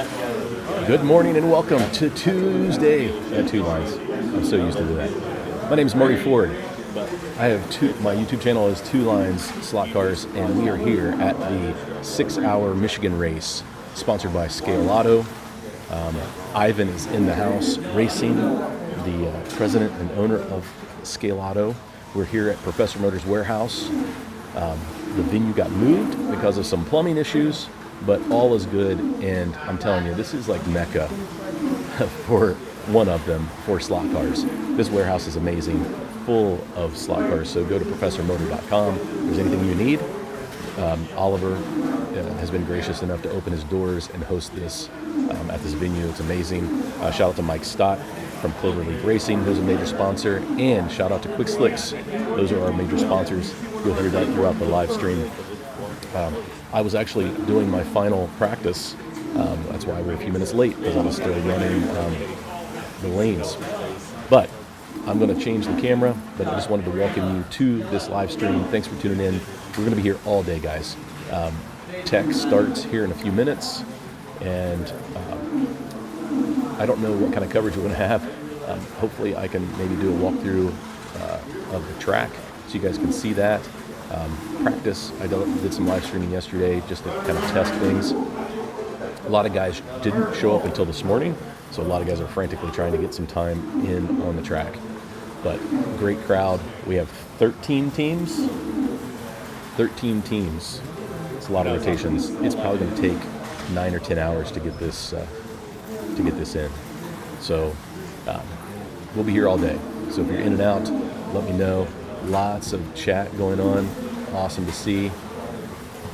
Good morning and welcome to Tuesday at Two Lines. I'm so used to that. My name is Marty Ford. I have my YouTube channel is Two Lines Slot Cars, and we are here at the 6-hour Michigan race sponsored by Scaleauto. Ivan is in the house racing, the president and owner of Scaleauto. We're here at Professor Motors Warehouse. The venue got moved because of some plumbing issues, but all is good, and I'm telling you, this is like Mecca for one of them for slot cars. This warehouse is amazing, full of slot cars, so go to professormotor.com. If there's anything you need, Oliver has been gracious enough to open his doors and host this at this venue. It's amazing. Shout out to Mike Stott from Cloverleaf Racing, who's a major sponsor, and shout out to Quick Slicks. Those are our major sponsors. You'll hear that throughout the live stream. I was actually doing my final practice. That's why we're a few minutes late, because I was still running the lanes. But I'm going to change the camera, but I just wanted to welcome you to this live stream. Thanks for tuning in. We're going to be here all day, guys. Tech starts here in a few minutes, and I don't know what kind of coverage we're going to have. Hopefully I can maybe do a walkthrough of the track so you guys can see that. Practice, I did some live streaming yesterday just to kind of test things. A lot of guys didn't show up until this morning, so a lot of guys are frantically trying to get some time in on the track. But great crowd. We have 13 teams. 13 teams. It's a lot of rotations. It's probably going to take 9 or 10 hours to get this in. So we'll be here all day. So if you're in and out, let me know. Lots of chat going on. Awesome to see.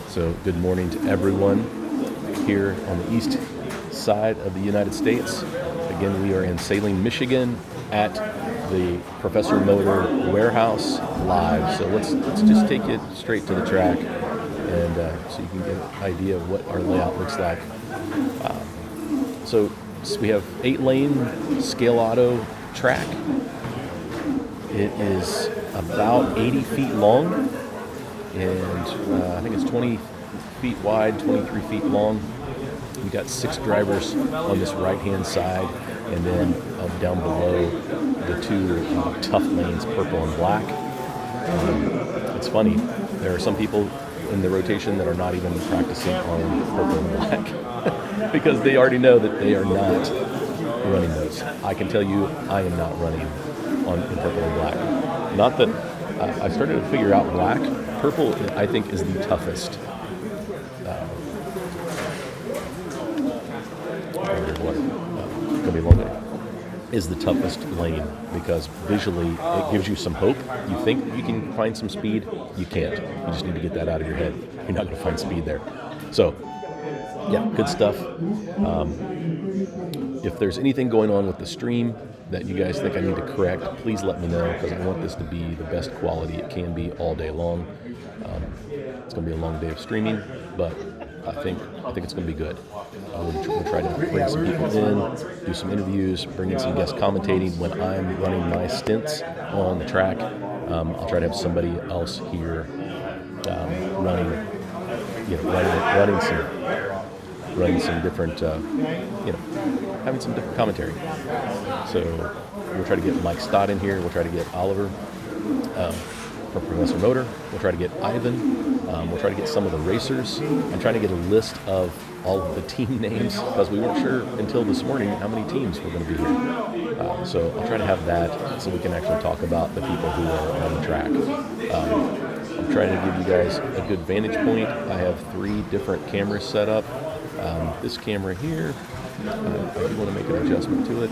So good morning to everyone here on the east side of the United States. Again, we are in Saline, Michigan at the Professor Motor Warehouse live. So let's just take it straight to the track, and so you can get an idea of what our layout looks like. So we have 8-lane Scaleauto track. It is about 80 feet long, and I think it's 20 feet wide, 23 feet long. We got 6 drivers on this right-hand side, and then down below the 2 tough lanes, purple and black. It's funny, there are some people in the rotation that are not even practicing on purple and black because they already know that they are not running those. I can tell you, I am not running in purple and black. Not that I started to figure out black. Purple, I think, is the toughest. Gonna be a long day. Is the toughest lane because visually it gives you some hope. You think you can find some speed, you can't. You just need to get that out of your head. You're not going to find speed there. So, yeah, good stuff. If there's anything going on with the stream that you guys think I need to correct, please let me know, because I want this to be the best quality it can be all day long. It's going to be a long day of streaming, but I think it's going to be good. We'll try to bring some people in, do some interviews, bring in some guest commentating when I'm running my stints on the track. I'll try to have somebody else here running some different, having some different commentary. So we'll try to get Mike Stott in here. We'll try to get Oliver from Professor Motor. We'll try to get Ivan. We'll try to get some of the racers. I'm trying to get a list of all of the team names because we weren't sure until this morning how many teams were going to be here. So I'll try to have that so we can actually talk about the people who are on the track. I'm trying to give you guys a good vantage point. I have 3 different cameras set up. This camera here, if you want to make an adjustment to it,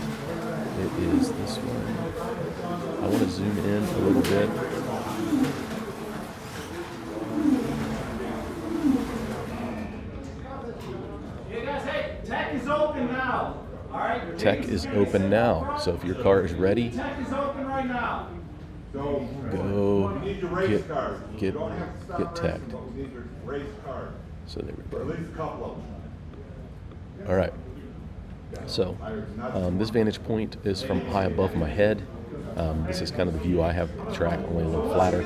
it is this one. I want to zoom in a little bit. Tech is open now. All right. Tech is open now. So if your car is ready, Tech is open right now. go get teched. So there we At go. least a couple of them. All right. So this vantage point is from high above my head. This is kind of the view I have of the track, only a little flatter.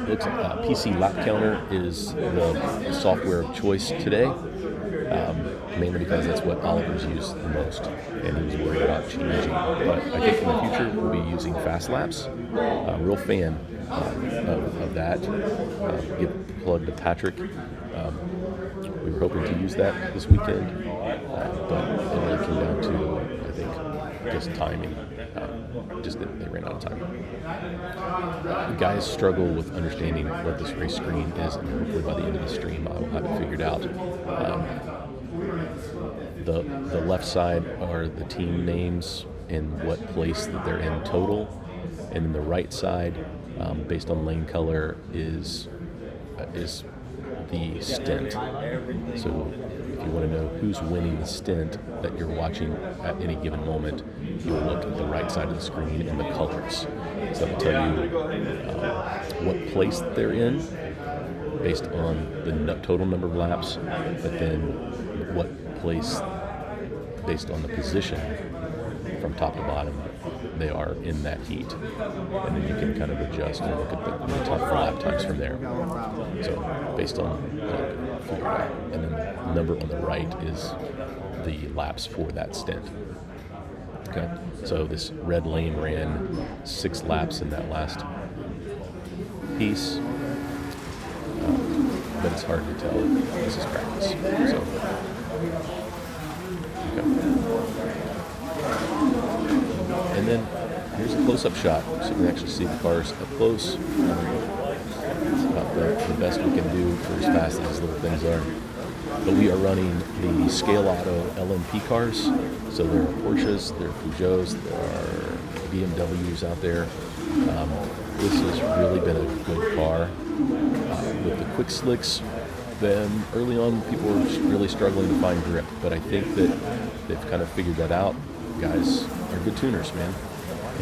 Looks like PC Lap Counter is the software of choice today. mainly because that's what Oliver's used the most, and he was worried about changing. But I think in the future we'll be using fast laps. Real fan of that. Give a plug to Patrick. We were hoping to use that this weekend, but it really came down to, I think, just timing. Just that they ran out of time. Guys struggle with understanding what this race screen is, and hopefully by the end of the stream I will have it figured out. The left side are the team names and what place that they're in total, and then the right side, based on lane color, is the stint. So if you want to know who's winning the stint that you're watching at any given moment, you'll look at the right side of the screen and the colors. So that'll tell you what place they're in based on the total number of laps, but then what place based on the position from top to bottom they are in that heat. And then you can kind of adjust and look at the top lap times from there. So based on figure it out. And then the number on the right is the laps for that stint. Okay, so this red lane ran 6 laps in that last piece, but it's hard to tell. This is practice. So, okay. And then here's a close-up shot, so you can actually see the cars up close. It's about the best we can do for as fast as these little things are. But we are running the Scaleauto LMP cars. So there are Porsches, there are Peugeots, there are BMWs out there. This has really been a good car. With the quick slicks, then early on people were really struggling to find grip. But I think that they've kind of figured that out. Guys are good tuners, man.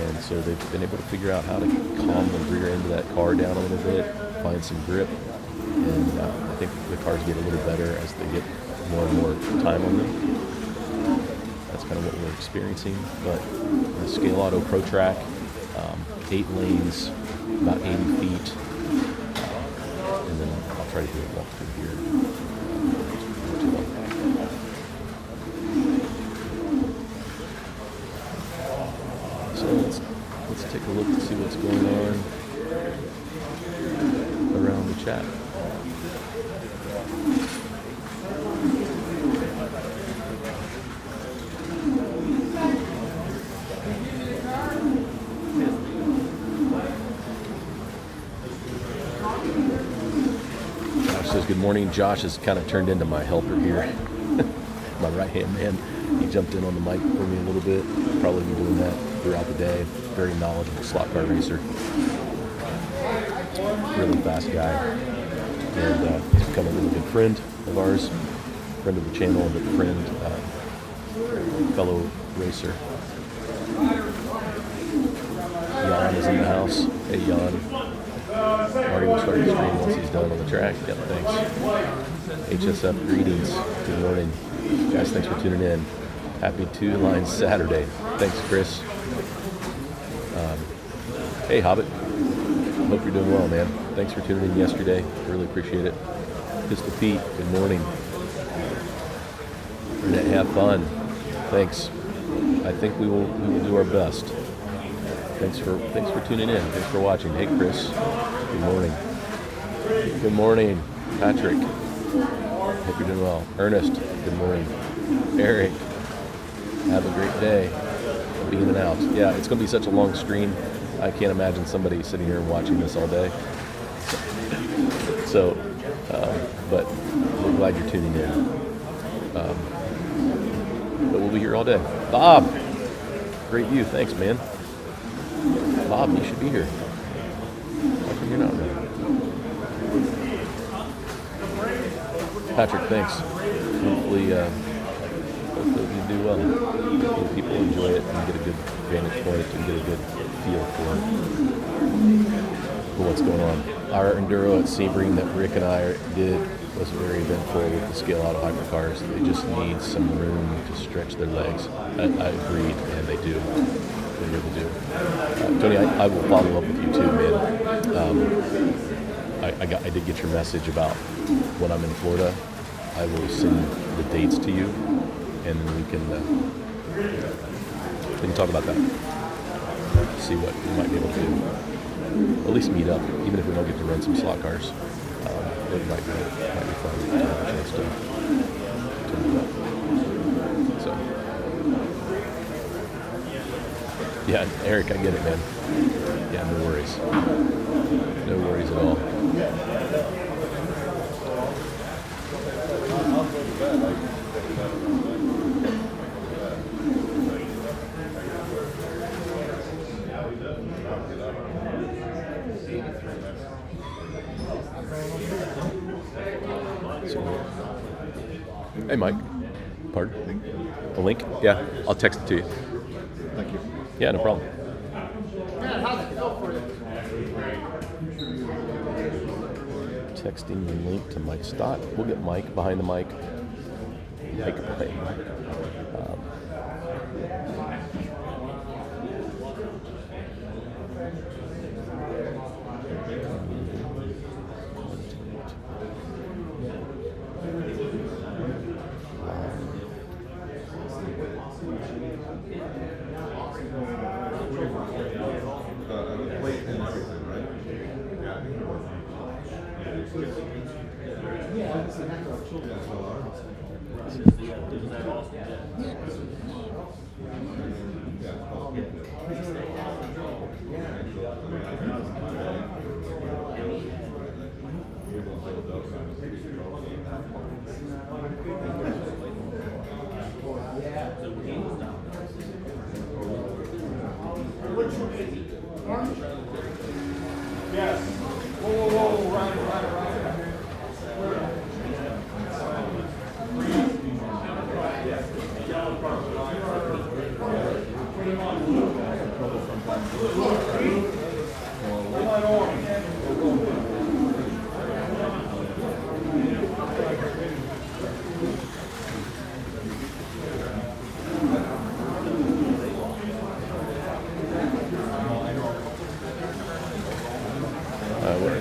And so they've been able to figure out how to calm the rear end of that car down a little bit, find some grip. And I think the cars get a little better as they get more and more time on them. That's kind of what we're experiencing. But the Scaleauto Pro Track, 8 lanes, about 80 feet. And then I'll try to do a walkthrough here. So let's take a look and see what's going on around the chat. Josh says good morning. Josh has kind of turned into my helper here, my right-hand man. He jumped in on the mic for me a little bit. Probably be doing that throughout the day. Very knowledgeable slot car racer. Really fast guy. And he's become a really good friend of ours. Friend of the channel, but friend, fellow racer. Jan is in the house. Hey, Jan. Marty will start the stream once he's done on the track. Yep, thanks. HSF greetings. Good morning. Guys, thanks for tuning in. Happy Two Lines Saturday. Thanks, Chris. Hey, Hobbit. Hope you're doing well, man. Thanks for tuning in yesterday. Really appreciate it. Pistol Pete, good morning. Renette, have fun. Thanks. I think we will do our best. Thanks for tuning in. Thanks for watching. Hey, Chris. Good morning. Good morning, Patrick. Hope you're doing well. Ernest. Good morning. Eric. Have a great day. I'll be in and out. Yeah, it's going to be such a long stream. I can't imagine somebody sitting here and watching this all day. So, but we're glad you're tuning in. But we'll be here all day. Bob, great view. Thanks, man. Bob, you should be here. How come you're not, man? Patrick, thanks. Hopefully you do well. Hopefully people enjoy it and get a good vantage point and get a good feel for what's going on. Our enduro at Sebring that Rick and I did was very eventful with the Scaleauto hypercars. They just need some room to stretch their legs. I agreed, and they do. They really do. Tony, I will follow up with you too, man. I did get your message about when I'm in Florida. I will send the dates to you. and then we can talk about that. See what we might be able to do. At least meet up, even if we don't get to run some slot cars. It might be fun to have a chance to meet up. So, yeah, Eric, I get it, man. Yeah, no worries. No worries at all. Hey, Mike. Pardon? A link? Yeah, I'll text it to you. Thank you. Yeah, no problem. Texting the link to Mike Stott. We'll get Mike behind the mic. Mike behind the mic. Yes. Whoa, right.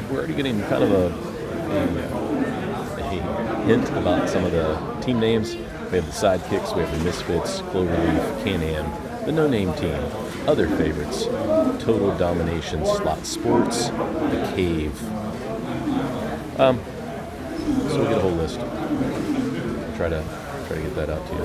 We're already getting kind of a hint about some of the team names. We have the Sidekicks, we have the Misfits, Cloverleaf, Can-Am, the No Name Team, other favorites, Total Domination, Slot Sports, The Cave. So we'll get a whole list. Try to get that out to you.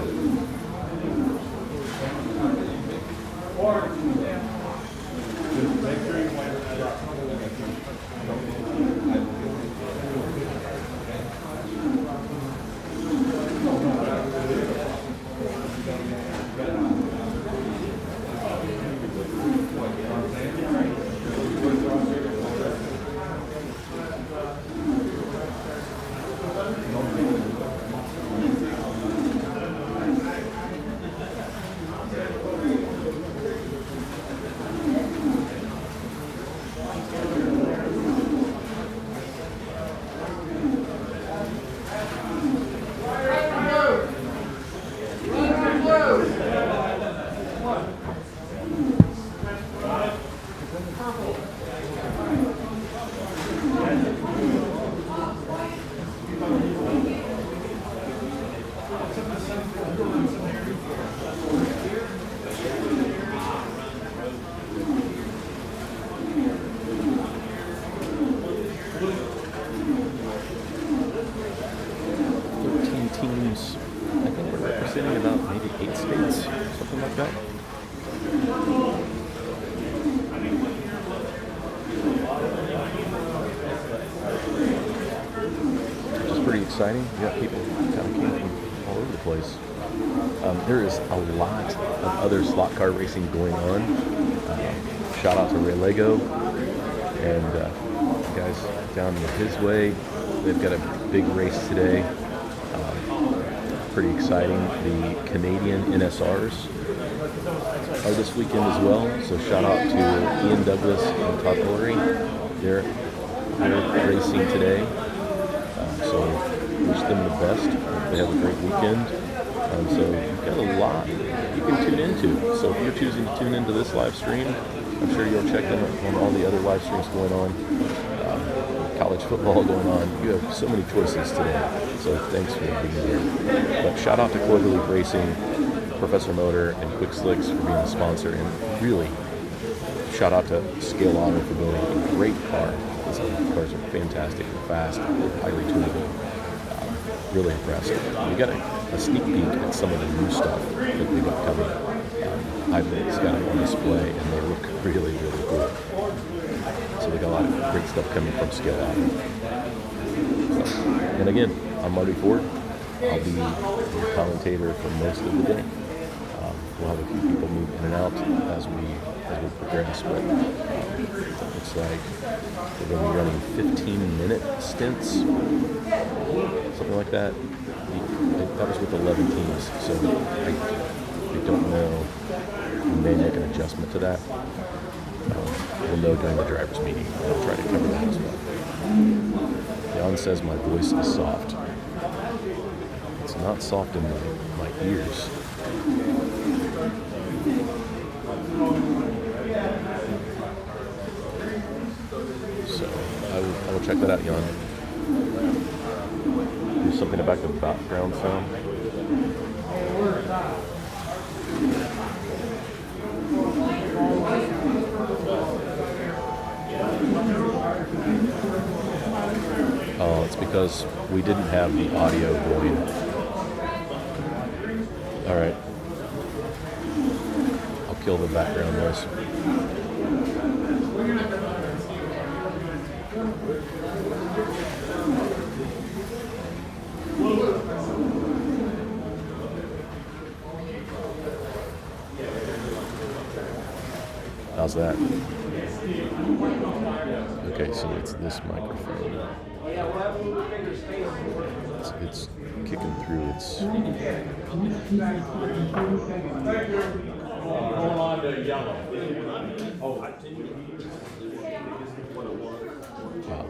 Teams, I think we're representing about maybe 8 states, something like that. Which is pretty exciting. You got people kind of came from all over the place. There is a lot of other slot car racing going on. Shout out to Ray Lego and guys down his way. They've got a big race today. Pretty exciting. The Canadian NSRs are this weekend as well. So shout out to Ian Douglas and Todd Hillary. They're racing today. So wish them the best. Hope they have a great weekend. So you've got a lot you can tune into. So if you're choosing to tune into this live stream, I'm sure you'll check in on all the other live streams going on. college football going on. You have so many choices today. So thanks for being here. But shout out to Cloverleaf Racing, Professor Motor, and Quick Slicks for being a sponsor. And really, shout out to Scaleauto for building a great car. These cars are fantastic, fast, highly tunable. Really impressed. We got a sneak peek at some of the new stuff that they've got coming. I've got it on display, and they look really, really cool. So they got a lot of great stuff coming from Scaleauto. And again, I'm Marty Ford. I'll be your commentator for most of the day. We'll have a few people move in and out as we progress, but it looks like we're going to be running 15-minute stints, something like that. That was with 11 teams, so I don't know. We may make an adjustment to that. We'll know during the driver's meeting. I'll try to cover that as well. Jan says my voice is soft. It's not soft in my ears. So I will check that out, Jan. Do something about the background sound. Oh, it's because we didn't have the audio going. All right. I'll kill the background noise. How's that? Okay, so it's this microphone. It's kicking through its... Wow.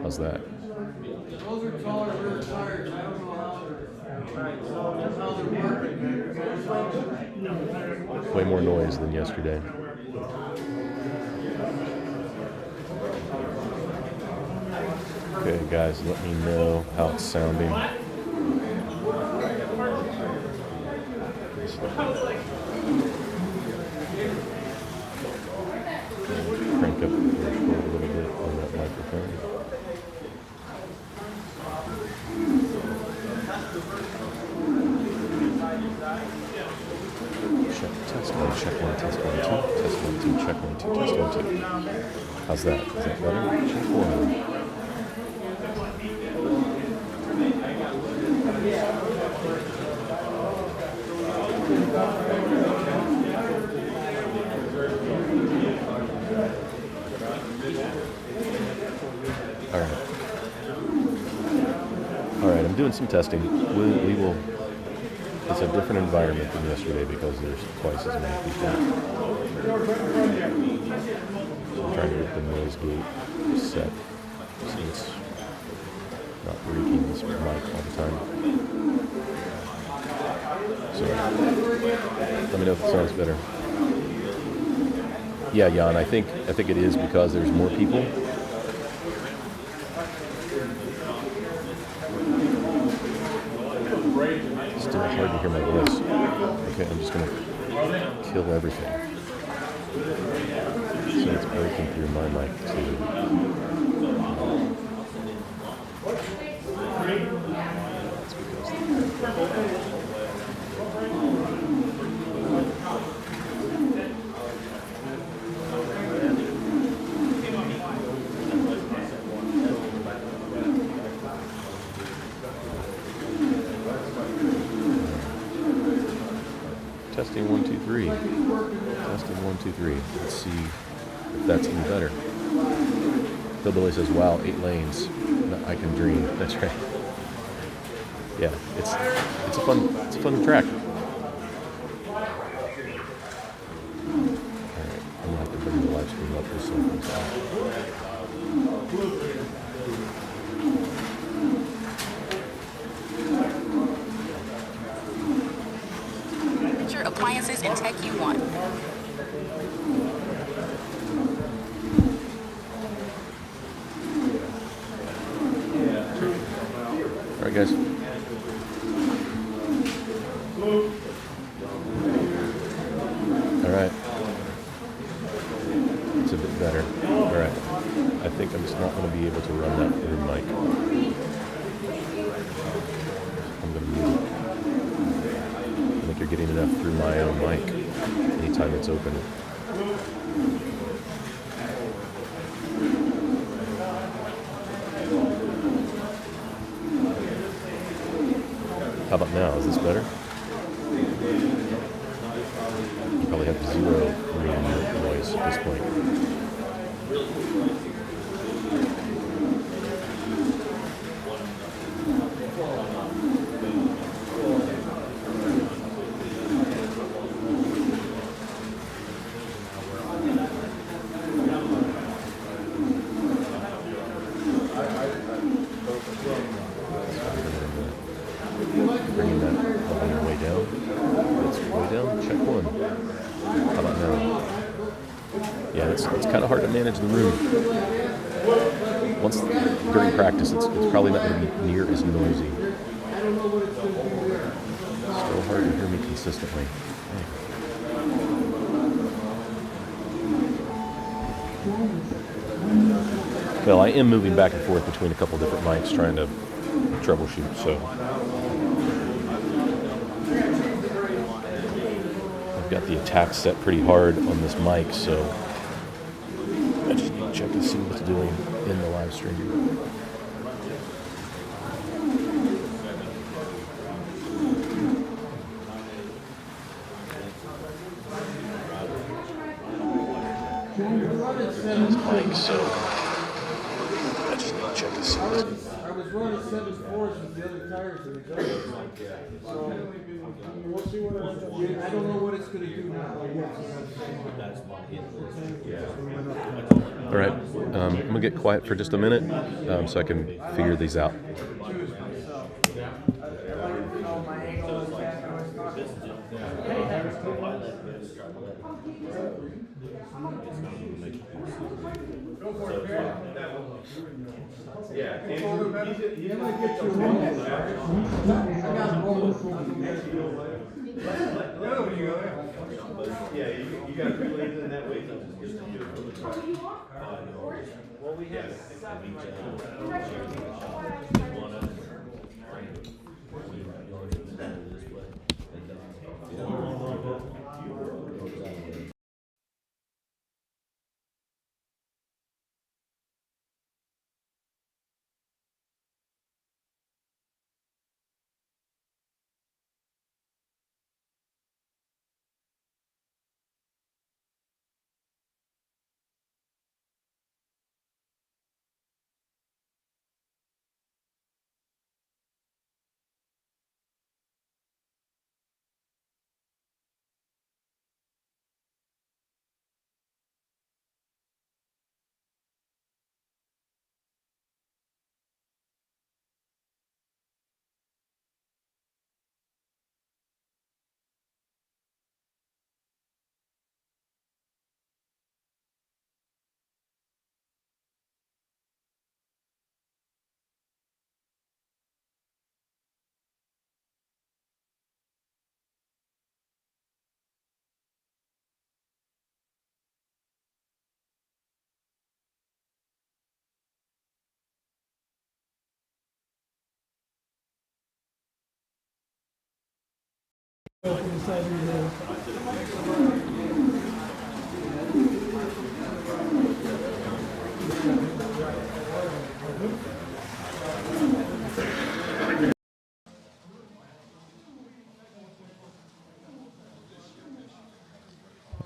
How's that? Way more noise than yesterday. Okay, guys, let me know how it's sounding. Crank up the threshold a little bit on that microphone. Test one, check one, test one, two, test one, two, check one, two, test one, two. How's that? Is that better? Check one. All right, I'm doing some testing. We will. It's a different environment than yesterday because there's twice as many people. So I'm trying to get the noise gate set so it's not breaking this mic all the time. So let me know if it sounds better. Yeah, Jan, I think it is because there's more people. Still hard to hear my voice. Okay, I'm just going to kill everything. So it's breaking through my mic too. That's because Testing 1, 2, 3. Testing 1, 2, 3. Let's see if that's any better. Hillbilly says, "Wow, 8 lanes. I can dream." That's right. Yeah, it's a fun track. All right, I'm gonna have to bring the live stream up for a second. Appliances and tech you want. All right, guys. All right. It's a bit better. All right. I think I'm just not going to be able to run that through mic. I'm going to mute it. I think you're getting enough through my own mic anytime it's open. How about now? Is this better? You probably have 0 room noise at this point. Bringing that up on your way down. That's way down. Check 1. How about now? Yeah, it's kind of hard to manage the room. Once during practice, it's probably not going to be near as noisy. Still hard to hear me consistently. Well, I am moving back and forth between a couple different mics trying to troubleshoot, so I've got the attack set pretty hard on this mic, so I just need to check to see what it's doing in the live stream. This mic, so I just need to check to see what's doing. I was running 7/4 with the other tires in the car. So we'll see what I don't know what it's going to do now. All right, I'm going to get quiet for just a minute so I can figure these out. Yeah, You might get your one. I got both. Yeah, you got to relate it in that way. Well, we have.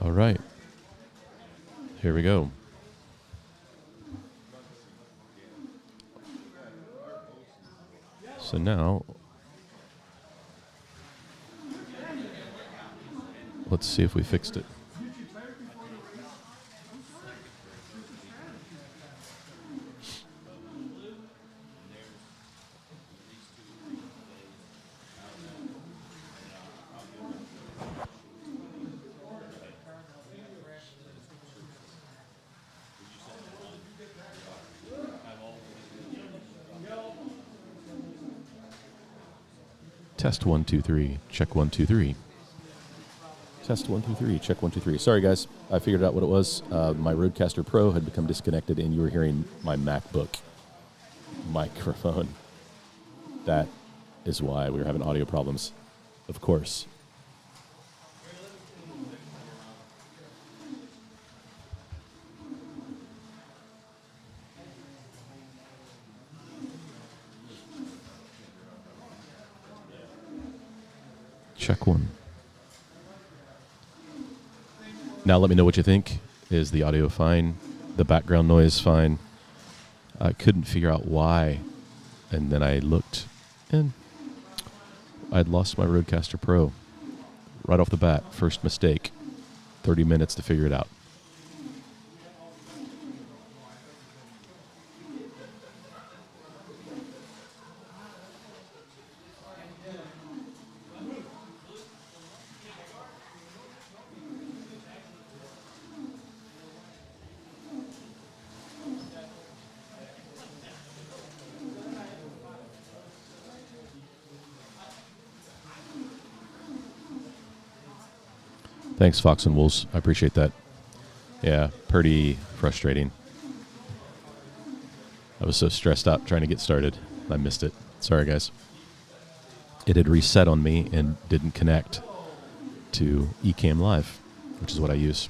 All right, here we go. So now, let's see if we fixed it. Test 1 2 3. Check 1 2 3. Test 1 2 3. Check 1 2 3. Sorry, guys. I figured out what it was. My Rodecaster Pro had become disconnected, and you were hearing my MacBook microphone. That is why we were having audio problems, of course. Check 1. Now let me know what you think. Is the audio fine? The background noise fine? I couldn't figure out why. And then I looked, and I'd lost my Rodecaster Pro. Right off the bat, first mistake. 30 minutes to figure it out. Thanks, Fox and Wolves. I appreciate that. Yeah, pretty frustrating. I was so stressed out trying to get started. I missed it. Sorry, guys. It had reset on me and didn't connect to Ecamm Live, which is what I use.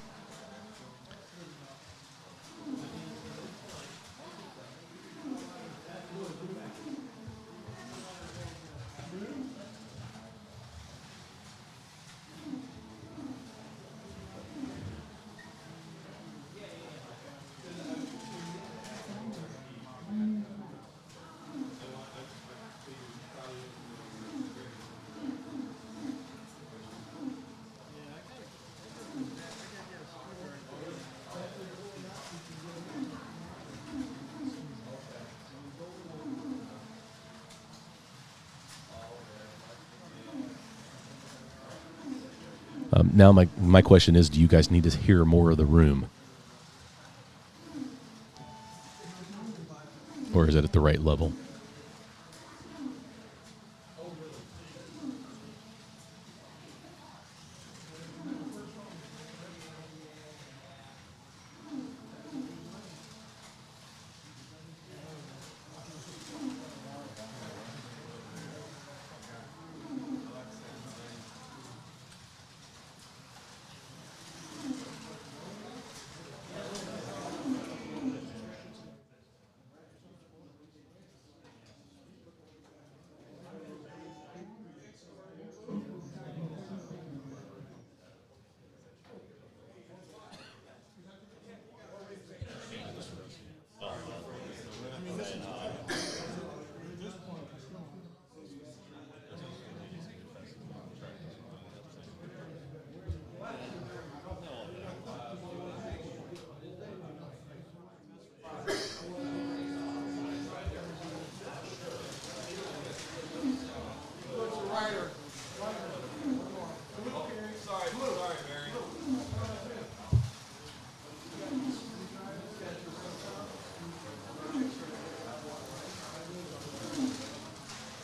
Now my question is, do you guys need to hear more of the room? Or is it at the right level?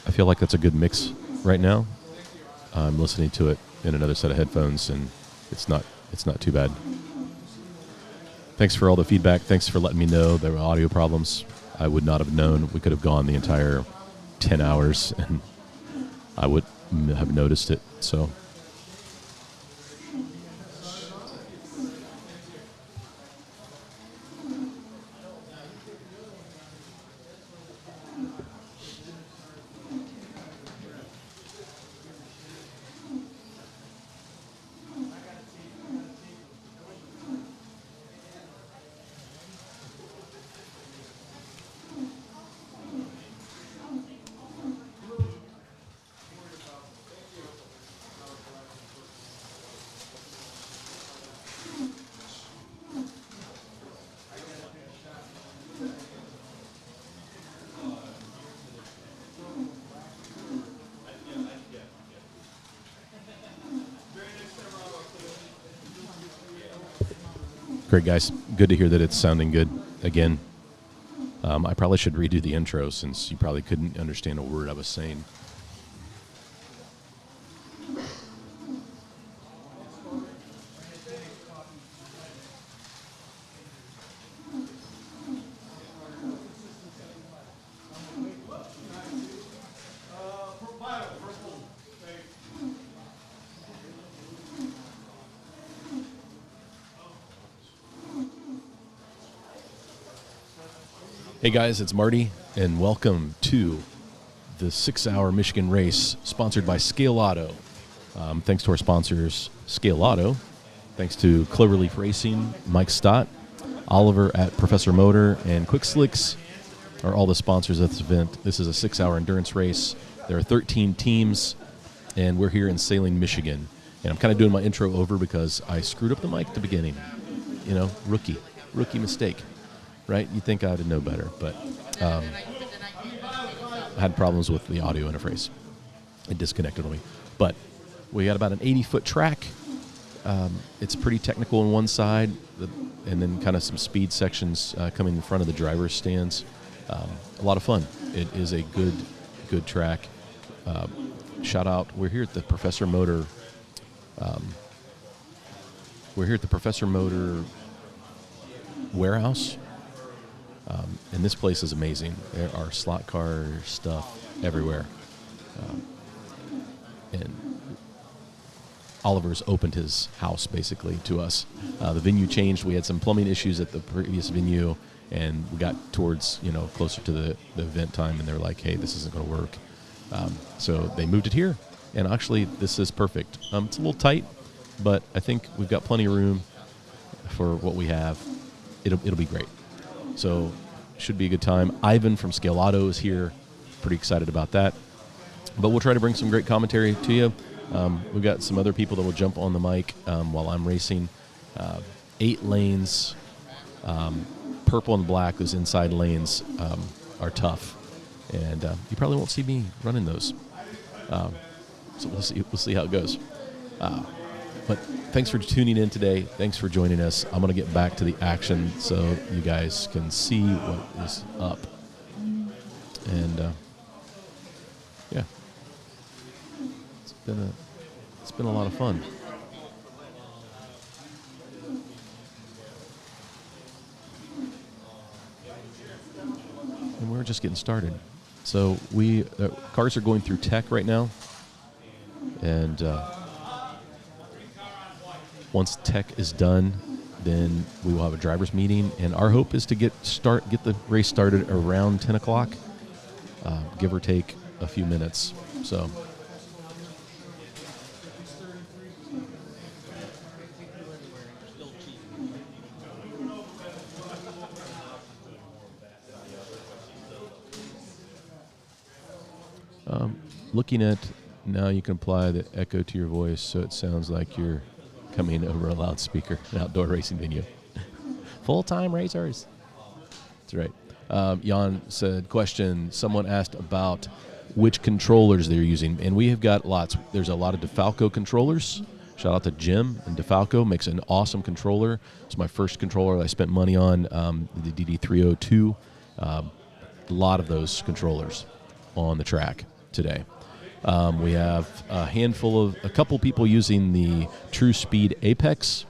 I feel like that's a good mix right now. I'm listening to it in another set of headphones, and it's not too bad. Thanks for all the feedback. Thanks for letting me know there were audio problems. I would not have known. We could have gone the entire 10 hours, and I would have noticed it. So. Great, guys. Good to hear that it's sounding good again. I probably should redo the intro since you probably couldn't understand a word I was saying. Hey guys, it's Marty, and welcome to the 6-hour Michigan race sponsored by Scaleauto. Thanks to our sponsors, Scaleauto. Thanks to Cloverleaf Racing, Mike Stott, Oliver at Professor Motor, and Quick Slicks are all the sponsors of this event. This is a 6-hour endurance race. There are 13 teams, and we're here in Saline, Michigan. And I'm kind of doing my intro over because I screwed up the mic at the beginning. You know, rookie mistake, right? You'd think I'd know better, but I had problems with the audio interface. It disconnected on me. But we got about an 80-foot track. It's pretty technical on one side, and then kind of some speed sections coming in front of the driver's stands. A lot of fun. It is a good track. Shout out, we're here at the Professor Motor. We're here at the Professor Motor warehouse. And this place is amazing. There are slot car stuff everywhere. And Oliver's opened his house, basically, to us. The venue changed. We had some plumbing issues at the previous venue, and we got towards, closer to the event time, and they were like, hey, this isn't going to work. So they moved it here, and actually, this is perfect. It's a little tight, but I think we've got plenty of room for what we have. It'll be great. So should be a good time. Ivan from Scaleauto is here. Pretty excited about that. But we'll try to bring some great commentary to you. We've got some other people that will jump on the mic while I'm racing. 8 lanes, purple and black, those inside lanes are tough. And you probably won't see me running those. So we'll see how it goes. But thanks for tuning in today. Thanks for joining us. I'm going to get back to the action so you guys can see what is up. And yeah, it's been a lot of fun. And we're just getting started. So cars are going through tech right now, and once tech is done, then we will have a driver's meeting, and our hope is to get the race started around 10 o'clock, give or take a few minutes. So looking at now, you can apply the echo to your voice so it sounds like you're coming over a loudspeaker, an outdoor racing venue. Full-time racers. That's right. Jan said, question, someone asked about which controllers they're using, and we have got lots. There's a lot of DeFalco controllers. Shout out to Jim, and DeFalco makes an awesome controller. It's my first controller that I spent money on, the DD302. A lot of those controllers on the track today. We have a couple people using the True Speed Apex,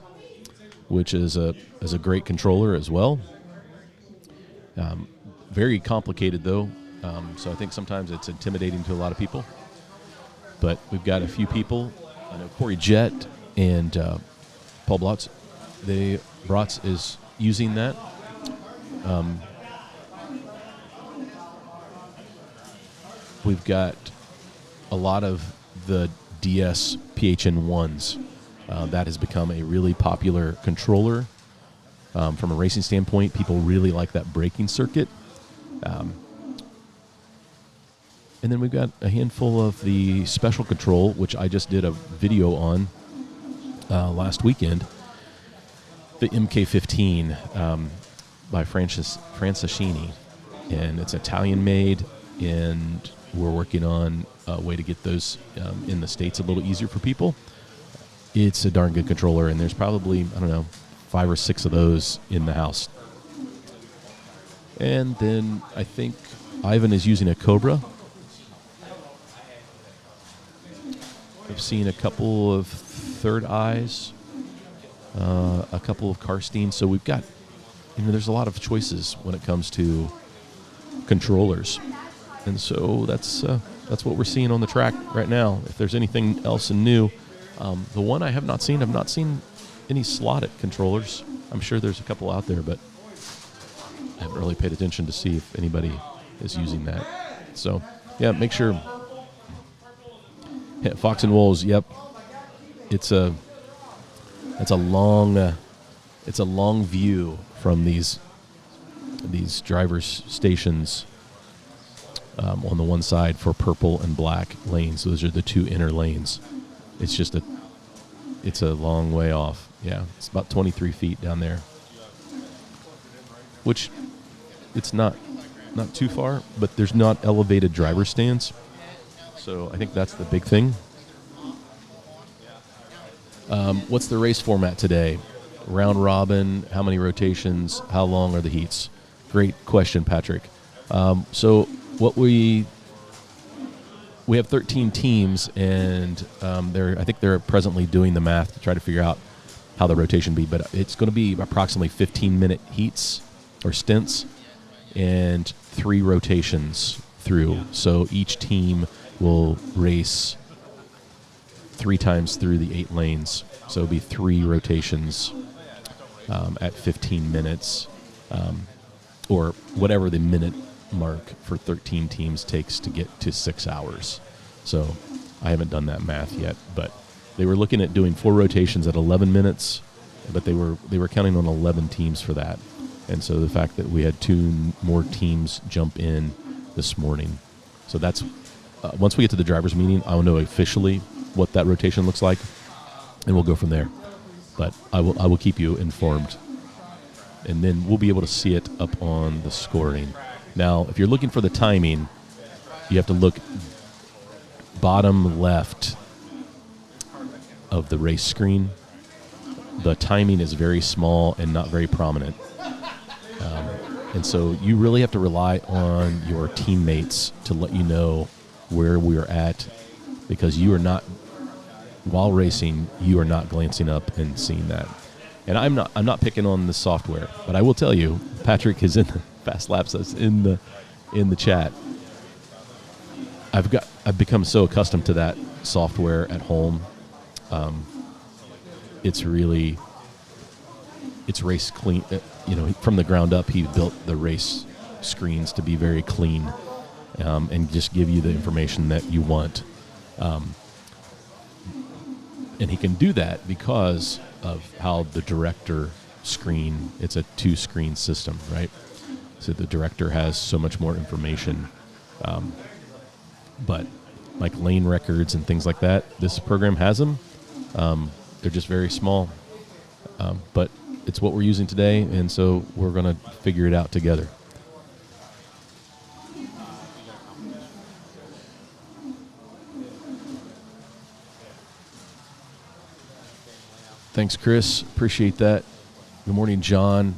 which is a great controller as well. Very complicated though, so I think sometimes it's intimidating to a lot of people. But we've got a few people. I know Corey Jett and Paul Blotz. Bratz is using that. We've got a lot of the DS PHN1s. That has become a really popular controller. From a racing standpoint, people really like that braking circuit. And then we've got a handful of the special control, which I just did a video on last weekend. The MK15 by Francischini. And it's Italian made, and we're working on a way to get those in the States a little easier for people. It's a darn good controller, and there's probably, 5 or 6 of those in the house. And then I think Ivan is using a Cobra. I've seen a couple of Third Eyes, a couple of Karstein. So we've got, there's a lot of choices when it comes to controllers. And so that's what we're seeing on the track right now. If there's anything else new, the one I've not seen any slotted controllers. I'm sure there's a couple out there, but I haven't really paid attention to see if anybody is using that. So, yeah, make sure. Yeah, Fox and Wolves, yep. It's a long view from these drivers' stations on the one side for purple and black lanes. Those are the two inner lanes. It's a long way off. Yeah, it's about 23 feet down there, which it's not too far, but there's not elevated driver stands. So I think that's the big thing. What's the race format today? Round robin, how many rotations, how long are the heats? Great question, Patrick. So what we have 13 teams, and I think they're presently doing the math to try to figure out how the rotation be, but it's going to be approximately 15-minute heats or stints and 3 rotations through. So each team will race 3 times through the 8 lanes. So it'll be 3 rotations at 15 minutes, or whatever the minute mark for 13 teams takes to get to 6 hours. So I haven't done that math yet, but they were looking at doing 4 rotations at 11 minutes, but they were counting on 11 teams for that. And so the fact that we had 2 more teams jump in this morning. So that's once we get to the drivers' meeting, I will know officially what that rotation looks like, and we'll go from there. But I will keep you informed, and then we'll be able to see it up on the scoring. Now, if you're looking for the timing, you have to look bottom left of the race screen. The timing is very small and not very prominent. And so you really have to rely on your teammates to let you know where we're at, because you are not, while racing, you are not glancing up and seeing that. And I'm not picking on the software, but I will tell you, Patrick is in the Fast Laps that's in the chat. I've become so accustomed to that software at home. It's race clean. From the ground up, he built the race screens to be very clean, and just give you the information that you want. And he can do that because of how the director screen, it's a 2-screen system, right? So the director has so much more information. But like lane records and things like that, this program has them. They're just very small. But it's what we're using today, and so we're going to figure it out together. Thanks, Chris. Appreciate that. Good morning, John.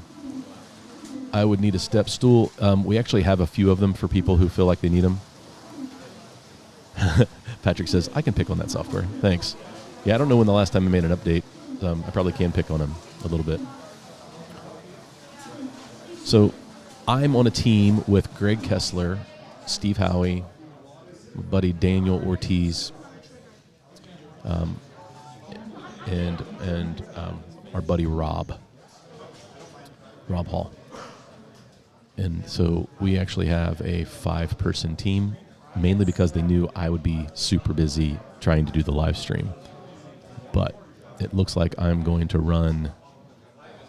I would need a step stool. We actually have a few of them for people who feel like they need them. Patrick says, I can pick on that software. Thanks. Yeah, I don't know when the last time I made an update. I probably can pick on them a little bit. So I'm on a team with Greg Kessler, Steve Howie, my buddy Daniel Ortiz, and our buddy Rob Hall. And so we actually have a 5-person team, mainly because they knew I would be super busy trying to do the live stream. But it looks like I'm going to run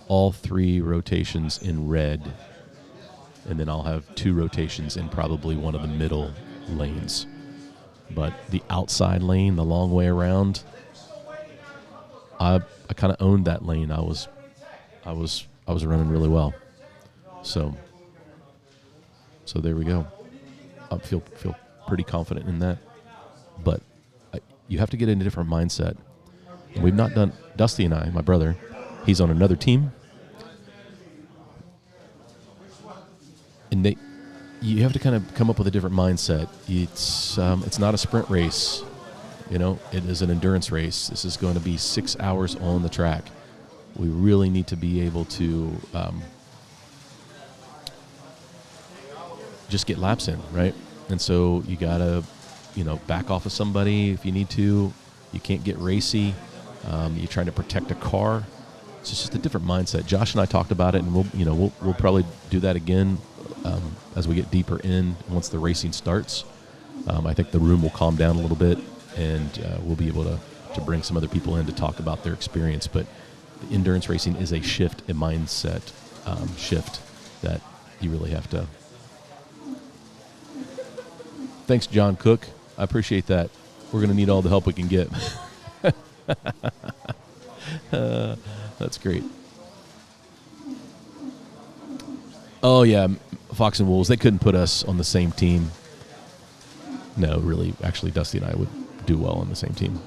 all 3 rotations in red, and then I'll have 2 rotations in probably one of the middle lanes. But the outside lane, the long way around, I kind of owned that lane. I was running really well. So there we go. I feel pretty confident in that. But you have to get in a different mindset. And we've not done, Dusty and I, my brother, he's on another team. And you have to kind of come up with a different mindset. It's not a sprint race. It is an endurance race. This is going to be 6 hours on the track. We really need to be able to just get laps in, right? And so you got to, back off of somebody if you need to. You can't get racy. You're trying to protect a car. it's just a different mindset. Josh and I talked about it, and we'll probably do that again as we get deeper in once the racing starts. I think the room will calm down a little bit, and we'll be able to bring some other people in to talk about their experience. But the endurance racing is a shift, a mindset shift that you really have to. Thanks, John Cook. I appreciate that. We're going to need all the help we can get. That's great. Oh, yeah, Fox and Wolves, they couldn't put us on the same team. No, really, actually, Dusty and I would do well on the same team.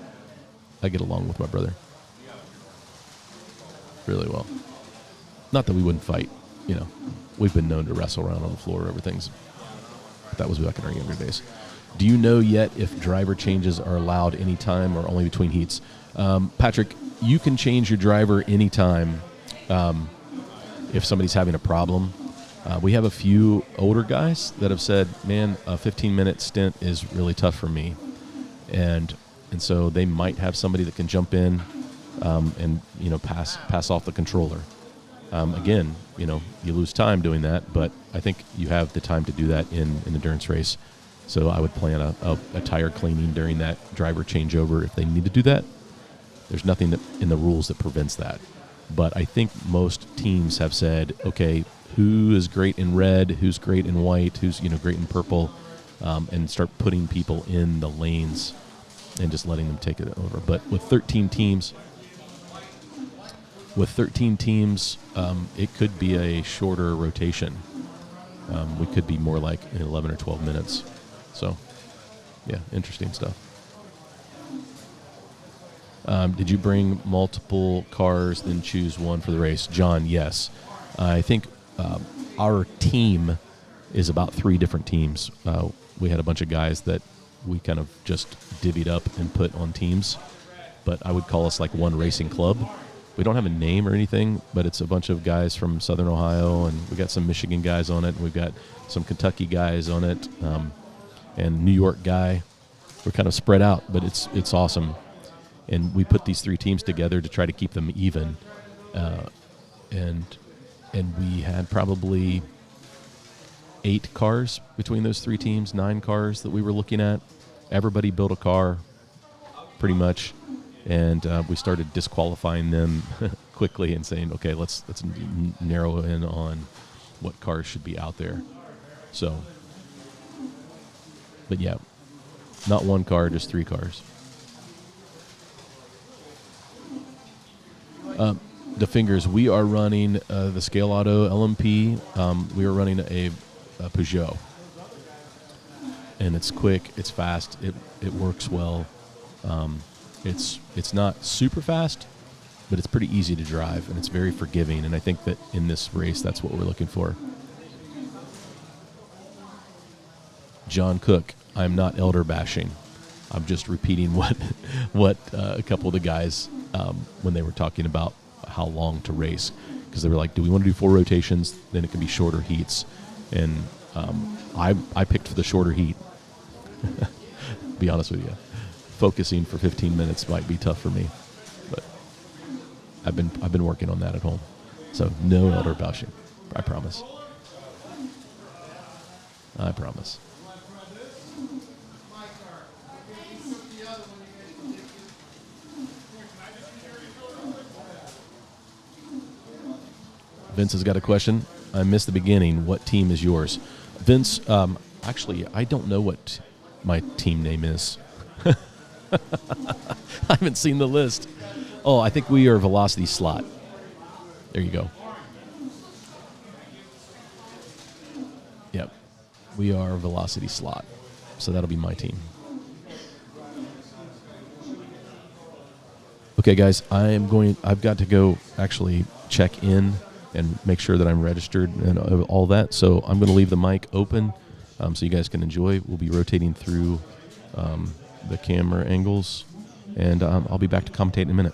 I get along with my brother really well. Not that we wouldn't fight, We've been known to wrestle around on the floor over things. But that was back in our younger days. Do you know yet if driver changes are allowed anytime or only between heats? Patrick, you can change your driver anytime if somebody's having a problem. We have a few older guys that have said, man, a 15-minute stint is really tough for me. And so they might have somebody that can jump in and pass off the controller. Again, you lose time doing that, but I think you have the time to do that in an endurance race. So I would plan a tire cleaning during that driver changeover if they need to do that. There's nothing in the rules that prevents that. But I think most teams have said, okay, who is great in red, who's great in white, who's great in purple, and start putting people in the lanes and just letting them take it over. But with 13 teams, it could be a shorter rotation. We could be more like 11 or 12 minutes. So, yeah, interesting stuff. Did you bring multiple cars, then choose one for the race? John, yes. I think our team is about 3 different teams. We had a bunch of guys that we kind of just divvied up and put on teams. But I would call us like one racing club. We don't have a name or anything, but it's a bunch of guys from Southern Ohio, and we got some Michigan guys on it, and we've got some Kentucky guys on it, and New York guy. We're kind of spread out, but it's awesome. And we put these 3 teams together to try to keep them even. And we had probably 8 cars between those 3 teams, 9 cars that we were looking at. Everybody built a car, pretty much. And we started disqualifying them quickly and saying, okay, let's narrow in on what cars should be out there. So, but yeah, not 1 car, just 3 cars. The fingers, we are running the Scaleauto LMP. We are running a Peugeot. And it's quick, it's fast, it works well. It's not super fast, but it's pretty easy to drive, and it's very forgiving. And I think that in this race, that's what we're looking for. John Cook, I'm not elder bashing. I'm just repeating what a couple of the guys, when they were talking about how long to race, because they were like, do we want to do 4 rotations? Then it can be shorter heats. And I picked for the shorter heat. Be honest with you. Focusing for 15 minutes might be tough for me, but I've been working on that at home. So no elder bashing. I promise. I promise. Vince has got a question. I missed the beginning. What team is yours? Vince, actually, I don't know what my team name is. I haven't seen the list. Oh, I think we are Velocity Slot. There you go. Yep. We are Velocity Slot. So that'll be my team. Okay, guys, I've got to go actually check in and make sure that I'm registered and all that. So I'm going to leave the mic open so you guys can enjoy. We'll be rotating through the camera angles, and I'll be back to commentate in a minute.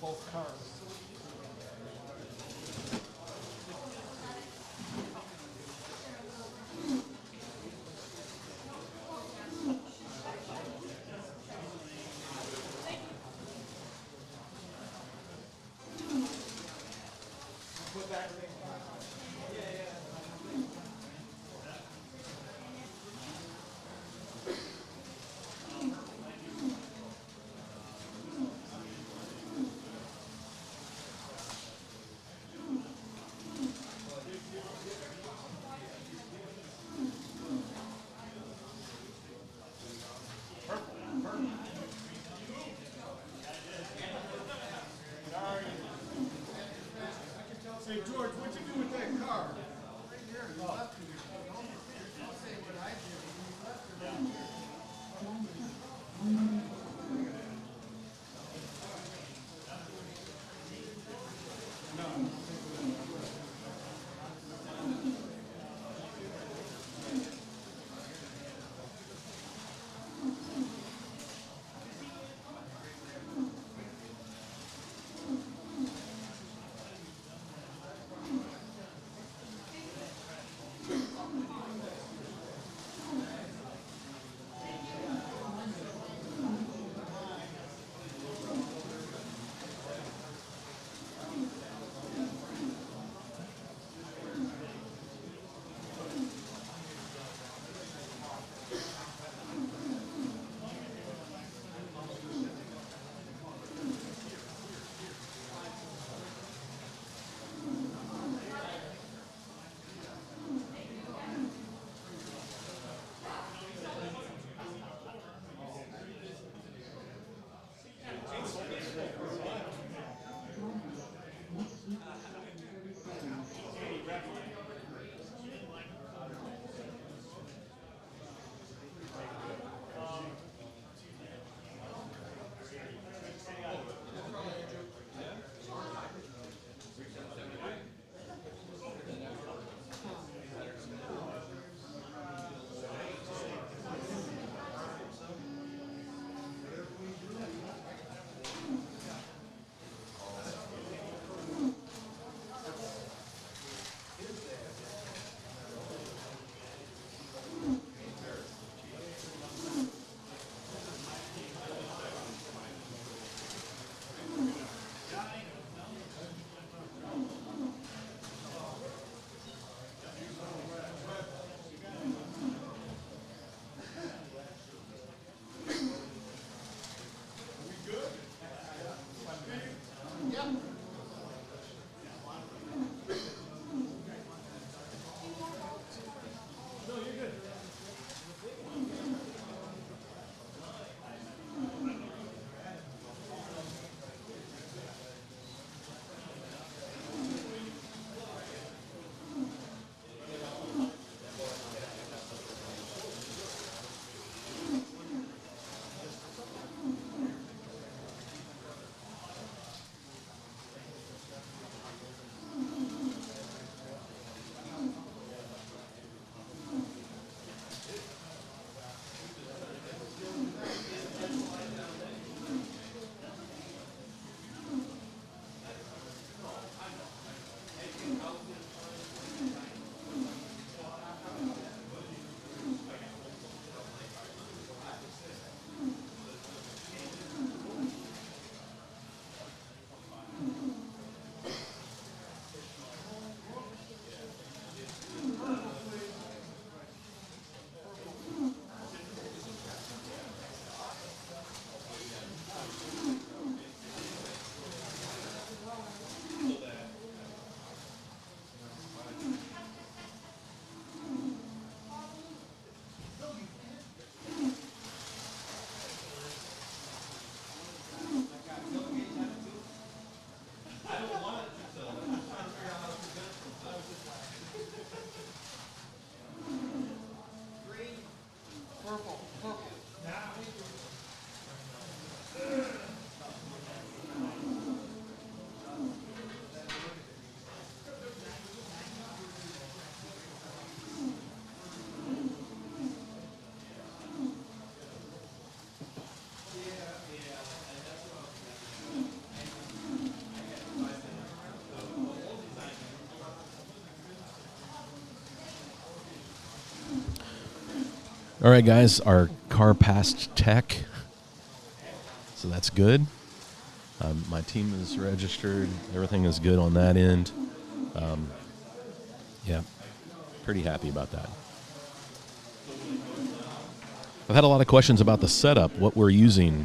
both cars. Put that thing. Hey George, what'd you do with that car? Right here, you left it. Don't say what I did. You left it right All right, guys, our car passed tech, so that's good. My team is registered. Everything is good on that end. Yeah, pretty happy about that. I've had a lot of questions about the setup, what we're using,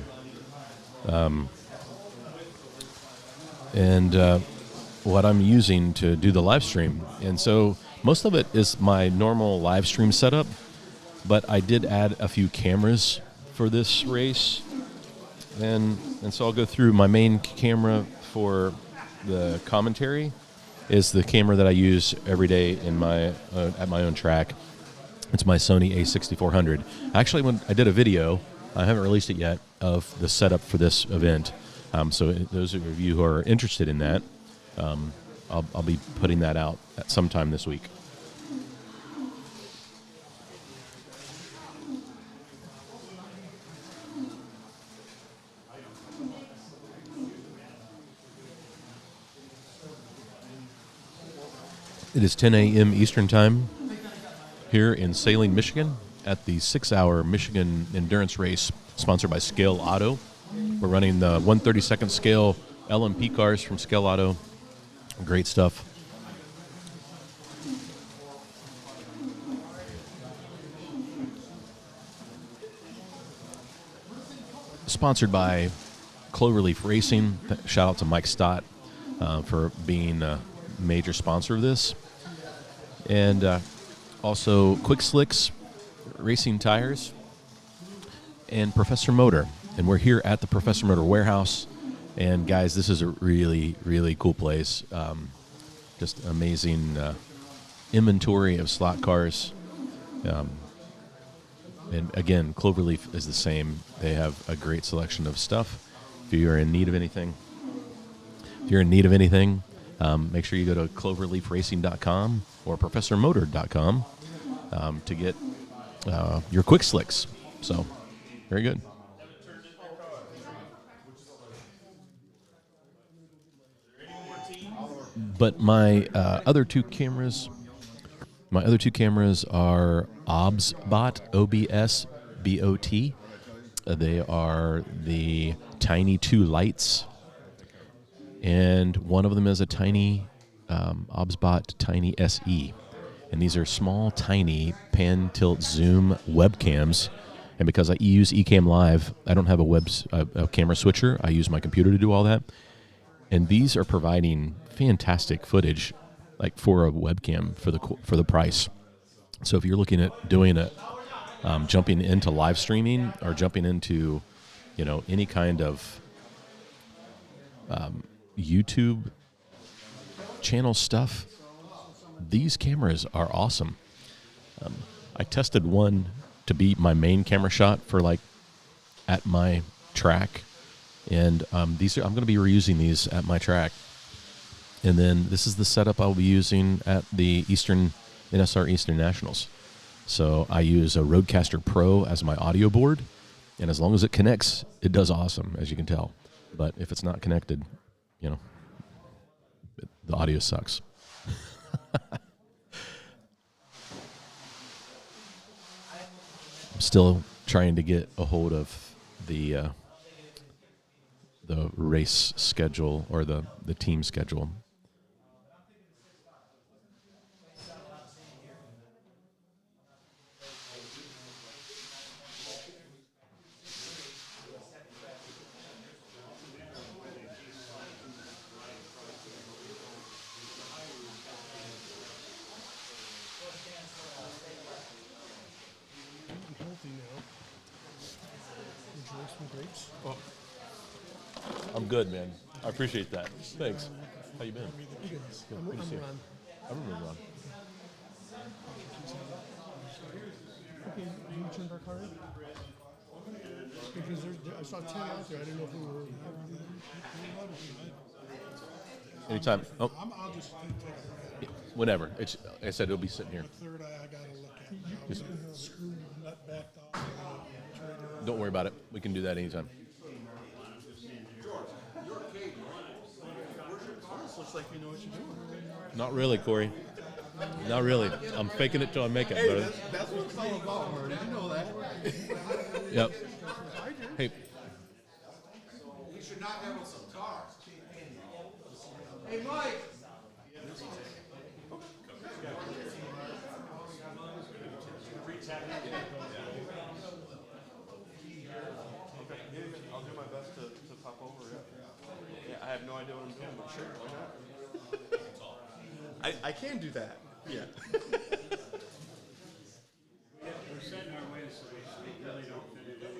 and what I'm using to do the live stream. And so most of it is my normal live stream setup, but I did add a few cameras for this race. And so I'll go through my main camera for the commentary is the camera that I use every day in my at my own track. It's my Sony A6400. Actually, when I did a video, I haven't released it yet, of the setup for this event. So those of you who are interested in that, I'll be putting that out at some time this week. It is 10 a.m. Eastern Time here in Saline, Michigan at the 6-hour Michigan endurance race sponsored by Scaleauto. We're running the 1/32nd scale LMP cars from Scaleauto. Great stuff. Sponsored by Cloverleaf Racing. Shout out to Mike Stott for being a major sponsor of this. And also Quick Slicks Racing Tires and Professor Motor. And we're here at the Professor Motor warehouse. And guys, this is a really, really cool place. Just amazing inventory of slot cars. And again, Cloverleaf is the same. They have a great selection of stuff. If you're in need of anything, make sure you go to cloverleafracing.com or professormotor.com to get your Quick Slicks. So, very good. But my other two cameras are OBSBOT, OBSBOT. They are the Tiny 2 lights, and one of them is a tiny OBSBOT Tiny SE. And these are small, tiny pan, tilt, zoom webcams. And because I use Ecamm Live, I don't have a camera switcher. I use my computer to do all that. And these are providing fantastic footage, like for a webcam for the price. So if you're looking at doing it, jumping into live streaming or jumping into, any kind of YouTube channel stuff, these cameras are awesome. I tested one to be my main camera shot for at my track, and I'm going to be reusing these at my track. And then this is the setup I'll be using at the NSR Eastern Nationals. So I use a Rodecaster Pro as my audio board, and as long as it connects, it does awesome, as you can tell. But if it's not connected, the audio sucks. I'm still trying to get a hold of the race schedule or the team schedule. Oh. I'm good, man. I appreciate that. Thanks. How you been? Good. Good to see you. I'm Ron. Okay, you turned our car in? Because I saw 10 out there. I didn't know if we were... Anytime. Oh. I'll just take it. Whenever. Like I said, it'll be sitting here. The third eye I got to look at. Just screw the nut backed off. Don't worry about it. We can do that anytime. Looks like you know what you're doing. Not really, Corey. Not really. I'm faking it till I make it, Hey, brother. that's what it's all about, Marty. You know that. Yep. Hey, We should not have on some cars. Hey, Mike. I'll do my best to pop over. Yeah, I have no idea what I'm doing, but sure, why not? I can do that. Yeah. We're setting our ways so we really don't fit it in.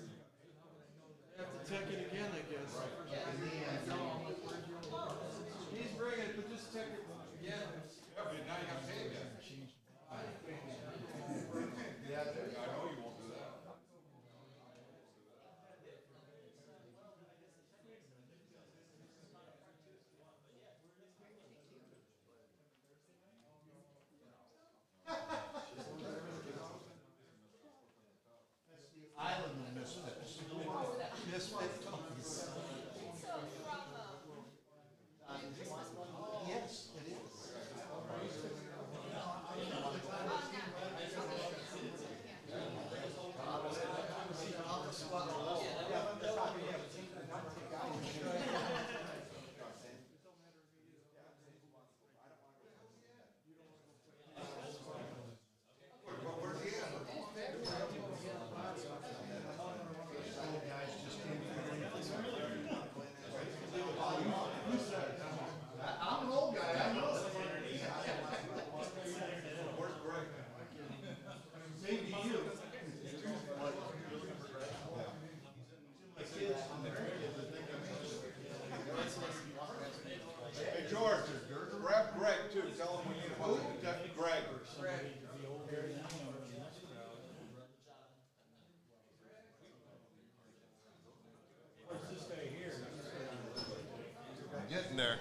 You have to check it again, I guess. He's bringing it, but just check it again. Island of misfits. Misfit toys. Yes, it is. I'm an old guy, I know. Where's Greg? Maybe you. Hey, George, grab Greg too. Tell him we need to protect Greg. Getting there.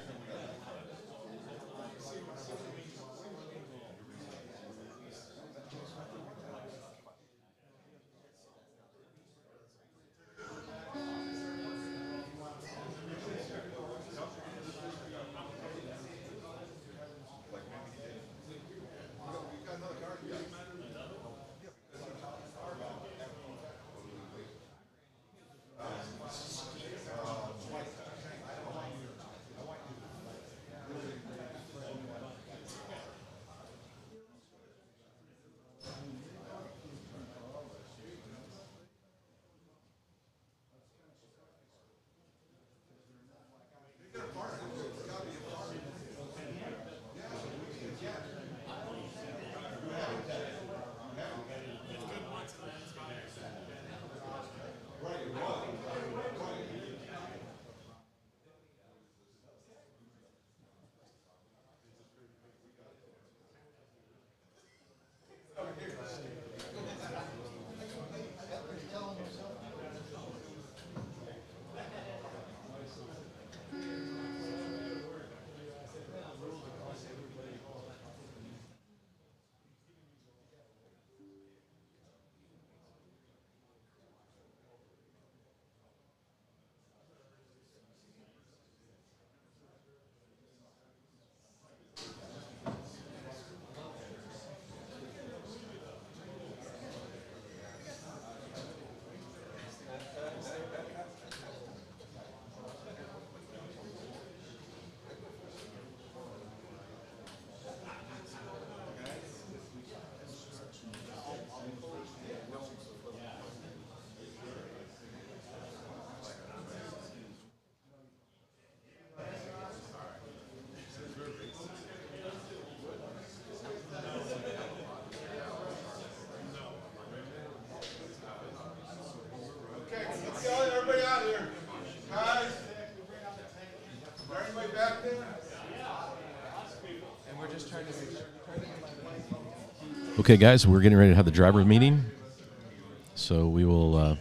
Everybody out here. Guys, is there anybody back there? And we're just trying to make sure. okay, guys, we're getting ready to have the driver meeting. So we will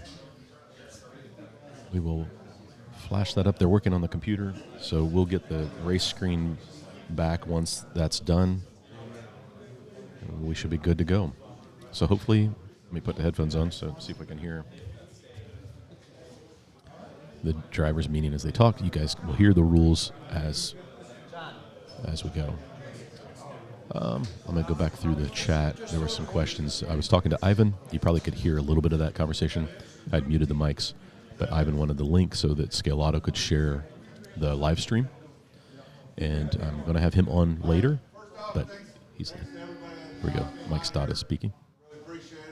flash that up. They're working on the computer, so we'll get the race screen back once that's done. We should be good to go. So hopefully Let me put the headphones on so see if I can hear the driver's meeting as they talk. You guys will hear the rules as we go. I'm going to go back through the chat. There were some questions. I was talking to Ivan. You probably could hear a little bit of that conversation. I'd muted the mics, but Ivan wanted the link so that Scaleauto could share the live stream. And I'm going to have him on later, but he's here we go. Mike Stott is speaking. Really appreciate it.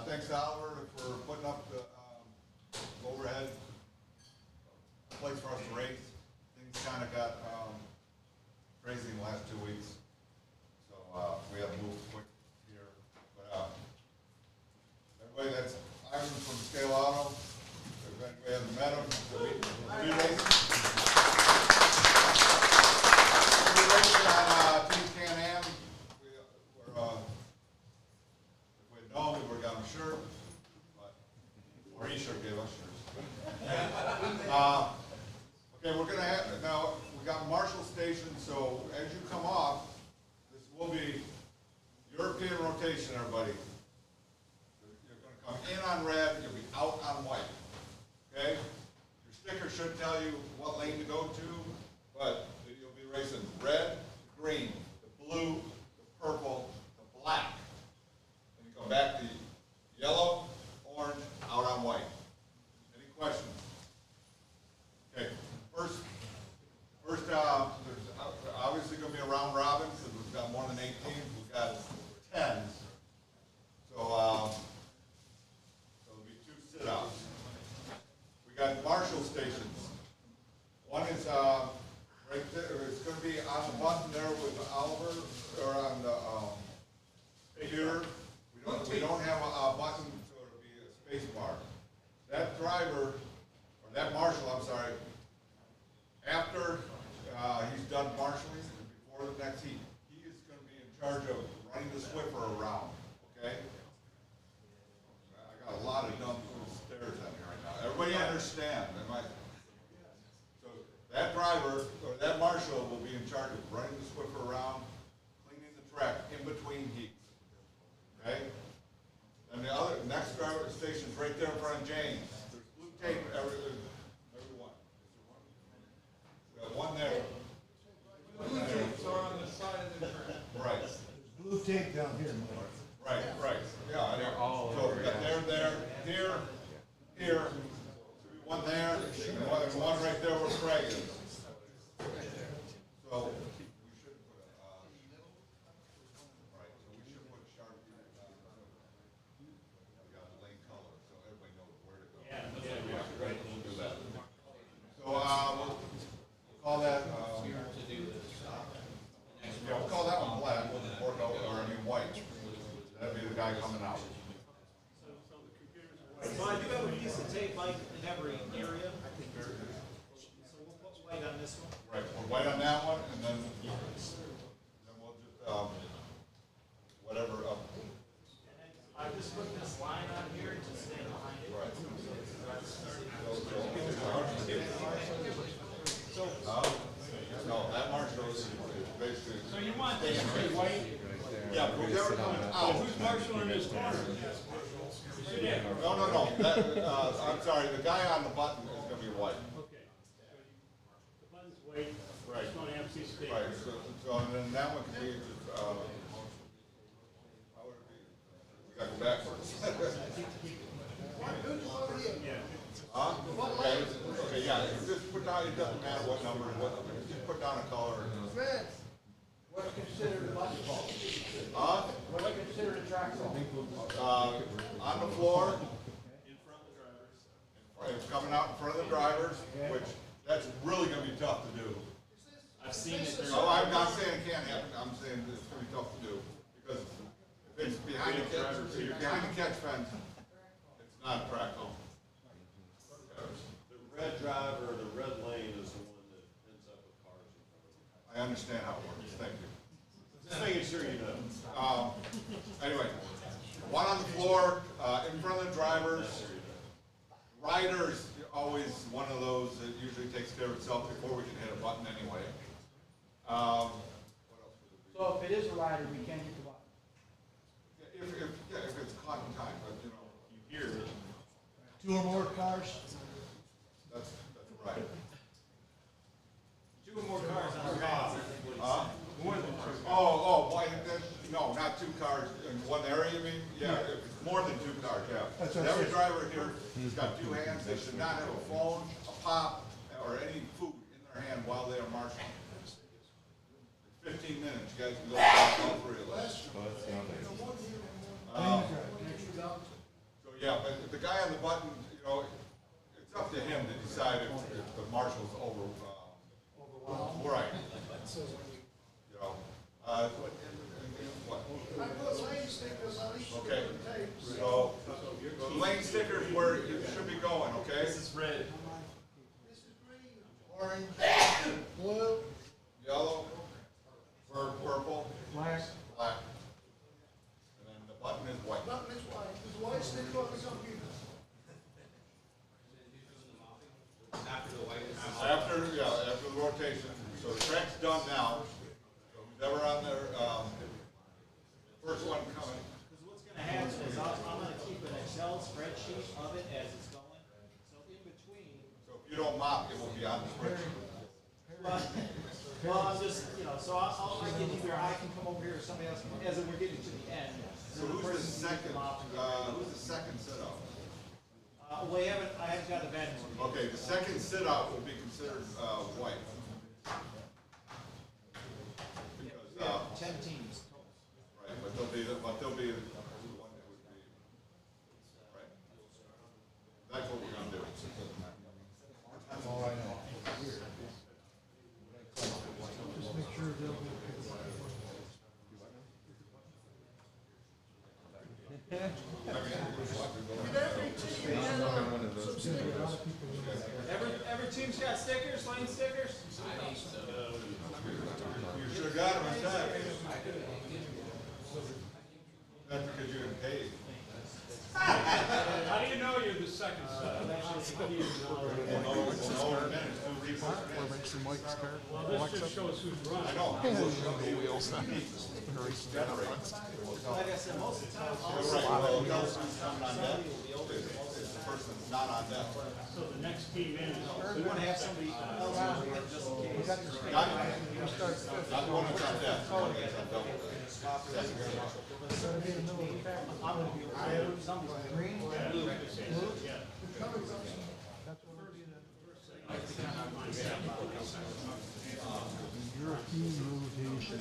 Thanks to Oliver for putting up the overhead place for us to race. Things kind of got crazy in the last 2 weeks, so we have to move quick here. But everybody, that's Ivan from Scaleauto. Everybody hasn't met him. We racing on Team Can-Am. If we'd known, we would have got him a shirt, or he sure gave us shirts. Okay, we're going to have, now, we got Marshall Station, so as you come off, this will be European rotation, everybody. You're going to come in on red, you'll be out on white. Okay? Your sticker should tell you what lane to go to, but you'll be racing red, green, the blue, the purple, the black. And you come back to yellow, orange, out on white. Any questions? Okay, first there's obviously going to be a round robin because we've got more than 8 teams. We've got 10. So there'll be 2 sit-outs. We got Marshall stations. One is right there. It's going to be on the button there with Oliver, or on the computer. We don't have a button, so it'll be a space bar. That driver, or that marshal, I'm sorry, after he's done marshaling, before the next heat, he is going to be in charge of running the Swiffer around, okay? I got a lot of dumb stares at me right now. Everybody understand? So that driver, or that marshal, will be in charge of running the Swiffer around, cleaning the track in between heats, okay? And the other next driver station's right there in front of James. There's blue tape everyone. We got one there. Blue tapes are on the side of the track. Right. Blue tape down here. Right. Yeah, they're all so we got here, one there, and one right there where Craig is. So we should put Sharpie. We got lane color, so everybody knows where to go. Yeah, right. We'll do that. So we'll call that. We'll call that one black, or white. That'd be the guy coming out. So I do have a piece of tape like in every area. So we'll put white on this one. Right, we're white on that one, and then we'll just whatever up. I just put this line on here to stay behind it. Right. No, that marshal is basically. So you want this to be white? Yeah, whoever comes out. Who's marshalling this corner? No. I'm sorry, the guy on the button is going to be white. Okay. The button's white. Right. It's going to have piece of tape. Right, so and then that one can be just, how would it be? We got to go backwards. Huh? Okay, yeah, just put down, it doesn't matter what number, just put down a color. What's considered a button ball? Huh? What's considered a track ball? On the floor. In front of the drivers. It's coming out in front of the drivers, which, that's really gonna be tough to do. I've seen it. Oh, I'm not saying it can't happen, I'm saying it's gonna be tough to do, because if it's behind the catch fence, it's not a track home. The red driver, the red lane is the one that ends up with cars in front of them. I understand how it works, thank you. Just making sure you know. Anyway, one on the floor, in front of the drivers. Riders, always one of those that usually takes care of itself before we can hit a button anyway. What else would it be? So if it is a rider, we can't hit the button. If 2 or more cars? That's right. 2 or more cars on a car. Why, no, not 2 cars in one area, you mean? Yeah, if it's more than 2 cars, yeah. That's what I Every said. driver here has got 2 hands, they should not have a phone, a pop, or any food in their hand while they are marshaling. 15 minutes, you guys can go through all 3 of those. So, yeah, but the guy on the button, you know, it's up to him to decide if the marshal's over, right. You know, what? Okay, so, the lane sticker is where you should be going, okay? This is red. Orange, blue, Yellow, purple, Black. black. And then the button is white. nothing is white. Does the white stick on the computer? After the rotation, so the track's done now. So whoever on there, first one coming. Because what's gonna happen is I'm gonna keep an Excel spreadsheet of it as it's going. So in between, So if you don't mop, it will be on the spreadsheet. well, I'm just, so I can either, I can come over here or somebody else can, as we're getting to the end. So who's the second sit out? Well, I haven't got the bad one. Okay, the second sit out will be considered, white. Because, We have 10 teams. right, but there'll be the one that would be, right? That's what we're gonna do. Just make sure they'll be. Every team's got stickers, lane stickers? You sure got them in time. That's because you're paid. How do you know you're the second set? Well, this just shows who's running. No. Like I said, most of the time, all You're right, well, the person's coming on deck. It's the person that's not on deck. So the next team in is. we want to have somebody else on it just in case. Not the one that's on deck, the one that's on double. I'm gonna be red, somebody's green, blue. European rotation.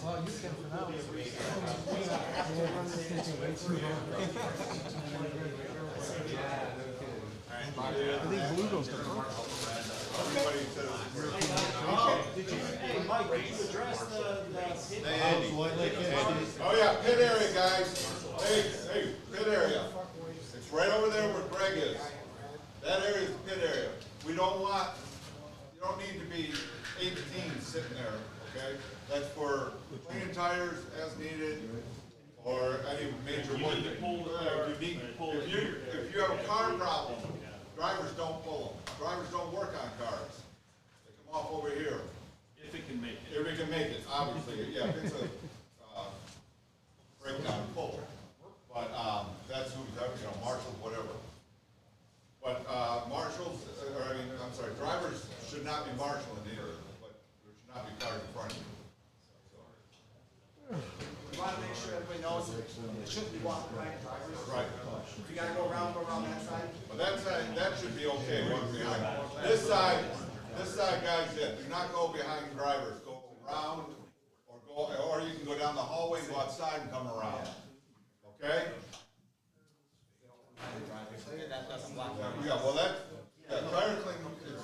Well, you can pronounce I think blue goes to purple. Everybody says. Hey, Mike, did you address the Oh yeah, pit area, guys. Hey, pit area. It's right over there where Greg is. That area is the pit area. You don't need to be 18 sitting there, okay? That's for cleaning tires as needed, or any major work. If you have a car problem, drivers don't pull them. Drivers don't work on cars. They come off over here. If it can make it. If we can make it, obviously, yeah, if it's a breakdown, pull. But that's who's, marshals, whatever. But marshals, drivers should not be marshaling either, but there should not be cars in front of you. We want to make sure everybody knows it shouldn't be walking behind drivers. Right. If you gotta go around that side. But that should be okay, one behind. This side, guys, do not go behind drivers, go around, or you can go down the hallway, go outside and come around. Okay? That doesn't block. Yeah, well, tire cleaning is,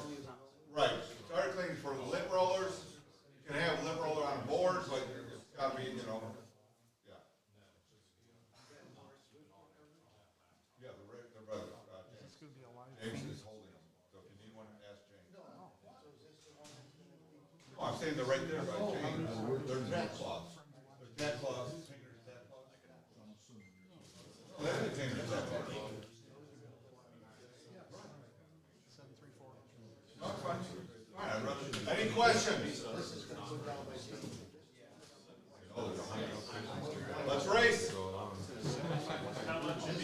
right, tire cleaning for the lint rollers, you can have lint roller on board, but it's gotta be, yeah. Yeah, the brother, James is holding them, so if you need one, ask James. No, I'm saying they're right there by James, they're tat cloths. They're tat cloths, fingers, tat cloths. Oh, that's the fingers, tat cloths. No, it's fine. All right, any questions? Let's race. How much in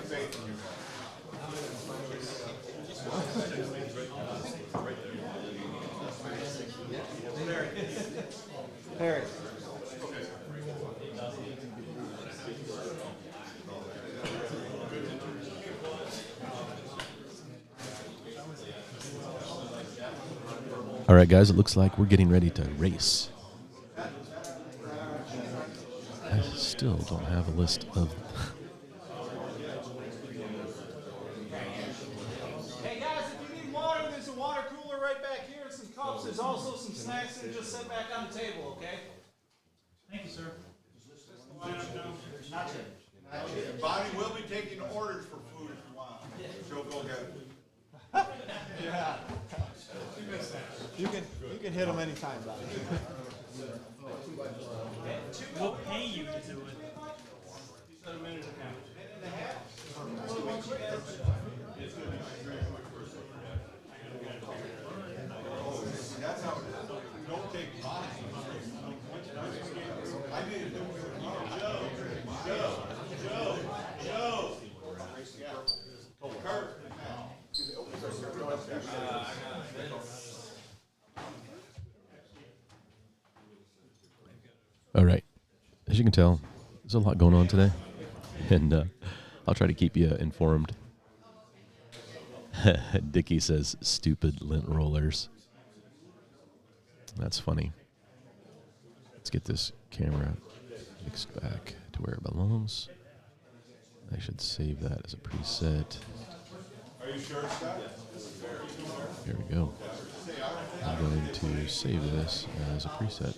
faith in you guys. Harry. All right, guys, it looks like we're getting ready to race. I still don't have a list of... Hey guys, if you need water, there's a water cooler right back here and some cups. There's also some snacks and just set back on the table, okay? Thank you, sir. Not yet. And Bonnie will be taking orders for food if you want. She'll go get it. Yeah. You can hit them anytime, Bob. We'll pay you to do it. That's how it is. Don't take mine. I need to do Joe. Kurt. All right. As you can tell, there's a lot going on today, and I'll try to keep you informed. Dickie says, stupid lint rollers. That's funny. Let's get this camera mixed back to where it belongs. I should save that as a preset. Are you sure, Scott? Here we go. I'm going to save this as a preset.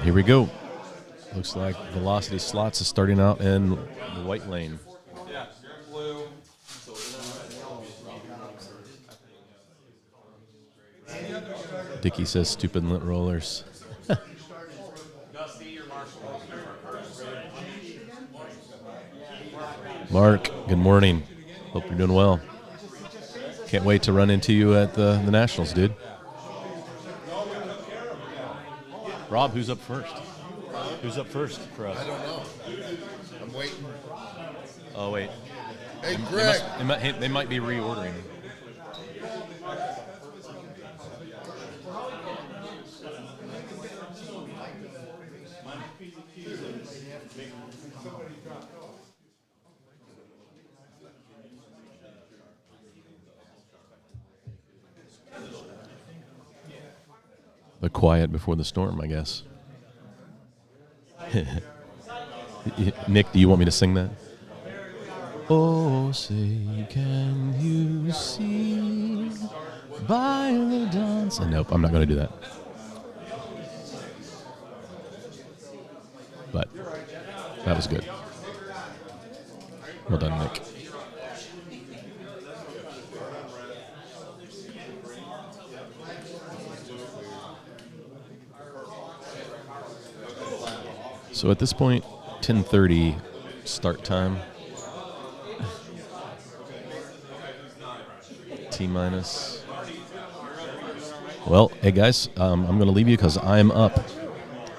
Here we go. Looks like Velocity Slots is starting out in the white lane. Yeah, you're in blue. Dickie says stupid lint rollers. Dusty, your marshal. Mark, good morning. Hope you're doing well. Can't wait to run into you at the Nationals, dude. Rob, who's up first? Who's up first for us? I don't know. I'm waiting. Oh, wait. Hey, Greg. They might be reordering. The quiet before the storm, I guess. Nick, do you want me to sing that? Oh, say, can you see by the dawn's... Nope, I'm not going to do that. But that was good. Well done, Nick. So at this point, 10:30 start time. T-minus. Well, hey guys, I'm going to leave you because I'm up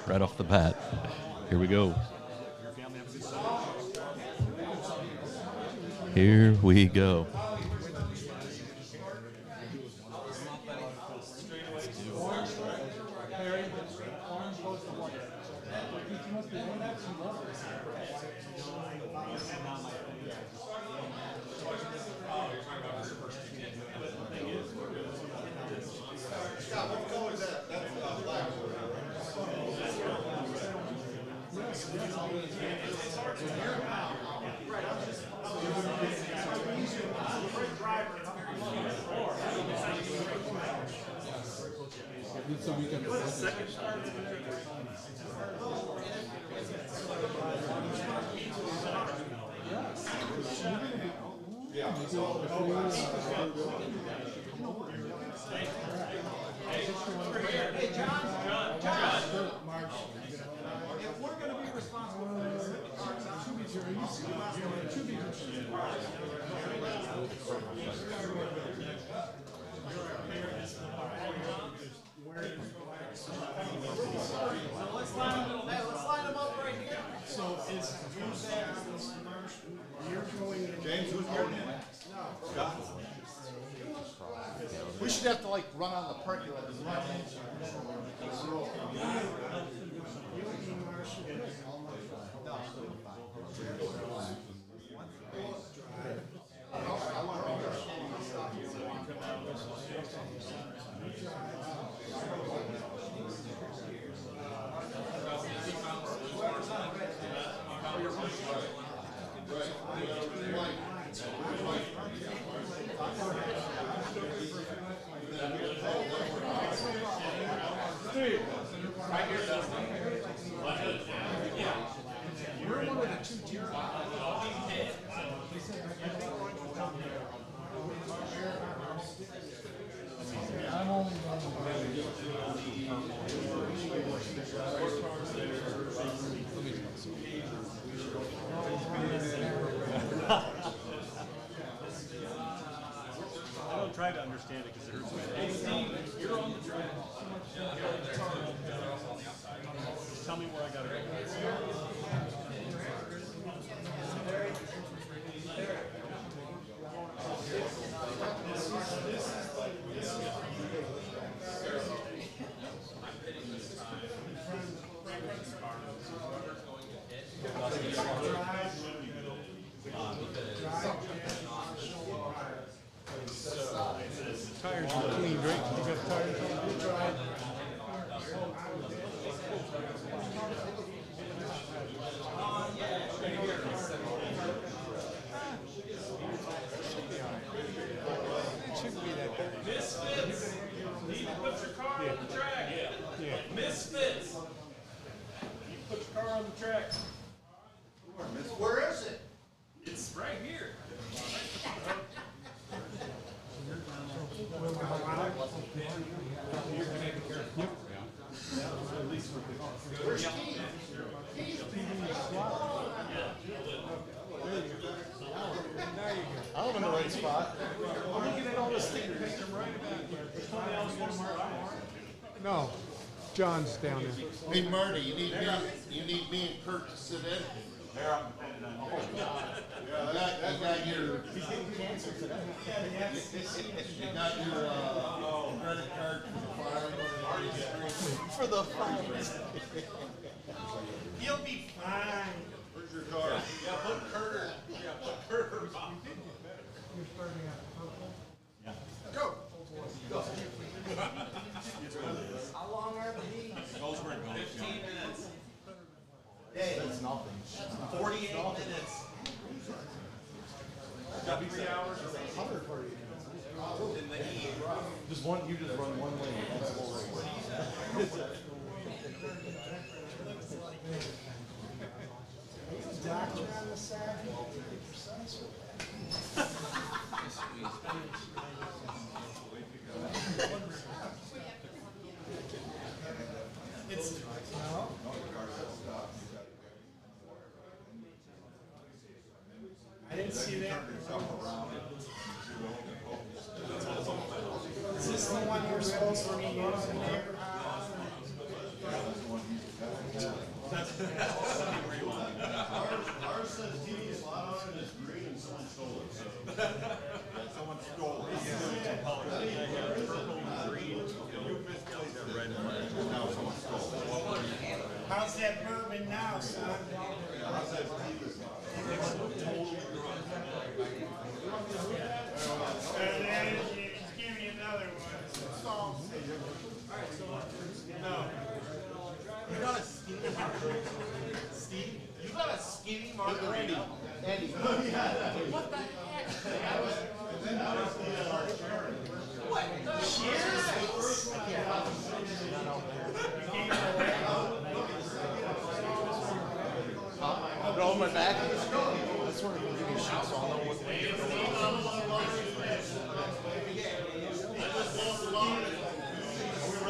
right off the bat. Here we go. Here we go. Hey, John, if we're gonna be responsible for this, the cars out, you must So let's line them up right here. So is Tuesday on this marsh, you're going in. James, who's going in? Scott? We should have to like run on the parking lot. I don't try to understand it because it hurts my head. You're on the track. Tell me where I gotta go. Tires are clean, right? You got tires on the drive. It shouldn't be that bad. Misfits. Need to put your car on the track. Yeah. Misfits. You put your car on the track. Where is it? It's right here. Where's Steve? I'm in the right spot. I'm looking at all the sticker pictures right about here. No, John's down there. Hey Marty, you need me and Kurt to sit in? Yeah, You got your credit card For the fire. He'll be fine. where's your car? Yeah, put Carter. Yeah, put Carter on. You're starting at purple? How long are the meetings? 15 minutes. Hey, that's nothing. 48 minutes. Got 3 hours. In the heat. Just one, you just run one lane. That's the whole race. Doctor on the side, I didn't see that. Is this the one you're supposed to be using there? Ours says TV slot on it is green and someone stole it, so. Someone stole it. Purple, green, you misplaced the red one. Now someone stole it. How's that bourbon now, son? Ours says TV slot. Give me another one. No. You got a skinny margarita? Steve, you got a skinny margarita? Eddie. What the heck? What the cheers? Throw my back. That's where I'm gonna give you a shot, so I'll know what way you're going.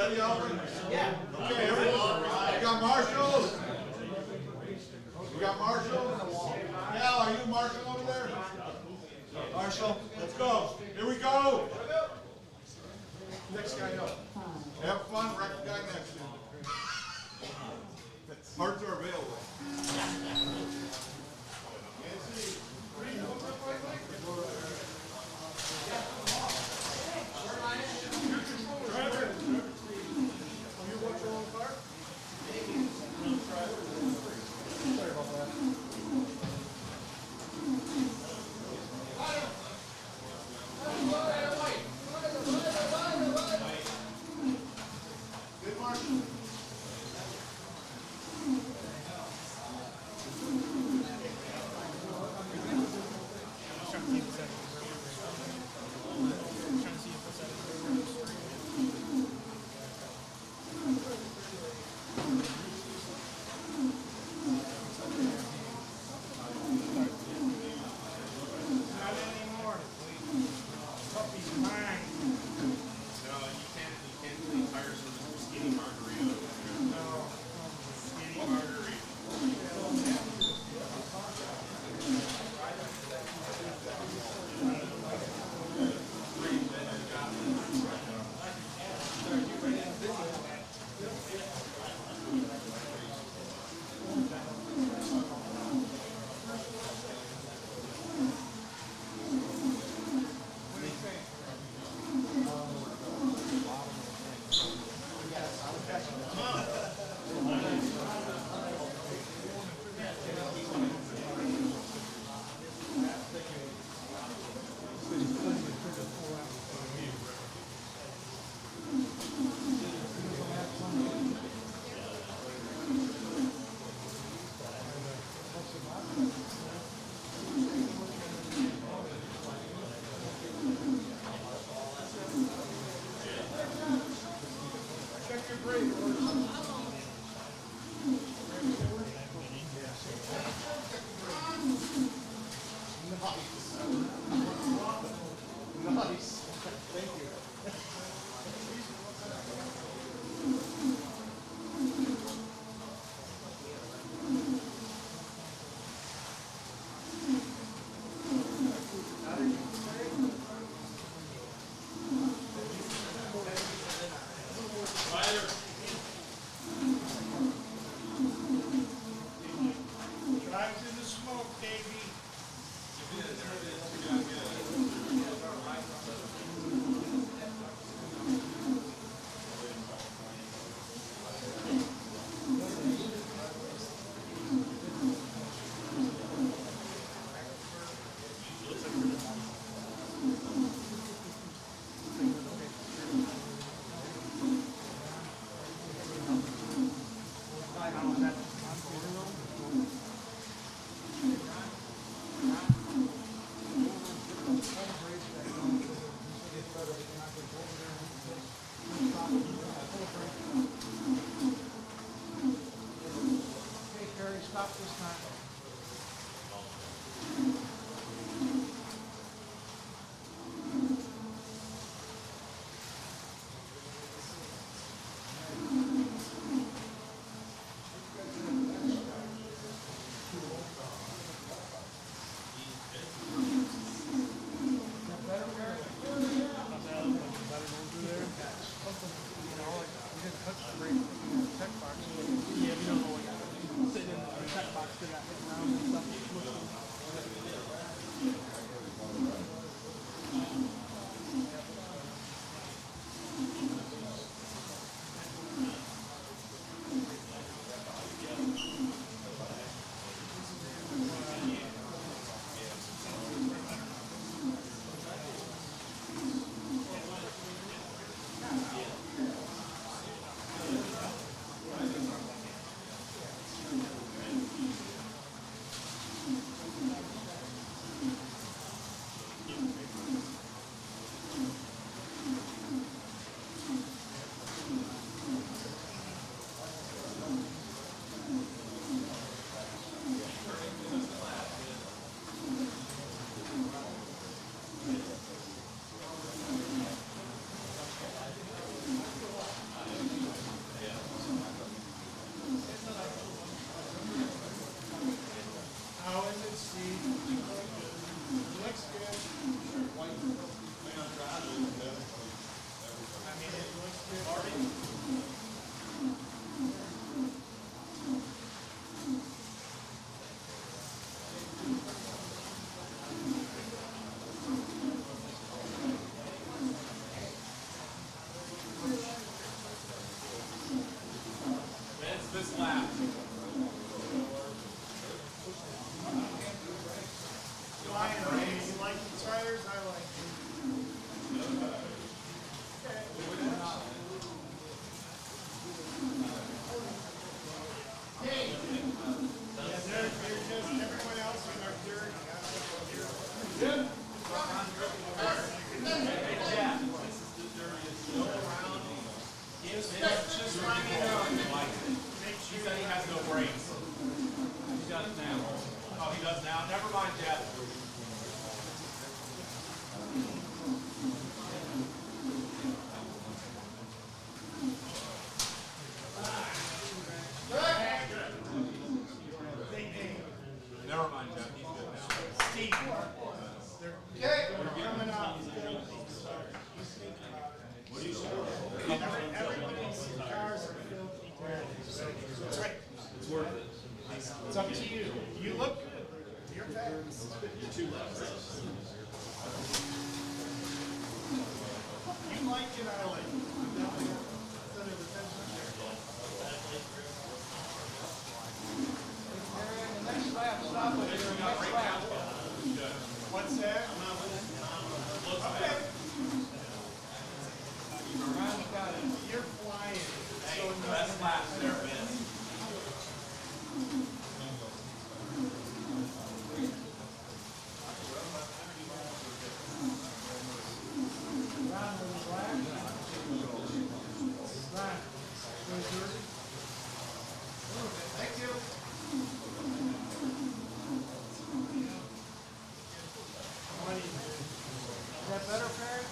ready, Alvin? Yeah. Okay, everyone. We got marshals. We got marshals. Al, are you marshal over there? Marshal, let's go. Here we go. Next guy up. Have fun, wreck the guy next to you. Parts are available. Drive to the smoke, baby. Just let me know. Make sure he said he has no brakes. He does now. Oh, he does now? Never mind, Jeff. Never mind, Jeff. He's good now. Steve. Okay, we're coming up. Everybody's cars are filthy dirty. That's right. It's worth it. It's up to you. You look good. You're fast. You're too loud. You like it, I like it. The next lap, stop it. The next lap. What's that? Okay. Ron's got it. You're flying. Hey, best laps there, man. Ron was black. Ron, go jersey. Thank you. Is that better, Perry?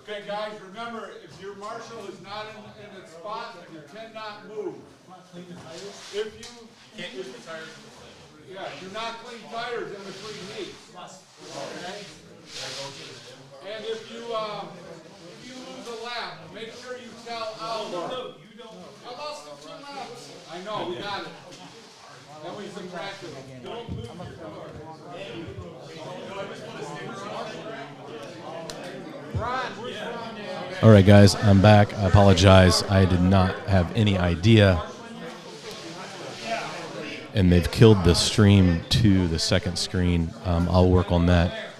Okay, guys, remember, if your marshal is not in its spot, you cannot move. If you can't use the tires. Yeah, do not clean tires in between heats. Okay? And if you lose a lap, make sure you tell Alvar. No, you don't. I lost 15 laps. I know, we got it. Then we subtract it. Don't move your car. Ron, where's Ron? All right, guys, I'm back. I apologize. I did not have any idea. And they've killed the stream to the second screen. I'll work on that.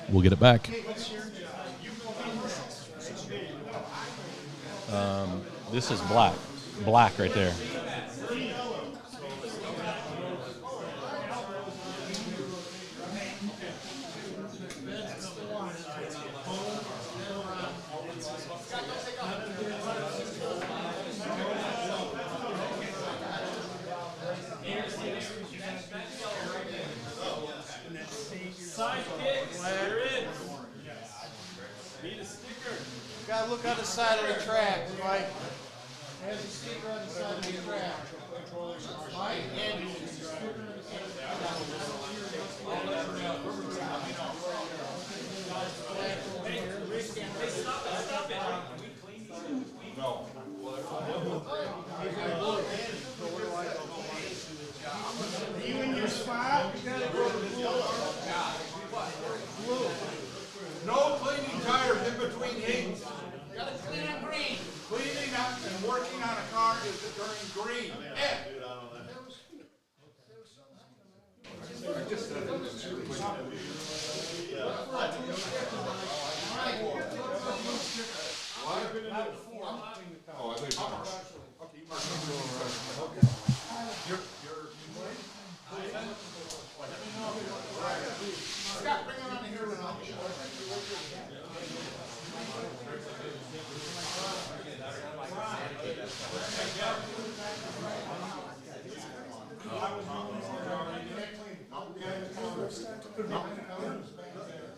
We'll get it back. This is black. Black right there. Gotta look on the side of the track, Mike. There's a sticker on the side of the track. Mike, and You in your spot? You gotta go to blue. No cleaning tires in between heats. Gotta clean on green. Cleaning up and working on a car is during green. Scott, bring it on here when I'll show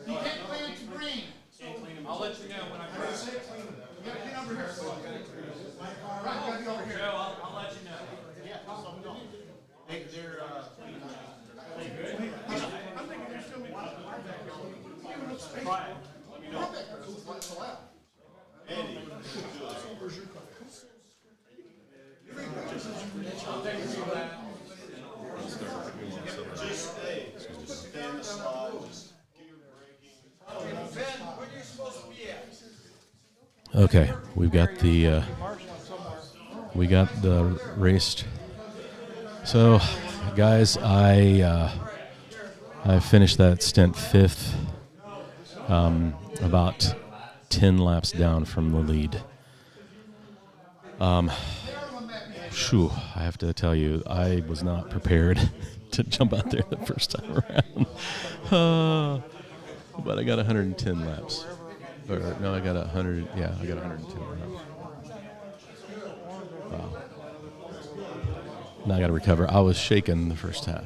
You can't clean it to green. I'll let you know when I clean. You gotta clean over here. Right, gotta be over here. Joe, I'll let you know. Yeah, they're, I'm thinking there's still be one. Okay, we got the race. So, guys, I finished that stint fifth, about 10 laps down from the lead. Phew, I have to tell you, I was not prepared to jump out there the first time around. But I got 110 laps. Or, no, I got 100. Yeah, I got 110 laps. Wow. Now I got to recover. I was shaking the first half.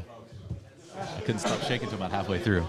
I couldn't stop shaking until about halfway through.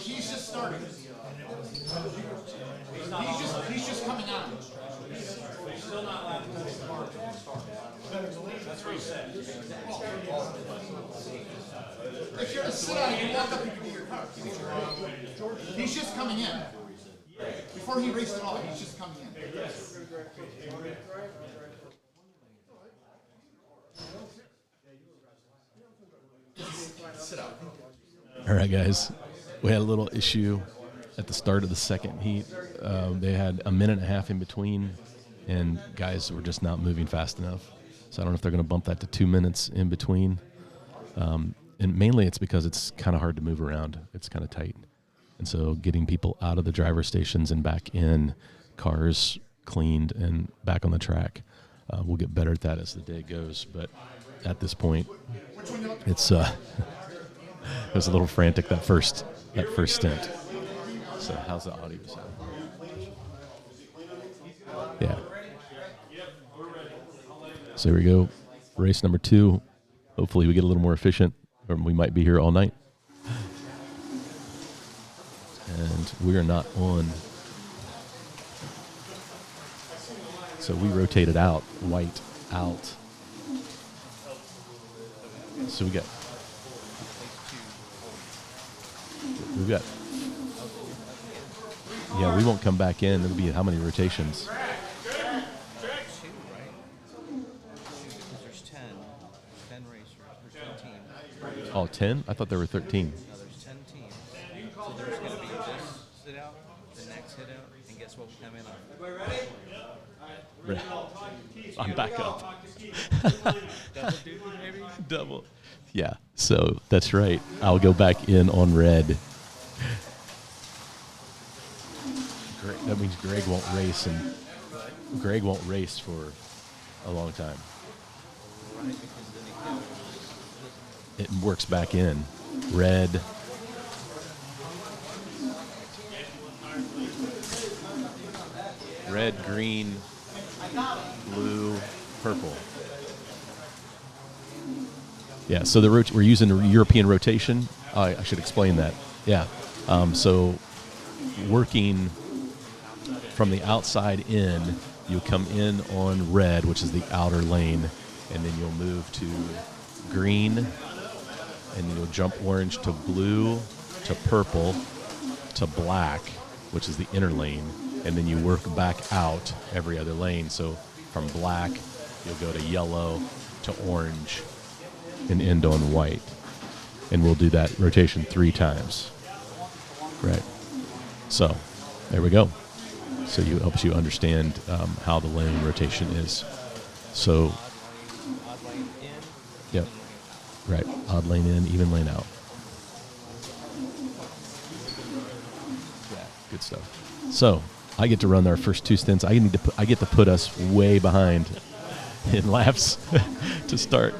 He's just starting. He's just coming on. Still not allowed to. If you're to sit on it, you walk up and give me your car. He's just coming in. Before he raced at all, he's just coming in. Sit out. All right, guys. We had a little issue at the start of the second heat. They had a minute and a half in between, and guys were just not moving fast enough. So I don't know if they're going to bump that to 2 minutes in between. And mainly it's because it's kind of hard to move around. It's kind of tight. And so getting people out of the driver stations and back in, cars cleaned and back on the track. We'll get better at that as the day goes. But at this point, it's it was a little frantic that first stint. So how's the audio sound? Yeah. So here we go. Race number 2. Hopefully we get a little more efficient, or we might be here all night. And we are not on. So we rotated out, white out. So we've got yeah, we won't come back in. It'll be how many rotations? There's 10 racers, there's 10 teams. Oh, 10? I thought there were 13. No, there's 10 teams. So there's going to be this sit out, the next hit out, and guess what will come in on? I'm back up. Double duty, maybe? Double. Yeah, so that's right. I'll go back in on red. That means Greg won't race, and Greg won't race for a long time. It works back in. Red. Red, green, blue, purple. Yeah, so we're using the European rotation. I should explain that. Yeah. So working from the outside in, you'll come in on red, which is the outer lane, and then you'll move to green, and then you'll jump orange to blue, to purple, to black, which is the inner lane, and then you work back out every other lane. So from black, you'll go to yellow, to orange, and end on white. And we'll do that rotation 3 times. Right. So there we go. So it helps you understand how the lane rotation is. So, yep, right. Odd lane in, even lane out. Yeah, good stuff. So I get to run our first 2 stints. I get to put us way behind in laps to start.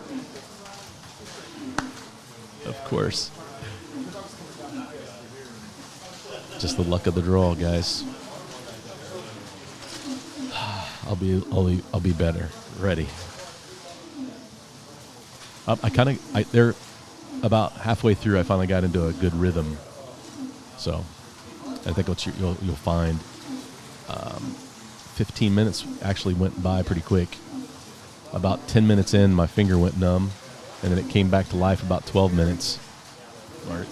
Of course. Just the luck of the draw, guys. I'll be better. Ready. They're about halfway through. I finally got into a good rhythm. So I think what you'll find, 15 minutes actually went by pretty quick. About 10 minutes in, my finger went numb, and then it came back to life about 12 minutes. Mark.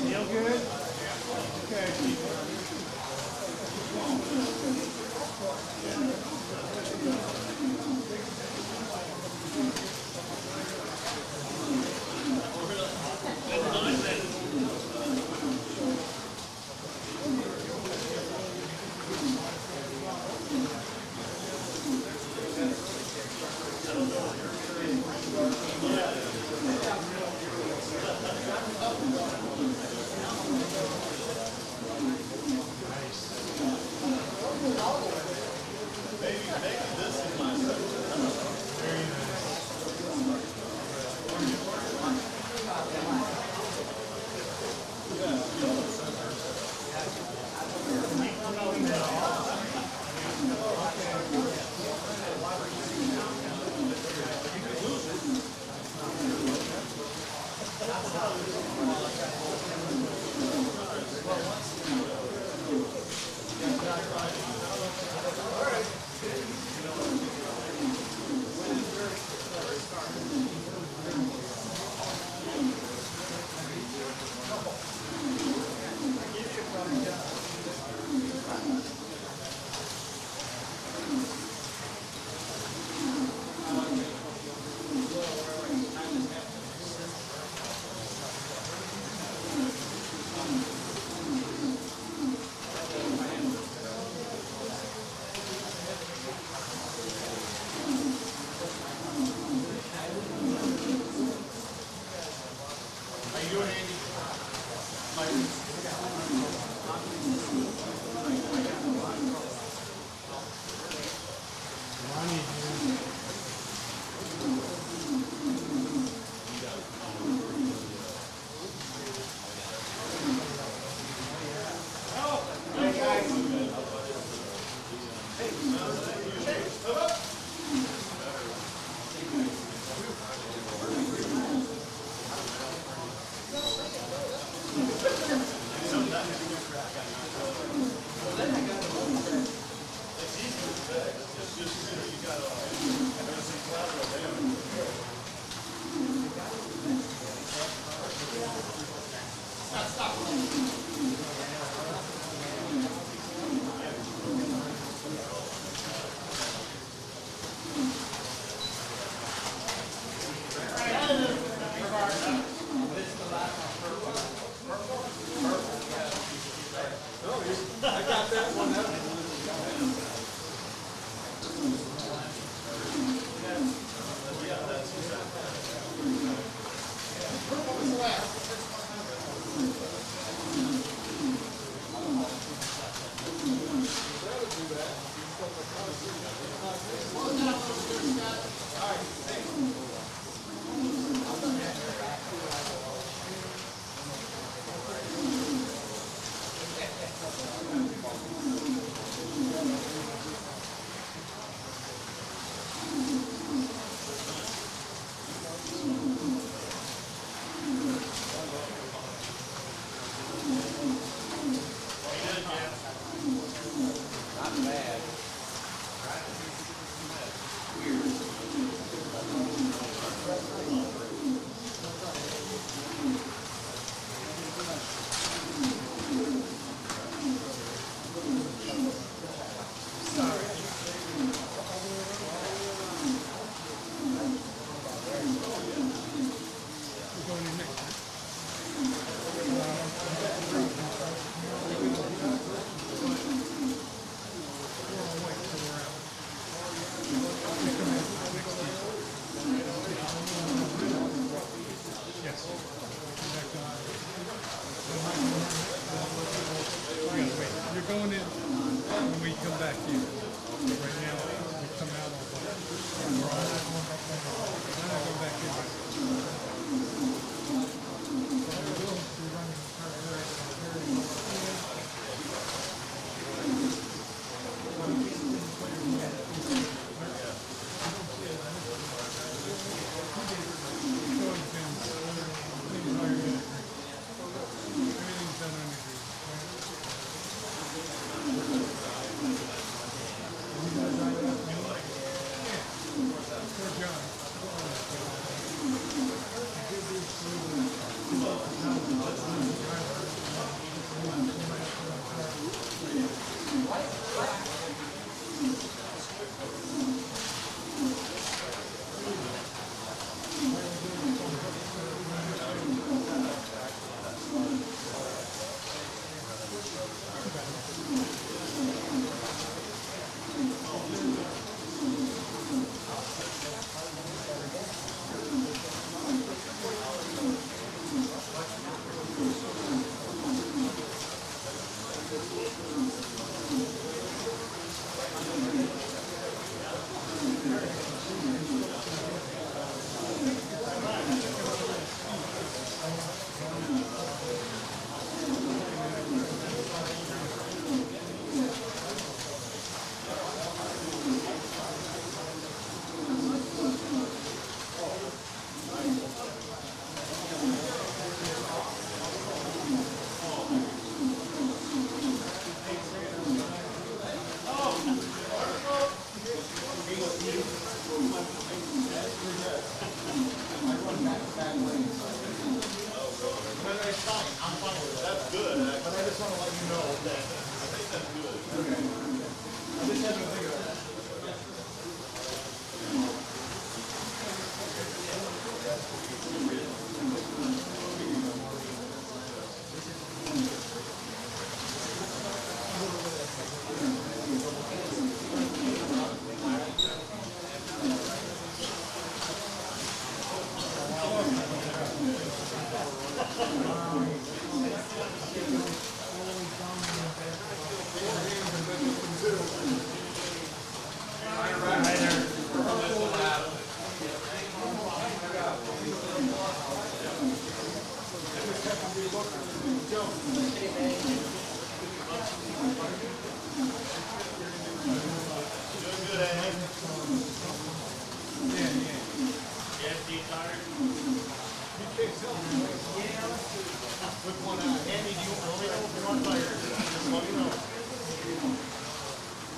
Feel good? Okay.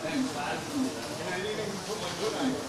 And I didn't even put my good eye.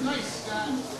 Nice, Scott.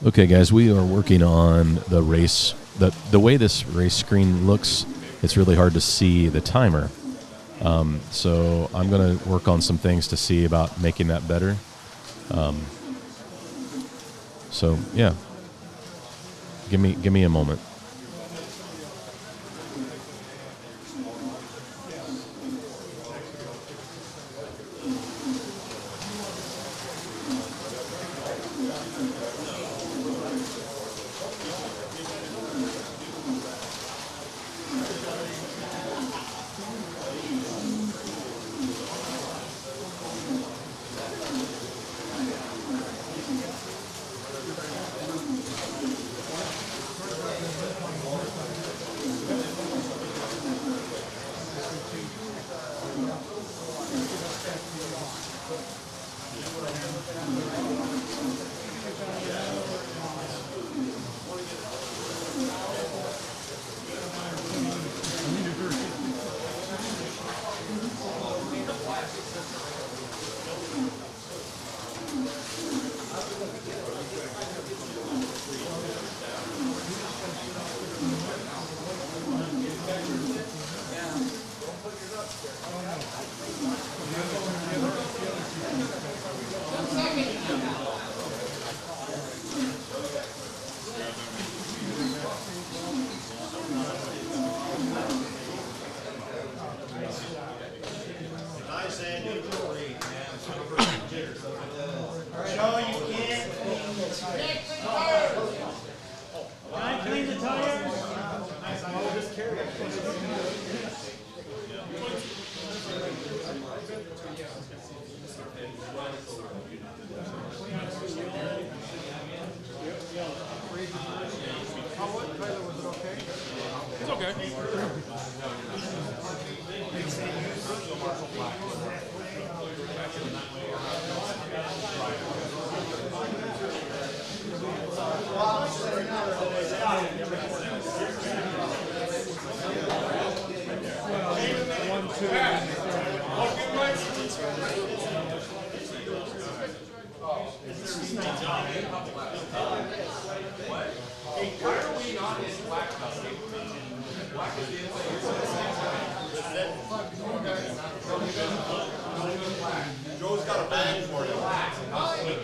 Okay, guys, we are working on the race. The way this race screen looks, it's really hard to see the timer. So I'm going to work on some things to see about making that better. So yeah, give me a moment.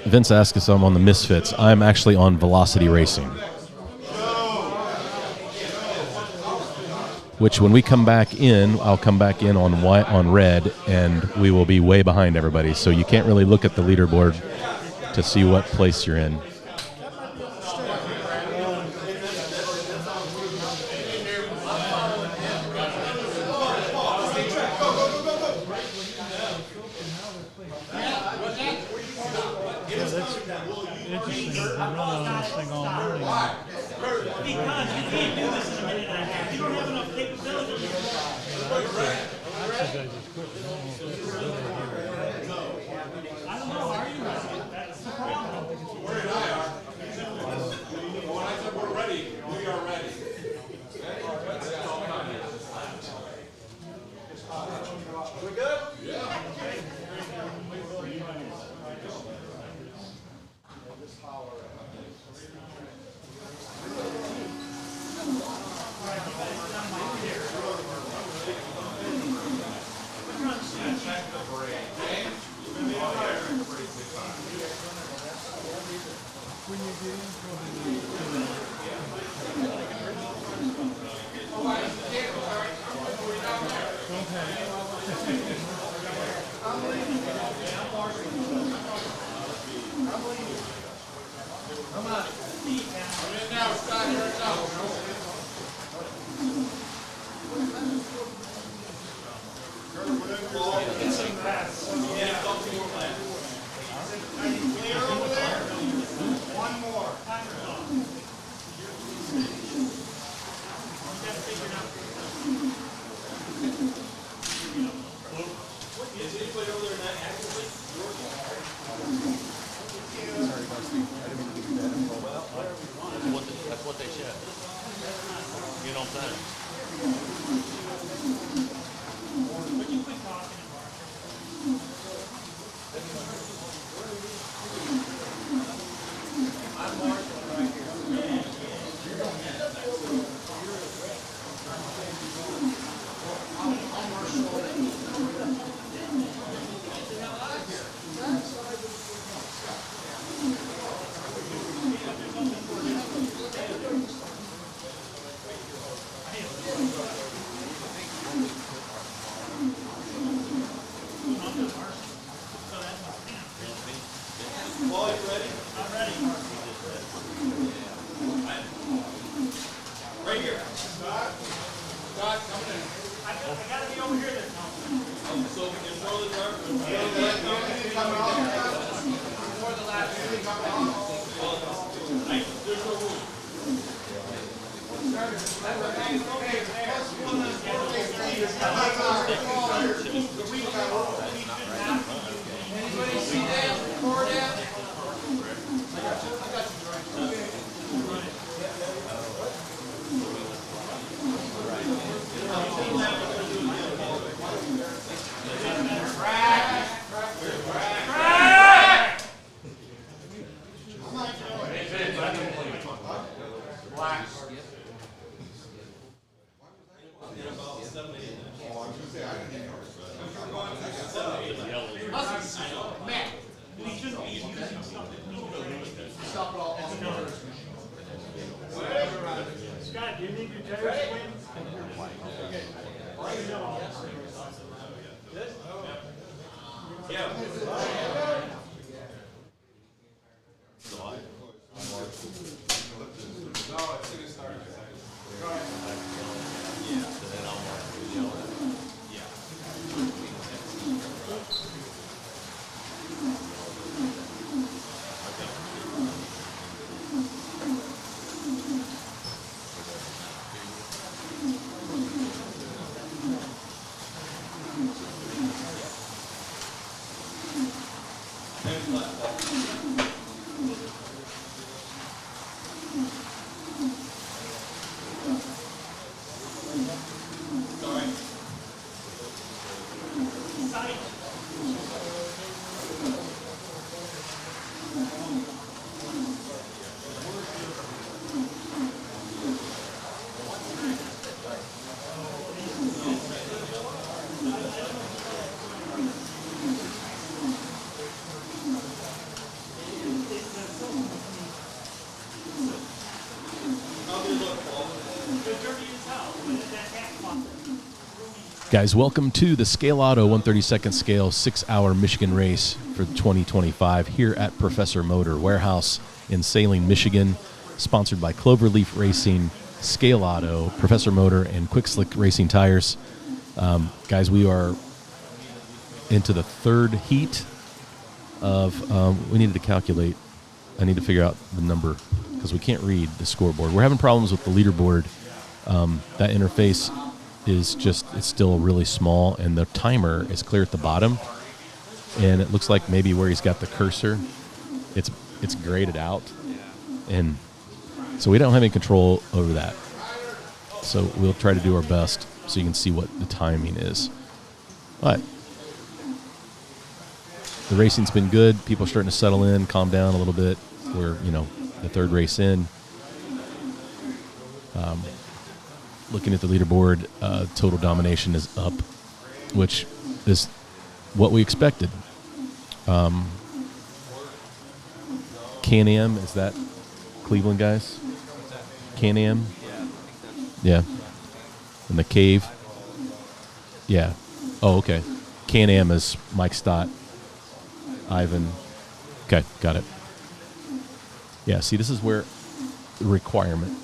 Vince asked us I'm on the Misfits. I'm actually on Velocity Racing. Which, when we come back in, I'll come back in on white, on red, and we will be way behind everybody. So you can't really look at the leaderboard to see what place you're in. Actually, I just quit. I don't know if that's a good idea. I don't know, are you ready? That's the problem. Where and I are. When I said we're ready, we are ready. We good? Yeah. That's what they said. You know what I'm saying? Scott, do you need your tires cleaned? Guys, welcome to the Scaleauto 132nd scale 6-hour Michigan race for 2025 here at Professor Motor Warehouse in Saline, Michigan, sponsored by Cloverleaf Racing, Scaleauto, Professor Motor, and Quick Slick Racing Tires. Guys, we are into the third heat of, we needed to calculate, I need to figure out the number because we can't read the scoreboard. We're having problems with the leaderboard. That interface is just, it's still really small, and the timer is clear at the bottom, and it looks like maybe where he's got the cursor, it's graded out, and so we don't have any control over that. So we'll try to do our best so you can see what the timing is. But the racing's been good. People are starting to settle in, calm down a little bit. We're, the third race in. Looking at the leaderboard, total domination is up, which is what we expected. Can-Am, is that Cleveland guys? Can-Am? Yeah. And the Cave? Yeah. Oh, okay. Can-Am is Mike Stott, Ivan. Okay, got it. Yeah, see, this is where the requirement.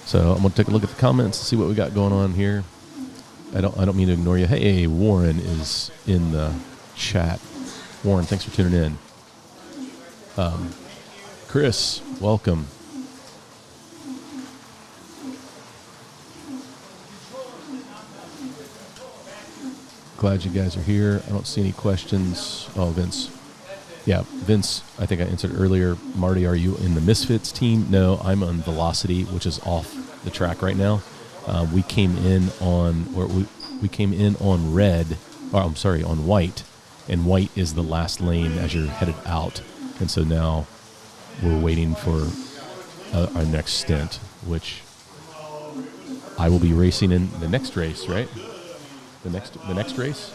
So I'm going to take a look at the comments and see what we got going on here. I don't mean to ignore you. Hey, Warren is in the chat. Warren, thanks for tuning in. Chris, welcome. Glad you guys are here. I don't see any questions. Oh, Vince. Yeah, Vince, I think I answered earlier. Marty, are you in the Misfits team? No, I'm on Velocity, which is off the track right now. We came in on red, or I'm sorry, on white, and white is the last lane as you're headed out. And so now we're waiting for our next stint, which I will be racing in the next race, right? The next race?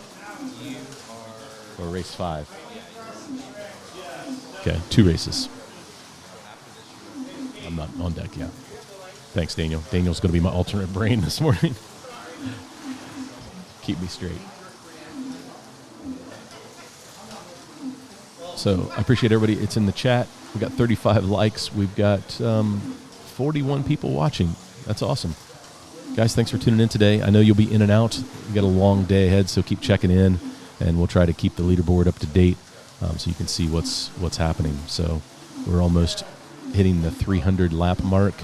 Or race 5? Okay, 2 races. I'm not on deck yet. Thanks, Daniel. Daniel's going to be my alternate brain this morning. Keep me straight. So I appreciate everybody. It's in the chat. We've got 35 likes. We've got 41 people watching. That's awesome. Guys, thanks for tuning in today. I know you'll be in and out. We've got a long day ahead, so keep checking in, and we'll try to keep the leaderboard up to date so you can see what's happening. So we're almost hitting the 300 lap mark,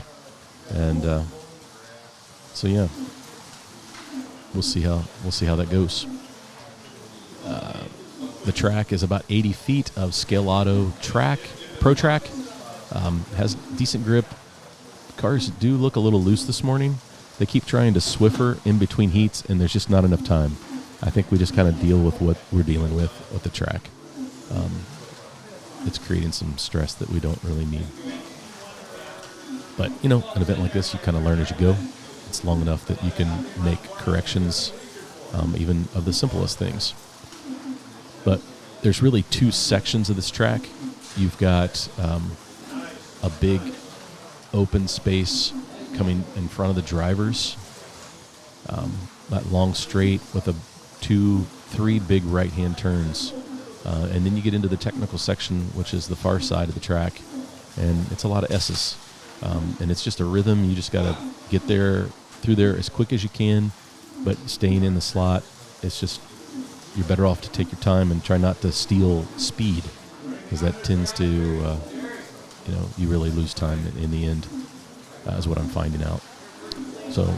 and so yeah, we'll see how that goes. The track is about 80 feet of Scaleauto track, Pro Track. Has decent grip. Cars do look a little loose this morning. They keep trying to Swiffer in between heats, and there's just not enough time. I think we just kind of deal with what we're dealing with the track. It's creating some stress that we don't really need. But, an event like this, you kind of learn as you go. It's long enough that you can make corrections, even of the simplest things. But there's really 2 sections of this track. You've got a big open space coming in front of the drivers. That long straight with 2-3 big right-hand turns. And then you get into the technical section, which is the far side of the track. And it's a lot of S's. And it's just a rhythm. You just got to get through there as quick as you can, but staying in the slot. It's just, you're better off to take your time and try not to steal speed, because that tends to, you really lose time in the end, is what I'm finding out. So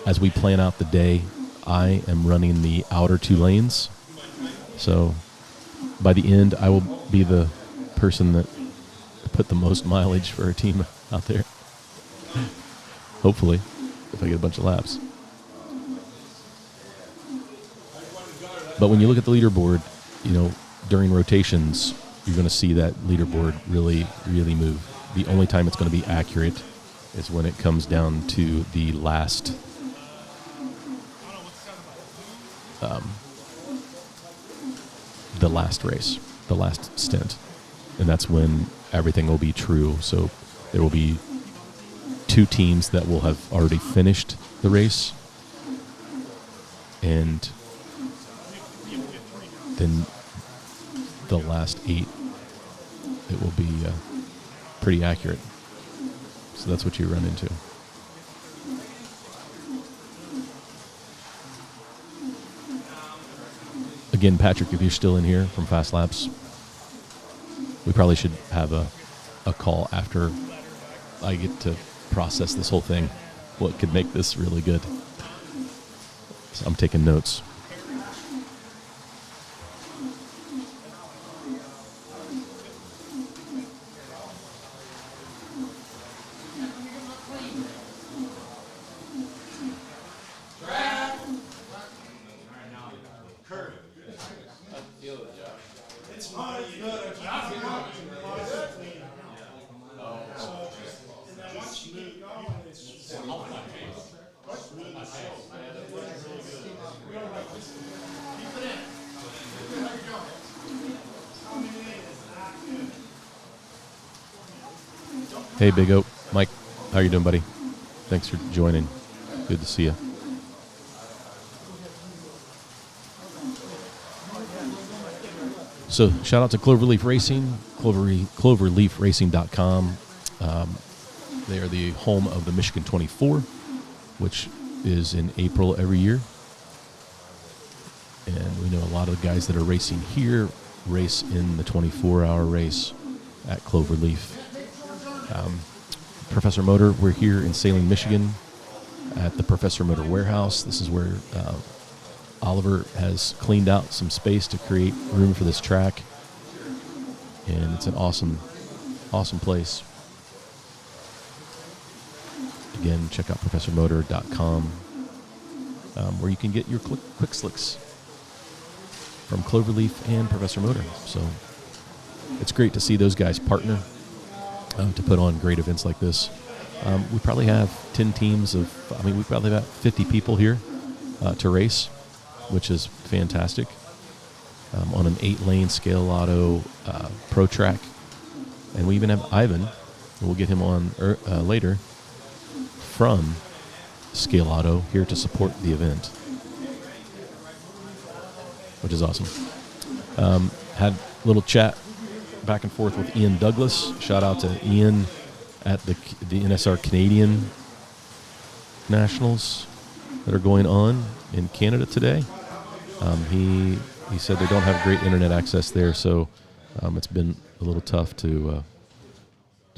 as we plan out the day, I am running the outer 2 lanes. So by the end, I will be the person that put the most mileage for our team out there. Hopefully, if I get a bunch of laps. But when you look at the leaderboard, during rotations, you're going to see that leaderboard really, really move. the only time it's going to be accurate is when it comes down to the last race, the last stint. And that's when everything will be true. So there will be 2 teams that will have already finished the race. And then the last 8, it will be pretty accurate. So that's what you run into. Again, Patrick, if you're still in here from Fast Laps, we probably should have a call after I get to process this whole thing. What could make this really good? So I'm taking notes. Hey, Big O. Mike, how you doing, buddy? Thanks for joining. Good to see you. So, shout out to Cloverleaf Racing, cloverleafracing.com. They are the home of the Michigan 24, which is in April every year. And we know a lot of the guys that are racing here race in the 24-hour race at Cloverleaf. Professor Motor, we're here in Saline, Michigan at the Professor Motor Warehouse. This is where Oliver has cleaned out some space to create room for this track. And it's an awesome, awesome place. Again, check out professormotor.com where you can get your quick slicks from Cloverleaf and Professor Motor. So it's great to see those guys partner to put on great events like this. We probably have 10 teams we probably have 50 people here to race, which is fantastic. On an 8-lane Scaleauto Pro Track. And we even have Ivan, we'll get him on later, from Scaleauto here to support the event, which is awesome. Had a little chat back and forth with Ian Douglas. Shout out to Ian at the NSR Canadian Nationals that are going on in Canada today. He said they don't have great internet access there, so it's been a little tough to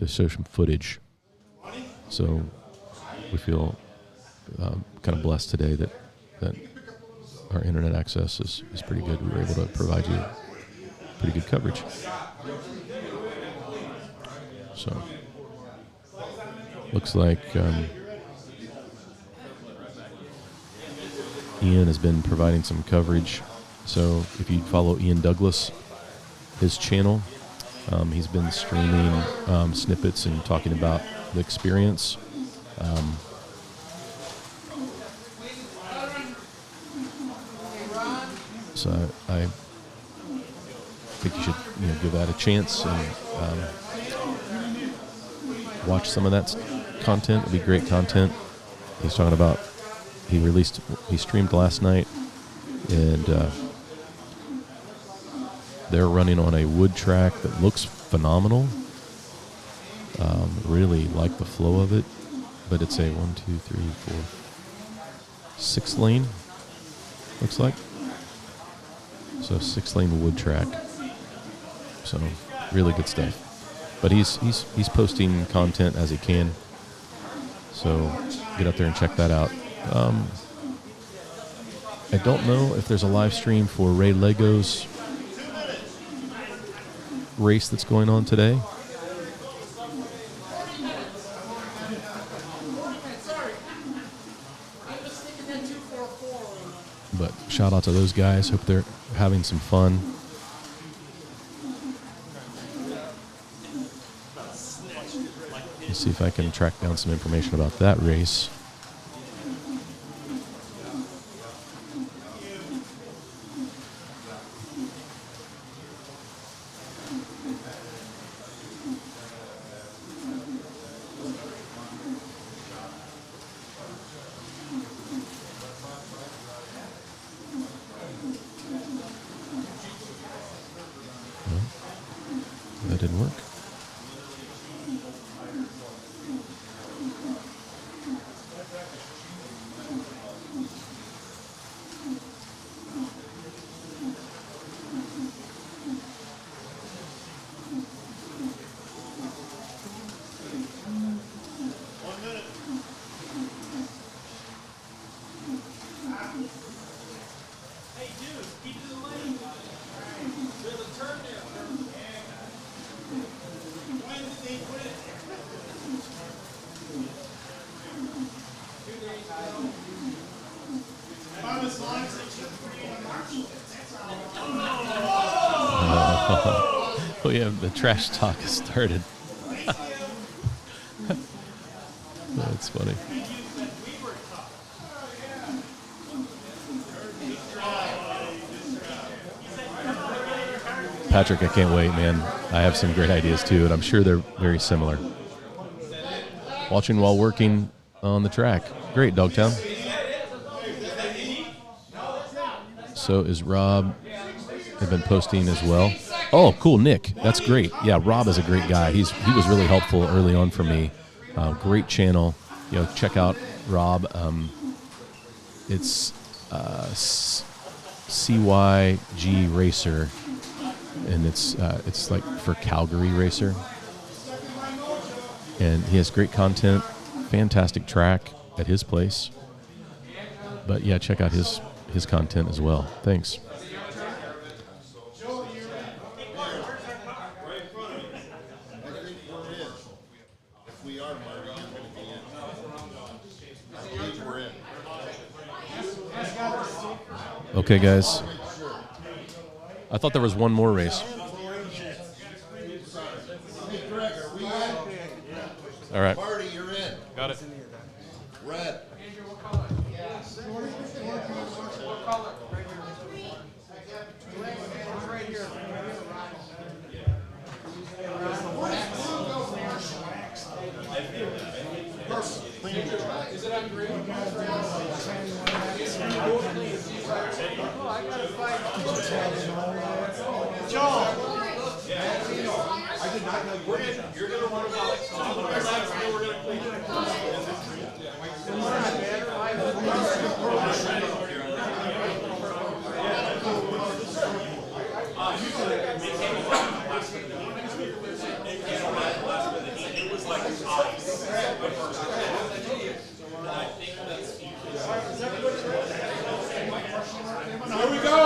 show some footage. So we feel kind of blessed today that our internet access is pretty good. We were able to provide you pretty good coverage. So looks like Ian has been providing some coverage. So if you follow Ian Douglas, his channel, he's been streaming snippets and talking about the experience. So I think you should give that a chance and watch some of that content. It'll be great content. He's talking about he streamed last night, and they're running on a wood track that looks phenomenal. Really like the flow of it, but it's a 6-lane, looks like. So 6-lane wood track. So really good stuff. But he's posting content as he can. So get up there and check that out. I don't know if there's a live stream for Ray Lego's race that's going on today. But shout out to those guys. Hope they're having some fun. Let's see if I can track down some information about that race. That didn't work. Hey, dude, keep to the lane. There's a turn there. When did they put it? About as long as it took for you to marshal it. Oh yeah, the trash talk has started. That's funny. Patrick, I can't wait, man. I have some great ideas too, and I'm sure they're very similar. Watching while working on the track. Great, Dogtown. So is Rob. Have been posting as well. Oh, cool, Nick. That's great. Yeah, Rob is a great guy. He was really helpful early on for me. Great channel. Check out Rob. It's CYG Racer, and it's like for Calgary Racer. And he has great content, fantastic track at his place. But yeah, check out his content as well. Thanks. Okay, guys. I thought there was one more race. All right. Marty, you're in. Got it. Red. Is it on green? Joel! You're going to want to we're going to clean it. It was like ice. Here we go!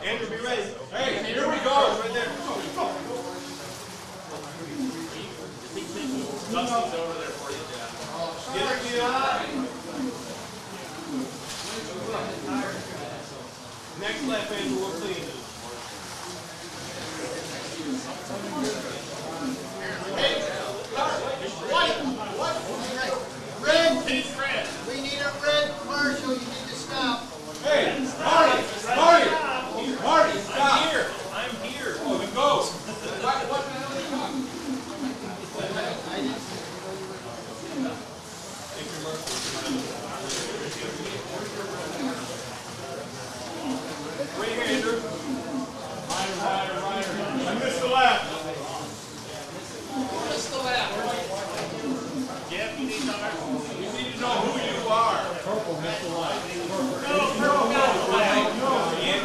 Andrew, be ready. Hey, here we go. Right there. Dusty's over there for you, Dad. Get her, next lap, Andrew, we'll clean. Hey, white. What? Red. Red. We need a red Marshall. You need to stop. Hey, Marty, stop. I'm here. Oh, then go. What the hell are you talking? Wait here, Andrew. Rider. I missed the lap. Jeff, you need to know who you are. Purple missed the lap. No, purple got the lap.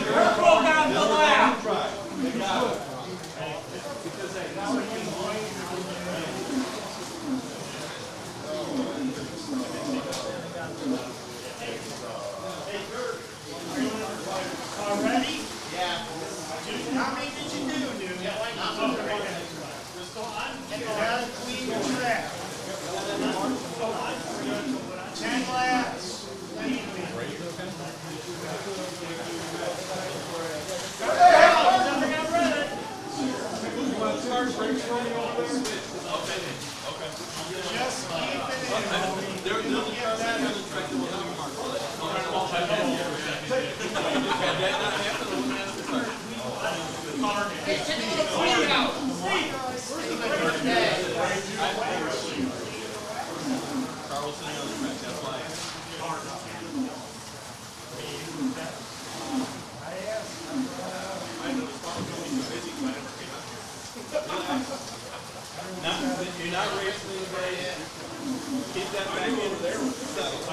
Purple got the lap. They got it. Because they already? Yeah. How many did you do, dude? Yeah, like you gotta clean the track. 10 laps. You're not racing anybody. Keep that back over there. I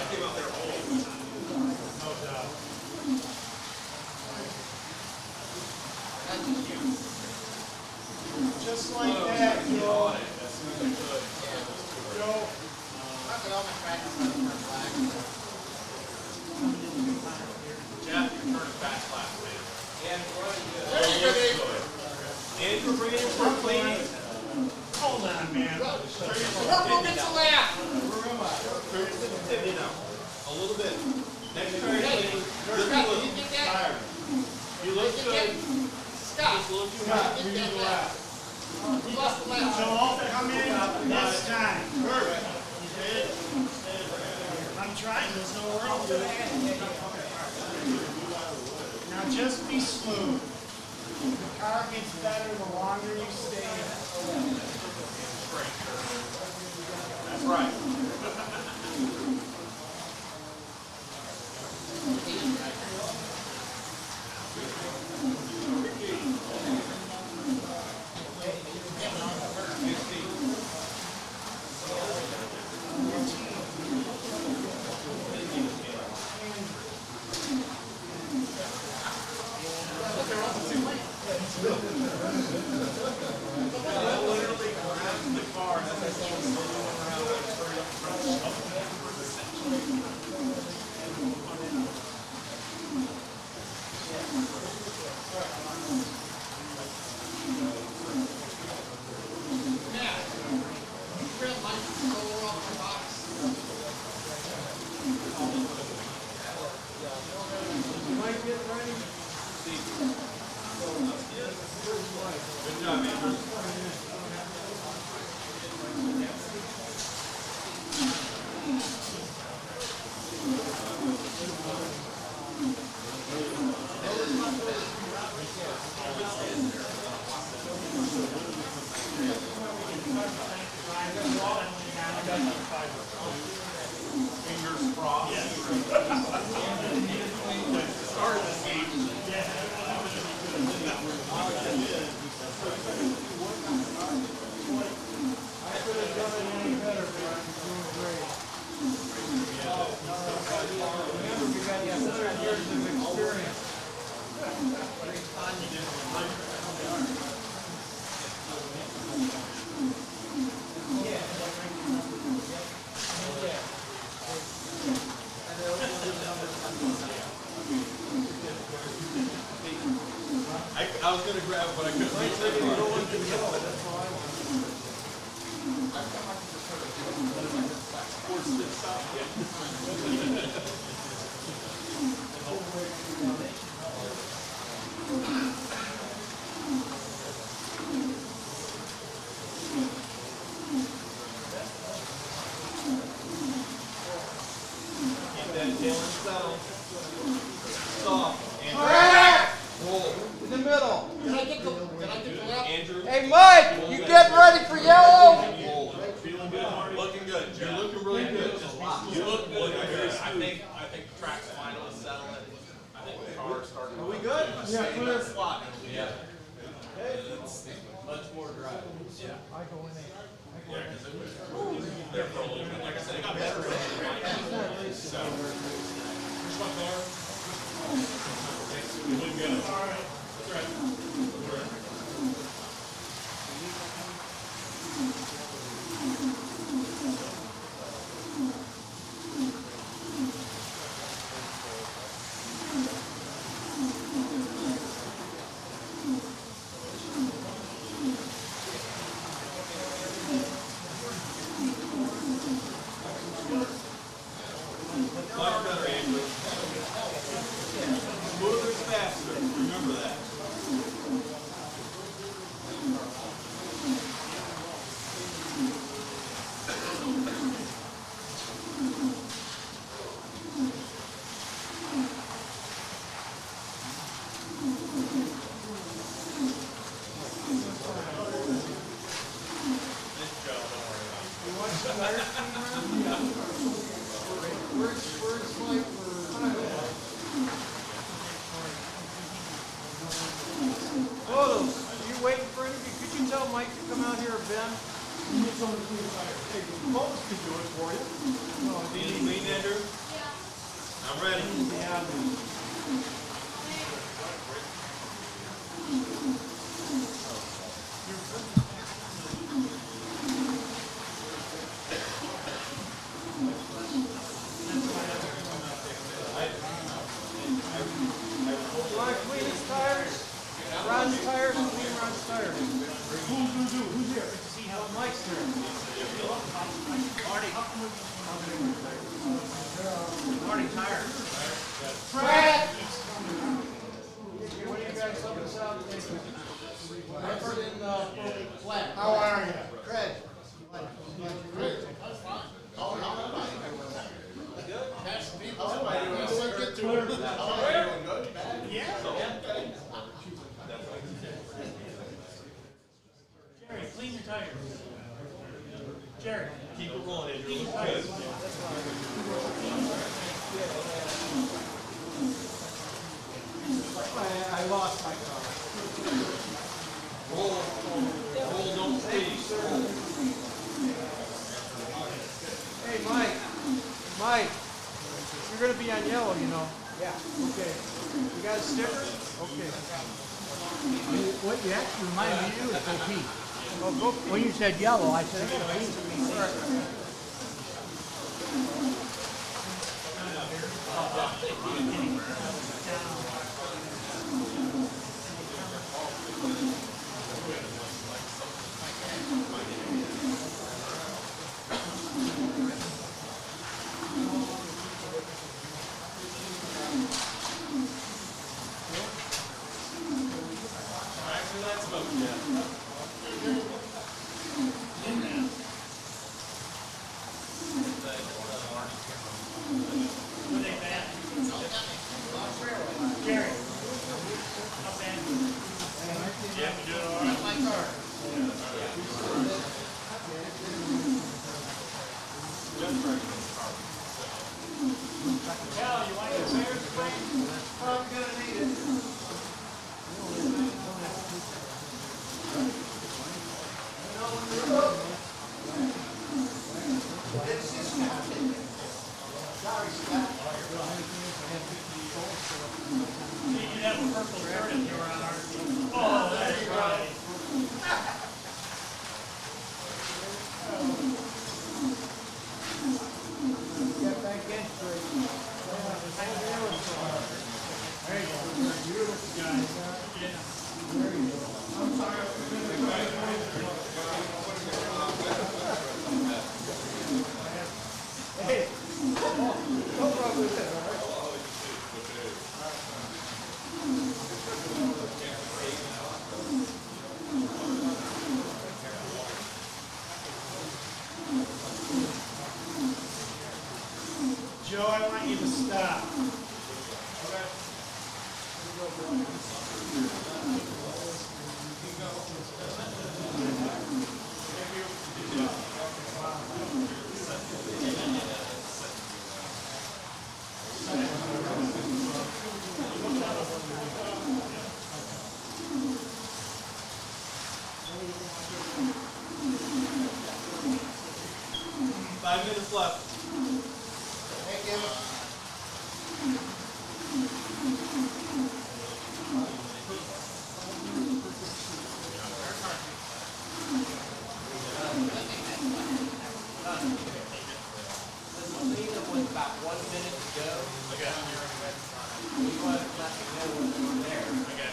came out there old. No doubt. Just like that, Joe. Joe. Jeff, your turn is back last, man. And we're bringing in for a clean. Hold on, man. Purple gets a lap. Continue now. A little bit. Next turn, clean. You look good. Stop. Just a little too hot. You need to laugh. Joel, come in this time. Perfect. I'm trying, there's no room to it. Now just be smooth. The car gets better the longer you stay. That's right. I was going to grab it, but I couldn't reach it. Keep that tail settled. Soft. And roll. In the middle. Andrew. Hey, Mike, you getting ready for yellow? Feeling good. Looking good. You're looking really good. You look good. I think the track's finally settling. I think the car's starting. Are we good? Yeah, clear. Slot. Yeah. It's much more dry. Yeah. I go in there. Yeah, because it was there for a little bit. Like I said, it got better. So, here's my car. We look good. All right. That's right. Much better, Andrew. Smoother is faster. Remember that. Oh, you waiting for anything? Could you tell Mike to come out here, Ben? Hey, Moses can do it for you. Do you need me, Andrew? Yeah. I'm ready. You want to clean his tires? Ron's tires and clean Ron's tires. Who's here? See how Mike's here. Marty tires. Fred! What do you guys help us out with? Effort in flat. How are you? Fred. Jerry, clean your tires. Jerry. Keep it rolling, Andrew. Clean your Looks tires. good. I lost my car. Roll, don't freeze. Hey, Mike. Mike. You're going to be on yellow, you know. Yeah. Okay. You got a sticker? Okay. What you actually reminded me to do is go pee. Oh, go. When you said yellow, I said go pee. Joe, I want you to stop. Five minutes left. Thank you. With about 1 minute to go. Okay. You want to let me know when you're there. Okay.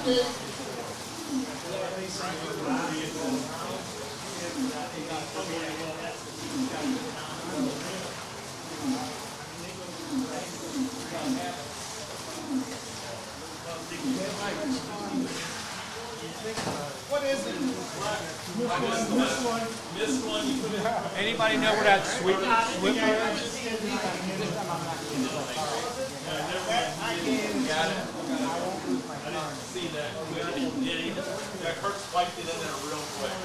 What is it? This one, you put it. Anybody know where that sweep is? Got it. I didn't see that. Yeah, Kurt spiked it in there real quick.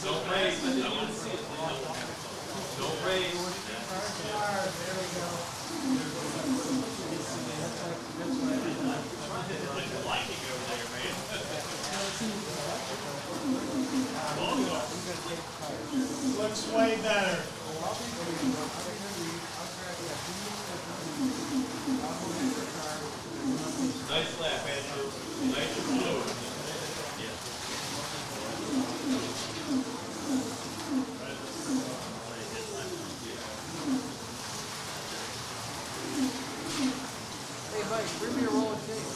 Don't raise. I didn't even see it. Don't raise. There we go. Lightning over there, man. Looks way better. Nice lap, Andrew. Nice and fluid. Hey, Mike, bring me a roll of tape.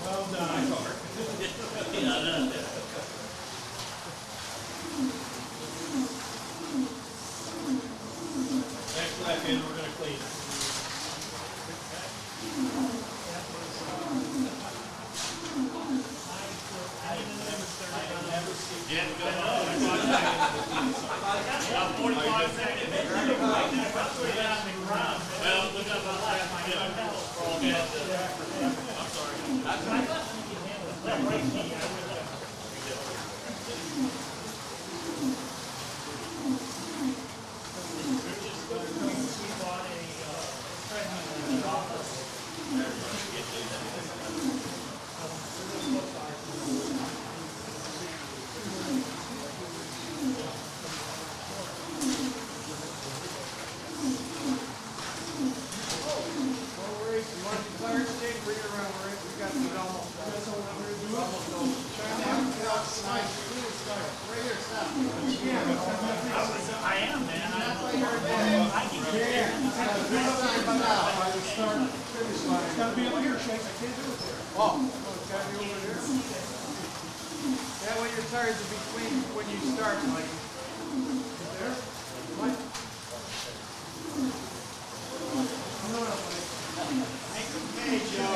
Well done. Next lap, Andrew, we're gonna clean. It's gotta be over here, Shake. I can't do it there. Oh, it's gotta be over here. That way your tires are between when you start, Mike. There? Mike? Come on up, Mike. Hey, Joe.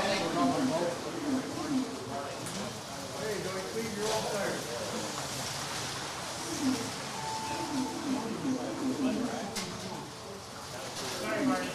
Hey, don't you clean your old tires? Sorry, Marty.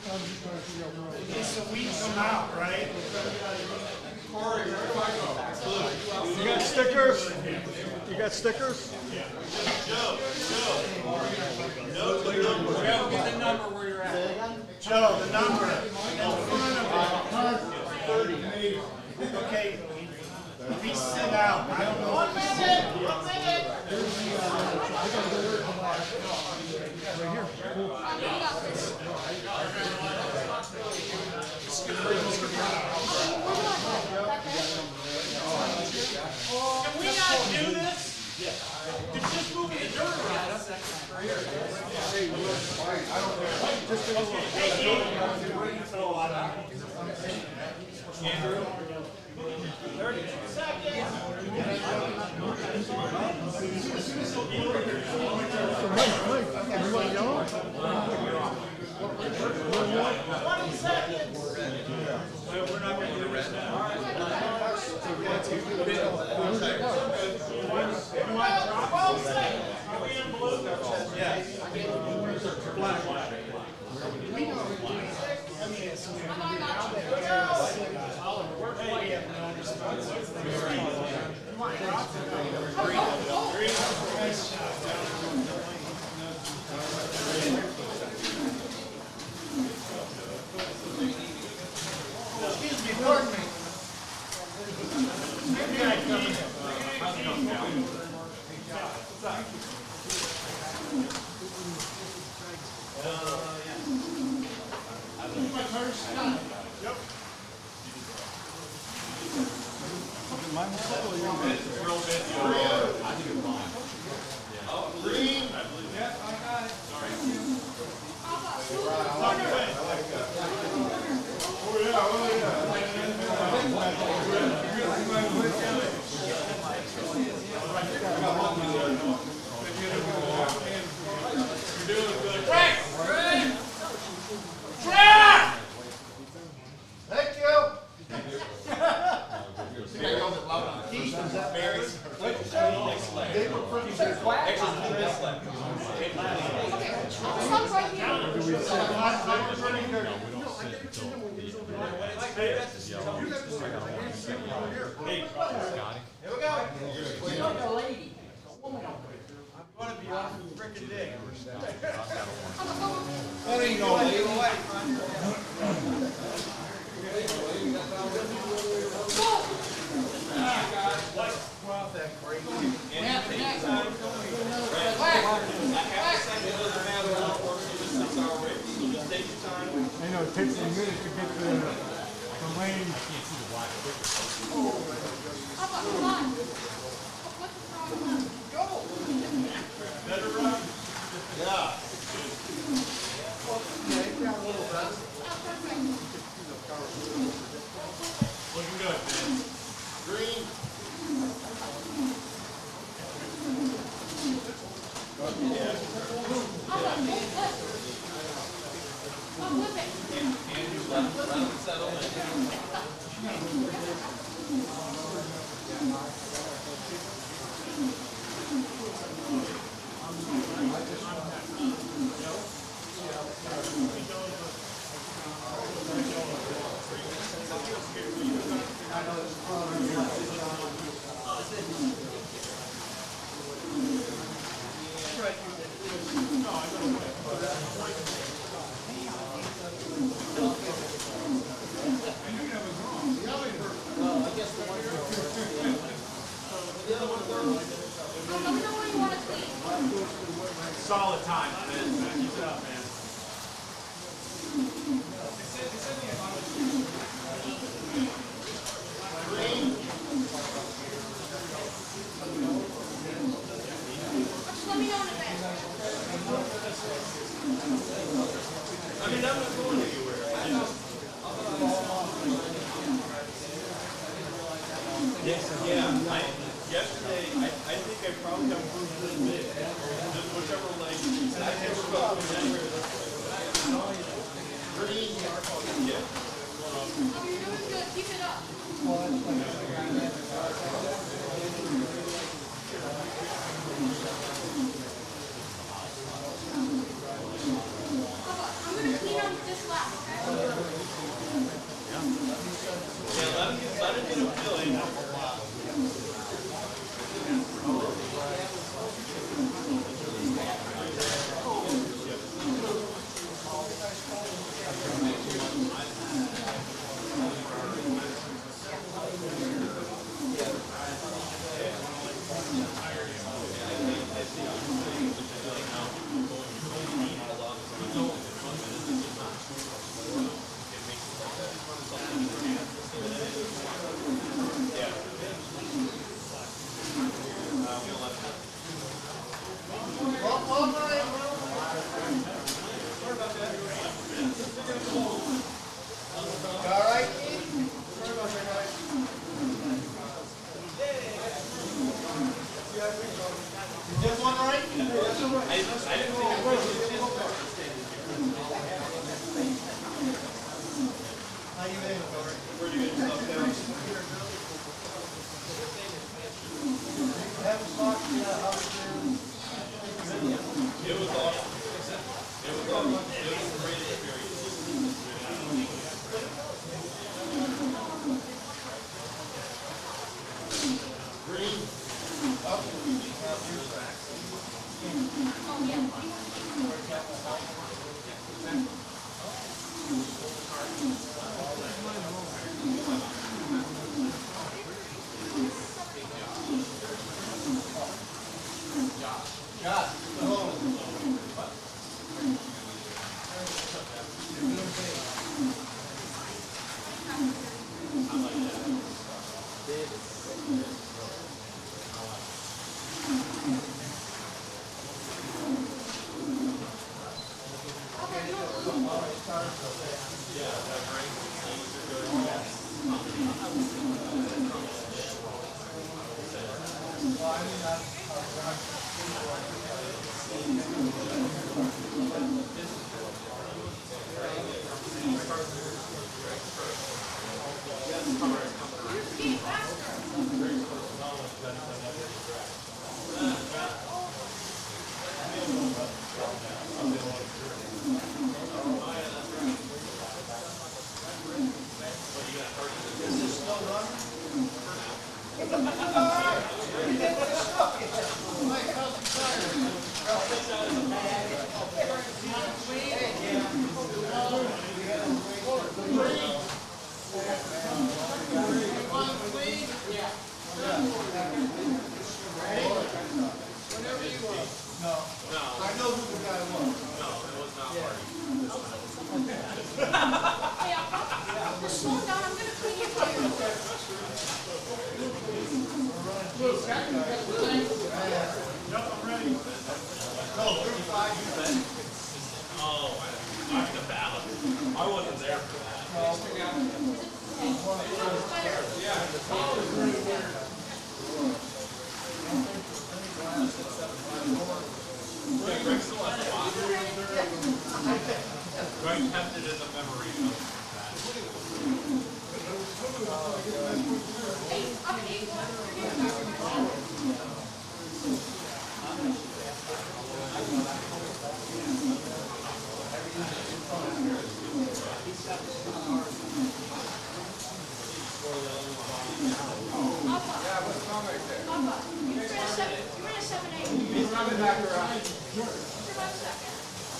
Okay, so we come out, right? You got stickers? You got stickers? Get the number where you're at. Joe, the number in front of it. Okay, we sit out. I don't know. 1 minute! 1 minute! Can we not do this? They're just moving the dirt around. Andrew? 30 seconds. Everybody yellow? 20 seconds. We're not going to do red now. You want 12 seconds? Are we in blue? Yeah. I know it takes a minute to get the lane. Looking good, man. Green. Solid time, man. Keep it up, man. Let me know in advance. I mean, I'm not going anywhere. Yesterday, I think I probably got moved a little bit. Just whichever leg. I never got moved anywhere this way. Yeah. Oh, you're doing good. Keep it up. I'm going to clean up this lap, okay? Yeah, let him get a feeling.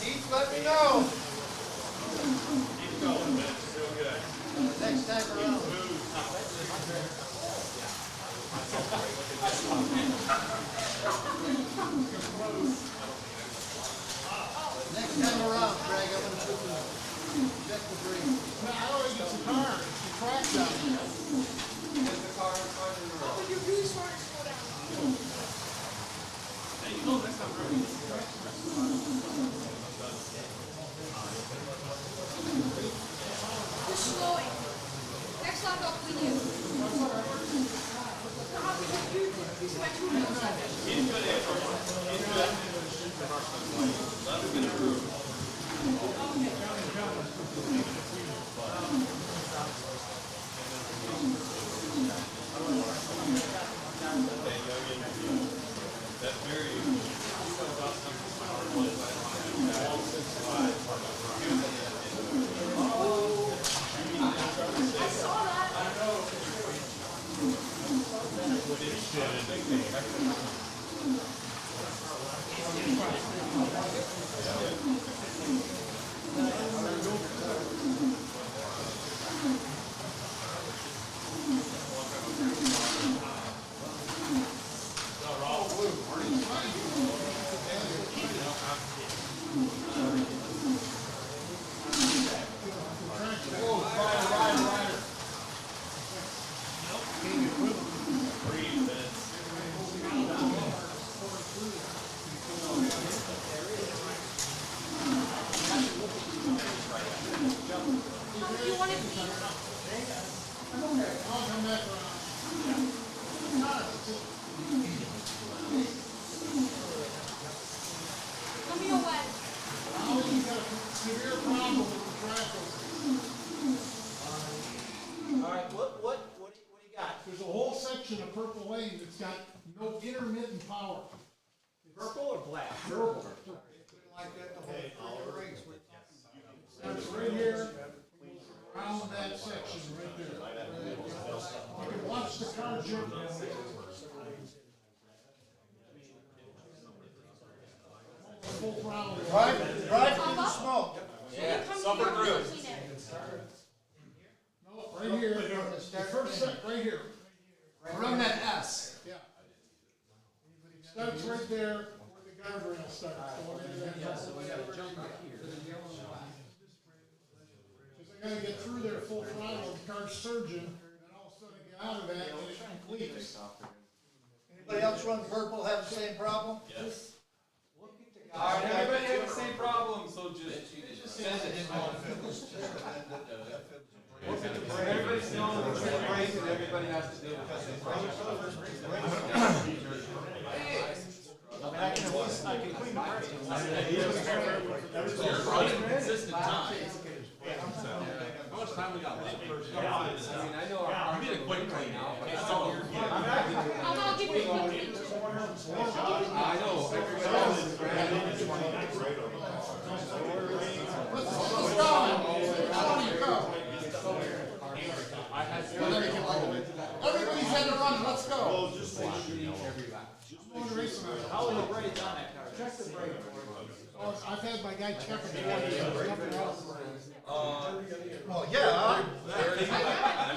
Keith, let me know. Keep going, man. Real good. Next time around. Next time around, Greg, I'm going to check the brake. I already get the car. The track's down here. Get the car in front of the road. Oh, you're really smart to slow down. Hey, you know that's not right. Just slowing. Next lap up with you. Purple lane that's got no intermittent power. Purple or black? Purple. Like that the whole race. Starts right here, around that section right there. You can watch the car jump. Full throttle. Drive through the smoke. Yeah, suffer through. No, right here, the first set, right here. Around that S. Yeah. Starts right there where the guardrail starts. Going into that because I gotta get through there full throttle, the car's surging, and all of a sudden get out of that and it completes. Anybody else run purple have the same problem? Yes. All right, Everybody have the same problem, so just send it. Everybody's known the same race and everybody has to do it. consistent time. How much time we got left? I know our. You get a quick clean out. I'll give you a quick picture. I know. Everybody's had to run, let's go. How will the brakes on that car? Check the brake. I've had my guy check it. There's nothing else. Well, yeah. I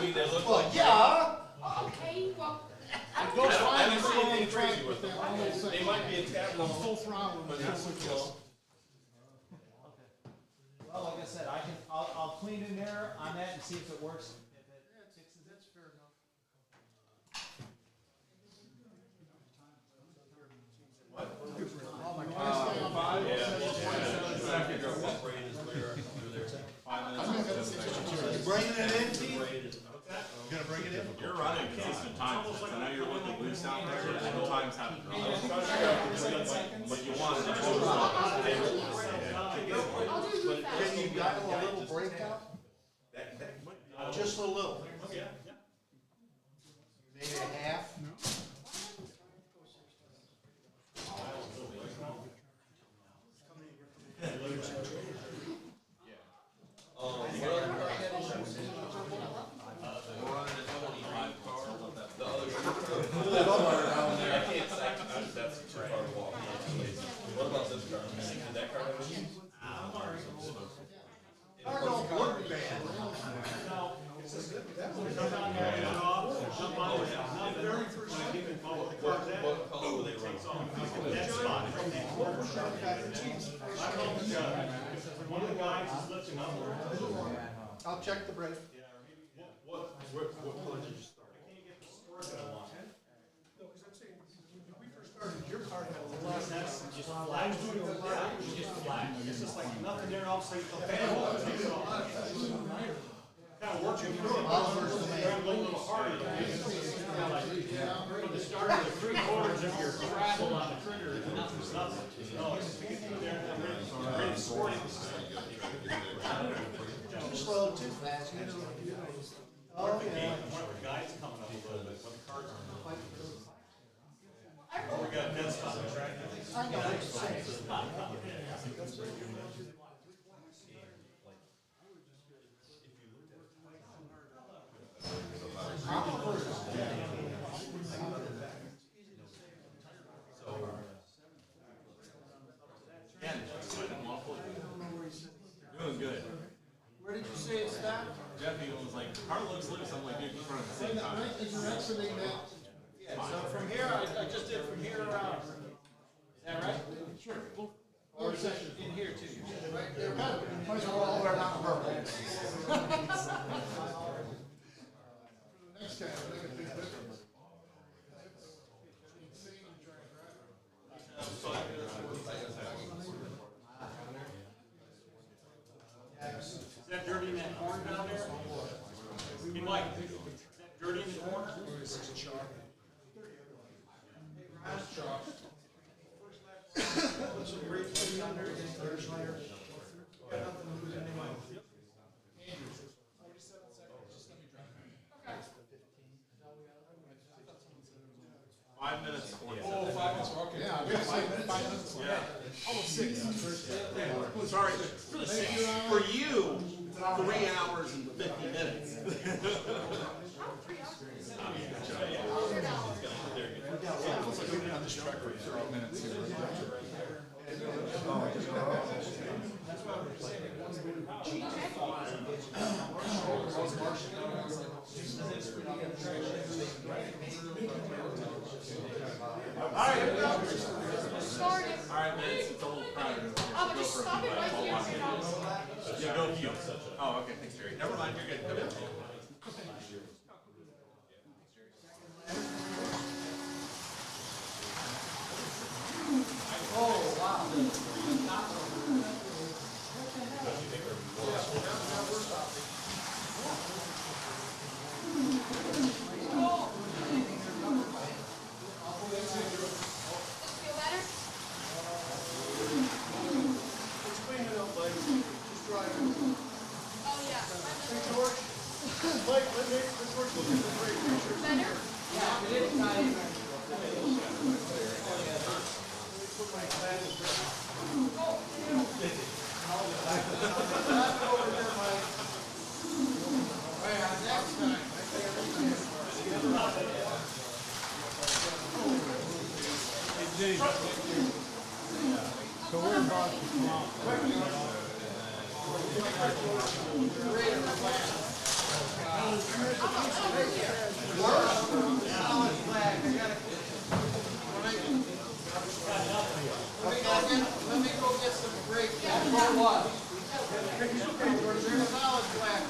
mean, they look Well, like. yeah. Okay, well. It goes fine. I don't It's see all on anything track crazy with that them. one little They section. might be a tad low. Full throttle. But not too slow. Well, like I said, I'll clean in there on that and see if it works. If it fixes it. That's fair enough. Oh, my God. 5 seconds. You bringing it in, Steve? You gonna bring it in? You're running consistent times. I know you're looking loose out there, and times haven't dropped. But you want to I'll do you fast. Can you dial a little brake out? Just a little. Maybe a half? Car don't look bad. One of the guys is lifting up. I'll check the brake. What color did you start? I can't get the score that I want. No, because I'm saying, when we first started, your car had a lot of That's just flat. I was doing it flat. It was just flat. It's just like nothing there, all of a sudden, the fan takes it off. Kind of working through it. Grab a little harder. From the start of the 3/4 of your throttle on the trigger, it's nothing. No, it's just to get through there and then ready to score it. Too slow, too fast. Oh, yeah. One of the guys coming up a little bit, but the car's on. Oh, we got a dead spot on the track. I know. Doing good. Where did you say it stopped? Jeffy was like, car looks loose. I'm like, dude, keep running at the same time. Is your exiting that? Yeah, so from here, I just did from here around. Is that right? Sure. Or is it in here too? Right there. Might as well all the way around the purple. Next time, it'll make a big difference. Is that dirty in that corner down there? Hey, Mike, is that dirty in the corner? Five minutes. Oh, 5 minutes, okay. Yeah, I'm gonna say 5 minutes. Yeah. Almost 6. Sorry, for you, 3 hours and 50 minutes. Started. All right, man, it's a little crowded. Oh, just stop it right here. Yeah, go for you. Oh, okay, thanks, Jerry. Never mind, you're good. Come in. Oh, wow. Feel better? Let's clean it up, buddy. So we're about to come out. Let me go get some brakes. For what? There's solid black.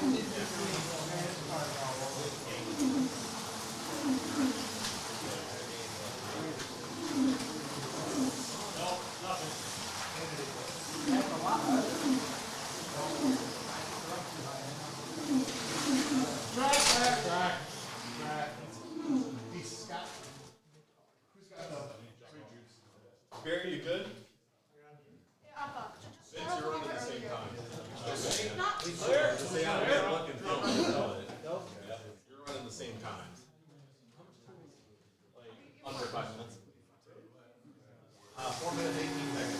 Barry, you good? Yeah, I'm up. Vince, you're running at the same time. Not Stay out of there, look and feel. You're running the same time. Like, under 5 minutes. 4 minutes, 18 seconds.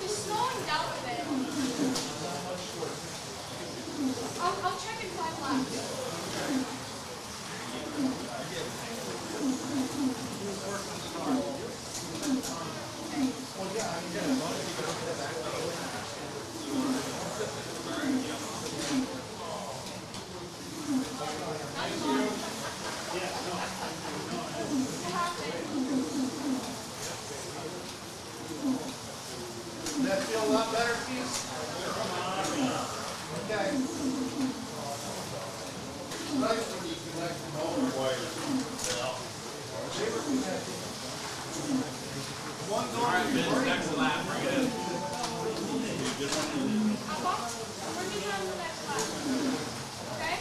It's slowing down a bit. I'll check in 5 laps. Does that feel a lot better, Keith? Okay. Nice when you connect them all the way. They were connected. One going Next lap, bring it in. Bring me down to the next lap. Okay?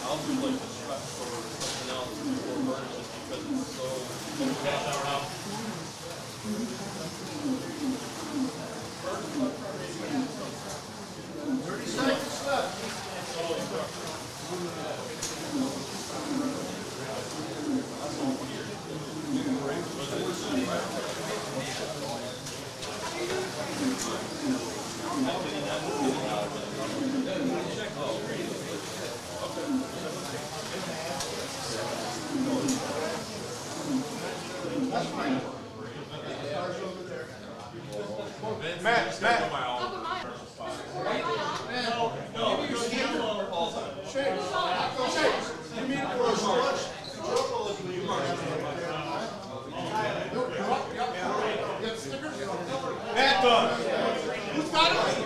I'll do like the strut for something else before burn just because it's so. Seconds left. That does. Who's got it?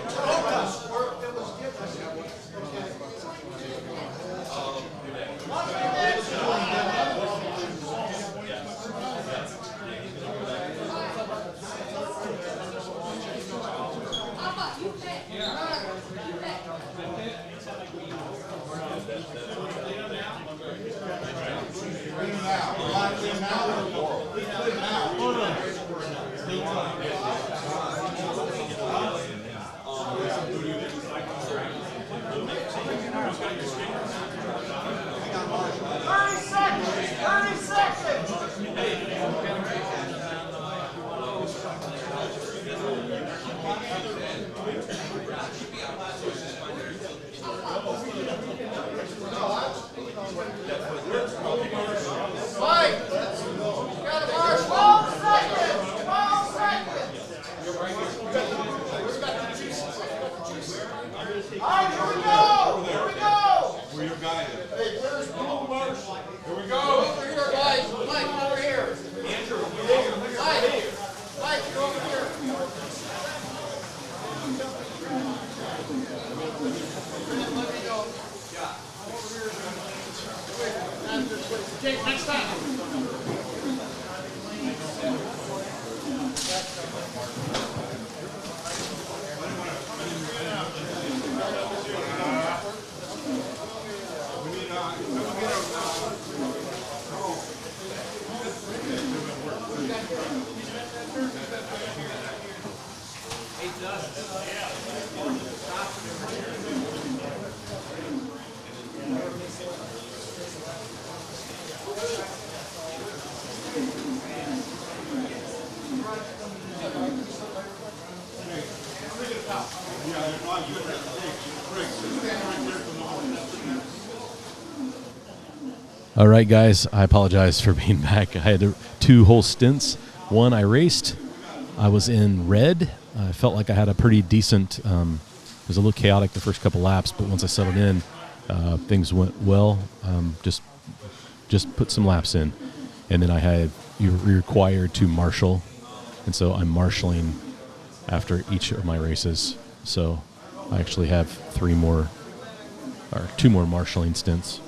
All right, guys, I apologize for being back. I had 2 whole stints. One, I raced. I was in red. I felt like I had a pretty decent, it was a little chaotic the first couple laps, but once I settled in, things went well. Just put some laps in. And then you're required to marshal. And so I'm marshaling after each of my races. So I actually have 2 more marshaling stints.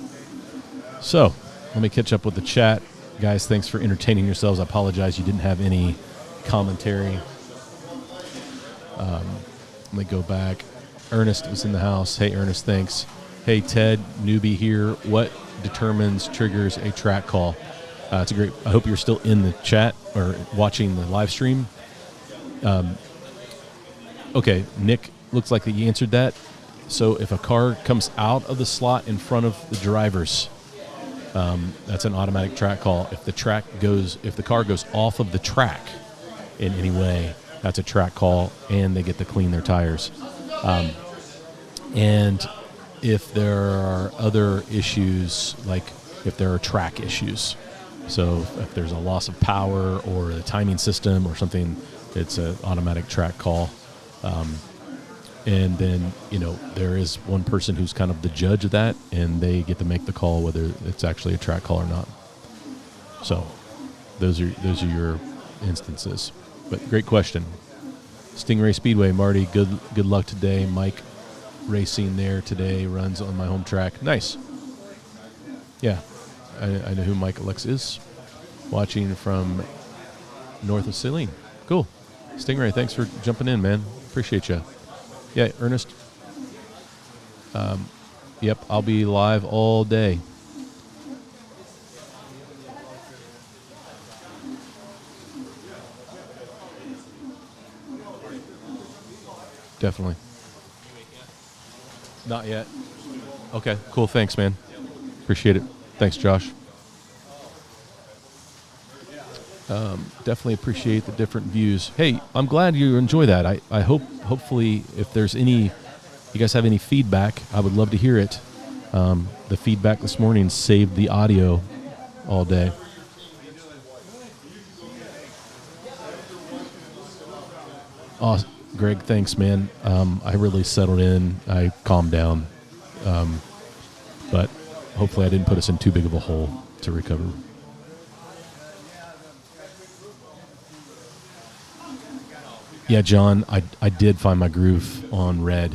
So let me catch up with the chat. Guys, thanks for entertaining yourselves. I apologize you didn't have any commentary. Let me go back. Ernest was in the house. Hey, Ernest, thanks. Hey, Ted, newbie here. What triggers a track call? It's a great. I hope you're still in the chat or watching the live stream. Okay, Nick, looks like that you answered that. So if a car comes out of the slot in front of the drivers, that's an automatic track call. If the car goes off of the track in any way, that's a track call, and they get to clean their tires. And if there are other issues, like if there are track issues, so if there's a loss of power or the timing system or something, it's an automatic track call. And then, there is one person who's kind of the judge of that, and they get to make the call whether it's actually a track call or not. So those are your instances. But great question. Stingray Speedway, Marty, good luck today. Mike racing there today, runs on my home track. Nice. Yeah, I know who Mike Alex is. Watching from north of Saline. Cool. Stingray, thanks for jumping in, man. Appreciate you. Yeah, Ernest. Yep, I'll be live all day. Definitely. Not yet. Okay, cool. Thanks, man. Appreciate it. Thanks, Josh. Definitely appreciate the different views. Hey, I'm glad you enjoy that. I hopefully, if there's you guys have any feedback, I would love to hear it. The feedback this morning saved the audio all day. Oh, Greg, thanks, man. I really settled in. I calmed down. But hopefully I didn't put us in too big of a hole to recover. Yeah, John, I did find my groove on red.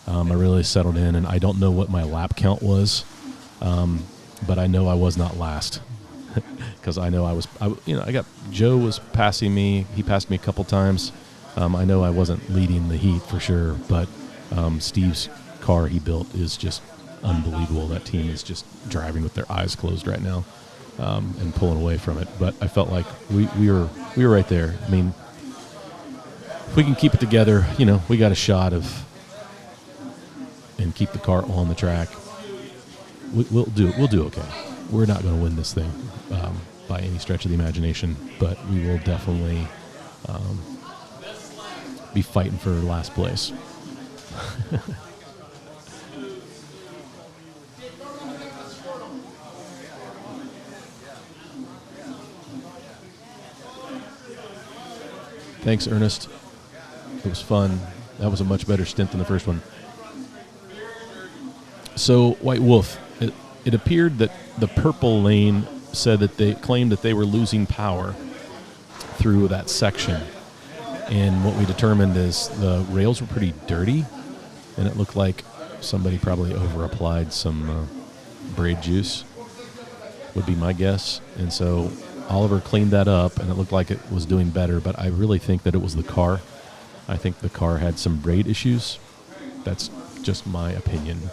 I really settled in, and I don't know what my lap count was, but I know I was not last because I know Joe was passing me. He passed me a couple times. I know I wasn't leading the heat for sure, but Steve's car he built is just unbelievable. That team is just driving with their eyes closed right now and pulling away from it. But I felt like we were right there. I mean, if we can keep it together, we got a shot of and keep the car on the track. We'll do okay. We're not going to win this thing by any stretch of the imagination, but we will definitely be fighting for last place. Thanks, Ernest. It was fun. That was a much better stint than the first one. So, White Wolf, it appeared that the purple lane said that they claimed that they were losing power through that section. And what we determined is the rails were pretty dirty, and it looked like somebody probably over-applied some braid juice, would be my guess. And so Oliver cleaned that up, and it looked like it was doing better, but I really think that it was the car. I think the car had some braid issues. That's just my opinion.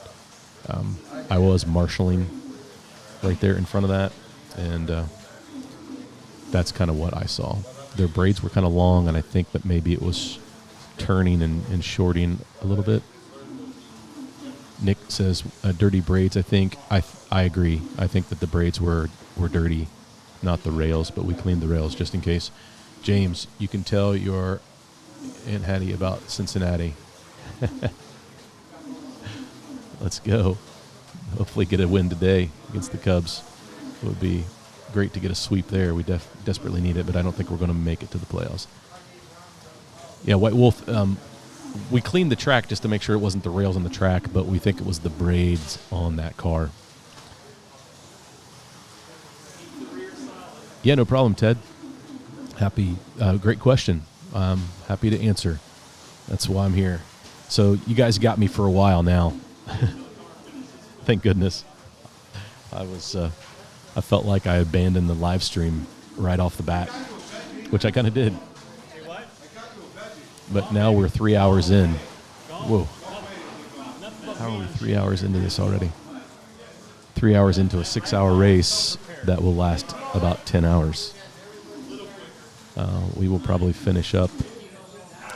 I was marshalling right there in front of that, and that's kind of what I saw. Their braids were kind of long, and I think that maybe it was turning and shorting a little bit. Nick says dirty braids. I think I agree. I think that the braids were dirty, not the rails, but we cleaned the rails just in case. James, you can tell your Aunt Hattie about Cincinnati. Let's go. Hopefully get a win today against the Cubs. It would be great to get a sweep there. We desperately need it, but I don't think we're going to make it to the playoffs. Yeah, White Wolf, we cleaned the track just to make sure it wasn't the rails on the track, but we think it was the braids on that car. Yeah, no problem, Ted. Great question. Happy to answer. That's why I'm here. So you guys got me for a while now. Thank goodness. I felt like I abandoned the live stream right off the bat, which I kind of did. But now we're 3 hours in. Whoa. How are we 3 hours into this already? 3 hours into a 6-hour race that will last about 10 hours. We will probably finish up,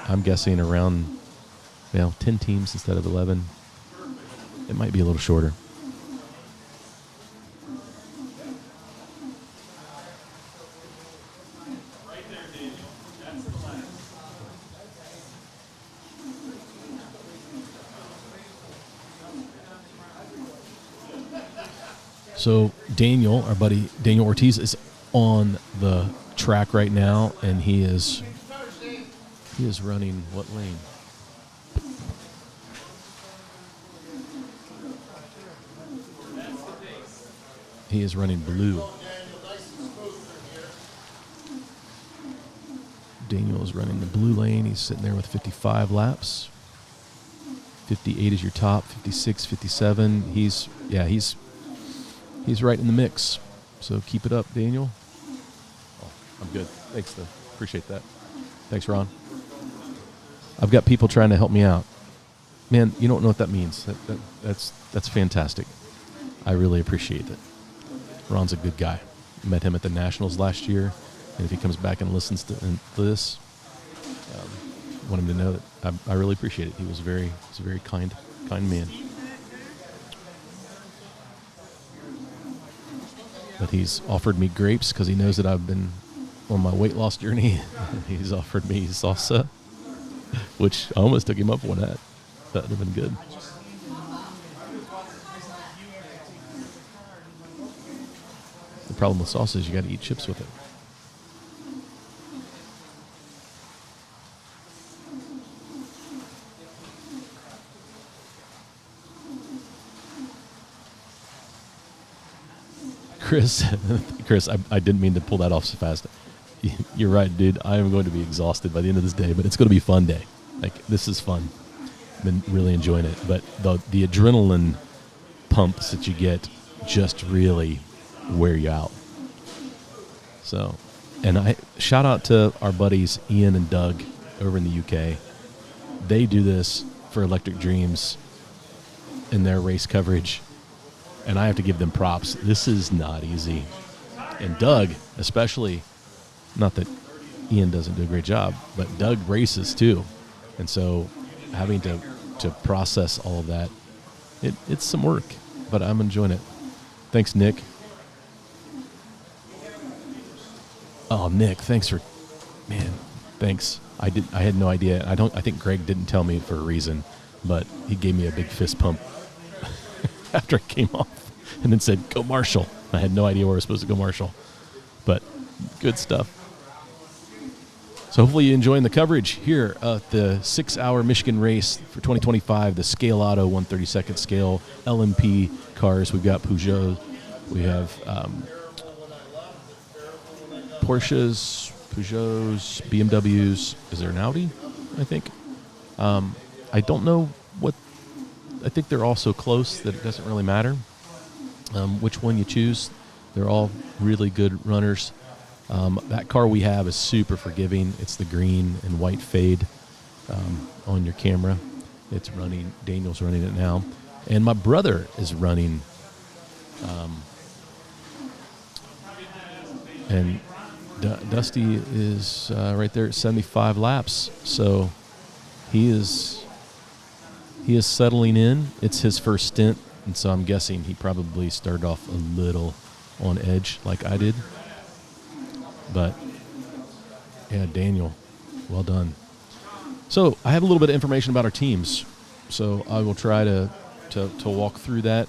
I'm guessing, around 10 teams instead of 11. It might be a little shorter. So Daniel, our buddy Daniel Ortiz, is on the track right now, and he is running what lane? He is running blue. Daniel is running the blue lane. He's sitting there with 55 laps. 58 is your top, 56, 57. He's right in the mix. So keep it up, Daniel. Oh, I'm good. Thanks, though. Appreciate that. Thanks, Ron. I've got people trying to help me out. Man, you don't know what that means. That's fantastic. I really appreciate it. Ron's a good guy. Met him at the Nationals last year, and if he comes back and listens to this, I want him to know that I really appreciate it. He's a very kind man. But he's offered me grapes because he knows that I've been on my weight loss journey. He's offered me salsa, which I almost took him up on that. That would have been good. The problem with salsa is you got to eat chips with it. Chris, I didn't mean to pull that off so fast. You're right, dude. I am going to be exhausted by the end of this day, but it's going to be a fun day. Like, this is fun. I've been really enjoying it. But the adrenaline pumps that you get just really wear you out. So, and I shout out to our buddies Ian and Doug over in the UK. They do this for Electric Dreams in their race coverage, and I have to give them props. This is not easy. And Doug, especially, not that Ian doesn't do a great job, but Doug races too. And so having to process all of that, it's some work, but I'm enjoying it. Thanks, Nick. Oh, Nick, thanks. I had no idea. I think Greg didn't tell me for a reason, but he gave me a big fist pump after I came off and then said, "Go Marshall." I had no idea where I was supposed to go Marshall, but good stuff. So hopefully you're enjoying the coverage here at the 6-hour Michigan race for 2025, the Scaleauto 132nd scale LMP cars. We've got Peugeot. We have Porsches, Peugeots, BMWs. Is there an Audi? I think. I don't know what. I think they're all so close that it doesn't really matter which one you choose. They're all really good runners. That car we have is super forgiving. It's the green and white fade on your camera. It's running. Daniel's running it now. And my brother is running. And Dusty is right there at 75 laps. So he is settling in. It's his first stint. And so I'm guessing he probably started off a little on edge like I did. But, yeah, Daniel, well done. So I have a little bit of information about our teams. So I will try to walk through that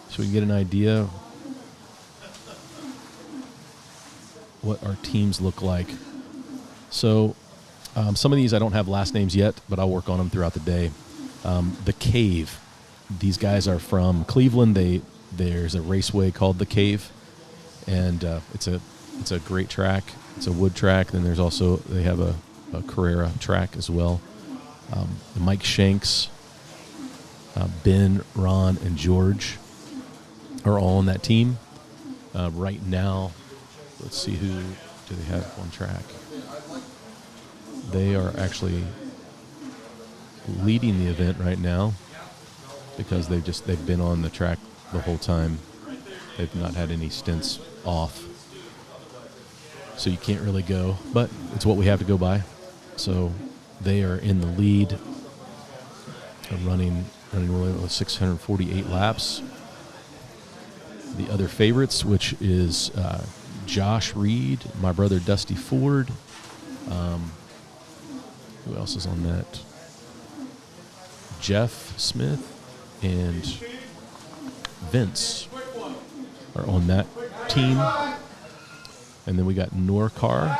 so we can get an idea what our teams look like. So some of these I don't have last names yet, but I'll work on them throughout the day. The Cave. These guys are from Cleveland. There's a raceway called The Cave, and it's a great track. It's a wood track. Then there's also, they have a Carrera track as well. Mike Shanks, Ben, Ron, and George are all on that team. Right now, let's see who do they have on track. They are actually leading the event right now because they've been on the track the whole time. They've not had any stints off. So you can't really go, but it's what we have to go by. So they are in the lead, running with 648 laps. The other favorites, which is Josh Reed, my brother Dusty Ford. Who else is on that? Jeff Smith and Vince are on that team. And then we got Norcar,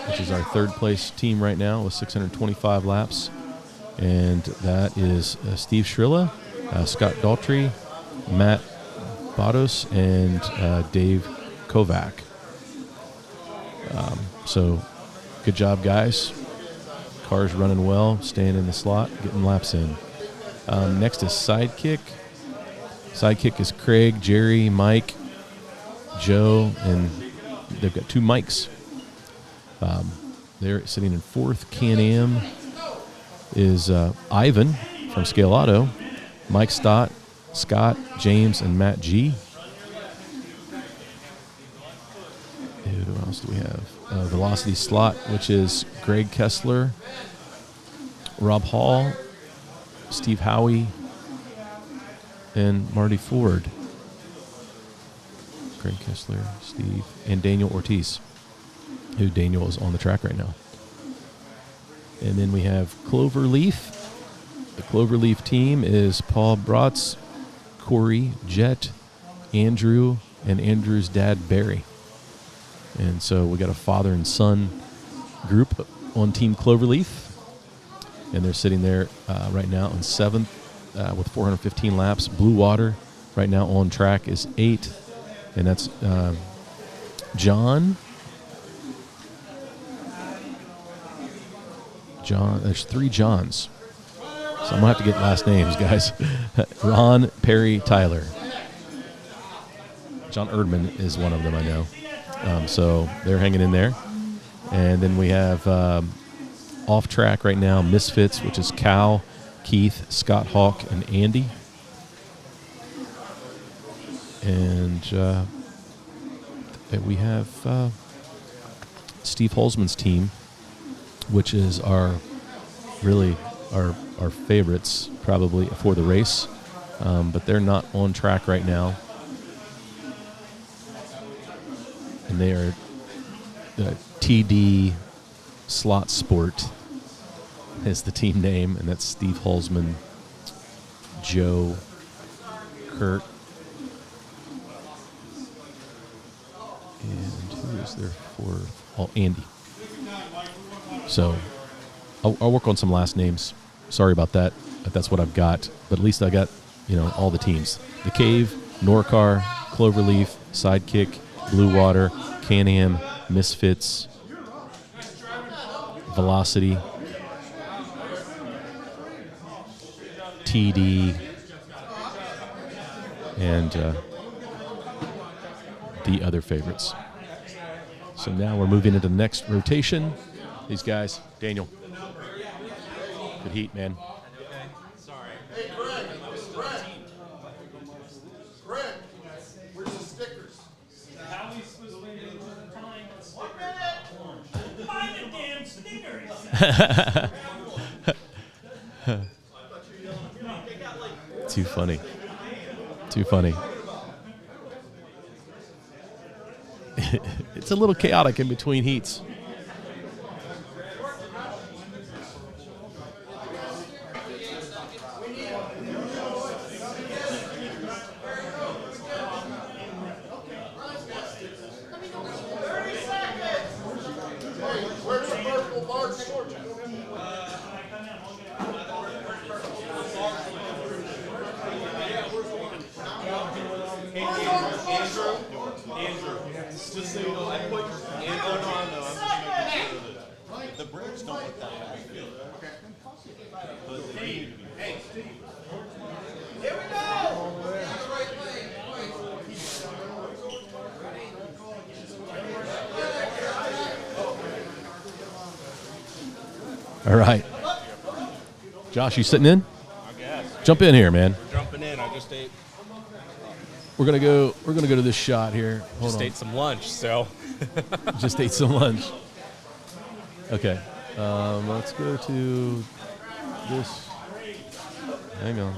which is our third place team right now with 625 laps. And that is Steve Shrilla, Scott Daltrey, Matt Bados, and Dave Kovac. So good job, guys. Car's running well, staying in the slot, getting laps in. Next is Sidekick. Sidekick is Craig, Jerry, Mike, Joe, and they've got two Mikes. They're sitting in fourth. Can-Am is Ivan from Scaleauto, Mike Stott, Scott, James, and Matt G. Who else do we have? Velocity Slot, which is Greg Kessler, Rob Hall, Steve Howie, and Marty Ford. Greg Kessler, Steve, and Daniel Ortiz, who Daniel is on the track right now. And then we have Cloverleaf. The Cloverleaf team is Paul Bratz, Corey, Jet, Andrew, and Andrew's dad, Barry. And so we got a father and son group on Team Cloverleaf. And they're sitting there right now in seventh with 415 laps. Blue Water right now on track is 8th. and that's John. There's 3 Johns. So I'm going to have to get last names, guys. Ron, Perry, Tyler. John Erdman is one of them, I know. So they're hanging in there. And then we have off track right now, Misfits, which is Cal, Keith, Scott Hawk, and Andy. And we have Steve Holzman's team, which is our favorites probably for the race, but they're not on track right now, and they are TD Slot Sport is the team name, and that's Steve Holzman, Joe, Kurt, and who is there for? Oh, Andy. So I'll work on some last names. Sorry about that. That's what I've got. But at least I got, all the teams. The Cave, Norcar, Cloverleaf, Sidekick, Blue Water, Can-Am, Misfits, Velocity, TD, and the other favorites. So now we're moving into the next rotation. These guys, Daniel. Good heat, man. Hey, Greg, where's the stickers? Find the damn stickers. Too funny. Too funny. It's a little chaotic in between heats. Where's the purple mark? Andrew, just so you know, I put Andrew on. I'm just making sure that the brakes don't look that heavy. Okay. Hey, Steve. Here we go. All right. Josh, you sitting in? I guess. Jump in here, man. Jumping in. I just ate. We're gonna go to this shot here. Hold Just on. ate some lunch, so. Just ate some lunch. Okay. Let's go to this. Hang on.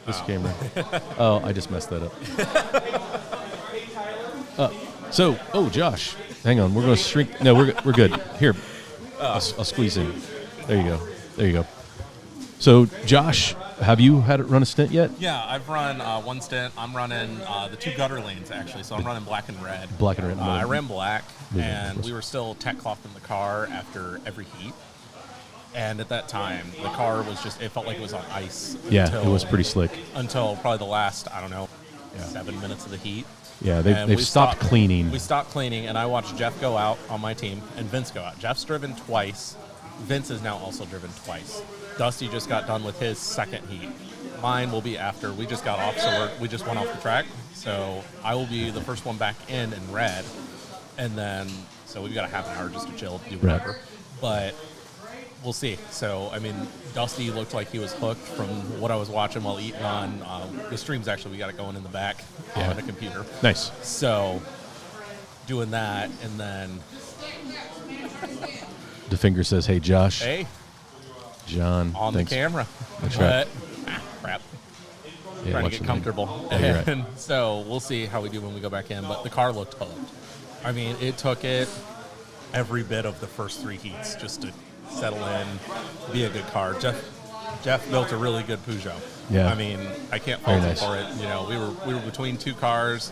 This camera. Oh, I just messed that up. Josh, hang on. We're gonna shrink. No, we're good. Here, I'll squeeze in. There you go. So, Josh, have you had it run a stint yet? Yeah, I've run one stint. I'm running the 2 gutter lanes, actually, so I'm running black and red. Black and red. I ran black, and we were still tech clothing the car after every heat. And at that time, the car was it felt like it was on ice. Yeah, it was pretty slick. Until probably the last, 7 minutes of the heat. Yeah, they've stopped cleaning. We stopped cleaning, and I watched Jeff go out on my team and Vince go out. Jeff's driven twice. Vince has now also driven twice. Dusty just got done with his second heat. Mine will be after. We just got off, so we just went off the track. So I will be the first one back in red. And then, so we've got a half an hour just to chill, do whatever. Right. But we'll see. So, Dusty looked like he was hooked from what I was watching while eating on the streams. Actually, we got it going in the back on the computer. Nice. So, doing that, and then the finger says, "Hey, Josh." Hey, John. On thanks. the camera. That's right. Crap. Yeah, trying to get comfortable. Yeah, and so we'll see how we do when we go back in. But the car looked hooked. It took it every bit of the first 3 heats just to settle in, be a good car. Jeff built a really good Peugeot. Yeah. I can't fault him for it. We were between 2 cars,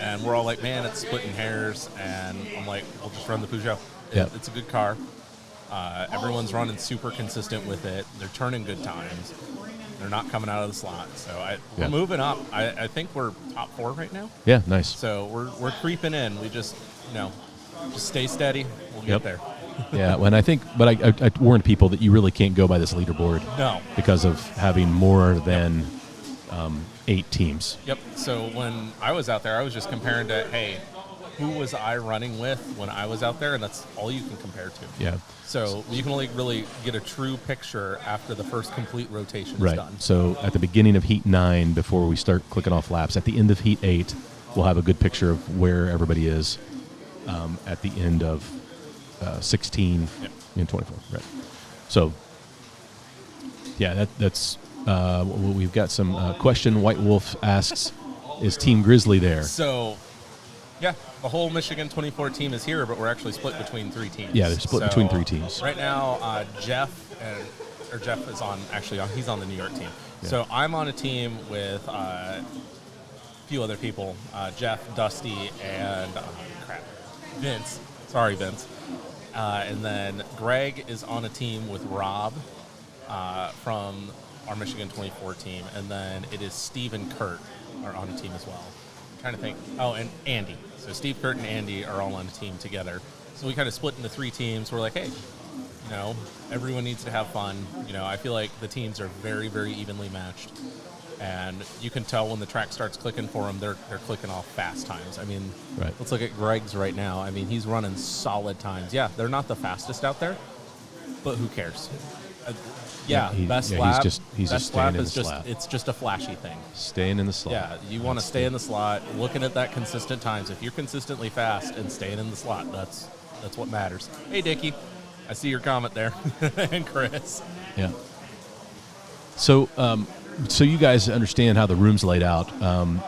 and we're all like, man, it's splitting hairs. And I'm like, we'll just run the Peugeot. It's a good car. Everyone's running super consistent with it. They're turning good times. They're not coming out of the slot. So we're moving up. I think we're top 4 right now. Yeah, nice. So we're creeping in. We just, just stay steady. We'll get there. Yeah, when I warned people that you really can't go by this leaderboard. No. Because of having more than 8 teams. Yep. So when I was out there, I was just comparing to, hey, who was I running with when I was out there? And that's all you can compare to. Yeah. So you can only really get a true picture after the first complete rotation is Right. done. So at the beginning of Heat 9, before we start clicking off laps, at the end of Heat 8, we'll have a good picture of where everybody is at the end of 16 and 24. Right. So, yeah, that's we've got some question. White Wolf asks, is Team Grizzly there? So, yeah, the whole Michigan 24 team is here, but we're actually split between 3 teams. Yeah, they're split between 3 teams. Right now, Jeff is on, he's on the New York team. Yeah. So I'm on a team with a few other people, Jeff, Dusty, and Vince. Sorry, Vince. And then Greg is on a team with Rob from our Michigan 24 team. And then it is Steve and Kurt are on a team as well. I'm trying to think. Oh, and Andy. So Steve, Kurt, and Andy are all on a team together. So we kind of split into 3 teams. We're like, hey, everyone needs to have fun. I feel like the teams are very, very evenly matched. And you can tell when the track starts clicking for them, they're clicking off fast times. I mean, right. Let's look at Greg's right now. I mean, he's running solid times. Yeah, they're not the fastest out there, but who cares? Best lap. He's just staying in the slot. It's just a flashy thing. Staying in the slot. Yeah, you want to stay in the slot, looking at that consistent times. If you're consistently fast and staying in the slot, that's what matters. Hey, Dickie, I see your comment there, and Chris. Yeah. So, so you guys understand how the room's laid out.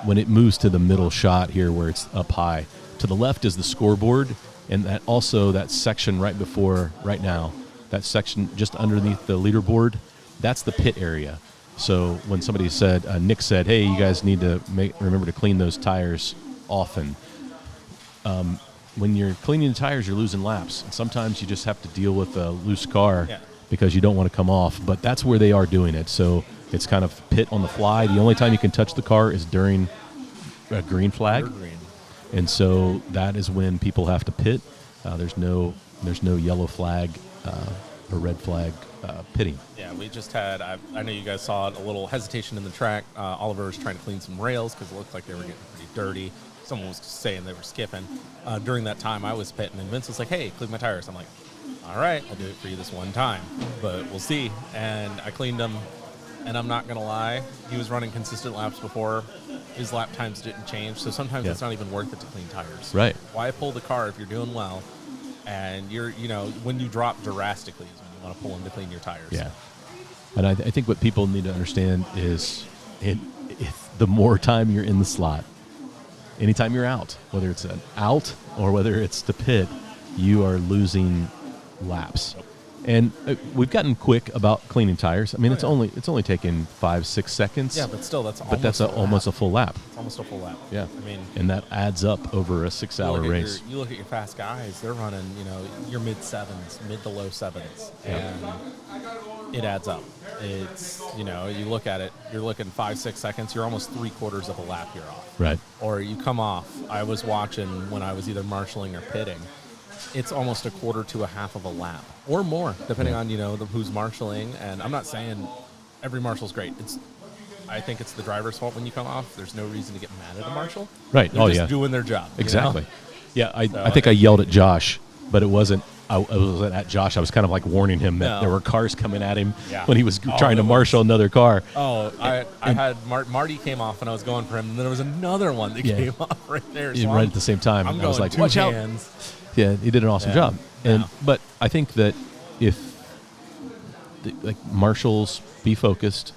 When it moves to the middle shot here, where it's up high, to the left is the scoreboard, and that section right now. That section just underneath the leaderboard, that's the pit area. So when somebody said, Nick said, hey, you guys need to remember to clean those tires often. When you're cleaning the tires, you're losing laps. And sometimes you just have to deal with a loose car because you don't want to come off. But that's where they are doing it. So it's kind of pit on the fly. The only time you can touch the car is during a green flag. And so that is when people have to pit. There's no yellow flag or red flag pitting. Yeah, we just had, I know you guys saw it, a little hesitation in the track. Oliver was trying to clean some rails because it looked like they were getting pretty dirty. Someone was saying they were skipping. During that time, I was pitting, and Vince was like, hey, clean my tires. I'm like, all right, I'll do it for you this one time, but we'll see. And I cleaned them, and I'm not going to lie, he was running consistent laps before. His lap times didn't change, so sometimes it's not even worth it to clean tires. Right. Why pull the car if you're doing well? And you're, when you drop drastically is when you want to pull them to clean your tires. Yeah. And I think what people need to understand is the more time you're in the slot, anytime you're out, whether it's an out or whether it's to pit, you are losing laps. And we've gotten quick about cleaning tires. I mean, it's only taken 5-6 seconds. Yeah, but still, that's almost a full lap. It's almost a full lap. Yeah, I mean, and that adds up over a 6-hour race. You look at your fast guys; they're running, your mid to low sevens, and it adds up. It's you look at it, you're looking 5-6 seconds. You're almost 3/4 of a lap you're off. Right. Or you come off. I was watching when I was either marshalling or pitting. It's almost 1/4 to 1/2 of a lap or more, depending on who's marshalling. And I'm not saying every marshal's great. I think it's the driver's fault when you come off. There's no reason to get mad at a marshal. Right. They're just doing their job. Exactly. Yeah. I think I yelled at Josh, but it wasn't. I wasn't at Josh. I was kind of like warning him that there were cars coming at him when he was trying to marshal another car. Oh, I had Marty came off and I was going for him, and then there was another one that came off right there. So right at the same time. I'm I was going like, watch out. Yeah, he did an awesome job. But I think that if marshals be focused,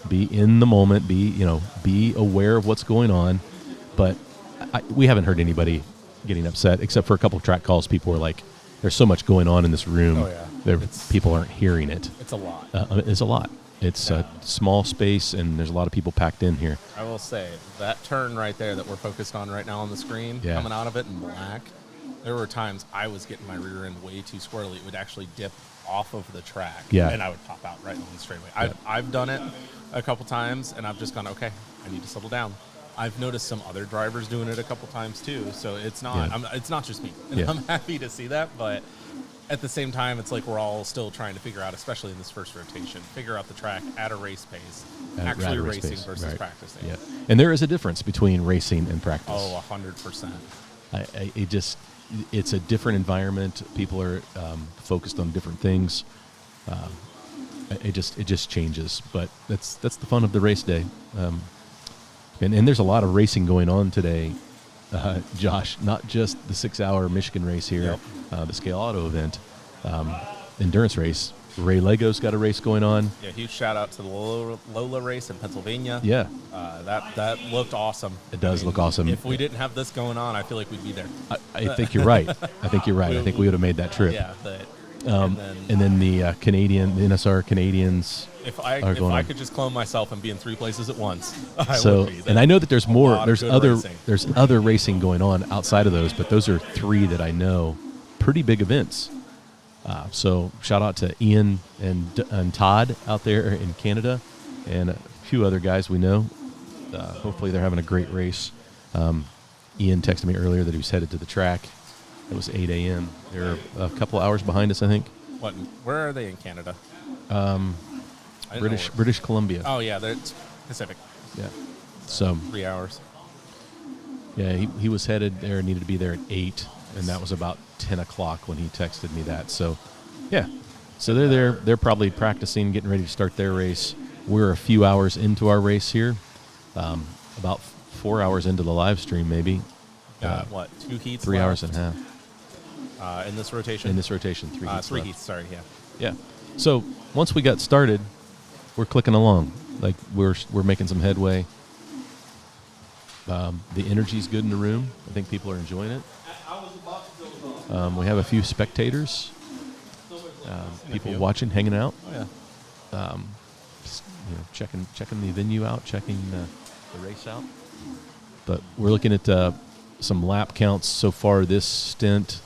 be in the moment, be aware of what's going on. But we haven't heard anybody getting upset except for a couple of track calls. People were like, "There's so much going on in this room. Oh yeah, people aren't hearing it." It's a lot. It's a lot. It's a small space, and there's a lot of people packed in here. I will say that turn right there that we're focused on right now on the screen, coming out of it in black. There were times I was getting my rear end way too squirrely. It would actually dip off of the track, and I would pop out right on the straightaway. I've done it a couple times, and I've just gone, okay, I need to settle down. I've noticed some other drivers doing it a couple times too, so it's not it's not just me. And I'm happy to see that, but at the same time, it's like we're all still trying to figure out, especially in this first rotation, figure out the track at a race pace, actually racing versus practicing. Yeah, and there is a difference between racing and practice. Oh, 100%. It's a different environment. People are focused on different things. It just changes, but that's the fun of the race day. And there's a lot of racing going on today, Josh. Not just the 6-hour Michigan race here, the Scaleauto event, endurance race. Ray Lego's got a race going on. Yeah, huge shout out to the Lola race in Pennsylvania. Yeah, that looked awesome. It does look awesome. If we didn't have this going on, I feel like we'd be there. I think you're right. I think we would have made that trip. Yeah, and then the NSR Canadians. If I could just clone myself and be in 3 places at once, I would be. And I know that there's more. There's racing. other racing going on outside of those, but those are 3 that I know. Pretty big events. So shout out to Ian and Todd out there in Canada, and a few other guys we know. Hopefully they're having a great race. Ian texted me earlier that he was headed to the track. It was 8 a.m. They're a couple hours behind us, I think. Where are they in Canada? British Columbia. Oh yeah, it's Pacific. Yeah, so 3 hours. Yeah, he was headed there, needed to be there at 8, and that was about 10 o'clock when he texted me that. So, yeah, so they're there. They're probably practicing, getting ready to start their race. We're a few hours into our race here, about 4 hours into the live stream, maybe. 2 heats? 3 hours and a half. In this rotation? In this rotation, 3 heats. 3 left. heats. Sorry, yeah. Yeah. So once we got started, we're clicking along. Like we're making some headway. The energy's good in the room. I think people are enjoying it. We have a few spectators, people watching, hanging out. Oh yeah. Just, checking the venue out, checking the race out. But we're looking at some lap counts so far this stint.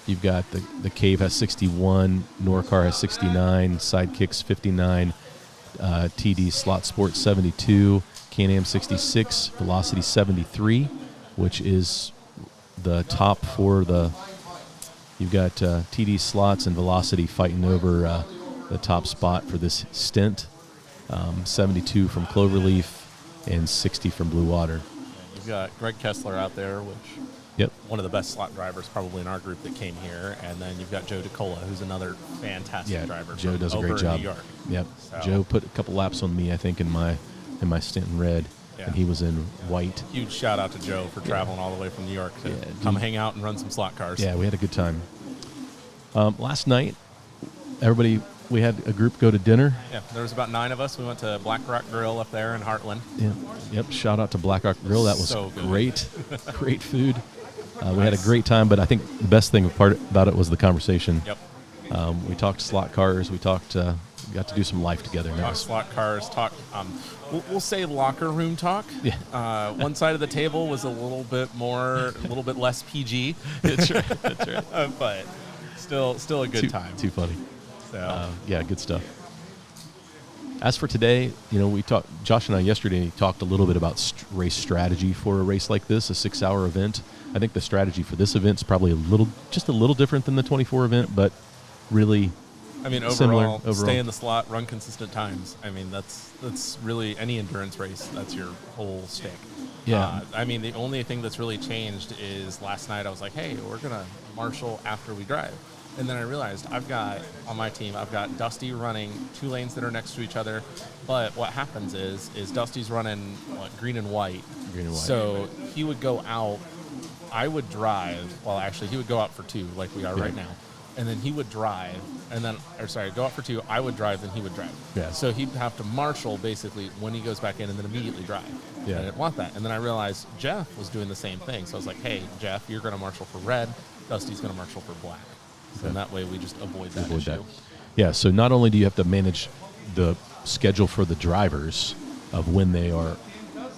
You've got the Cave has 61, Norcar has 69, Sidekicks 59, TD Slot Sports 72, Can-Am 66, Velocity 73, which is the top for the. You've got TD Slots and Velocity fighting over the top spot for this stint. 72 from Cloverleaf and 60 from Blue Water. You've got Greg Kessler out there, which. Yep. One of the best slot drivers probably in our group that came here. And then you've got Joe DeCola, who's another fantastic driver. Joe does a great job. In New York. Yep. So. Joe put a couple laps on me, I think, in my stint in red. Yeah. And he was in white. Huge shout out to Joe for traveling all the way from New York to come hang out and run some slot cars. Yeah, we had a good time. Last night, we had a group go to dinner. Yeah, there was about 9 of us. We went to Black Rock Grill up there in Heartland. Yeah. Yep. Shout out to Black Rock Grill. That was so great. Great food. We had a great time, but I think the best thing about it was the conversation. Yep. We talked slot cars. We talked. We got to do some life together. Talk slot cars. Talk. We'll say locker room talk. Yeah. One side of the table was a little bit less PG. That's right. That's right. But still a good time. Too funny. So yeah, good stuff. As for today, we talked. Josh and I yesterday talked a little bit about race strategy for a race like this, a 6-hour event. I think the strategy for this event is probably just a little different than the 24 event, but really, overall, stay in the slot, run consistent times. That's really any endurance race. That's your whole stick. Yeah. The only thing that's really changed is last night I was like, hey, we're gonna marshal after we drive. And then I realized on my team, I've got Dusty running 2 lanes that are next to each other. But what happens is Dusty's running green and white. Green and white. So he would go out. I would drive. Well, actually, he would go out for 2 like we are right now. And then he would drive. Go out for 2. I would drive, then he would drive. Yeah. So he'd have to marshal basically when he goes back in and then immediately drive. Yeah. I didn't want that. And then I realized Jeff was doing the same thing. So I was like, hey, Jeff, you're going to marshal for red. Dusty's going to marshal for black. And that way we just avoid that issue. Yeah, so not only do you have to manage the schedule for the drivers of when they are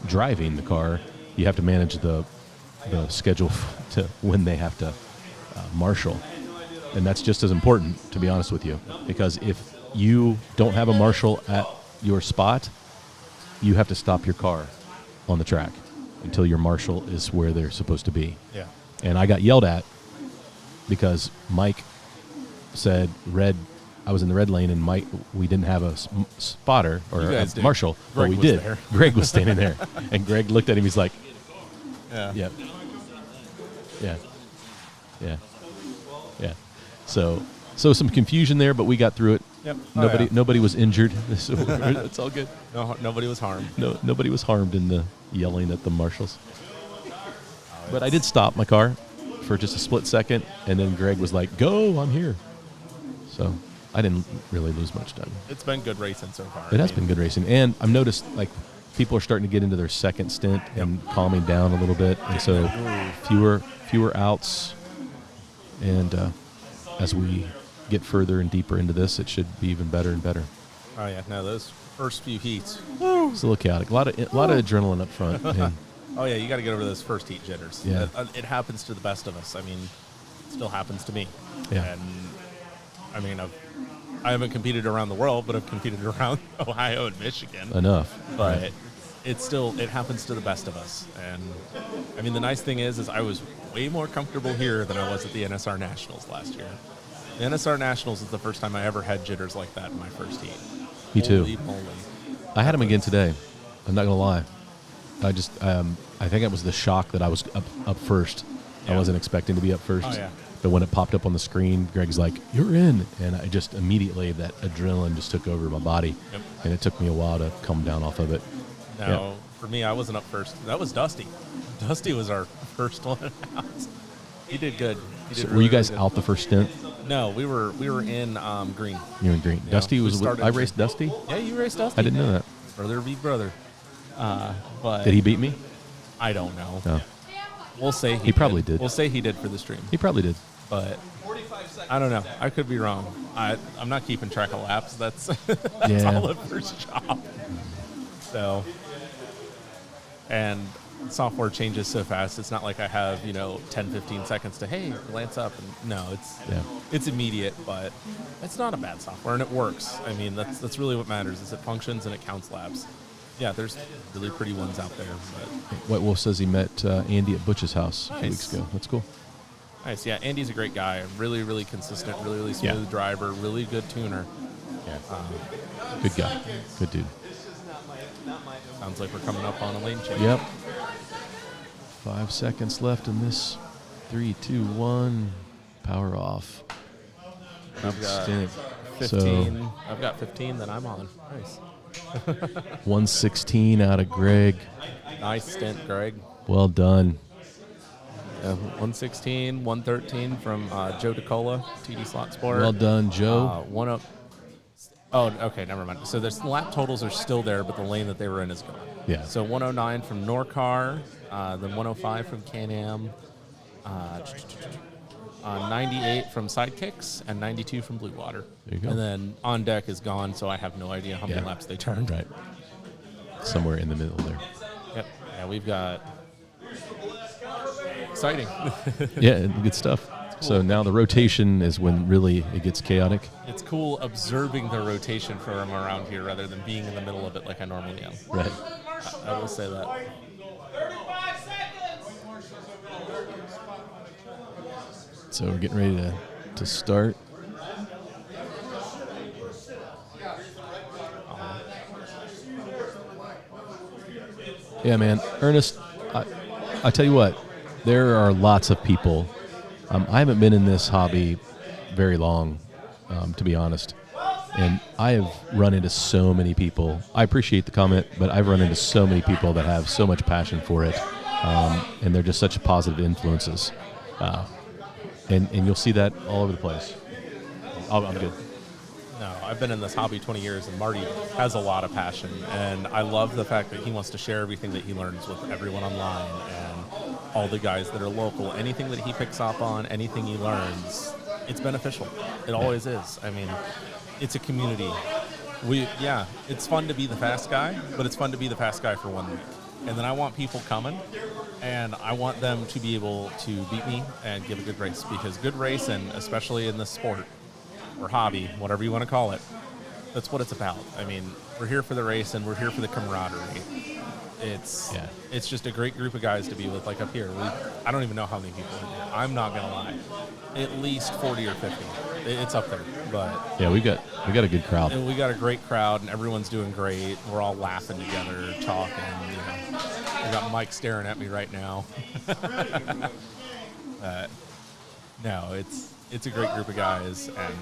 driving the car, you have to manage the the schedule to when they have to marshal. And that's just as important, to be honest with you, because if you don't have a marshal at your spot, you have to stop your car on the track until your marshal is where they're supposed to be. Yeah. And I got yelled at because Mike said I was in the red lane, and Mike, we didn't have a spotter or a marshal, but we did. There. Greg was standing there, and Greg looked at him. He's like, Yeah. "Yep, yeah, yeah, yeah." So some confusion there, but we got through it. Yep. Nobody was injured. So it's all good. No, nobody was harmed. Nobody was harmed in the yelling at the marshals. But I did stop my car for just a split second, and then Greg was like, "Go, I'm here." So I didn't really lose much time. It's been good racing so far. It has been good racing, and I've noticed like people are starting to get into their second stint and calming down a little bit, and so fewer outs. And as we get further and deeper into this, it should be even better and better. Oh yeah, no, those first few heats. It's a little chaotic. A lot of adrenaline up front. And Oh yeah, you got to get over those first heat jitters. Yeah. It happens to the best of us. I mean, it still happens to me. Yeah. And I mean, I haven't competed around the world, but I've competed around Ohio and Michigan. Enough. But Right. it happens to the best of us. And I mean, the nice thing is I was way more comfortable here than I was at the NSR Nationals last year. The NSR Nationals is the first time I ever had jitters like that in my first heat. Me too. Holy moly. I had them again today. I'm not gonna lie. I just I think it was the shock that I was up first. I Yeah. wasn't expecting to be up first. Oh, yeah. But when it popped up on the screen, Greg's like, "You're in," and I just immediately that adrenaline just took over my body, Yep. and it took me a while to come down off of it. Now, for me, I wasn't up first. That was Dusty. Dusty was our first one out. He did good. He did So were really, you guys really good. out the first stint? No, we were in green. You were in green. Yeah, Dusty we was. started I in raced green. Dusty. Yeah, you raced Dusty. I didn't know that. Brother beat brother. But Did he beat me? I don't know. No. We'll say He probably did. We'll say he did for the stream. He probably did. But I don't know. I could be wrong. I'm not keeping track of laps. That's Yeah. Oliver's job. So, and software changes so fast. It's not like I have 10, 15 seconds to glance up. And no, it's immediate. But it's not a bad software, and it works. I mean, that's really what matters. Is it functions and it counts laps. Yeah, there's really pretty ones out there. But White Wolf says he met Andy at Butch's house a few weeks ago. That's cool. nice. Yeah, Andy's a great guy. Really, really consistent. Really, really smooth Yeah. driver. Really good tuner. Yeah. Good guy. Good dude. Sounds like we're coming up on a lane change. Yep. 5 seconds left in this. 3, 2, 1. Power off. I've got Stint. 15. I've got 15 that I'm on. Nice. 116 out of Greg. Nice stint, Greg. Well done. 116, 113 from Joe DeCola, TD Slot Sport. Well done, Joe. One up. Oh, okay, never mind. So the lap totals are still there, but the lane that they were in is gone. Yeah. So 109 from Norcar, then 105 from Can-Am, 98 from Sidekicks, and 92 from Blue Water. There you go. And then on deck is gone, so I have no idea how many laps they turned. Right. Somewhere in the middle there. Yep. Yeah, we've got exciting. Yeah, good stuff. So now the rotation is when really it gets chaotic. It's cool observing the rotation from around here rather than being in the middle of it like I normally am. Right. I will say that. 35 seconds! So we're getting ready to start. Yeah, man. Ernest, I tell you what, there are lots of people. I haven't been in this hobby very long, to be honest. And I have run into so many people. I appreciate the comment, but I've run into so many people that have so much passion for it. And they're just such positive influences. And you'll see that all over the place. I'm good. No, I've been in this hobby 20 years, and Marty has a lot of passion. And I love the fact that he wants to share everything that he learns with everyone online and all the guys that are local. Anything that he picks up on, anything he learns, it's beneficial. It always is. I mean, it's a community. It's fun to be the fast guy, but it's fun to be the fast guy for 1 week. and then I want people coming, and I want them to be able to beat me and give a good race, because good racing, especially in this sport or hobby, whatever you want to call it, that's what it's about. I mean, we're here for the race, and we're here for the camaraderie. It's just a great group of guys to be with. Like up here, I don't even know how many people are here. I'm not gonna lie, at least 40 or 50. It's up there, but yeah, we got a good crowd. and we got a great crowd, and everyone's doing great. We're all laughing together, talking. I got Mike staring at me right now. No, it's a great group of guys, and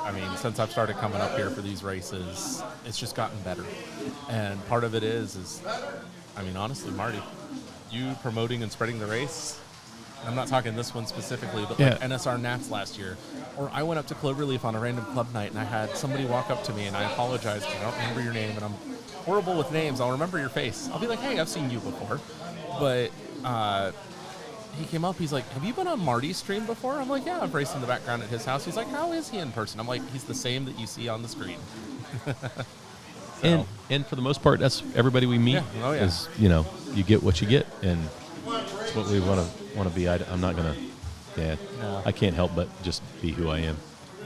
I mean, since I've started coming up here for these races, it's just gotten better. And part of it is I mean, honestly, Marty, you promoting and spreading the race. I'm not talking this one specifically, but like NSR Nats last year. Or I went up to Cloverleaf on a random club night, and I had somebody walk up to me, and I apologized because I don't remember your name, and I'm horrible with names. I'll remember your face. I'll be like, hey, I've seen you before. But he came up, he's like, have you been on Marty's stream before? I'm like, yeah, I've raced in the background at his house. He's like, how is he in person? I'm like, he's the same that you see on the screen. And for the most part, that's everybody we meet. Yeah. Oh, yeah. Is, you get what you get, and it's what we want to be. I'm not gonna. Yeah, No. I can't help but just be who I am.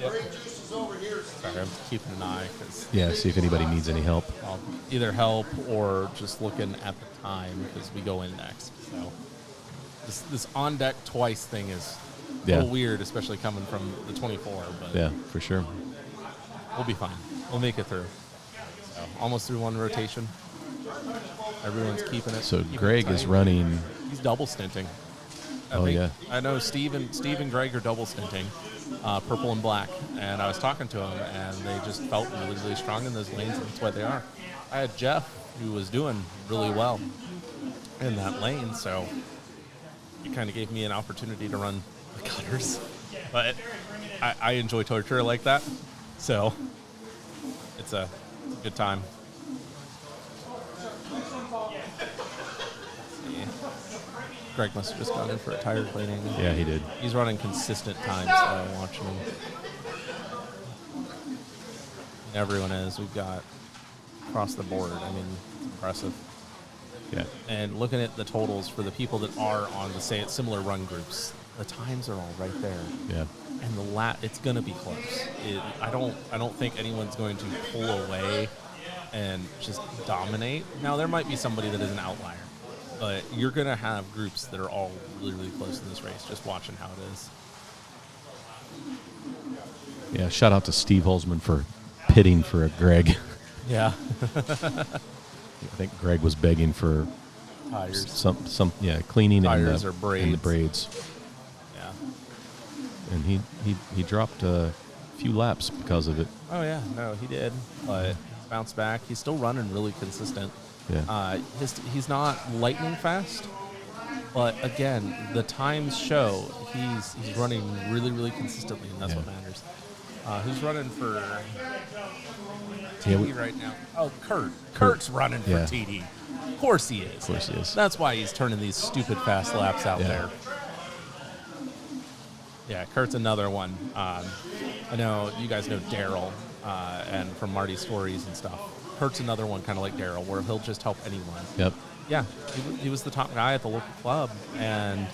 Sorry, I'm keeping an eye because Yeah, see if anybody needs any help. I'll either help or just looking at the time because we go in next. So this on deck twice thing is a little weird, especially coming from the 24. But Yeah, for sure. we'll be fine. We'll make it through. So, almost through one rotation. Everyone's keeping it. So keeping Greg it is tight. running. He's double stinting. I know Steve and Greg are double stinting, purple and black. And I was talking to them, and they just felt really, really strong in those lanes, and that's why they are. I had Jeff, who was doing really well in that lane, so it kind of gave me an opportunity to run the cutters. But I enjoy torture like that, so it's a good time. Greg must have just gone in for a tire cleaning. Yeah, he did. He's running consistent times that I'm watching him. And everyone is. We've got across the board. I mean, it's impressive. Yeah. And looking at the totals for the people that are on the similar run groups, the times are all right there. Yeah. And it's going to be close. I don't think anyone's going to pull away and just dominate. Now there might be somebody that is an outlier, but you're going to have groups that are all really, really close in this race. Just watching how it is. Yeah. Shout out to Steve Holzman for pitting for a Greg. Yeah. I think Greg was begging for Tires. Some cleaning Tires or and the braids. Yeah. And he dropped a few laps because of it. Oh yeah, no, he did, but he's bounced back. He's still running really consistent. Yeah. He's not lightning fast, but again, the times show he's running really, really consistently, and that's what matters. Who's running for TD right now? Oh, Kurt's running for TD. Of course he is. Of course he is. That's why he's turning these stupid fast laps out there. Yeah, Kurt's another one. I know you guys know Daryl, and from Marty's stories and stuff. Kurt's another one kind of like Daryl, where he'll just help anyone. Yep. Yeah, he was the top guy at the local club, and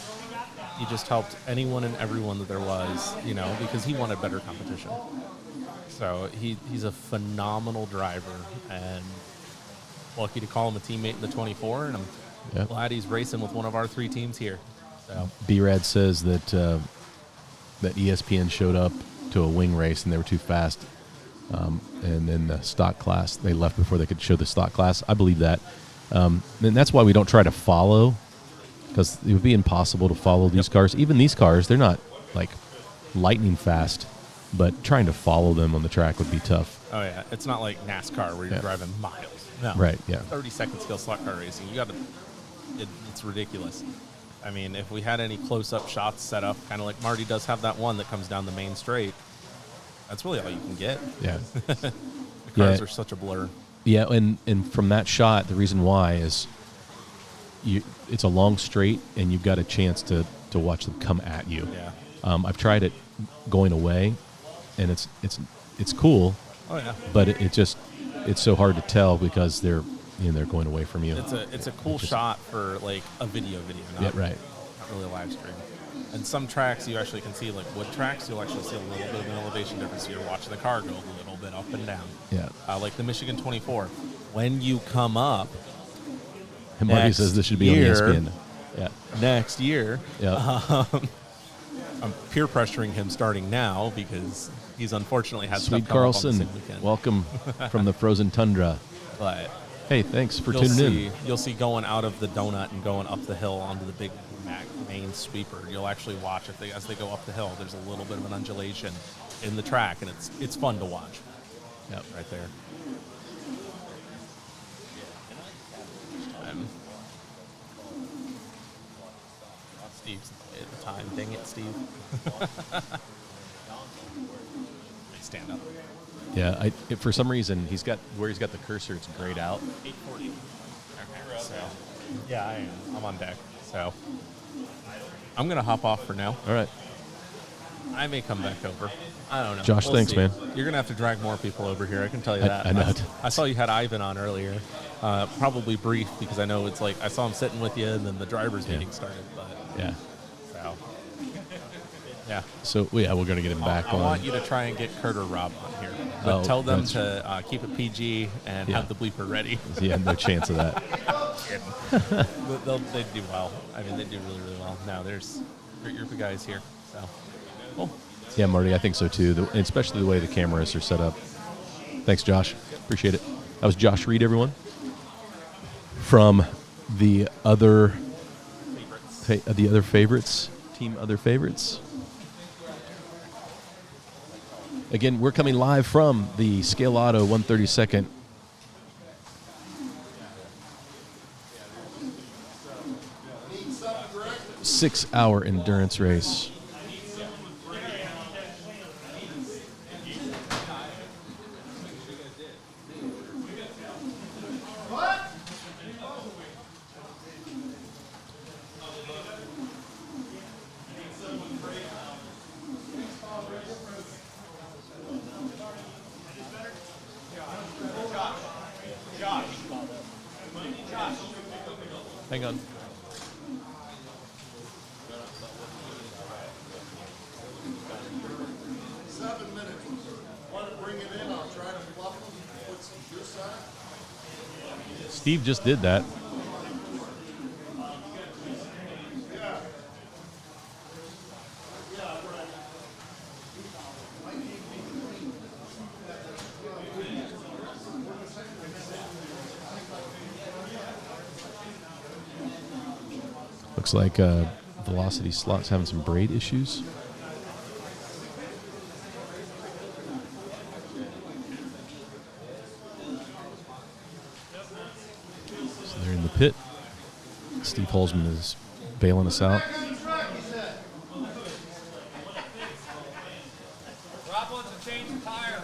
he just helped anyone and everyone that there was, because he wanted better competition. So he's a phenomenal driver, and lucky to call him a teammate in the 24, and I'm glad he's racing with one of our 3 teams here. So B-Rad says that that ESPN showed up to a wing race and they were too fast, and then the stock class, they left before they could show the stock class. I believe that. And that's why we don't try to follow, because it would be impossible to follow these cars. Even these cars, they're not like lightning fast, but trying to follow them on the track would be tough. Oh yeah, it's not like NASCAR where you're driving miles. No, right? Yeah, 30-second skill slot car racing. It's ridiculous. I mean, if we had any close-up shots set up, kind of like Marty does have that one that comes down the main straight, that's really all you can get. Yeah, the cars are such a blur. Yeah, and from that shot, the reason why is it's a long straight, and you've got a chance to watch them come at you. Yeah. I've tried it going away, and it's cool. Oh yeah. But it's so hard to tell because they're they're going away from you. It's a cool shot for like a video, not, right. not really a live stream. And some tracks you actually can see, like wood tracks, you'll actually see a little bit of an elevation difference. So you're watching the car go a little bit up and down. Yeah. Like the Michigan 24. When you come up, and Marty says this should be on ESPN. Yeah. Next year, yeah. I'm peer pressuring him starting now because he's unfortunately had Sweet stuff come Carlson, up on the same weekend. welcome from the frozen tundra. But hey, thanks for tuning in. You'll see going out of the donut and going up the hill onto the big main sweeper. You'll actually watch as they go up the hill. There's a little bit of an undulation in the track, and it's fun to watch. Yep, right there. Steve's at the time. Dang it, Steve. I stand up. Yeah, for some reason he's got the cursor. It's grayed out. 8:40. So, yeah, I am. I'm on deck. So I'm gonna hop off for now. All right. I may come back over. I don't know. Josh, thanks, see. man. You're gonna have to drag more people over here. I can tell you that. I know. I saw you had Ivan on earlier. Probably brief because I know it's like I saw him sitting with you, and then the drivers' meeting started. But yeah. So yeah. So we're gonna get him back I on. want you to try and get Kurt or Rob on here, but tell them to keep it PG and have the bleeper ready. Yeah, no chance of that. They do well. I mean, they do really, really well. Now there's a great group of guys here. So cool. Yeah, Marty, I think so too. Especially the way the cameras are set up. Thanks, Josh. Appreciate it. That was Josh Reed, everyone. From the other favorites, team other favorites. Again, we're coming live from the Scaleauto 132nd. Six-hour endurance race. Hang on. Steve just did that. Looks like Velocity Slot's having some braid issues. So they're in the pit. Steve Holzman is bailing us out. Rob wants to change the tire.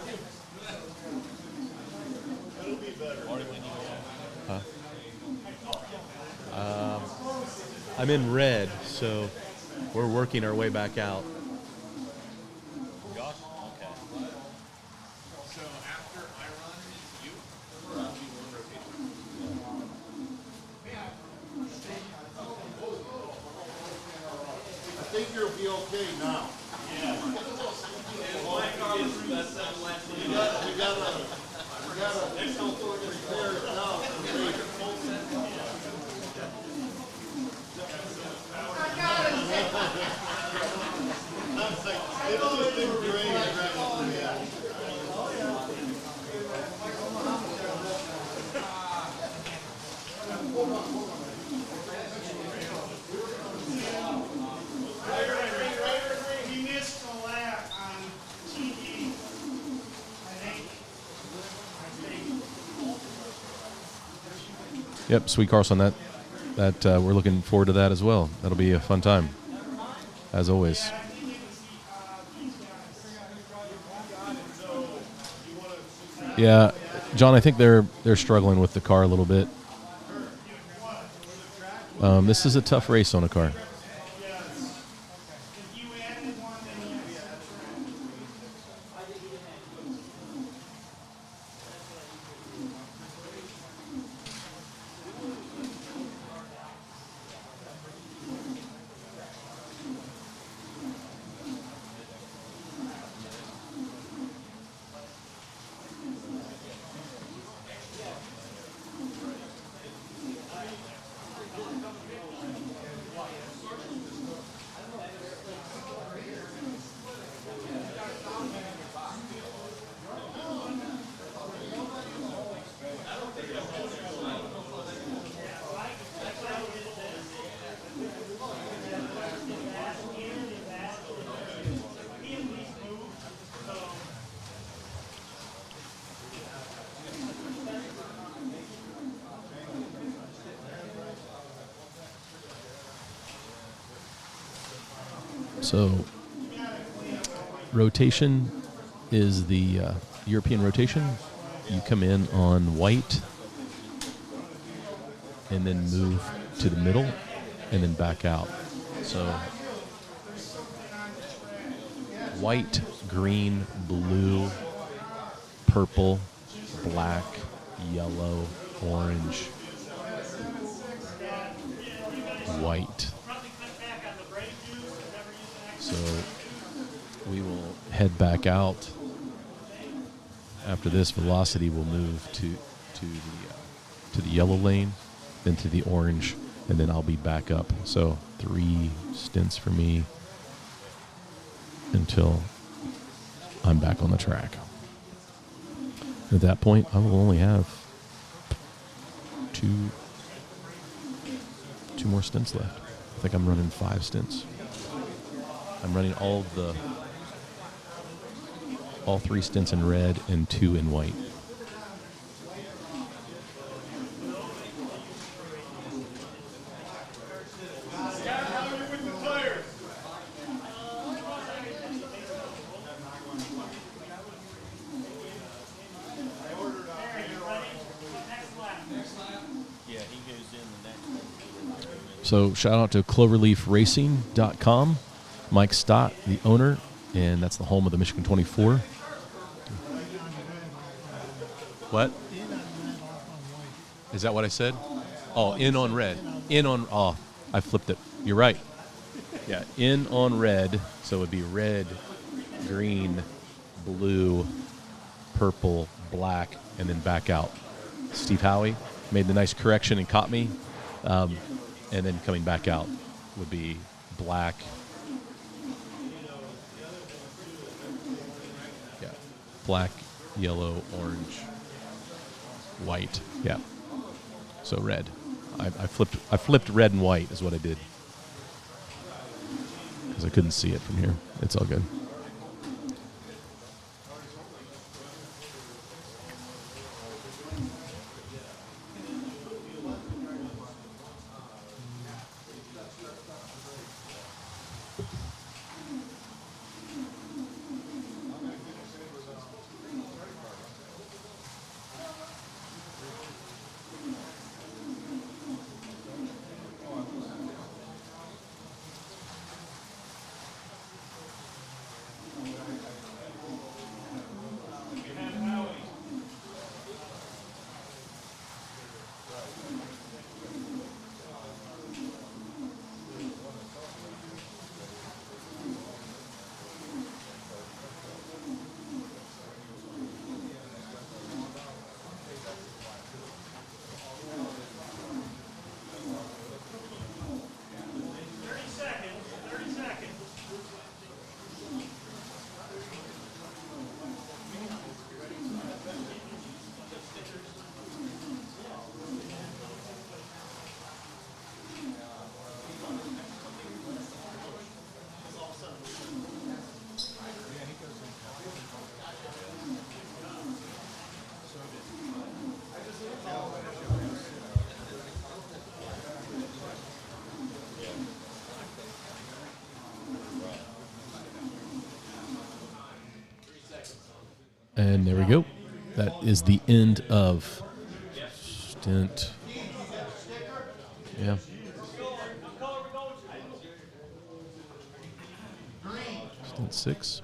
It'll be better. I'm in red, so we're working our way back out. Josh? Okay. So after I run, you? Or I'll be one rotation? I think you'll be okay now. Yeah. We gotta prepare it now for later. He missed a lap on TV, I think. Yep, Sweet Carlson, that we're looking forward to that as well. That'll be a fun time, as always. Yeah, John, I think they're struggling with the car a little bit. This is a tough race on a car. So rotation is the European rotation. You come in on white and then move to the middle and then back out. So white, green, blue, purple, black, yellow, orange, white. So we will head back out. After this, velocity will move to the yellow lane, then to the orange, and then I'll be back up. So 3 stints for me until I'm back on the track. At that point, I will only have two more stints left. I think I'm running 5 stints. I'm running all 3 stints in red and 2 in white. So shout out to cloverleafracing.com. Mike Stott, the owner, and that's the home of the Michigan 24. What? Is that what I said? Oh, in on red. Oh, I flipped it. You're right. Yeah, in on red. So it would be red, green, blue, purple, black, and then back out. Steve Howie made the nice correction and caught me. And then coming back out would be black. Yeah, black, yellow, orange, white. Yeah. So red. I flipped red and white is what I did because I couldn't see it from here. It's all good. And there we go. That is the end of stint. Yeah. Stint 6.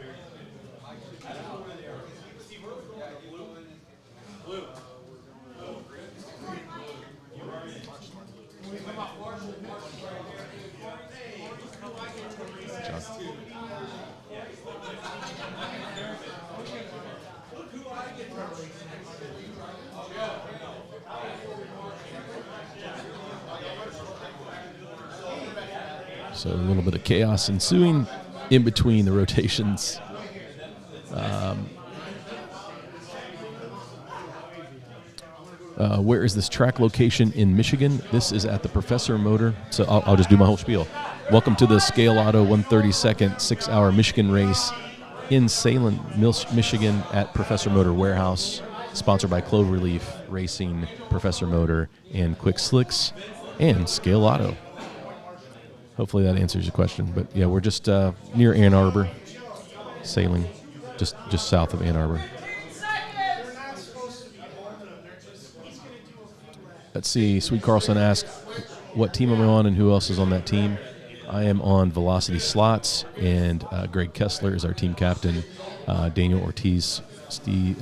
So a little bit of chaos ensuing in between the rotations. Where is this track location in Michigan? This is at the Professor Motor. So I'll just do my whole spiel. Welcome to the Scaleauto 132nd 6-hour Michigan race in Salem, Michigan at Professor Motor Warehouse, sponsored by Cloverleaf Racing, Professor Motor, and Quick Slicks, and Scaleauto. hopefully that answers your question. But yeah, we're just near Ann Arbor, sailing, just south of Ann Arbor. Let's see. Sweet Carlson asked, what team am I on and who else is on that team? I am on Velocity Slots, and Greg Kessler is our team captain. Daniel Ortiz, Steve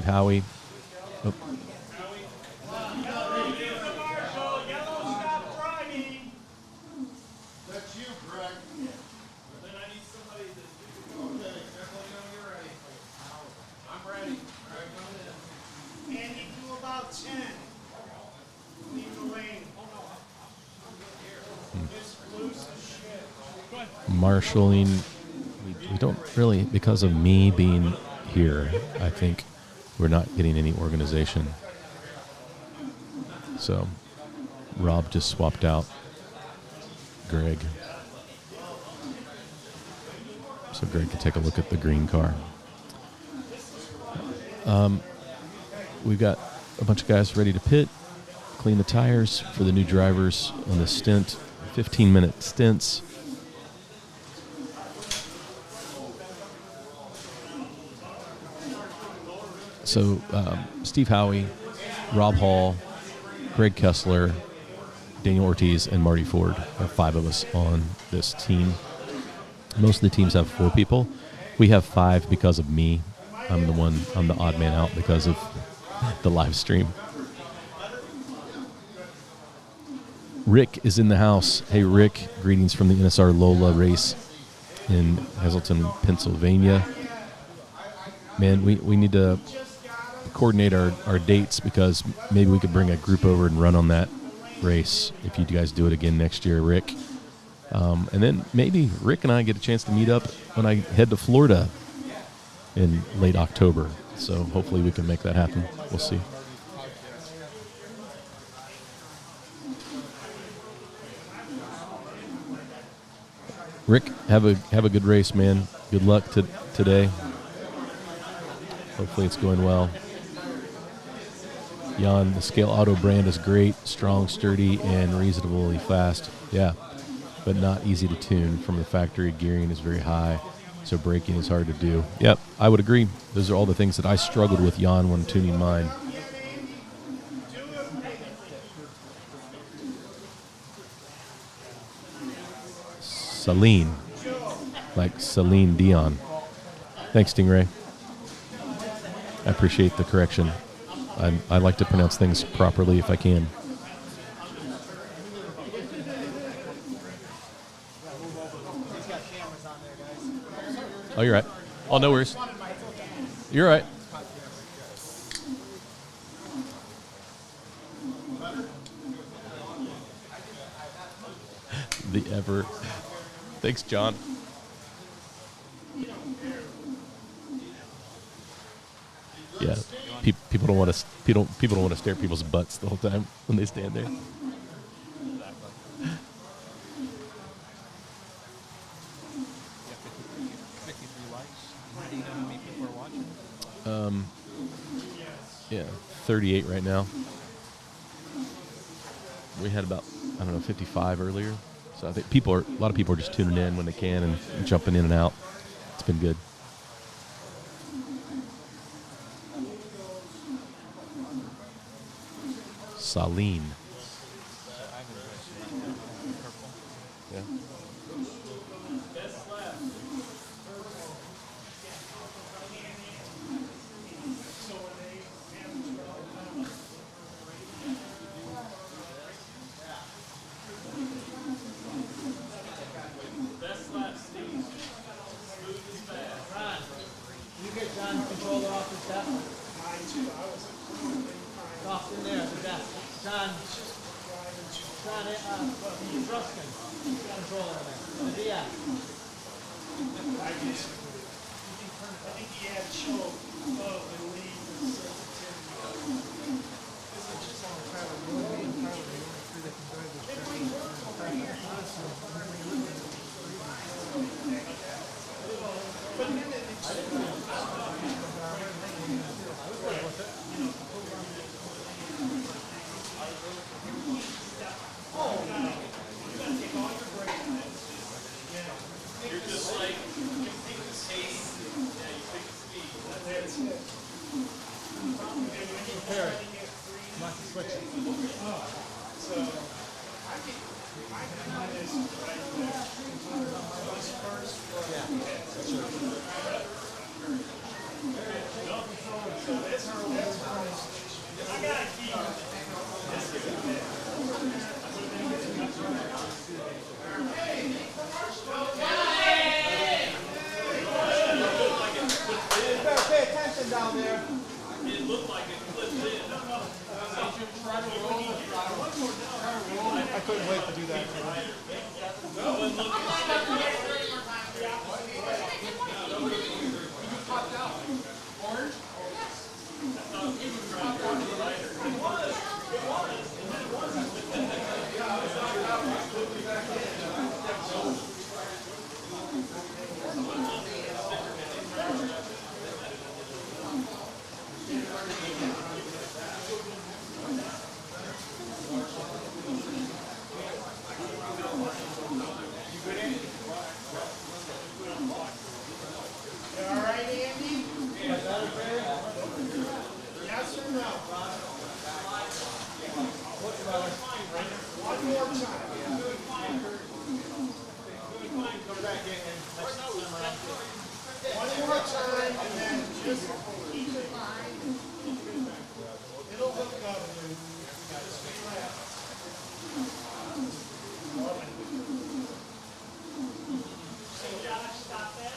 Howie. Oh. That's you, Greg. Then I need somebody to okay, definitely know you're ready. I'm ready. Greg, come in. Andy, do about 10. Leave the lane. It's loose as shit. Marshalling. We don't really, because of me being here, I think we're not getting any organization. So Rob just swapped out Greg. So Greg can take a look at the green car. We've got a bunch of guys ready to pit, clean the tires for the new drivers on the stint, 15-minute stints. So Steve Howie, Rob Hall, Greg Kessler, Daniel Ortiz, and Marty Ford are 5 of us on this team. Most of the teams have 4 people. We have 5 because of me. I'm the odd man out because of the live stream. Rick is in the house. Hey, Rick, greetings from the NSR Lola race in Hazleton, Pennsylvania. Man, we need to coordinate our dates, because maybe we could bring a group over and run on that race if you guys do it again next year, Rick. And then maybe Rick and I get a chance to meet up when I head to Florida in late October. So hopefully we can make that happen. We'll see. Rick, have a good race, man. Good luck today. Hopefully it's going well. Jan, the Scaleauto brand is great, strong, sturdy, and reasonably fast. Yeah, but not easy to tune. From the factory, gearing is very high, so braking is hard to do. Yep, I would agree. Those are all the things that I struggled with, Jan, when tuning mine. Celine, like Celine Dion. Thanks, Stingray. I appreciate the correction. I like to pronounce things properly if I can. Oh, you're right. Oh, no worries. You're right. The ever. Thanks, John. Yeah, people don't want to stare at people's butts the whole time when they stand there. Yeah, 38 right now. We had about 55 earlier. So I think a lot of people are just tuning in when they can and jumping in and out. It's been good. Saline. Yeah. One more time, and then just keep it line. It'll hook up. Josh, stop that.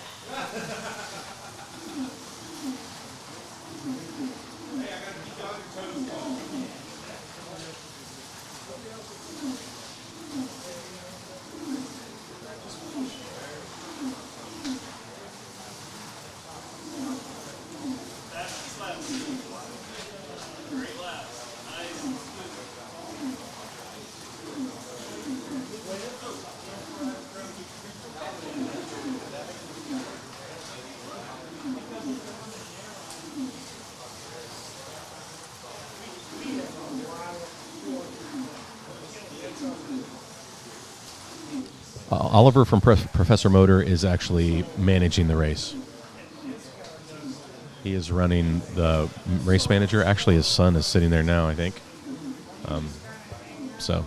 Oliver from Professor Motor is actually managing the race. He is running the race manager. Actually, his son is sitting there now, I think. So.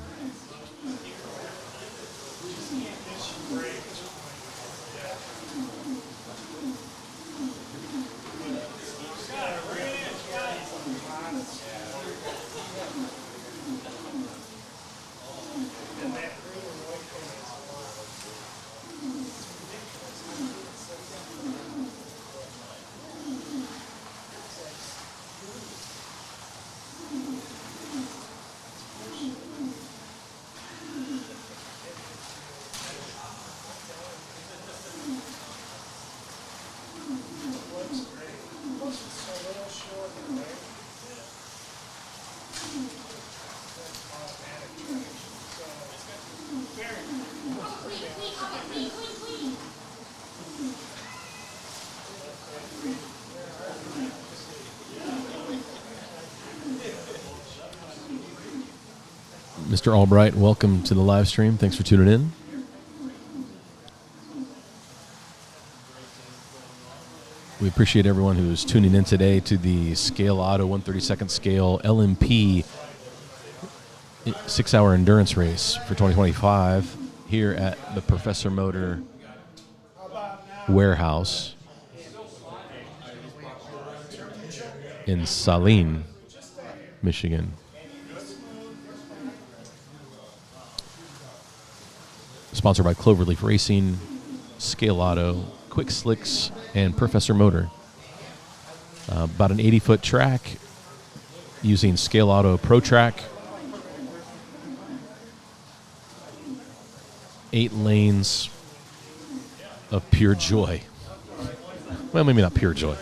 Mr. Albright, welcome to the live stream. Thanks for tuning in. We appreciate everyone who's tuning in today to the Scaleauto 132nd scale LMP 6-hour endurance race for 2025 here at the Professor Motor warehouse in Saline, Michigan. Sponsored by Cloverleaf Racing, Scaleauto, Quick Slicks, and Professor Motor. About an 80-foot track using Scaleauto Pro Track. 8 lanes of pure joy. Well, maybe not pure joy,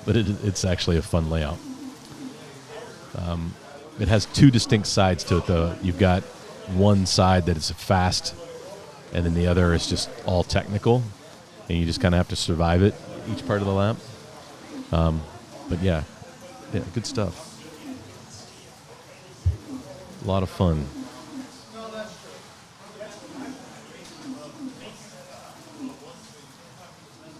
but it's actually a fun layout. It has 2 distinct sides to it, though. You've got one side that is fast, and then the other is just all technical, and you just kind of have to survive it each part of the lap. But yeah, good stuff. A lot of fun.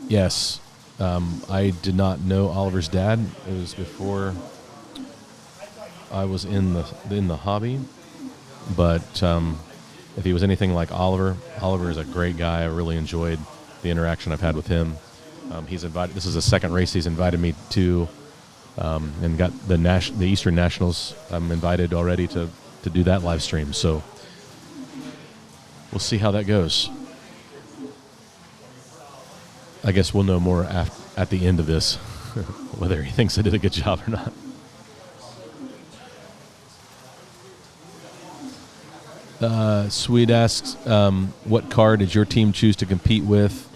Yes, I did not know Oliver's dad. It was before I was in the hobby. But if he was anything like Oliver is a great guy. I really enjoyed the interaction I've had with him. He's invited. This is the second race he's invited me to, and got the Eastern Nationals. I'm invited already to do that live stream. So we'll see how that goes. I guess we'll know more at the end of this, whether he thinks I did a good job or not. Sweet asks, what car did your team choose to compete with?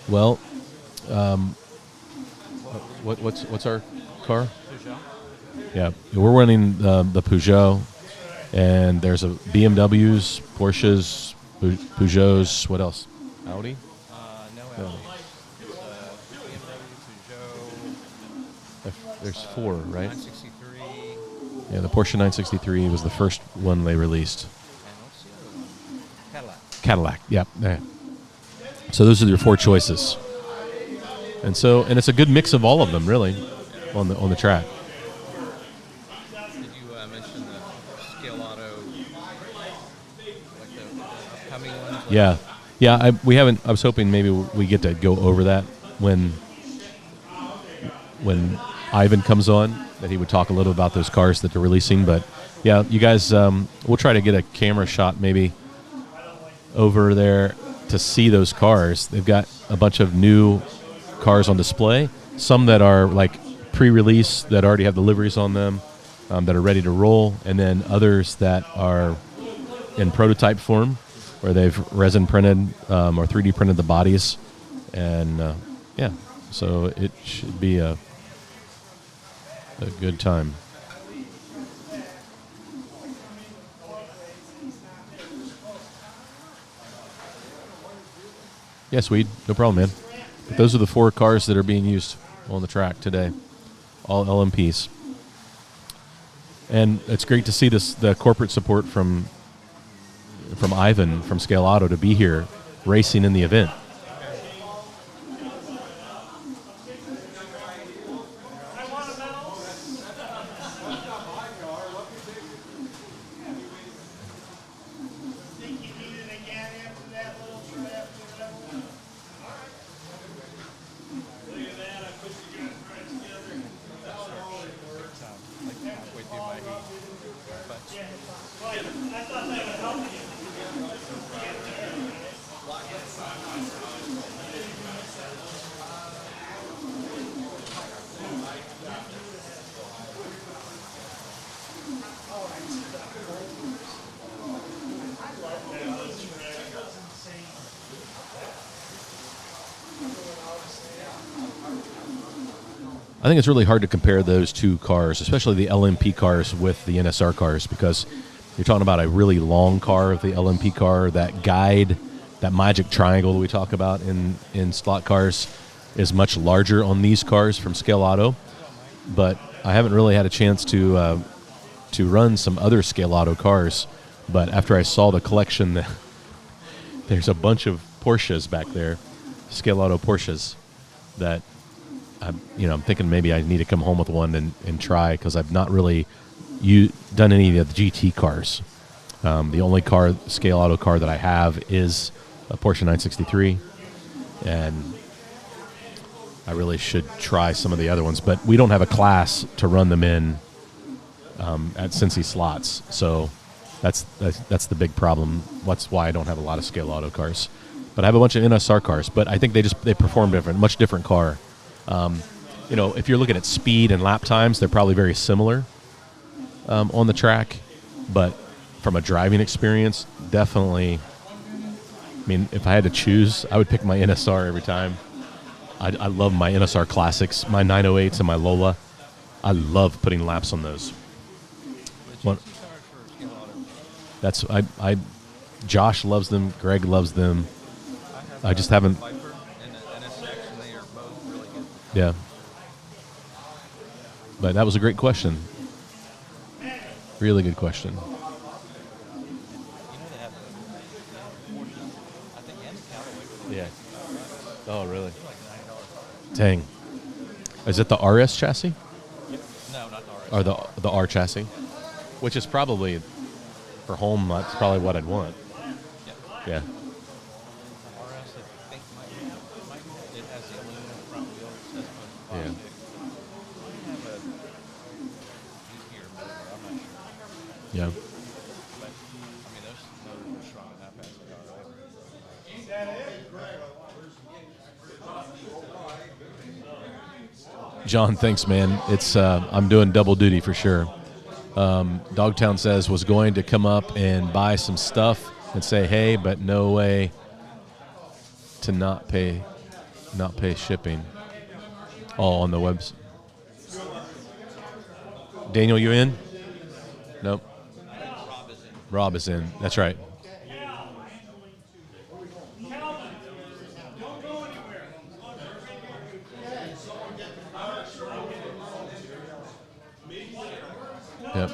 Well, what's our car? Peugeot. Yeah, we're running the Peugeot, and there's a BMWs, Porsches, Peugeots. What else? Audi? No Audi. BMW, Peugeot. There's 4, right? 963. Yeah, the Porsche 963 was the first one they released. And what's the other one? Cadillac, yeah. So those are your 4 choices, and it's a good mix of all of them, really, on the track. Did you mention the Scaleauto, like the upcoming ones? Yeah, yeah. We haven't. I was hoping maybe we get to go over that when Ivan comes on, that he would talk a little about those cars that they're releasing. But yeah, you guys, we'll try to get a camera shot maybe over there to see those cars. They've got a bunch of new cars on display. Some that are like pre-release that already have the liveries on them, that are ready to roll, and then others that are in prototype form, where they've resin printed or 3D printed the bodies, and yeah, so it should be a good time. Yeah, Swede, no problem, man. But those are the 4 cars that are being used on the track today, all LMPs. And it's great to see the corporate support from Ivan from Scaleauto to be here racing in the event. I think it's really hard to compare those 2 cars, especially the LMP cars with the NSR cars, because you're talking about a really long car of the LMP car. That guide, that magic triangle that we talk about in slot cars is much larger on these cars from Scaleauto. But I haven't really had a chance to run some other Scaleauto cars. But after I saw the collection, there's a bunch of Porsches back there, Scaleauto Porsches, that I'm thinking maybe I need to come home with one and try, because I've not really done any of the GT cars. The only Scaleauto car that I have is a Porsche 963, and I really should try some of the other ones. But we don't have a class to run them in at Cincy Slots, so that's the big problem. That's why I don't have a lot of Scaleauto cars. But I have a bunch of NSR cars. But I think they perform different, much different car. If you're looking at speed and lap times, they're probably very similar on the track, but from a driving experience, definitely. I mean, if I had to choose, I would pick my NSR every time. I love my NSR classics, my 908s and my Lola. I love putting laps on those. Josh loves them. Greg loves them. I just haven't. Yeah. But that was a great question. Really good question. Yeah. Oh, really? Dang. Is it the RS chassis? No, not the RS. Or the R chassis? Which is probably, for home, that's probably what I'd want. Yeah. Yeah. Yeah. John, thanks, man. It's I'm doing double duty for sure. Dogtown says was going to come up and buy some stuff and say hey, but no way to not pay shipping. All on the website. Daniel, you in? Nope. Rob is in. That's right. Yep.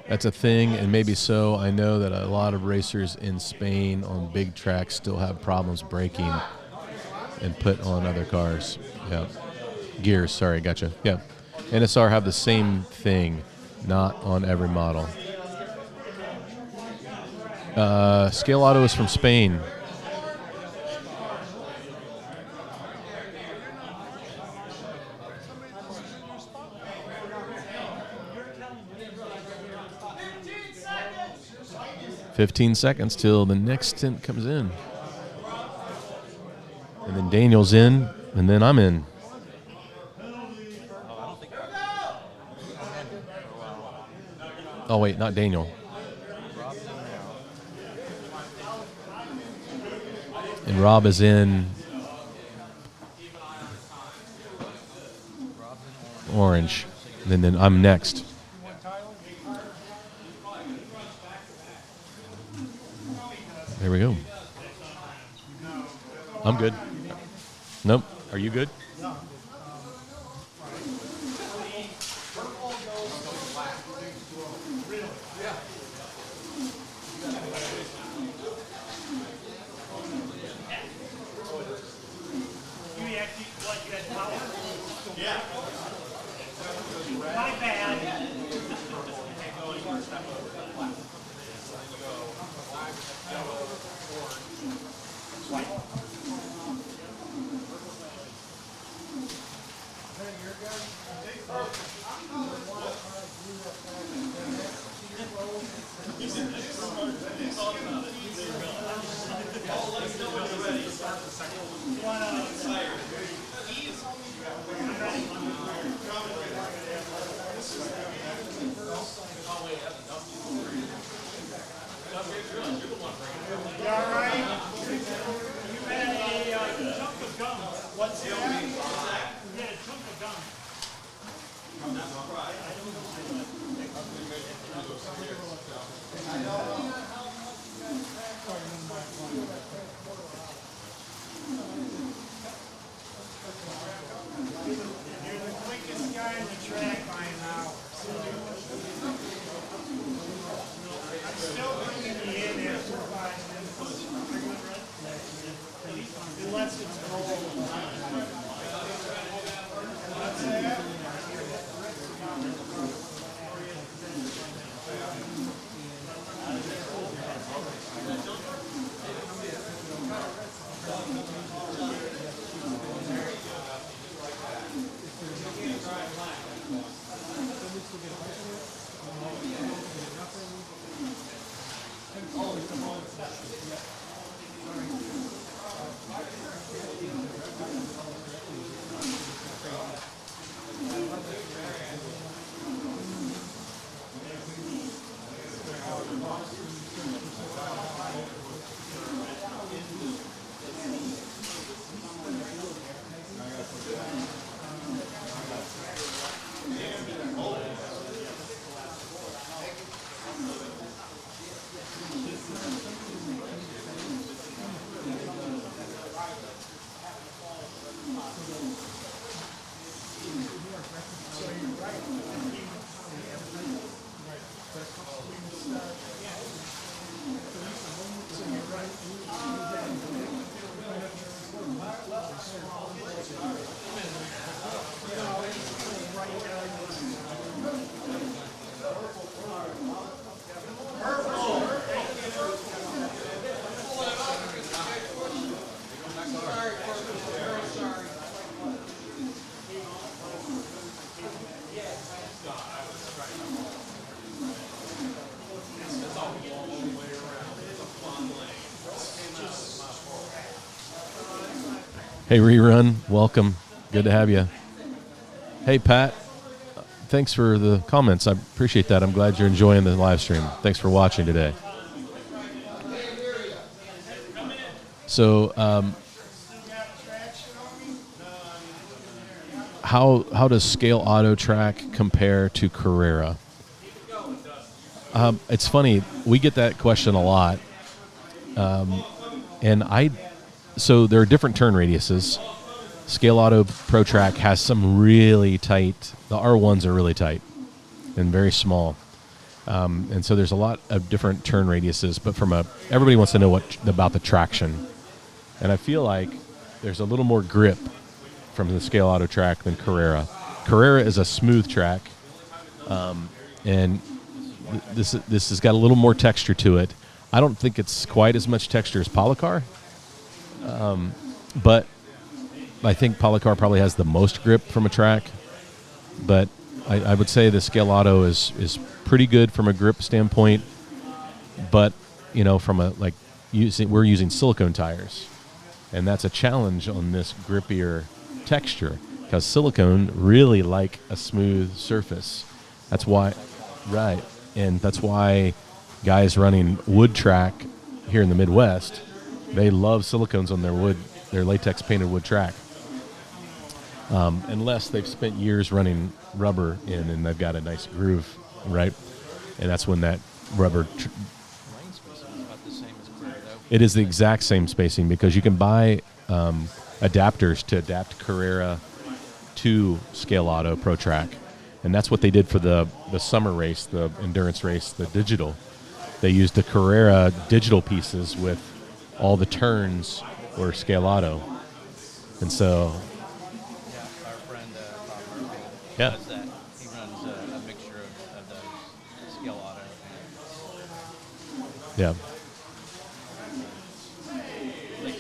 That's a thing, and maybe so. I know that a lot of racers in Spain on big tracks still have problems braking and put on other cars. Yeah. Gears, sorry, gotcha. Yeah. NSR have the same thing, not on every model. Scaleauto is from Spain. $15 seconds till the next stint comes in. And then Daniel's in, and then I'm in. Oh, wait, not Daniel. And Rob is in orange. And then I'm next. There we go. I'm good. Nope. Are you good? My bad. You all right? You had a chunk of gum. What's that? You had a chunk of gum. You're the quickest guy in the track by now. I'm still bringing you in after 5 minutes. Unless it's rolled. What's that? Hey, Rerun, welcome. Good to have you. Hey, Pat, thanks for the comments. I appreciate that. I'm glad you're enjoying the live stream. Thanks for watching today. So, how does Scaleauto track compare to Carrera? It's funny. We get that question a lot. So there are different turn radiuses. Scaleauto Pro Track has some really tight, the R1s are really tight and very small. And so there's a lot of different turn radiuses, but everybody wants to know about the traction. And I feel like there's a little more grip from the Scaleauto track than Carrera. Carrera is a smooth track, and this has got a little more texture to it. I don't think it's quite as much texture as Polycar, but I think Polycar probably has the most grip from a track. But I would say the Scaleauto is pretty good from a grip standpoint. But from a we're using silicone tires, and that's a challenge on this grippier texture because silicone really like a smooth surface. That's why, right, and that's why guys running wood track here in the Midwest, they love silicones on their latex painted wood track. Unless they've spent years running rubber in and they've got a nice groove, right? And that's when that rubber. It is the exact same spacing because you can buy adapters to adapt Carrera to Scaleauto Pro Track. And that's what they did for the summer race, the endurance race, the digital. They used the Carrera digital pieces with all the turns were Scaleauto. And so... our friend Bob Murphy does that. He runs a mixture of the Scaleauto. Yeah.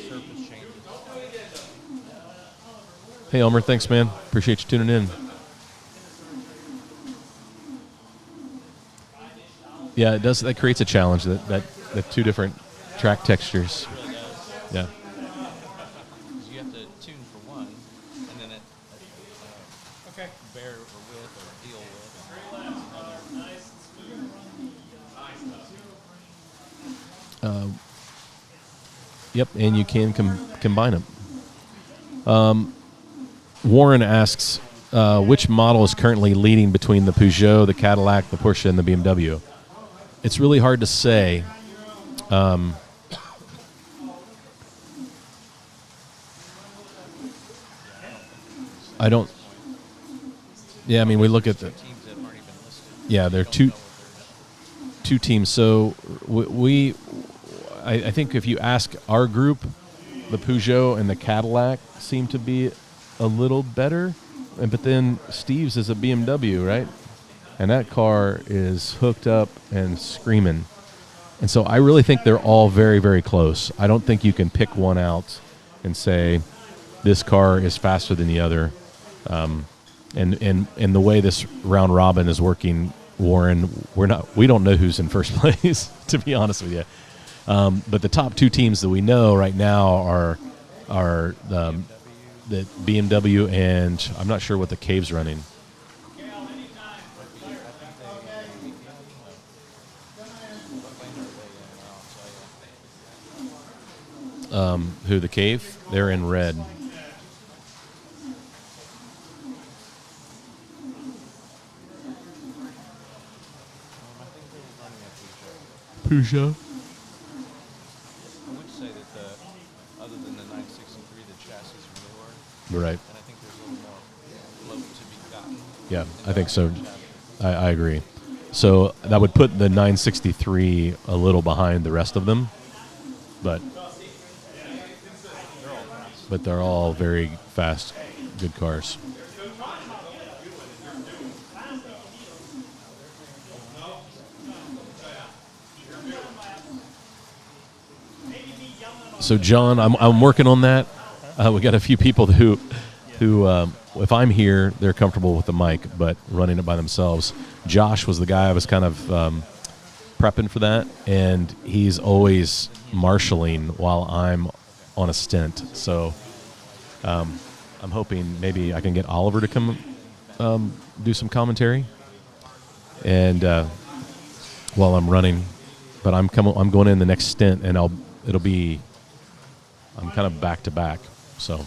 Surface changes. Hey, Elmer, thanks, man. Appreciate you tuning in. Yeah, it does. That creates a challenge. That two different track textures. It really does. Yeah. Because you have to tune for one, and then it bear or with or deal with. Yep, and you can combine them. Warren asks, which model is currently leading between the Peugeot, the Cadillac, the Porsche, and the BMW? It's really hard to say. I don't. Yeah, I mean, we look at the. Yeah, there are two teams. So I think if you ask our group, the Peugeot and the Cadillac seem to be a little better, but then Steve's is a BMW, right? And that car is hooked up and screaming. And so I really think they're all very, very close. I don't think you can pick one out and say this car is faster than the other. And the way this round robin is working, Warren, we don't know who's in first place, to be honest with you. But the top two teams that we know right now are the BMW and I'm not sure what the Cave's running. Who, the Cave? They're in red. Peugeot. I would say that other than the 963, the chassis are newer. Right. And I think there's a little more load to be gotten. Yeah, I think so. I agree. So that would put the 963 a little behind the rest of them, but they're all very fast, good cars. So John, I'm working on that. We got a few people who if I'm here, they're comfortable with the mic, but running it by themselves. Josh was the guy I was kind of prepping for that, and he's always marshalling while I'm on a stint. So I'm hoping maybe I can get Oliver to come do some commentary, and while I'm running. But I'm going in the next stint, and I'm kind of back to back, so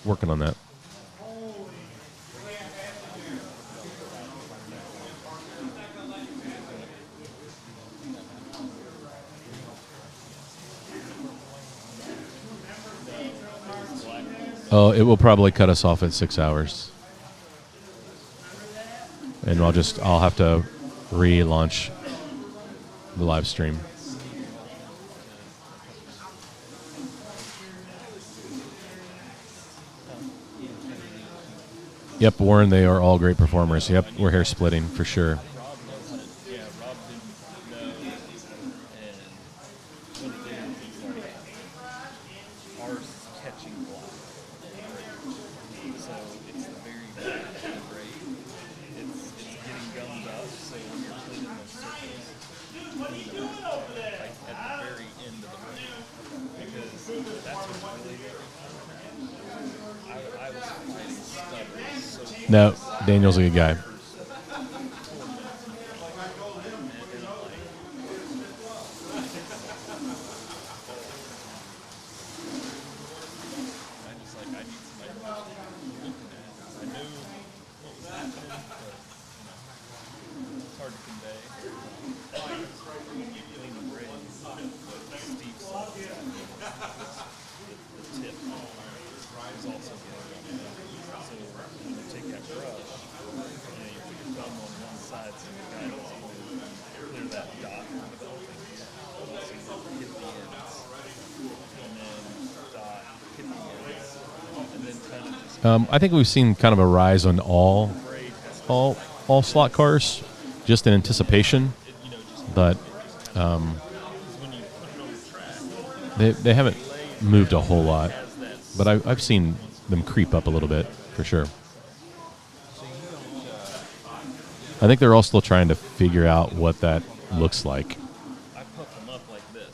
working on that. Oh, it will probably cut us off at 6 hours, and I'll have to relaunch the live stream. Yep, Warren, they are all great performers. Yep, we're hair splitting for sure. Rob knows how to, yeah, Rob didn't know, and when he did, he's like, ours is catching block. So it's the very back of the braid. It's getting gummed up, so when you're cleaning those circles, What are you doing over there? like at the very end of the braid. Because that's what really I was fighting stubbers so No, Daniel's a good guy. I think we've seen kind of a rise on all slot cars, just in anticipation, but they haven't moved a whole lot. But I've seen them creep up a little bit for sure. I think they're all still trying to figure out what that looks like. I put them up like this.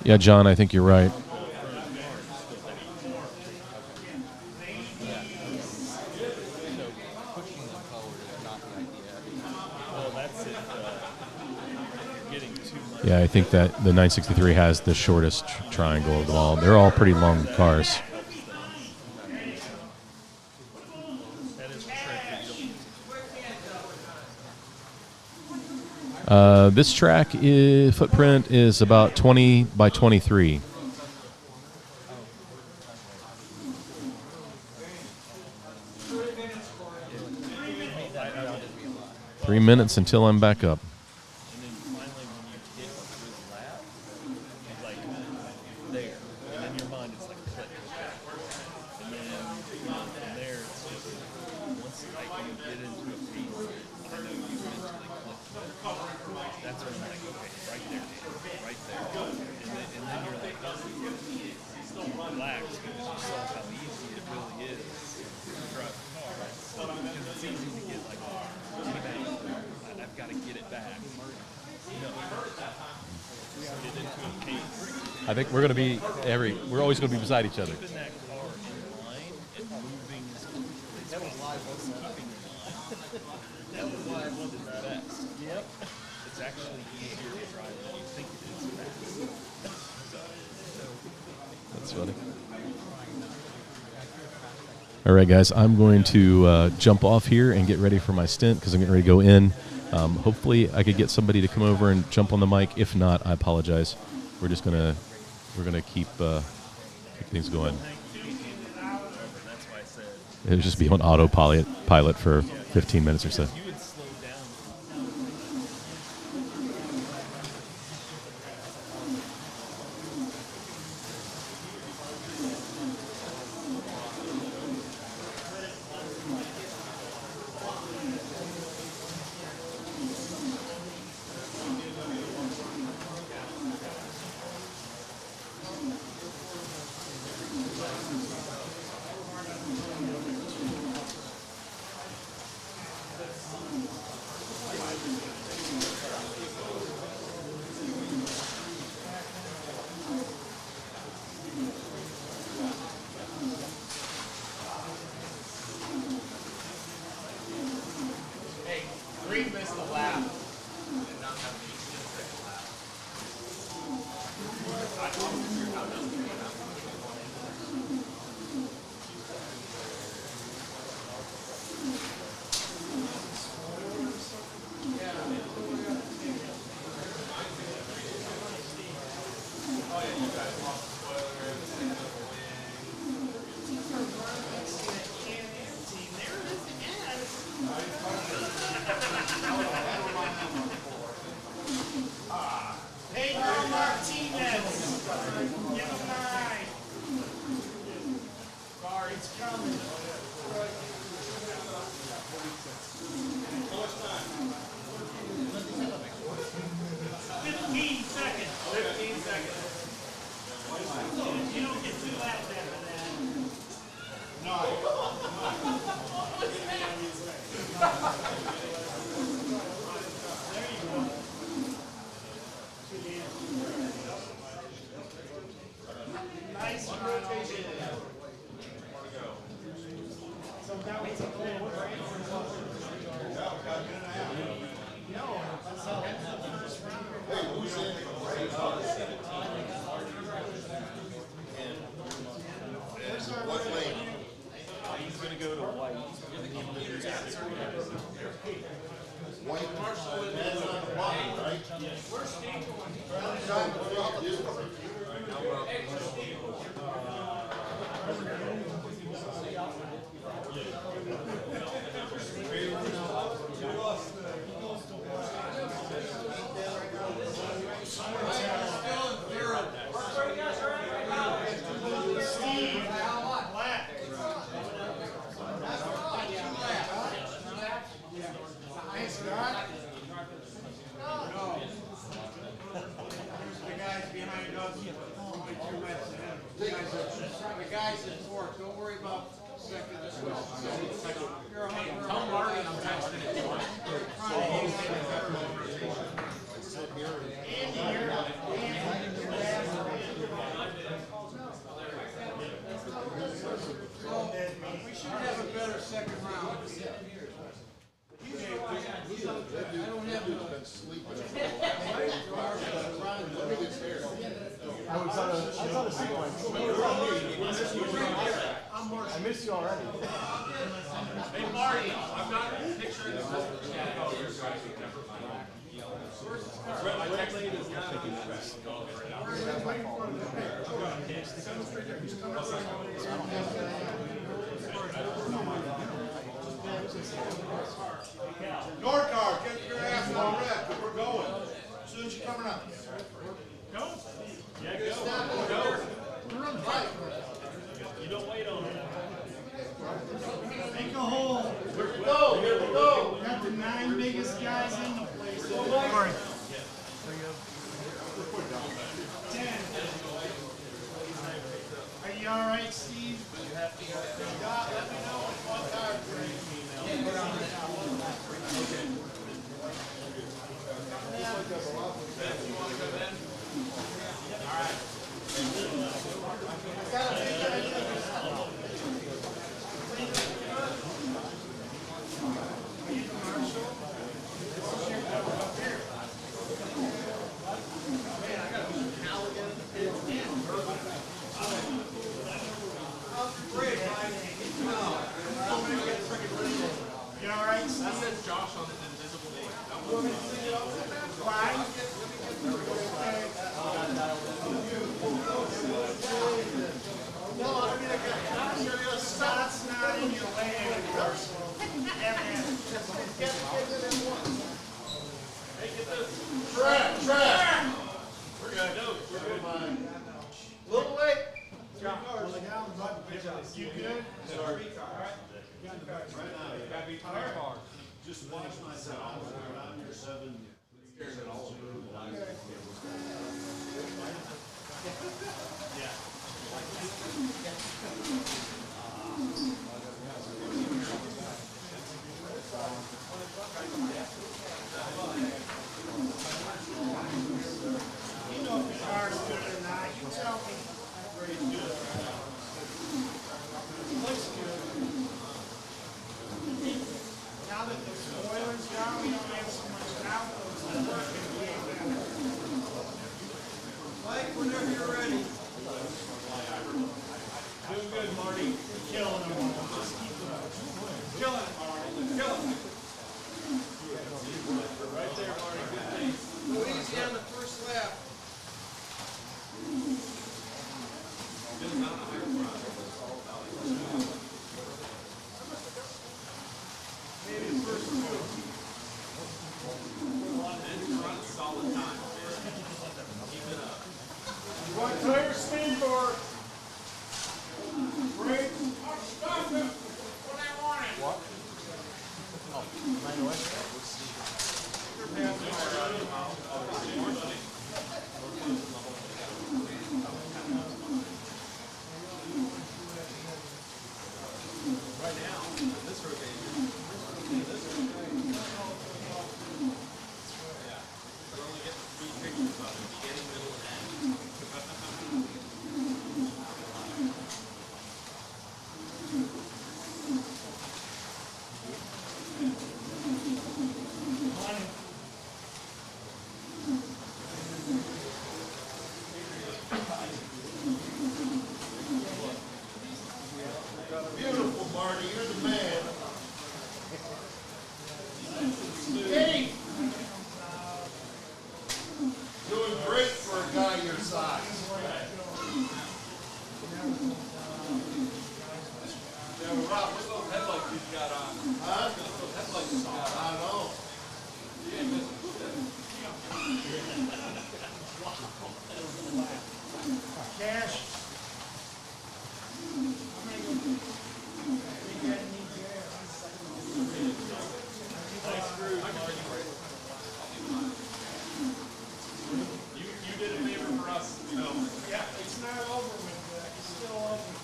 Yeah, John, I think you're right. Yeah, I think that the 963 has the shortest triangle of them all. They're all pretty long cars. This track footprint is about 20 by 23. Three minutes until I'm back up. I think we're going to be we're always going to be beside each other. That's funny. All right, guys, I'm going to jump off here and get ready for my stint because I'm getting ready to go in. Hopefully, I could get somebody to come over and jump on the mic. If not, I apologize. We're just gonna keep things going. It'll just be on autopilot for 15 minutes or so. Green missed the lap. Give him 9. Sorry, it's coming. How much time? 15 seconds. 15 seconds. You don't get 2 laps after that. There you go. Nice rotation. So now we take a little break. No, that's how the first round. What lane? He's going to go to white. White Marshall and that's on the bottom, right? Where's Steve going? Steve, black. Nice, God. No. The guys behind us, only 2 laps ahead. The guys in fourth, don't worry about second. You're Tell Marty I'm texting it to him. Andy, we should have a better second round. I don't have to. I was on a sequence. I missed you already. Hey, Marty, I'm not picturing this. Red lane is Norcar, get your ass on red, because we're going. As soon as you're coming up. Go. Yeah, go. Run right. You don't wait on it. Make a hole. Here we go, here we go. Got the 9 biggest guys in the place. Sorry. 10. Are you all right, Steve? Let me know what time You all right, Steve? That says Josh on the invisible name. Why? No, I mean, I'm sure the spot's not in your way anymore. Hey, get this. Track. We're good. No, we're good. Little late. You good? Gotta be 3 cars. Just watch myself. I'm your 7. You know if the car's good or not. You tell me. Looks good. Now that the spoiler's down, we don't have so much doubt. Mike, whenever you're ready. Doing good, Marty. Killing them. Just keep them. Killing it, Marty. Killing it. Right there, Marty. Good thing. Go easy on the first lap. Maybe the first 2. Endruance, solid time, man. Keep it up. One tire speed bar. Brake. Stop it. What I wanted. What? Oh, 908. Right now, this rotation, yeah, but only get 3 pictures of it, beginning, middle, and end. Beautiful, Marty, you're the man. Hey! Doing great for a guy your size. Yeah, but Rob, look at those headlights he's got on. Huh? Look at those headlights he's got on. I know. He ain't missing shit. Cash. You did a favor for us, you know. Yeah, it's not over with that. It's still open.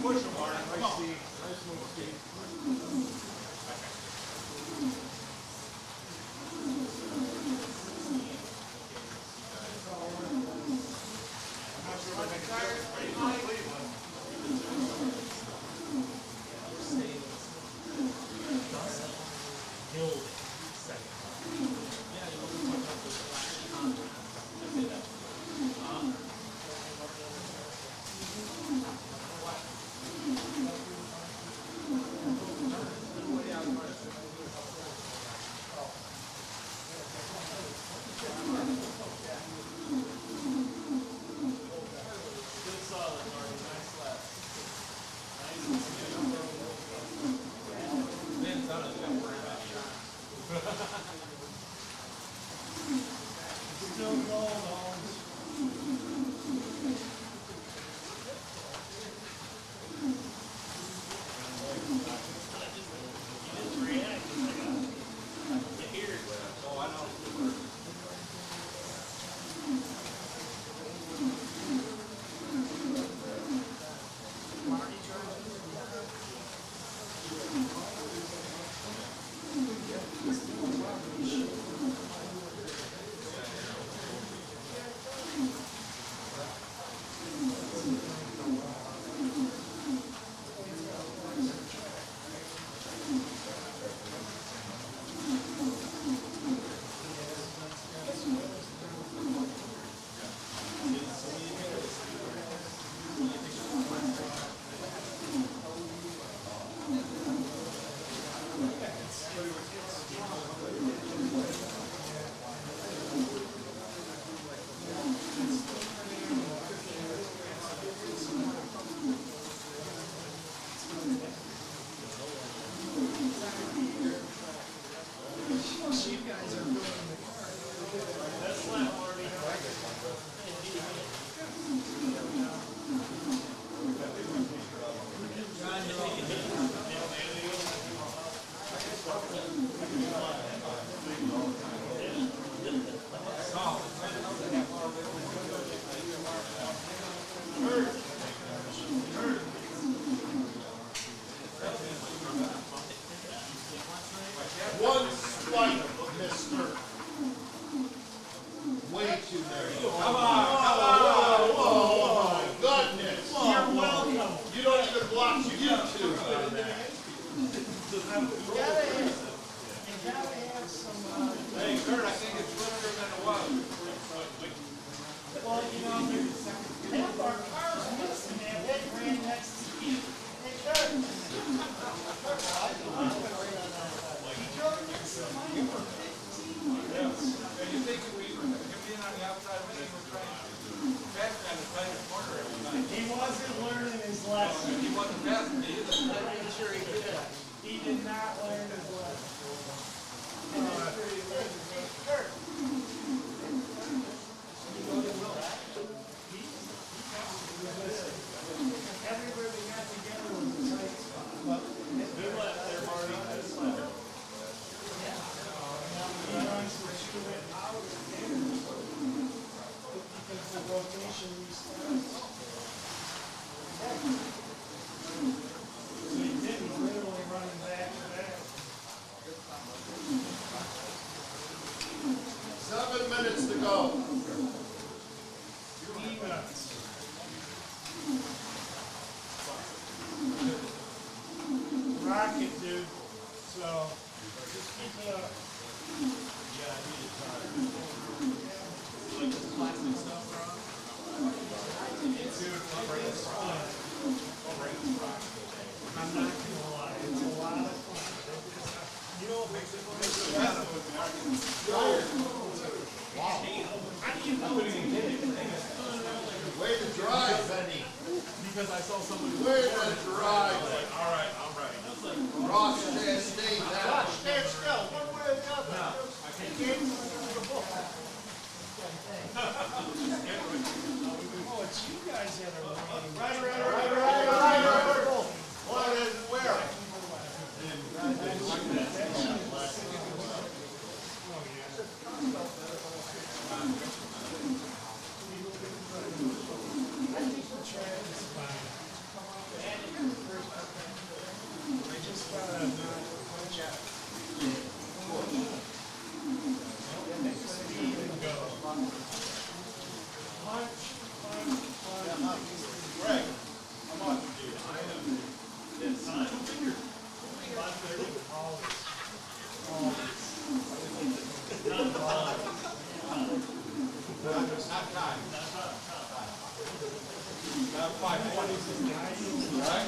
Push him, Martin. Nice Steve. Nice move, Steve. Still going, Holmes. One swipe, mister. Way too narrow. Come on, come on. Oh my goodness. You're welcome. You don't even block YouTube on that. You gotta have some, Hey, Kurt, I think it's slicker than it was. minutes to go. 3 minutes. Rocket, dude. So, just keep it up. I'm not gonna lie, it's a lot of fun. You know what makes it fun? Wow. How do you know it's a Way to drive, Benny. Because I saw somebody. Way to drive. All right, all right. Ross, stay down. Josh, stand still, one way or the other. No, I can't. Oh, it's you guys that are running. Right. What is where? Greg, how much? Not 520, right?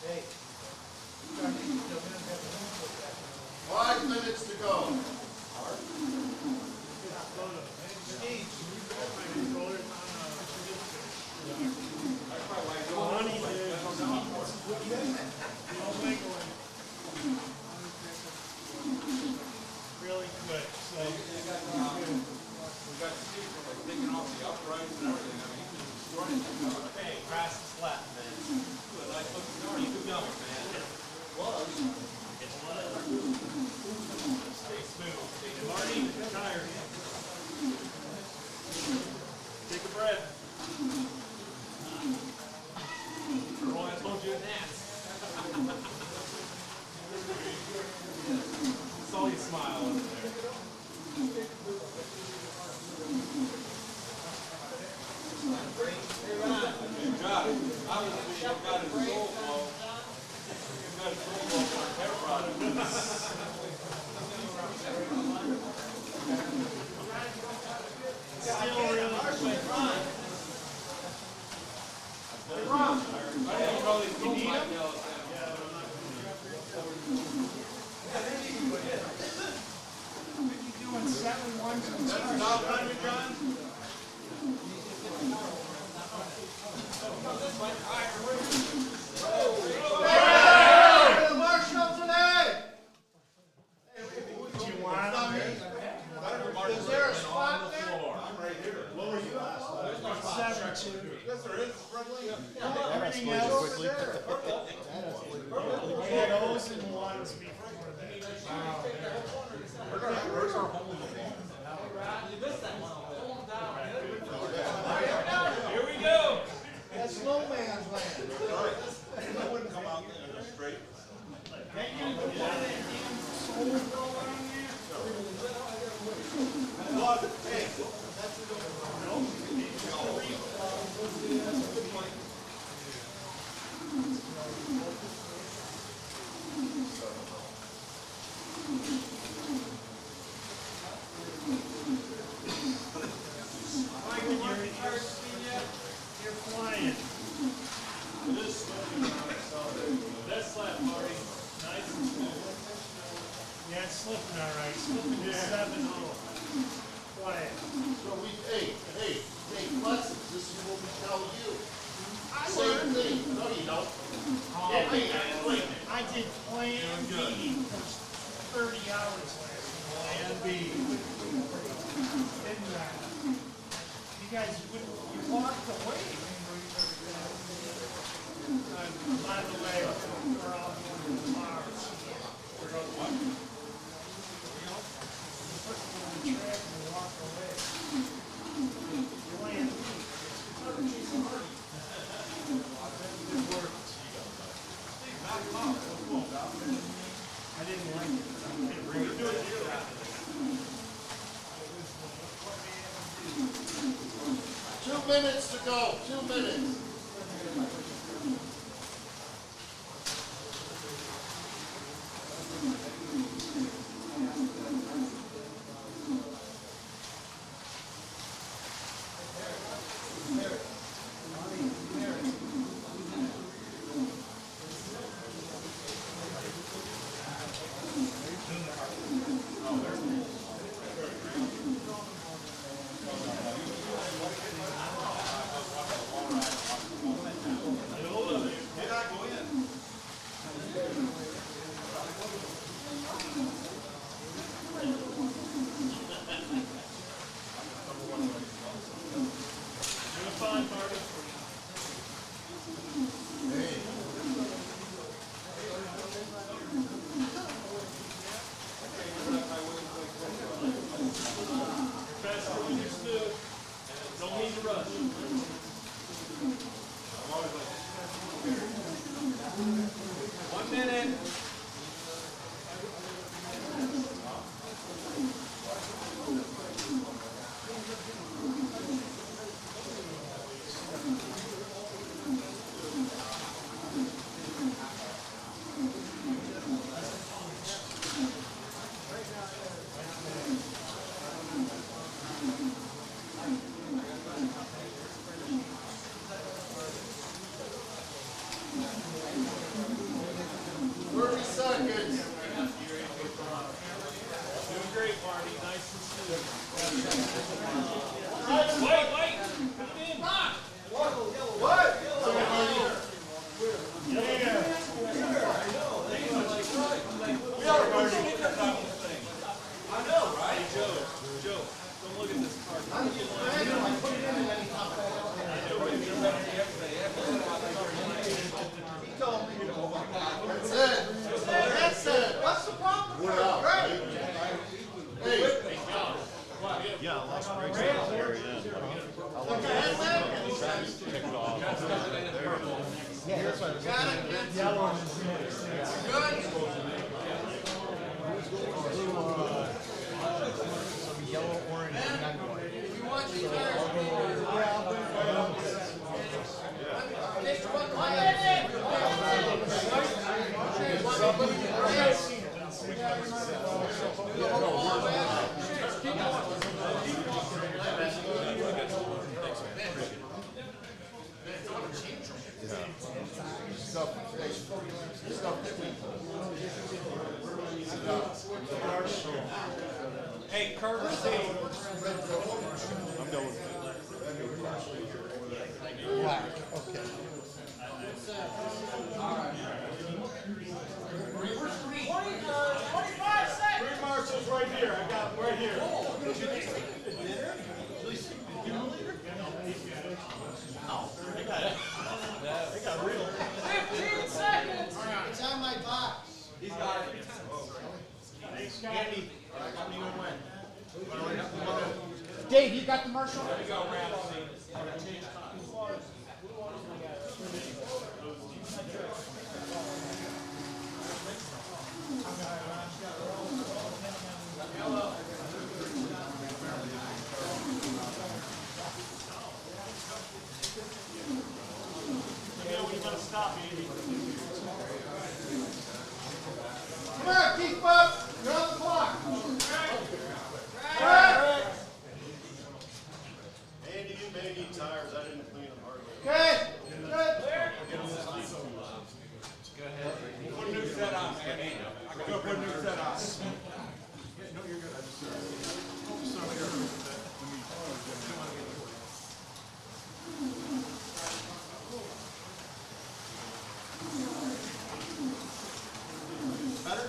Hey. 5 minutes to go. Really quick, so. We got Steve like taking off the uprights and everything. I mean, he's destroying it. Hey, grass is flat, man. Good, I took the door. You keep going, man. It's stay smooth. Stay Marty, tired. Take a breath. Roy, I told you that. Saw you smile over there. You got it. Obviously, you got his soul flow. You got his soul flow for a hair product. Still really quick. I didn't know these people might yell at them. You doing 7 ones and That's not on you, John? Marshall today. Do you want it? Is there a spot there? I'm right here. Lower you out. 7-2. Yes, there is, Bradley. Everything else. We had O's and ones before that. Where's our hole in the wall? Here we go. That's no man's land. I wouldn't come out in a straight. You're flying. That's left, Marty. Nice and smooth. Yeah, it's slipping all right. Slipping to 7-0. Quiet. So hey, lessons. This is what we tell you. I Same learned. thing. No, you don't. I did plan B for 30 hours last night. Plan B. Didn't I? You guys wouldn't, you walked away. By the way, we're all going to Mars. didn't like it. Bring it to it. 2 minutes to go. 2 minutes. Hey, courtesy. I'm going. Black, okay. 25 seconds. 3 marshals right here. I got them right here. They got real. 15 seconds. It's on my box. He's got it. Andy, how many you gonna win? Dave, you got the marshal? There you go, Ramsey. Stop, Andy. Come on, keep up. You're on the clock. Andy, you may need tires. I didn't clean them hardly. Okay. Good. Go ahead. Put a new set on, Andy. Go put a new set on. No, you're good. I just so here. Better?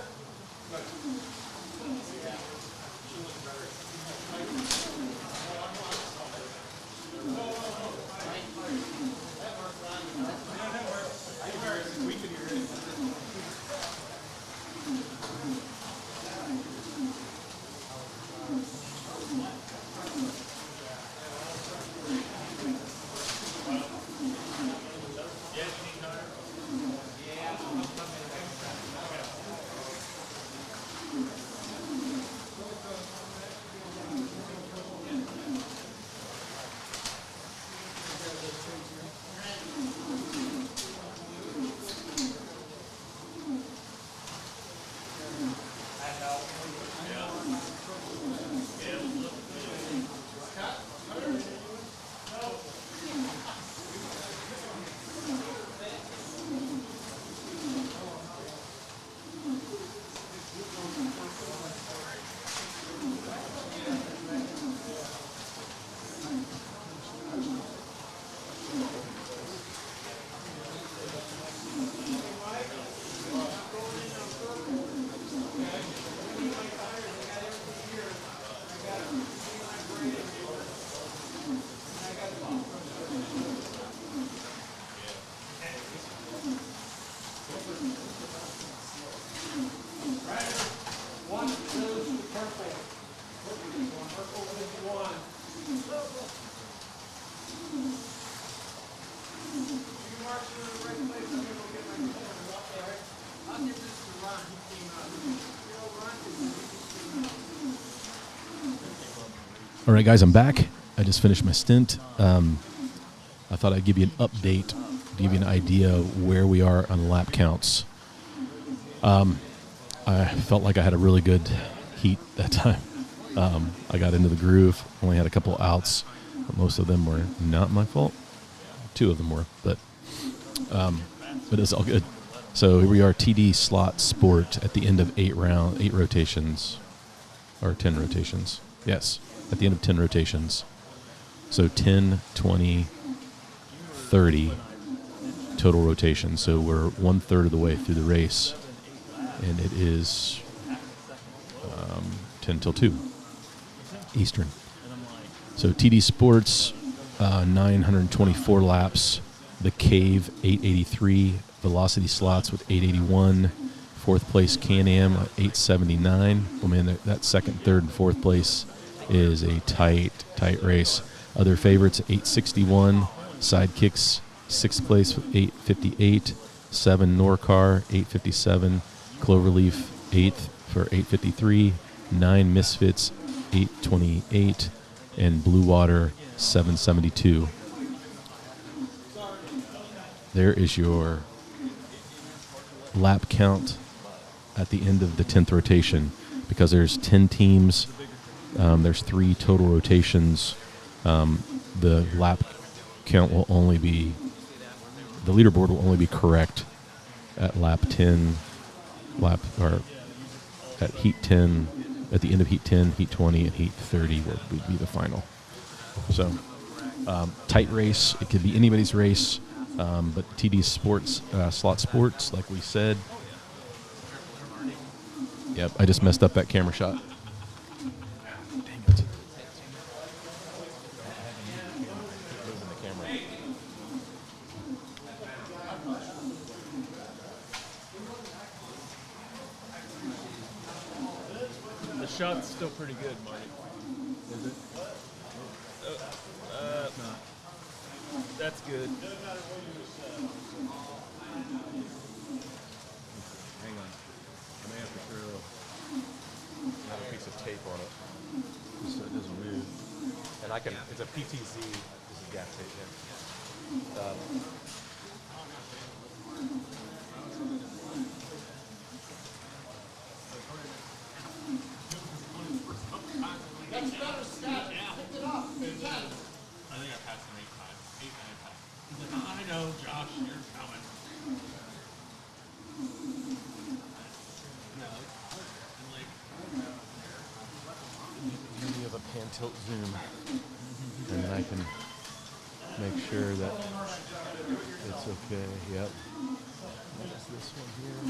All right, guys, I'm back. I just finished my stint. I thought I'd give you an update, give you an idea where we are on lap counts. I felt like I had a really good heat that time. I got into the groove, only had a couple outs, but most of them were not my fault. 2 of them were, but it's all good. So here we are, TD slot sport at the end of 8 rotations, or 10 rotations. Yes, at the end of 10 rotations. So 10, 20, 30 total rotations. So we're 1/3 of the way through the race, and it is 10 till 2 Eastern. So TD Sports, 924 laps. The Cave, 883. Velocity Slots with 881. 4th place Can-Am at 879. Oh man, that second, third, and 4th place is a tight race. Other favorites, 861. Sidekicks, 6th place with 858. 7 Norcar, 857. Cloverleaf, 8th for 853. 9 Misfits, 828. And Blue Water, 772. There is your lap count at the end of the 10th rotation. Because there's 10 teams, there's 3 total rotations. The lap count will only be, the leaderboard will only be correct at lap 10, or at heat 10, at the end of heat 10, heat 20, and heat 30 would be the final. So, tight race. It could be anybody's race, but TD Sports, Slot Sports, like we said. Yep, I just messed up that camera shot. Dang it. Moving the camera. The shot's still pretty good, Marty. Is it? No. That's good. Hang on. I may have to throw another piece of tape on it just so it doesn't move. And I can, it's a PTZ, this is gas tape, yeah. That's better, Scott. Pick it up. I think I passed him 8 times. 8, 9 times. He's like, I know, Josh, you're coming. No. I'm like, Beauty of a pan tilt zoom. And then I can make sure that it's okay. Yep. What is this one here?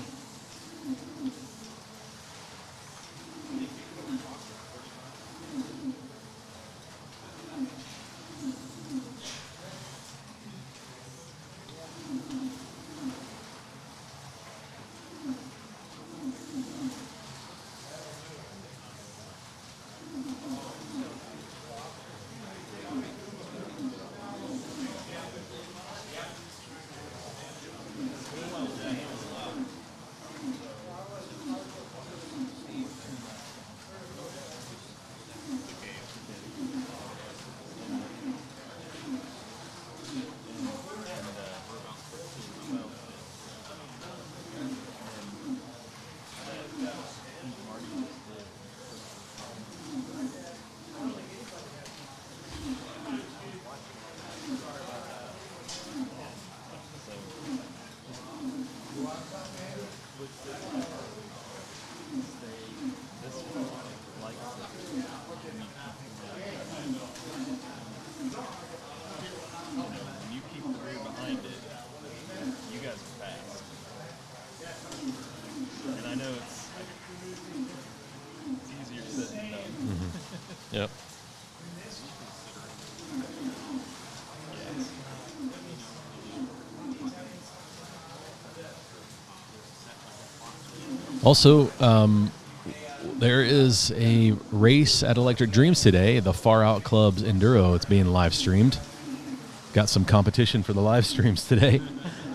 you keep the rear behind it, you guys are fast. And I know it's easier said than done. Yep. Also, there is a race at Electric Dreams today, the Far Out Club's Enduro. It's being live streamed. Got some competition for the live streams today.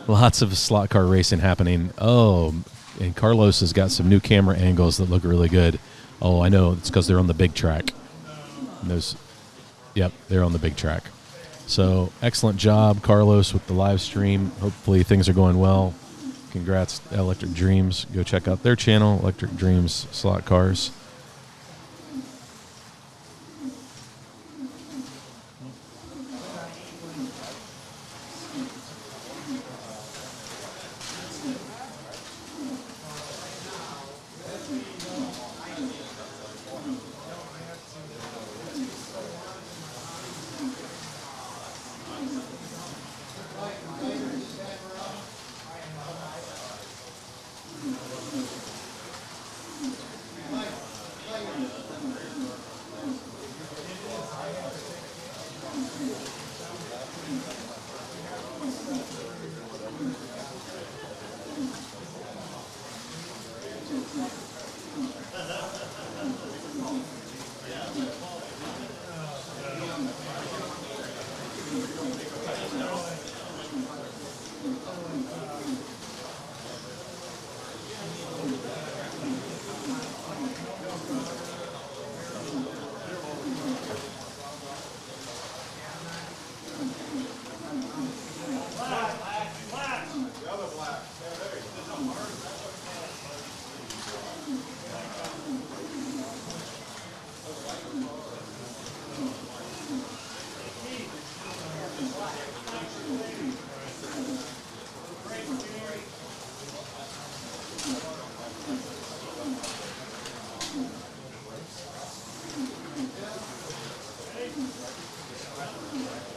Lots of slot car racing happening. Oh, and Carlos has got some new camera angles that look really good. Oh, I know. It's because they're on the big track. And those Yep, they're on the big track. So excellent job, Carlos, with the live stream. Hopefully things are going well. Congrats, Electric Dreams. Go check out their channel, Electric Dreams Slot Cars.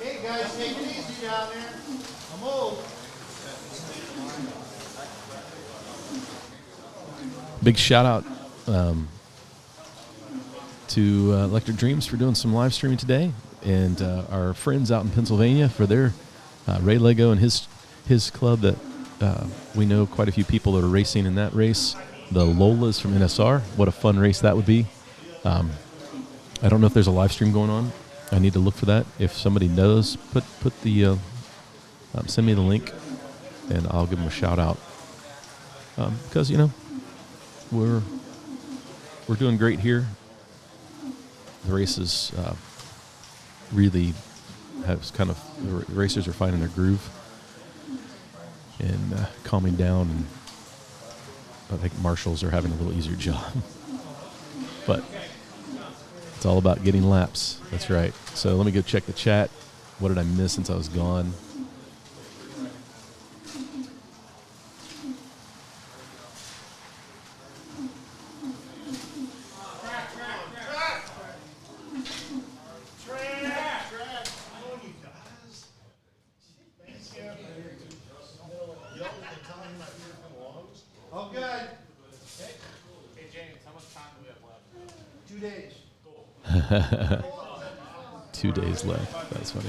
Hey guys, take it easy down there. I'm old. Big shout out to Electric Dreams for doing some live streaming today, and our friends out in Pennsylvania for their Ray Lego and his club that we know quite a few people that are racing in that race. The Lolas from NSR. What a fun race that would be. I don't know if there's a live stream going on. I need to look for that. If somebody knows, put the send me the link, and I'll give them a shout out. Because we're doing great here. The races really has kind of, the racers are finding their groove and calming down, and I think marshals are having a little easier job. But it's all about getting laps. That's right. So let me go check the chat. What did I miss since I was gone? Oh, good. Hey, James, how much time do we have left? 2 days. 2 days left. That's funny.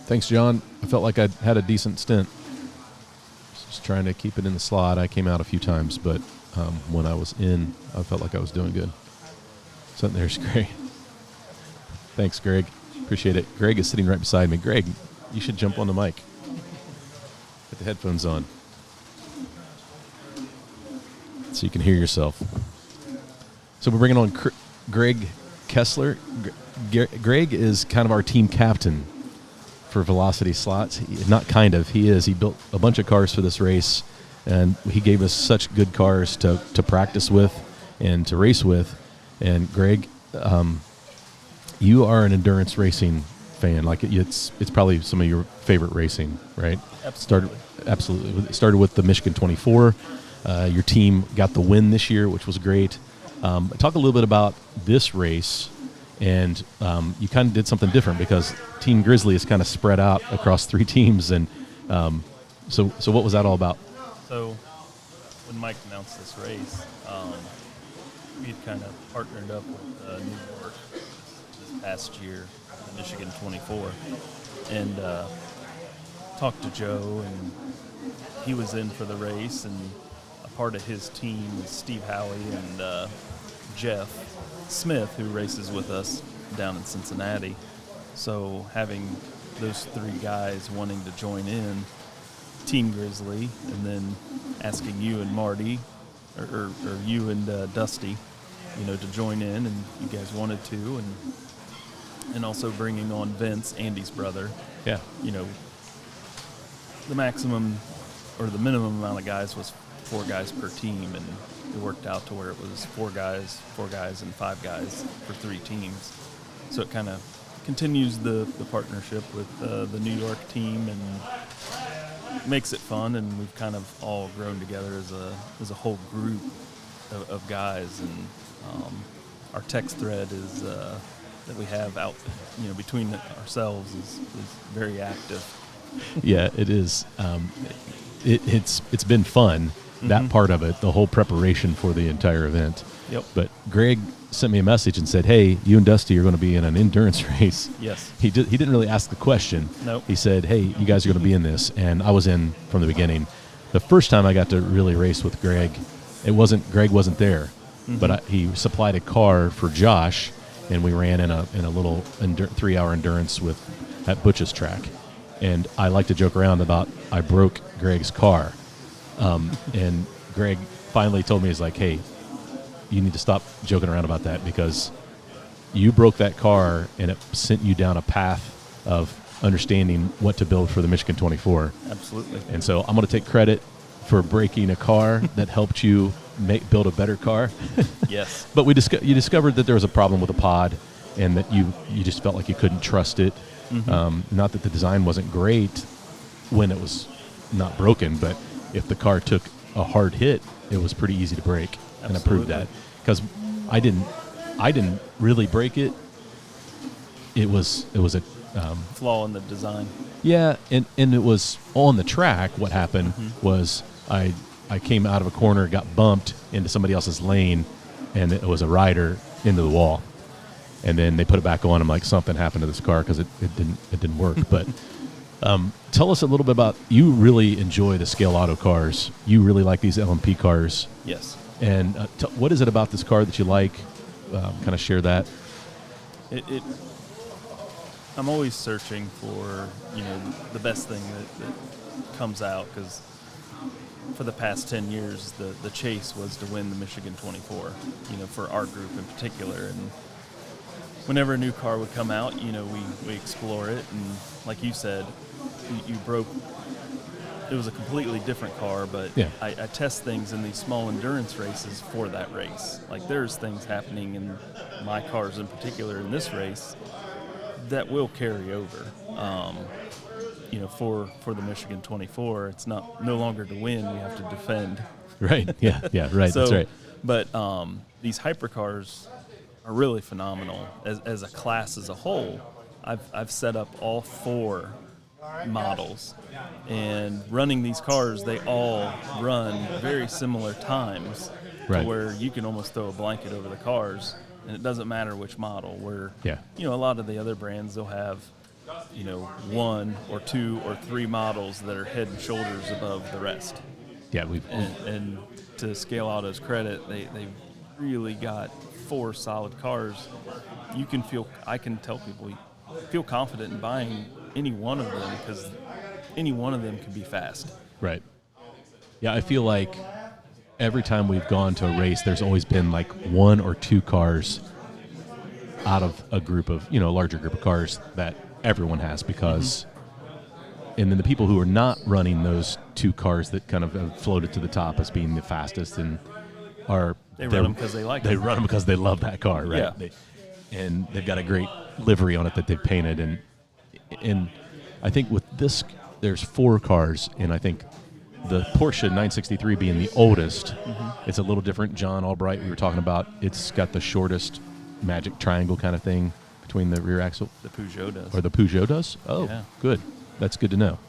Thanks, John. I felt like I had a decent stint. Just trying to keep it in the slot. I came out a few times, but when I was in, I felt like I was doing good. So there's Greg. Thanks, Greg. Appreciate it. Greg is sitting right beside me. Greg, you should jump on the mic. Put the headphones on so you can hear yourself. So we're bringing on Greg Kessler. Greg is kind of our team captain for Velocity Slots. He is. He built a bunch of cars for this race, and he gave us such good cars to practice with and to race with. And Greg, you are an endurance racing fan. Like it's probably some of your favorite racing, right? Absolutely. Absolutely. It started with the Michigan 24. Your team got the win this year, which was great. Talk a little bit about this race, and you kind of did something different because Team Grizzly is kind of spread out across 3 teams, and so what was that all about? So when Mike announced this race, we had kind of partnered up with New York this past year, the Michigan 24, and talked to Joe, and he was in for the race, and a part of his team is Steve Howey and Jeff Smith, who races with us down in Cincinnati. So having those 3 guys wanting to join in, Team Grizzly, and then asking you and Marty, or you and Dusty, to join in, and you guys wanted to, and also bringing on Vince, Andy's brother. Yeah. The maximum or the minimum amount of guys was 4 guys per team, and it worked out to where it was 4 guys, and 5 guys for 3 teams. So it kind of continues the partnership with the New York team and makes it fun, and we've kind of all grown together as a whole group of guys, and our text thread is that we have out between ourselves is very active. Yeah, it is. It's been fun, that part of it, the whole preparation for the entire event. Yep. But Greg sent me a message and said, "Hey, you and Dusty are going to be in an endurance race." Yes. He didn't really ask the question. Nope. He said, "Hey, you guys are going to be in this," and I was in from the beginning. The first time I got to really race with Greg, Greg wasn't there, but he supplied a car for Josh, and we ran in a little 3-hour endurance at Butch's track. And I like to joke around about I broke Greg's car. And Greg finally told me, he's like, "Hey, you need to stop joking around about that, because you broke that car and it sent you down a path of understanding what to build for the Michigan 24. Absolutely. And so I'm going to take credit for breaking a car that helped you build a better car. Yes. But you discovered that there was a problem with the pod, and that you just felt like you couldn't trust it. Not that the design wasn't great when it was not broken, but if the car took a hard hit, it was pretty easy to break. Absolutely. And I proved that, because I didn't really break it. It was a flaw in the design. Yeah, and it was on the track. What happened was I came out of a corner, got bumped into somebody else's lane, and it was a rider into the wall. And then they put it back on. I'm like, something happened to this car, because it didn't work. But tell us a little bit about, you really enjoy the Scaleauto cars. You really like these LMP cars. Yes. And what is it about this car that you like? Kind of share that. I'm always searching for the best thing that comes out, because for the past 10 years the chase was to win the Michigan 24. For our group in particular, and whenever a new car would come out, we explore it, and like you said, you broke. It was a completely different car, but yeah. I test things in these small endurance races for that race. Like, there's things happening in my cars in particular in this race that will carry over. For the Michigan 24, it's no longer to win; we have to defend. Right. Yeah. Yeah. Right. That's right. But these hypercars are really phenomenal as a class as a whole. I've set up all 4 models, and running these cars, they all run very similar times, right, to where you can almost throw a blanket over the cars, and it doesn't matter which model. Where a lot of the other brands, they'll have 1 or 2 or 3 models that are head and shoulders above the rest. Yeah, and to Scaleauto's credit, they really got 4 solid cars. I can tell people, feel confident in buying any one of them, because any one of them can be fast. Right. Yeah, I feel like every time we've gone to a race, there's always been like 1 or 2 cars out of a group of, a larger group of cars that everyone has, because and then the people who are not running those 2 cars that kind of have floated to the top as being the fastest and they run them because they like them. They run them because they love that car, right? Yeah. And they've got a great livery on it that they've painted. And I think with this, there's 4 cars, and I think the Porsche 963 being the oldest, it's a little different. John Albright, we were talking about, it's got the shortest magic triangle kind of thing between the rear axle. The Peugeot does. Or the Peugeot does? Oh, yeah. Good. That's good to know.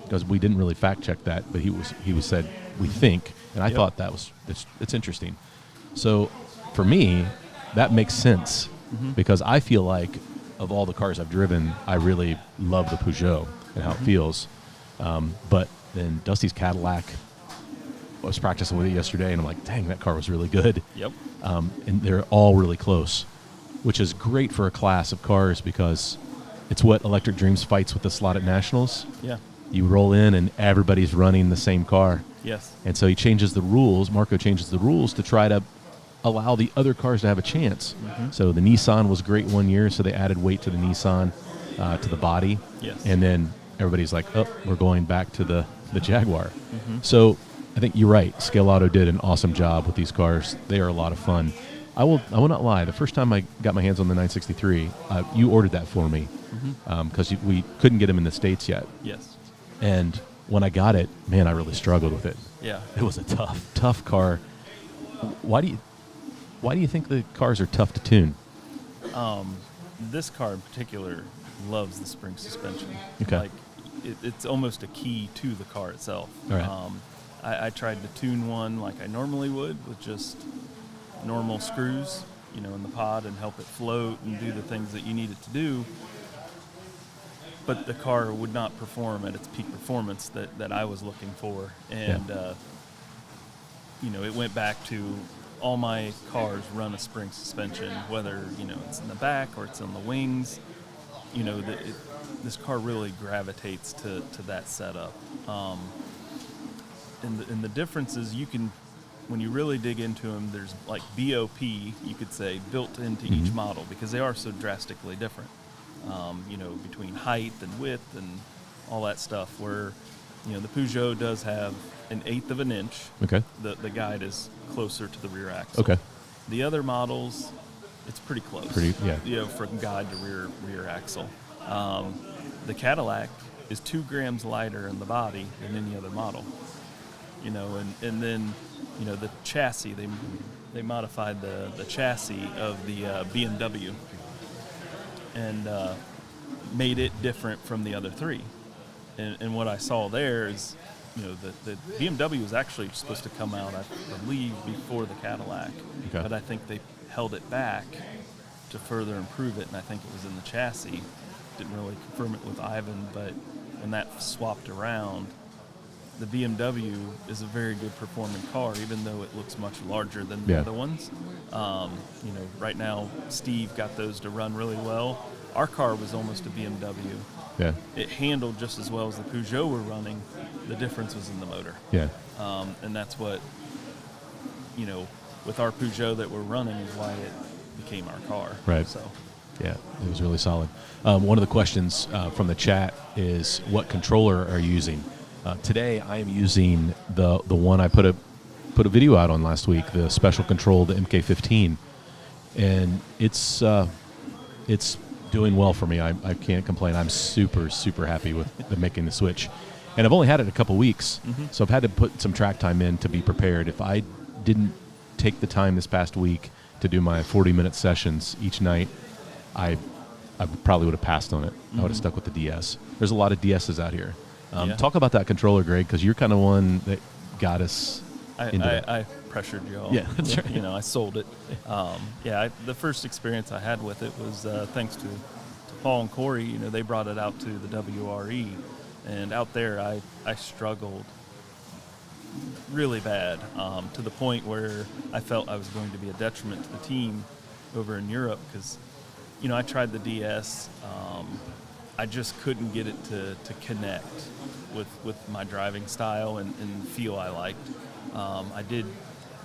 Because we didn't really fact check that, but he said, we think, and I thought that was, it's interesting. So for me, that makes sense, because I feel like of all the cars I've driven, I really love the Peugeot and how it feels. But then Dusty's Cadillac, I was practicing with it yesterday, and I'm like, dang, that car was really good. Yep. And they're all really close, which is great for a class of cars, because it's what Electric Dreams fights with the slot at Nationals. Yeah. you roll in and everybody's running the same car. Yes. And so he changes the rules. Marco changes the rules to try to allow the other cars to have a chance. Mhm. So the Nissan was great one year, so they added weight to the Nissan, to the body. Yes. And then everybody's like, oh, we're going back to the Jaguar. Mhm. So I think you're right. Scaleauto did an awesome job with these cars. They are a lot of fun. I will not lie. The first time I got my hands on the 963, you ordered that for me because we couldn't get them in the States yet. Yes. And when I got it, man, I really struggled with it. Yeah. It was a tough car. Why do you think the cars are tough to tune? This car in particular loves the spring suspension. Okay. Like it's almost a key to the car itself. All right. I tried to tune one like I normally would with just normal screws, in the pod and help it float and do the things that you need it to do. But the car would not perform at its peak performance that I was looking for. And, it went back to all my cars run a spring suspension, whether, it's in the back or it's in the wings. This car really gravitates to that setup. And the difference is when you really dig into them, there's like BOP, you could say, built into each model because they are so drastically different. Between height and width and all that stuff, where, the Peugeot does have an 1/8 of an inch. Okay. The guide is closer to the rear axle. Okay. The other models, it's pretty close. From guide to rear axle. The Cadillac is 2 grams lighter in the body than any other model. And then, the chassis, they modified the chassis of the BMW and made it different from the other 3. And what I saw there is, the BMW was actually supposed to come out, I believe, before the Cadillac. Okay. But I think they held it back to further improve it, and I think it was in the chassis. Didn't really confirm it with Ivan, but when that swapped around, the BMW is a very good performing car, even though it looks much larger than the other ones. Right now, Steve got those to run really well. Our car was almost a BMW. Yeah. It handled just as well as the Peugeot were running. The difference was in the motor. Yeah. And that's what, with our Peugeot that we're running is why it became our car. Right. So. Yeah, it was really solid. One of the questions from the chat is, what controller are you using? Today, I am using the one I put a video out on last week, the special control, the MK15, and it's doing well for me. I can't complain. I'm super happy with making the switch, and I've only had it a couple weeks, so I've had to put some track time in to be prepared. If I didn't take the time this past week to do my 40-minute sessions each night, I probably would have passed on it. I would have stuck with the DS. There's a lot of DSs out here. Talk about that controller, Greg, because you're kind of one that got us into it. I pressured you all. Yeah, that's right. I sold it. The first experience I had with it was thanks to Paul and Corey. They brought it out to the WRE, and out there I struggled really bad to the point where I felt I was going to be a detriment to the team over in Europe because, I tried the DS. I just couldn't get it to connect with my driving style and feel I liked. I did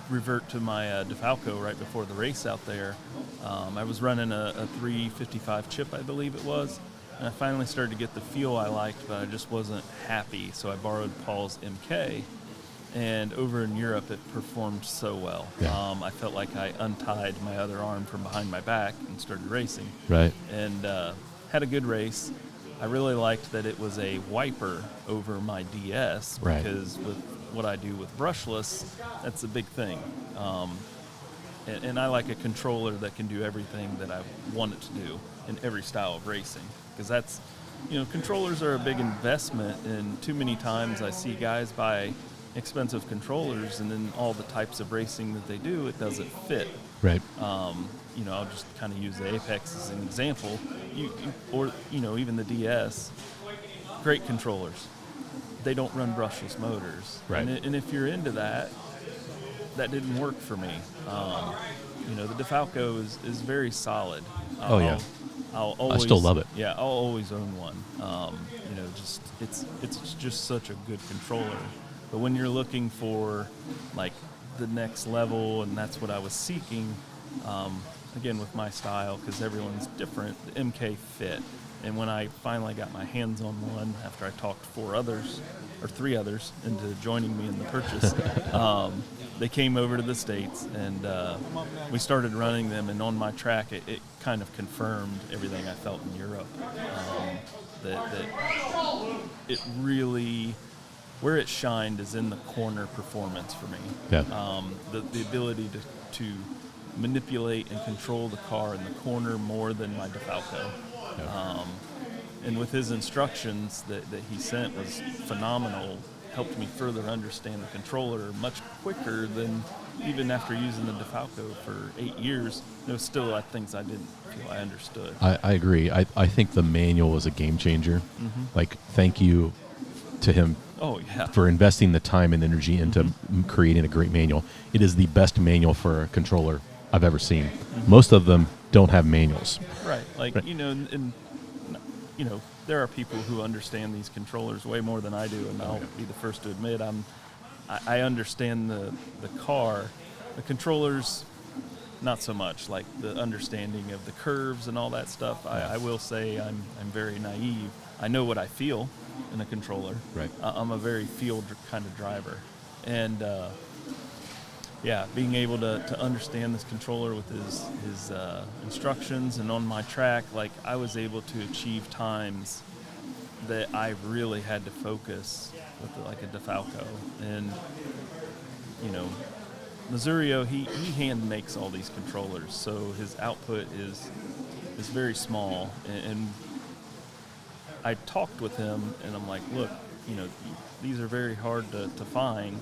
revert to my DeFalco right before the race out there. I was running a 355 chip, I believe it was, and I finally started to get the feel I liked, but I just wasn't happy, so I borrowed Paul's MK, and over in Europe it performed so well. Yeah. I felt like I untied my other arm from behind my back and started racing. Right. And had a good race. I really liked that it was a wiper over my DS because with what I do with brushless, that's a big thing. And I like a controller that can do everything that I want it to do in every style of racing, because that's, controllers are a big investment, and too many times I see guys buy expensive controllers and then all the types of racing that they do, it doesn't fit. Right. I'll just kind of use the Apex as an example, or even the DS. Great controllers. They don't run brushless motors. Right. And if you're into that, that didn't work for me. The DeFalco is very solid. Oh, yeah. I'll always, still love it. Yeah, I'll always own one. Just it's just such a good controller. But when you're looking for like the next level, and that's what I was seeking, again with my style, because everyone's different, the MK fit. And when I finally got my hands on one, after I talked 3 others into joining me in the purchase, they came over to the States, and we started running them. And on my track, it kind of confirmed everything I felt in Europe. That it really, where it shined is in the corner performance for me. Yeah. The ability to manipulate and control the car in the corner more than my DeFalco. Yeah. And with his instructions that he sent was phenomenal, helped me further understand the controller much quicker than even after using the DeFalco for 8 years. There was still things I didn't feel I understood. I agree. I think the manual was a game changer. Mm-hmm. Like, thank you to him for investing the time and energy into creating a great manual. It is the best manual for a controller I've ever seen. Mm-hmm. Most of them don't have manuals. Right. There are people who understand these controllers way more than I do, and I'll be the first to admit I understand the car. The controllers, not so much, like the understanding of the curves and all that stuff. I will say I'm very naive. I know what I feel in a controller. Right. I'm a very feel kind of driver. And being able to understand this controller with his instructions and on my track, like I was able to achieve times that I really had to focus with like a DeFalco. And, Masurio, he hand makes all these controllers, so his output is very small. And I talked with him, and I'm like, look, these are very hard to find.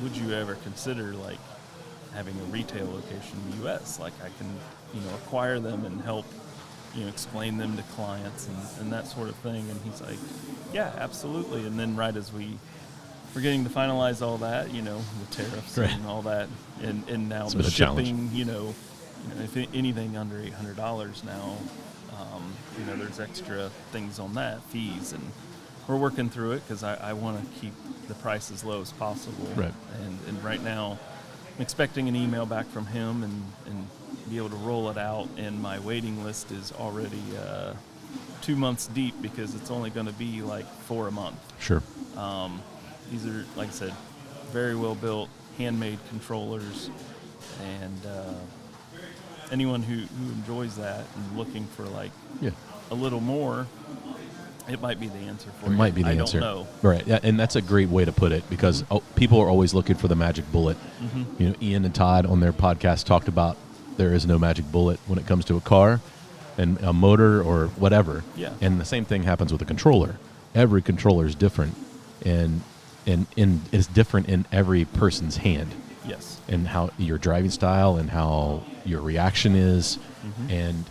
Would you ever consider like having a retail location in the U.S.? Like I can, acquire them and help, explain them to clients and that sort of thing. And he's like, yeah, absolutely. And then right as we're getting to finalize all that, the tariffs and all that, and now the shipping, if anything under $800 now, there's extra things on that, fees, and we're working through it because I want to keep the price as low as possible. Right. And right now, I'm expecting an email back from him and be able to roll it out. And my waiting list is already 2 months deep because it's only going to be like 4 a month. Sure. These are, like I said, very well built, handmade controllers, and anyone who enjoys that and looking for like a little more, it might be the answer for you. It might be the answer. I don't know. Right. Yeah, and that's a great way to put it because people are always looking for the magic bullet. Mm-hmm. Ian and Todd on their podcast talked about there is no magic bullet when it comes to a car and a motor or whatever. Yeah. And the same thing happens with a controller. Every controller is different, and it's different in every person's hand. Yes. And how your driving style and how your reaction is. Mm-hmm. And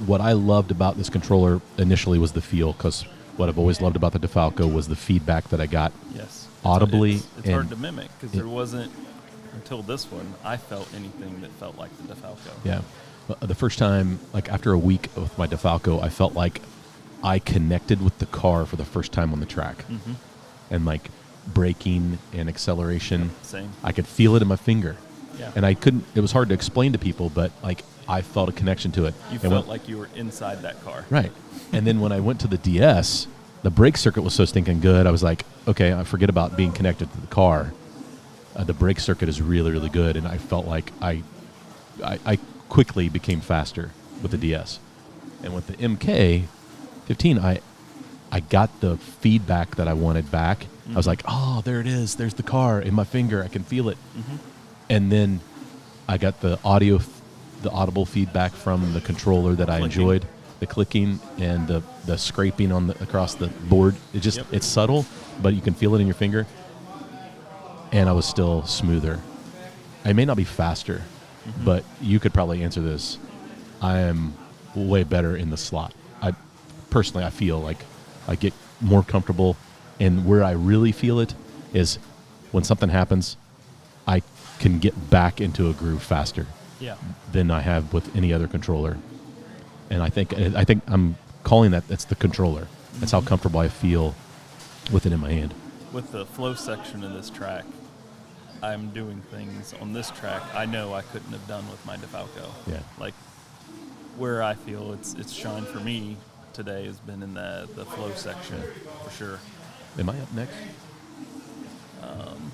what I loved about this controller initially was the feel, because what I've always loved about the DeFalco was the feedback that I got audibly. It's hard to mimic because there wasn't, until this one, I felt anything that felt like the DeFalco. Yeah. The first time, like after a week with my DeFalco, I felt like I connected with the car for the first time on the track. Mm-hmm. And like braking and acceleration. Same. I could feel it in my finger. Yeah. And it was hard to explain to people, but like I felt a connection to it. You felt like you were inside that car. Right. And then when I went to the DS, the brake circuit was so stinking good. I was like, okay, I forget about being connected to the car. The brake circuit is really, really good. And I felt like I quickly became faster with the DS. And with the MK15, I got the feedback that I wanted back. Mm-hmm. I was like, oh, there it is. There's the car in my finger. I can feel it. Mm-hmm. And then I got the audible feedback from the controller that I enjoyed, the clicking and the scraping across the board. It's subtle, but you can feel it in your finger. And I was still smoother. I may not be faster, but you could probably answer this. I am way better in the slot. I feel like I get more comfortable, and where I really feel it is when something happens, I can get back into a groove faster than I have with any other controller. And I think I'm calling that's the controller. That's how comfortable I feel with it in my hand. With the flow section of this track, I'm doing things on this track I know I couldn't have done with my DeFalco. Yeah. Like where I feel it's shined for me today has been in the flow section for sure. Am I up next?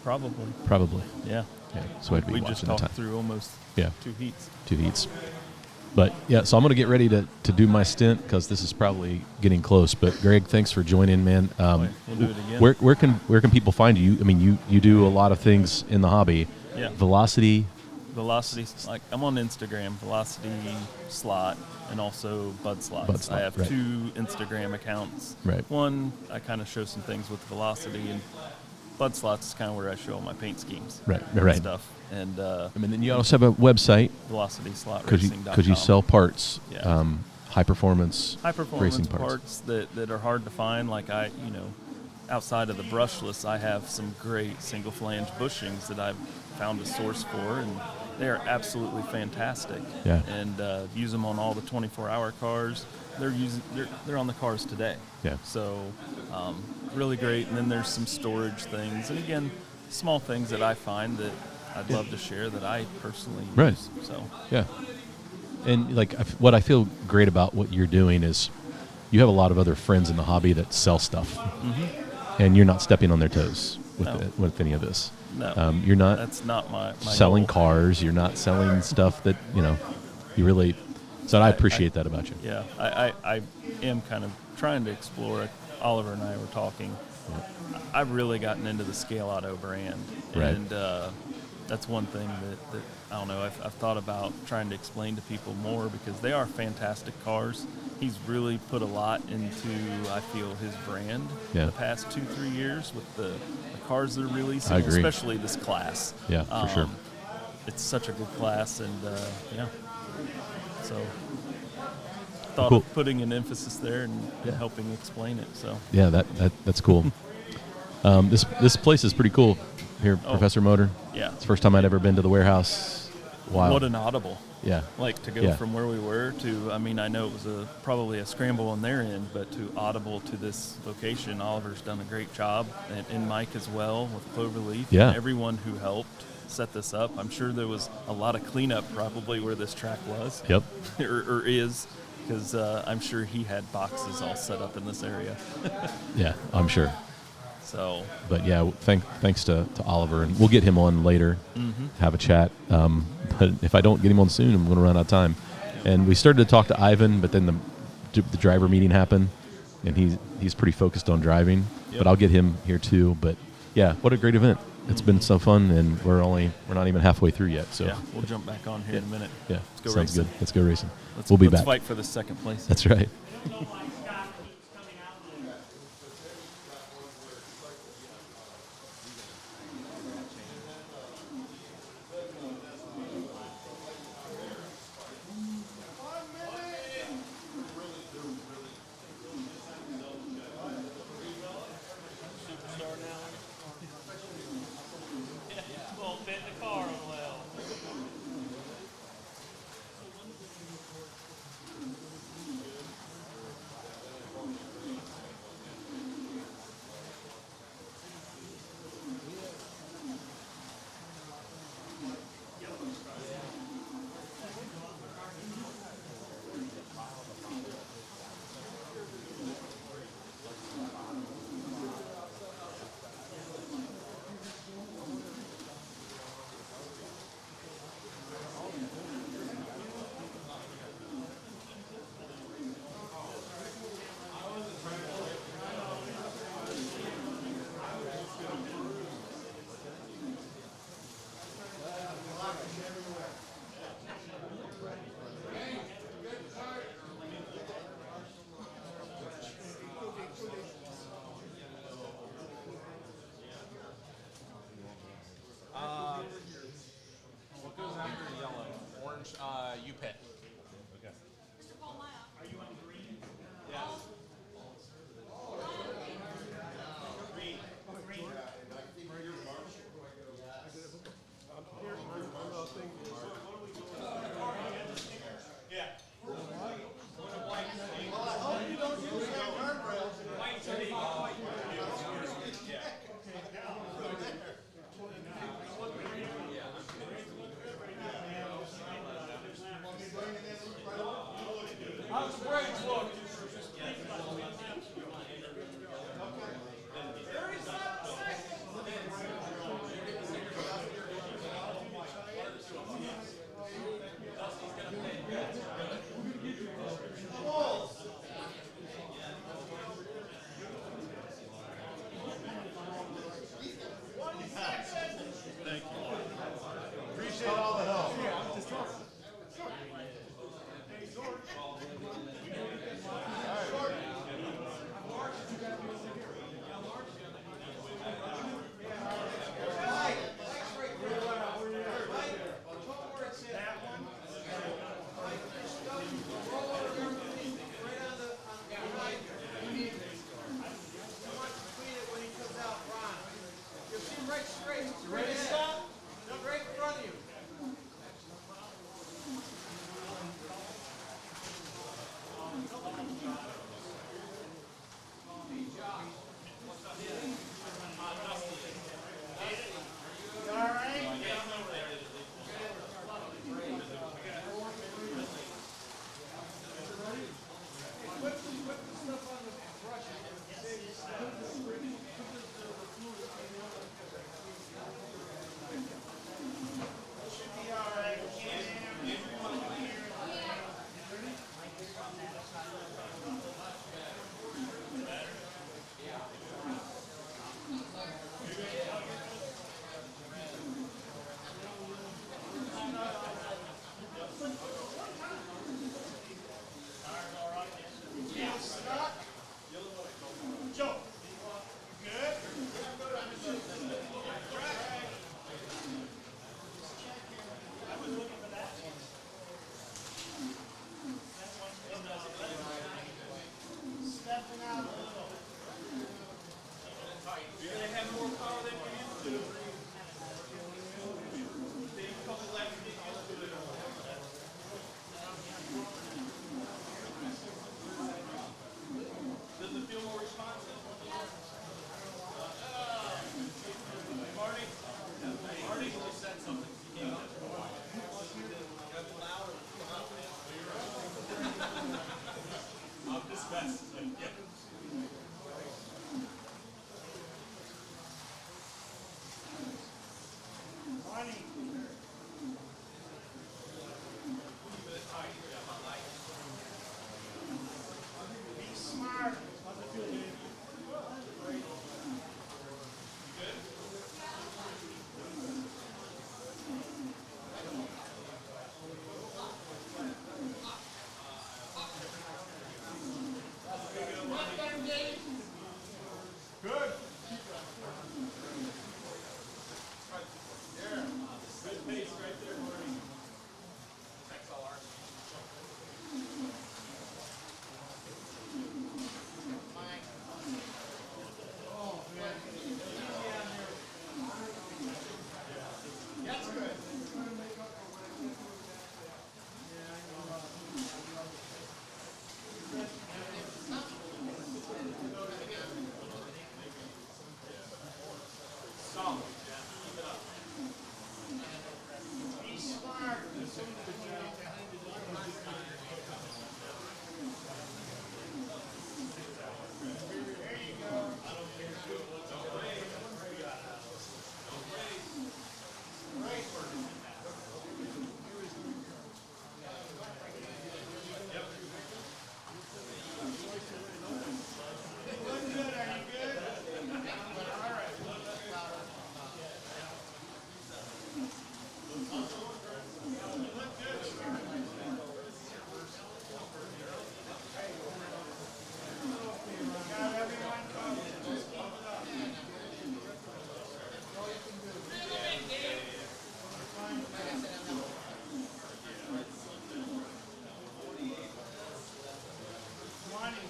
Probably. Probably. Yeah. Yeah. So I'd be we watching just the talked time. through almost 2 heats. 2 heats. But yeah, so I'm going to get ready to do my stint because this is probably getting close. But Greg, thanks for joining, man. We'll do it again. Where can people find you? I mean, you do a lot of things in the hobby. Yeah. Velocity, like I'm on Instagram, Velocity Slot, and also Bud Slots. Bud Slot, I have right. 2 Instagram accounts. Right. One, I kind of show some things with Velocity, and Bud Slots is kind of where I show all my paint schemes. Right. And stuff. And I mean, then you also have a website. VelocitySlotRacing.com. Because you sell parts, Yeah. high performance racing parts that are hard to find. Like outside of the brushless, I have some great single flange bushings that I've found a source for, and they are absolutely fantastic. Yeah. And use them on all the 24-hour cars. They're on the cars today. Yeah. So really great. And then there's some storage things, and again, small things that I find that I'd love to share that I personally use. Right. So yeah. And like what I feel great about what you're doing is you have a lot of other friends in the hobby that sell stuff, and you're not stepping on their toes with any of this. No, you're not. That's not my selling goal. cars. You're not selling stuff that you really. So I appreciate that about you. Yeah, I am kind of trying to explore it. Oliver and I were talking. Yeah. I've really gotten into the Scaleauto brand, right. And that's one thing that I don't know. I've thought about trying to explain to people more because they are fantastic cars. He's really put a lot into, I feel, his brand the past 2-3 years with the cars that are releasing, I agree. Especially this class. Yeah, for sure. It's such a good class, and yeah. So thought of putting an emphasis there and helping explain it. So yeah, that's cool. This place is pretty cool here, Professor Motor. Yeah, it's the first time I'd ever been to the warehouse. Wow, what an audible! Yeah, like to go from where we were to. I mean, I know it was probably a scramble on their end, but to audible to this location, Oliver's done a great job, and Mike as well with Cloverleaf. Yeah, and everyone who helped set this up. I'm sure there was a lot of cleanup probably where this track was. Yep, or is. Because I'm sure he had boxes all set up in this area. Yeah, I'm sure. So, but yeah, thanks to Oliver, and we'll get him on later, have a chat. But if I don't get him on soon, I'm going to run out of time. And we started to talk to Ivan, but then the driver meeting happened, and he's pretty focused on driving. Yep. But I'll get him here too. But yeah, what a great event! It's been so fun, and we're not even halfway through yet. So yeah, we'll jump back on here in a minute. Yeah, let's go sounds racing. Good. Let's go racing. We'll be back. Let's fight for the second place. That's right. brakes look? Thank you. Appreciate all the help. Right straight. You ready to stop? Right in front of you. You all right? Put the stuff on the brush. Should be all right. Yeah, stuck. Joe, you good? I was looking for that. Stepping out a little. You're gonna have more power than you used to. Take a couple laps to get used to it. Does it feel more responsive? Marty? Marty just said something. He came up. I'm just messing. Yeah. Money. Be smart. How's it feel, Dave? Good. Good pace right there, Marty. That's all ours. That's good. Solid, Jeff. Keep it up. Be smart. There you go. Looking good. Are you good? All right. You look good, sir. Got everyone covered. Just keep it up. Money.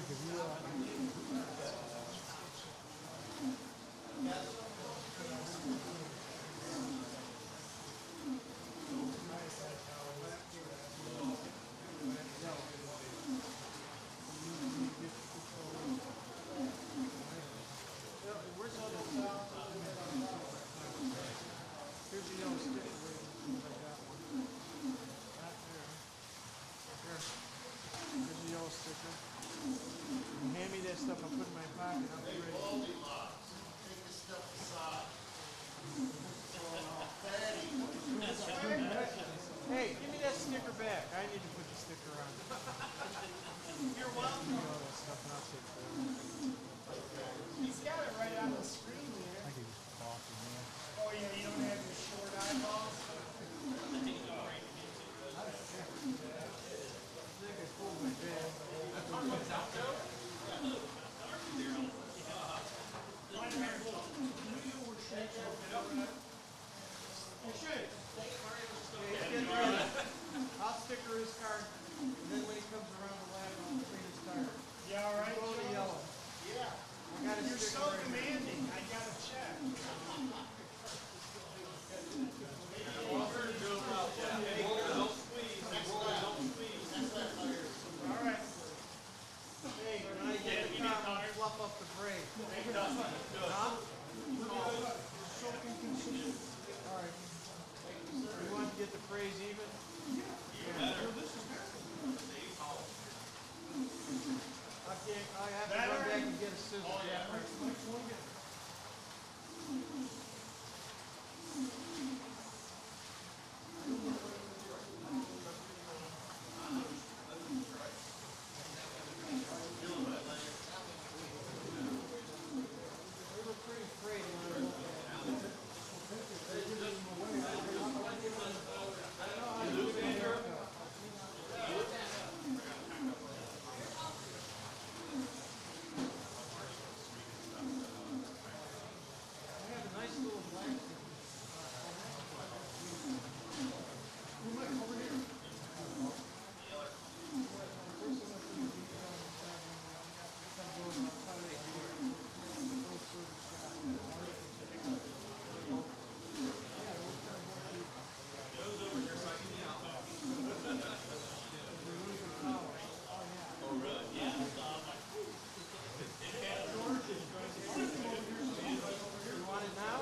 George, have you, where's all this, here's the yellow stick. Like that one. Not there. Here. Here's the yellow sticker. You hand me that stuff, I'll put it in my pocket. I'll be ready. Goldilocks. Take this stuff aside. Hey, give me that sticker back. I need to put the sticker on. You're welcome. That stuff, and I'll take care of it. He's got it right on the screen there. I can coffee, man. Oh yeah, you don't have your short eyeballs? I think I pulled my bag. I'll sticker his card, and then when he comes around the lab, I'll clean his tire. Yeah, all right. Go to yellow. Yeah. I got a You're sticker so right here. demanding. I got to check. All right. Hey, when I get the car, I'll fluff up the brake. Huh? All right. You want to get the phrase even? Okay, I have to run back and get a scissors. Oh, yeah. They were pretty afraid when I looked at it. I don't know how to do a haircut. I have a nice little black stick. Over here. You want it now?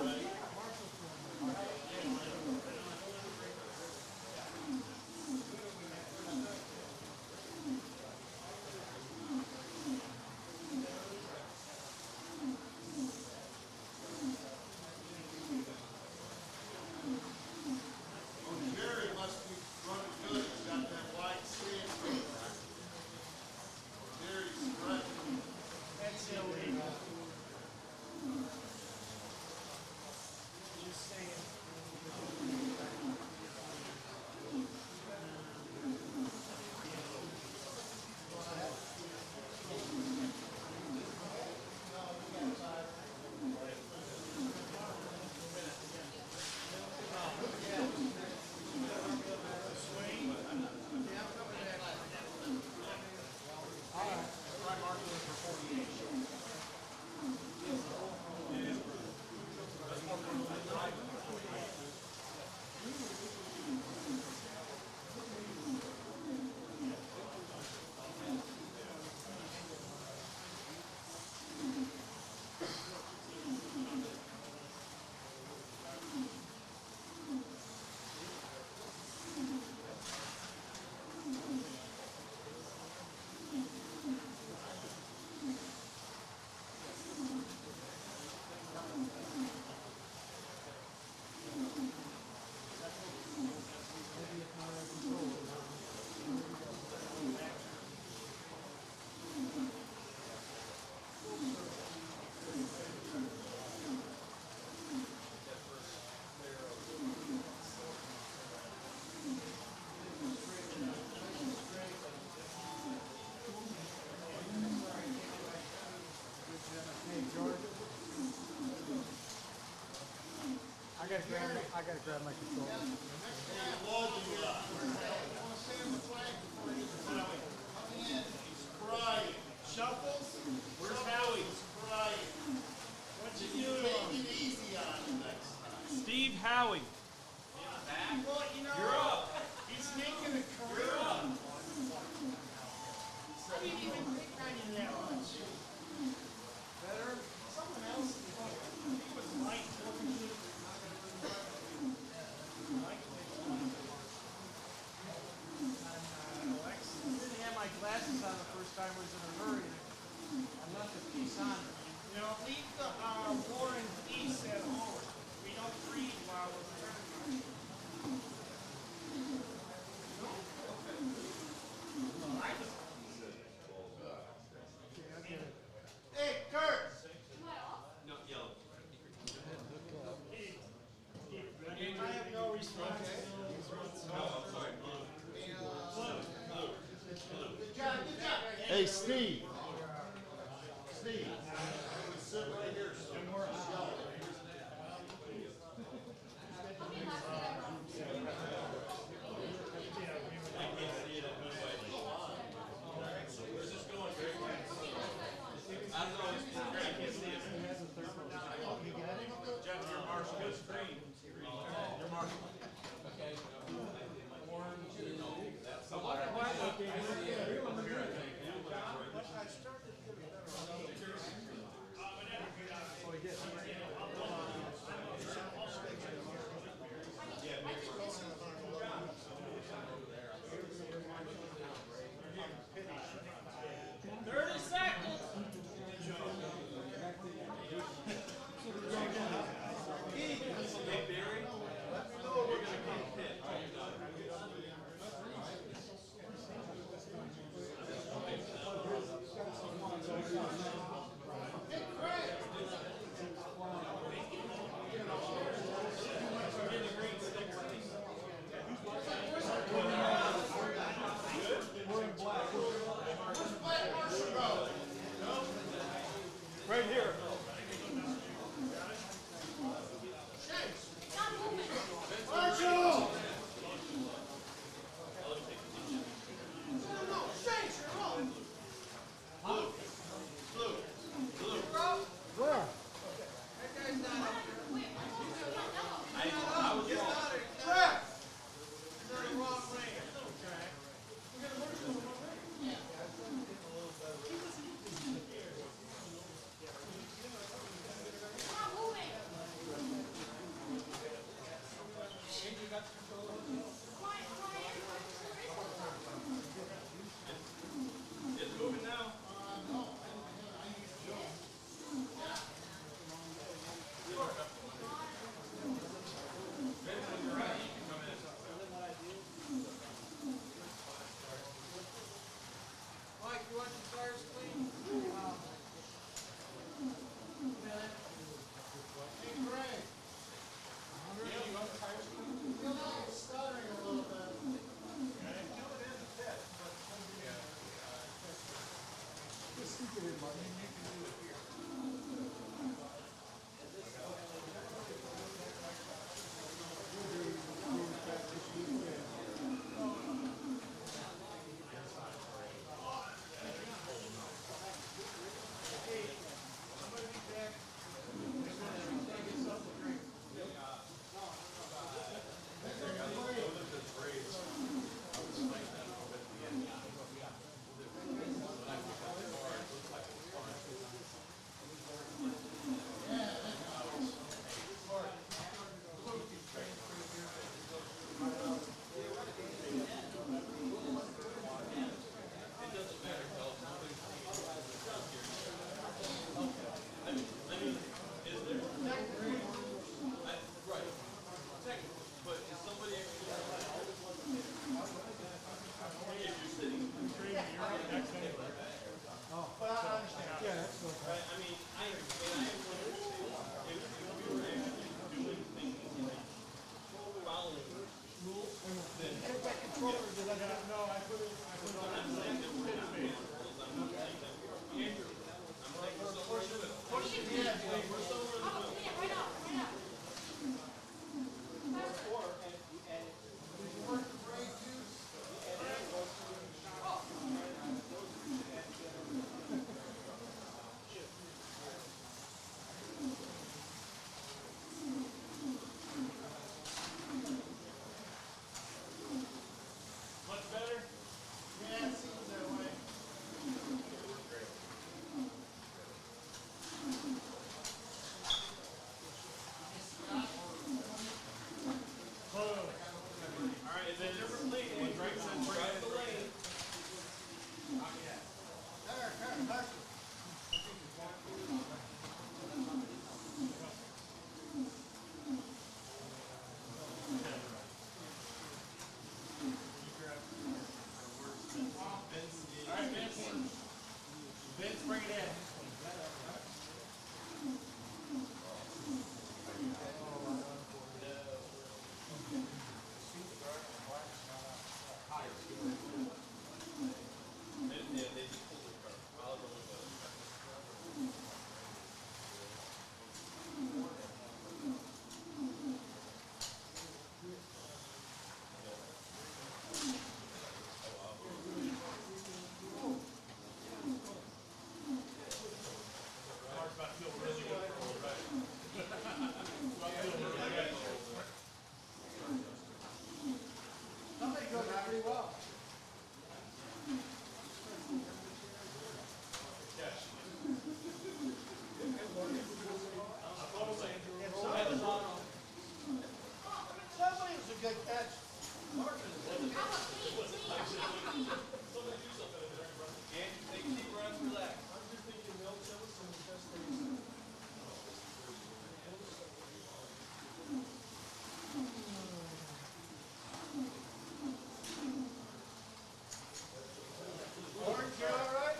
Jerry must be running good. He's got that white stance. Jerry's stretching. That's illegal. Just saying. Hey, George. I gotta grab my controller. Shove glasses on the first time, was in a hurry, and I left the piece on. You know, leave the War and Peace at home. We don't read while we're trying. Hey, Kurt! No, yellow. I have no response. Good job, good job. Hey, Steve. Steve. Sit right here, so Right here. Marshall! Where? It's moving now. Mike, you want your tires clean? Hey, Greg. You want the tires clean? Feel like it's stuttering a little bit. Just stick it in, Mike. Vince, bring it in. Somebody goes pretty well. Somebody was a good catch. Orange, you all right?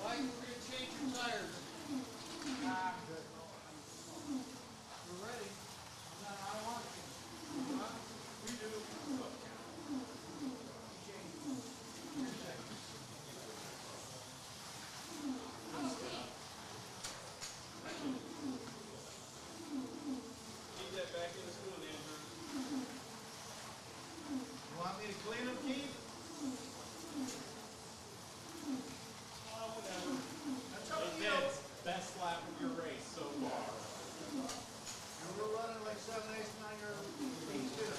Why you gonna change your tires? I'm good. We're ready. I don't want to. Huh? We do. Keep that back in the spoon, Andrew. You want me to clean them, Keith? Oh, whatever. That's up to you. Best lap of your race so far. And we're running like 7/8 on your feet, too.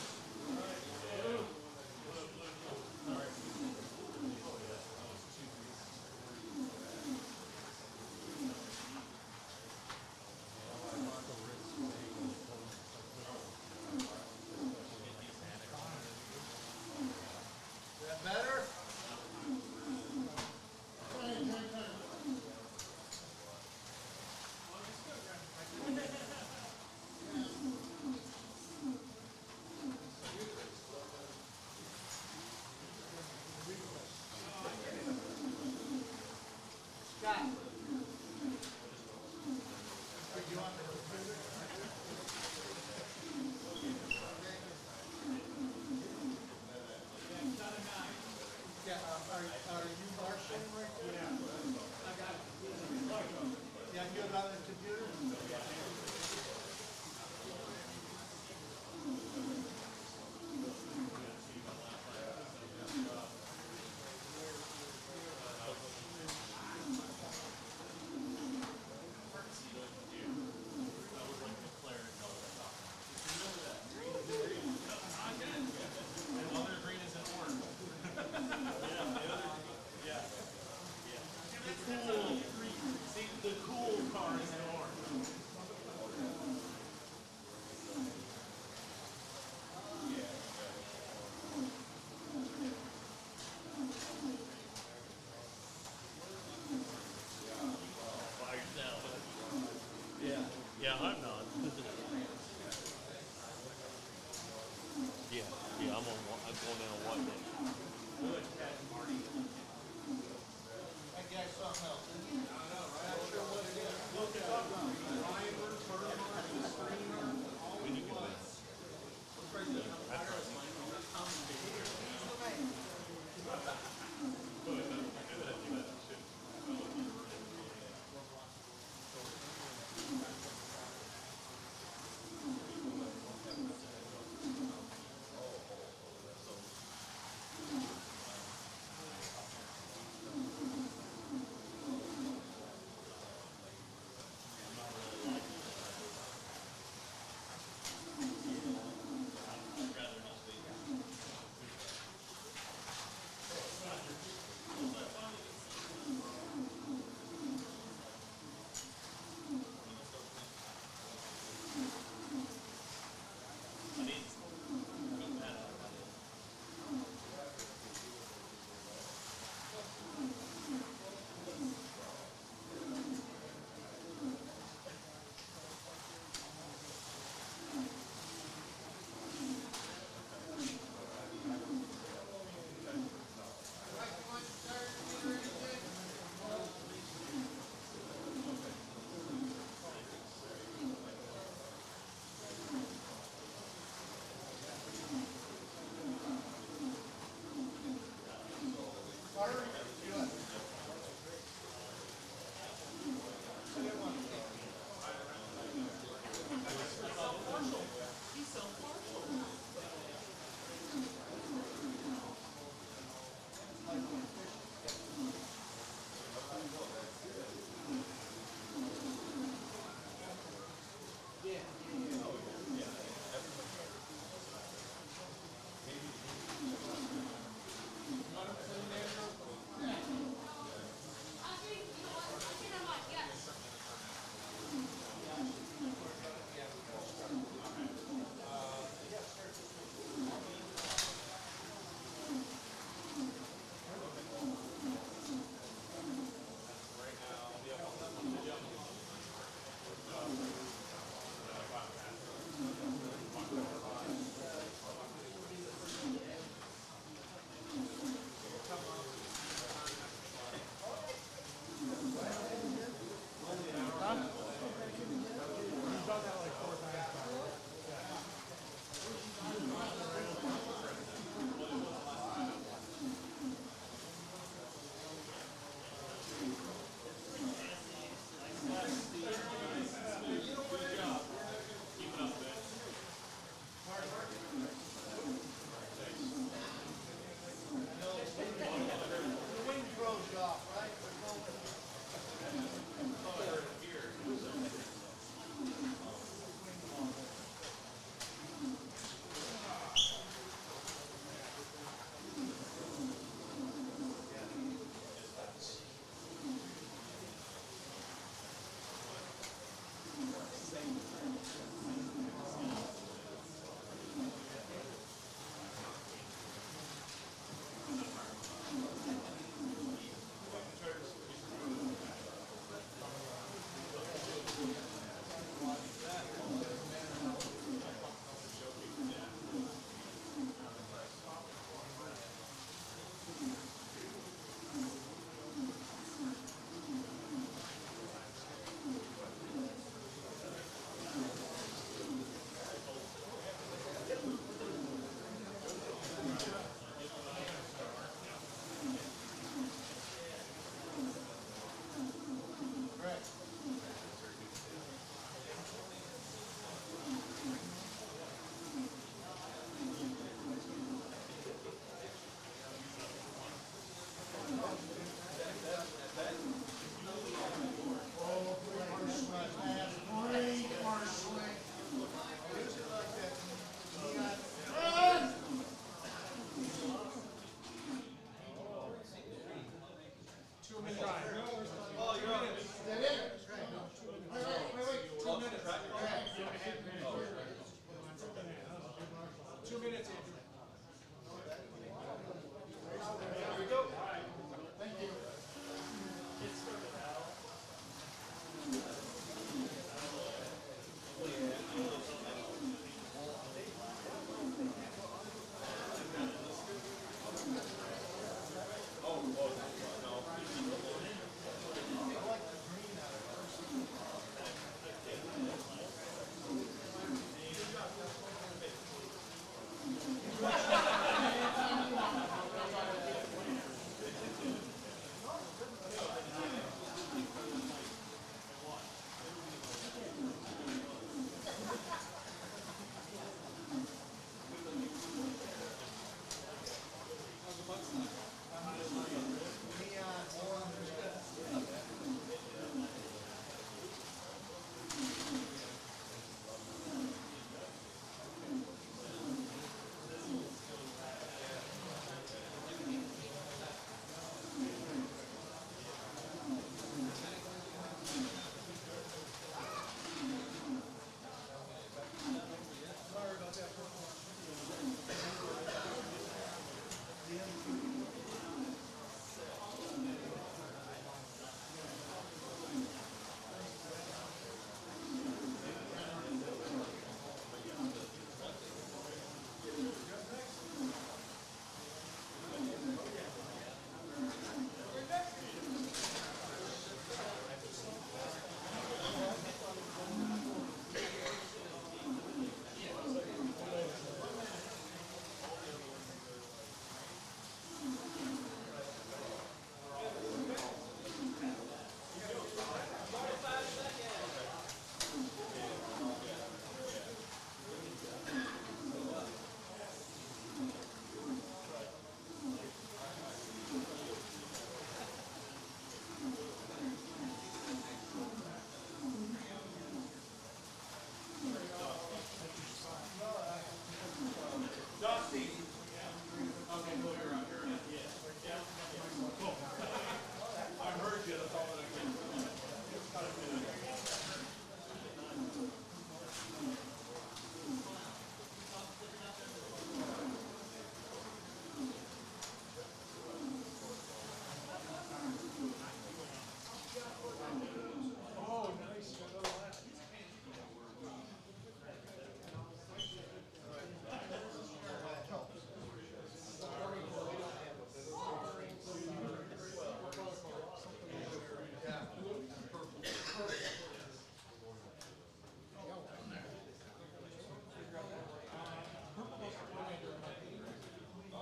Is that better? Scott. You want the Yeah, are you marshalling right now? Yeah. I got it. Yeah, good on the computer? The cool car is in orange. By yourself. Yeah. Yeah, I'm not. Yeah, I'm going down on one day. Good catch, Marty. That guy's something else, isn't he? I know, right? Not sure what it is. Look it up. Driver, turner, screener, all we need to win.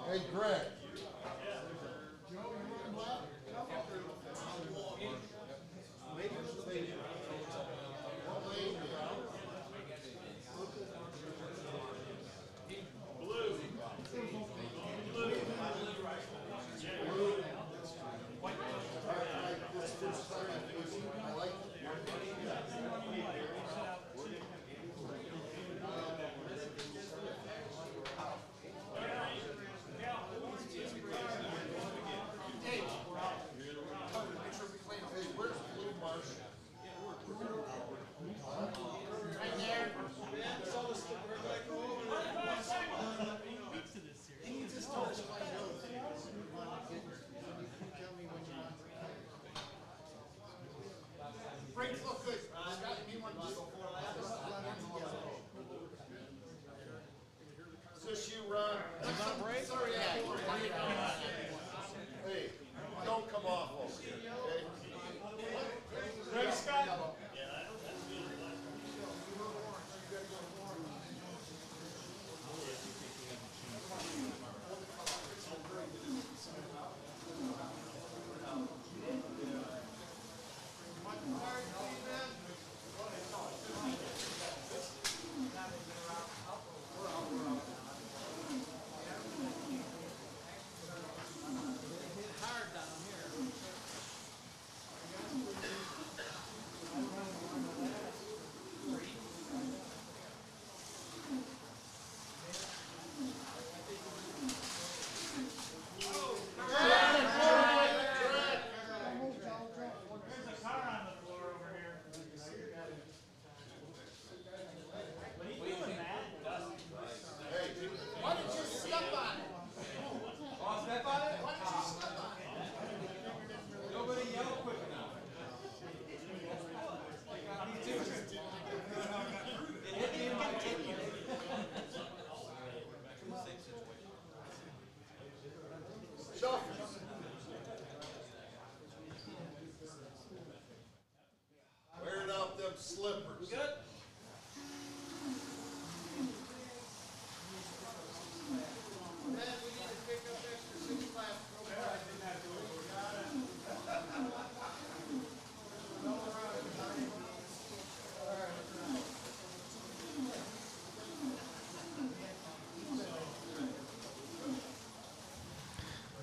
Hey, Greg. Brakes look good. Scott, you need one of these? Just you run. Sorry, hey, don't come off. Okay? Ready, Scott? Wearing out them slippers. Good.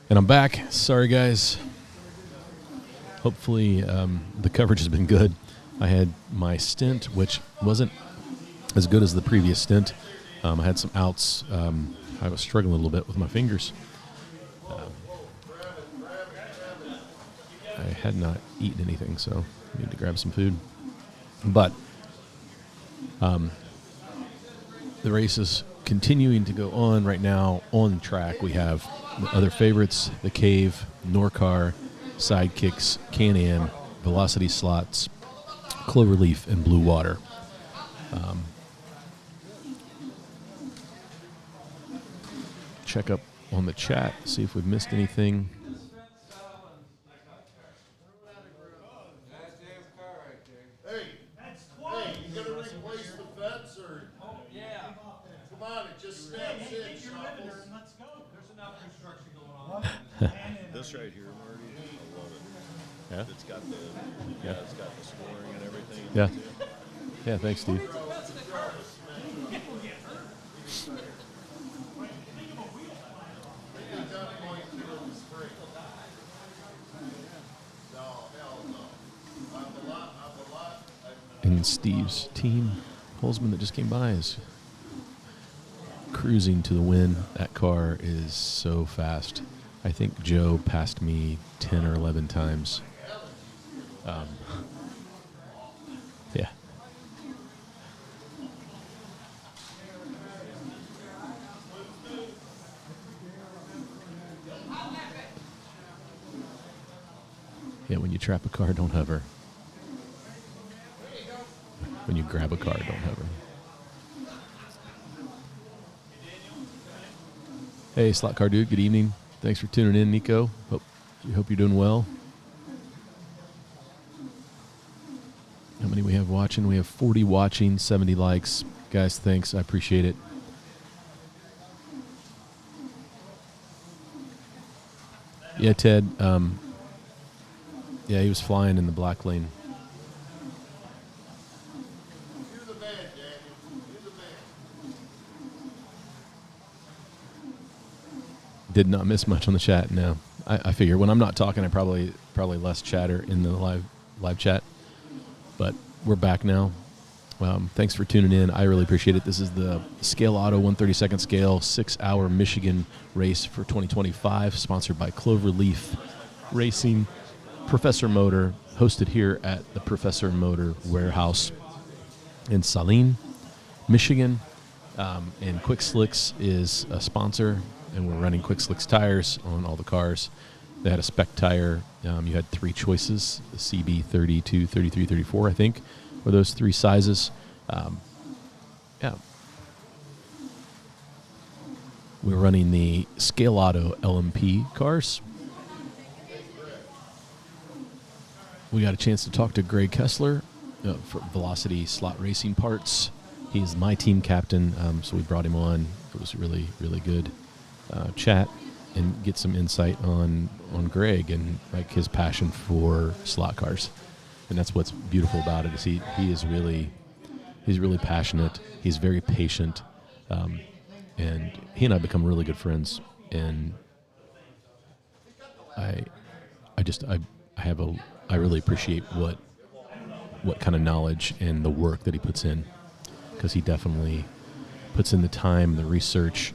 And I'm back. Sorry, guys. Hopefully the coverage has been good. I had my stint, which wasn't as good as the previous stint. I had some outs. I was struggling a little bit with my fingers. I had not eaten anything, so I need to grab some food. But the races continuing to go on right now on track, we have the other favorites, the Cave, Norcar, Sidekicks, Can-Am, Velocity Slots, Cloverleaf, and Blue Water. Check up on the chat, see if we've missed anything. Hey, you gonna replace the fence or? Oh, yeah. Come on, it just snaps in. Let's go. There's enough construction going on. This right here, Marty, I love it. Yeah? It's got the it's got the scoring and everything. Yeah. Yeah, thanks, Steve. And Steve's team, Holzman, that just came by, is cruising to the win. That car is so fast. I think Joe passed me 10 or 11 times. Yeah. Yeah, when you trap a car, don't hover. When you grab a car, don't hover. Hey, Slot Car Dude, good evening. Thanks for tuning in, Nico. Hope you're doing well. How many we have watching? We have 40 watching, 70 likes. Guys, thanks. I appreciate it. Yeah, Ted. Yeah, he was flying in the black lane. Did not miss much on the chat. No, I figure when I'm not talking, I probably less chatter in the live chat. But we're back now. Thanks for tuning in. I really appreciate it. This is the Scaleauto 132nd scale 6-hour Michigan race for 2025, sponsored by Cloverleaf Racing, Professor Motor, hosted here at the Professor Motor Warehouse in Saline, Michigan. And Quick Slicks is a sponsor, and we're running Quick Slicks tires on all the cars. They had a spec tire. You had 3 choices, the CB 32, 33, 34, I think, were those 3 sizes. Yeah. We're running the Scaleauto LMP cars. We got a chance to talk to Greg Kessler for Velocity Slot Racing Parts. He's my team captain, so we brought him on. It was really, really good chat and get some insight on Greg and like his passion for slot cars. And that's what's beautiful about it is he's really passionate. He's very patient, and he and I become really good friends. And I really appreciate what kind of knowledge and the work that he puts in, because he definitely puts in the time, the research.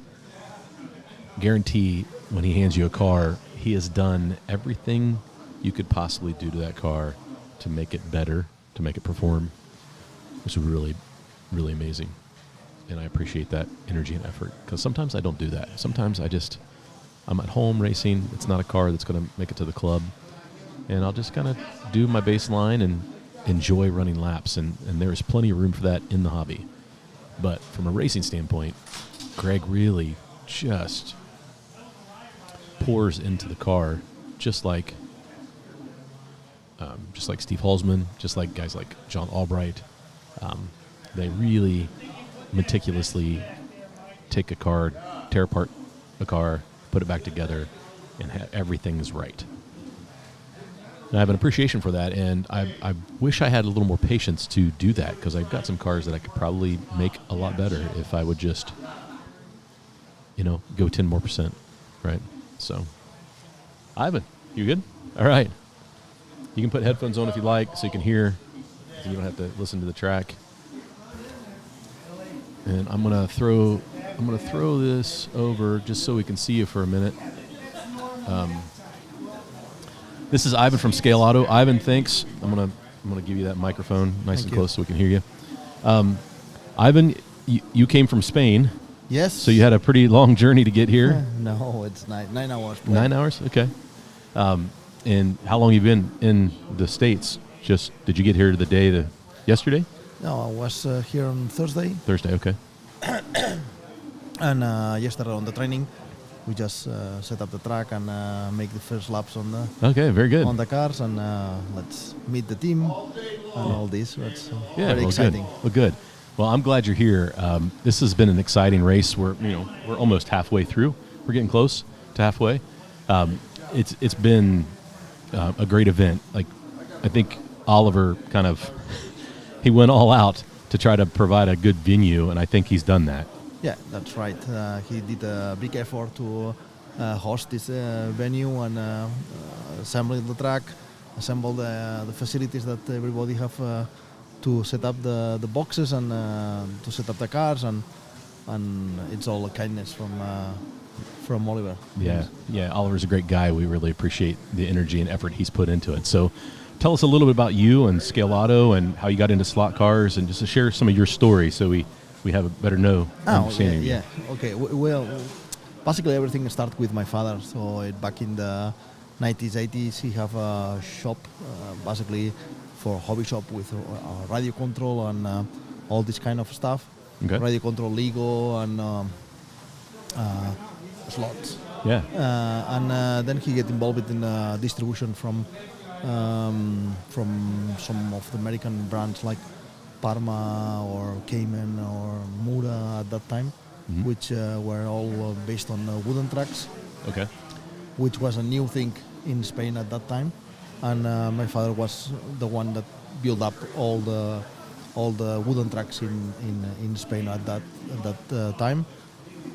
Guarantee when he hands you a car, he has done everything you could possibly do to that car to make it better, to make it perform. It's really, really amazing. And I appreciate that energy and effort, because sometimes I don't do that. Sometimes I'm at home racing. It's not a car that's going to make it to the club. And I'll just kind of do my baseline and enjoy running laps. And there's plenty of room for that in the hobby. But from a racing standpoint, Greg really just pours into the car, just like Steve Holzman, just like guys like John Albright. They really meticulously take a car, tear apart a car, put it back together, and everything is right. And I have an appreciation for that, and I wish I had a little more patience to do that, because I've got some cars that I could probably make a lot better if I would just, go 10 more %, right? So, Ivan, you good? All right. You can put headphones on if you like, so you can hear. So you don't have to listen to the track. And I'm gonna throw this over just so we can see you for a minute. This is Ivan from Scaleauto. Ivan, thanks. I'm gonna give you that microphone nice and close so we can hear you. Ivan, you came from Spain, Yes. So you had a pretty long journey to get here? No, it's 9 hours. 9 hours? Okay. And how long have you been in the States? Just did you get here yesterday? No, I was here on Thursday. Thursday, okay. And yesterday on the training, we just set up the track and make the first laps on the very good. on the cars, and let's meet the team and all this. It's very exciting. Good. Well, good. Well, I'm glad you're here. This has been an exciting race. We're almost halfway through. We're getting close to halfway. It's been a great event. Like, I think Oliver he went all out to try to provide a good venue, and I think he's done that. Yeah, that's right. He did a big effort to host this venue and assemble the track, assemble the facilities that everybody have to set up the boxes and to set up the cars, and it's all a kindness from Oliver. Yeah. Oliver's a great guy. We really appreciate the energy and effort he's put into it. So, tell us a little bit about you and Scaleauto and how you got into slot cars, and just to share some of your story so we have a better understanding. Yeah. Okay. Well, basically everything started with my father. So back in the 90s, 80s, he have a shop, basically for hobby shop with radio control and all this kind of stuff. Okay. Radio control, Lego, and slots. Yeah. And then he get involved in distribution from some of the American brands like Parma or Cayman or Mura at that time, which were all based on wooden tracks. Okay. Which was a new thing in Spain at that time, and my father was the one that built up all the wooden tracks in Spain at that time,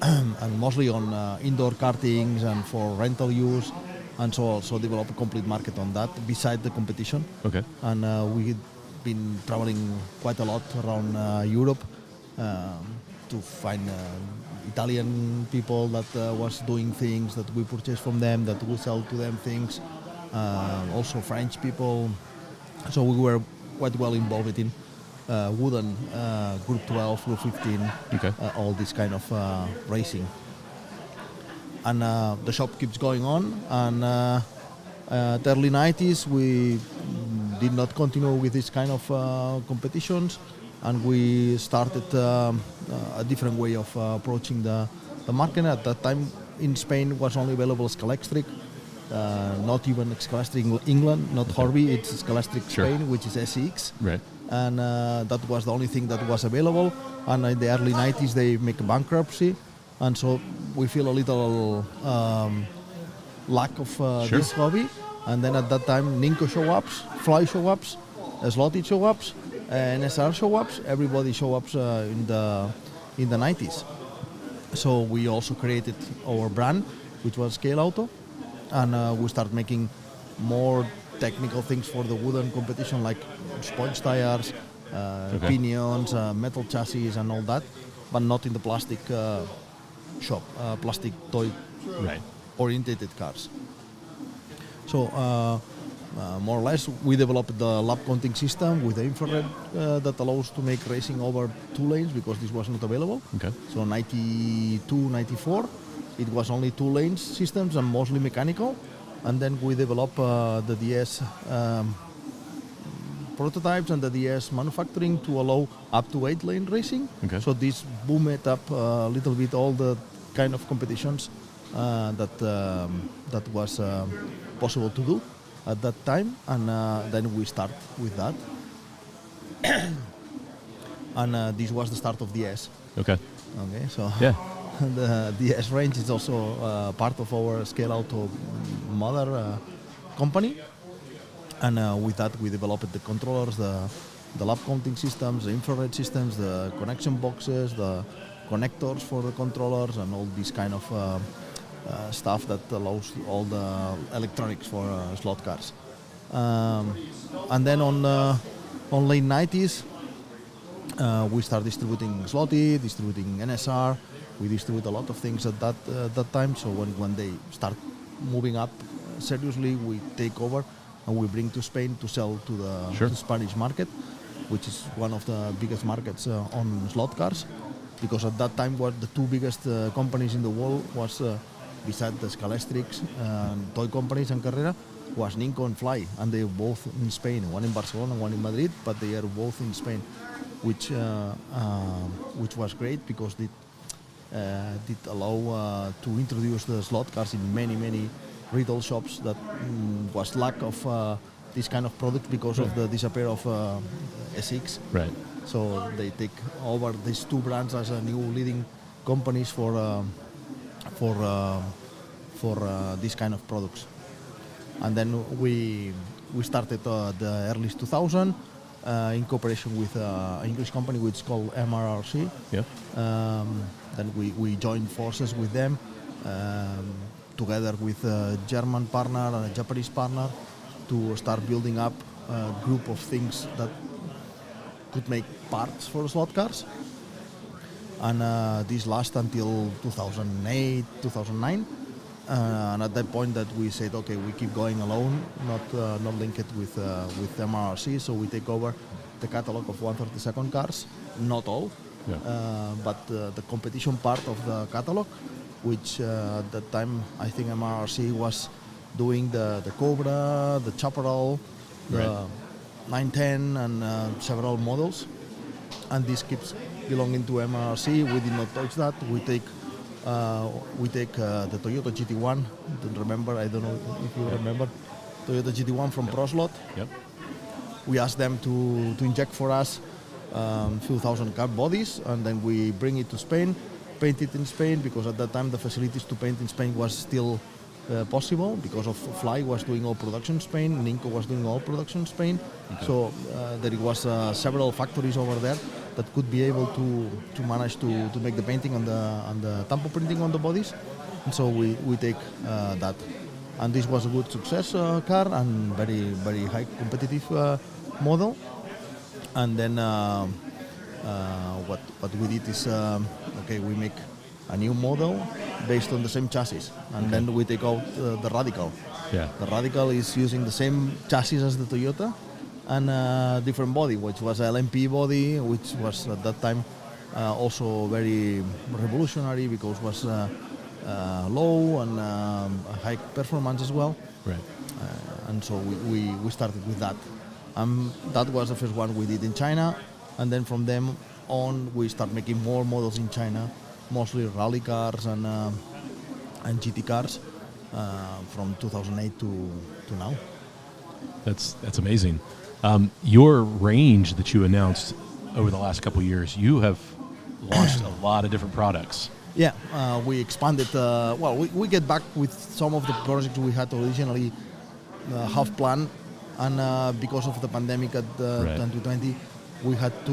and mostly on indoor kartings and for rental use, and so also developed a complete market on that beside the competition. Okay. And we been traveling quite a lot around Europe to find Italian people that was doing things that we purchase from them, that we sell to them things. Also French people. So we were quite well involved in wooden Group 12, Group 15, all this kind of racing. And the shop keeps going on, and the early 90s we did not continue with this kind of competitions, and we started a different way of approaching the market. At that time in Spain was only available Scaleauto, not even Scaleauto England, not Horby, it's Scaleauto Spain, which is SEX. Right. And that was the only thing that was available, and in the early 90s they make a bankruptcy, and so we feel a little lack of this hobby. And then at that time, Ninko show-ups, Fly show-ups, Slotty show-ups, NSR show-ups, everybody show-ups in the 90s. So we also created our brand, which was Scaleauto, and we started making more technical things for the wooden competition, like sponge tires, pinions, metal chassis, and all that, but not in the plastic shop, plastic toy orientated cars. So more or less, we developed the lap counting system with the infrared that allows to make racing over 2 lanes, because this was not available. Okay. So 92, 94, it was only 2 lanes systems and mostly mechanical. And then we developed the DS prototypes and the DS manufacturing to allow up to 8 lane racing. Okay. So this boomed up a little bit all the kind of competitions that was possible to do at that time, and then we start with that. And this was the start of DS. Okay. Okay, so yeah. The DS range is also part of our Scaleauto mother company, and with that we developed the controllers, the lap counting systems, the infrared systems, the connection boxes, the connectors for the controllers, and all this kind of stuff that allows all the electronics for slot cars. And then on late 90s, we start distributing Slotty, distributing NSR. We distribute a lot of things at that time. So when they start moving up seriously, we take over and we bring to Spain to sell to the Spanish market, which is one of the biggest markets on slot cars. because at that time what the two biggest companies in the world was besides the Scaleauto toy companies and Carrera was Ninco and Fly, and they were both in Spain, one in Barcelona, one in Madrid, but they are both in Spain, which was great because it did allow to introduce the slot cars in many retail shops that was lack of this kind of product because of the disappear of SX. Right. So they take over these two brands as a new leading companies for this kind of products. And then we started the early 2000 in cooperation with an English company which is called MRRC. Yeah. Then we joined forces with them together with a German partner and a Japanese partner to start building up a group of things that could make parts for slot cars. And this last until 2008, 2009. And at that point that we said, okay, we keep going alone, not link it with MRRC, so we take over the catalog of 132nd cars, not all, but the competition part of the catalog, which at that time I think MRRC was doing the Cobra, the Chaparral, the 910 and several models, and this keeps belonging to MRC. We did not touch that. We take the Toyota GT1. I don't know if you remember Toyota GT1 from ProSlot. Yep. We asked them to inject for us few thousand car bodies, and then we bring it to Spain, paint it in Spain, because at that time the facilities to paint in Spain was still possible because of Fly was doing all production in Spain, Ninco was doing all production in Spain. Okay. So there was several factories over there that could be able to manage to make the painting and the tampo printing on the bodies. And so we take that. And this was a good success car and very high competitive model. And then what we did is, okay, we make a new model based on the same chassis, and then we take out the Radical. Yeah. The Radical is using the same chassis as the Toyota and a different body, which was LMP body, which was at that time also very revolutionary because it was low and high performance as well. Right. And so we started with that. That was the first one we did in China, and then from them on we start making more models in China, mostly rally cars and GT cars from 2008 to now. That's amazing. Your range that you announced over the last couple of years, you have launched a lot of different products. Yeah, we expanded. We get back with some of the projects we had originally half planned, and because of the pandemic at 2020, we had to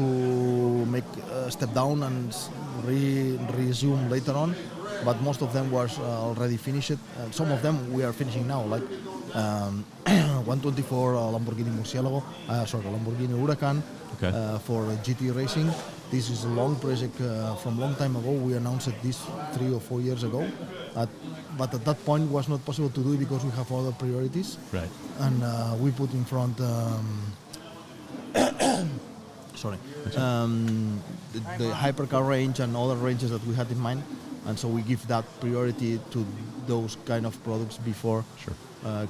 make a step down and resume later on. But most of them was already finished. Some of them we are finishing now, like 124 Lamborghini Murcielago, Lamborghini Huracan for GT racing. This is a long project from long time ago. We announced this 3 or 4 years ago, but at that point it was not possible to do it because we have other priorities. Right. And we put in front the hypercar range and other ranges that we had in mind, and so we give that priority to those kind of products before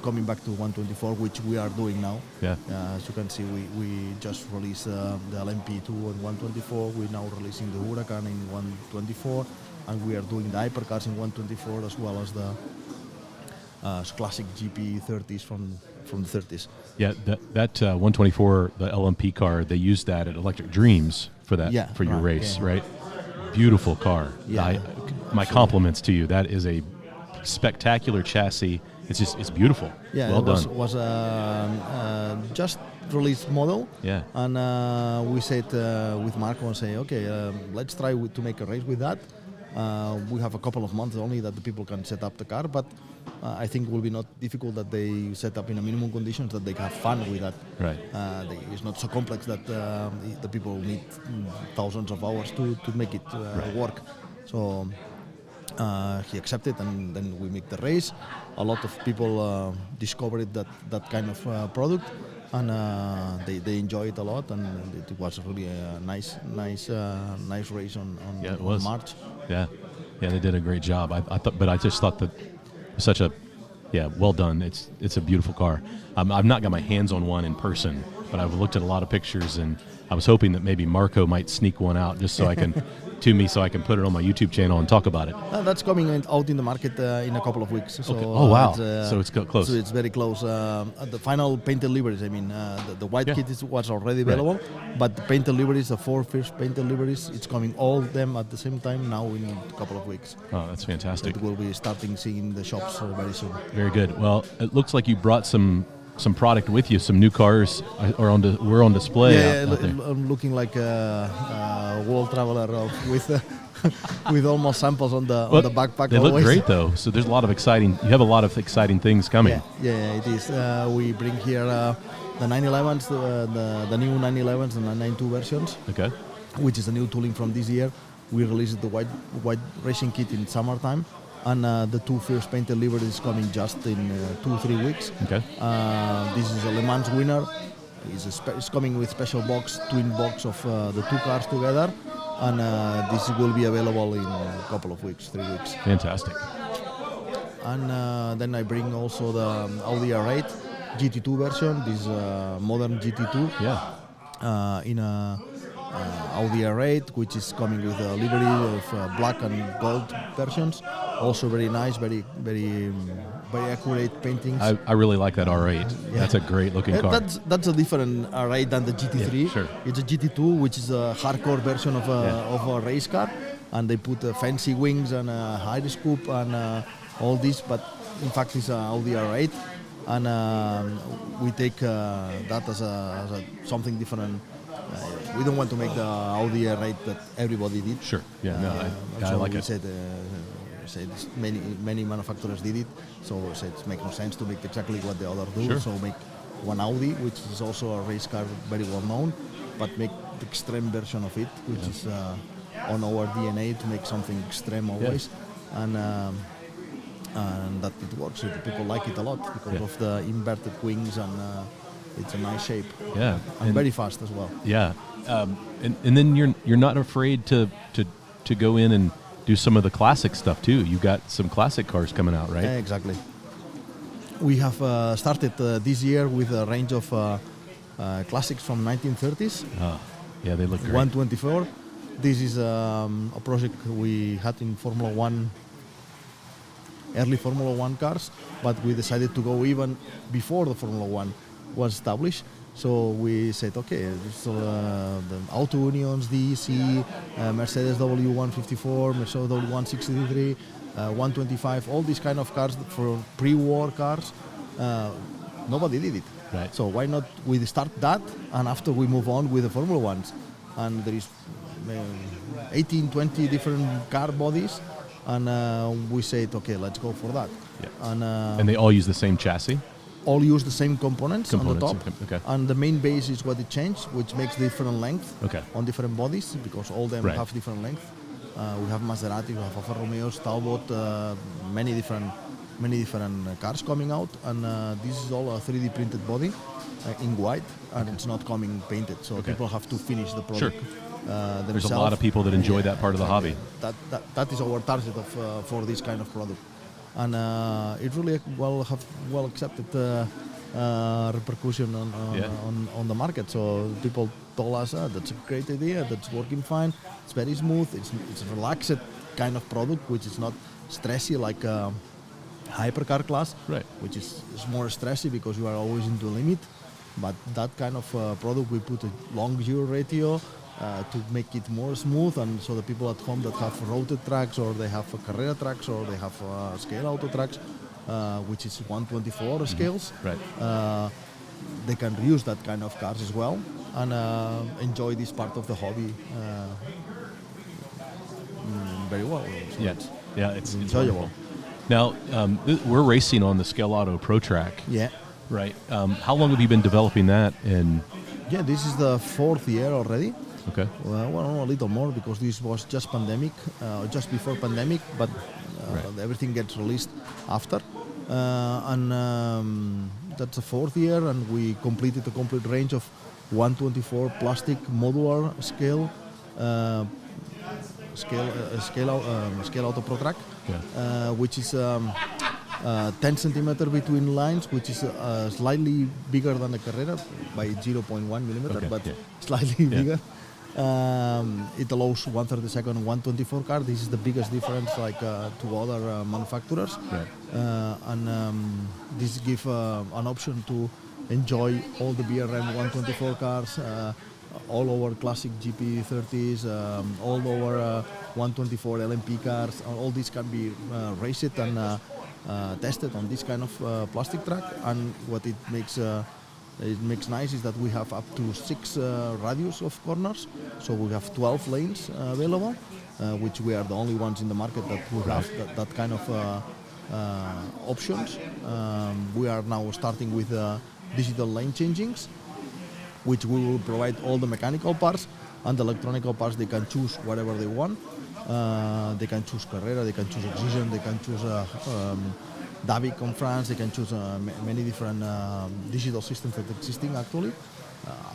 coming back to 124, which we are doing now. Yeah. As you can see, we just released the LMP2 on 124. We're now releasing the Huracan in 124, and we are doing the hypercars in 124 as well as the classic GP30s from the 30s. Yeah, that 124, the LMP car, they used that at Electric Dreams for that for your race, right? Beautiful car. Yeah. My compliments to you. That is a spectacular chassis. It's beautiful. Yeah, well done. Was a just released model. Yeah. And we said with Marco and say, okay, let's try to make a race with that. We have a couple of months only that the people can set up the car, but I think it will be not difficult that they set up in a minimum conditions that they have fun with that. Right. It's not so complex that the people need thousands of hours to make it work. So he accepted, and then we make the race. A lot of people discovered that kind of product, and they enjoy it a lot, and it was really a nice race on it was. March. Yeah, they did a great job. I thought, but I just thought that such a well done. It's a beautiful car. I've not got my hands on one in person, but I've looked at a lot of pictures, and I was hoping that maybe Marco might sneak one out just so I can so I can put it on my YouTube channel and talk about it. That's coming out in the market in a couple of weeks. So, okay. Oh wow! So it's close. So it's very close. The final painted liveries. I mean, the white kit was already available, but the painted liveries, the 4 first painted liveries, it's coming all of them at the same time now in a couple of weeks. Oh, that's fantastic. It will be starting seeing the shops very soon. Very good. Well, it looks like you brought some product with you. Some new cars were on display. Yeah, I'm looking like a world traveler with almost samples on the backpack. They look great though. So there's a lot of exciting. You have a lot of exciting things coming. Yeah, it is. We bring here the 911s, the new 911s and the 992 versions. Okay. Which is a new tooling from this year. We released the white racing kit in summertime. And the 2 first painted liveries coming just in 2-3 weeks. Okay. This is a Le Mans winner. It's coming with special twin box of the 2 cars together, and this will be available in a couple of weeks, 3 weeks. Fantastic. And then I bring also the Audi R8 GT2 version. This is a modern GT2. Yeah. In a Audi R8, which is coming with a livery of black and gold versions. Also very nice, very accurate paintings. I really like that R8. Yeah. That's a great looking car. That's a different R8 than the GT3. Yeah, sure. It's a GT2, which is a hardcore version of a race car, and they put fancy wings and a high scoop and all this. But in fact, it's an Audi R8, and we take that as something different. We don't want to make the Audi R8 that everybody did. Sure. Yeah. No, I like it. Said many manufacturers did it, so it makes no sense to make exactly what the others do. Sure. So make one Audi, which is also a race car very well known, but make the extreme version of it, which is on our DNA to make something extreme always, and that it works. People like it a lot because of the inverted wings, and it's a nice shape. Yeah, and very fast as well. Yeah, and then you're not afraid to go in and do some of the classic stuff too. You got some classic cars coming out, right? Yeah, exactly. We have started this year with a range of classics from 1930s. Yeah, they look great. 124. This is a project we had in Formula One, early Formula One cars, but we decided to go even before the Formula One was established. So we said, okay, so the Auto Unions, DEC, Mercedes W154, Mercedes W163, 125, all these kind of cars for pre-war cars, nobody did it. Right. So why not we start that, and after we move on with the Formula Ones. And there is 18, 20 different car bodies, and we said, okay, let's go for that. Yeah. And they all use the same chassis? All use the same components on the top, okay. And the main base is what it changed, which makes different length okay. on different bodies, because all them have different length. We have Maserati, we have Alfa Romeos, Talbot, many different cars coming out, and this is all a 3D printed body in white, and it's not coming painted, so people have to finish the product. Sure. There's a lot of people that enjoy that part of the hobby. That is our target for this kind of product. And it really well accepted repercussion on the market. So people told us that's a great idea, that's working fine, it's very smooth, it's a relaxed kind of product, which is not stressy like a hypercar class, right? Which is more stressy because you are always into the limit. But that kind of product, we put a long zero ratio to make it more smooth, and so the people at home that have roaded tracks, or they have Carrera tracks, or they have Scaleauto tracks, which is 124 scales, right? They can use that kind of cars as well, and enjoy this part of the hobby very well. So it's enjoyable. Now we're racing on the Scaleauto Pro Track. Yeah. Right. How long have you been developing that? And this is the 4th year already. Okay. Well, a little more, because this was just pandemic, just before pandemic, but everything gets released after. And that's the 4th year, and we completed a complete range of 124 plastic modular Scaleauto Pro Track, which is 10 centimeter between lines, which is slightly bigger than the Carrera by 0.1 millimeter, but slightly bigger. It allows 132nd 124 car. This is the biggest difference to other manufacturers. And this gives an option to enjoy all the BRM 124 cars, all our classic GP30s, all our 124 LMP cars. All these can be raced and tested on this kind of plastic track. And what it makes nice is that we have up to 6 radius of corners, so we have 12 lanes available, which we are the only ones in the market that will have that kind of options. We are now starting with digital lane changings, which we will provide all the mechanical parts, and the electronic parts they can choose whatever they want. They can choose Carrera, they can choose Oxygen, they can choose Davic on France, they can choose many different digital systems that are existing actually,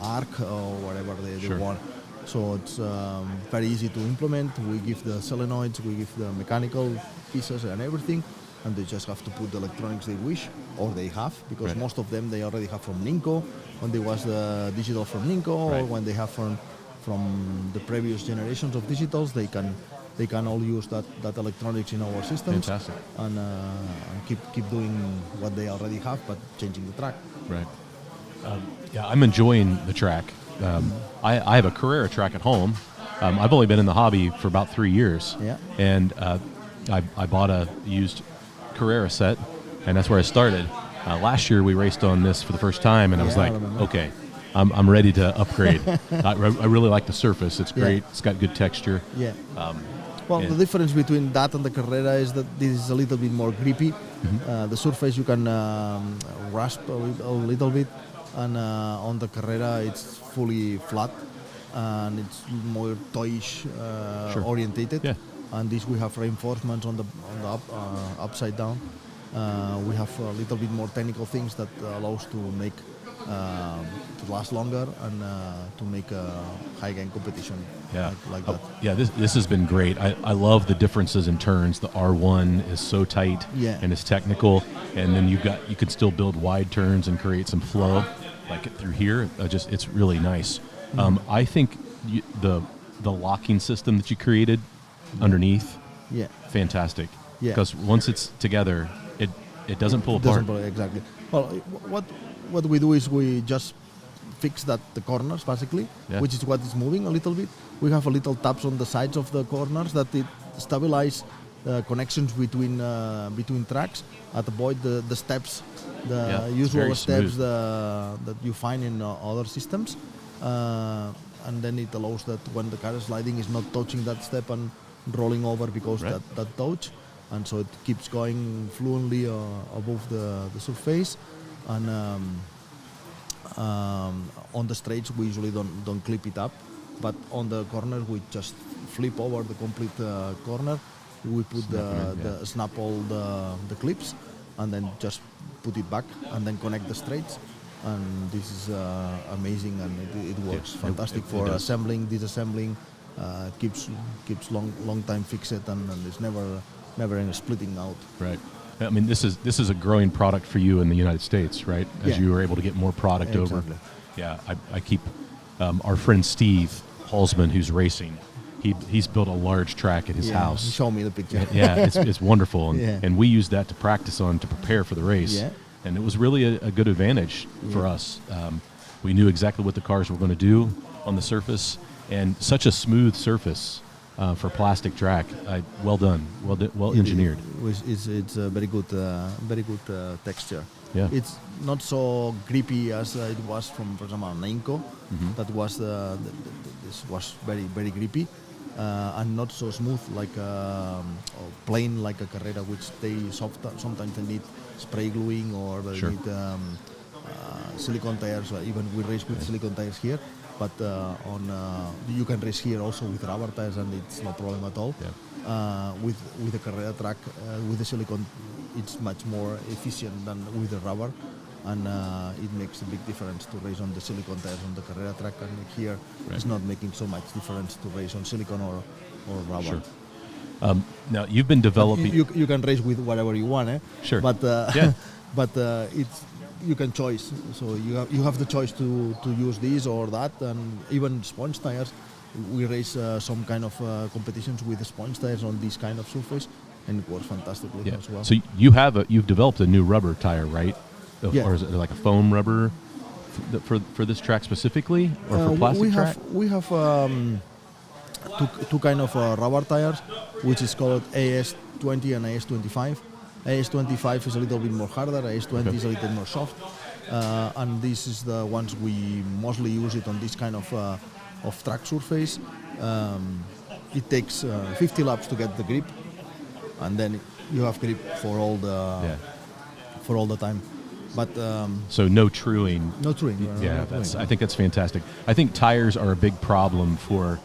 ARC or whatever they want. So it's very easy to implement. We give the solenoids, we give the mechanical pieces and everything, and they just have to put the electronics they wish, or they have, because most of them they already have from Ninco, when they was the digital from Ninco, or when they have from the previous generations of digitals, they can all use that electronics in our systems. Fantastic. And keep doing what they already have, but changing the track. Right. Yeah, I'm enjoying the track. I have a Carrera track at home. I've only been in the hobby for about 3 years. Yeah. And I bought a used Carrera set, and that's where I started. Last year we raced on this for the first time, and I was like, okay, I'm ready to upgrade. I really like the surface. It's great. It's got good texture. Yeah. Well, the difference between that and the Carrera is that this is a little bit more grippy. The surface you can rasp a little bit, and on the Carrera it's fully flat, and it's more toyish orientated. Yeah. And this we have reinforcements on the upside down. We have a little bit more technical things that allows to make to last longer and to make a high gain competition like that. Yeah, this has been great. I love the differences in turns. The R1 is so tight and it's technical, and then you can still build wide turns and create some flow like through here. It's really nice. I think the locking system that you created underneath, fantastic. Yeah, because once it's together, it doesn't pull apart. Exactly. Well, what we do is we just fix the corners basically, which is what is moving a little bit. We have a little taps on the sides of the corners that it stabilize connections between tracks, avoid the steps, the usual steps that you find in other systems, and then it allows that when the car is sliding is not touching that step and rolling over because that touch, and so it keeps going fluently above the surface. And on the straights we usually don't clip it up, but on the corner we just flip over the complete corner. We put snap all the clips and then just put it back and then connect the straights, and this is amazing, and it works fantastic for assembling, disassembling. Keeps long time fixed, and it's never any splitting out. Right. I mean, this is a growing product for you in the United States, right? As you were able to get more product over. Yeah, I keep our friend Steve Halsman, who's racing. He's built a large track at his house. He showed me the picture. Yeah, it's wonderful, and we use that to practice on to prepare for the race. Yeah. And it was really a good advantage for us. We knew exactly what the cars were going to do on the surface, and such a smooth surface. For plastic track, well done, well engineered. It's a very good texture. Yeah. It's not so grippy as it was from, for example, Ninco. That was this was very grippy, and not so smooth like plain like a Carrera, which they sometimes they need spray gluing or they need silicone tires. Even we race with silicone tires here. But you can race here also with rubber tires, and it's no problem at all. Yeah. With the Carrera track, with the silicone, it's much more efficient than with the rubber, and it makes a big difference to race on the silicon tires on the Carrera track, and here it's not making so much difference to race on silicon or rubber. Sure. Now you've been developing. You can race with whatever you want, eh? Sure. But yeah. but it's you can choice. So you have the choice to use this or that, and even sponge tires. We race some kind of competitions with sponge tires on this kind of surface, and it works fantastically as well. So you've developed a new rubber tire, right? Yeah. Or is it like a foam rubber for this track specifically, or for plastic track? We have two kind of rubber tires, which is called AS20 and AS25. AS25 is a little bit more harder, AS20 is a little more soft, and this is the ones we mostly use it on this kind of track surface. It takes 50 laps to get the grip, and then you have grip for all the time. But so no truing. No truing. Yeah, I think that's fantastic. I think tires are a big problem for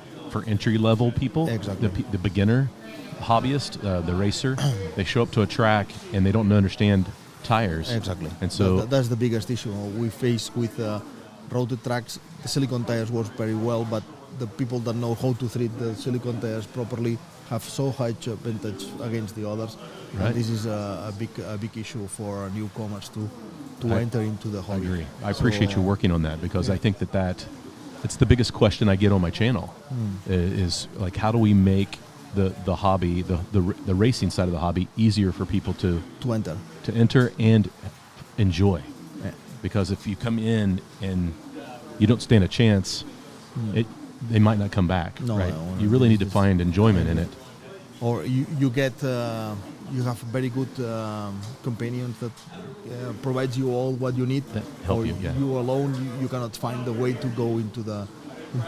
entry level people. Exactly. The beginner, hobbyist, the racer. They show up to a track and they don't understand tires. Exactly. And so that's the biggest issue we face with road tracks. The silicon tires work very well, but the people that know how to treat the silicon tires properly have so high advantage against the others. Right. And this is a big issue for newcomers to enter into the hobby. I agree. I appreciate you working on that, because I think that it's the biggest question I get on my channel is like, how do we make the hobby, the racing side of the hobby, easier for people to enter and enjoy? Yeah. Because if you come in and you don't stand a chance, they might not come back. No, right? no, You really need to find enjoyment in it. Or you get you have very good companions that provides you all what you need. That help or you, yeah. You alone you cannot find the way to go into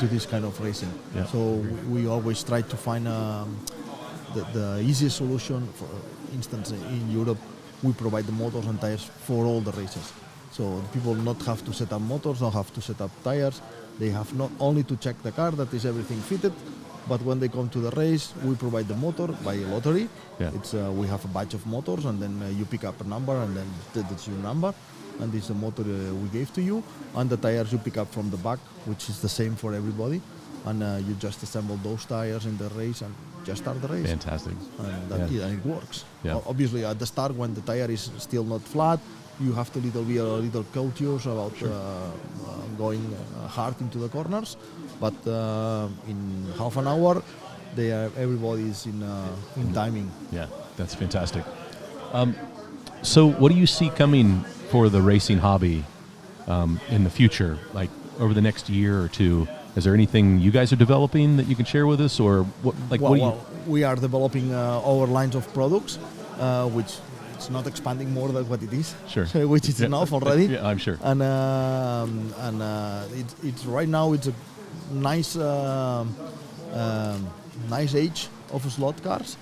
this kind of racing. Yeah. So we always try to find the easiest solution. For instance, in Europe, we provide the motors and tires for all the races. So people not have to set up motors, not have to set up tires. They have not only to check the car that is everything fitted, but when they come to the race, we provide the motor by lottery. Yeah. It's we have a batch of motors, and then you pick up a number, and then that's your number, and this is the motor we gave to you. And the tires you pick up from the back, which is the same for everybody, and you just assemble those tires in the race and just start the race. Fantastic. And and it works. Yeah. Obviously, at the start, when the tire is still not flat, you have to be a little cautious about going hard into the corners, but in half an hour, everybody is in timing. Yeah, that's fantastic. So what do you see coming for the racing hobby in the future, like over the next year or two? Is there anything you guys are developing that you can share with us, or what? We are developing our lines of products, which it's not expanding more than what it is. Sure. Which is enough already. Yeah, I'm sure. And it's right now it's a nice nice age of slot cars,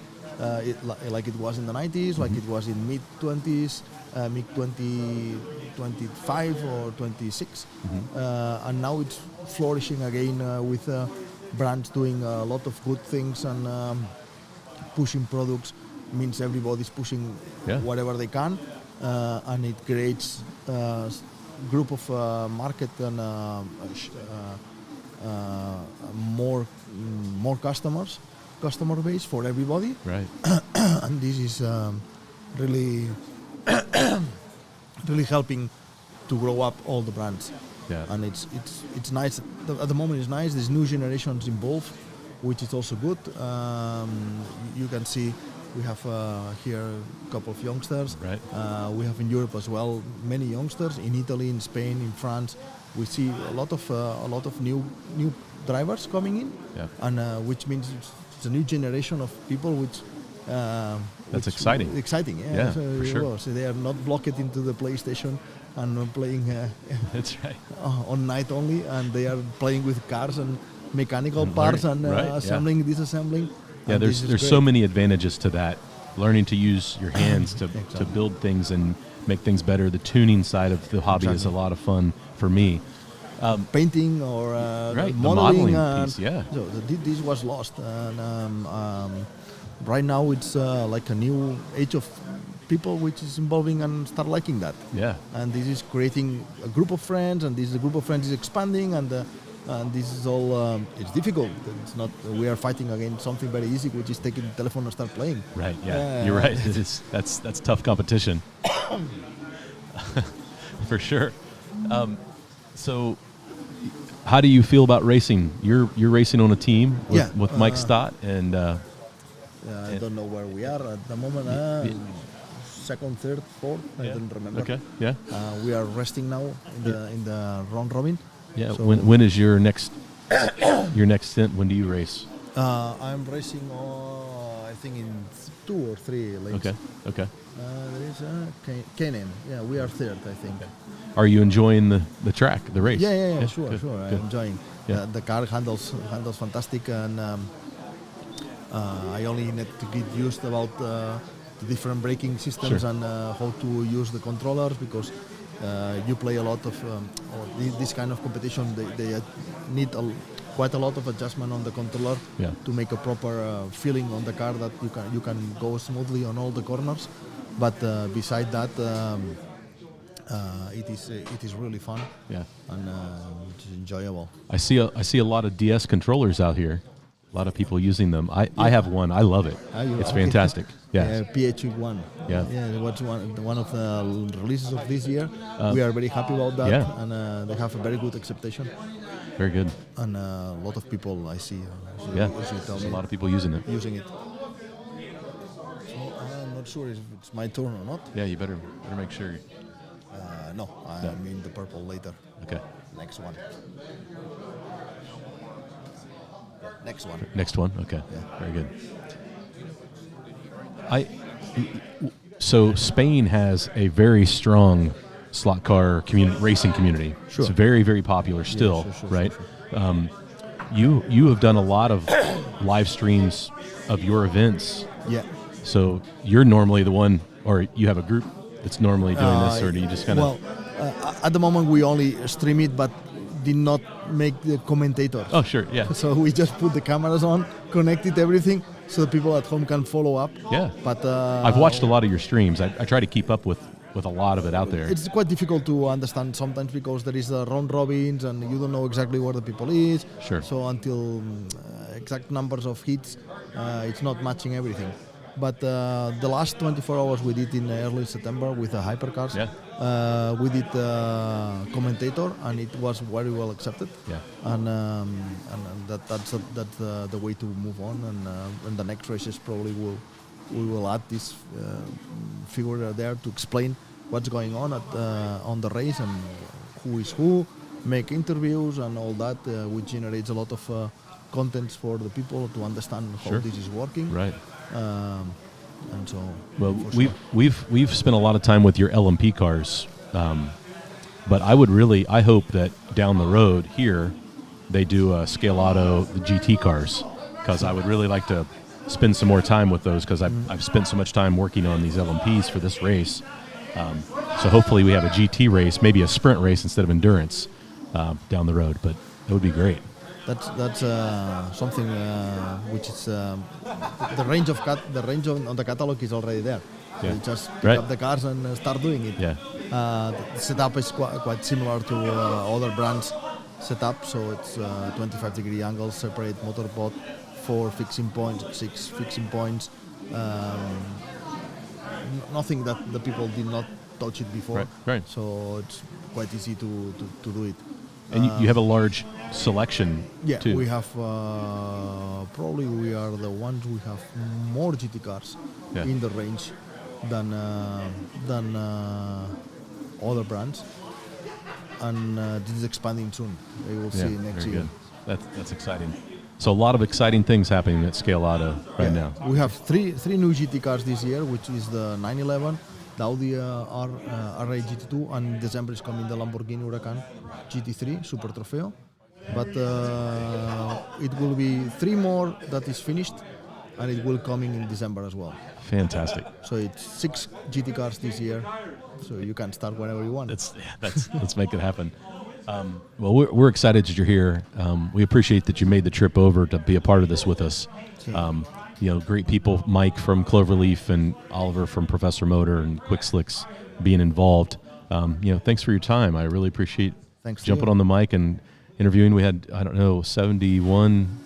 like it was in the 90s, like it was in mid 20s, mid 2025 or 26, and now it's flourishing again with brands doing a lot of good things and pushing products. Means everybody's pushing whatever they can, and it creates a group of market and more customer base for everybody. Right. And this is really really helping to grow up all the brands. Yeah. And it's nice. At the moment, it's nice. There's new generations involved, which is also good. You can see. We have here a couple of youngsters. Right. We have in Europe as well many youngsters. In Italy, in Spain, in France, we see a lot of new drivers coming in. Yeah. And which means it's a new generation of people which. That's exciting. Exciting, yeah. Yeah, so, for sure. So they are not blocked into the PlayStation and playing. That's right. On night only, and they are playing with cars and mechanical parts and assembling, disassembling. Yeah, there's so many advantages to that. Learning to use your hands to build things and make things better. The tuning side of the hobby is a lot of fun for me. Painting or the modeling piece, yeah. So this was lost, and right now it's like a new age of people which is involving and start liking that. Yeah. And this is creating a group of friends, and this group of friends is expanding, and this is all. It's difficult. It's not. We are fighting against something very easy, which is taking the telephone and start playing. Right. Yeah. You're right. It is. That's tough competition. For sure. So, how do you feel about racing? You're racing on a team with Mike Stott and. I don't know where we are at the moment. Second, third, fourth. I don't remember. Okay. Yeah. We are resting now in the round robin. Yeah. So When is your next stint? When do you race? I'm racing. I think in 2 or 3 lanes. Okay. There is Canaan. Yeah, we are third, I think. Are you enjoying the track, the race? Yeah, sure. Good. I'm enjoying. Yeah. The car handles fantastic, and I only need to get used about the different braking systems and how to use the controllers, because you play a lot of this kind of competition. They need quite a lot of adjustment on the controller to make a proper feeling on the car that you can go smoothly on all the corners. But beside that, it is really fun. Yeah, and it's enjoyable. I see a lot of DS controllers out here. A lot of people using them. I have one. I love it. It's fantastic. Yeah. PH1. Yeah. It was one of the releases of this year. We are very happy about that. Yeah. And they have a very good acceptation. Very good. And a lot of people I see. There's a lot of people using it. So I'm not sure if it's my turn or not. Yeah, you better make sure. No, I'm in the purple later. Okay. Next one. Next one. Okay. Yeah. Very good. So Spain has a very strong slot car racing community. Sure. It's very, very popular still, right? Sure. You have done a lot of live streams of your events. Yeah. So you're normally the one, or you have a group that's normally doing this, or do you just kind of? Well, at the moment we only stream it, but did not make the commentators. Oh, sure, yeah. So we just put the cameras on, connected everything, so the people at home can follow up. Yeah. But I've watched a lot of your streams. I try to keep up with a lot of it out there. It's quite difficult to understand sometimes because there is round robins and you don't know exactly where the people is. Sure. So until exact numbers of hits, it's not matching everything. But the last 24 hours we did in early September with the hypercars. Yeah. We did commentator, and it was very well accepted. Yeah. And that's the way to move on. And the next races probably we will add this figure there to explain what's going on on the race and who is who, make interviews and all that, which generates a lot of contents for the people to understand how this is working. Right. And so, well, we've spent a lot of time with your LMP cars, but I hope that down the road here they do a Scaleauto, the GT cars, because I would really like to spend some more time with those, because I've spent so much time working on these LMPs for this race. So hopefully we have a GT race, maybe a sprint race instead of endurance down the road, but that would be great. That's something which is the range on the catalog is already there. Yeah. You just pick up the cars and start doing it. Yeah. The setup is quite similar to other brands' setup, so it's 25-degree angles, separate motor pod, 4 fixing points, 6 fixing points. Nothing that the people did not touch it before. Right. So it's quite easy to do it. And you have a large selection, too. Yeah, we have probably we are the ones we have more GT cars in the range than other brands, and this is expanding soon. We will see next year. Good. That's exciting. So a lot of exciting things happening at Scaleauto right now. We have three new GT cars this year, which is the 911. The Audi RA GT2, and in December is coming the Lamborghini Huracan GT3 Super Trofeo. But it will be 3 more that is finished, and it will coming in December as well. Fantastic. So it's 6 GT cars this year, so you can start whenever you want. Let's make it happen. Well, we're excited that you're here. We appreciate that you made the trip over to be a part of this with us. great people, Mike from Cloverleaf and Oliver from Professor Motor and Quick Slicks being involved. Thanks for your time. I really appreciate Thanks to jumping you. on the mic and interviewing. We had, 71,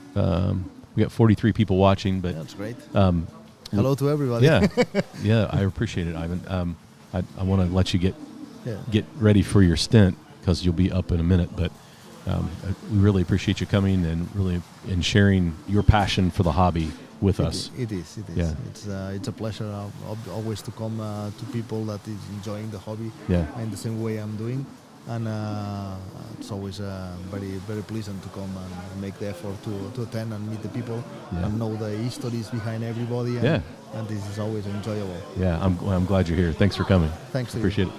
we got 43 people watching, but that's great. Hello to everybody. Yeah, I appreciate it, Ivan. I want to let you Yeah. get ready for your stint because you'll be up in a minute, but we really appreciate you coming and sharing your passion for the hobby with us. It is. Yeah. It's a pleasure always to come to people that is enjoying the hobby in the same way I'm doing, and it's always very very pleasant to come and make the effort to attend and meet the people and know the histories behind everybody. And this is always enjoyable. Yeah, I'm glad you're here. Thanks for coming. Thanks to you. Appreciate it.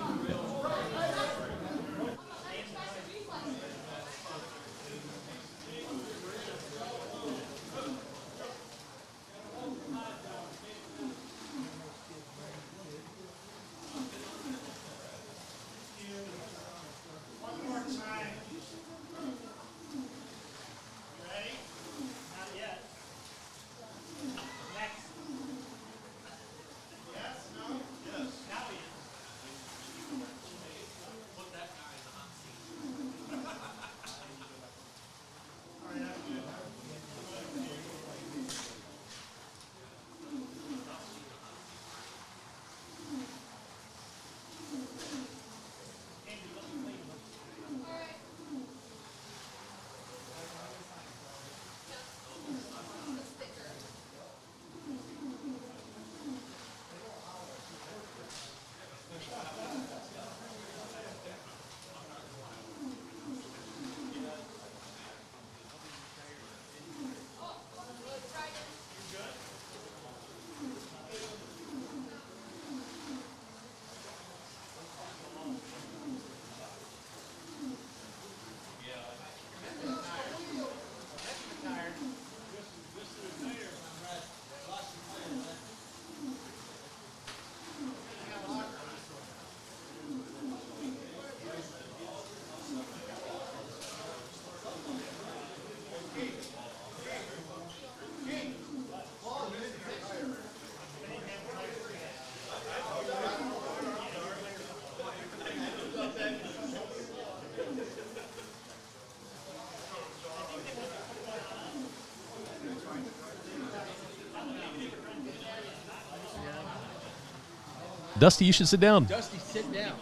Dusty, you should sit down. Dusty, sit down.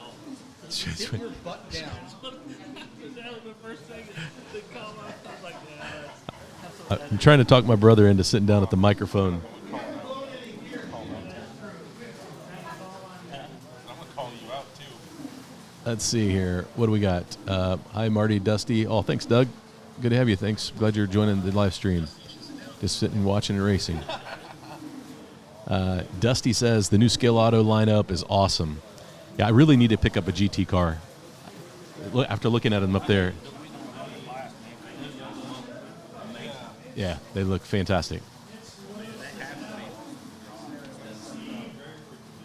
Sit your butt down. I'm trying to talk my brother into sitting down at the microphone. Let's see here. What do we got? Hi, Marty, Dusty. Oh, thanks, Doug. Good to have you. Thanks. Glad you're joining the live stream. Just sitting and watching and racing. Dusty says the new Scaleauto lineup is awesome. Yeah, I really need to pick up a GT car. After looking at them up there. Yeah, they look fantastic.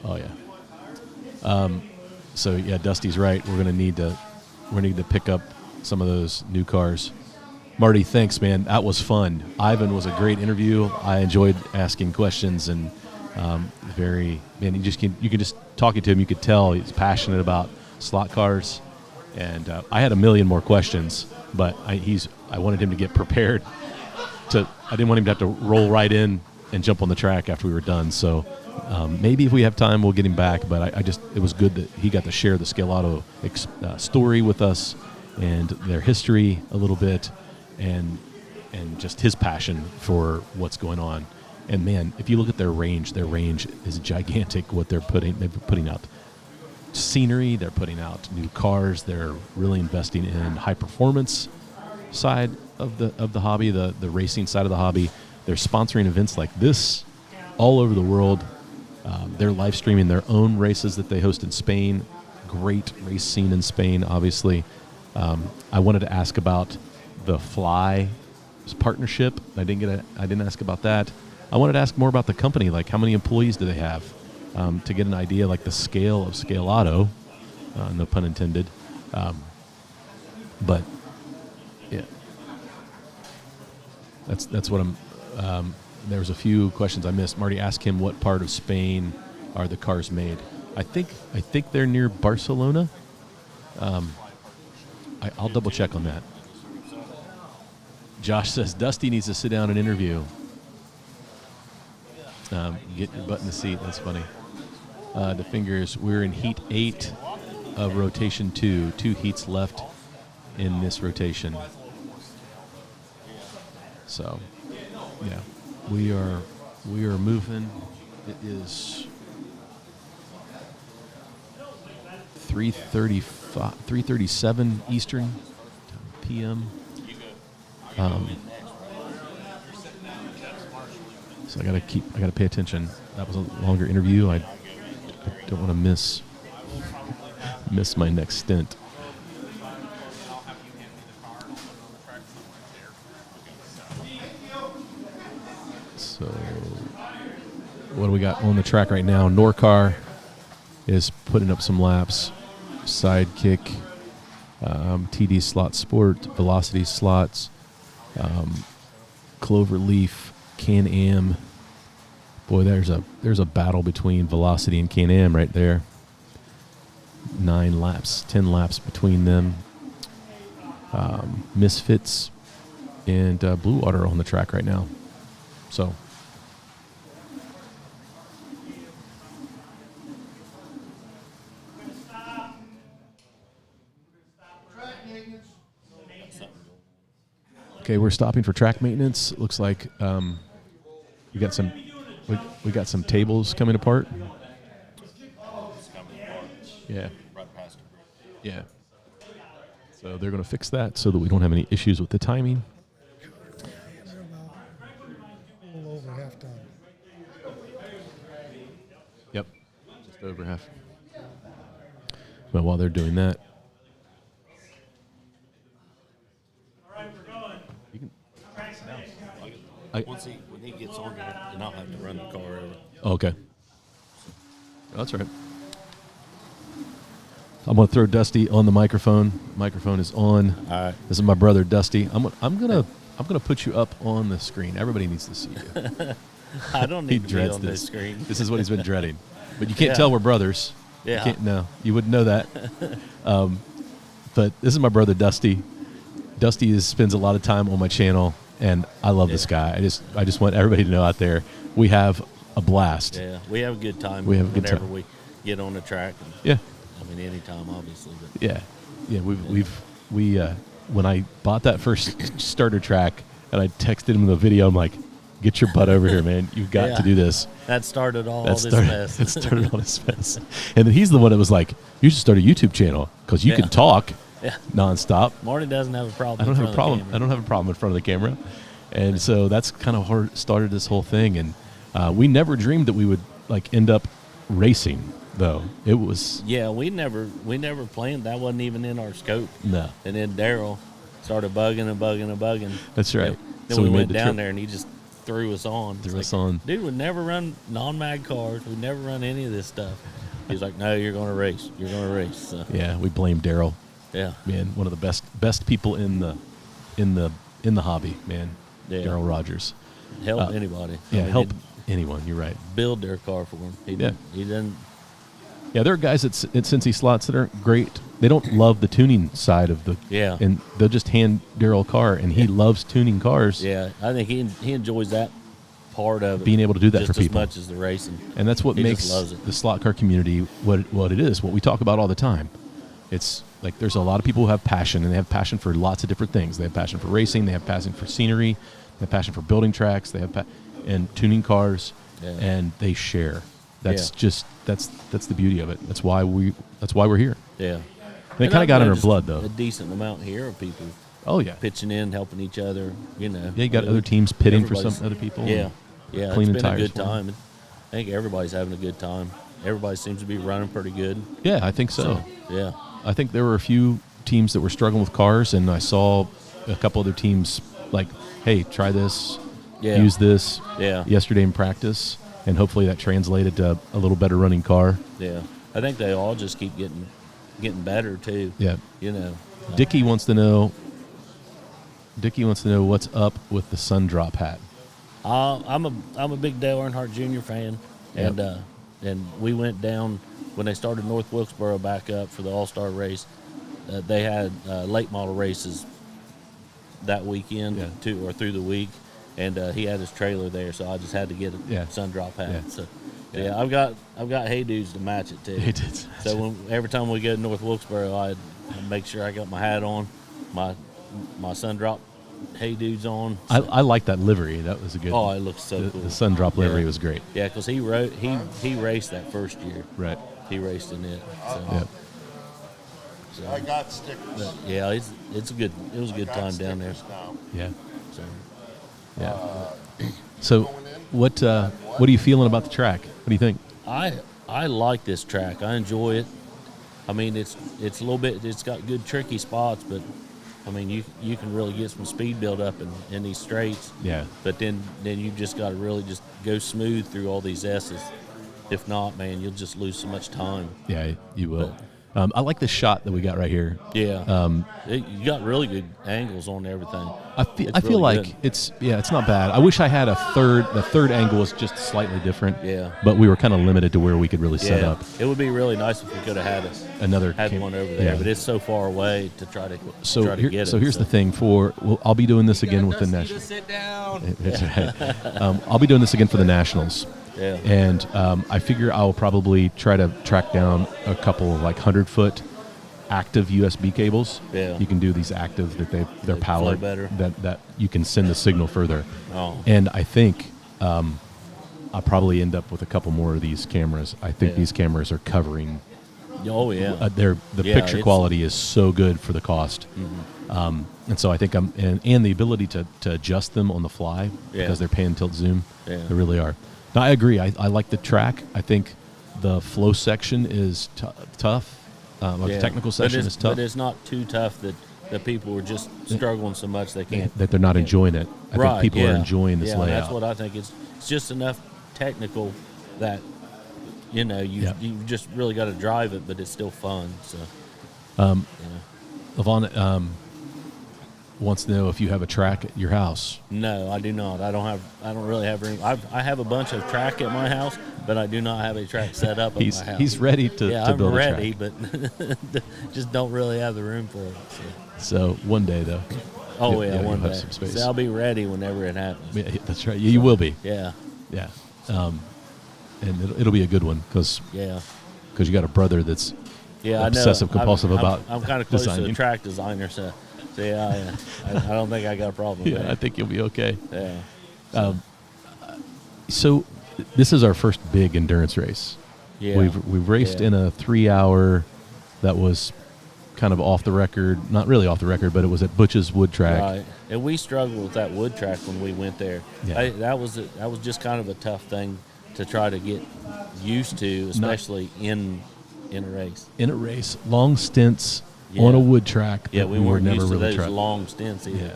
Oh yeah. So yeah, Dusty's right. We're gonna need to pick up some of those new cars. Marty, thanks, man. That was fun. Ivan was a great interview. I enjoyed asking questions and you can just talking to him. You could tell he's passionate about slot cars, and I had a million more questions, but I wanted him to get prepared. I didn't want him to have to roll right in and jump on the track after we were done. So maybe if we have time, we'll get him back. But it was good that he got to share the Scaleauto story with us and their history a little bit, and just his passion for what's going on. And man, if you look at their range is gigantic. What they're putting out scenery, they're putting out new cars, they're really investing in high performance side of the hobby, the racing side of the hobby. They're sponsoring events like this all over the world. They're live streaming their own races that they host in Spain. Great race scene in Spain, obviously. I wanted to ask about the Fly partnership. I didn't ask about that. I wanted to ask more about the company, like how many employees do they have, to get an idea, like the scale of Scaleauto, no pun intended. But yeah, that's what I'm. there was a few questions I missed. Marty asked him what part of Spain are the cars made. I think they're near Barcelona. I'll double check on that. Josh says Dusty needs to sit down and interview. Get your butt in the seat. That's funny. The fingers. We're in heat 8 of rotation 2. 2 heats left in this rotation. So, yeah, we are moving. It is 3:37 Eastern p.m. So I gotta pay attention. That was a longer interview. I don't want to miss my next stint. So, what do we got on the track right now? Norcar is putting up some laps. Sidekick, TD slot sport, velocity slots, Cloverleaf, Can-Am. Boy, there's a battle between Velocity and Can-Am right there. 9 laps, 10 laps between them. Misfits and Blue Water on the track right now. So. Okay, we're stopping for track maintenance. Looks like we got some tables coming apart. Yeah. Yeah. So they're going to fix that so that we don't have any issues with the timing. A little over half time. Yep, just over half. But while they're doing that, When he gets on there, then I'll have to run the car over. Okay. That's right. I'm going to throw Dusty on the microphone. Microphone is on. All right. This is my brother Dusty. I'm gonna put you up on the screen. Everybody needs to see you. I don't need to be on this screen. This is what he's been dreading. But you can't tell we're brothers. Yeah. No, you wouldn't know that. But this is my brother Dusty. Dusty spends a lot of time on my channel, and I love this guy. I just want everybody to know out there, we have a blast. Yeah, we have a good time. We have a good time. Whenever we get on the track. And, yeah. I mean, anytime, obviously. But. Yeah. When I bought that first starter track, and I texted him the video, I'm like, get your butt over here, man. You've got to do this. That started all this mess. It started all this mess. And then he's the one that was like, you should start a YouTube channel because you can talk nonstop. Marty doesn't have a problem. I don't have a problem. I don't have a problem in front of the camera. And so that's kind of how started this whole thing. And we never dreamed that we would like end up racing, though. It was. Yeah, we never planned. That wasn't even in our scope. No. And then Daryl started bugging. That's right. Then so we made went the down trip. there and he just threw us on. On. Dude, we'd never run non-mag cars. We'd never run any of this stuff. He's like, no, you're going to race. You're going to race. So. Yeah, we blame Daryl. Yeah, man, one of the best people in the hobby, man. Yeah. Daryl Rogers. Help anybody. Yeah, help anyone. You're right. Build their car for him. He doesn't. Yeah, there are guys at Cincy Slots that aren't great. They don't love the tuning side of the. Yeah. And they'll just hand Daryl a car, and he loves tuning cars. Yeah, I think he enjoys that part of it. Being able to do that just for people. as much as the racing. And that's what makes the slot car community what it is, what we talk about all the time. It's like there's a lot of people who have passion, and they have passion for lots of different things. They have passion for racing. They have passion for scenery. They have passion for building tracks. They have and tuning cars, and they share. That's just that's the beauty of it. That's why we're here. Yeah. And it kind of got in our blood, though. A decent amount here of people. Oh yeah. Pitching in, helping each other. You know. Yeah, you got other teams pitting for some other people. Yeah. Yeah. Cleaning It's been tires a good time. I think everybody's having a good time. Everybody seems to be running pretty good. Yeah, I think so. Yeah. I think there were a few teams that were struggling with cars, and I saw a couple other teams like, hey, try this, use this yesterday in practice, and hopefully that translated to a little better running car. Yeah. I think they all just keep getting better, too. Yeah. You know. Dickie wants to know what's up with the sun drop hat. I'm a big Dale Earnhardt Jr. fan, and we went down when they started North Wilkesboro back up for the All-Star race. They had late model races that weekend through the week, and he had his trailer there, so I just had to get a sun drop hat. Yeah. So I've got Hey Dudes to match it too. Hey Dudes. So every time we go to North Wilkesboro, I make sure I got my hat on, my sun drop Hey Dudes on. So. I like that livery. That was a good. Oh, it looks so cool. The sun drop livery was great. Yeah, because he raced that first year. Right. He raced in it. So. Yep. So I got stickers. But yeah, it was a good time down there. Now. Yeah. So. Yeah. So, what are you feeling about the track? What do you think? I like this track. I enjoy it. I mean, it's a little bit. It's got good tricky spots, but I mean, you can really get some speed build up in these straights. Yeah. But then you just got to really just go smooth through all these S's. If not, man, you'll just lose so much time. Yeah, you will. I like the shot that we got right here. Yeah. You got really good angles on everything. I feel really like good. it's not bad. I wish I had the third angle was just slightly different. Yeah. But we were kind of limited to where we could really set up. It would be really nice if we could have had one over there, but it's so far away to try to get it. So here's the thing. I'll be doing this again with the Nationals. Sit down. That's right. I'll be doing this again for the Nationals. Yeah. And I figure I'll probably try to track down a couple of 100-foot active USB cables. Yeah. You can do these active that they're powered better. that you can send the signal further. Oh. And I think I'll probably end up with a couple more of these cameras. I think these cameras are covering. Oh yeah. The picture quality is so good for the cost. Mm-hmm. And so I think and the ability to adjust them on the fly because they're pan tilt zoom. Yeah. They really are. No, I agree. I like the track. I think the flow section is tough. The technical section is tough. But it's not too tough that people are just struggling so much they can't. That they're not enjoying it. I think people are enjoying this layout. That's what I think. It's just enough technical that, you just really got to drive it, but it's still fun. So. Levon wants to know if you have a track at your house. No, I do not. I don't really have room. I have a bunch of track at my house, but I do not have a track set up at my house. He's ready to build a track. I'm ready, but just don't really have the room for it. So one day, though. Oh, one day. Have some space. So I'll be ready whenever it happens. Yeah, that's right. You will be. Yeah. Yeah. And it'll be a good one because you got a brother that's obsessive compulsive about I'm kind of close designing. to a track designer, so I don't think I got a problem. Yeah, I think you'll be okay. Yeah. So this is our first big endurance race. Yeah. We've raced in a 3-hour that was kind of off the record, not really off the record, but it was at Butch's Wood Track. Right. And we struggled with that wood track when we went there. Yeah. That was just kind of a tough thing to try to get used to, especially in a race. In a race, long stints on a wood track. Yeah, we weren't never used to really those long stints either. Yeah.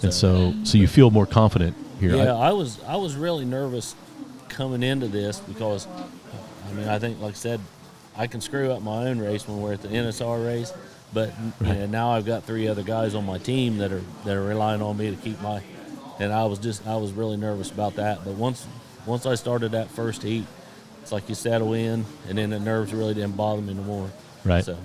And so you feel more confident here. Yeah, I was really nervous coming into this because, I think, like I said, I can screw up my own race when we're at the NSR race, but now I've got 3 other guys on my team that are relying on me to keep my. And I was really nervous about that. But once I started that first heat, it's like you settle in, and then the nerves really didn't bother me anymore. Right. So,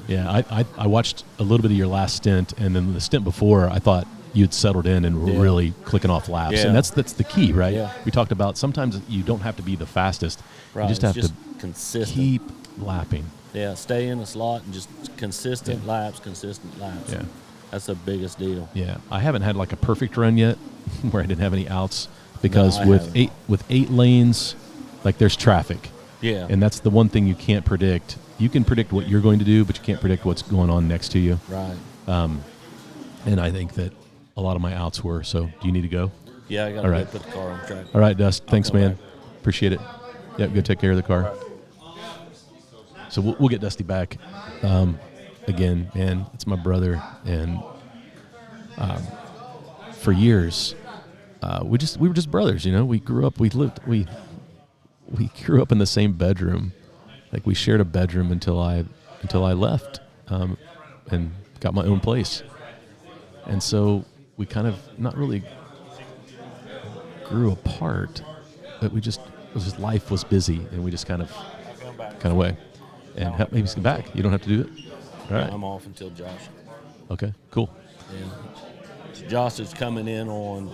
yeah, I watched a little bit of your last stint, and then the stint before, I thought you'd settled in and were really clicking off laps. Yeah. And that's the key, right? Yeah. We talked about sometimes you don't have to be the fastest. Right. You just have to consistent. keep lapping. Yeah, stay in the slot and just consistent laps. Yeah. That's the biggest deal. Yeah. I haven't had like a perfect run yet where I didn't have any outs because with 8 lanes, like there's traffic. Yeah. And that's the one thing you can't predict. You can predict what you're going to do, but you can't predict what's going on next to you. Right. And I think that a lot of my outs were. So do you need to go? Yeah, I got to go put the car on track. All right, Dust. Thanks, man. Appreciate it. Yep, go take care of the car. So we'll get Dusty back. Again, man, it's my brother, and for years, we were just brothers. We grew up. We grew up in the same bedroom. Like we shared a bedroom until I left and got my own place. And so we kind of not really grew apart, but life was busy, and we just kind of way. And maybe he's back. You don't have to do it. All right. I'm off until Josh. Okay, cool. Yeah. So Josh is coming in on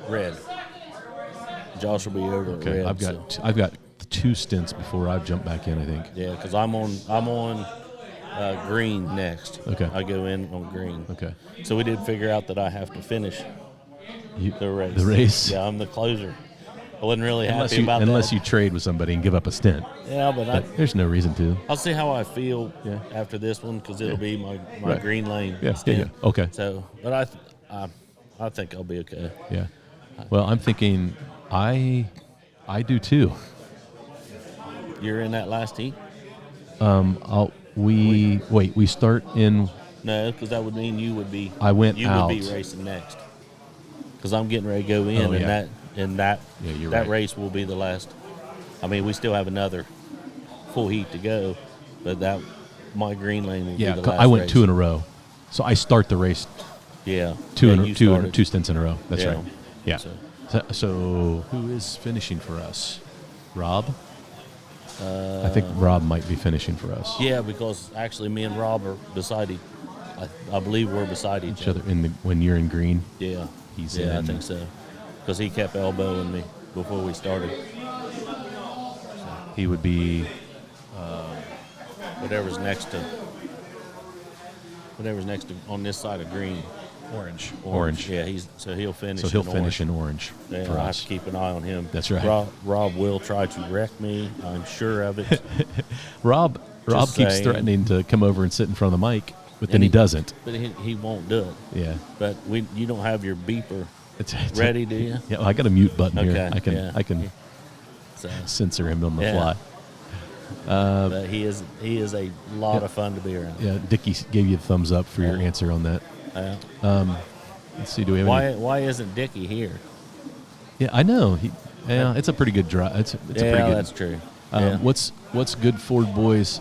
red. Josh will be over at red. I've got 2 stints before I jump back in, I think. Yeah, because I'm on green next. Okay. I go in on green. Okay. So we did figure out that I have to finish the race. The race? Yeah, I'm the closer. I wasn't really happy about that. Unless you trade with somebody and give up a stint. Yeah, but there's no reason to. I'll see how I feel after this one because it'll be my green lane. Yeah. stint. Yeah. Okay. So, but I think I'll be okay. Yeah. Well, I'm thinking I do too. You're in that last heat? We start in. No, because that would mean you would be. I went out. You would be racing next. Because I'm getting ready to go in, that race will be the last. I mean, we still have another full heat to go, but my green lane will be the last. I went race. 2 in a row, so I start the race. Yeah, two stints in a row. That's right. Yeah. So who is finishing for us? Rob. I think Rob might be finishing for us. Yeah, because actually, me and Rob are beside I believe we're beside each other. When you're in green. Yeah. He's in. I think so. Because he kept elbowing me before we started. He would be whatever's next to on this side of green. Orange. Yeah, he'll finish. So he'll finish in orange. Yeah, for I have us. to keep an eye on him. That's right. Rob will try to wreck me. I'm sure of it. Rob keeps threatening to come over and sit in front of the mic, but then he doesn't. But he won't do it. Yeah. But you don't have your beeper ready, do you? Yeah, I got a mute button here. Okay, I can censor him on the fly. But he is a lot of fun to be around. Yeah, Dickie gave you a thumbs up for your answer on that. Let's see. Do we have why isn't Dickie here? Yeah, I know. It's a pretty good drive. It's a pretty good. That's true. What's good, Ford boys?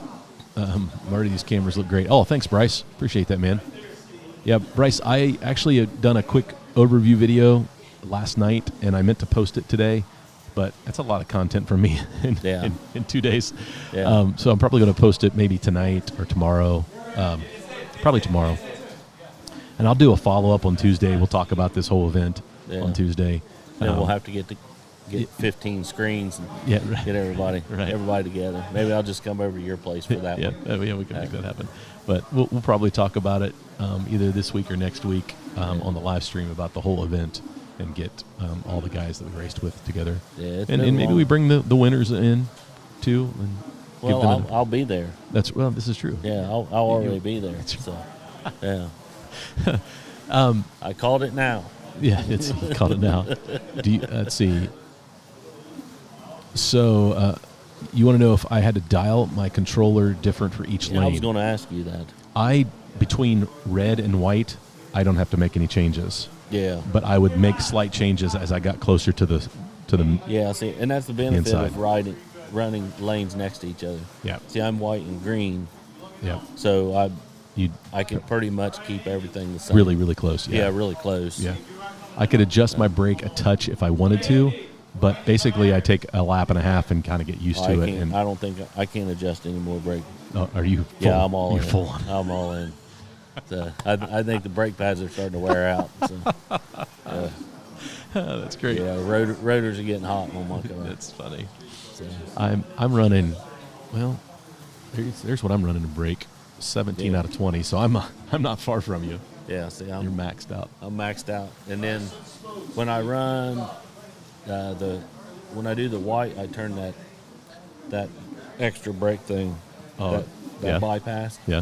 Marty, these cameras look great. Oh, thanks, Bryce. Appreciate that, man. Yeah, Bryce, I actually had done a quick overview video last night, and I meant to post it today, but that's a lot of content for me in 2 days. Yeah. So I'm probably going to post it maybe tonight or tomorrow. Probably tomorrow. And I'll do a follow-up on Tuesday. We'll talk about this whole event on Tuesday. Then we'll have to get 15 screens and get everybody together. Maybe I'll just come over to your place for that one. Yeah, we can make that happen. But we'll probably talk about it either this week or next week on the live stream about the whole event and get all the guys that we raced with together. Yeah, and maybe we bring the winners in too. And I'll be there. This is true. Yeah, I'll already be there. So, yeah. I called it now. Yeah, you called it now. Let's see. So, you want to know if I had to dial my controller different for each lane? I was going to ask you that. Between red and white, I don't have to make any changes. Yeah. But I would make slight changes as I got closer to the. Yeah, see, and that's the benefit inside. of running lanes next to each other. Yeah. See, I'm white and green. Yeah. So I can pretty much keep everything the same. Really, really close. Yeah, really close. Yeah. I could adjust my brake a touch if I wanted to, but basically I take a lap and a half and kind of get used to it. And I don't think I can't adjust any more brake. Oh, are you? Yeah, I'm all in. You're full on. I'm all in. So I think the brake pads are starting to wear out. So, that's great. Yeah, rotors are getting hot on my car. That's funny. So. I'm running. Well, there's what I'm running to brake. 17 out of 20. So I'm not far from you. Yeah, see, you're maxed out. I'm maxed out, and then when I run when I do the white, I turn that extra brake thing, that bypass. Yeah,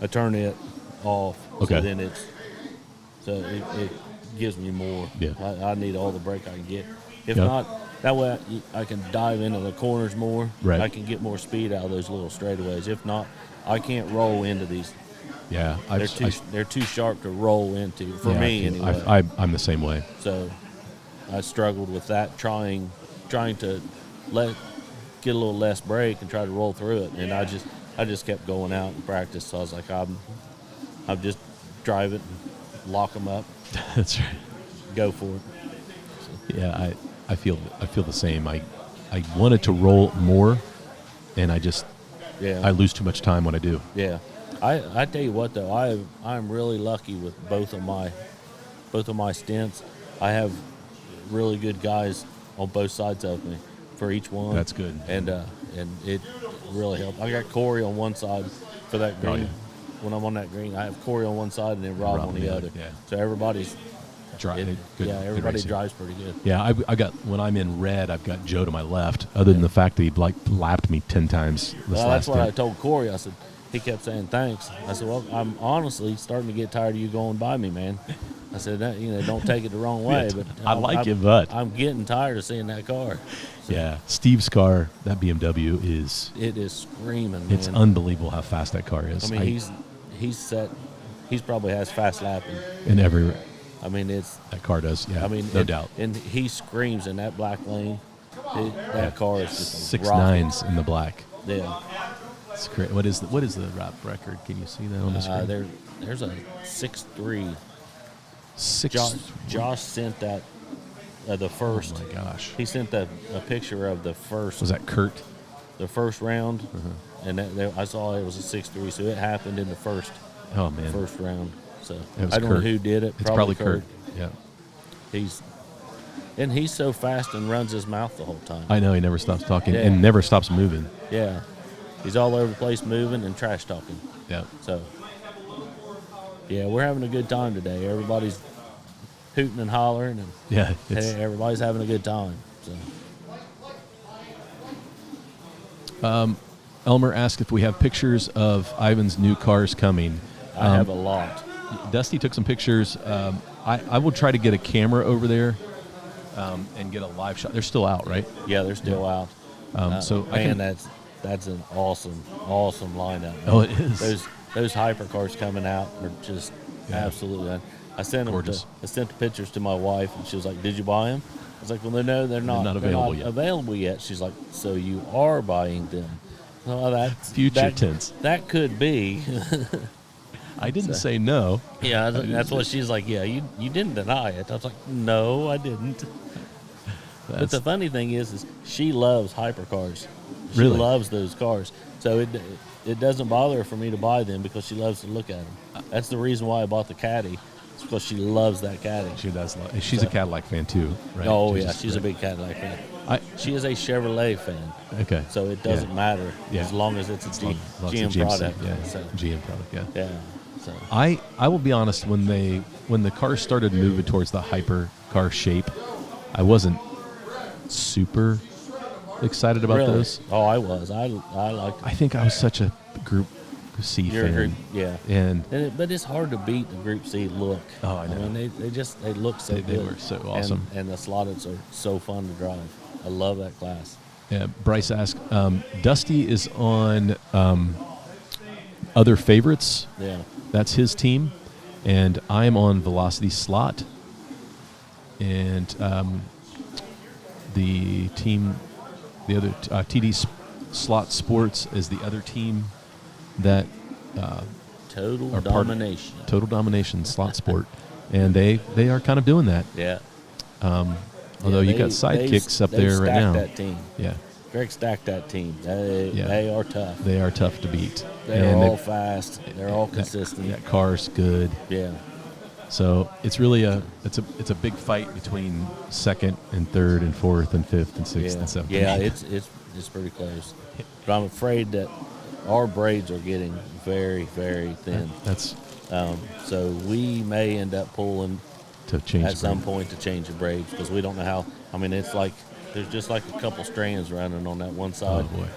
I turn it off. Okay. So then it gives me more. Yeah. I need all the brake I can get. If not, that way I can dive into the corners more. Right. I can get more speed out of those little straightaways. If not, I can't roll into these. Yeah, they're too sharp to roll into for me anyway. I'm the same way. So I struggled with that, trying to get a little less brake and try to roll through it, and I just kept going out and practice. So I was like, I'm just drive it and lock them up. That's right. go for it. Yeah, I feel the same. I wanted to roll more, and I lose too much time when I do. Yeah, I tell you what though, I'm really lucky with both of my stints. I have really good guys on both sides of me for each one. That's good. And it really helped. I got Corey on one side for that green. Oh, yeah. When I'm on that green, I have Corey on one side and then Rob on the other. Yeah. So everybody's everybody good drives pretty good. Yeah, I got, when I'm in red, I've got Joe to my left. Other than the fact that he lapped me 10 times this last That's what time. I told Corey. I said, he kept saying thanks. I said, well, I'm honestly starting to get tired of you going by me, man. I said, don't take it the wrong way, but I like it, but I'm getting tired of seeing that car. So, yeah, Steve's car, that BMW is. It is screaming. It's man. Unbelievable how fast that car is. I mean, he's set. He's probably has fast lapping in every. I mean, that car does. Yeah, I mean, no doubt. And he screams in that black lane. That car is just 6.9s in the black. Yeah. It's great. What is the lap record? Can you see that on the screen? There's a 6.3. Six. Josh sent that the first. Oh my gosh! He sent a picture of the first. Was that Kurt? The first round, and I saw it was a 6.3, so it happened in the first. Oh man! First round. So I don't know who did it. It's probably Kurt. Yeah. He's so fast and runs his mouth the whole time. I know, he never stops talking and never stops moving. Yeah. He's all over the place moving and trash talking. Yeah. So, yeah, we're having a good time today. Everybody's hooting and hollering, and everybody's having a good time. So, Elmer asked if we have pictures of Ivan's new cars coming. I have a lot. Dusty took some pictures. I will try to get a camera over there and get a live shot. They're still out, right? Yeah, they're still out. That's an awesome lineup. Oh, it is. Those hypercars coming out are just absolutely. I sent the pictures to my wife, and she was like, "Did you buy them?" I was like, "Well, no, they're not available yet." She's like, "So you are buying them?" Well, that's future tense. That could be. I didn't say no. Yeah, that's what she's like. Yeah, you didn't deny it. I was like, no, I didn't. But the funny thing is she loves hypercars. She loves those cars. So it doesn't bother her for me to buy them because she loves to look at them. That's the reason why I bought the Caddy. It's because she loves that Caddy. She does love. She's a Cadillac fan too, right? Oh she's a big Cadillac fan. She is a Chevrolet fan. Okay. So it doesn't matter as long as it's a GM product. Yeah. So. GM product. Yeah. Yeah. So. I will be honest. When the car started moving towards the hyper car shape, I wasn't super excited about those. Oh, I was. I liked it. I think I was such a Group C fan. But it's hard to beat the Group C look. Oh, I know. I mean, they look so good. They were so awesome. And the Slaughters are so fun to drive. I love that class. Yeah. Bryce asked, Dusty is on Other Favorites. Yeah. That's his team, and I'm on Velocity Slot, and the other TD Slot Sports is the other team that Total Domination. Total Domination Slot Sport, and they are kind of doing that. Yeah. Although you got sidekicks up there right now. That team. Yeah. Greg stacked that team. They are tough. They are tough to beat. They're all fast. They're all consistent. That car's good. Yeah. So it's really it's a big fight between second and third and fourth and fifth and sixth and seventh. Yeah, it's pretty close. But I'm afraid that our braids are getting very, very thin. So we may end up pulling to change at some point to change the braids because we don't know how. I mean, it's like there's just like a couple strands running on that one side. Oh boy.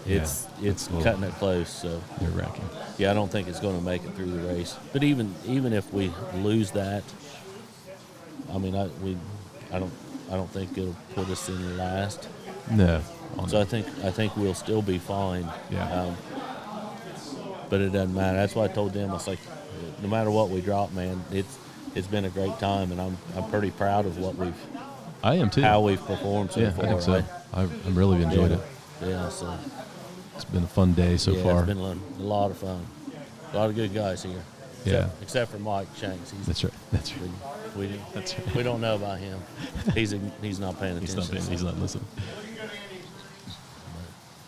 It's cutting it close. So you're wrecking. Yeah, I don't think it's going to make it through the race. But even if we lose that, I mean, I don't think it'll put us in last. No. So I think we'll still be fine. Yeah. But it doesn't matter. That's why I told them, I was like, no matter what we drop, man, it's been a great time, and I'm pretty proud of what I am too. How we've performed so far. I think so. I've really enjoyed it. Yeah, so it's been a fun day so far. It's been a lot of fun. A lot of good guys here. Except for Mike Shanks. That's right. We don't know about him. He's not paying attention. He's not listening.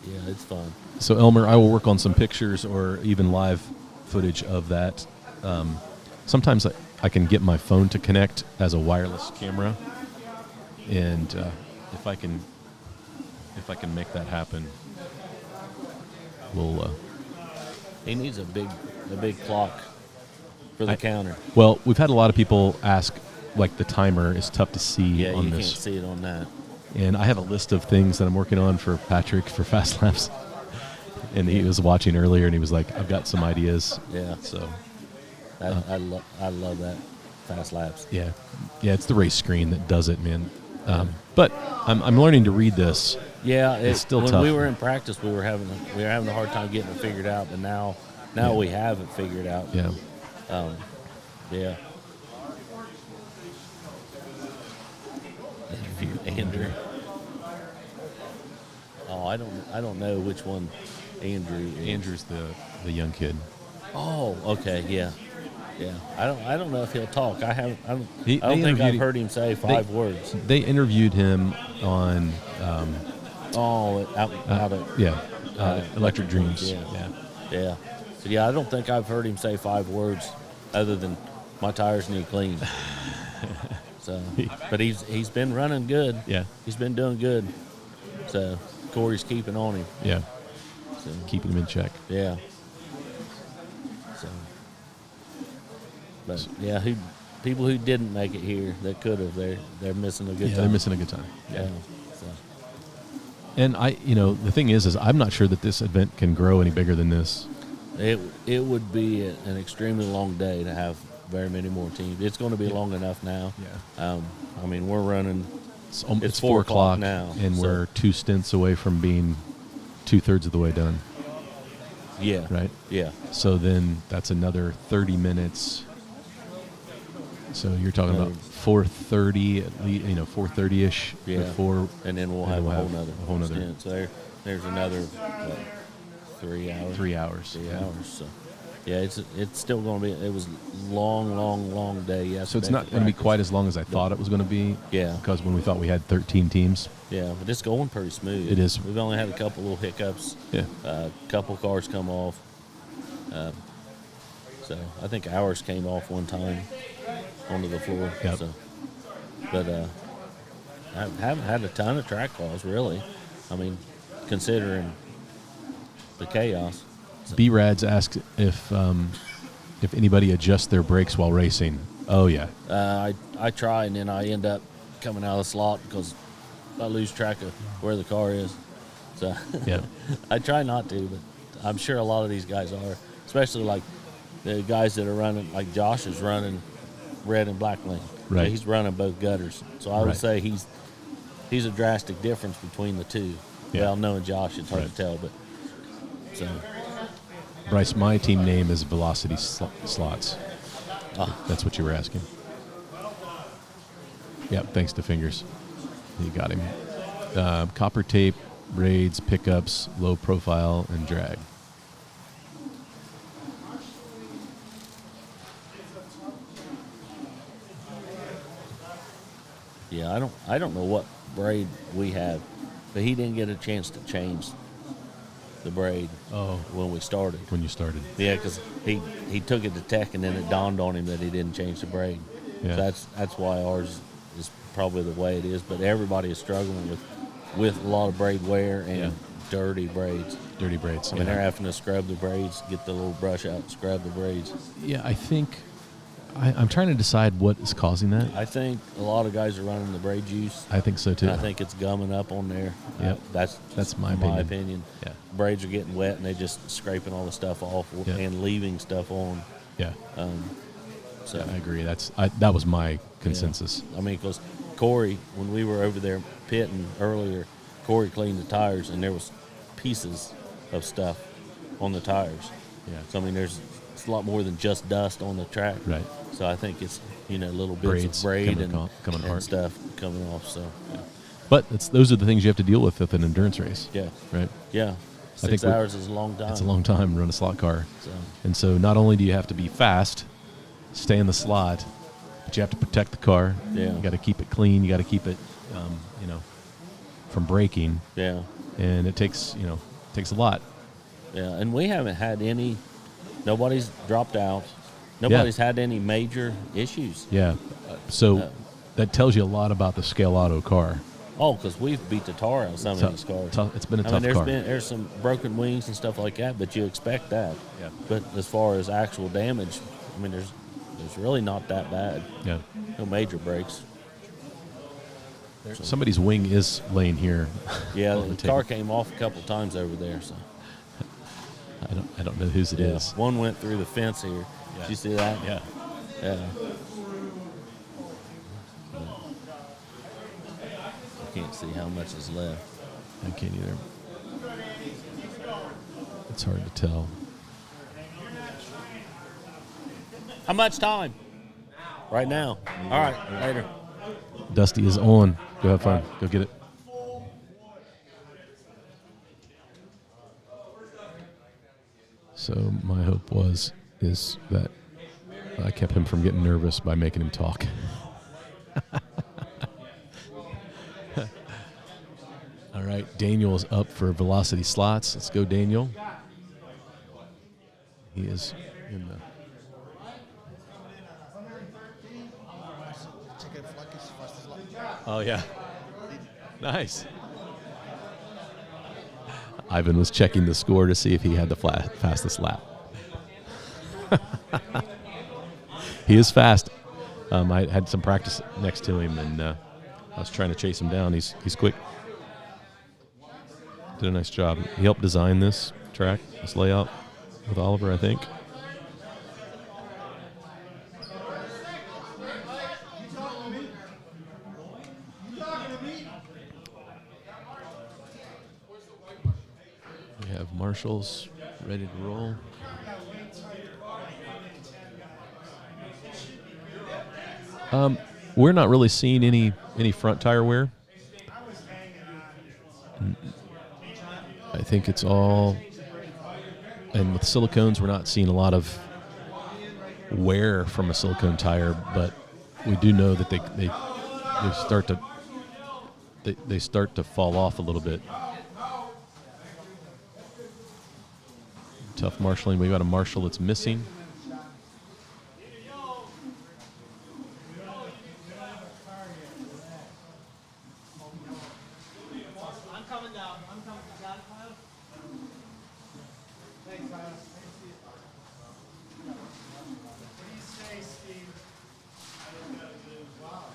Yeah, it's fun. So Elmer, I will work on some pictures or even live footage of that. Sometimes I can get my phone to connect as a wireless camera, and if I can make that happen, we'll. He needs a big clock for the counter. Well, we've had a lot of people ask, like the timer is tough to see on you this. can't see it on that. And I have a list of things that I'm working on for Patrick for Fast Laps. And he was watching earlier, and he was like, "I've got some ideas." Yeah. So, I love that Fast Laps. yeah, it's the race screen that does it, man. But I'm learning to read this. Yeah, it's still when tough. we were in practice, we were having a hard time getting it figured out, but now we have it figured out. Yeah. Yeah. Andrew. Oh, I don't know which one Andrew is. Andrew's the young kid. Oh, okay, yeah. I don't know if he'll talk. I don't think interviewed I've him- heard him say five words. They interviewed him on. Out of Electric Dreams. Yeah. But yeah, I don't think I've heard him say five words other than my tires need clean. So, but he's been running good. Yeah. He's been doing good. So Corey's keeping on him. Yeah. So, Keeping him in check. yeah. So, but yeah, people who didn't make it here that could have, they're missing a good time. They're missing a good time. Yeah. So. And the thing is I'm not sure that this event can grow any bigger than this. It would be an extremely long day to have very many more teams. It's going to be long enough now. Yeah. I mean, we're running. It's 4 o'clock now, and so. we're 2 stints away from being 2/3 of the way done. Yeah. Right. Yeah. So then that's another 30 minutes. So you're talking about 4:30 at least, 4:30ish before, and then we'll have a whole nother stint. So there's another 3 hours. 3 hours. 3 hours. So yeah, it's still going to be. It was long day yesterday. So it's not going to be quite as long as I thought it was going to be. Yeah. Because when we thought we had 13 teams. Yeah, but it's going pretty smooth. It is. We've only had a couple little hiccups. Yeah. A couple cars come off. So I think ours came off one time onto the floor. Yep. So, but I haven't had a ton of track calls really. I mean, considering the chaos. So. B-Rads asked if anybody adjusts their brakes while racing. Oh yeah. I try, and then I end up coming out of the slot because I lose track of where the car is. So yeah. I try not to, but I'm sure a lot of these guys are, especially like the guys that are running, like Josh is running red and black lane. Right. So he's running both gutters. So I would say he's a drastic difference between the two. Yeah. Well, knowing Josh, it's hard to tell, but so. Bryce, my team name is Velocity Slots. That's what you were asking. Yep, thanks to Fingers. You got him. Copper tape, raids, pickups, low profile, and drag. Yeah, I don't know what braid we have, but he didn't get a chance to change the braid when we started. When you started. Yeah, because he took it to tech, and then it dawned on him that he didn't change the braid. Yeah. So that's why ours is probably the way it is. But everybody is struggling with a lot of braid wear and dirty braids. Dirty braids. I mean, they're having to scrub the braids, get the little brush out, and scrub the braids. Yeah, I think I'm trying to decide what is causing that. I think a lot of guys are running the braid juice. I think so too. I think it's gumming up on there. Yep. That's my opinion. Yeah. Braids are getting wet, and they're just scraping all the stuff off and leaving stuff on. Yeah. So I agree. That was my consensus. Yeah. I mean, because Corey, when we were over there pitting earlier, Corey cleaned the tires, and there was pieces of stuff on the tires. Yeah. So I mean, it's a lot more than just dust on the track. Right. So I think it's little bits Braids of braid coming apart. stuff coming off. So. Yeah. But those are the things you have to deal with an endurance race. Yeah. Right. Yeah. 6 hours is a long time. It's a long time to run a slot car. So. And so not only do you have to be fast, stay in the slot, but you have to protect the car. Yeah. You got to keep it clean. You got to keep it, from breaking. Yeah. And it takes a lot. Yeah, and we haven't had any. Nobody's dropped out. Nobody's had any major issues. Yeah. So that tells you a lot about the Scaleauto car. Oh, because we've beat the tar out of some of these cars. It's been a tough car. There's some broken wings and stuff like that, but you expect that. Yeah. But as far as actual damage, I mean, there's really not that bad. Yeah. No major breaks. Somebody's wing is laying here. Yeah, the car came off a couple times over there. So I don't know whose it is. One went through the fence here. Yeah. Did you see that? Yeah. Yeah. I can't see how much is left. I can't either. It's hard to tell. How much time? Right now. All right, later. Dusty is on. Go have fun. Go get it. So my hope is that I kept him from getting nervous by making him talk. All right, Daniel is up for velocity slots. Let's go, Daniel. He is in the... Oh, yeah. Nice. Ivan was checking the score to see if he had the fastest lap. He is fast. I had some practice next to him, and I was trying to chase him down. He's quick. Did a nice job. He helped design this track, this layout with Oliver, I think. We have marshals ready to roll. We're not really seeing any front tire wear. I think it's all, and with silicones, we're not seeing a lot of wear from a silicone tire, but we do know that they start to fall off a little bit. Tough marshalling. We got a marshal that's missing. I'm coming down. I'm coming down. Thanks, guys. What do you say, Steve? Wow.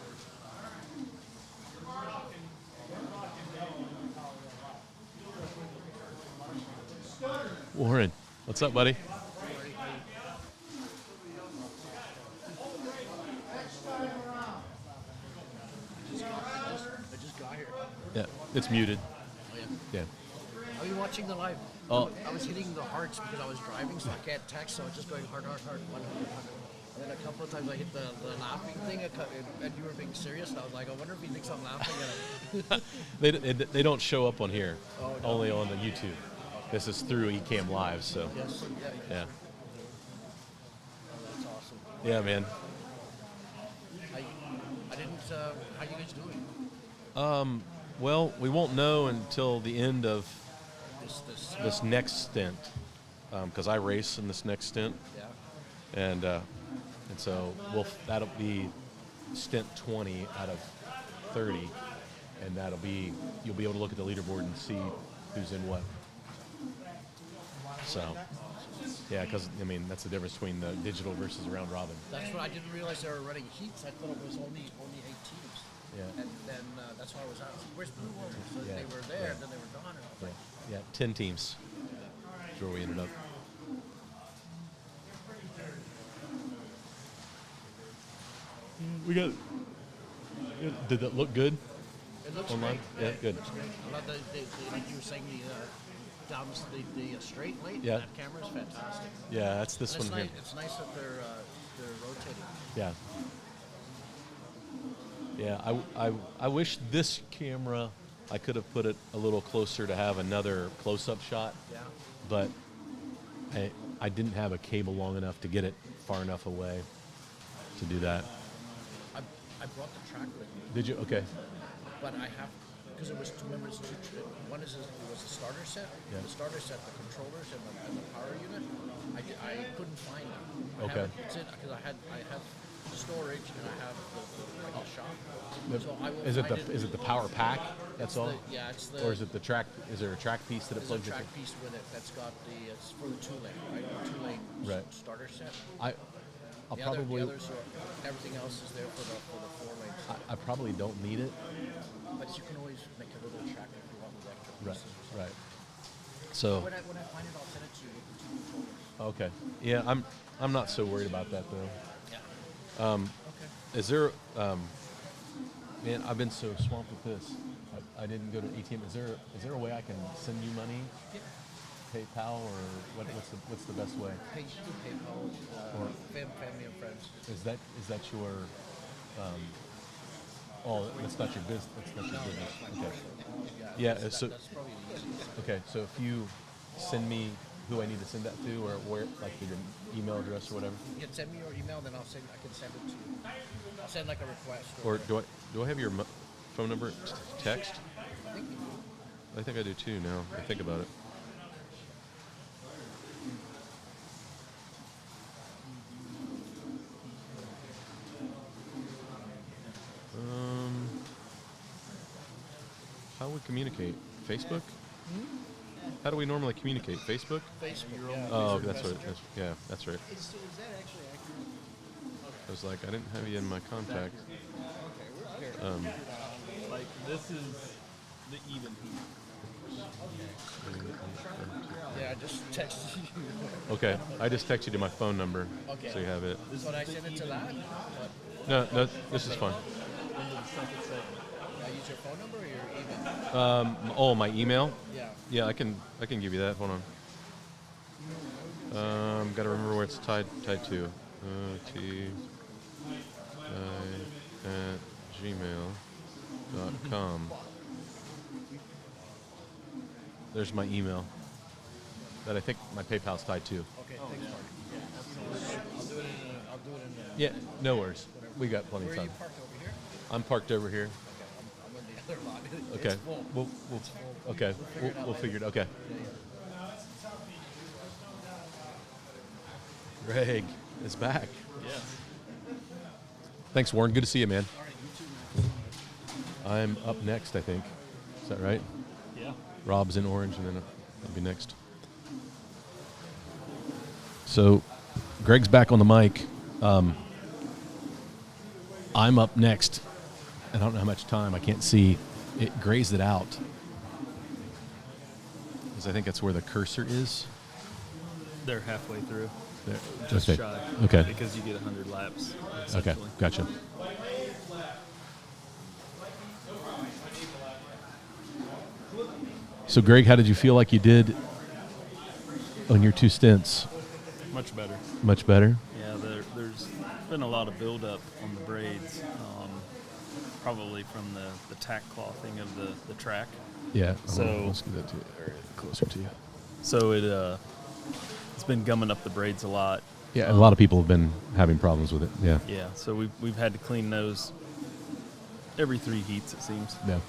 Warren, what's up, buddy? I just got here. Yeah, it's muted. Oh, Yeah. Are you watching the live? Oh. I was hitting the hearts because I was driving, so I can't text, so I was just going hard, 100, 100. And then a couple of times I hit the laughing thing, and you were being serious, and I was like, I wonder if he thinks I'm laughing at him. They don't show up on here, Oh, no. only on the YouTube. This is through Ecamm Live, so. Yes, Yeah. Oh, that's awesome. Yeah, man. I didn't, how you guys doing? Well, we won't know until the end of This next stint, because I race in this next stint. Yeah. And so that'll be stint 20 out of 30, and you'll be able to look at the leaderboard and see who's in what. So, yeah, because I mean that's the difference between the digital versus round robin. That's what I didn't realize they were running heats. I thought it was only 8 teams. Yeah. And then that's why I was asking, where's Blue Wolves? So Yeah. they were there, Yeah. and then they were gone. And I was like, Yeah, 10 teams. That's where we ended up. We got. Did that look good? it looks online? great. Yeah, good. Looks great. I love like you were saying, down the straight late. Yeah. That camera is fantastic. Yeah, that's this It's one here. nice, it's nice that they're rotating. Yeah. Yeah, I wish this camera, I could have put it a little closer to have another close-up shot. Yeah. But I didn't have a cable long enough to get it far enough away to do that. I brought the track with me. Did you? Okay. But I have, because it was two members. One is it was a starter set. Yeah. The starter set, the controllers, and the power unit. I couldn't find them. Okay. Because I have storage and I have the shop. So I will Is it the power pack? That's all. It's the. Or is it the track? Is there a track piece that it plugs There's a into? track piece with it that's got it's for the 2-lane, right? The 2-lane starter set. I'll probably. Everything else is there for the 4-lane. I probably don't need it. But you can always make a little track if you want with extra pieces. Right. So. When I find it, I'll send it to you with the 2 controllers. Okay. Yeah, I'm not so worried about that though. Yeah. Okay. Is there? Man, I've been so swamped with this. I didn't go to ATM. Is there a way I can send you money? Yeah. PayPal or what's the best way? PayPal or family and friends. Is that your? That's not your business. That's not your business. Okay. Yeah. That's probably the easiest. Okay. So if you send me who I need to send that to, or where, like your email address or whatever. You can send me your email, then I can send it to you. I'll send like a request. Or do I have your phone number? Text? I think I do too. Now I think about it. How we communicate? Facebook? How do we normally communicate? Facebook? Facebook. Yeah. Oh, that's right. That's right. Is that actually accurate? I was like, I didn't have you in my contact. Like this is the even heat. Yeah, I just texted you. Okay, I just texted you my phone number, Okay. so you have it. So I send it to that? No, this is fine. I use your phone number or your email? My email? Yeah. Yeah, I can give you that. Hold on. Got to remember where it's tied to. ti@gmail.com. There's my email that I think my PayPal's tied to. Okay, thanks, Marty. I'll do it in Yeah, no worries. We got plenty of Where are time. you parked over here? I'm parked over here. I'm in the other lot. Okay. It's full. We'll figure it out. Okay. Greg is back. Yes. Thanks, Warren. Good to see you, man. I'm up next, I think. Is that right? Yeah. Rob's in orange, and then I'll be next. So, Greg's back on the mic. I'm up next. I don't know how much time. I can't see. It grazed it out. Because I think that's where the cursor is. They're halfway through. There. Just Okay. shy. Okay. Because you get 100 laps. Okay, essentially. gotcha. So, Greg, how did you feel like you did on your 2 stints? Much better. Much better? Yeah, there's been a lot of buildup on the braids, probably from the tack clothing of the track. Yeah. So let's get that to you. Closer to you. So it's been gumming up the braids a lot. Yeah, a lot of people have been having problems with it. Yeah. Yeah, so we've had to clean those every 3 heats, it seems. Yeah.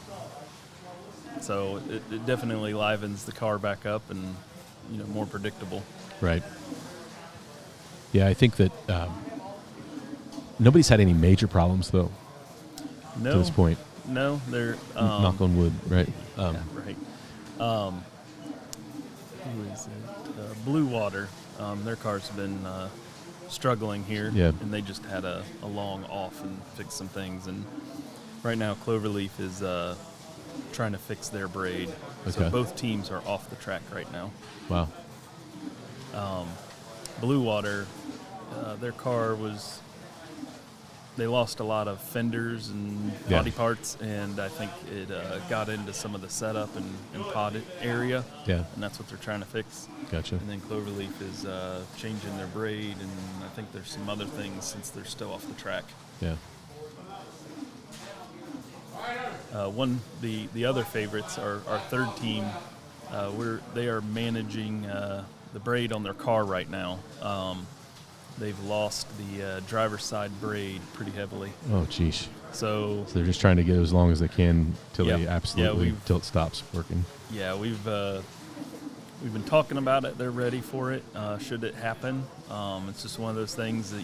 So it definitely livens the car back up and, more predictable. Right. Yeah, I think that nobody's had any major problems, though, No, to this point. No, they're... knock on wood, right? Yeah, right. Who is it? Blue Water. Their car's been struggling here. Yeah. And they just had a long off and fixed some things. And right now, Cloverleaf is trying to fix their braid. Okay. So both teams are off the track right now. Wow. Blue Water, their car they lost a lot of fenders and body parts, and I think it got into some of the setup and pod area. Yeah. And that's what they're trying to fix. Gotcha. And then Cloverleaf is changing their braid, and I think there's some other things since they're still off the track. Yeah. The other favorites are our third team. They are managing the braid on their car right now. They've lost the driver's side braid pretty heavily. Oh, geez. So they're just trying to get as long as they can till Yeah. they absolutely Yeah, till it stops working. Yeah, we've been talking about it. They're ready for it. Should it happen, it's just one of those things that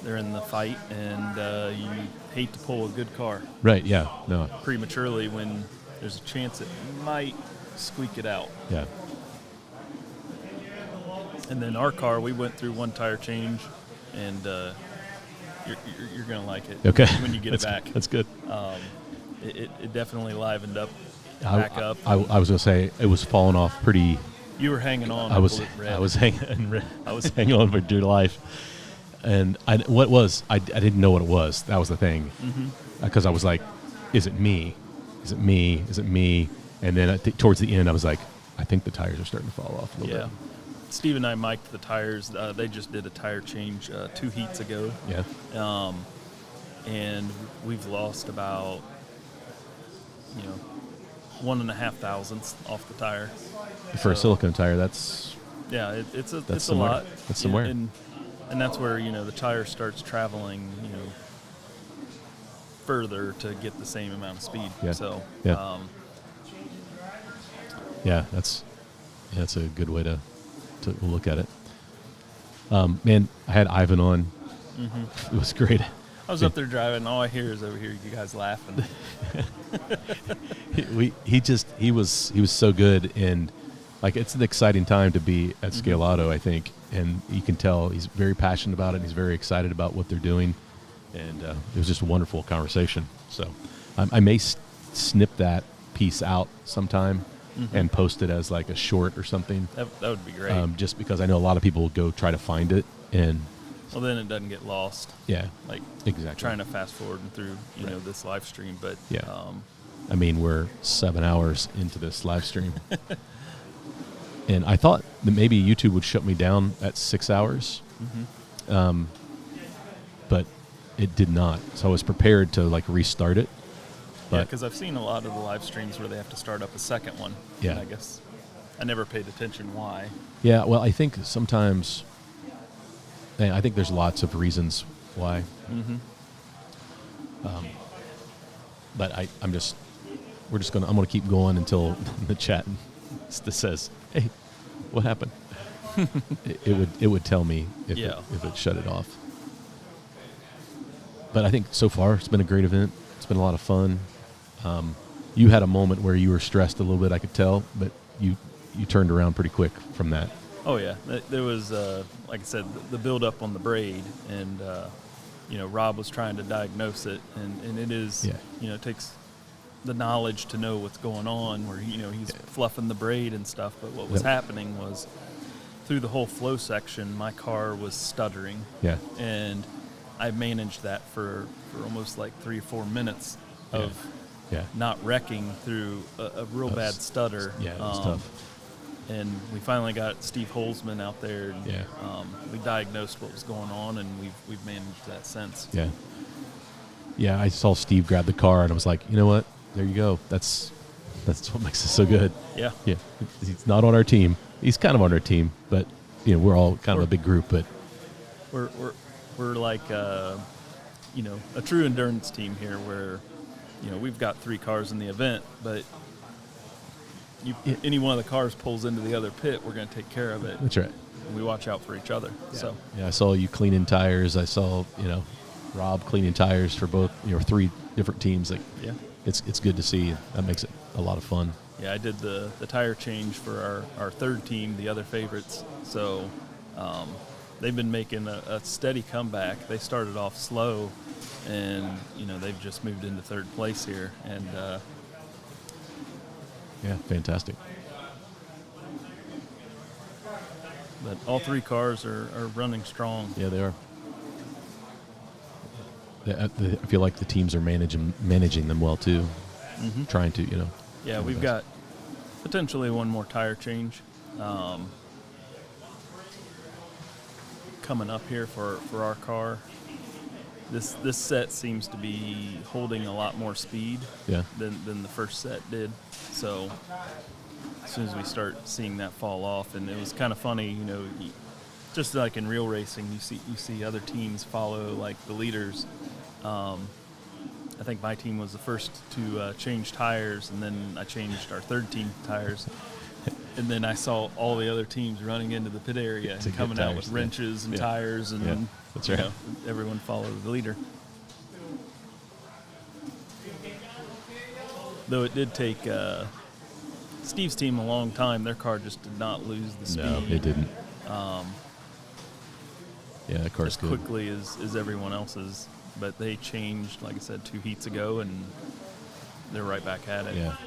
they're in the fight, and you hate to pull a good car. Right. Yeah. No. Prematurely when there's a chance it might squeak it out. Yeah. And then our car, we went through one tire change, and you're gonna like it. Okay. When you get it back. That's good. It definitely livened up. Back up. I was gonna say it was falling off pretty. You were hanging on. I was hanging on for dear life, and I didn't know what it was. That was the thing, because I was like, is it me? Is it me? Is it me? And then towards the end, I was like, I think the tires are starting to fall off a little bit. Steve and I mic'd the tires. They just did a tire change 2 heats ago. Yeah. And we've lost about 1.5 thousandths off the tire. For a silicone tire, that's it's that's a lot. That's somewhere. And that's where the tire starts traveling further to get the same amount of speed. Yeah. So that's a good way to look at it. Man, I had Ivan on. It was great. I was up there driving, and all I hear is over here you guys laughing. he was so good, and like it's an exciting time to be at Scaleauto, I think, and you can tell he's very passionate about it. And he's very excited about what they're doing, and it was just a wonderful conversation. So I may snip that piece out sometime and post it as like a short or something. That would be great. Just because I know a lot of people will go try to find it, and well, then it doesn't get lost. Yeah, like exactly. Trying to fast forward through this live stream, but yeah. I mean, we're 7 hours into this live stream, and I thought that maybe YouTube would shut me down at 6 hours, but it did not. So I was prepared to like restart it. Yeah, because I've seen a lot of the live streams where they have to start up a second one. Yeah. And I guess I never paid attention why. Yeah, well, I think sometimes, I think there's lots of reasons why. But I'm gonna keep going until the chat says, "Hey, what happened?" it would tell me if it shut it off. But I think so far it's been a great event. It's been a lot of fun. You had a moment where you were stressed a little bit, I could tell, but you turned around pretty quick from that. Oh yeah, there was like I said, the build up on the braid, and Rob was trying to diagnose it, and it is it takes the knowledge to know what's going on. Where he's fluffing the braid and stuff, but what was happening was through the whole flow section, my car was stuttering. Yeah, and I managed that for almost like 3 or 4 minutes of not wrecking through a real bad stutter. Yeah, it was tough. And we finally got Steve Holzman out there, and we diagnosed what was going on, and we've managed that since. Yeah. Yeah, I saw Steve grab the car, and I was like, you know what? There you go. That's what makes it so good. Yeah. Yeah. He's not on our team. He's kind of on our team, but we're all kind of a big group. But we're like a true endurance team here, where we've got 3 cars in the event, but any one of the cars pulls into the other pit, we're going to take care of it. That's right. And we watch out for each other. Yeah. So I saw you cleaning tires. I saw Rob cleaning tires for both 3 different teams. Like, it's good to see. That makes it a lot of fun. Yeah, I did the tire change for our 3rd team, the other favorites. So they've been making a steady comeback. They started off slow, and they've just moved into 3rd place here, and yeah, fantastic. But all 3 cars are running strong. Yeah, they are. I feel like the teams are managing them well too. Trying to, Yeah, we've got potentially one more tire change coming up here for our car. This set seems to be holding a lot more speed than the first set did. So as soon as we start seeing that fall off, and it was kind of funny, just like in real racing, you see other teams follow like the leaders, I think my team was the first to change tires, and then I changed our third team tires. And then I saw all the other teams running into the pit area and coming out with wrenches and tires, and that's right. Everyone followed the leader. Though it did take Steve's team a long time, their car just did not lose the speed. No, it didn't. Yeah, that car's as good. quickly as everyone else's. But they changed, like I said, 2 heats ago, and they're right back at it. Yeah.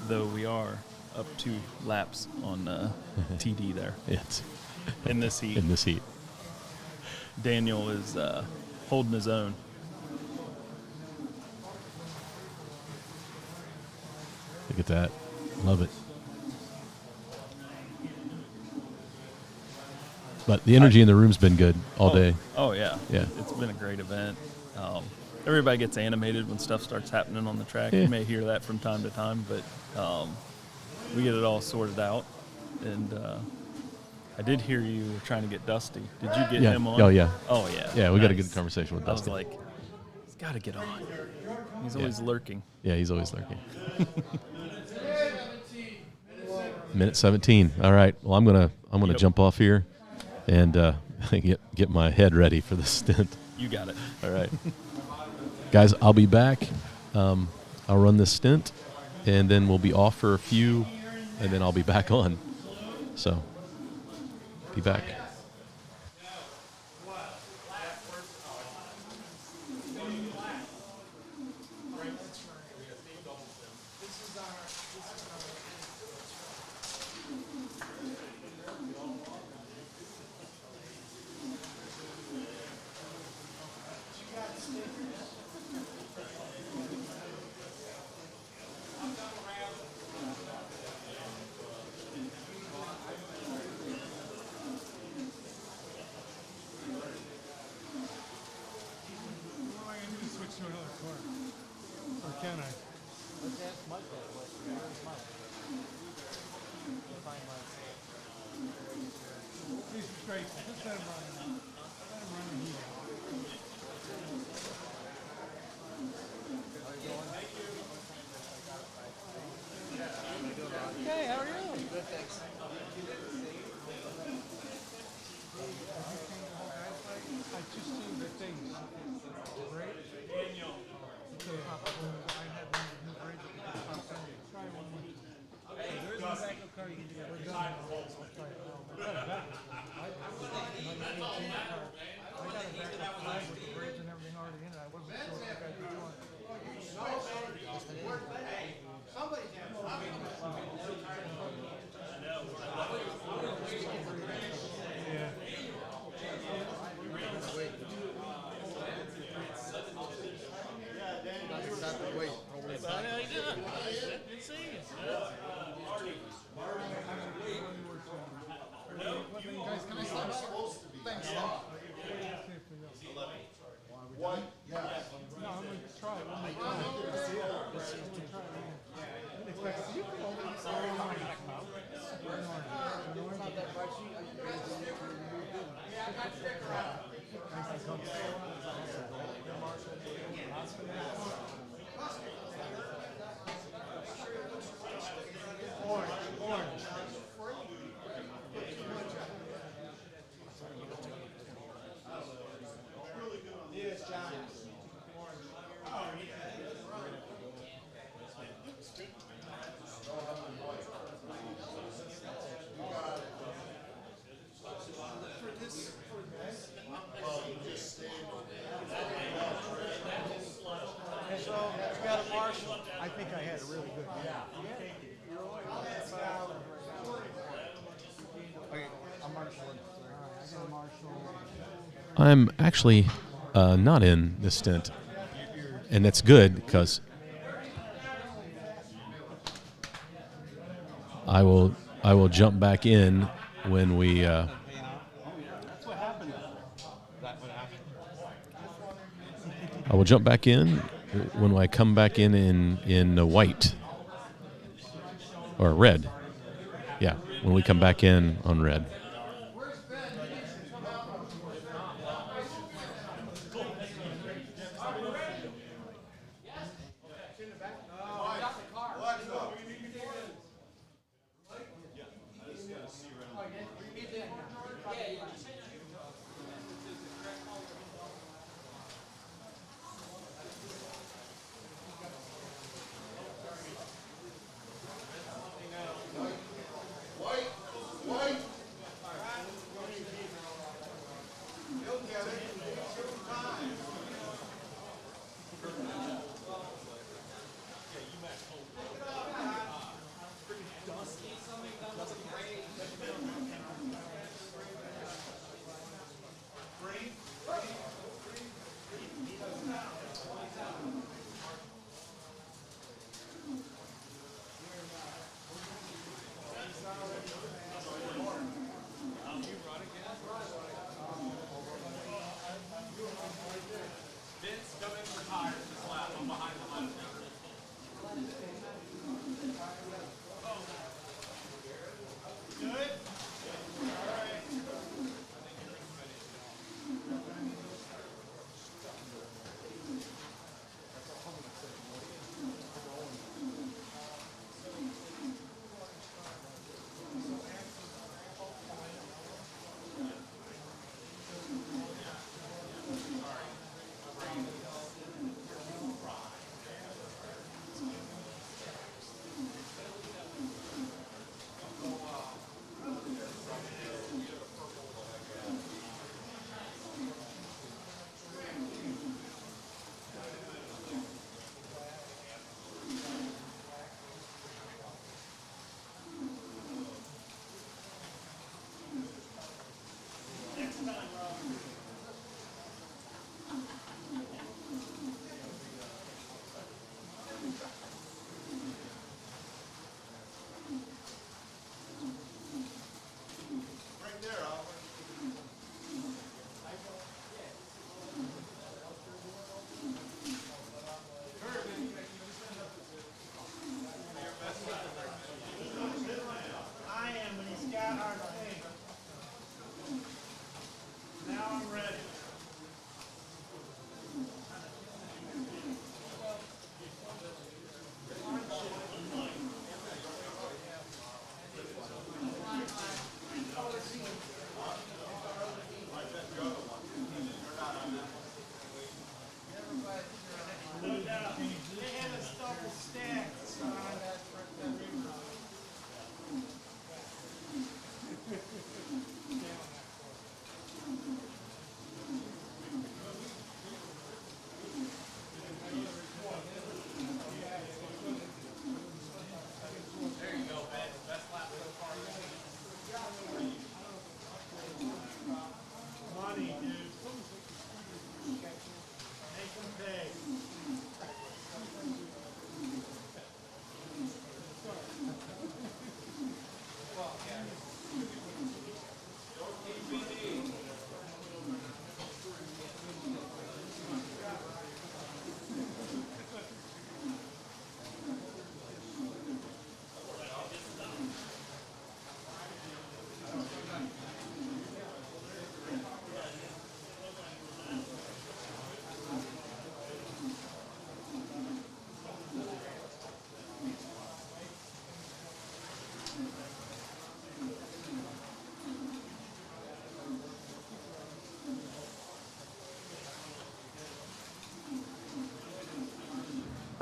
Though we are up 2 laps on TD there. Yes. In this heat. In this heat. Daniel is holding his own. Look at that. Love it. But the energy in the room's been good all day. Oh, yeah. Yeah. It's been a great event. Everybody gets animated when stuff starts happening on the track. Yeah. You may hear that from time to time, but we get it all sorted out. And I did hear you were trying to get Dusty. Did you get him on? Oh, yeah. Oh, yeah. Yeah, we got a good conversation with Dusty. I was like, he's got to get on. He's always lurking. Yeah, he's always lurking. Minute 17. All right. Well, I'm gonna jump off here and get my head ready for the stint. You got it. All right. Guys, I'll be back. I'll run this stint, and then we'll be off for a few, and then I'll be back on. So, be back. Switch to another car. Or can I? Let's ask Mike that question. Where's Mike? Find Mike. He's straight. Just let him run. Let him run the heat out. Hey, how are you? Good, thanks. I just seen the things. Great. Daniel. I had one with new bridge. Try one more. There is no backup car you can do. We're done. I'll try it now. I got a backup. I got a backup flag with the bridge and everything already in it. I wasn't sure if you guys would want it. Somebody's having Yeah. What? Yes. No, I'm going to try it one more time. You can only Orange. Yes, John. So, you got a Marshall. I think I had a really good one. Okay, I'm marshalling. I got a Marshall. I'm actually not in this stint, and that's good because I will jump back in when we. I will jump back in when I come back in white or red. Yeah, when we come back in on red.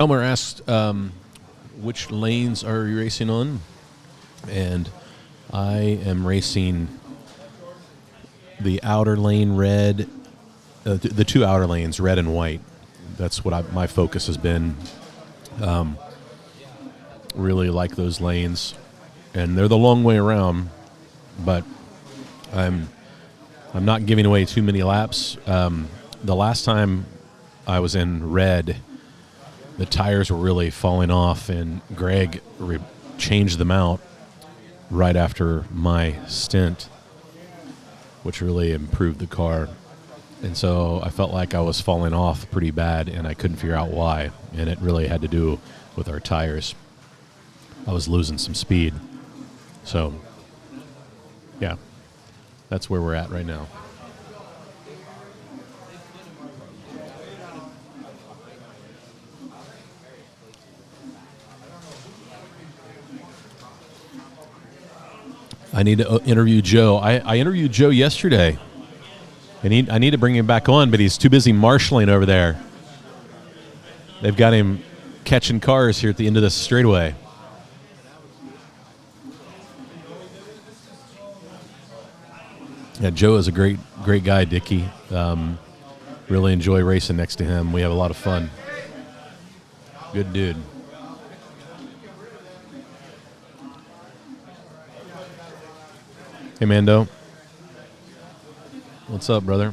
Elmer asked, which lanes are you racing on? And I am racing the outer lane red, the two outer lanes, red and white. That's what my focus has been. Really like those lanes, and they're the long way around, but I'm not giving away too many laps. The last time I was in red, the tires were really falling off, and Greg changed them out right after my stint, which really improved the car. And so I felt like I was falling off pretty bad, and I couldn't figure out why, and it really had to do with our tires. I was losing some speed. So, yeah, that's where we're at right now. I need to interview Joe. I interviewed Joe yesterday. I need to bring him back on, but he's too busy marshalling over there. They've got him catching cars here at the end of the straightaway. Yeah, Joe is a great guy, Dickie. Really enjoy racing next to him. We have a lot of fun. Good dude. Hey, Mando. What's up, brother?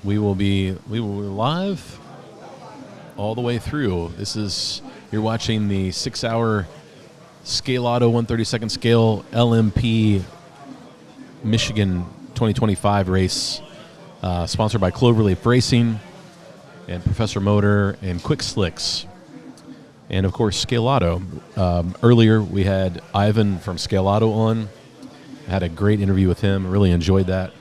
We will be live all the way through. You're watching the 6-hour Scaleauto 1/32 scale LMP Michigan 2025 race, sponsored by Cloverleaf Racing and Professor Motor and Quick Slicks, and of course Scaleauto. Earlier we had Ivan from Scaleauto on. I had a great interview with him. Really enjoyed that.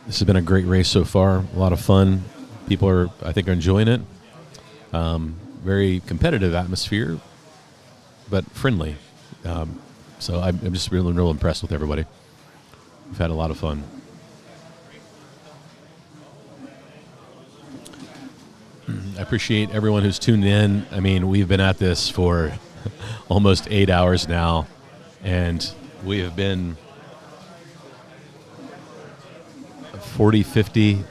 This has been a great race so far. A lot of fun. People I think, are enjoying it. Very competitive atmosphere, but friendly. So I'm just real impressed with everybody. We've had a lot of fun. I appreciate everyone who's tuned in. I mean, we've been at this for almost 8 hours now, and we have been 40, 50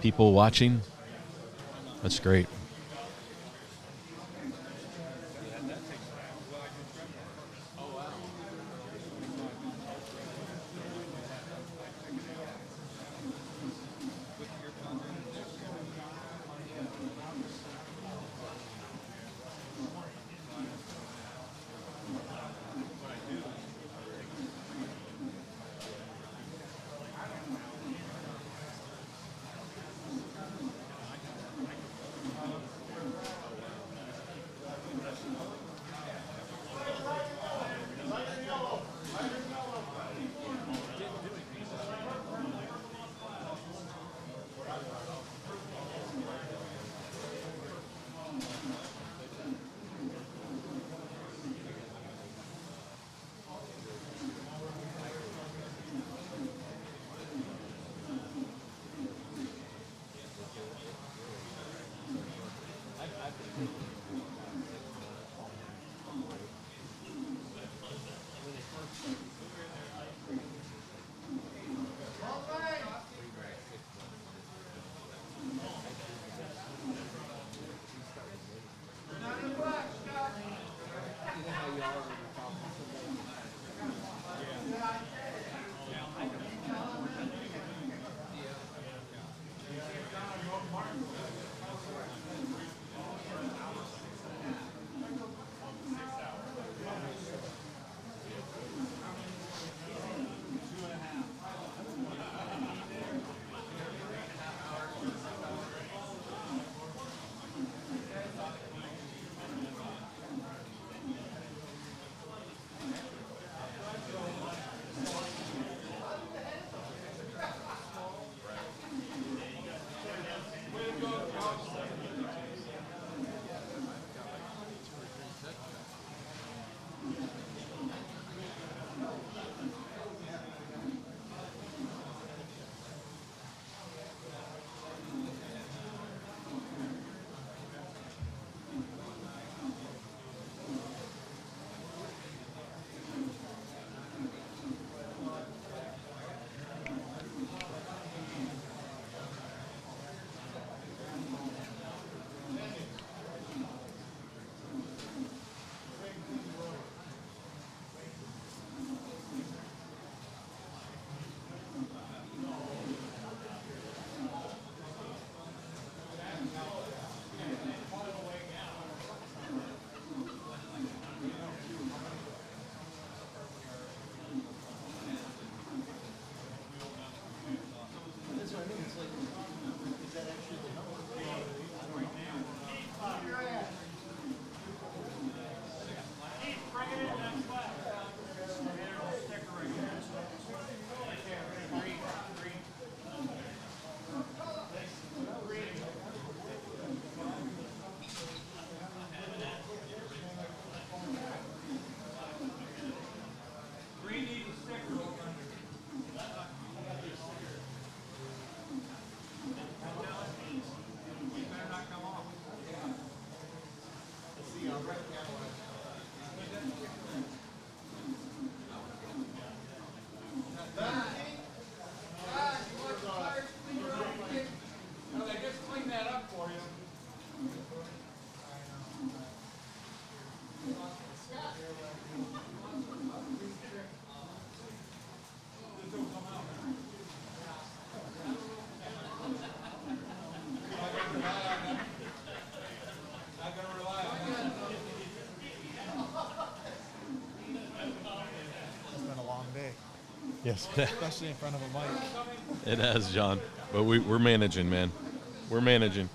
people watching. That's great. Well, they just clean that up for you. It's been a long day. Yes. Especially in front of a mic. It has, John. But we're managing, man. We're managing.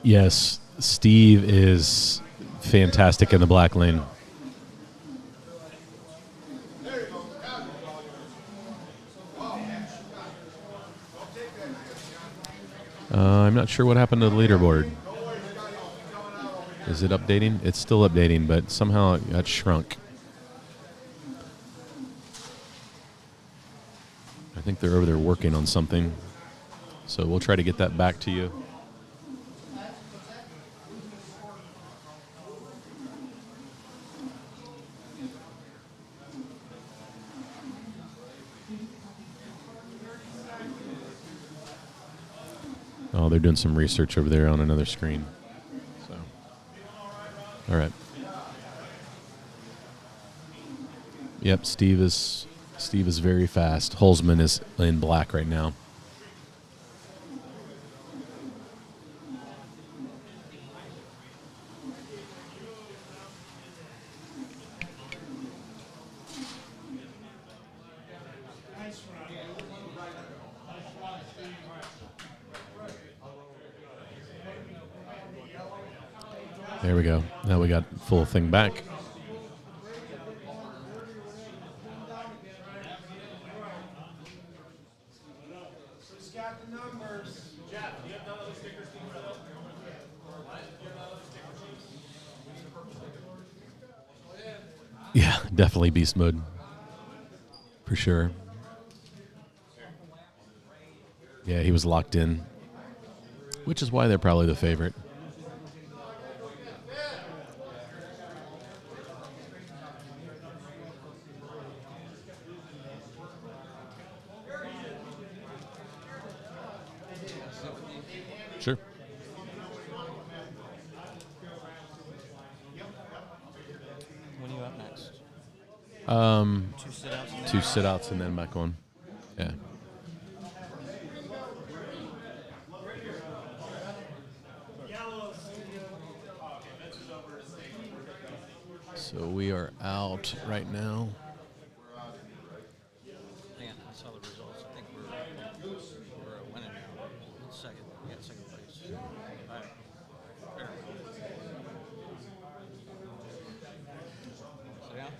Yes, Steve is fantastic in the black lane. I'm not sure what happened to the leaderboard. Is it updating? It's still updating, but somehow it got shrunk. I think they're over there working on something. So we'll try to get that back to you. Oh, they're doing some research over there on another screen. So, all right. Yep, Steve is very fast. Holzman is in black right now. There we go. Now we got full thing back. Who's got the numbers? Jeff, do you have none of those stickers? Yeah, definitely beast mode. for sure. Yeah, he was locked in, which is why they're probably the favorite. Sure. When are you up next? Two sit-outs and then back on. Yeah. So we are out right now. Yeah, I saw the results. I think we're winning now. Second, we got second place. All right. There. Sit down.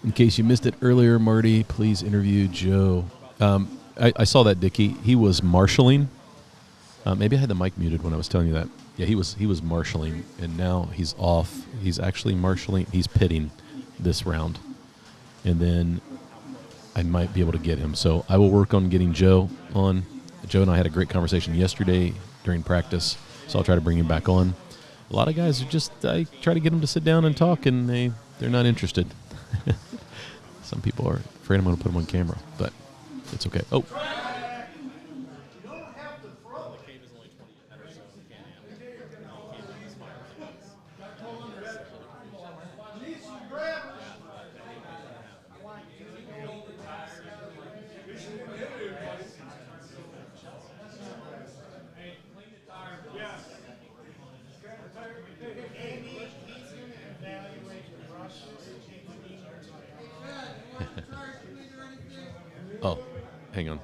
In case you missed it earlier, Marty, please interview Joe. I saw that, Dickie. He was marshalling. Maybe I had the mic muted when I was telling you that. Yeah, he was marshalling, and now he's off. He's actually marshalling. He's pitting this round, and then I might be able to get him. So I will work on getting Joe on. Joe and I had a great conversation yesterday during practice, so I'll try to bring him back on. A lot of guys are just, I try to get them to sit down and talk, and they're not interested. Some people are afraid I'm going to put them on camera, but it's okay. Oh. Oh, hang on.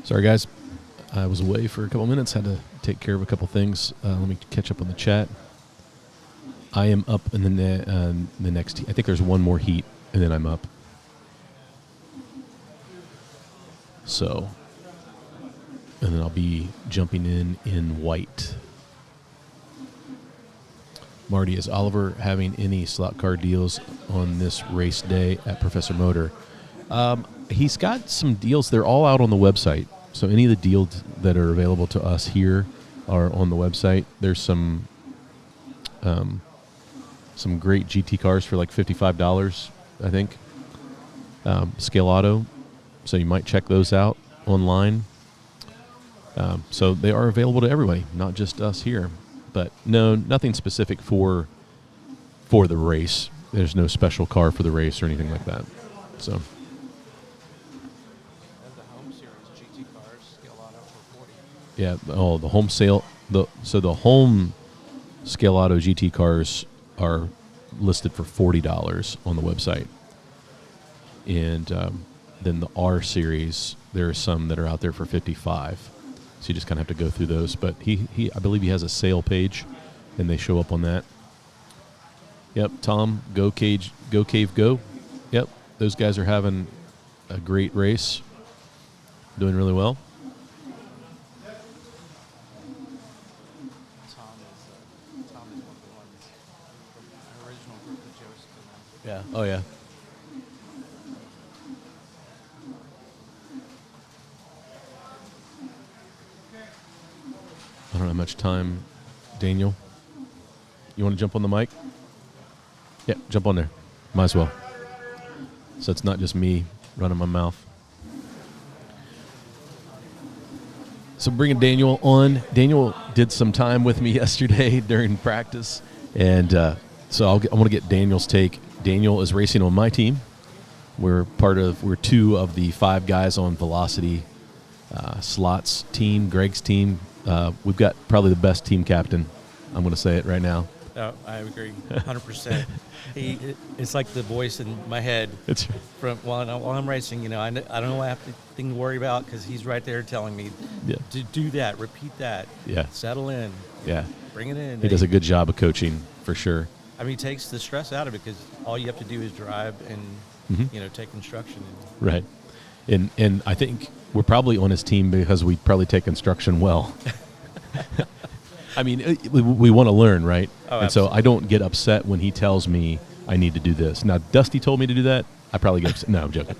Sorry, guys. I was away for a couple minutes. Had to take care of a couple things. Let me catch up on the chat. I am up in the next. I think there's one more heat, and then I'm up. So, and then I'll be jumping in white. Marty, is Oliver having any slot car deals on this race day at Professor Motor? He's got some deals. They're all out on the website. So any of the deals that are available to us here are on the website. There's some great GT cars for like $55, I think. Scaleauto. So you might check those out online. So they are available to everybody, not just us here. But no, nothing specific for the race. There's no special car for the race or anything like that. So. And the home series GT cars, Scaleauto for 40. Yeah. Oh, the home sale. So the home Scaleauto GT cars are listed for $40 on the website, and then the R series, there are some that are out there for $55. So you just kind of have to go through those. But I believe he has a sale page, and they show up on that. Yep, Tom, Go Cave, Go. Yep, those guys are having a great race, doing really well. Tom is one of the ones from the original group that Joseph and Yeah. Oh, yeah. I don't have much time. Daniel, you want to jump on the mic? Yeah, jump on there. Might as well. So it's not just me running my mouth. So bringing Daniel on. Daniel did some time with me yesterday during practice, and so I want to get Daniel's take. Daniel is racing on my team. We're two of the 5 guys on Velocity Slots team, Greg's team. We've got probably the best team captain. I'm going to say it right now. Oh, I agree, 100%. It's like the voice in my head. While I'm racing, I don't have anything to worry about because he's right there telling me to do that, repeat that, settle in, bring it in. He does a good job of coaching for sure. I mean, he takes the stress out of it because all you have to do is drive and take instruction. Right, and I think we're probably on his team because we probably take instruction well. I mean, we want to learn, right? Oh, and so I don't get upset when he tells me I need to do this. Now, Dusty told me to do that. I probably get upset. No, I'm joking.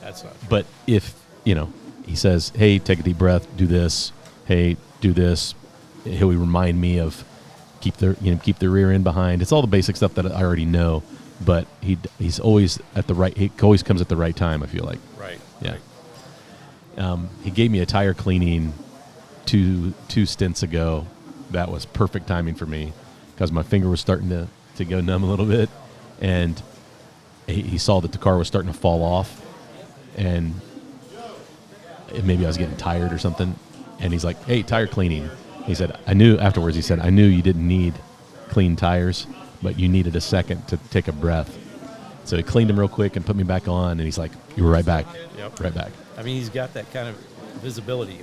That's not true. But if, he says, hey, take a deep breath, do this. Hey, do this. He'll remind me of keep the rear end behind. It's all the basic stuff that I already know. But he's always he always comes at the right time, I feel like. Right. Yeah. Right. He gave me a tire cleaning two stints ago. That was perfect timing for me because my finger was starting to go numb a little bit, and he saw that the car was starting to fall off, and maybe I was getting tired or something, and he's like, hey, tire cleaning. He said, I knew you didn't need clean tires, but you needed a second to take a breath. So he cleaned them real quick and put me back on, and he's like, you were right back. Yep. Right back. I mean, he's got that kind of visibility,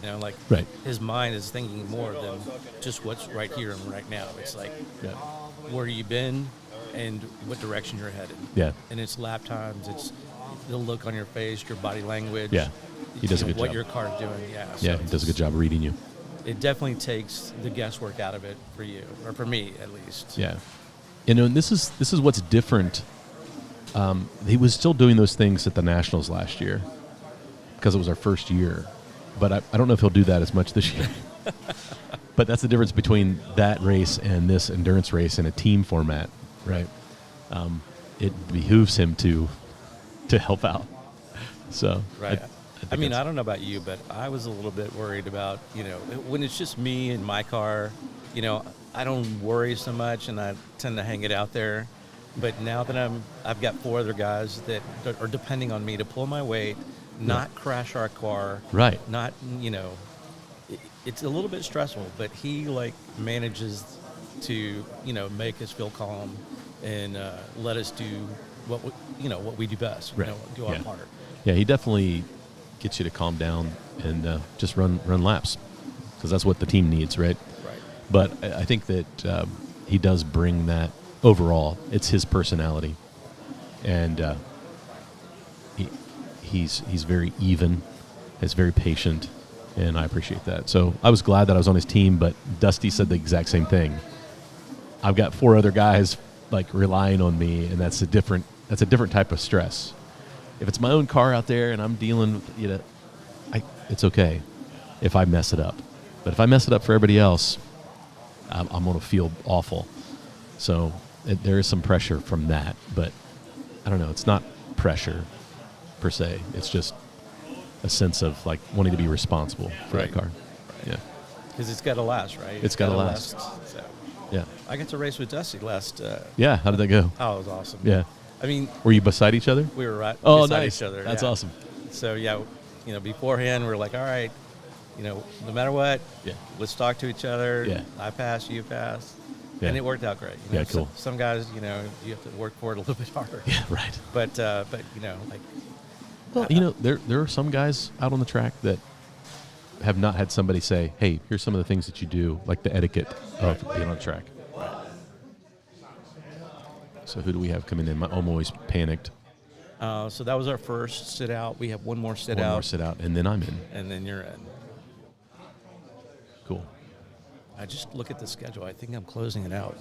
right. His mind is thinking more than just what's right here and right now. It's like where you been and what direction you're headed. Yeah. And it's lap times, it's the look on your face, your body language. Yeah. He does a good job. What your car's doing, Yeah, he does a good job reading you. It definitely takes the guesswork out of it for you, or for me at least. Yeah. And this is what's different. He was still doing those things at the Nationals last year because it was our first year. But I don't know if he'll do that as much this year. But that's the difference between that race and this endurance race in a team format, right? It behooves him to help out. So, right. I mean, I don't know about you, but I was a little bit worried about, when it's just me and my car, I don't worry so much, and I tend to hang it out there. But now that I've got 4 other guys that are depending on me to pull my weight, not crash our car. Right. Not, it's a little bit stressful, but he manages to, make us feel calm and let us do what we do best, right. Do our part. Yeah, he definitely gets you to calm down and just run laps, because that's what the team needs, right? Right. But I think that he does bring that overall. It's his personality, and he's very even, he's very patient, and I appreciate that. So I was glad that I was on his team, but Dusty said the exact same thing. I've got 4 other guys like relying on me, and that's a different type of stress. If it's my own car out there and I'm dealing with, it's okay if I mess it up. But if I mess it up for everybody else, I'm going to feel awful. So there is some pressure from that, but I don't know. It's not pressure per se. It's just a sense of like wanting to be responsible for that car. Yeah. Because it's got to last, right? It's got to last. So. Yeah. I got to race with Dusty last. Yeah. How did that go? Oh, it was awesome. Yeah. I mean, were you beside each other? We were right beside nice. Each other. That's awesome. So yeah, beforehand we were like, all right, no matter what, let's talk to each other. Yeah. I pass, you pass. Yeah. And it worked out great. Yeah, cool. Some guys, you have to work for it a little bit harder. Yeah, right. But well, there are some guys out on the track that have not had somebody say, "Hey, here's some of the things that you do," like the etiquette of being on the track. So who do we have coming in? I'm always panicked. So that was our first sit out. We have one more sit out. One more sit out, and then I'm in. And then you're in. Cool. I just look at the schedule. I think I'm closing it out.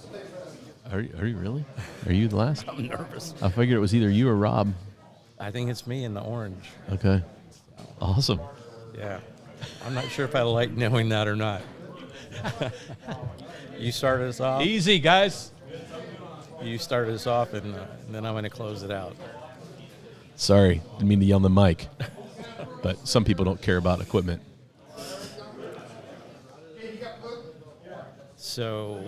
Are you really? Are you the last? I'm nervous. I figured it was either you or Rob. I think it's me in the orange. Okay. Awesome. Yeah. I'm not sure if I like knowing that or not. You started us off. Easy, guys. You started us off, and then I'm going to close it out. Sorry, didn't mean to yell on the mic. But some people don't care about equipment. So,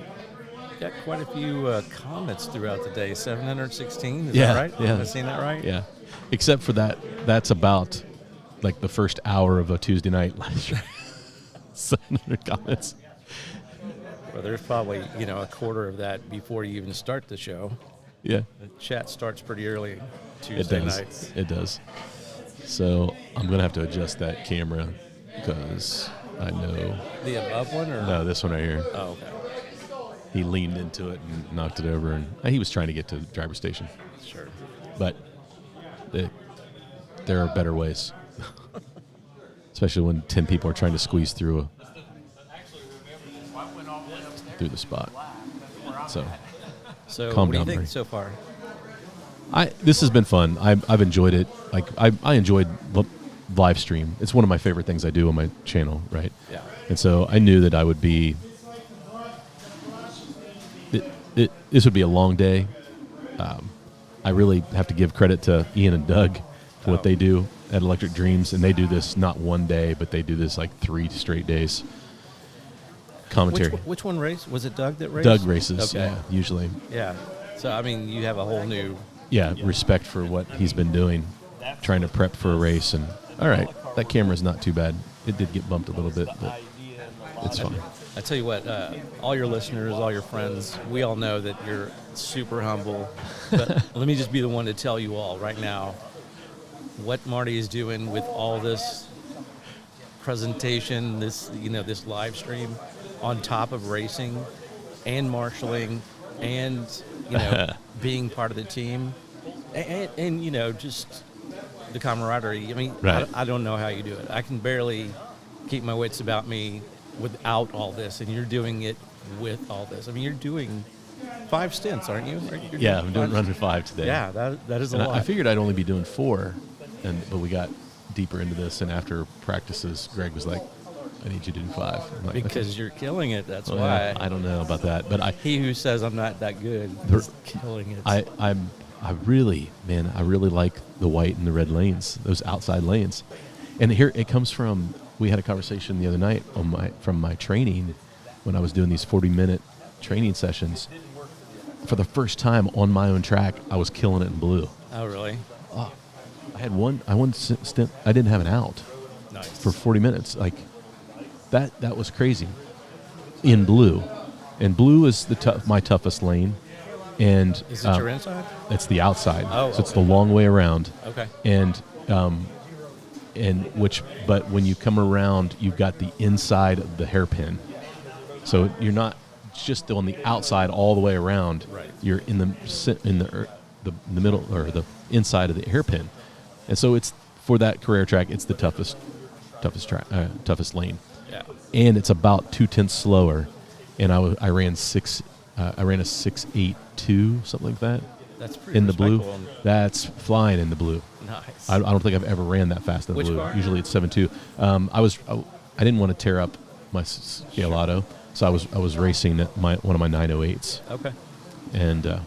got quite a few comments throughout the day. 716, is that right? Yeah. Have I seen that right? Yeah. Except for that's about like the first hour of a Tuesday night last year. 700 comments. Well, there's probably, a quarter of that before you even start the show. Yeah. The chat starts pretty early Tuesday nights. It does. So I'm going to have to adjust that camera because I know. The above one? Or? No, this one right here. Oh, okay. He leaned into it and knocked it over, and he was trying to get to the driver's station. Sure. But there are better ways. Especially when 10 people are trying to squeeze through the spot. So calm what do you down, think Murray. so far? This has been fun. I've enjoyed it. Like I enjoyed live stream. It's one of my favorite things I do on my channel, right? Yeah. And so I knew that I would be. This would be a long day. I really have to give credit to Ian and Doug for what they do at Electric Dreams, and they do this not one day, but they do this like 3 straight days. Commentary. Which one raced? Was it Doug that raced? Doug races, okay. yeah, usually. Yeah. So, I mean, you have a whole new... Yeah, respect for what he's been doing, trying to prep for a race. And all right, that camera's not too bad. It did get bumped a little bit, but it's fine. I tell you what, all your listeners, all your friends, we all know that you're super humble. But let me just be the one to tell you all right now what Marty is doing with all this presentation, this live stream, on top of racing and marshalling and being part of the team and just the camaraderie. I mean, right. I don't know how you do it. I can barely keep my wits about me without all this, and you're doing it with all this. I mean, you're doing 5 stints, aren't you? Yeah, I'm doing Run to 5 today. Yeah, that is a lot. I figured I'd only be doing 4, but we got deeper into this, and after practices, Greg was like, I need you to do 5. I'm like, because okay. you're killing it, that's Well, why. I don't know about that, but he who says I'm not that good is killing it. I really like the white and the red lanes, those outside lanes. And here it comes from, we had a conversation the other night from my training when I was doing these 40-minute training sessions. For the first time on my own track, I was killing it in blue. Oh, really? Oh, I had one stint, I didn't have an out. Nice. For 40 minutes. Like, that was crazy. In blue. And blue is my toughest lane. And is it your inside? It's the outside. Oh, so it's the long way around. Okay. And But when you come around, you've got the inside of the hairpin. So you're not just on the outside all the way around. Right. You're in the middle or the inside of the hairpin, and so it's for that career track. It's the toughest lane. Yeah. And it's about 0.2 slower, and I ran a 6.82, something like that. That's pretty in the blue. respectable. That's flying in the blue. Nice. I don't think I've ever ran that fast in the Which blue. car? Usually it's 7.2. I didn't want to tear up my Scaleauto, so I was racing at one of my 908s. Okay. And the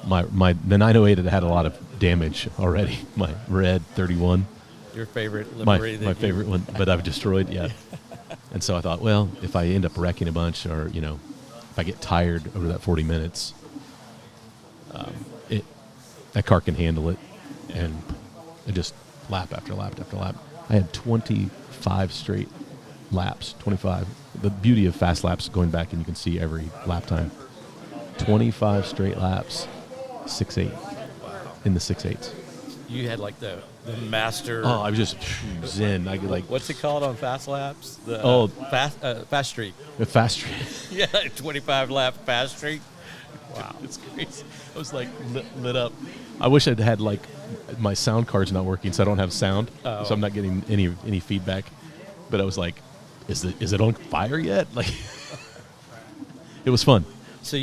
908 had a lot of damage already. My red 31. Your favorite my livery favorite one, but I've destroyed. Yeah. And so I thought, well, if I end up wrecking a bunch, or if I get tired over that 40 minutes, that car can handle it. And I just lap after lap after lap. I had 25 straight laps. 25. The beauty of fast laps, going back and you can see every lap time. 25 straight laps, 6.8 in the 6.8s. You had like the master. Oh, I was just zen. I could What's it called on fast laps? Fast streak. The fast streak. Yeah, 25 lap fast streak. Wow, it's crazy. I was like lit up. I wish I'd had my sound card's not working, so I don't have sound, so I'm not getting any feedback. But I was like, is it on fire yet? Like, it was fun. So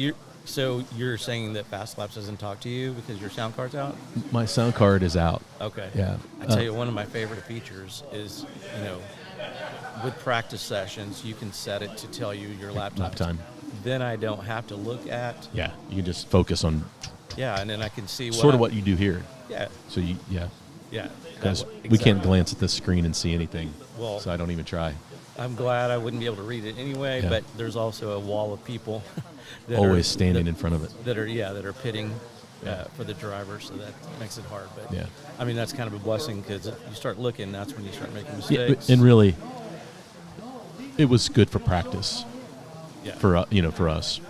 you're saying that Fast Laps doesn't talk to you because your sound card's out? My sound card is out. Okay. Yeah. I tell you, one of my favorite features is, with practice sessions, you can set it to tell you your lap time. Then I don't have to look at. Yeah, you can just focus on. Yeah, and then I can see what you do here. Yeah. So Yeah. Because we can't glance at the screen and see anything. Well, so I don't even try. I'm glad I wouldn't be able to read it anyway, but there's also a wall of people that always standing in front of it. That are pitting for the driver, so that makes it hard. But yeah, I mean that's kind of a blessing because if you start looking, that's when you start making mistakes. Yeah, and really, it was good for practice. Yeah. For us,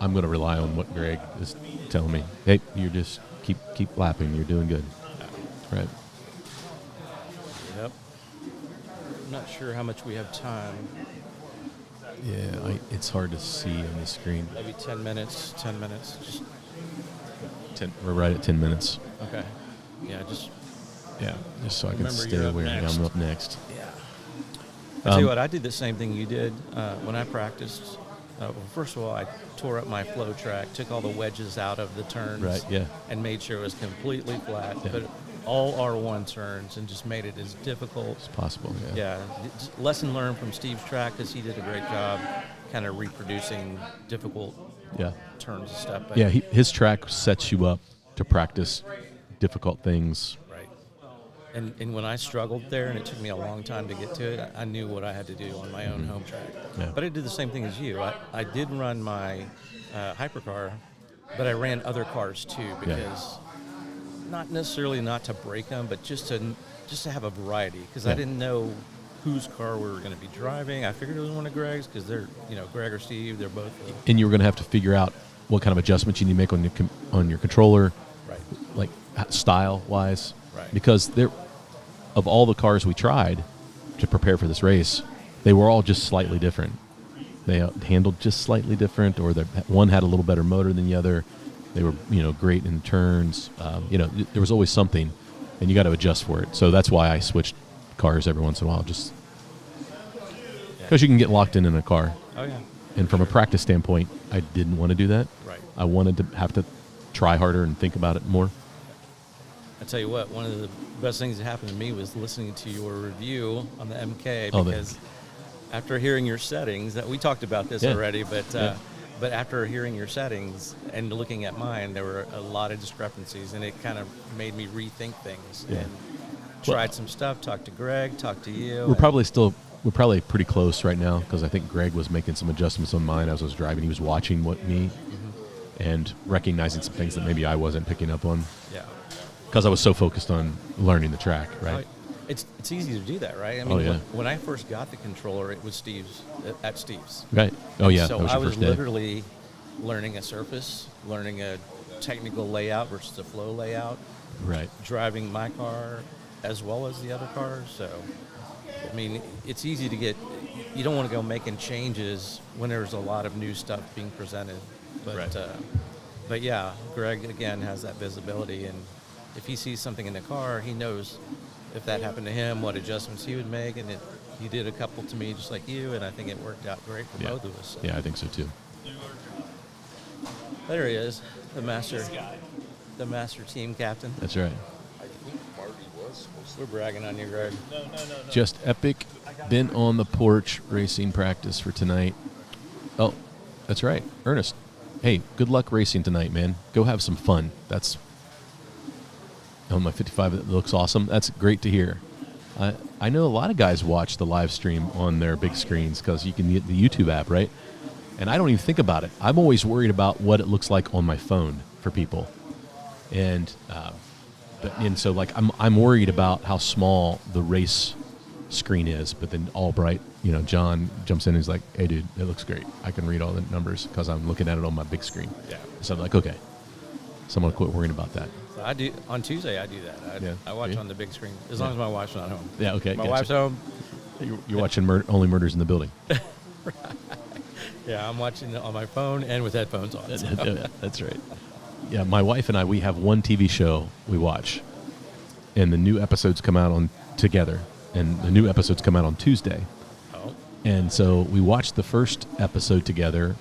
I'm going to rely on what Greg is telling me. Hey, you just keep lapping. You're doing good. Right. Yep. I'm not sure how much we have time. Yeah, it's hard to see on the screen. Maybe 10 minutes. 10 minutes. Just 10. We're right at 10 minutes. Okay. Yeah, just so I can stay aware. I'm up next. Yeah. I tell you what, I did the same thing you did when I practiced. Well, first of all, I tore up my flow track, took all the wedges out of the turns, right? Yeah. And made sure it was completely flat. Yeah. But all R1 turns and just made it as difficult as possible. Yeah. Lesson learned from Steve's track because he did a great job kind of reproducing difficult turns and stuff. But his track sets you up to practice difficult things. Right. And when I struggled there, and it took me a long time to get to it, I knew what I had to do on my own home track. Yeah. But I did the same thing as you. I did run my hypercar, but I ran other cars too because not necessarily not to break them, but just to have a variety because I didn't know whose car we were going to be driving. I figured it was one of Greg's because they're, Greg or Steve, they're both. And you were going to have to figure out what kind of adjustments you need to make on your controller, right? Like style wise, right? Because of all the cars we tried to prepare for this race, they were all just slightly different. They handled just slightly different, or one had a little better motor than the other. They were, great in turns. There was always something, and you got to adjust for it. So that's why I switched cars every once in a while, just because you can get locked in a car. Oh yeah. And from a practice standpoint, I didn't want to do that. Right. I wanted to have to try harder and think about it more. I tell you what, one of the best things that happened to me was listening to your review on the MK because after hearing your settings, that we talked about this already, but after hearing your settings and looking at mine, there were a lot of discrepancies, and it kind of made me rethink things and tried some stuff. Talked to Greg, talked to you. We're probably pretty close right now because I think Greg was making some adjustments on mine as I was driving. He was watching me and recognizing some things that maybe I wasn't picking up on. Yeah. Because I was so focused on learning the track, right? It's easy to do that, right? I mean, when I first got the controller, it was at Steve's. Right. Oh, yeah. So that was I your was first day. literally learning a surface, learning a technical layout versus a flow layout. Right. Driving my car, as well as the other cars. So, I mean, it's easy to get. You don't want to go making changes when there's a lot of new stuff being presented. But yeah, Greg again has that visibility, and if he sees something in the car, he knows if that happened to him, what adjustments he would make, and he did a couple to me just like you, and I think it worked out great for both of us. So. Yeah, I think so too. There he is, the master team captain. That's right. I think Marty was supposed to. We're bragging on you, Greg. No. Just epic. Been on the porch racing practice for tonight. Oh, that's right, Ernest. Hey, good luck racing tonight, man. Go have some fun. That's on my 55. It looks awesome. That's great to hear. I know a lot of guys watch the live stream on their big screens because you can get the YouTube app, right? And I don't even think about it. I'm always worried about what it looks like on my phone for people, and so like I'm worried about how small the race screen is. But then Albright, John jumps in and he's like, "Hey, dude, it looks great. I can read all the numbers because I'm looking at it on my big screen." Yeah. So I'm like, okay, so I'm gonna quit worrying about that. So I do on Tuesday. I do that. I watch on the big screen as long as my wife's not home. Yeah. Okay. My wife's home. You're watching Only Murders in the Building. Right. Yeah, I'm watching it on my phone and with headphones on. So. That's right. Yeah, my wife and I, we have one TV show we watch, and the new episodes come out together, and the new episodes come out on Tuesday. Oh. And so we watched the first episode together,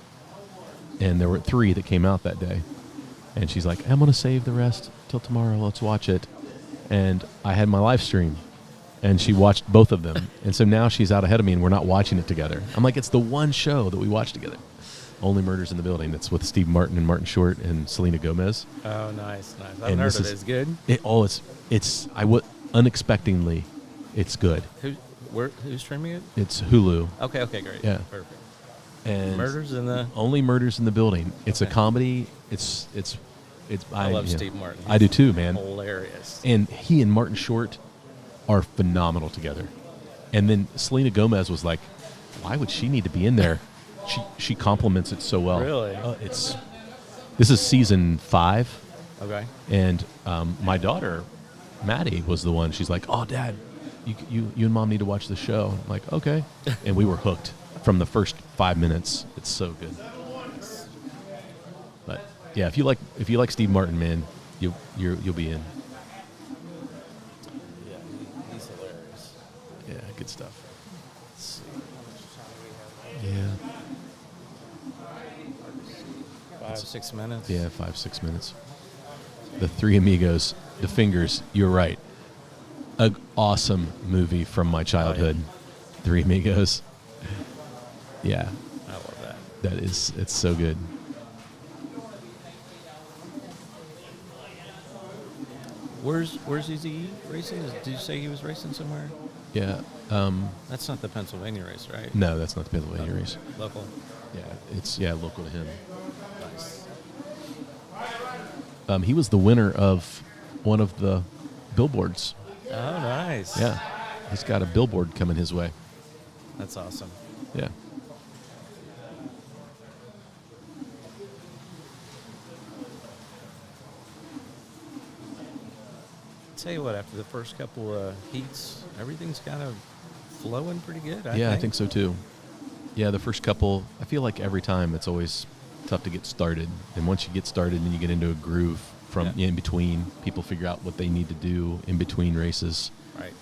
and there were 3 that came out that day. And she's like, "I'm going to save the rest till tomorrow. Let's watch it." And I had my live stream. And she watched both of them. And so now she's out ahead of me, and we're not watching it together. I'm like, it's the one show that we watch together. Only Murders in the Building. That's with Steve Martin and Martin Short and Selena Gomez. Oh, nice. I haven't heard of it. It's good? Unexpectedly, it's good. Who's streaming it? It's Hulu. Okay, great. Yeah. Perfect. And Only Murders in the Building. It's a comedy. I love Steve Martin. I do too, man. Hilarious. And he and Martin Short are phenomenal together. And then Selena Gomez was like, why would she need to be in there? She complements it so well. Really? This is season 5. Okay. And my daughter, Maddie, was the one. She's like, "Oh, Dad, you and Mom need to watch the show." I'm like, "Okay." And we were hooked from the first 5 minutes. It's so good. But yeah, if you like Steve Martin, man, you'll be in. He's hilarious. Yeah, good stuff. Let's see. Yeah. 5-6 minutes. Yeah, 5-6 minutes. The Three Amigos, The Fingers. You're right. An awesome movie from my childhood. Oh, yeah. Three Amigos. Yeah. I love that. It's so good. Where's Easy racing? Did you say he was racing somewhere? Yeah. That's not the Pennsylvania race, right? No, that's not the Pennsylvania race. Local. Yeah, it's local to him. Nice. He was the winner of one of the billboards. Oh, nice. Yeah, he's got a billboard coming his way. That's awesome. Yeah. Tell you what, after the first couple of heats, everything's kind of flowing pretty good. I think so too. Yeah, the first couple, I feel like every time it's always tough to get started. And once you get started and you get into a groove from in between, people figure out what they need to do in between races. Right.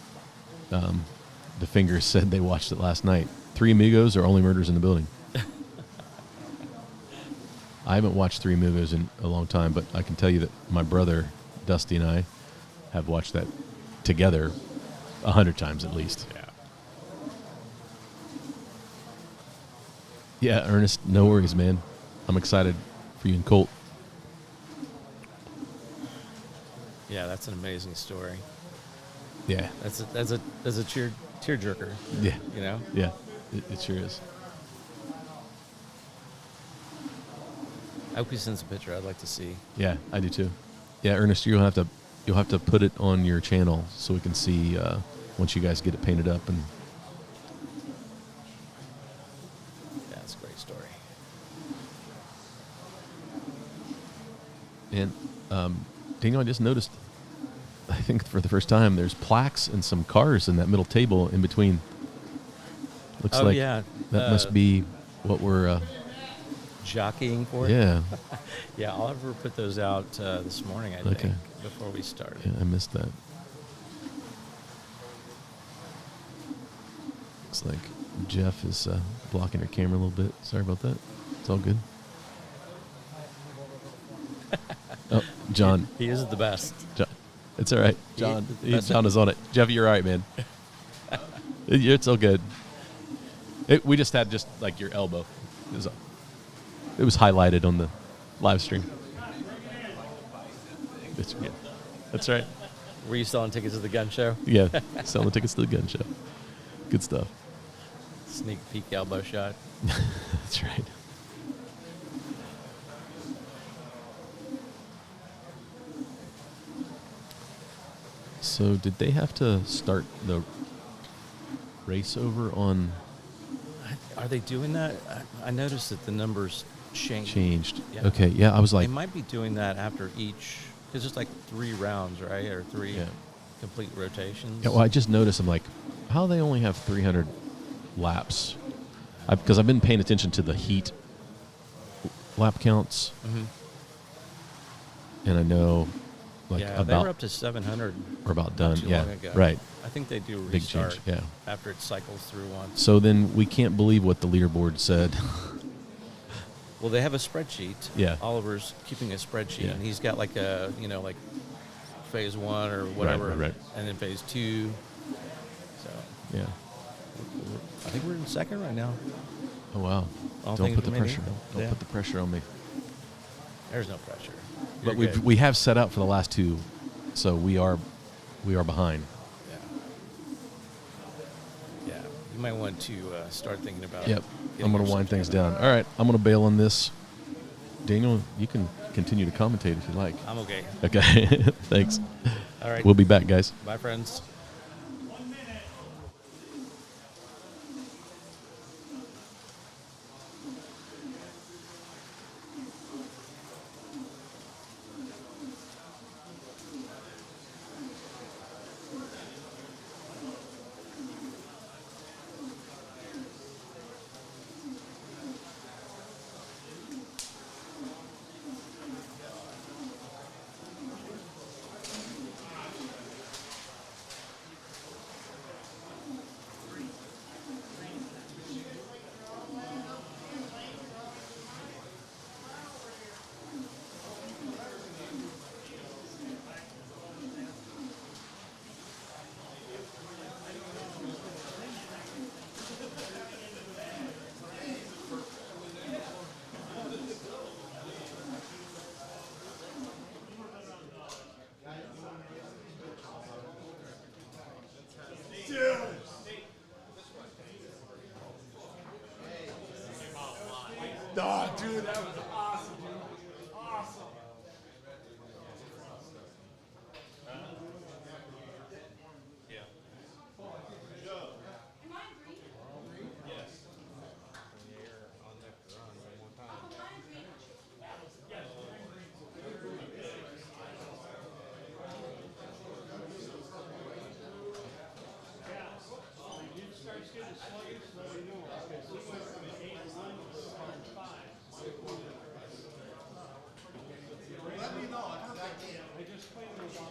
The Fingers said they watched it last night. Three Amigos or Only Murders in the Building? I haven't watched Three Amigos in a long time, but I can tell you that my brother, Dusty, and I have watched that together 100 times at least. Yeah. Yeah, Ernest, no worries, man. I'm excited for you and Colt. Yeah, that's an amazing story. Yeah. That's a tearjerker. Yeah. You know? Yeah, it sure is. I hope he sends a picture. I'd like to see. Yeah, I do too. Yeah, Ernest, you'll have to put it on your channel so we can see once you guys get it painted up. And that's a great story. And Daniel, I just noticed think for the first time, there's plaques and some cars in that middle table in between. Looks Oh, like yeah. that must be what we're jockeying for. Yeah. Yeah, Oliver put those out this morning, I think, before we started. Yeah, I missed that. Looks like Jeff is blocking her camera a little bit. Sorry about that. It's all good. Oh, John. He is the best. John. It's all right. John is on it. Jeff, you're all right, man. It's all good. We just had like your elbow. It was highlighted on the live stream. It's good. That's right. Were you selling tickets to the gun show? Yeah, selling tickets to the gun show. Good stuff. Sneak peek elbow shot. That's right. So did they have to start the race over on... Are they doing that? I noticed that the numbers changed. Yeah. Okay, yeah, I was like... They might be doing that after each... Because it's like 3 rounds, right? Or 3 complete rotations. Yeah, well, I just noticed, I'm like, how do they only have 300 laps? Because I've been paying attention to the heat lap counts. Mm-hmm. And I know... Like yeah, they were up to 700. Or about done, long ago. Right. I think they do restart big change, yeah. After it cycles through once. So then we can't believe what the leaderboard said. Well, they have a spreadsheet. Yeah. Oliver's keeping a spreadsheet, and he's got like a, like phase 1 or whatever, right. And then phase 2. So yeah, I think we're in second right now. Oh wow! Don't put the pressure. Don't put the pressure on me. There's no pressure. But we have set out for the last 2, so we are behind. Yeah. You might want to start thinking about. Yep. I'm going to wind things down. All right. I'm going to bail on this. Daniel, you can continue to commentate if you like. I'm okay. Okay. Thanks. All right. We'll be back, guys. Bye, friends. Oh, dude, that was awesome, dude. Awesome. Yeah. Am I green? Yes. You're on the run one more time. Let me know. I just played those on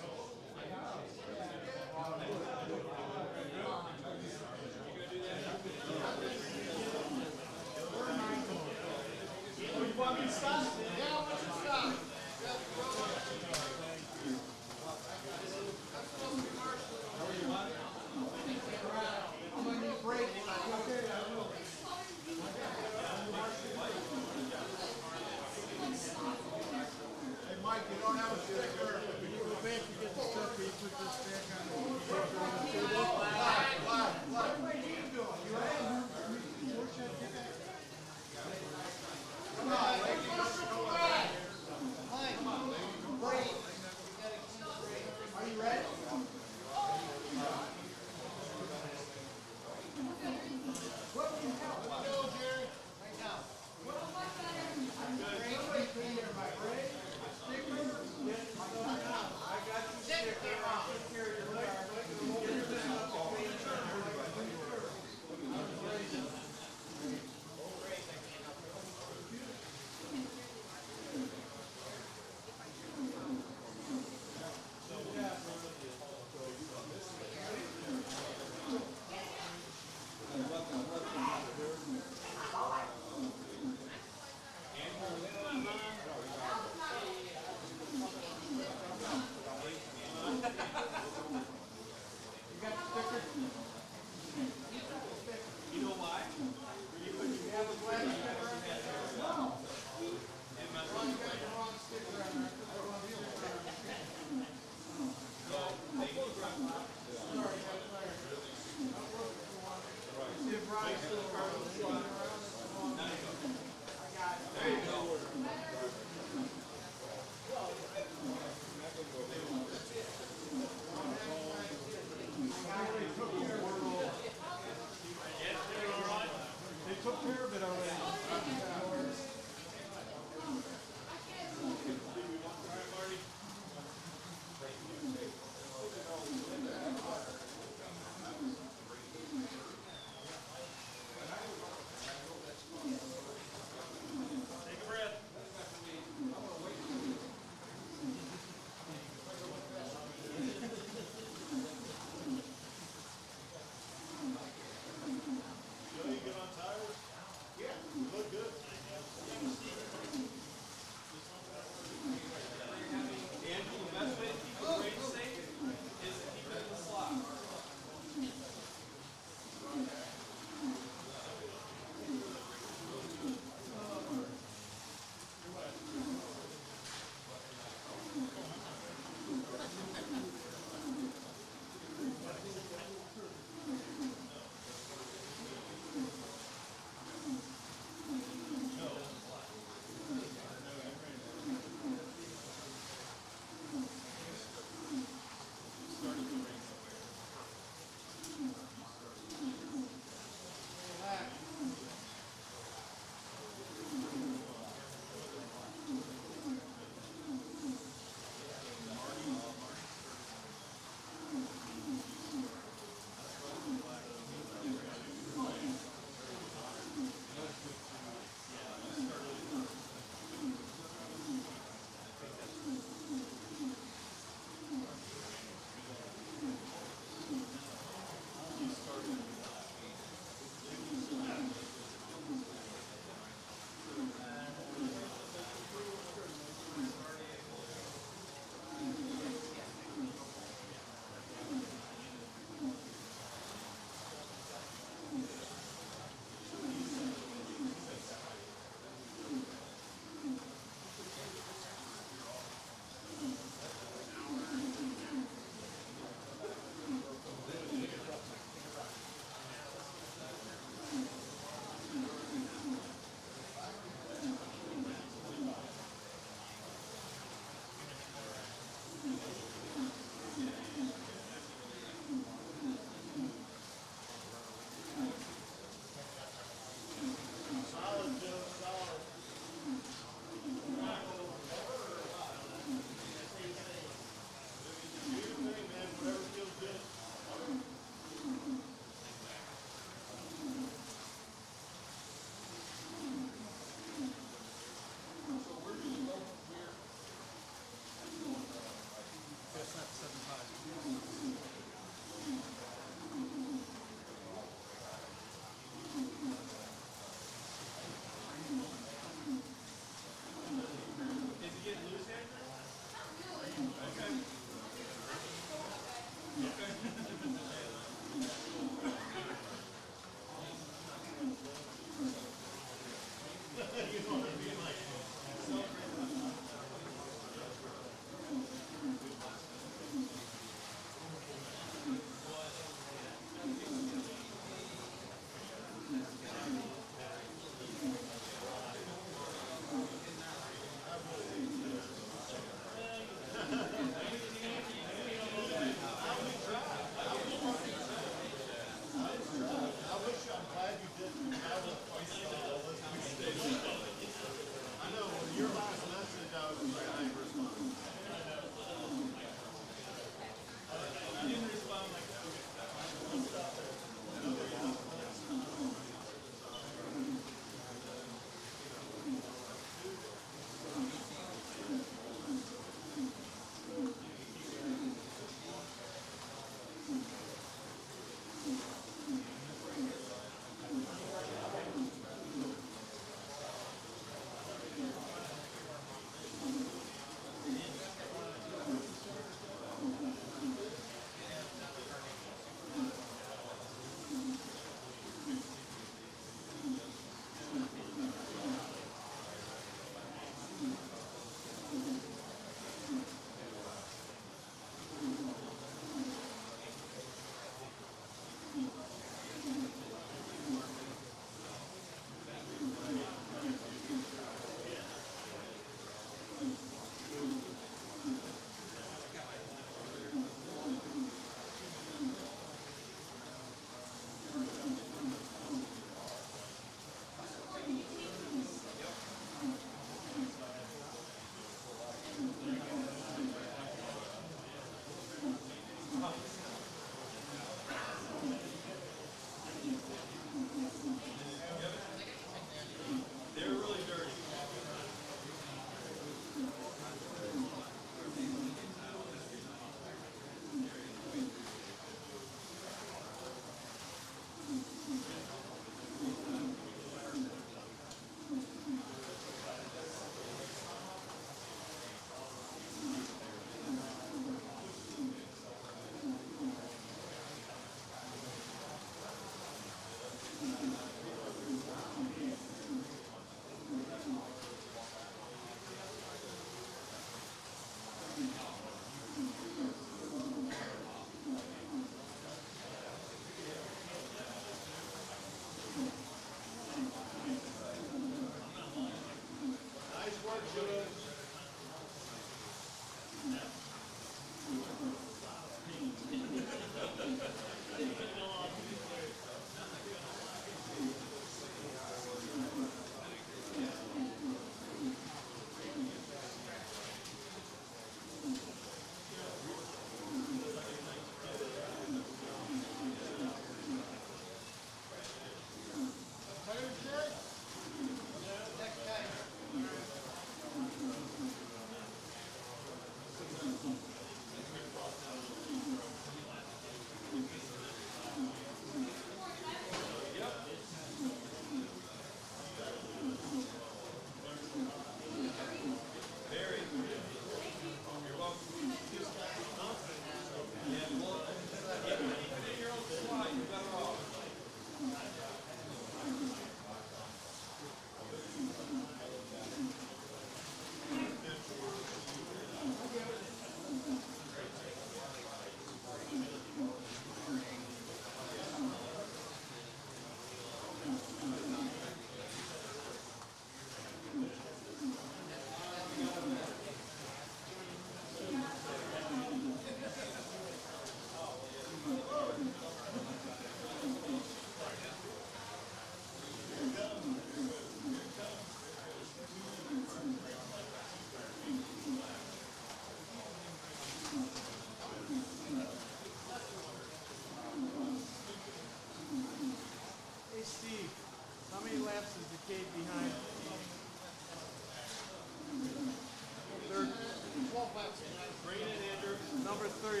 3? We're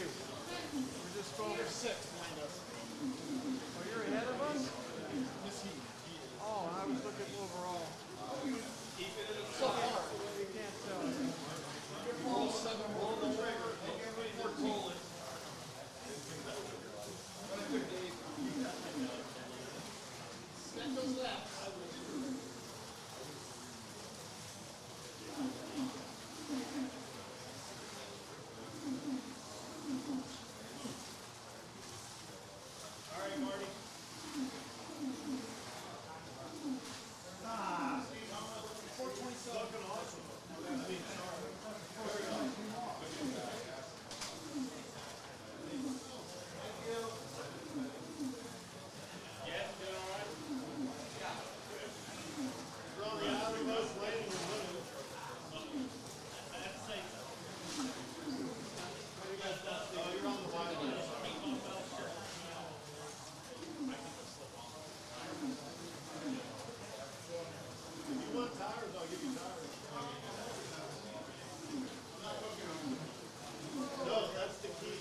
just going for 6 behind us. Oh, you're ahead of us? Yes, he is. Oh, I was looking overall. So far. You can't tell. Roll 7, roll the trigger, and get ready for rolling. Set those laps. All right, Marty. Ah, 427. Looking awesome. Yeah, doing all right? Yeah. You're on the outermost lane, you're winning. That's safe. What do you got, Dusty? Oh, you're on the wide lane. If you want tires, I'll give you tires. No, that's the key.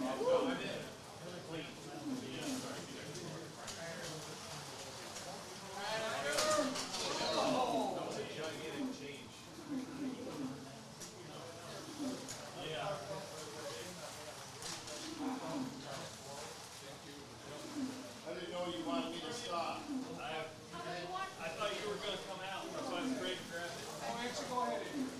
I didn't know you wanted me to stop. I thought you were going to come out. That's why I was afraid to grab it. Oh, why don't you go ahead, Andrew?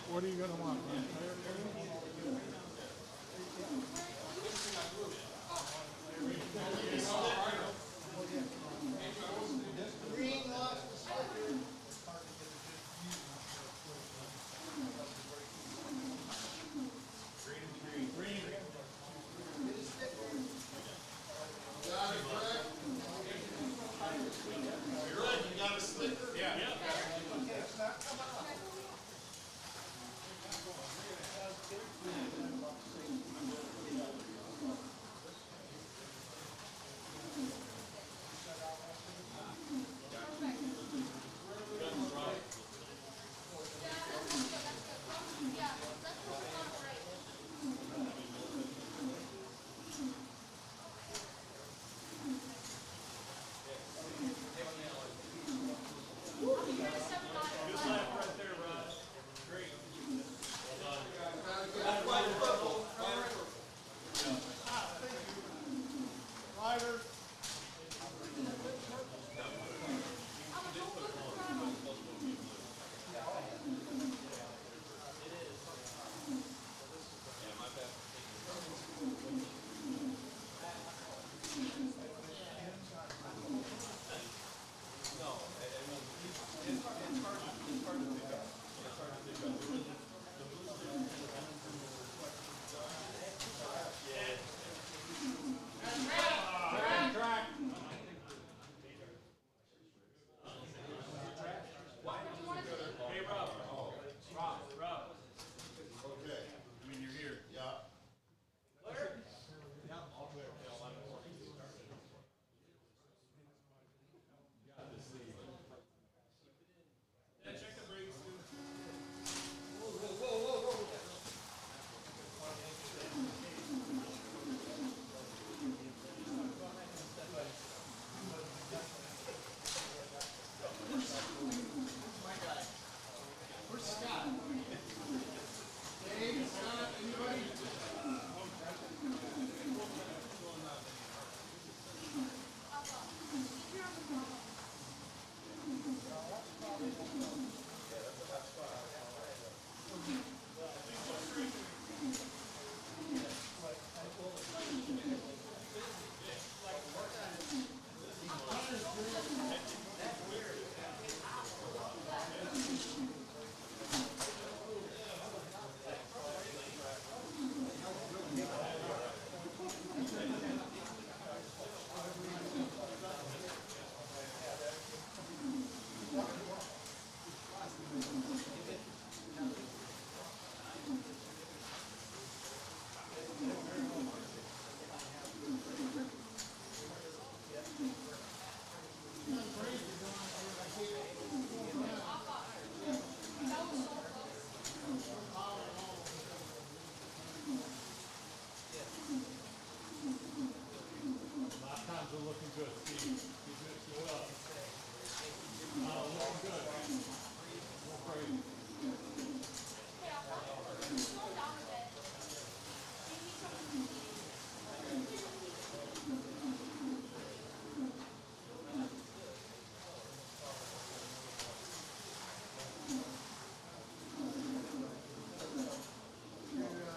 What are you gonna want? Green lost the sticker. Green. Got it, Greg? Greg, you got a sticker? Yeah. Good lap right there, Rod. Great. Ryder. Hey, Rob. Rob. Okay. I mean, you're here. Yeah. Yeah, check the brakes, too. Where's Scott? Dave, Scott, anybody? Last times we're looking good, Steve. Keep it up. Looking good. No crazy.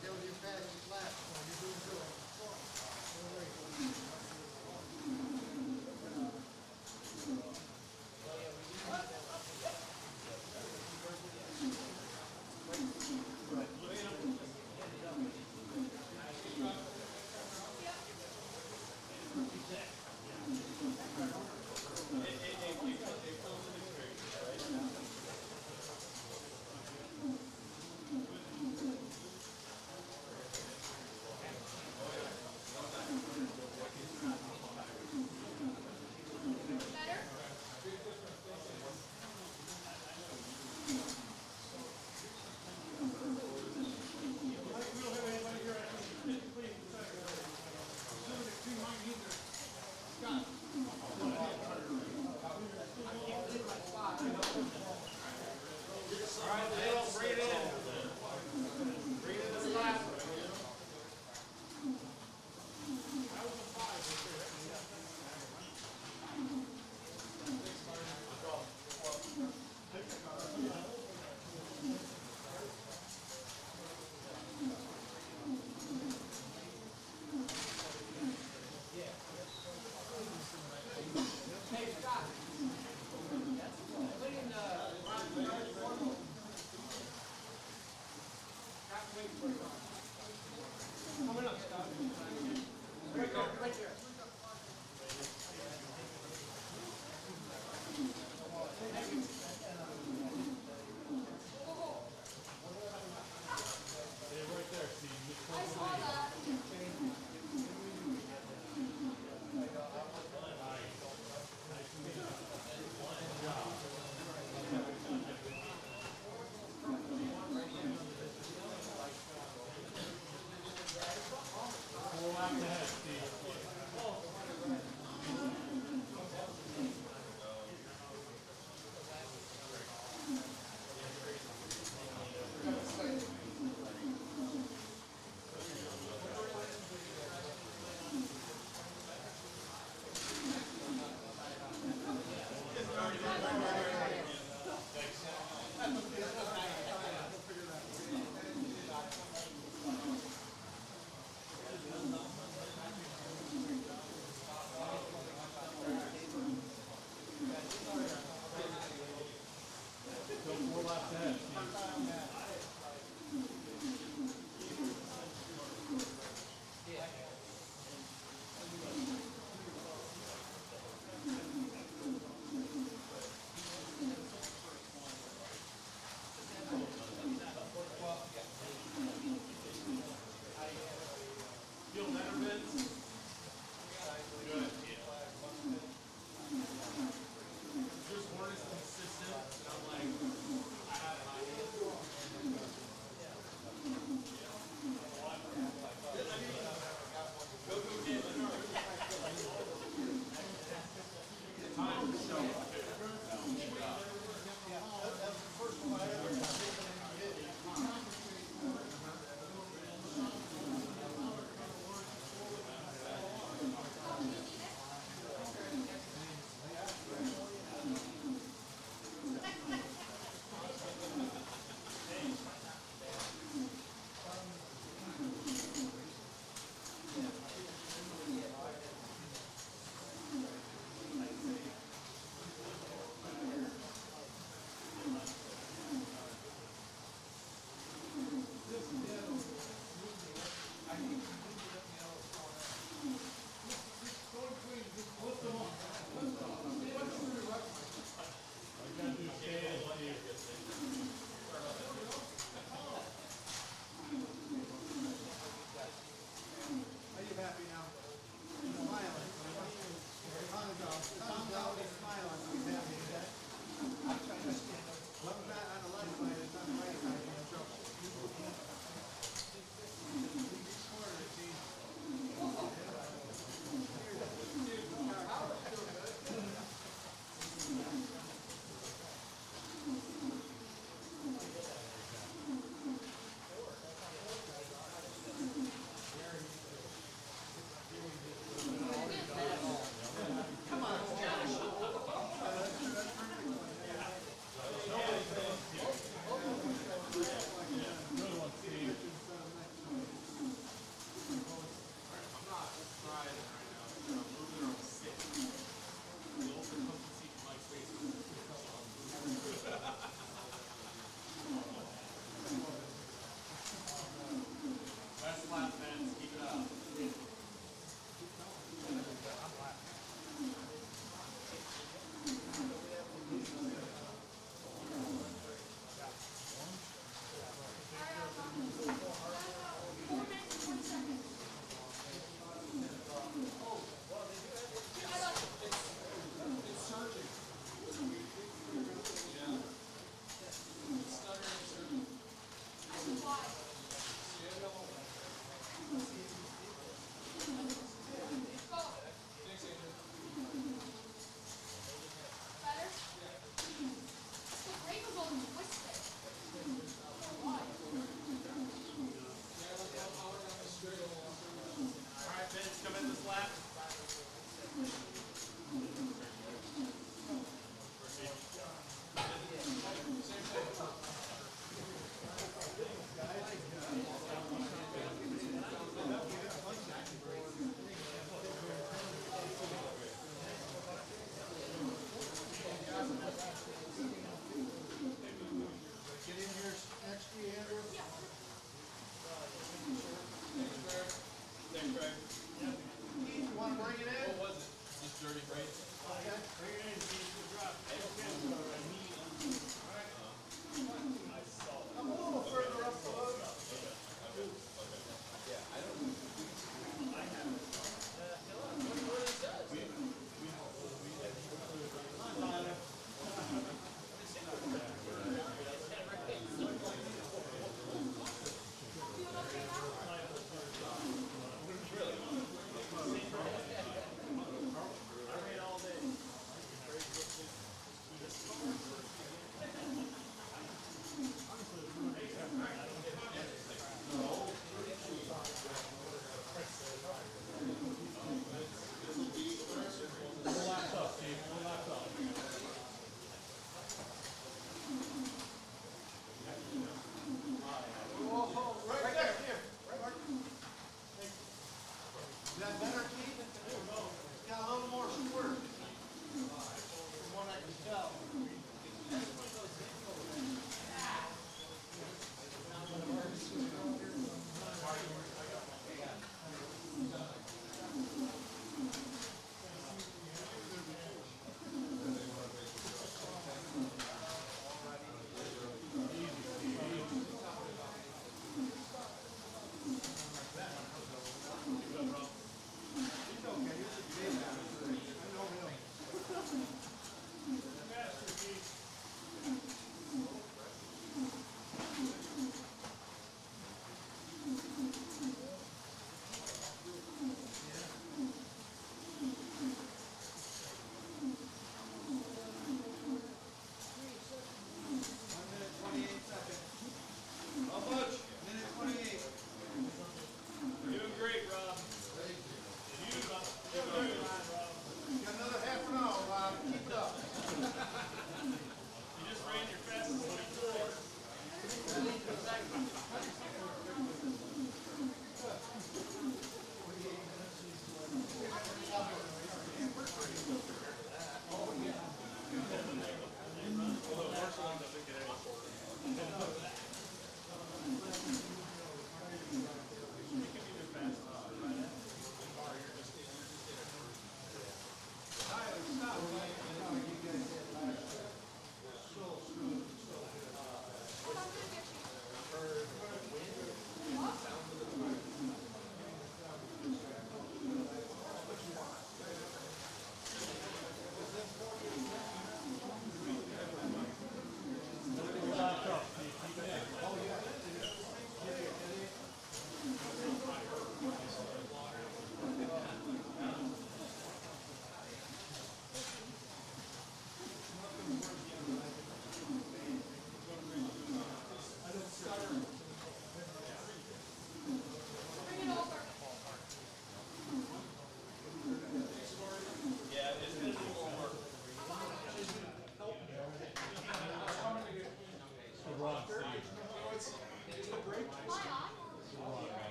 That was your fastest lap, so you're doing good.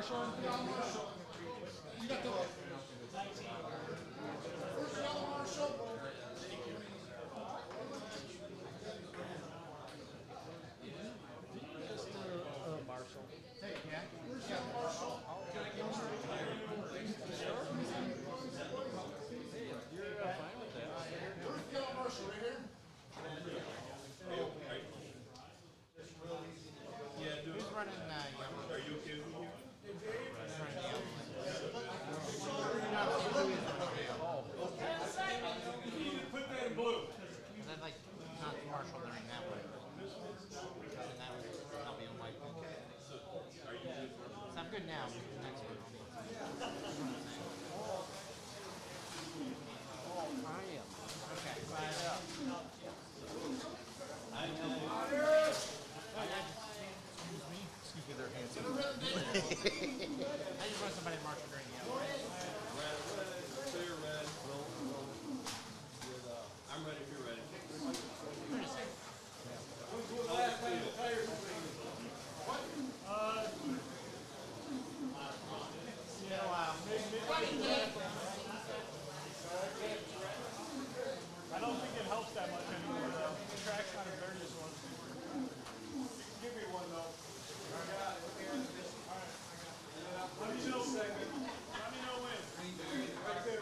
Marshall in? You got the. Where's the other Marshall? Marshall. Hey, yeah. Where's the other Marshall? Can I give him some? You're fine with that. Where's the other Marshall? Right here? Yeah, dude. Who's running yellow? Are you okay with you? He's running yellow. You need to put that in blue. And then, like, not Marshall during that one. And that was, I'll be on white. So I'm good now. Next one. Oh, I am. Okay, fire up. Excuse me, their hands. I just want somebody to mark it during the yellow. Clear red. I'm ready if you're ready. When's the last time the tires were cleaned? It's been a while. I don't think it helps that much anymore, though. The track's not as dirty as it was before. Give me one though. I got it. All right. Let me know second. Let me know when. Right there.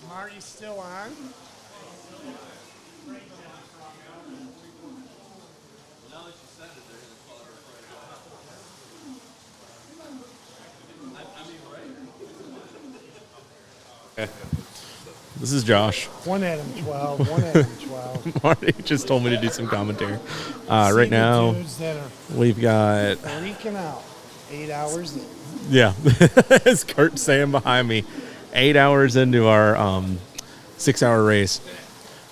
Marty's still on. Now that you said it, they're going to call it right. Okay. This is Josh. One Adam 12, one Adam 12. Marty just told me to do some commentary. Right now, Dudes that are we've got leaking out 8 hours in. Yeah. As Kurt's saying behind me, 8 hours into our 6-hour race.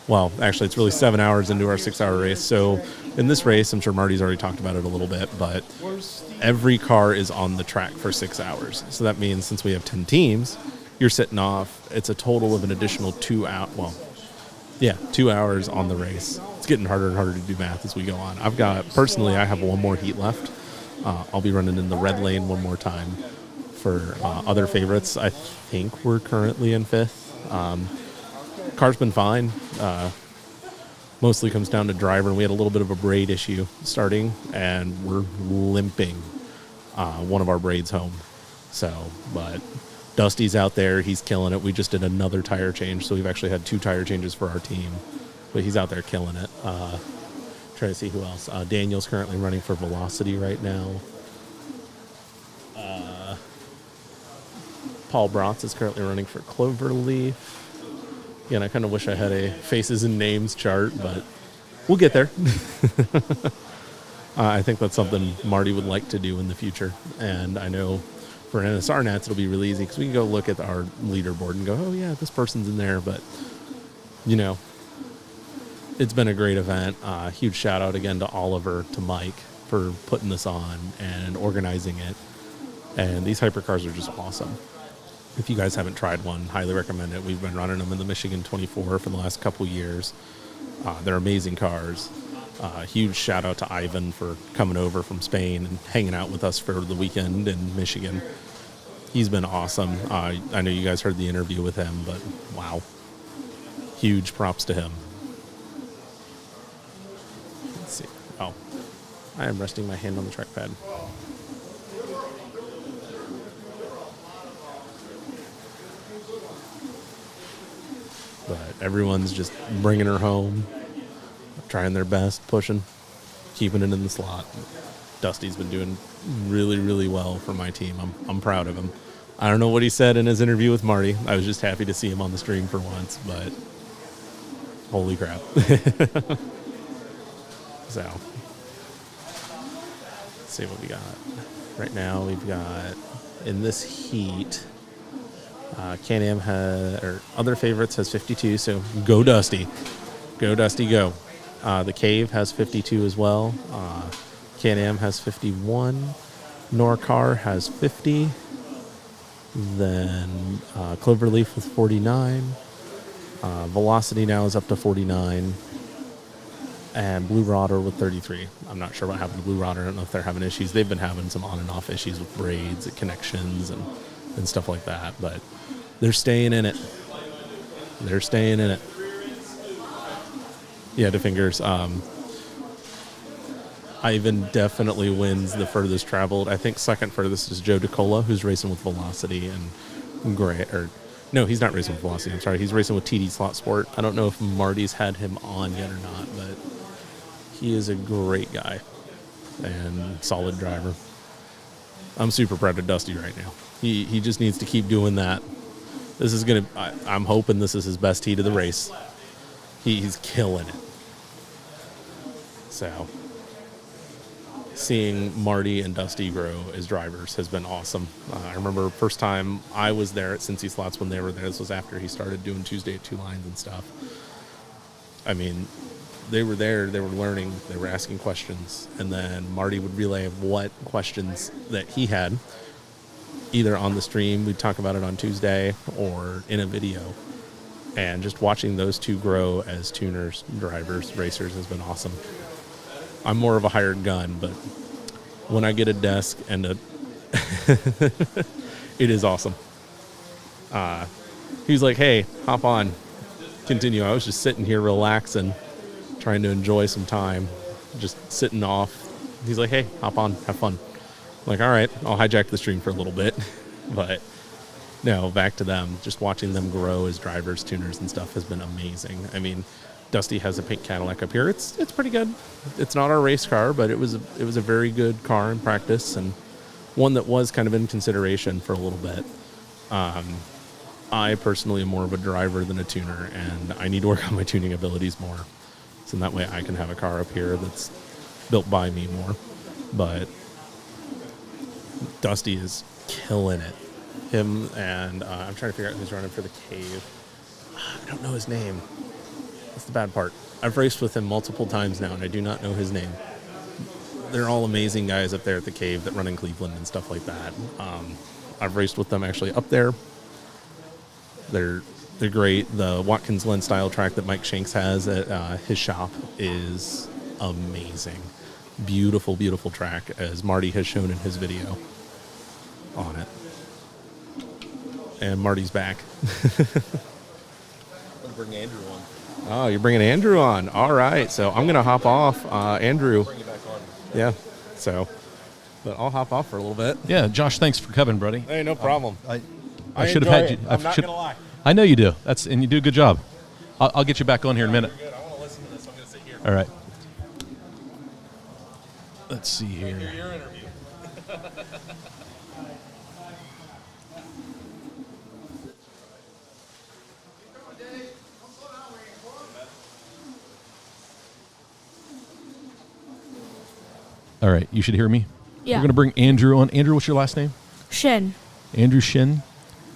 Well, actually, it's really 7 hours into our 6-hour race. So in this race, I'm sure Marty's already talked about it a little bit, but every car is on the track for 6 hours. So that means since we have 10 teams, you're sitting off. It's a total of an additional 2 hours. Well, yeah, 2 hours on the race. It's getting harder and harder to do math as we go on. Personally, I have one more heat left. I'll be running in the red lane one more time. For other favorites, I think we're currently in 5th. Car's been fine. Mostly comes down to driver. We had a little bit of a braid issue starting, and we're limping one of our braids home. So, but Dusty's out there. He's killing it. We just did another tire change, so we've actually had 2 tire changes for our team. But he's out there killing it. Trying to see who else. Daniel's currently running for Velocity right now. Paul Bratz is currently running for Cloverleaf. Again, I kind of wish I had a faces and names chart, but we'll get there. I think that's something Marty would like to do in the future. And I know for NSR Nats, it'll be really easy because we can go look at our leaderboard and go, oh, yeah, this person's in there. But, you know, it's been a great event. Huge shout out again to Oliver, to Mike for putting this on and organizing it. And these hypercars are just awesome. If you guys haven't tried one, highly recommend it. We've been running them in the Michigan 24 for the last couple years. They're amazing cars. Huge shout out to Ivan for coming over from Spain and hanging out with us for the weekend in Michigan. He's been awesome. I know you guys heard the interview with him, but wow. Huge props to him. Let's see. Oh, I am resting my hand on the trackpad. But everyone's just bringing her home, trying their best, pushing, keeping it in the slot. Dusty's been doing really, really well for my team. I'm proud of him. I don't know what he said in his interview with Marty. I was just happy to see him on the stream for once, but holy crap. So, let's see what we got. Right now we've got, in this heat, Can-Am or other favorites has 52, so go Dusty. Go Dusty, go. The Cave has 52 as well. Can-Am has 51. Norcar has 50. Then Cloverleaf with 49. Velocity now is up to 49. And Blue Rotter with 33. I'm not sure what happened to Blue Rotter. I don't know if they're having issues. They've been having some on and off issues with braids and connections and stuff like that, but they're staying in it. They're staying in it. Yeah, DeFingers. Ivan definitely wins the furthest traveled. I think second furthest is Joe DeCola, who's racing with Velocity and Gray. Or no, he's not racing with Velocity. I'm sorry, he's racing with TD Slot Sport. I don't know if Marty's had him on yet or not, but he is a great guy and solid driver. I'm super proud of Dusty right now. He just needs to keep doing that. This is gonna. I'm hoping this is his best heat of the race. He's killing it. So, seeing Marty and Dusty grow as drivers has been awesome. I remember first time I was there at Cincy Slots when they were there. This was after he started doing Tuesday at 2 Lines and stuff. I mean, they were there, they were learning, they were asking questions, and then Marty would relay what questions that he had, either on the stream, we'd talk about it on Tuesday, or in a video. And just watching those two grow as tuners, drivers, racers has been awesome. I'm more of a hired gun, but when I get a desk and a it is awesome. He was like, hey, hop on, continue. I was just sitting here relaxing, trying to enjoy some time, just sitting off. He's like, hey, hop on, have fun. I'm like, all right, I'll hijack the stream for a little bit. But no, back to them. Just watching them grow as drivers, tuners, and stuff has been amazing. I mean, Dusty has a pink Cadillac up here. It's pretty good. It's not our race car, but it was a very good car in practice, and one that was kind of in consideration for a little bit. I personally am more of a driver than a tuner, and I need to work on my tuning abilities more. So that way I can have a car up here that's built by me more. But Dusty is killing it. Him and I'm trying to figure out who's running for the cave. I don't know his name. That's the bad part. I've raced with him multiple times now, and I do not know his name. They're all amazing guys up there at the cave that run in Cleveland and stuff like that. I've raced with them actually up there. They're great. The Watkins Glen style track that Mike Shanks has at his shop is amazing. Beautiful, beautiful track, as Marty has shown in his video on it. And Marty's back. I'm going to bring Andrew on. Oh, you're bringing Andrew on. All right. So I'm going to hop off. Andrew. Bring you back on. Yeah. So, but I'll hop off for a little bit. Yeah, Josh, thanks for coming, buddy. Hey, no problem. I should have had you. I'm not going to lie. I know you do. And you do a good job. I'll get you back on here in a minute. Good. I want to listen to this. I'm going to sit here. All right. Let's see here. Your interview. All right, you should hear me. Yeah. We're going to bring Andrew on. Andrew, what's your last name? Shin. Andrew Shin.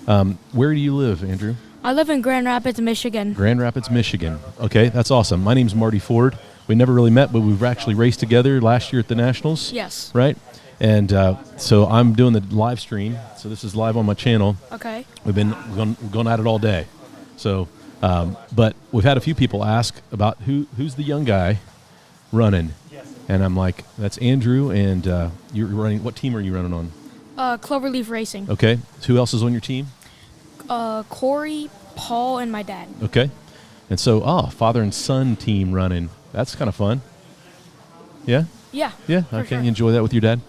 Where do you live, Andrew? I live in Grand Rapids, Michigan. Grand Rapids, Michigan. Okay, that's awesome. My name's Marty Ford. We never really met, but we've actually raced together last year at the Nationals. Yes. Right? And so I'm doing the live stream. So this is live on my channel. Okay. We've been going at it all day. So, but we've had a few people ask about who's the young guy running. And I'm like, that's Andrew, and you're running. What team are you running on? Cloverleaf Racing. Okay. So who else is on your team? Corey, Paul, and my dad. Okay. And so, father and son team running. That's kind of fun. Yeah? Yeah. Yeah? for Okay. sure. You enjoy that with your dad?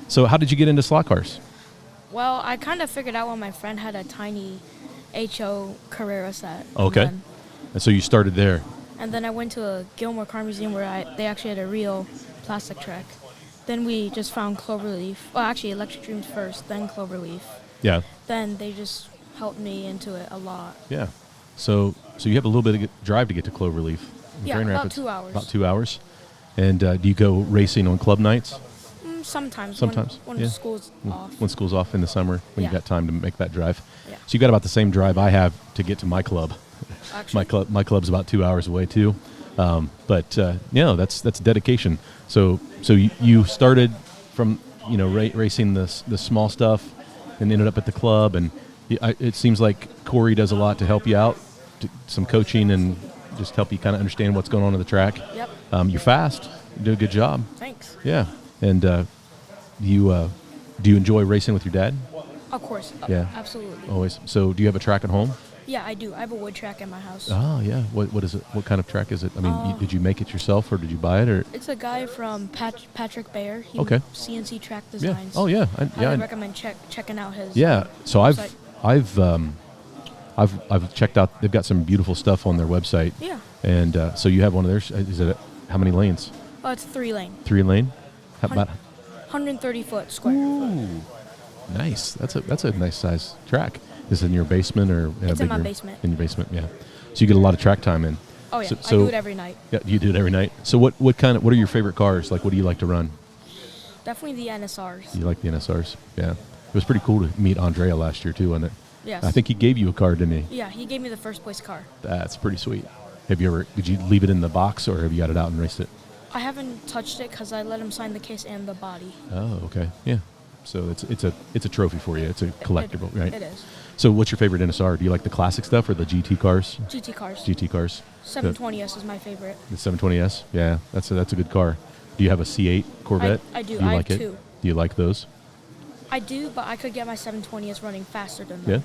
So how did you get into slot cars? Well, I kind of figured out when my friend had a tiny HO Carrera set. Okay. And so you started there. And then I went to a Gilmore Car Museum where they actually had a real plastic track. Then we just found Cloverleaf. Well, actually, Electric Dreams first, then Cloverleaf. Yeah. Then they just helped me into it a lot. Yeah. So you have a little bit of drive to get to Cloverleaf. in Yeah, Grand about Rapids. 2 hours. About 2 hours. And do you go racing on club nights? Sometimes. Sometimes. When yeah. school's off. When school's off in the summer, when Yeah. you got time to make that drive. Yeah. So you got about the same drive I have to get to my club. Actually. My club's about 2 hours away too. But that's dedication. So you started from racing the small stuff, and ended up at the club, and it seems like Corey does a lot to help you out, some coaching and just help you kind of understand what's going on in the track. Yep. You're fast. You do a good job. Thanks. Yeah. And do you enjoy racing with your dad? Of course. Yeah. Absolutely. Always. So do you have a track at home? Yeah, I do. I have a wood track at my house. Oh, yeah. What is it? What kind of track is it? I mean, did you make it yourself, or did you buy it, or? It's a guy from Patrick Bayer. He Okay. CNC Track Yeah. Designs. Oh, yeah. I recommend checking out his. Yeah. So website. I've checked out. They've got some beautiful stuff on their website. Yeah. And so you have one of theirs. Is it how many lanes? Oh, it's 3 lane. 3 lane. How about? 130 foot square. Ooh, nice. That's a nice size track. Is it in your basement or in It's a in big my room? basement. In your basement, yeah. So you get a lot of track time in. Oh yeah, So I do it every night. Yeah, you do it every night. So what are your favorite cars? Like, what do you like to run? Definitely the NSRs. You like the NSRs? Yeah. It was pretty cool to meet Andrea last year too, wasn't it? Yes. I think he gave you a car, didn't he? Yeah, he gave me the first place car. That's pretty sweet. Did you leave it in the box, or have you got it out and raced it? I haven't touched it because I let him sign the case and the body. Oh, okay. Yeah. So it's a trophy for you. It's a collectible, right? It is. So what's your favorite NSR? Do you like the classic stuff or the GT cars? GT cars. GT cars. 720S is my favorite. The 720S? Yeah, that's a good car. Do you have a C8 Corvette? I do. Do you I like have it? two. Do you like those? I do, but I could get my 720S running faster than Yeah. that.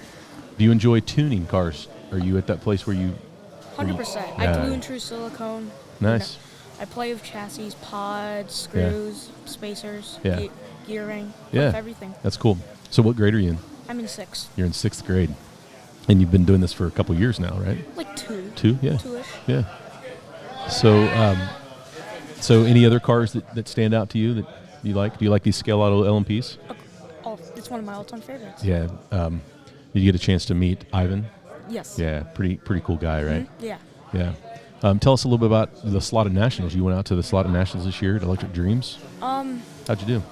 Do you enjoy tuning cars? Are you at that place where you 100%. Yeah. I glue and true silicone. Nice. I play with chassis, pods, screws, spacers, Yeah. gearing, Yeah. with everything. That's cool. So what grade are you in? I'm in 6th. You're in 6th grade. And you've been doing this for a couple years now, right? Like 2. 2? Yeah. 2-ish. Yeah. So any other cars that stand out to you that you like? Do you like these Scaleauto LMPs? Oh, it's one of my all-time favorites. Yeah. Did you get a chance to meet Ivan? Yes. Yeah. Pretty cool guy, right? Mhm, yeah. Yeah. Tell us a little bit about the Slotted Nationals. You went out to the Slotted Nationals this year at Electric Dreams. How'd you do?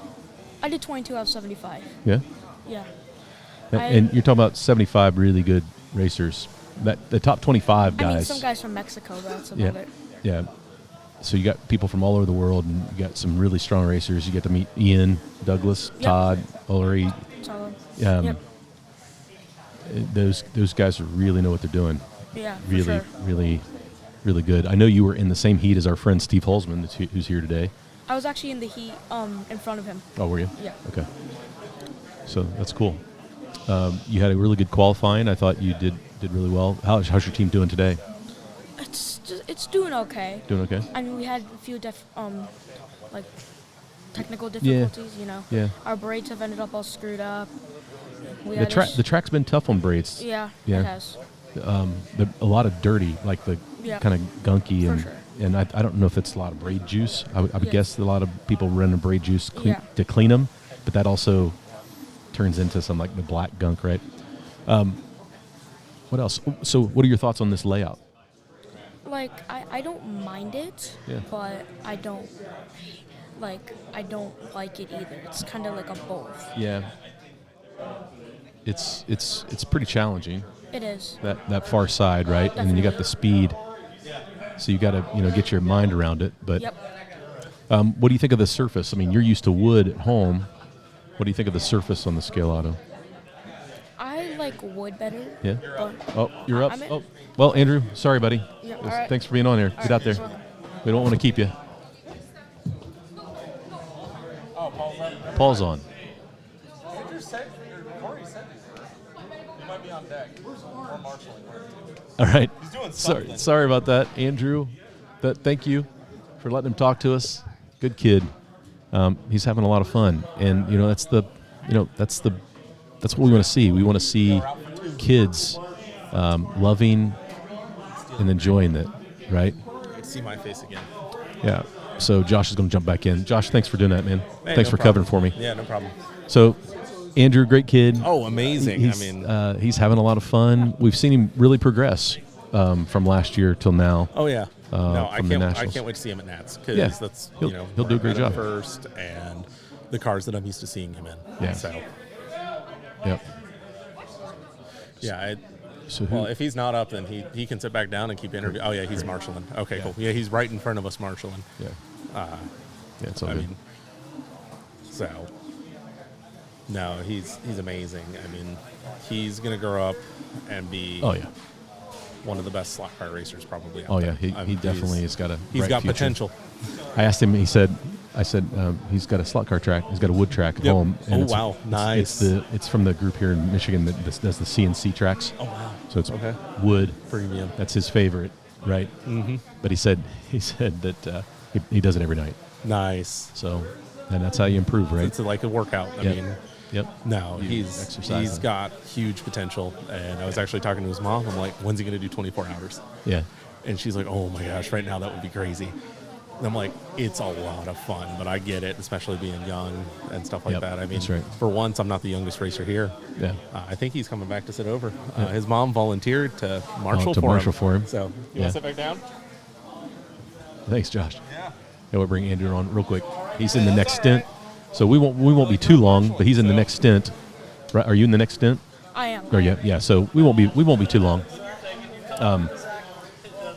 I did 22 out of 75. Yeah. Yeah. And you're talking about 75 really good racers. That the top 25 guys. I mean, some guys from Mexico, but that's about it. Yeah. So you got people from all over the world, and you got some really strong racers. You get to meet Ian, Douglas, Todd, Ulrich. Yep. Those guys really know what they're doing. Yeah, for really, sure. really good. I know you were in the same heat as our friend Steve Holzman, who's here today. I was actually in the heat in front of him. Oh, were you? Yeah. Okay. So that's cool. You had a really good qualifying. I thought you did really well. How's your team doing today? It's doing okay. Doing okay? I mean, we had a few like technical difficulties. Yeah. Our braids have ended up all screwed up. The track's been tough on braids. Yeah. It has. A lot of dirty, like the kind of gunky, and I don't know if it's a lot of braid juice. I would guess a lot of people run a braid juice to clean them, but that also turns into some like the black gunk, right? What else? So what are your thoughts on this layout? Like, I don't mind it, but I don't like it either. It's kind of like a both. Yeah. It's pretty challenging. It is. That far side, right? Definitely. And then you got the speed. So you got to get your mind around it. But what do you think of the surface? I mean, you're used to wood at home. What do you think of the surface on the Scaleauto? I like wood better. Yeah. But you're up. Oh, well, Andrew, sorry, buddy. Yeah, all right. Thanks for being on here. Get out there. We don't want to keep you. Paul's on. Andrew said, Corey said he might be on deck or marshalling. All right. He's doing something. Sorry about that, Andrew. Thank you for letting him talk to us. Good kid. He's having a lot of fun, and that's what we want to see. We want to see kids loving and enjoying it, right? See my face again. Yeah. So Josh is going to jump back in. Josh, thanks for doing that, man. Hey, Thanks for covering for me. Yeah, no problem. So, Andrew, great kid. Oh, amazing. He's having a lot of fun. We've seen him really progress from last year till now. Oh yeah. No, I from the can't Nationals. wait to see him at Nats because that's he'll do a great job first, and the cars that I'm used to seeing him in. Yeah. So. Yep. Yeah. So well, if he's not up, then he can sit back down and keep interviewing. Oh yeah, he's marshalling. Okay, cool. Yeah, he's right in front of us marshalling. Yeah. It's all I good. mean, so no, he's amazing. I mean, he's gonna grow up and be one of the best slot car racers probably out there. He definitely has got a he's bright got future. potential. I asked him. I said he's got a slot car track. He's got a wood track at home. And wow, nice. It's from the group here in Michigan that does the CNC tracks. Oh wow. So it's wood. Premium. That's his favorite, right? Mm-hmm. But he said that he does it every night. Nice. So, and that's how you improve, right? It's like a workout. I mean, no, he's got huge potential. And I was actually talking to his mom. I'm like, when's he going to do 24 hours? Yeah. And she's like, oh my gosh, right now that would be crazy. And I'm like, it's a lot of fun, but I get it, especially being young and stuff like that. I mean, that's right. For once, I'm not the youngest racer here. Yeah. I think he's coming back to sit over. His mom volunteered to marshal for him. So, you want to sit back down? Thanks, Josh. Yeah. We'll bring Andrew on real quick. He's in the next stint, so we won't be too long. But he's in the next stint. Right? Are you in the next stint? I am. Or yeah. So we won't be too long.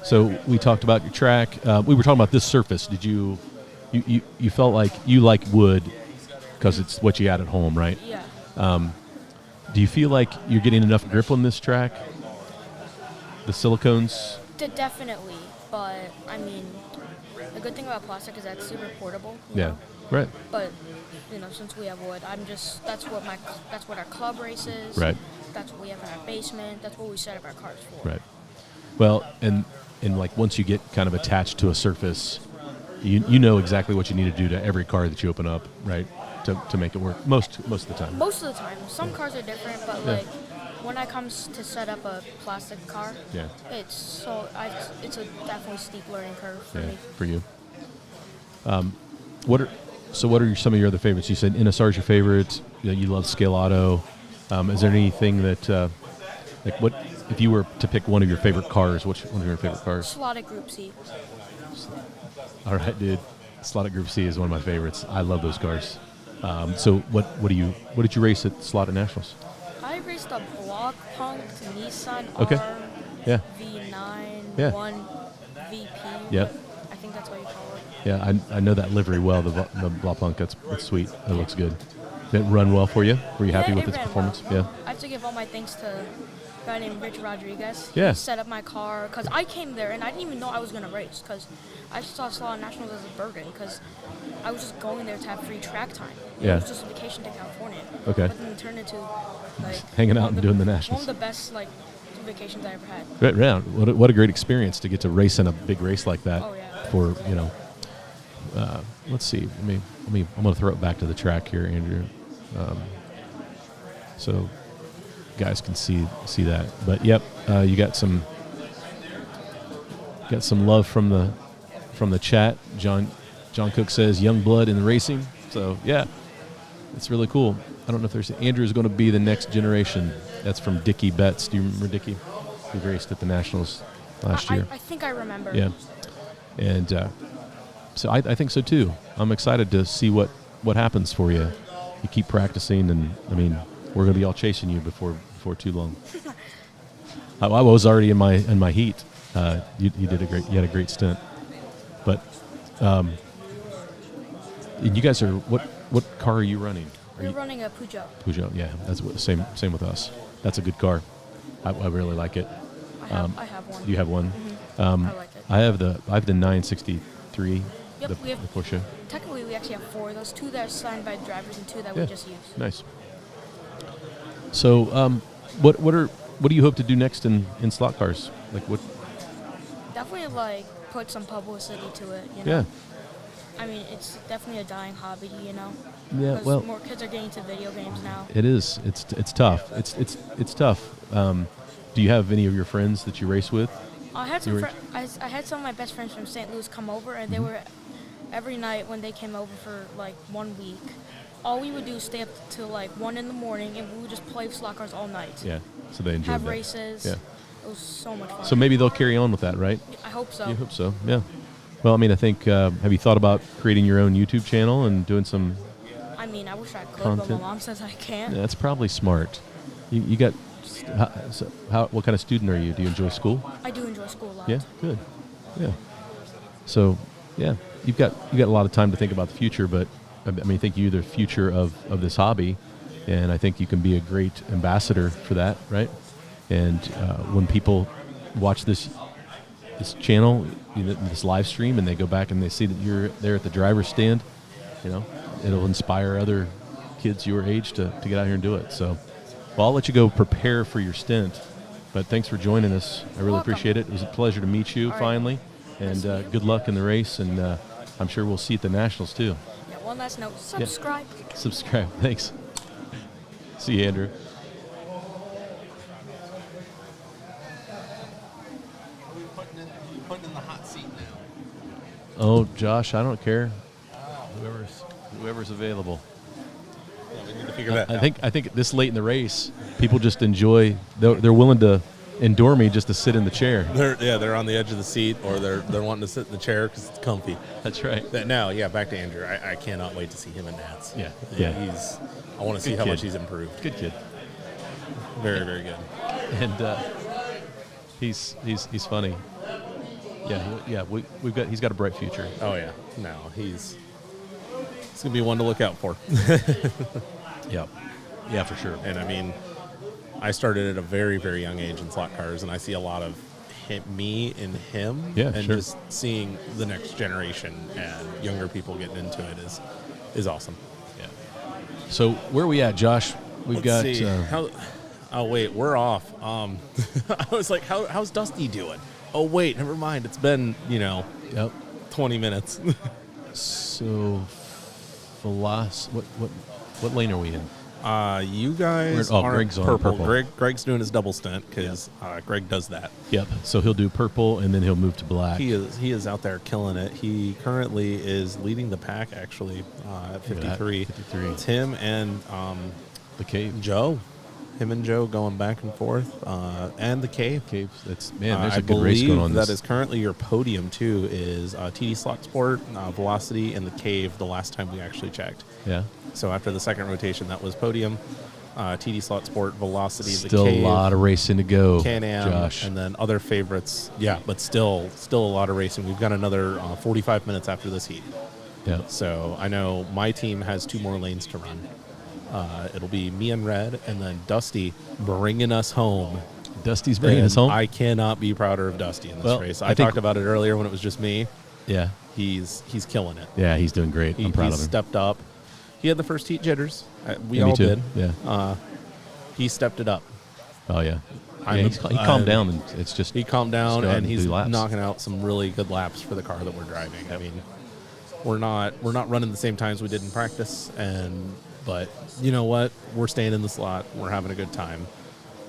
So we talked about your track. We were talking about this surface. Did you felt like you like wood because it's what you had at home, right? Yeah. Do you feel like you're getting enough grip on this track? The silicones? Definitely, but I mean, the good thing about plastic is that it's super portable. Yeah. Right. But since we have wood, that's what our club race is. Right. That's what we have in our basement. That's what we set up our cars for. Right. Well, and like once you get kind of attached to a surface, you know exactly what you need to do to every car that you open up, right? To make it work most of the time. Most of the time. Some cars are different, but like when it comes to set up a plastic car, it's a definitely steep learning curve for me. For you. What are some of your other favorites? You said NSR is your favorite. You love Scaleauto. Is there anything that like what if you were to pick one of your favorite cars? Which one of your favorite cars? Slotted Group C. All right, dude. Slotted Group C is one of my favorites. I love those cars. So what did you race at Slaughter Nationals? I raced a block punk Nissan Okay. R Yeah. V9 Yeah. 1 VP. Yep. I think that's what you call it. Yeah, I know that livery well. The Blaupunkt, that's sweet. It looks good. Did it run well for you? Were you happy with its ran performance? well. Yeah. I have to give all my thanks to a guy named Rich Rodriguez. Yeah. He set up my car because I came there and I didn't even know I was gonna race because I saw Slaughter Nationals as a burden because I was just going there to have free track time. Yeah. It was just a vacation to California. Okay. But then it turned into like Hanging out one and of doing the One Nationals. of the best like vacations I ever had. Right round. What a great experience to get to race in a big race like that. Oh, yeah. For let's see. I'm gonna throw it back to the track here, Andrew. So guys can see that. But yep, you got some love from the chat. John Cook says young blood in the racing. So yeah, it's really cool. I don't know if there's Andrew is going to be the next generation. That's from Dickie Betts. Do you remember Dickie? He raced at the Nationals last year. I think I remember. Yeah, and so I think so too. I'm excited to see what happens for you. You keep practicing, and I mean, we're going to be all chasing you before too long. I was already in my heat. You had a great stint, but and you guys are what car are you running? We're running a Peugeot. Peugeot, yeah, that's same with us. That's a good car. I really like it. I have one. You have one. Mm-hmm. I like it. I have the 963. Yep, the Porsche. Technically, we actually have 4 of those. 2 that are signed by drivers and 2 that we just use. Nice. So, what do you hope to do next in slot cars? Like what? Definitely like put some publicity to it. You know? Yeah. I mean, it's definitely a dying hobby. You know. Yeah. 'Cause Well, more kids are getting into video games now. it is. It's tough. It's tough. Do you have any of your friends that you race with? I had some. I had some of my best friends from St. Louis come over, and they were every night when they came over for like 1 week. All we would do is stay up till like 1 in the morning, and we would just play slot cars all night. Yeah. So they enjoyed have that. races. Yeah. It was so much fun. So maybe they'll carry on with that, right? I hope so. You hope so. Yeah. Well, I mean, I think. Have you thought about creating your own YouTube channel and doing some? I mean, I wish I could, content? but my mom says I can't. Yeah, that's probably smart. You got. What kind of student are you? Do you enjoy school? I do enjoy school a lot. Yeah, good. Yeah. So, yeah, you got a lot of time to think about the future, but I mean, I think you're the future of this hobby, and I think you can be a great ambassador for that, right? And when people watch this channel, this live stream, and they go back and they see that you're there at the driver's stand, it'll inspire other kids your age to get out here and do it. So, well, I'll let you go prepare for your stint, but thanks for joining us. I really appreciate it. It was a pleasure to meet you finally, and good luck in the race, and I'm sure we'll see you at the Nationals too. Yeah, one last note, subscribe. Yeah. Subscribe. Thanks. See you, Andrew. Putting in the hot seat now. Oh, Josh, I don't care. Whoever's available. Yeah, we need to figure that out. I think this late in the race, people just enjoy. They're willing to endure me just to sit in the chair. They're on the edge of the seat, or they're wanting to sit in the chair because it's comfy. That's right. Back to Andrew. I cannot wait to see him in Nats. Yeah. I want to see how much he's improved. Good kid. Very, very good. And he's funny. Yeah. He's got a bright future. Oh yeah. No, he's gonna be one to look out for. Yep. Yeah, for sure. And I mean, I started at a very, very young age in slot cars, and I see a lot of me in him. Yeah, and sure. just seeing the next generation and younger people getting into it is awesome. Yeah. So where are we at, Josh? We've got. See. Oh wait, we're off. I was like, how's Dusty doing? Oh wait, never mind. It's been 20 minutes. So, what lane are we in? You guys are Greg's on purple. purple. Greg's doing his double stint because Greg does that. Yep. So he'll do purple and then he'll move to black. He is out there killing it. He currently is leading the pack actually at 53. 53. It's him and the Cave. Joe. him and Joe going back and forth, and the Cave. There's a I good race going on. That is currently your podium too. Is TD Slot Sport, Velocity, and the Cave. The last time we actually checked. Yeah. So after the second rotation, that was podium, TD Slot Sport, Velocity, Still the Cave, a lot of racing to go, Can-Am, Josh. and then other favorites. Yeah, but still a lot of racing. We've got another 45 minutes after this heat. Yeah. So I know my team has 2 more lanes to run. It'll be me and Red, and then Dusty bringing us home. Dusty's bringing us home? I cannot be prouder of Dusty in this race. I think talked about it earlier when it was just me. Yeah. He's killing it. Yeah, he's doing great. I'm proud of him. He stepped up. He had the first heat jitters. We Yeah, me all too. did. Yeah. He stepped it up. Oh, yeah. He calmed down, and it's just... He calmed down, just go out and he's do laps. knocking out some really good laps for the car that we're driving. I mean, we're not running the same times we did in practice, but you know what? We're staying in the slot. We're having a good time.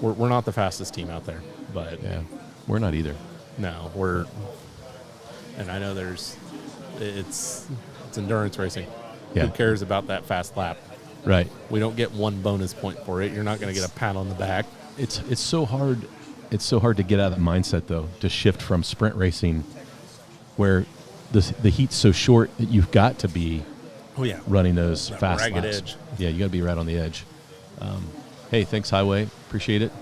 We're not the fastest team out there, but yeah, we're not either. No, and I know it's endurance racing. Yeah. Who cares about that fast lap? Right. We don't get 1 bonus point for it. You're not going to get a pat on the back. It's so hard. It's so hard to get out of that mindset, though, to shift from sprint racing, where the heat's so short that you've got to be running those That fast ragged laps. edge. Yeah, you got to be right on the edge. Hey, thanks, Highway. Appreciate it.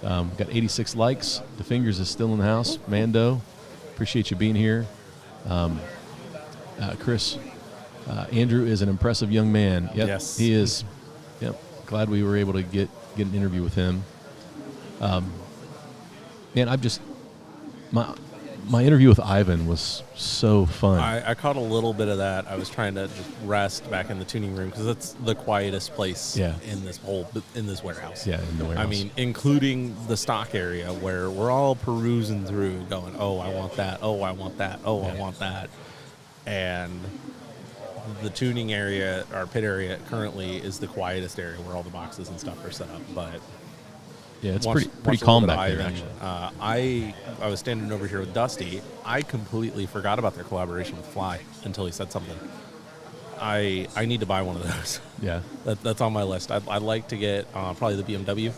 Got 86 likes. The Fingers is still in the house. Mando, appreciate you being here. Chris, Andrew is an impressive young man. Yep, Yes. he is. Yep, glad we were able to get an interview with him. Man, I've just my interview with Ivan was so fun. I caught a little bit of that. I was trying to just rest back in the tuning room because that's the quietest place in this warehouse. Yeah, in the warehouse. I mean, including the stock area where we're all perusing through, going, "Oh, I want that. Oh, I want that. Oh, I want that," and the tuning area, our pit area, currently is the quietest area where all the boxes and stuff are set up, but. Yeah, it's Watched pretty a calm little bit back of there, Ivan. actually. I was standing over here with Dusty. I completely forgot about their collaboration with Fly until he said something. I need to buy one of those. Yeah. That's on my list. I'd like to get probably the BMW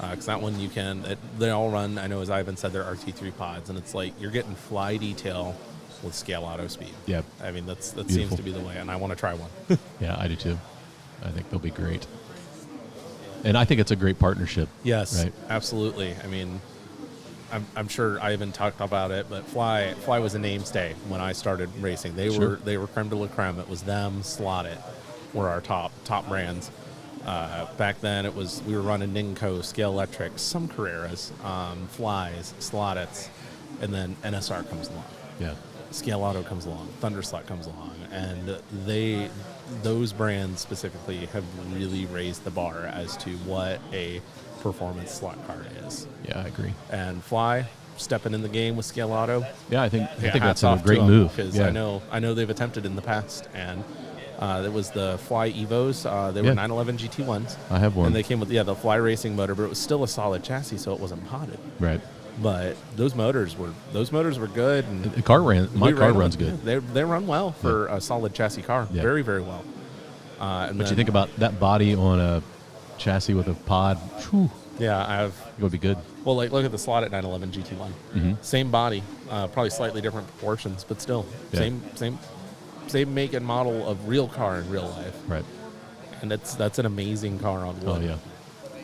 because that one you can. They all run. I know as Ivan said, they're RT3 pods, and it's like you're getting fly detail with Scaleauto speed. Yeah. I mean that Beautiful. seems to be the way, and I want to try one. Yeah, I do too. I think they'll be great. And I think it's a great partnership. Yes, right? absolutely. I mean, I'm sure I even talked about it, but Fly was a mainstay when I started racing. They were creme de la creme. It was them, Slotted, were our top brands. Back then, we were running Ninco, Scale Electric, some Carreras, Flies, Slotteds, and then NSR comes along. Yeah. Scaleauto comes along, Thunderslot comes along, and those brands specifically have really raised the bar as to what a performance slot car is. Yeah, I agree. And Fly stepping in the game with Scaleauto. Yeah, I think that's hats a off great to 'em, move. because Yeah. I know they've attempted in the past, and it was the Fly Evos. They were 911 GT1s. I have one. And they came with the Fly racing motor, but it was still a solid chassis, so it wasn't potted. Right. But those motors were good. And The car my car runs good. They run well for a solid chassis car. Yeah. Very, very well. But you think about that body on a chassis with a pod. Whew, Yeah, it would be good. well, like look at the slot at 911 GT1. Mhm. Same body, probably slightly different proportions, but still Yeah. same make and model of real car in real life. Right. And that's an amazing car on wood. Oh yeah.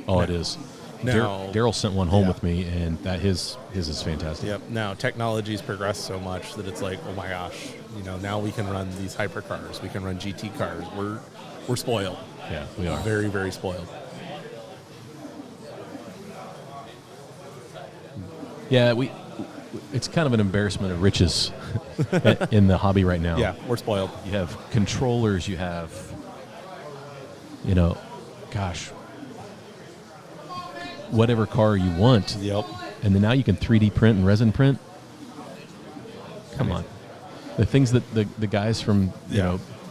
Oh, it is. Now- Daryl sent one home with me, and his is fantastic. Yep. Now technology's progressed so much that it's like, oh my gosh, now we can run these hypercars. We can run GT cars. We're spoiled. Yeah, we are. Very, very spoiled. Yeah, it's kind of an embarrassment of riches in the hobby right now. Yeah, we're spoiled. You have controllers. You have, gosh, whatever car you want. Yep. And then now you can 3D print and resin print. Come on. The things that the guys from,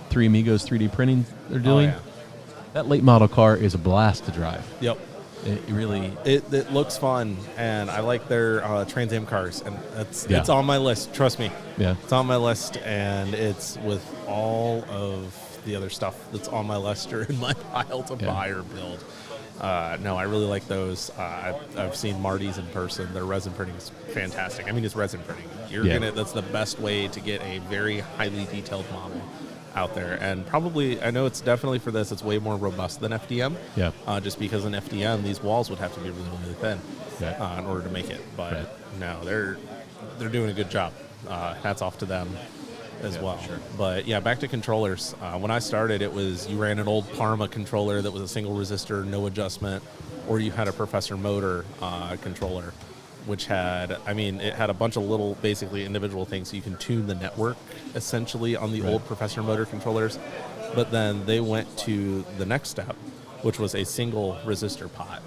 Three Amigos 3D printing are doing, that late model car is a blast to drive. Yep. It really... It looks fun, and I like their Trans Am cars, and it's on my list. Trust me. Yeah. It's on my list, and it's with all of the other stuff that's on my list or in my pile to buy or build. No, I really like those. I've seen Marty's in person. Their resin printing is fantastic. I mean, it's resin printing. That's the best way to get a very highly detailed model out there. And probably, I know it's definitely for this, it's way more robust than FDM. Yeah. Just because in FDM, these walls would have to be really, really thin in order to make it. But no, they're doing a good job. Hats off to them as well. Sure. But yeah, back to controllers. When I started, it was you ran an old Parma controller that was a single resistor, no adjustment, or you had a Professor Motor controller, which had, it had a bunch of little, basically individual things so you can tune the network essentially on the old Professor Motor controllers. But then they went to the next step, which was a single resistor pot.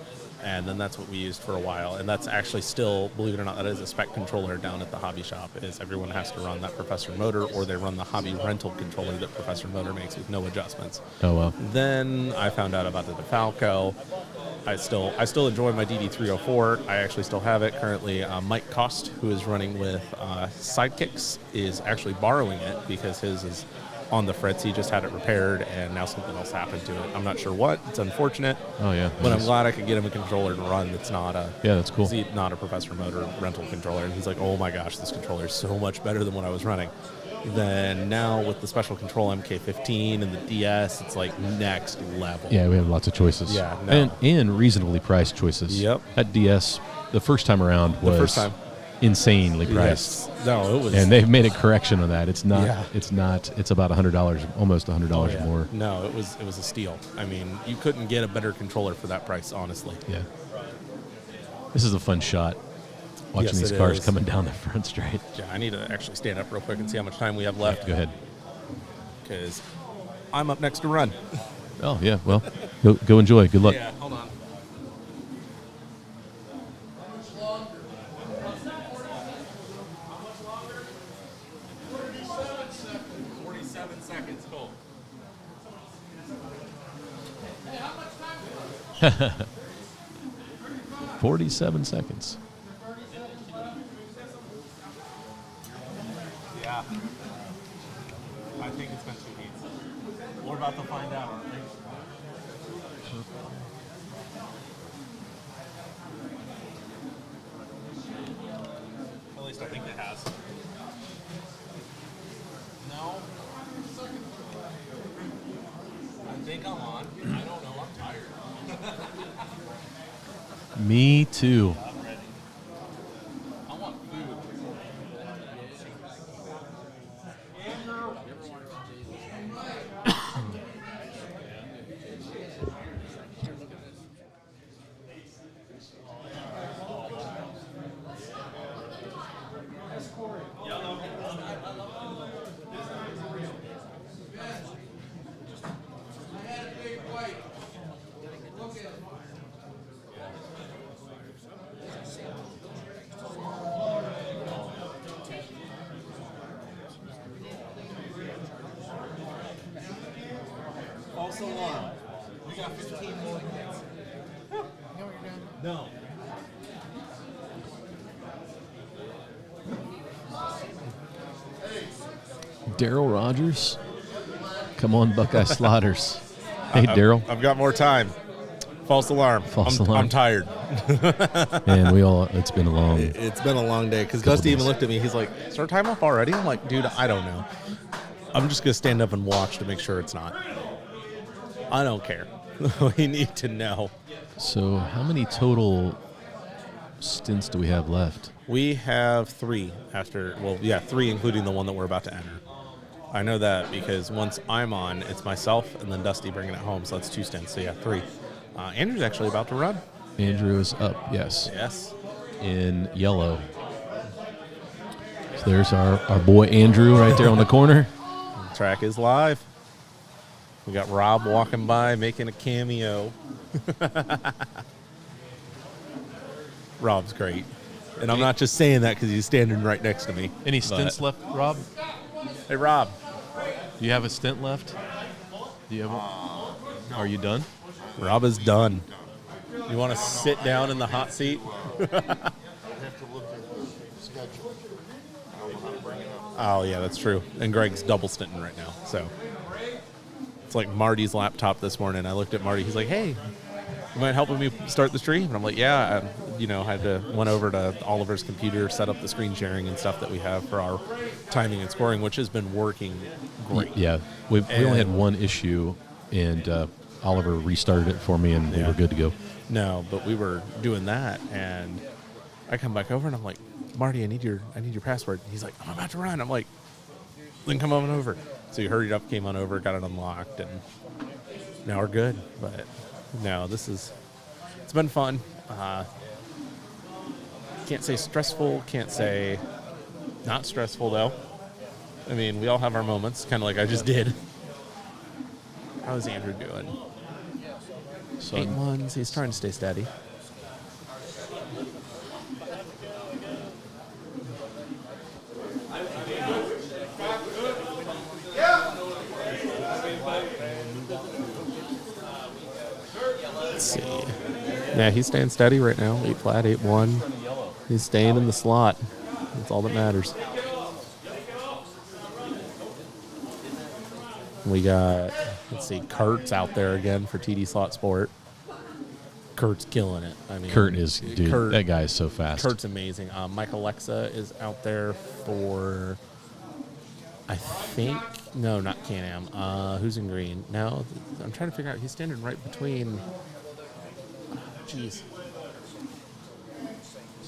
And then that's what we used for a while. And that's actually still, believe it or not, that is a spec controller down at the hobby shop, is everyone has to run that Professor Motor, or they run the hobby rental controller that Professor Motor makes with no adjustments. Oh, wow. Then I found out about the DeFalco. I still enjoy my DD304. I actually still have it currently. Mike Cost, who is running with Sidekicks, is actually borrowing it because his is on the fritz. He just had it repaired, and now something else happened to it. I'm not sure what. It's unfortunate. Oh, yeah. But I'm glad I could get him a controller to run that's not a... Yeah, that's cool. Not a Professor Motor rental controller. And he's like, oh my gosh, this controller is so much better than what I was running. Then now with the special control MK15 and the DS, it's like next level. Yeah, we have lots of choices. Yeah, no. And reasonably priced choices. Yep. That DS, the first time around, was insanely priced. Yes. No, it was. And they've made a correction on that. It's not. Yeah. It's not. It's about $100, almost $100 more. No, it was a steal. I mean, you couldn't get a better controller for that price, honestly. Yeah. This is a fun shot. Watching these cars coming down the front straight. Yeah, I need to actually stand up real quick and see how much time we have left. Go ahead. Because I'm up next to run. Oh, yeah. Well, go enjoy. Good luck. Yeah, hold on. Hey, how much time? 47 seconds. Yeah. I think it's been 2 heats. We're about to find out, aren't we? At least I think it has. No. I think I'm on. I don't know. I'm tired. Me too. I'm ready. I want food. False alarm. We got 15 more minutes. No. Daryl Rogers. Come on, Buckeye Slaughters. Hey, Daryl. I've got more time. False alarm. False alarm. I'm tired. And it's been a long... It's been a long day, because Dusty even looked at me. He's like, start time up already? I'm like, dude, I don't know. I'm just going to stand up and watch to make sure it's not. I don't care. We need to know. So how many total stints do we have left? We have 3 after, 3 including the one that we're about to enter. I know that because once I'm on, it's myself and then Dusty bringing it home, so that's 2 stints. So 3. Andrew's actually about to run. Andrew is up, yes. Yes. In yellow. So there's our boy Andrew right there on the corner. The track is live. We got Rob walking by making a cameo. Rob's great. And I'm not just saying that because he's standing right next to me. Any stints left, Rob? Hey, Rob. Do you have a stint left? Do you have Are you done? Rob is done. You want to sit down in the hot seat? I have to look at the schedule. I don't know how to bring it up. Oh, yeah, that's true. And Greg's double stinting right now. So it's like Marty's laptop this morning. I looked at Marty. He's like, hey, you mind helping me start the stream? And I'm like, yeah. Went over to Oliver's computer, set up the screen sharing and stuff that we have for our timing and scoring, which has been working great. Yeah, we only had one issue, and Oliver restarted it for me, and we were good to go. No, but we were doing that, and I come back over, and I'm like, Marty, I need your password. He's like, I'm about to run. I'm like, then come on over. So he hurried up, came on over, got it unlocked, and now we're good. But no, it's been fun. Can't say stressful, can't say not stressful, though. I mean, we all have our moments, kind of like I just did. How's Andrew doing? 8-1s. He's trying to stay steady. Let's see. Yeah, he's staying steady right now. 8 flat, 8-1. He's staying in the slot. That's all that matters. We got, let's see, Kurt's out there again for TD Slot Sport. Kurt's killing it. I mean, Kurt is, dude, that guy is so fast. Kurt's amazing. Mike Alexa is out there for, I think, no, not Can-Am. Who's in green? No, I'm trying to figure out. He's standing right between, jeez.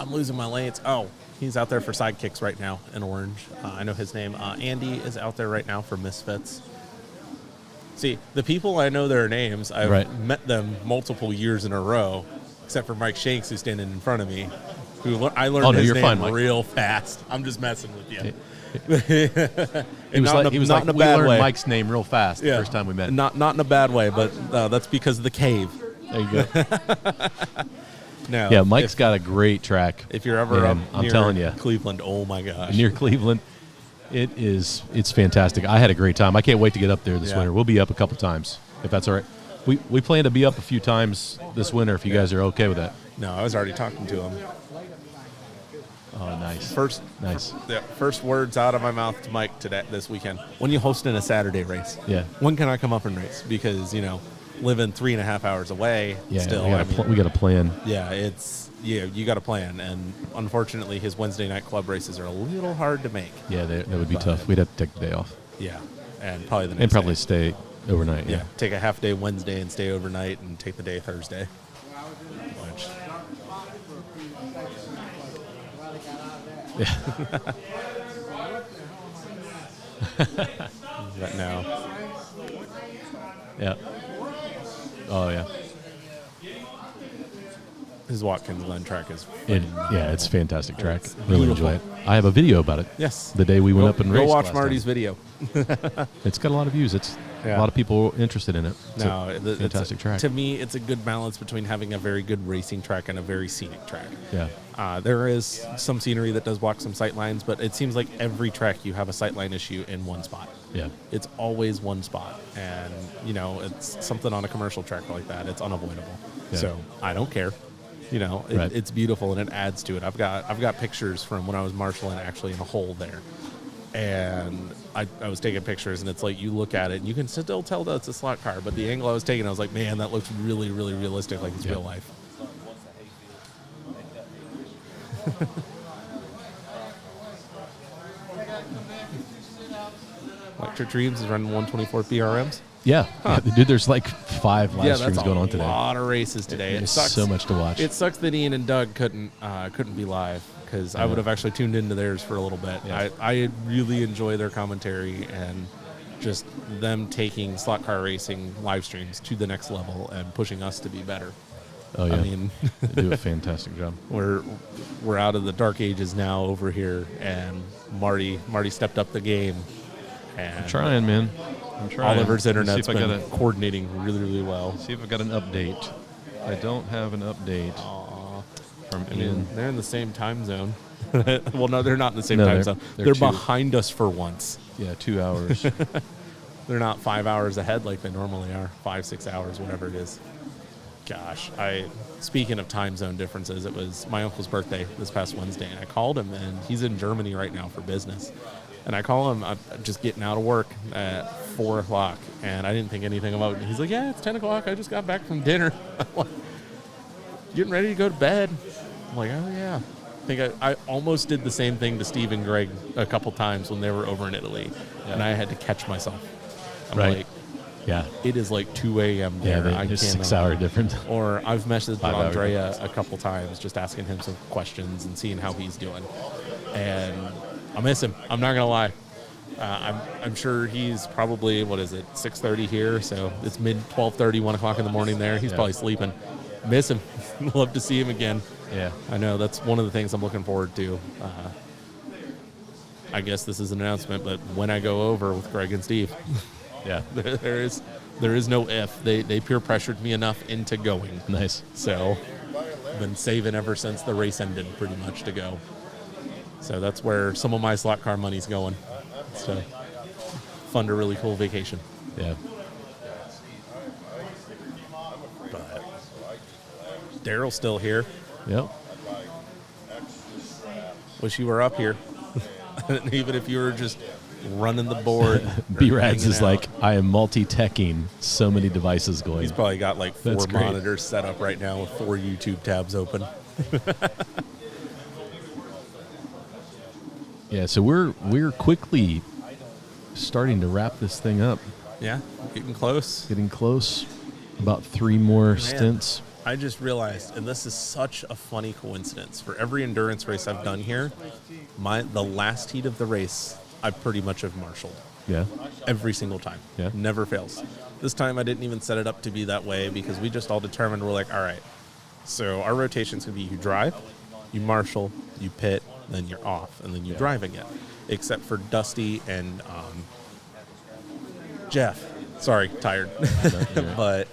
I'm losing my lanes. Oh, he's out there for Sidekicks right now in orange. I know his name. Andy is out there right now for Misfits. See, the people I know their names, I've met them multiple years in a row, except for Mike Shanks, who's standing in front of me, who I learned his name real fast. I'm just messing with you. He was like, we learned Mike's name real fast the first time we met him. Not in a bad way, but that's because of the cave. There you go. No, yeah, Mike's got a great track. If you're ever up I'm near telling you, Cleveland, oh my gosh. Near Cleveland, it's fantastic. I had a great time. I can't wait to get up there this winter. We'll be up a couple times, if that's all right. We plan to be up a few times this winter if you guys are okay with that. No, I was already talking to him. Oh, nice. First words out of my mouth to Mike this weekend. When you hosting a Saturday race? Yeah. When can I come up and race? Because, living 3.5 hours away still. We got a plan. Yeah, you got a plan. And unfortunately, his Wednesday night club races are a little hard to make. Yeah, that would be tough. We'd have to take the day off. Yeah, and probably the next And probably day. stay overnight. Yeah. Take a half day Wednesday and stay overnight and take the day Thursday. Which, But no. Yeah. Oh, yeah. His Watkins Glen track is it's a fantastic track. It's really beautiful. enjoy it. I have a video about it. Yes. The day we went up and raced. Go watch last Marty's time. video. It's got a lot of views. It's a lot of people interested in it. It's a fantastic track. To me, it's a good balance between having a very good racing track and a very scenic track. Yeah. There is some scenery that does block some sight lines, but it seems like every track you have a sight line issue in one spot. Yeah. It's always one spot. And, it's something on a commercial track like that. It's unavoidable. Yeah. So I don't care. Right. It's beautiful and it adds to it. I've got pictures from when I was marshaling actually in a hole there. And I was taking pictures, and it's like you look at it, and you can still tell that it's a slot car. But the angle I was taking, I was like, man, that looks really, really realistic, like it's real life. Electric Dreams is running 124 PRMs. Yeah. Dude, there's like 5 live streams going on today. There's a lot of races today. There's so much to watch. It sucks that Ian and Doug couldn't be live, because I would have actually tuned into theirs for a little bit. Yeah. I really enjoy their commentary and just them taking slot car racing live streams to the next level and pushing us to be better. Oh yeah, I mean, they do a fantastic job. We're out of the dark ages now over here, and Marty stepped up the game. And I'm trying, man. I'm trying. Oliver's internet's been coordinating really, really well. See if I've got an update. I don't have an update from Ian. They're in the same time zone. Well, no, they're not in the same time zone. They're behind us for once. Yeah, 2 hours. They're not 5 hours ahead like they normally are. 5-6 hours, whatever it is. Gosh, speaking of time zone differences, it was my uncle's birthday this past Wednesday, and I called him, and he's in Germany right now for business. And I call him, I'm just getting out of work at 4 o'clock, and I didn't think anything about it. He's like, yeah, it's 10 o'clock. I just got back from dinner. getting ready to go to bed. I'm like, oh, yeah. I think I almost did the same thing to Steve and Greg a couple times when they were over in Italy, and I had to catch myself. I'm like, yeah, it is like 2 a.m. Yeah, there. it's 6 hour difference. Or I've messaged 5 hour Andrea a couple times just asking him some questions and seeing how he's doing. And I miss him. I'm not going to lie. I'm sure he's probably, 6:30 here, so it's mid 12:30, 1 o'clock in the morning there. He's probably sleeping. Miss him. Love to see him again. Yeah. I know. That's one of the things I'm looking forward to. I guess this is an announcement, but when I go over with Greg and Steve, yeah, there is no if. They peer pressured me enough into going. Nice. So I've been saving ever since the race ended, pretty much, to go. So that's where some of my slot car money's going. So fund a really cool vacation. Yeah. But Daryl's still here. Yep. Wish you were up here. Even if you were just running the board. B-Rags is like, I am multi-teching so many devices going. He's probably got like 4 That's great. monitors set up right now with 4 YouTube tabs open. Yeah, so we're quickly starting to wrap this thing up. Yeah, getting close. Getting close. About 3 more stints. I just realized, and this is such a funny coincidence, for every endurance race I've done here, the last heat of the race, I pretty much have marshaled. Yeah. Every single time. Yeah. Never fails. This time I didn't even set it up to be that way because we just all determined, we're like, all right, so our rotation's going to be you drive, you marshal, you pit, then you're off, and then you drive again. Except for Dusty and Jeff. Sorry, tired. But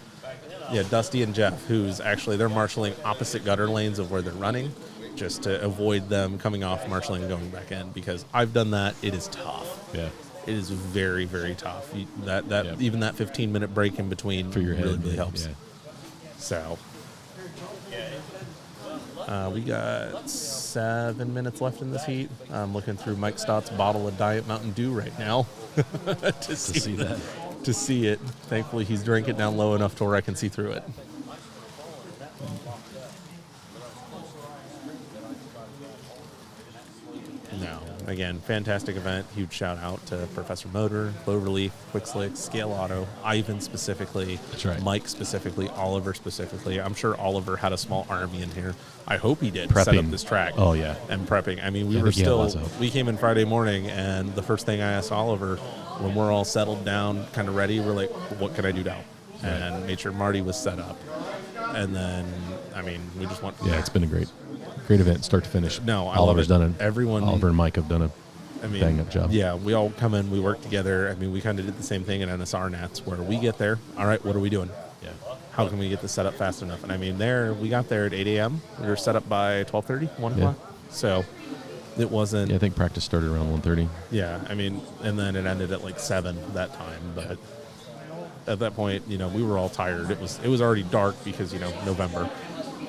yeah, Dusty and Jeff, who's actually, they're marshaling opposite gutter lanes of where they're running, just to avoid them coming off, marshaling, and going back in, because I've done that. It is tough. Yeah. It is very, very tough. Even that 15-minute break in between For your head, really helps. yeah. So we got 7 minutes left in this heat. I'm looking through Mike Stott's bottle of Diet Mountain Dew right now to see that. To see it. Thankfully, he's drank it down low enough to where I can see through it. No. Again, fantastic event. Huge shout out to Professor Motor, Cloverleaf, Quick Slick, Scaleauto, Ivan specifically, That's right. Mike specifically, Oliver specifically. I'm sure Oliver had a small army in here. I hope he did Prepping. set up this track. Oh, yeah. And prepping. I mean, I think he had lots of help. we came in Friday morning, and the first thing I asked Oliver, when we're all settled down, kind of ready, we're like, what can I do now? Right. And made sure Marty was set up. And then, I mean, we just went from Yeah, there. it's been a great event, start to finish. No, I love Oliver's it. done it. Everyone- Oliver and Mike have done a bang-up job. Yeah, we all come in, we work together. I mean, we kind of did the same thing in NSR Nats, where we get there, all right, what are we doing? Yeah. How can we get this set up fast enough? And I mean, we got there at 8 a.m. We were set up by 12:30, 1 Yeah. o'clock. So it wasn't... Yeah, I think practice started around 1:30. Yeah, I mean, and then it ended at like 7 that time. But at that point, we were all tired. It was already dark because, November.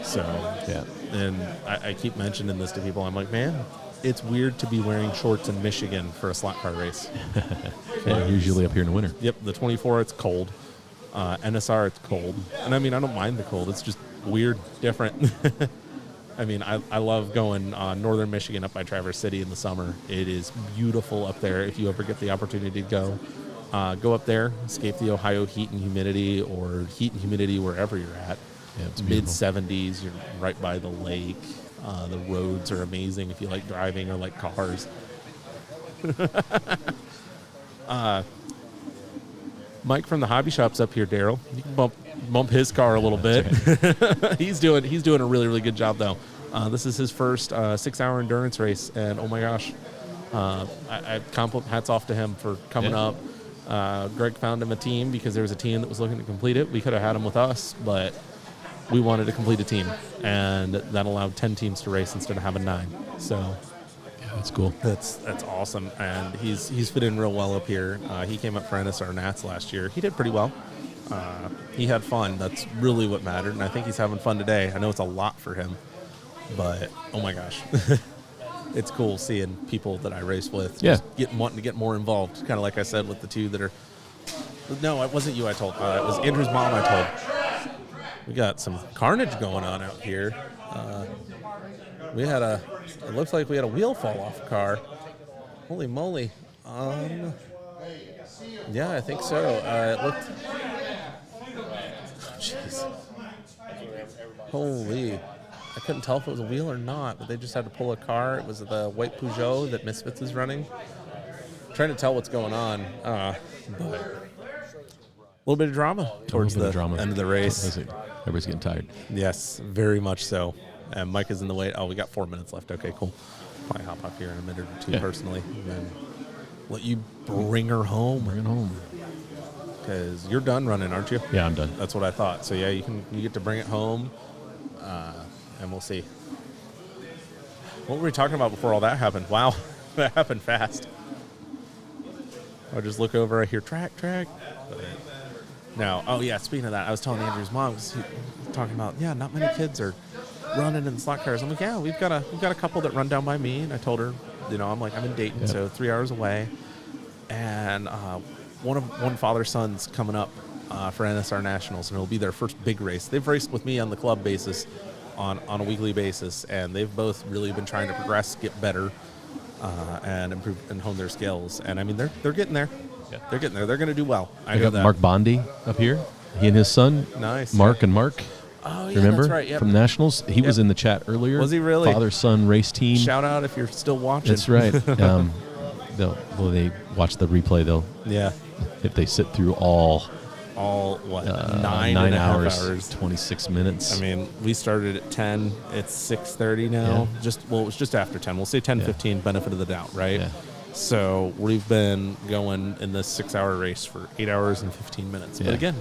So, yeah. And I keep mentioning this to people. I'm like, man, it's weird to be wearing shorts in Michigan for a slot car race. Yeah, usually up here in the winter. Yep, the 24, it's cold. NSR, it's cold. And I mean, I don't mind the cold. It's just weird, different. I mean, I love going northern Michigan up by Traverse City in the summer. It is beautiful up there. If you ever get the opportunity to go up there, escape the Ohio heat and humidity, or heat and humidity wherever you're at. Yeah, it's mid-70s. You're right by the lake. The roads are amazing if you like driving or like cars. Mike from the hobby shop's up here, Daryl. You can bump his car a little bit. Right. He's doing a really, really good job, though. This is his first 6-hour endurance race, and oh my gosh, I hats off to him for coming up. Greg found him a team because there was a team that was looking to complete it. We could have had him with us, but we wanted to complete a team, and that allowed 10 teams to race instead of having 9. So yeah, that's cool. That's awesome, and he's fit in real well up here. He came up for NSR Nats last year. He did pretty well. He had fun. That's really what mattered, and I think he's having fun today. I know it's a lot for him, but oh my gosh. It's cool seeing people that I race with wanting to get more involved, kind of like I said with the two that are... No, it wasn't you I told. It was Andrew's mom I told. We got some carnage going on out here. It looks like we had a wheel fall off a car. Holy moly. Yeah, I think so. It looked... Jeez. Holy. I couldn't tell if it was a wheel or not, but they just had to pull a car. It was the white Peugeot that Misfits is running. Trying to tell what's going on. But a little bit of drama towards the end of the race. Everybody's getting tired. Yes, very much so. And Mike is in the way. Oh, we got 4 minutes left. Okay, cool. Probably hop up here in a minute or two personally. And then let you bring her home. Bring it home. Because you're done running, aren't you? Yeah, I'm done. That's what I thought. So, yeah, you get to bring it home, and we'll see. What were we talking about before all that happened? Wow, that happened fast. I just look over, I hear track. Now, oh, yeah, speaking of that, I was telling Andrew's mom, talking about, not many kids are running in slot cars. I'm like, yeah, we've got a couple that run down by me, and I told her, I'm like, I'm in Dayton, so 3 hours away, and one father son's coming up for NSR Nationals, and it'll be their first big race. They've raced with me on the club basis on a weekly basis, and they've both really been trying to progress, get better, and improve and hone their skills. And I mean, they're getting there. Yeah. They're getting there. They're going to do well. I know that. Mark Bondi up here. He and his son. Nice. Mark and Mark. Oh, yeah, remember? That's right. Yep. From Nationals. He was in the chat earlier. Was he really? Father-son race team. Shout out if you're still watching. That's right. They watch the replay. If they sit through all 9 hours, 26 minutes. I mean, we started at 10. It's 6:30 now. Yeah. It was just after 10. We'll say 10:15. Benefit of the doubt, right? Yeah. So we've been going in this 6-hour race for 8 hours and 15 minutes. Yeah. But again,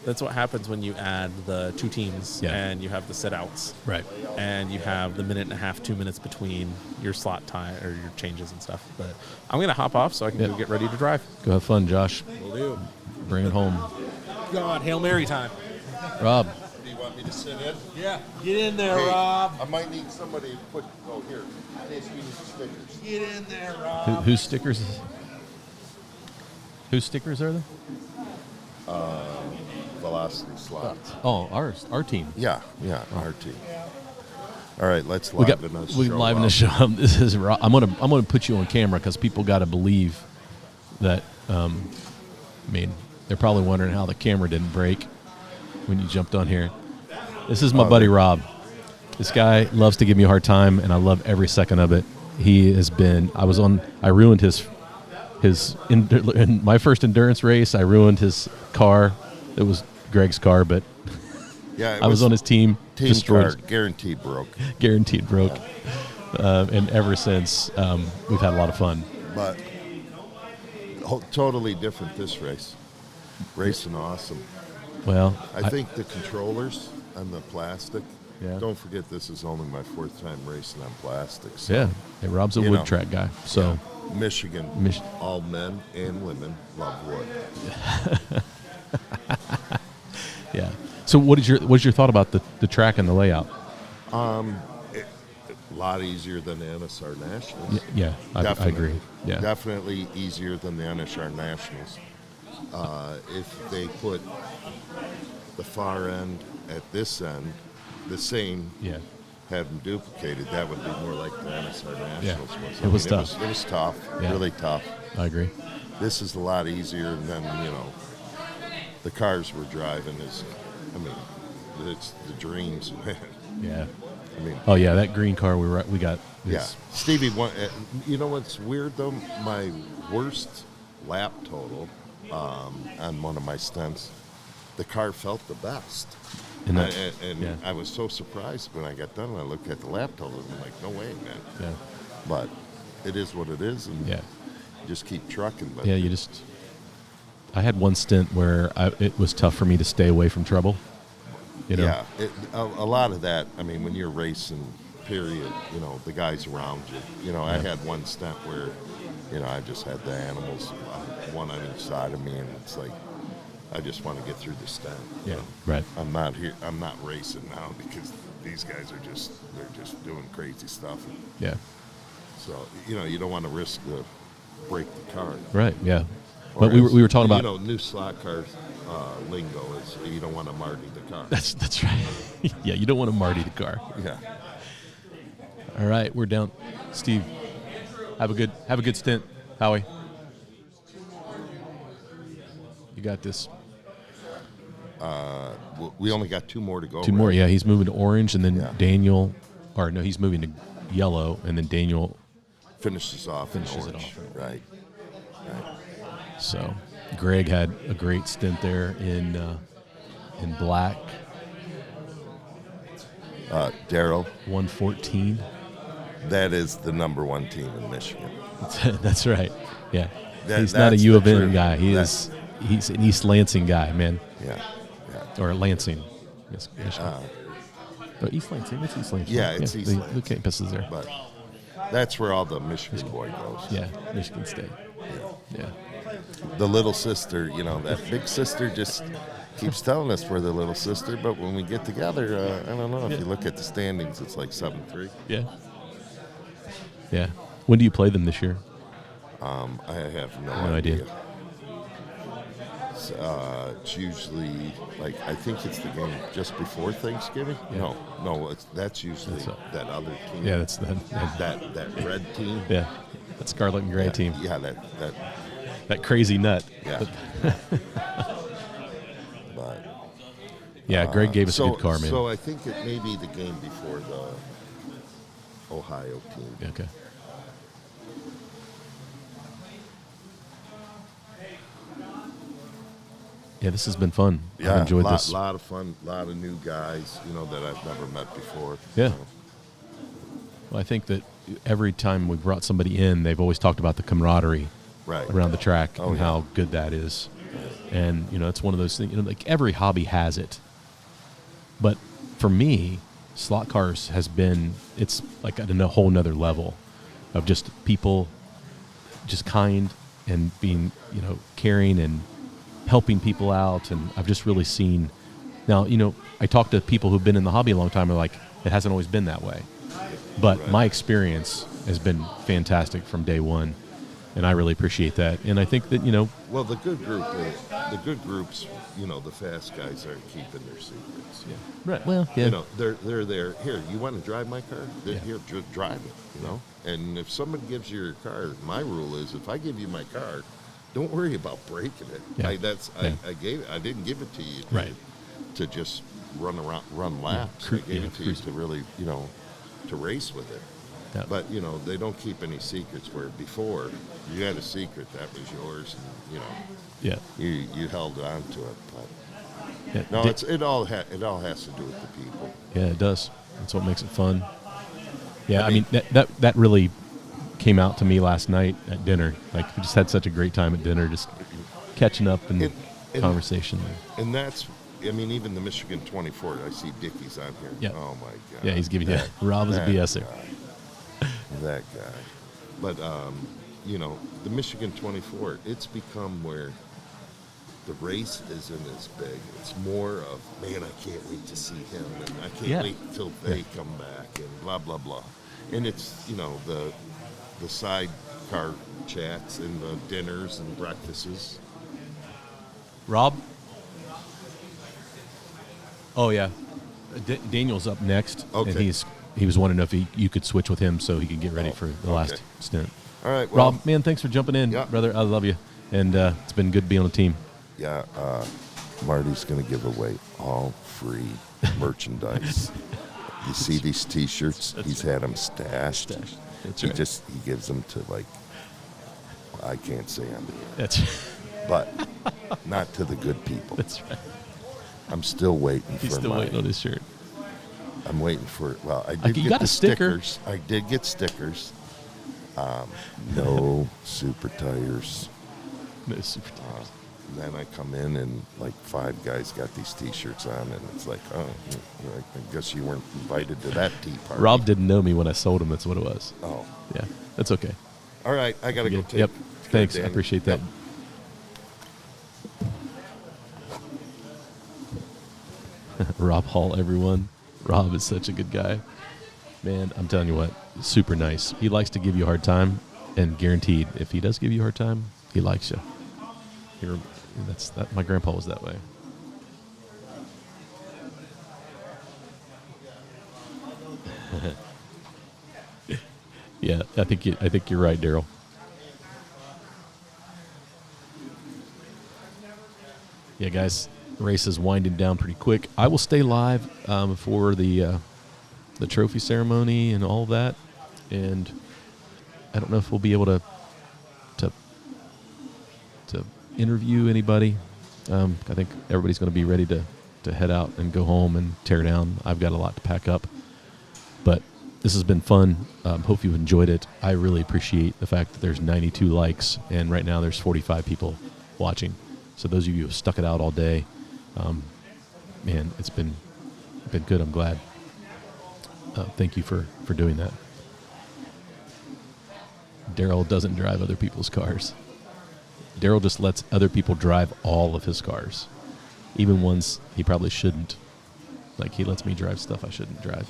that's what happens when you add the two teams and you have the sit-outs. Right. And you have the minute and a half, 2 minutes between your slot time or your changes and stuff. But I'm going to hop off so I can go get ready to drive. Go have fun, Josh. Will do. Bring it home. God, Hail Mary time. Rob. Do you want me to sit in? Yeah. Get in there, Hey, Rob. I might need somebody to put, here, in case we need stickers. Get in there, Rob. Whose stickers? Whose stickers are they? Velocity slots. Oh, our team. Yeah, our team. All right, let's liven the show. We liven the show. This is Rob. I'm gonna put you on camera because people got to believe that. I mean, they're probably wondering how the camera didn't break when you jumped on here. This is my buddy Rob. This guy loves to give me a hard time, and I love every second of it. He has been. I ruined in my first endurance race. I ruined his car. It was Greg's car, but I was on his team. Team car guaranteed broke. Guaranteed broke. And ever since, we've had a lot of fun. But totally different this race. Racing awesome. Well, I think the controllers and the plastic. Yeah. Don't forget, this is only my 4th time racing on plastic. So, yeah. Hey, Rob's a wood track guy. So Michigan, all men and women love wood. Yeah. So what's your thought about the track and the layout? A lot easier than the NSR Nationals. Yeah, I agree. Yeah. Definitely easier than the NSR Nationals. If they put the far end at this end, the same, have them duplicated, that would be more like the NSR Nationals was. It was tough. It was tough, really tough. I agree. This is a lot easier than, the cars we're driving is, it's the dreams, man. Yeah. That green car we got. Stevie, you know what's weird though? My worst lap total on one of my stints, the car felt the best. And I was so surprised when I got done and I looked at the lap total and I'm like, no way, man. Yeah. But it is what it is, and you just keep trucking. But I had one stint where it was tough for me to stay away from trouble. Yeah, a lot of that, when you're racing, period, the guys around you. I had one stint where, I just had the animals, one on each side of me, and it's like, I just want to get through the stint. Yeah, right. I'm not racing now because these guys they're just doing crazy stuff. Yeah. So, you don't want to risk break the car. Right, yeah. But we were talking about, you know, new slot cars lingo is you don't want to Marty the car. That's right. Yeah, you don't want to Marty the car. Yeah. All right, we're down. Steve, have a good stint, Howie. You got this. We only got 2 more to go. Two more, right? yeah. He's moving to orange, and then Daniel, or no, he's moving to yellow, and then Daniel finishes off. Finishes in it orange. off. Right. So, Greg had a great stint there in black. Daryl. 114. That is the number 1 team in Michigan. That's right. Yeah. That- he's not a that's U the of N truth. guy. He's an East Lansing guy, man. Yeah. Or Lansing. Yes, but East Lansing. It's East Lansing. Yeah, it's East the campus is there. But that's where all the Michigan boy goes. Yeah, Michigan State. Yeah. The little sister, you know, that big sister just keeps telling us we're the little sister, but when we get together, I don't know. If you look at the standings, it's like 7-3. Yeah. Yeah. When do you play them this year? I have no idea. It's usually I think it's the game just before Thanksgiving. Yeah. No, that's usually that other team. Yeah, that's that red team. Yeah, that scarlet and gray team. Yeah, that crazy nut. Yeah. Yeah, Greg gave us a good car, man. So I think it may be the game before the Ohio team. Okay. Yeah, this has been fun. Yeah, I've enjoyed this. A lot of fun, a lot of new guys, that I've never met before. Yeah. Well, I think that every time we've brought somebody in, they've always talked about the camaraderie around the track and how good that is. And, it's one of those things, like every hobby has it. But for me, slot cars has been, it's like at a whole nother level of just people just kind and being, caring and helping people out. And I've just really seen now, I talk to people who've been in the hobby a long time, and like, it hasn't always been that way. But my experience has been fantastic from day one, and I really appreciate that. And I think that, Well, the good groups, the fast guys aren't keeping their secrets. Yeah. Right. Well, yeah. They're there. Here, you want to drive my car? Here, just drive it, And if somebody gives you your car, my rule is if I give you my car, don't worry about breaking it. Yeah. I didn't give it to you to just run laps. I gave it to you to really, to race with it. Yeah. But, they don't keep any secrets where before you had a secret that was yours and, you held on to it. But no, it all has to do with the people. Yeah, it does. That's what makes it fun. Yeah, I mean that really came out to me last night at dinner. Like, we just had such a great time at dinner, just catching up and conversation. And that's, even the Michigan 24, I see Dickie's on here. Yeah. Oh, my God. Yeah, he's giving Rob is a BSer. That guy. But, the Michigan 24, it's become where the race isn't as big. It's more of, man, I can't wait to see him, and I can't wait until they come back, and blah, blah, blah. And it's, the sidecar chats and the dinners and breakfasts. Rob? Oh, yeah. Daniel's up next. Okay. And he was wanting to know if you could switch with him so he could get ready for the last stint. All right. Well, Rob, man, thanks for jumping in, brother. I love you. And it's been good to be on the team. Yeah. Marty's going to give away all free merchandise. You see these T-shirts? He's had them stashed. That's he right. He gives them to, I can't say on the air. That's but not to the good people. That's right. I'm still waiting He's for still waiting on his shirt. I'm waiting for it. Well, I did you get got the a sticker. stickers. I did get stickers. No super tires. No super tires. Then I come in and 5 guys got these T-shirts on, and it's like, oh, I guess you weren't invited to that tea party. Rob didn't know me when I sold him. That's what it was. Oh. Yeah, that's okay. All right, I got to go take. Yep. Thanks. I Danny. appreciate that. Rob Hall, everyone. Rob is such a good guy. Man, I'm telling you what, super nice. He likes to give you a hard time, and guaranteed, if he does give you a hard time, he likes you. Here, that. My grandpa was that way. Yeah, I think you're right, Daryl. Yeah, guys, race is winding down pretty quick. I will stay live for the trophy ceremony and all of that, and I don't know if we'll be able to interview anybody. I think everybody's going to be ready to head out and go home and tear down. I've got a lot to pack up, but this has been fun. Hope you've enjoyed it. I really appreciate the fact that there's 92 likes, and right now there's 45 people watching. So those of you who have stuck it out all day, man, it's been good. I'm glad. Thank you for doing that. Daryl doesn't drive other people's cars. Daryl just lets other people drive all of his cars, even ones he probably shouldn't. Like, he lets me drive stuff I shouldn't drive.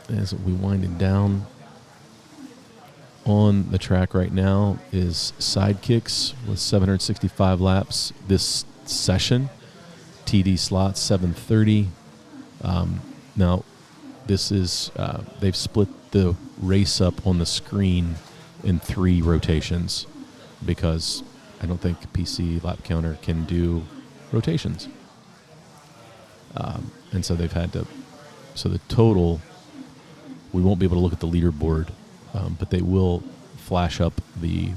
As we winding down, on the track right now is Sidekicks with 765 laps this session. TD slots 730. Now, this is they've split the race up on the screen in 3 rotations because I don't think PC lap counter can do rotations, and so they've had to. So the total, we won't be able to look at the leaderboard, but they will flash up the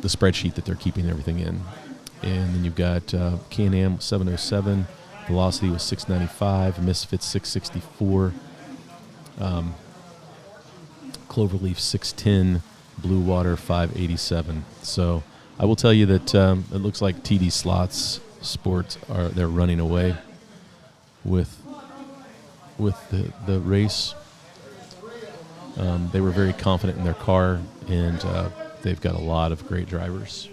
spreadsheet that they're keeping everything in. And then you've got Can-Am 707, Velocity was 695, Misfits 664, Cloverleaf 610, Blue Water 587. So I will tell you that it looks like TD Slots Sports they're running away with the race. They were very confident in their car, and they've got a lot of great drivers.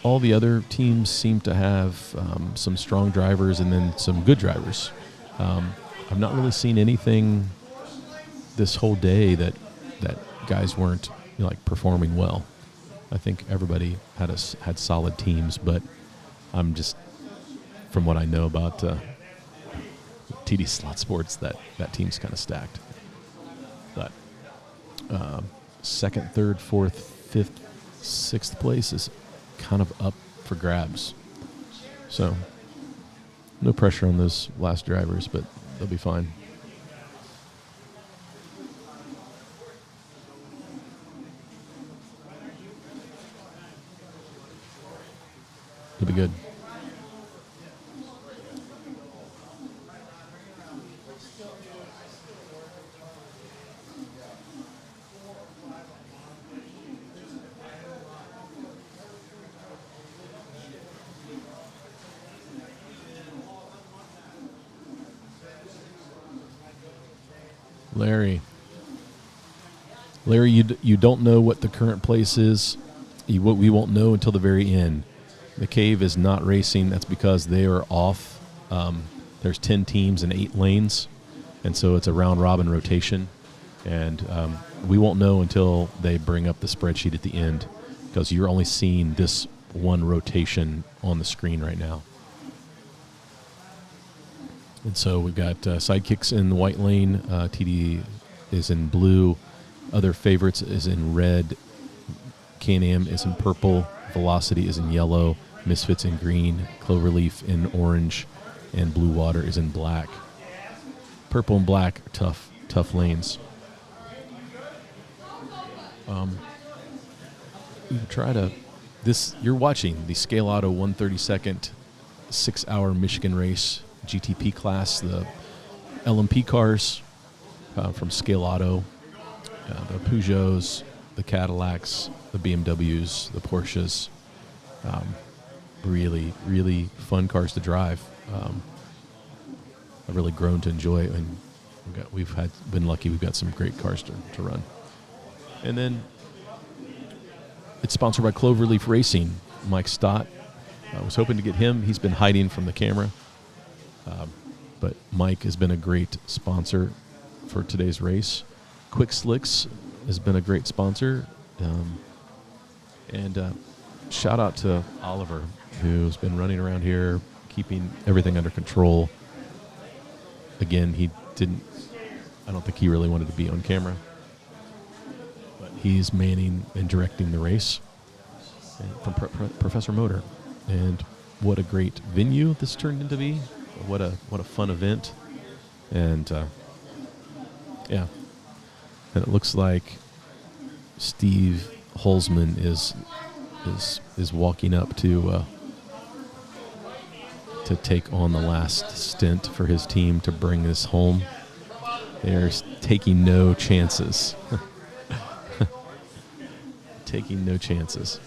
All the other teams seem to have some strong drivers and then some good drivers. I've not really seen anything this whole day that guys weren't performing well. I think everybody had solid teams, but I'm just, from what I know about TD Slot Sports, that team's kind of stacked. But second, third, fourth, fifth, sixth place is kind of up for grabs. So no pressure on those last drivers, but they'll be fine. It'll be good. Larry, you don't know what the current place is. We won't know until the very end. The Cave is not racing. That's because they are off. There's 10 teams and 8 lanes, and so it's a round-robin rotation. And we won't know until they bring up the spreadsheet at the end, because you're only seeing this one rotation on the screen right now. And so we've got Sidekicks in the white lane. TD is in blue. Other favorites is in red. Can-Am is in purple. Velocity is in yellow. Misfits in green. Cloverleaf in orange. And Blue Water is in black. Purple and black are tough lanes. You're watching the Scaleauto 132nd 6-hour Michigan race GTP class, the LMP cars from Scaleauto, the Peugeots, the Cadillacs, the BMWs, the Porsches. Really, really fun cars to drive. I've really grown to enjoy it, and we've been lucky. We've got some great cars to run. And then it's sponsored by Cloverleaf Racing. Mike Stott. I was hoping to get him. He's been hiding from the camera. But Mike has been a great sponsor. for today's race. Quick Slicks has been a great sponsor. And shout out to Oliver, who's been running around here, keeping everything under control. Again, I don't think he really wanted to be on camera, but he's manning and directing the race from Professor Motor. And what a great venue this turned into be. What a fun event. And yeah. And it looks like Steve Holzman is walking up to take on the last stint for his team to bring this home. They're taking no chances. Taking no chances.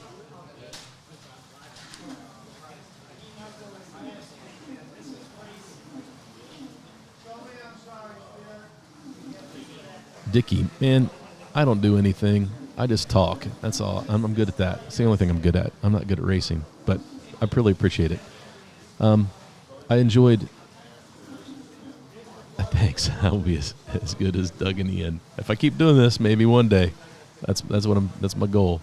Dickie, man, I don't do anything. I just talk. That's all. I'm good at that. It's the only thing I'm good at. I'm not good at racing, but I really appreciate it. I enjoyed. Thanks. I'll be as good as Doug and Ian. If I keep doing this, maybe one day. That's my goal.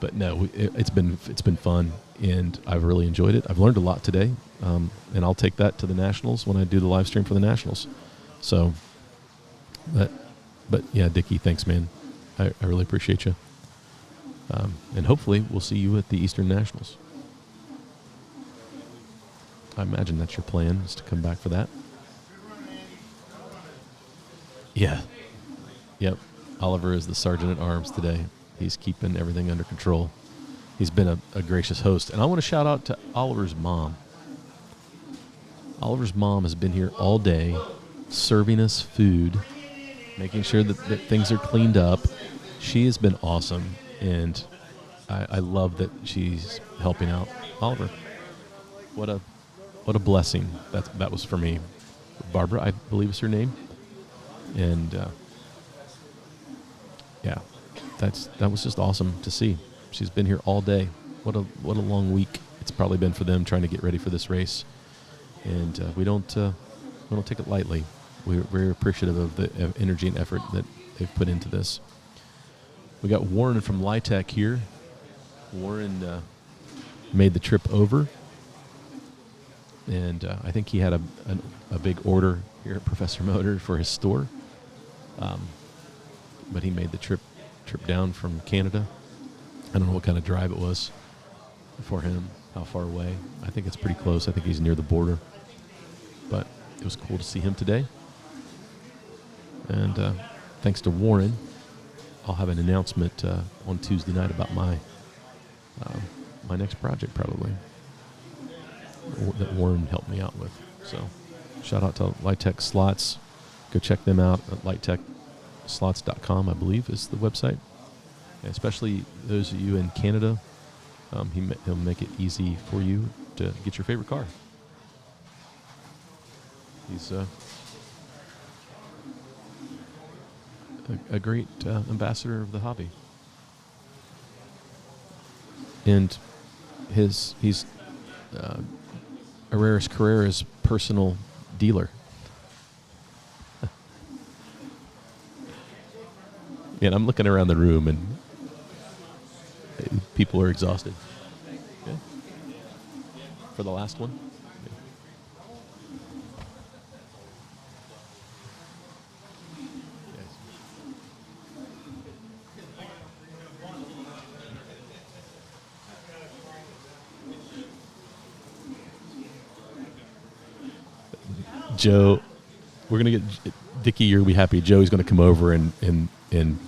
But no, it's been fun, and I've really enjoyed it. I've learned a lot today, and I'll take that to the Nationals when I do the live stream for the Nationals. So, but yeah, Dickie, thanks, man. I really appreciate you. And hopefully we'll see you at the Eastern Nationals. I imagine that's your plan, is to come back for that. Yeah. Yep. Oliver is the Sergeant at Arms today. He's keeping everything under control. He's been a gracious host. And I want to shout out to Oliver's mom. Oliver's mom has been here all day serving us food, making sure that things are cleaned up. She has been awesome, and I love that she's helping out Oliver. What a blessing that was for me. Barbara, I believe is her name. And yeah, that was just awesome to see. She's been here all day. What a long week it's probably been for them trying to get ready for this race. And we don't take it lightly. We're very appreciative of the energy and effort that they've put into this. We got Warren from Litech here. Warren made the trip over, and I think he had a big order here at Professor Motor for his store. But he made the trip down from Canada. I don't know what kind of drive it was for him, how far away. I think it's pretty close. I think he's near the border. But it was cool to see him today. And thanks to Warren, I'll have an announcement on Tuesday night about my next project, probably, that Warren helped me out with. So shout out to Litech Slots. Go check them out at lighttechslots.com, I believe is the website. And especially those of you in Canada, he'll make it easy for you to get your favorite car. He's a great ambassador of the hobby. And he's Herrera's Carrera's personal dealer. And I'm looking around the room, and people are exhausted. Yeah. For the last one? Yeah. Joe, we're going to get Dickie, you'll be happy. Joey's going to come over and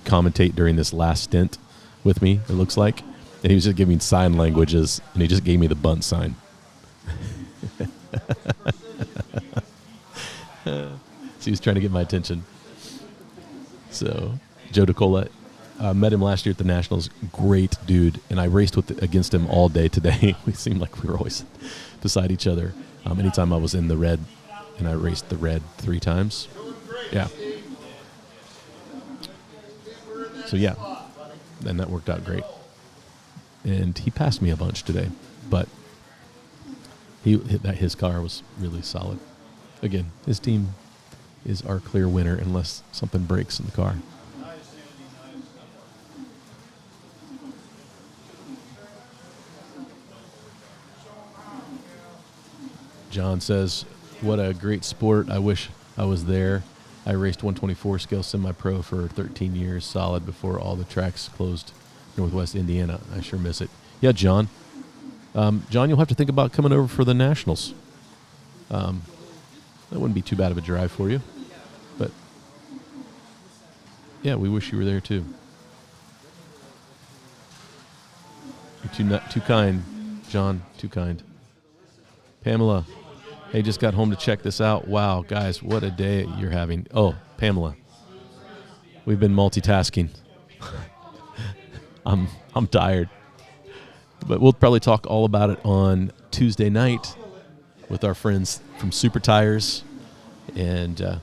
commentate during this last stint with me, it looks like. And he was just giving sign languages, and he just gave me the bunt sign. So he was trying to get my attention. So, Joe DeCola, met him last year at the Nationals. Great dude, and I raced against him all day today. We seemed like we were always beside each other. Anytime I was in the red, and I raced the red 3 times. Yeah. So, yeah. And that worked out great. And he passed me a bunch today. But his car was really solid. Again, his team is our clear winner unless something breaks in the car. John says, what a great sport. I wish I was there. I raced 124 scale semi-pro for 13 years solid before all the tracks closed Northwest Indiana. I sure miss it. Yeah, John. John, you'll have to think about coming over for the Nationals. That wouldn't be too bad of a drive for you. But, yeah, we wish you were there, too. You're too kind, John. Too kind. Pamela. Hey, just got home to check this out. Wow, guys, what a day you're having. Oh, Pamela. We've been multitasking. I'm tired. But we'll probably talk all about it on Tuesday night with our friends from Super Tires. And,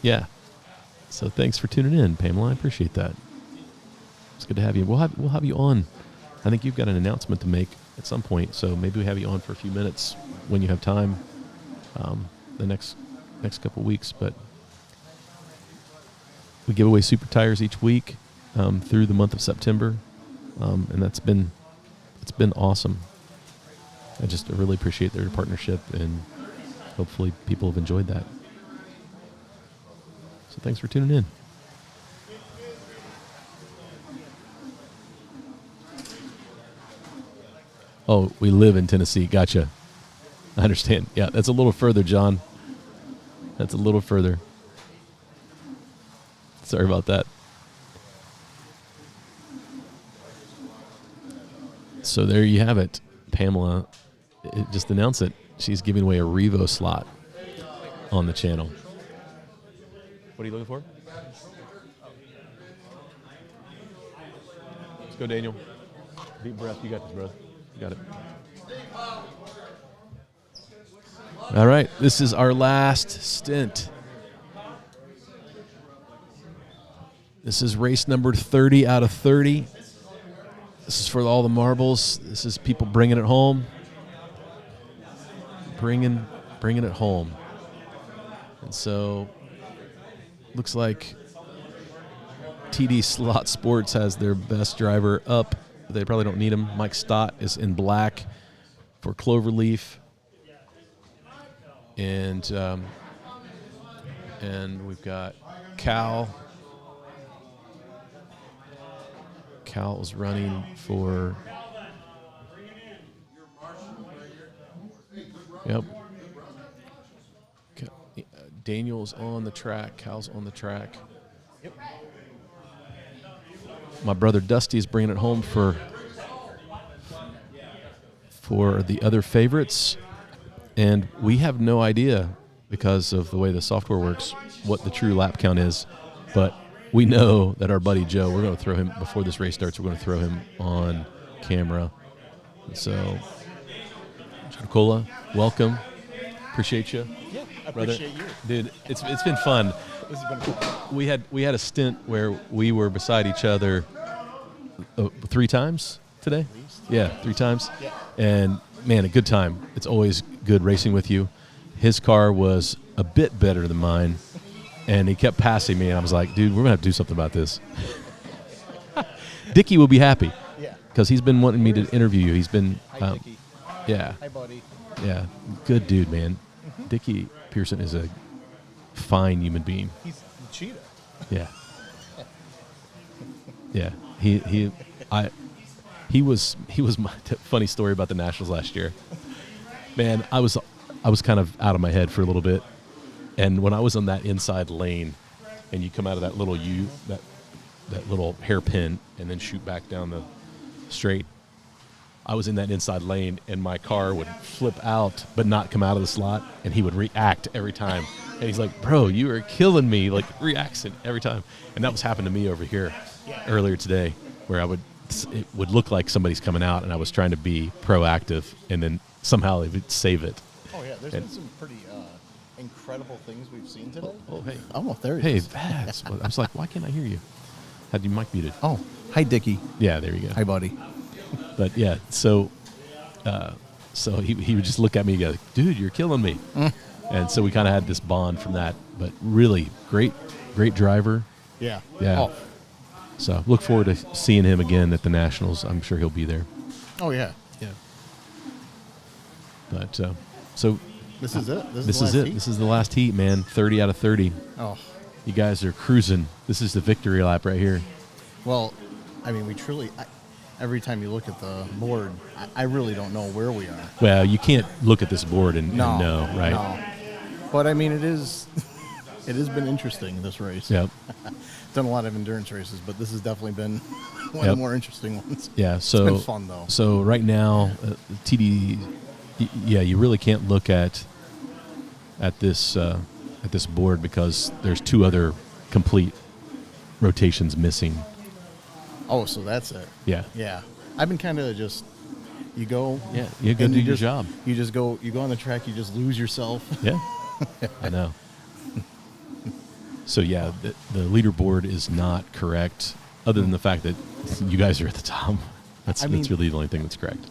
yeah. So thanks for tuning in, Pamela. I appreciate that. It's good to have you. We'll have you on. I think you've got an announcement to make at some point, so maybe we have you on for a few minutes when you have time the next couple weeks. But we give away Super Tires each week through the month of September, and it's been awesome. I really appreciate their partnership, and hopefully people have enjoyed that. So thanks for tuning in. Oh, we live in Tennessee. Gotcha. I understand. Yeah, that's a little further, John. That's a little further. Sorry about that. So there you have it. Pamela, just announced it. She's giving away a Revo slot on the channel. What are you looking for? Let's go, Daniel. Deep breath. You got this, bro. You got it. All right. This is our last stint. This is race number 30 out of 30. This is for all the marbles. This is people bringing it home. Bringing it home. And so, looks like TD Slot Sports has their best driver up. They probably don't need him. Mike Stott is in black for Cloverleaf. And we've got Cal. Cal is running for... Yep. Daniel's on the track. Cal's on the track. Yep. My brother Dusty is bringing it home for the other favorites. And we have no idea, because of the way the software works, what the true lap count is. But we know that our buddy Joe, we're going to throw him, before this race starts, we're going to throw him on camera. So, Cola, welcome. Appreciate you. Yeah, I brother. appreciate you. Dude, it's been fun. This has been cool. We had a stint where we were beside each other 3 times today. Yeah, 3 times. Yeah. And man, a good time. It's always good racing with you. His car was a bit better than mine, and he kept passing me, and I was like, dude, we're going to have to do something about this. Dickie will be happy. Yeah. Because he's been wanting me to interview you. He's been, Hi, Dickie. yeah. Hi, buddy. Yeah, good dude, man. Dickie Pearson is a fine human being. He's a cheetah. Yeah. Yeah. He was my funny story about the Nationals last year. Man, I was kind of out of my head for a little bit. And when I was on that inside lane and you come out of that little that little hairpin and then shoot back down the straight, I was in that inside lane and my car would flip out but not come out of the slot, and he would react every time. And he's like, bro, you are killing me, like reacts every time. And that was happening to me over here earlier today, where it would look like somebody's coming out and I was trying to be proactive, and then somehow they would save it. Oh, yeah, there's been some pretty incredible things we've seen today. Oh, hey. Oh, there he Hey, is. Vaz. I was like, why can't I hear you? Had your mic muted. Oh, hi, Dickie. Yeah, there you go. Hi, buddy. But yeah, so he would just look at me and go, dude, you're killing me. And And so we kind of had this bond from that. But really great driver. Yeah. Yeah. Oh. So look forward to seeing him again at the Nationals. I'm sure he'll be there. Oh yeah. But so This is it. This is it. This is the last heat, man. 30 out of 30. Oh. You guys are cruising. This is the victory lap right here. Well, I mean, we truly. Every time you look at the board, I really don't know where we are. Well, you can't look at this board and know, right? No. But I mean, it is. It has been interesting, this race. Yep. Done a lot of endurance races, but this has definitely been one of the more interesting ones. Yeah. So it's been fun though. So right now, TD. Yeah, you really can't look at this board because there's 2 other complete rotations missing. Oh, so that's it. Yeah. Yeah. I've been kind of just you go. Yeah. You go do your job. You just go. You go on the track. You just lose yourself. Yeah. I know. So yeah, the leaderboard is not correct, other than the fact that you guys are at the top. That's really the only thing that's correct.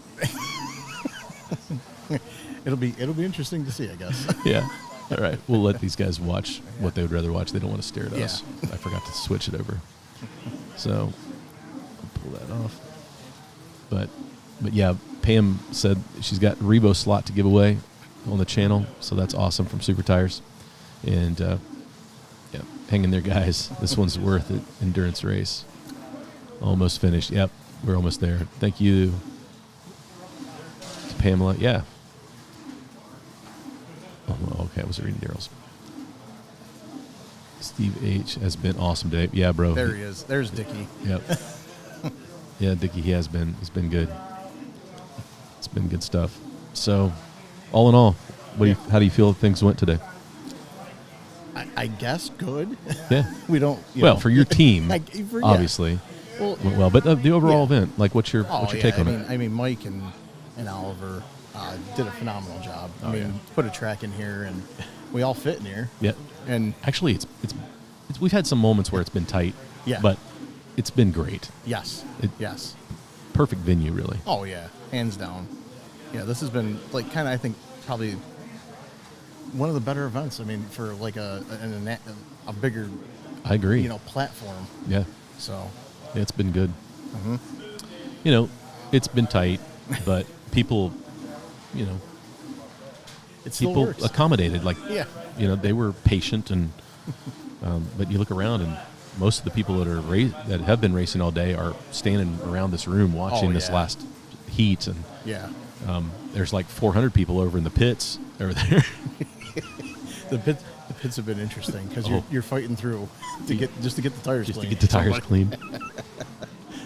It'll be interesting to see, I guess. Yeah. All right. We'll let these guys watch what they would rather watch. They don't want to stare at us. I forgot to switch it over. So I'll pull that off. But yeah, Pam said she's got a Revo slot to give away on the channel. So that's awesome from Super Tires. And yeah, hang in there, guys. This one's worth it. Endurance race. Almost finished. Yep. We're almost there. Thank you to Pamela. Yeah. Oh, okay. I was reading Daryl's. Steve H. has been awesome today. Yeah, bro. There he is. There's Dickie. Yep. Yeah, Dickie, he has been. He's been good. It's been good stuff. So, all in all, how do you feel things went today? I guess good. Yeah. We don't. Well, for your team, obviously. Well, went well, but the overall event, like, what's your take on it? I mean, Mike and Oliver did a phenomenal job. I mean, put a track in here, and we all fit in here. Yeah. And actually, it's we've had some moments where it's been tight. Yeah. But it's been great. Yes. Yes. Perfect venue, really. Oh yeah, hands down. Yeah, this has been like kind of, I think, probably one of the better events. I mean, for like a bigger. I agree. Platform. Yeah. So. Yeah, it's been good. Mm-hmm. It's been tight, but people, it still people works. accommodated. Like, yeah. They were patient, and but you look around, and most of the people that have been racing all day are standing around this room watching this last heat, and there's like 400 people over in the pits over there. The pits have been interesting because you're fighting through to get the tires just clean. to get the tires clean.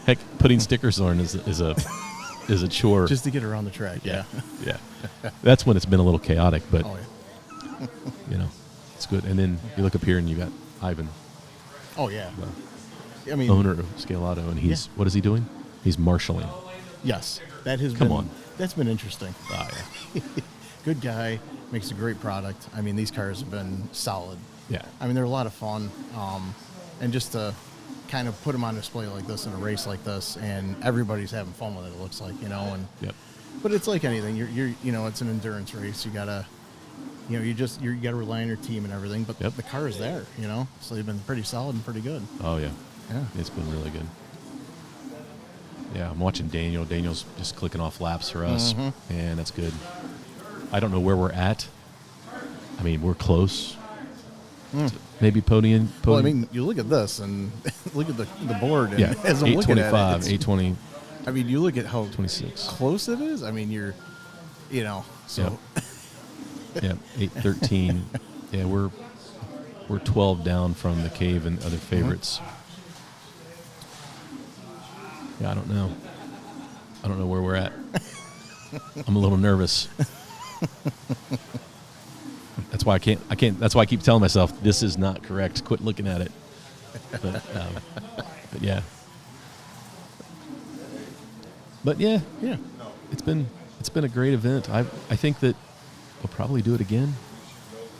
Heck, putting stickers on is a chore. Just to get around the track. Yeah. Yeah. That's when it's been a little chaotic, but yeah. it's good. And then you look up here and you got Ivan. Oh yeah. I mean, owner of Scaleauto, and he's what is he doing? He's marshalling. Yes, that has Come been. on. That's been interesting. Oh, yeah. Good guy, makes a great product. I mean, these cars have been solid. Yeah. I mean, they're a lot of fun, and just to kind of put them on display like this in a race like this, and everybody's having fun with it. It looks like, and. Yep. But it's like anything. You're it's an endurance race. You gotta. You gotta rely on your team and everything, but the car is there, so they've been pretty solid and pretty good. Oh, yeah. Yeah. It's been really good. Yeah, I'm watching Daniel. Daniel's just clicking off laps for us, and that's good. I don't know where we're at. I mean, we're close. Maybe podium. Well, I mean, you look at this and look at the board. And as I'm 825, looking at it, 820. I mean, you look at how 26 close it is. I mean, you're, so. Yeah, 813. Yeah, we're 12 down from the cave and other favorites. Yeah, I don't know. I don't know where we're at. I'm a little nervous. That's why I can't. That's why I keep telling myself this is not correct. Quit looking at it. But yeah. But yeah. It's been a great event. I think that we'll probably do it again.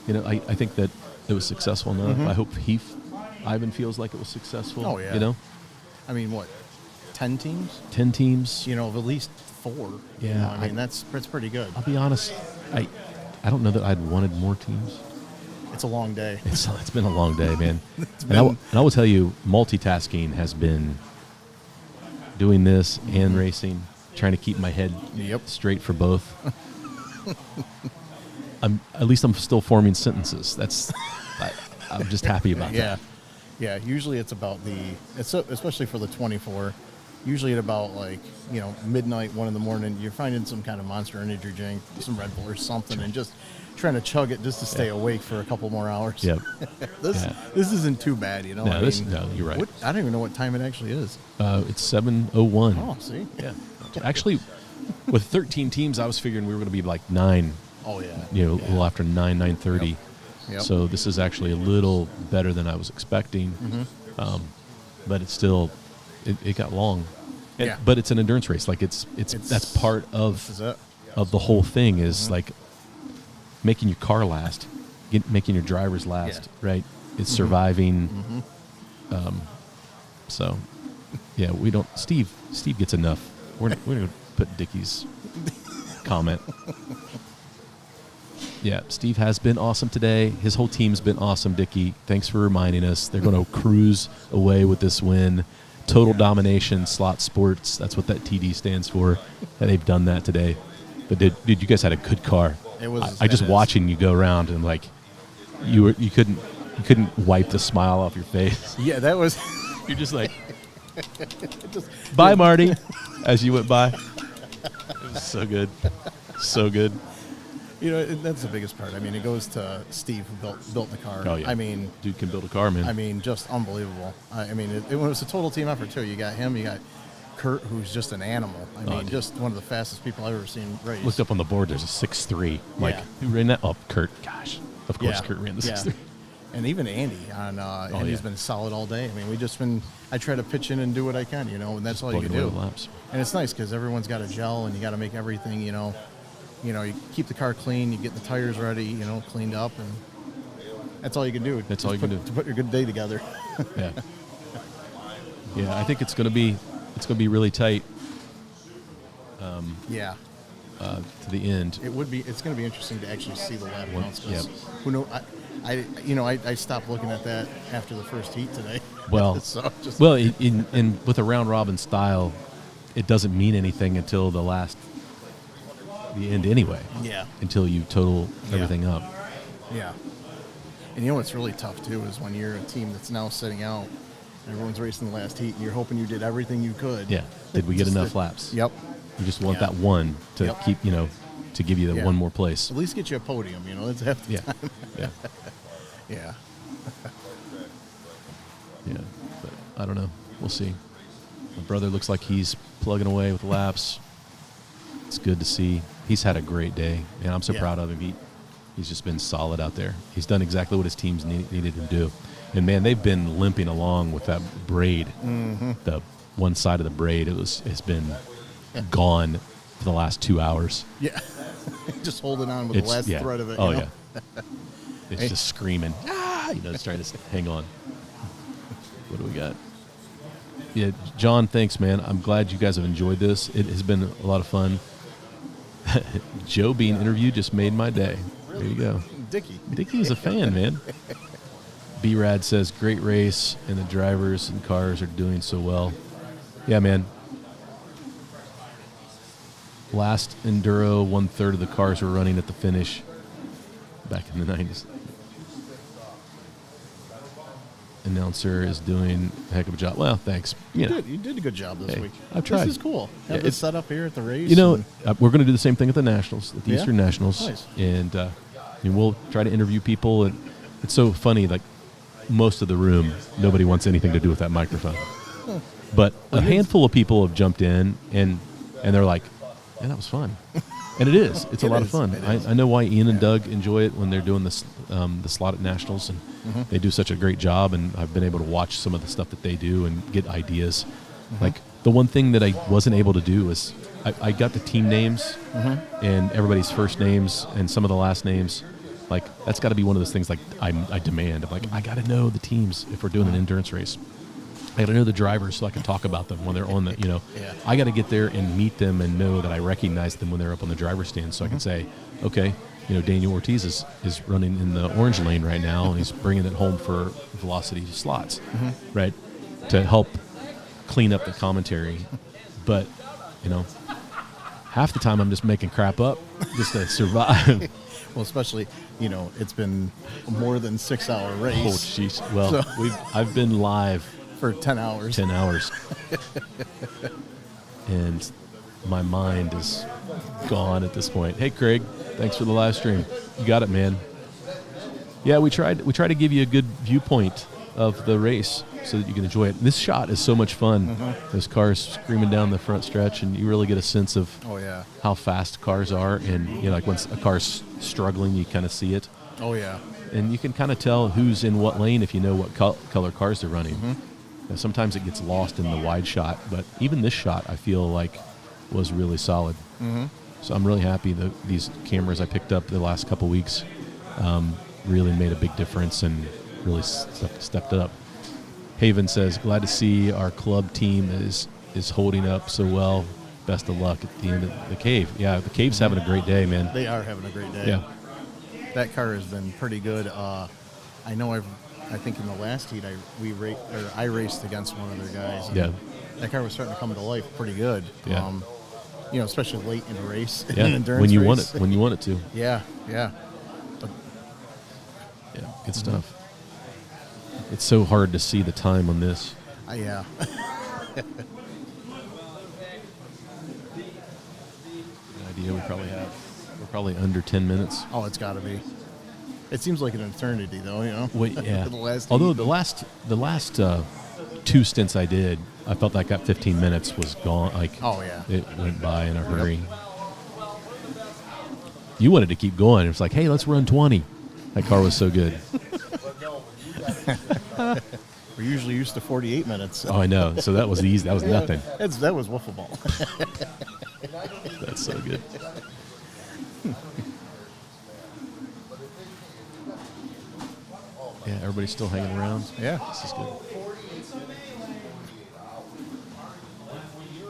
I think that it was successful enough. I hope Ivan feels like it was successful. Oh yeah. I mean, what? 10 teams? 10 teams. Of at least 4. Yeah. I mean, that's pretty good. I'll be honest. I I don't know that I'd wanted more teams. It's a long day. It's been a long day, man. And I will tell you, multitasking has been doing this and racing, trying to keep my head straight for both. At least I'm still forming sentences. I'm just happy about that. Yeah. Usually it's about especially for the 24. Usually at about midnight, 1 a.m, you're finding some kind of Monster Energy drink, some Red Bull or something, and just trying to chug it just to stay awake for a couple more hours. Yep. This isn't too bad, No, you're right. I don't even know what time it actually is. It's 7:01. Oh, see? Yeah. Actually, with 13 teams, I was figuring we were going to be like 9. Oh, yeah. A little after 9:30. Yep. So this is actually a little better than I was expecting. But it's still, it got long. But it's an endurance race. Like it's that's part of the whole thing is like making your car last, making your drivers last, right? It's surviving. So, yeah, we don't. Steve gets enough. We're gonna put Dickie's comment. Yeah, Steve has been awesome today. His whole team's been awesome, Dickie. Thanks for reminding us. They're going to cruise away with this win. Total domination, slot sports. That's what that TD stands for. And they've done that today. But dude, you guys had a good car. It was. I just watching you go around and like, you couldn't wipe the smile off your face. Yeah, that was. You're just like, bye, Marty, as you went by. It was so good, so good. That's the biggest part. I mean, it goes to Steve who built the car. Oh, yeah. I mean, dude can build a car, man. I mean, just unbelievable. I mean, it was a total team effort too. You got him, you got Kurt, who's just an animal. I mean, dude. just one of the fastest people I've ever seen race. Looked up on the board. There's a 6'3". Like, who ran that? Oh, Kurt. Gosh, of course, Kurt ran the 6'3". And even Andy Andy's been solid all day. I mean, I try to pitch in and do what I can, and that's all you can do. Laps. And it's nice because everyone's got a gel, and you got to make everything, you keep the car clean, you get the tires ready, cleaned up, and that's all you can do. That's all you can do to put your good day together. Yeah. Yeah, I think it's gonna be really tight. To the end. It would be. It's going to be interesting to actually see the lap counts. Yep. Who know? I stopped looking at that after the first heat today. Well, in with a round robin style, it doesn't mean anything until the end anyway. Yeah. Until you total everything up. Yeah. And what's really tough too is when you're a team that's now sitting out and everyone's racing the last heat and you're hoping you did everything you could. Yeah. Did we get enough laps? Yep. You just want that one to keep, to give you the one more place. At least get you a podium, that's half the time. Yeah. Yeah. Yeah. But I don't know. We'll see. My brother looks like he's plugging away with laps. It's good to see. He's had a great day, and I'm so proud of him. He's just been solid out there. He's done exactly what his teams needed to do. And, man, they've been limping along with that braid. Mm-hmm. The one side of the braid, it's been gone for the last 2 hours. Yeah. Just holding on with the last thread of it. Oh, yeah. It's just screaming. It's trying to hang on. What do we got? Yeah, John, thanks, man. I'm glad you guys have enjoyed this. It has been a lot of fun. Joe being interviewed just made my day. There you go. Dickie is a fan, man. B-Rad says, great race, and the drivers and cars are doing so well. Yeah, man. Last Enduro, 1/3 of the cars were running at the finish back in the 90s. Announcer is doing a heck of a job. Well, thanks. You did a good job this week. I've tried. This is cool. Have this set up here at the race. We're going to do the same thing at the Nationals, at the Eastern Nationals. Nice. And we'll try to interview people. And it's so funny, like most of the room, nobody wants anything to do with that microphone. But a handful of people have jumped in, and they're like, yeah, that was fun. And it is. It's a lot of fun. I know why Ian and Doug enjoy it when they're doing this, the slot at Nationals, and they do such a great job, and I've been able to watch some of the stuff that they do and get ideas. Like, the one thing that I wasn't able to do is I got the team names and everybody's first names and some of the last names. Like, that's got to be one of those things like I demand. I'm like, I got to know the teams if we're doing an endurance race. I got to know the drivers so I can talk about them when they're on the, Yeah. I got to get there and meet them and know that I recognize them when they're up on the driver's stand so I can say, okay, Daniel Ortiz is running in the orange lane right now and he's bringing it home for velocity slots, right, to help clean up the commentary. But, half the time I'm just making crap up just to survive. Well, especially, it's been a more than 6-hour race. Oh, jeez. Well, I've been live for 10 hours. 10 hours. And my mind is gone at this point. Hey, Craig, thanks for the live stream. You got it, man. Yeah, we tried to give you a good viewpoint of the race so that you can enjoy it. This shot is so much fun. Those cars screaming down the front stretch, and you really get a sense of how fast cars are. And like when a car's struggling, you kind of see it. Oh yeah. And you can kind of tell who's in what lane if you know what color cars they're running. Now, sometimes it gets lost in the wide shot, but even this shot I feel like was really solid. So I'm really happy that these cameras I picked up the last couple weeks really made a big difference and really stepped it up. Haven says, glad to see our club team is holding up so well. Best of luck at the end of the cave. Yeah, the cave's having a great day, man. They are having a great day. Yeah. That car has been pretty good. I know I think in the last heat I raced against one of their guys. Yeah. That car was starting to come to life pretty good. Yeah. Especially late in a race. Yeah. An endurance when you race. want it to. Yeah. But, yeah, good stuff. It's so hard to see the time on this. Yeah. Good idea. We're probably under 10 minutes. Oh, it's got to be. It seems like an eternity, though. Wait, yeah. Although the last 2 stints I did, I felt like that 15 minutes was gone. Like, oh yeah, it went by in a hurry. You wanted to keep going. It was like, hey, let's run 20. That car was so good. We're usually used to 48 minutes. Oh, I know. So that was easy. That was nothing. That was wiffle ball. That's so good. Yeah, everybody's still hanging around. Yeah. This is good.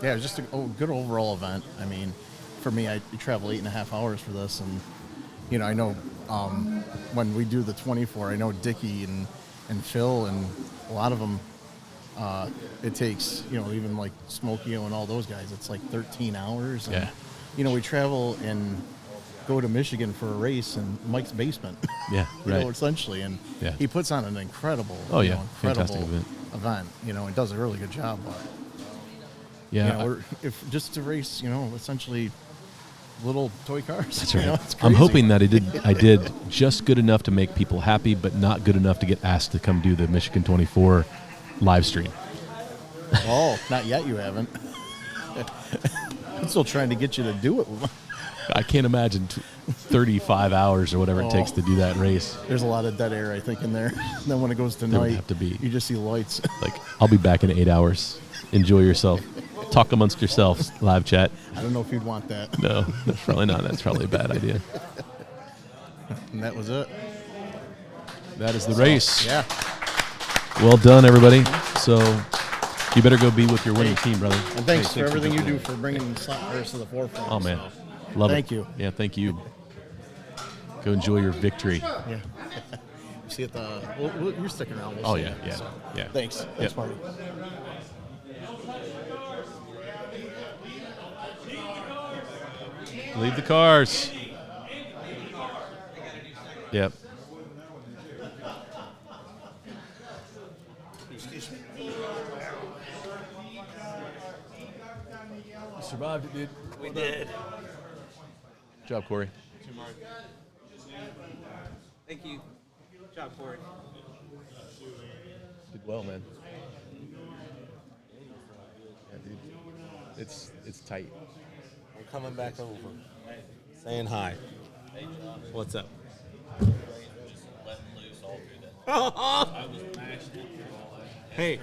Yeah, it was just a good overall event. I mean, for me, I travel 8.5 hours for this, and I know when we do the 24, I know Dickie and Phil and a lot of them, it takes even like Smokey and all those guys, it's like 13 hours. And, yeah. We travel and go to Michigan for a race in Mike's basement. Yeah, right. Essentially, and yeah. he puts on an incredible, fantastic event. And does a really good job. But yeah, if just to race, essentially little toy cars. That's right. It's crazy. I'm hoping that I did just good enough to make people happy, but not good enough to get asked to come do the Michigan 24 live stream. Oh, not yet. You haven't. I'm still trying to get you to do it. I can't imagine 35 hours or whatever it takes to do that race. There's a lot of dead air, I think, in there. And then when it goes to There would night, have to be. You just see lights. Like, I'll be back in 8 hours. Enjoy yourself. Talk amongst yourselves. Live chat. I don't know if you'd want that. No, that's probably not. That's probably a bad idea. And that was it. That is the race. Yeah. Well done, everybody. So you better go be with your winning team, brother. And thanks for everything you do for bringing slot cars to the forefront. Oh, man. Love it. Thank you. Yeah, thank you. Go enjoy your victory. Yeah. See at the. You're sticking around. Oh, yeah, yeah, yeah. Thanks. Thanks, Marty. Leave the cars. Yep. We survived it, dude. We did. Good job, Corey. Thank you. Good job, Corey. Did well, man. Yeah, dude. It's tight. I'm coming back over. Saying hi. What's up? Hey,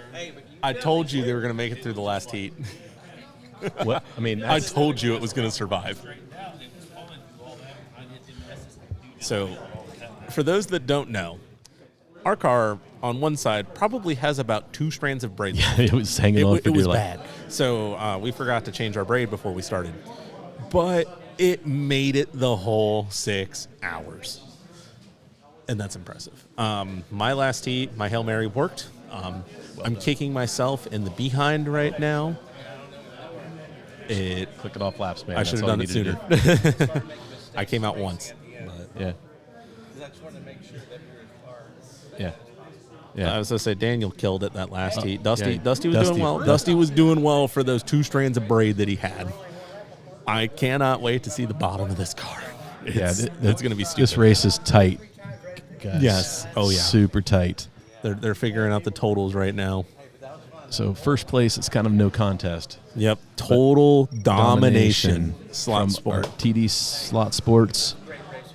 I told you they were going to make it through the last heat. What? I mean, I told you it was going to survive. So, for those that don't know, our car on one side probably has about 2 strands of braid. Yeah, it was hanging on for It was dear life. bad. So we forgot to change our braid before we started. But it made it the whole 6 hours. And that's impressive. My last heat, my Hail Mary worked. I'm kicking myself in the behind right now. Click it off laps, man. I should have done it sooner. I came out once. But. Yeah. Yeah. Yeah. I was going to say, Daniel killed it that last heat. Dusty yeah. was doing well. Dusty was doing well for those 2 strands of braid that he had. I cannot wait to see the bottom of this car. It's going to be stupid. This race is tight, guys. Yes. Oh, yeah. Super tight. They're figuring out the totals right now. So first place, it's kind of no contest. Yep. Total domination. Slot from Sport. our TD Slot Sports.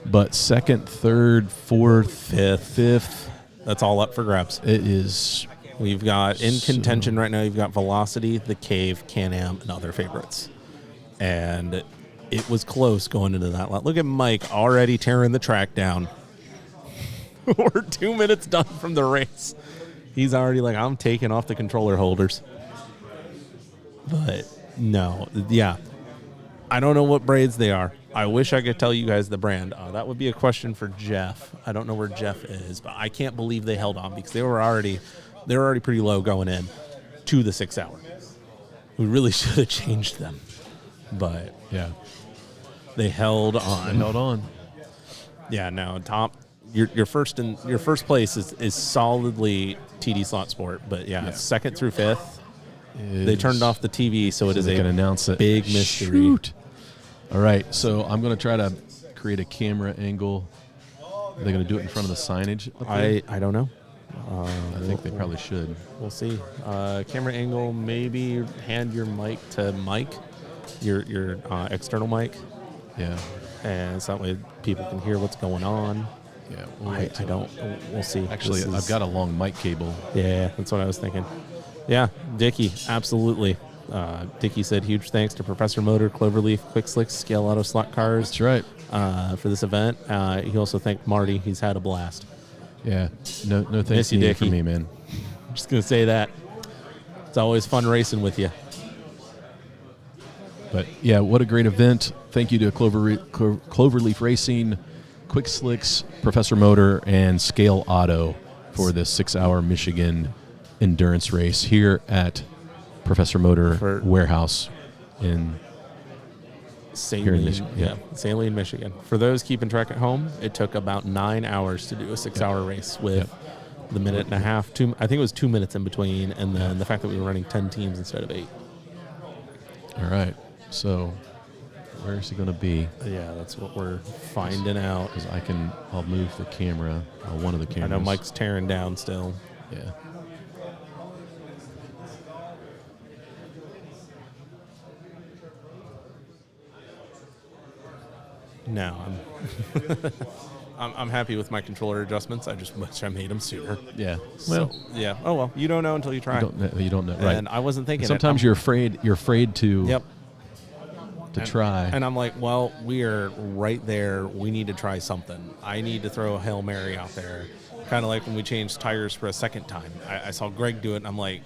But second, third, fourth, fifth. That's all up for grabs. It is. We've got in contention right now, you've got Velocity, The Cave, Can-Am, and other favorites. And it was close going into that lot. Look at Mike already tearing the track down. We're 2 minutes done from the race. He's already like, I'm taking off the controller holders. But no, yeah. I don't know what braids they are. I wish I could tell you guys the brand. That would be a question for Jeff. I don't know where Jeff is, but I can't believe they held on because they were already pretty low going in to the 6 hour. We really should have changed them. But yeah, they held on. They held on. Yeah, no, top. Your first place is solidly TD Slot Sport, but yeah. Second through fifth, they turned off the TV, so it is they can announce it. Big mystery. Shoot. All right, so I'm going to try to create a camera angle. Are they going to do it in front of the signage? I don't know. I think they probably should. We'll see. Camera angle, maybe hand your mic to Mike, your external mic. Yeah. And so that way people can hear what's going on. Yeah, I don't. We'll see. Actually, I've got a long mic cable. Yeah, that's what I was thinking. Yeah, Dickie, absolutely. Dickie said huge thanks to Professor Motor, Cloverleaf, Quick Slicks, Scaleauto Slot Cars. That's right. For this event. He also thanked Marty. He's had a blast. Yeah. No thanks Miss you, needed Dickie. for me, man. I'm just going to say that. It's always fun racing with you. But, yeah, what a great event. Thank you to Cloverleaf Racing, Quick Slicks, Professor Motor, and Scaleauto for this 6-hour Michigan endurance race here at Professor Motor Warehouse in Saline, Michigan. yeah, Saline, Michigan. For those keeping track at home, it took about 9 hours to do a 6-hour race with the minute and a half. I think it was 2 minutes in between, and then the fact that we were running 10 teams instead of 8. All right. So where is he going to be? Yeah, that's what we're finding out. Because I'll move the camera, one of the cameras. I know Mike's tearing down still. Yeah. No, I'm happy with my controller adjustments. I just wish I made them sooner. Yeah. Well, yeah. Oh well, you don't know until you try. You don't know. Right. And I wasn't thinking. Sometimes you're afraid. You're afraid to. Yep. To try. And I'm like, well, we are right there. We need to try something. I need to throw a Hail Mary out there. Kind of like when we changed tires for a second time. I saw Greg do it, and I'm like,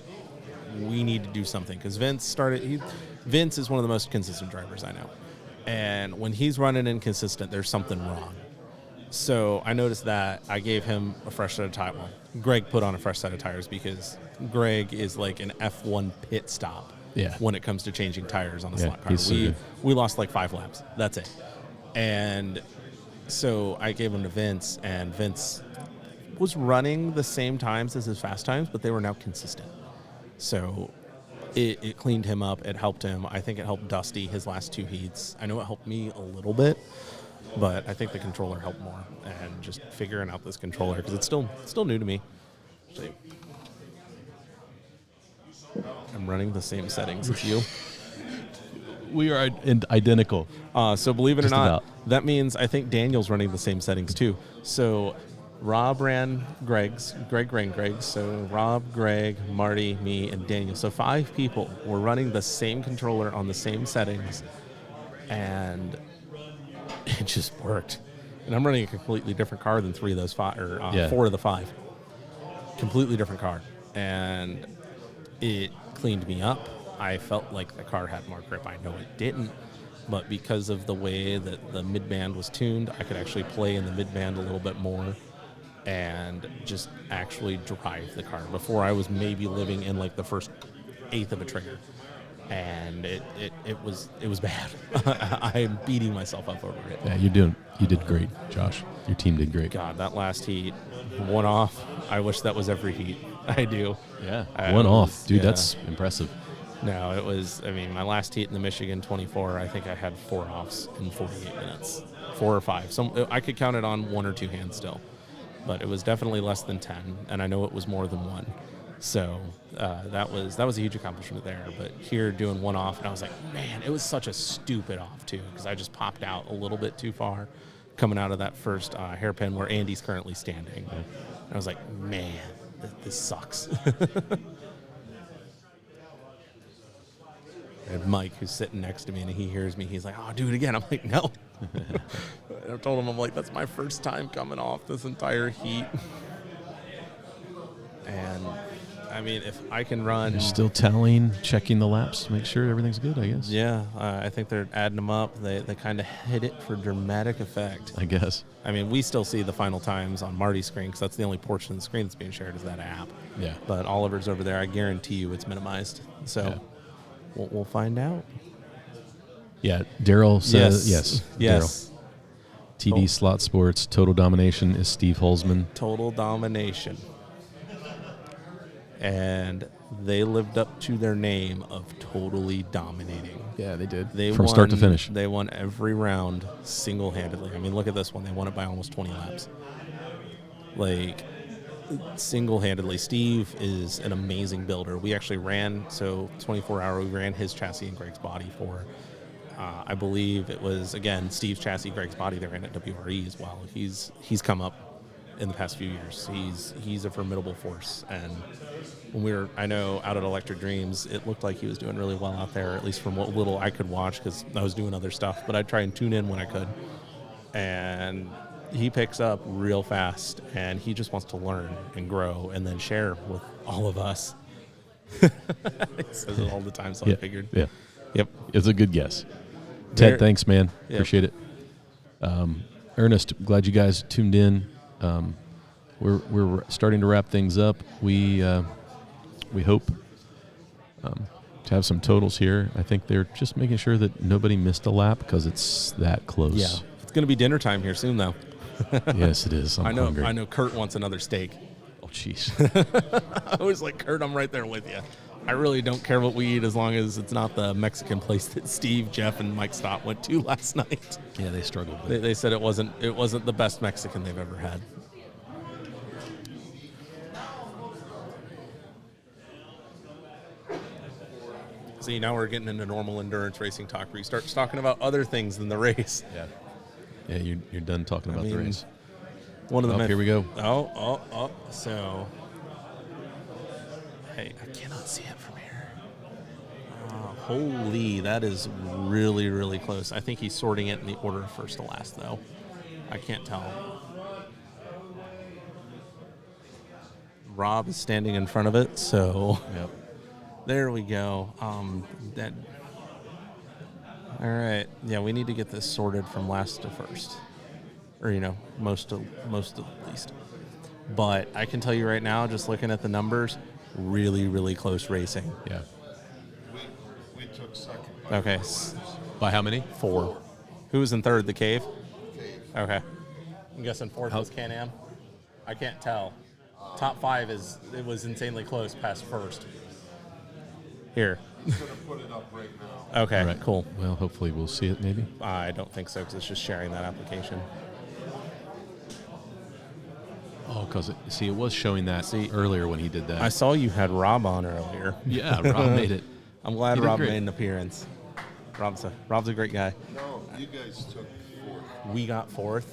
we need to do something. Because Vince is one of the most consistent drivers I know. And when he's running inconsistent, there's something wrong. So I noticed that. I gave him a fresh set of tires. Well, Greg put on a fresh set of tires because Greg is like an F1 pit stop. Yeah. When it comes to changing tires on a slot car. He's so good. We lost like 5 laps. That's it. And so I gave him to Vince, and Vince was running the same times as his fast times, but they were now consistent. So it cleaned him up. It helped him. I think it helped Dusty his last 2 heats. I know it helped me a little bit, but I think the controller helped more. And just figuring out this controller, because it's still new to me. I'm running the same settings as you. We are identical. So believe it or Just not, about. that means I think Daniel's running the same settings too. So Rob ran Greg's. Greg ran Greg's. So Rob, Greg, Marty, me, and Daniel. So 5 people were running the same controller on the same settings, and it just worked. And I'm running a completely different car than 3 of those 5, or 4 of the 5. completely different car, and it cleaned me up. I felt like the car had more grip. I know it didn't, but because of the way that the mid-band was tuned, I could actually play in the mid-band a little bit more and just actually drive the car. Before, I was maybe living in like the first eighth of a trigger, and it was bad. I'm beating myself up over it. Yeah, you did great, Josh. Your team did great. God, that last heat, one off. I wish that was every heat. I do. Yeah, one off. Dude, that's impressive. No, it was, I mean, my last heat in the Michigan 24, I think I had 4 offs in 48 minutes. 4 or 5. I could count it on 1 or 2 hands still. But it was definitely less than 10, and I know it was more than 1. So that was a huge accomplishment there. But here doing 1 off, and I was like, man, it was such a stupid off, too, because I just popped out a little bit too far coming out of that first hairpin where Andy's currently standing. And I was like, man, this sucks. And Mike, who's sitting next to me, and he hears me, he's like, oh, do it again. I'm like, no. I told him, I'm like, that's my first time coming off this entire heat. And, I mean, if I can run... You're still tallying, checking the laps to make sure everything's good, I guess. Yeah, I think they're adding them up. They kind of hit it for dramatic effect. I guess. I mean, we still see the final times on Marty's screen because that's the only portion of the screen that's being shared is that app. Yeah. But Oliver's over there. I guarantee you it's minimized. So... Yeah. We'll find out. Yeah, Daryl says yes. Yes. TD Slot Sports, Total Domination is Steve Holzman. Total Domination. And they lived up to their name of totally dominating. Yeah, they did. From start to finish. They won every round single-handedly. I mean, look at this one. They won it by almost 20 laps. Like... single-handedly. Steve is an amazing builder. We actually ran, 24-hour, we ran his chassis and Greg's body for, I believe it was, again, Steve's chassis, Greg's body, they ran at WRE as well. He's come up in the past few years. He's a formidable force. And when we were, I know, out at Electric Dreams, it looked like he was doing really well out there, at least from what little I could watch, because I was doing other stuff, but I'd try and tune in when I could. And he picks up real fast, and he just wants to learn and grow and then share with all of us. He says it all the time, so I figured. Yeah. Yep. It's a good guess. Ted, thanks, man. Yep. Appreciate it. Ernest, glad you guys tuned in. We're starting to wrap things up. We hope to have some totals here. I think they're just making sure that nobody missed a lap because it's that close. Yeah. It's going to be dinner time here soon, though. Yes, it is. I'm hungry. I know Kurt wants another steak. Oh, jeez. I was like, Kurt, I'm right there with you. I really don't care what we eat as long as it's not the Mexican place that Steve, Jeff, and Mike Stott went to last night. Yeah, they struggled. They said it wasn't the best Mexican they've ever had. See, now we're getting into normal endurance racing talk where you start talking about other things than the race. Yeah. Yeah, you're done talking about the race. One of them. Here we go. Oh. So, hey, I cannot see it from here. Holy, that is really, really close. I think he's sorting it in the order of first to last, though. I can't tell. Rob is standing in front of it, so yep. There we go. All right. Yeah, we need to get this sorted from last to first. Or, most at least. But I can tell you right now, just looking at the numbers, really, really close racing. Yeah. We took second. Okay. By how many? 4. Who was in third? The Cave? Cave. Okay. I'm guessing fourth was Can-Am? I can't tell. Top 5 it was insanely close past first. Here. I'm going to put it up right now. Okay, all right. Cool. Well, hopefully we'll see it maybe. I don't think so because it's just sharing that application. Oh, because it was showing that earlier when he did that. I saw you had Rob on earlier. Yeah, Rob made it. I'm glad Rob made an appearance. Rob's a great guy. No, you guys took 4th. We got 4th.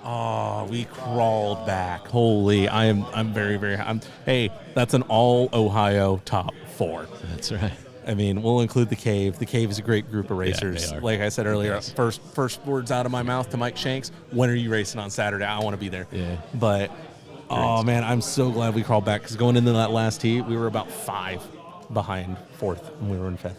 Oh, we crawled back. Holy, I'm very, very hey, that's an all Ohio top 4. That's right. I mean, we'll include the Cave. The Cave is a great group of racers. Yeah, like I said earlier, first words out of my mouth to Mike Shanks, when are you racing on Saturday? I want to be there. Yeah. But Oh, man, I'm so glad we crawled back because going into that last heat, we were about 5 behind 4th, and we were in 5th.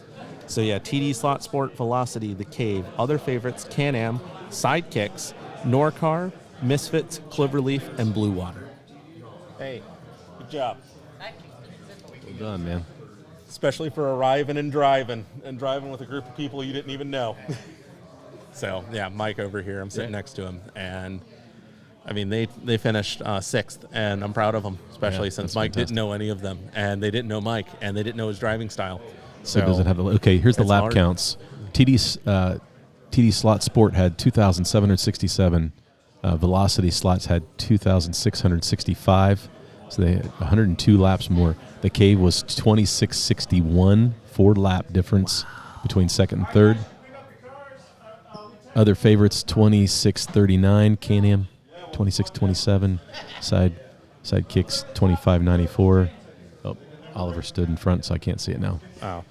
So, yeah, TD Slot Sport, Velocity, The Cave, other favorites, Can-Am, Sidekicks, Norcar, Misfits, Cloverleaf, and Blue Water. Hey, good job. Well done, man. Especially for arriving and driving with a group of people you didn't even know. So, yeah, Mike over here, I'm sitting next to him. And, I mean, they finished 6th, and I'm proud of them, especially since Mike didn't know any of them. And they didn't know Mike, and they didn't know his driving style. So does it have okay, here's the lap counts. TD Slot Sport had 2,767. Velocity Slots had 2,665. So they had 102 laps more. The Cave was 2,661, 4-lap difference between second and third. Other favorites, 2,639. Can-Am, 2,627. Sidekicks, 2,594. Oh, Oliver stood in front, so I can't see it now. Oh.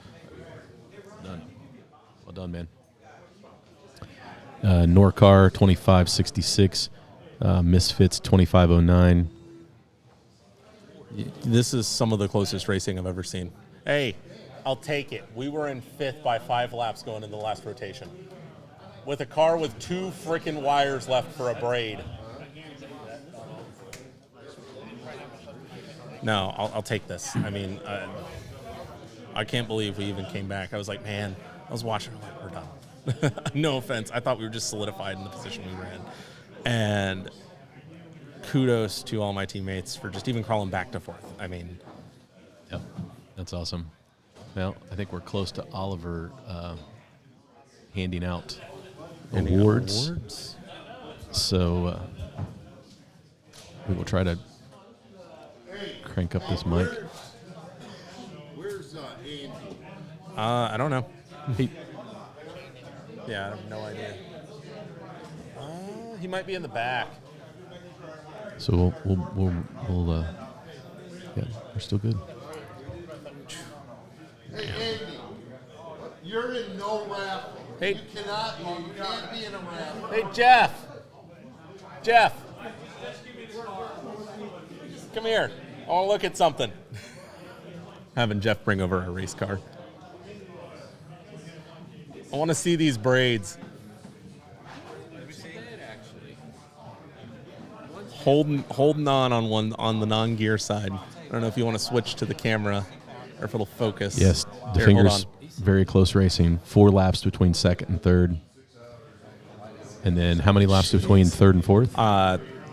Done. Well done, man. Norcar, 2,566. Misfits, 2,509. This is some of the closest racing I've ever seen. Hey, I'll take it. We were in 5th by 5 laps going into the last rotation with a car with 2 freaking wires left for a braid. No, I'll take this. I mean, I can't believe we even came back. I was like, man, I was watching, I'm like, we're done. No offense. I thought we were just solidified in the position we were in. And kudos to all my teammates for just even crawling back to 4th. I mean, yep, that's awesome. Well, I think we're close to Oliver handing out awards. So we will try to crank up this mic. Where's Andy? I don't know. Yeah, I have no idea. He might be in the back. So we'll yeah, we're still good. Hey, Andy, you're in no raffle. Hey. You can't be in a raffle. Hey, Jeff. Come here. I want to look at something. Having Jeff bring over a race car. I want to see these braids. Holding on the non-gear side. I don't know if you want to switch to the camera or if it'll focus. Yes, the Here, fingers, very close racing. 4 laps between second and third. And then how many laps between third and fourth?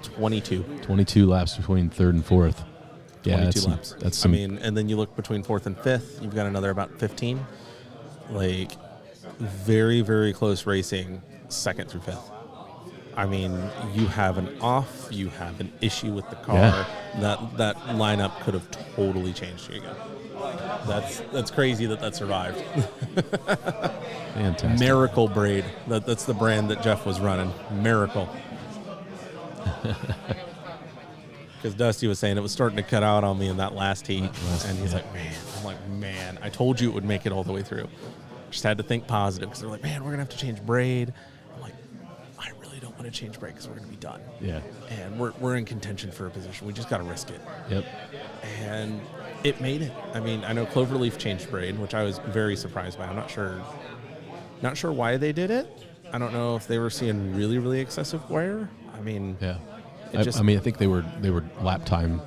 22. 22 laps between third and fourth. Yeah, 22 laps. That's some, I mean, and then you look between 4th and 5th, you've got another about 15. Like, very, very close racing, 2nd through 5th. I mean, you have an off, you have an issue with the car. Yeah. That lineup could have totally changed. Here you go. That's crazy that survived. Fantastic. Miracle Braid. That's the brand that Jeff was running. Miracle. Because Dusty was saying it was starting to cut out on me in that last heat. And he's like, man. I'm like, man, I told you it would make it all the way through. Just had to think positive because they're like, man, we're going to have to change braid. I'm like, I really don't want to change braid because we're going to be done. Yeah. And we're in contention for a position. We just got to risk it. Yep. And it made it. I mean, I know Cloverleaf changed braid, which I was very surprised by. I'm not sure why they did it. I don't know if they were seeing really, really excessive wear. I mean, yeah. I think they were lap times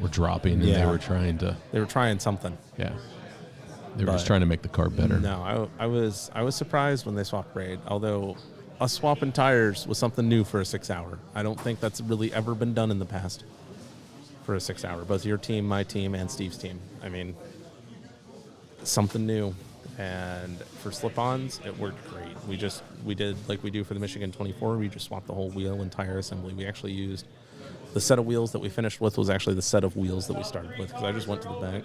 were dropping, and they were trying to. They were trying something. Yeah. They were just trying to make the car better. No, I was surprised when they swapped braid. Although, us swapping tires was something new for a 6-hour. I don't think that's really ever been done in the past for a 6-hour. Both your team, my team, and Steve's team. I mean, something new. And for slip-ons, it worked great. We did like we do for the Michigan 24. We just swapped the whole wheel and tire assembly. We actually used the set of wheels that we finished with was actually the set of wheels that we started with because I just went to the back.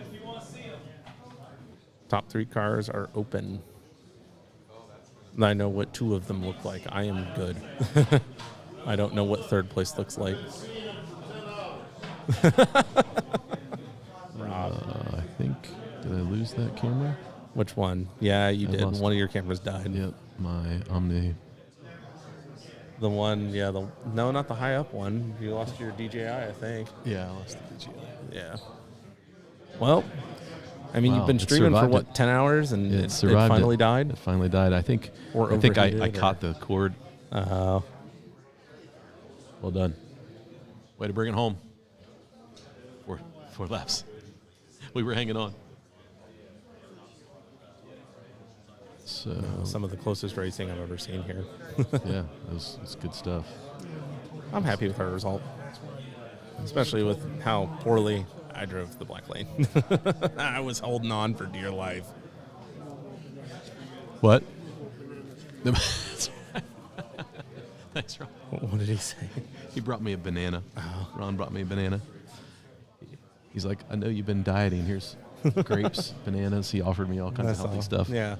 Top 3 cars are open. And I know what 2 of them look like. I am good. I don't know what 3rd place looks like. Rob. I think, did I lose that camera? Which one? Yeah, you did. One of your cameras died. Yep, my Omni. The one, yeah, no, not the high up one. You lost your DJI, I think. Yeah, I lost the DJI. Yeah. Well, I mean, Wow, you've been it streaming for survived what, it. 10 hours, and it survived finally died. It finally died. I think. Or I think I overheated, caught the cord. Well done. Way to bring it home. Four laps. We were hanging on. So some of the closest racing I've ever seen here. Yeah, it's good stuff. I'm happy with our result, especially with how poorly I drove the black lane. I was holding on for dear life. What? Thanks, Ron. What did he say? He brought me a banana. Oh. Ron brought me a banana. He's like, I know you've been dieting. Here's grapes, bananas. He offered me all kinds of healthy stuff. Yeah.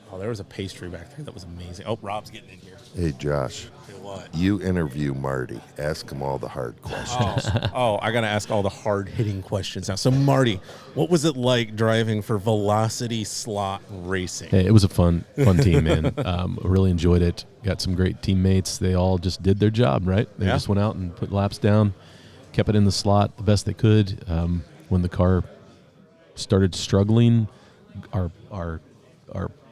Oh, there was a pastry back there that was amazing. Oh, Rob's getting in here. Hey, Josh. Hey, what? You interview Marty. Ask him all the hard questions. I got to ask all the hard-hitting questions now. So, Marty, what was it like driving for Velocity Slot Racing? Hey, it was a fun team, man. Really enjoyed it. Got some great teammates. They all just did their job, right? They just went out and put laps down, kept it in the slot the best they could. When the car started struggling, our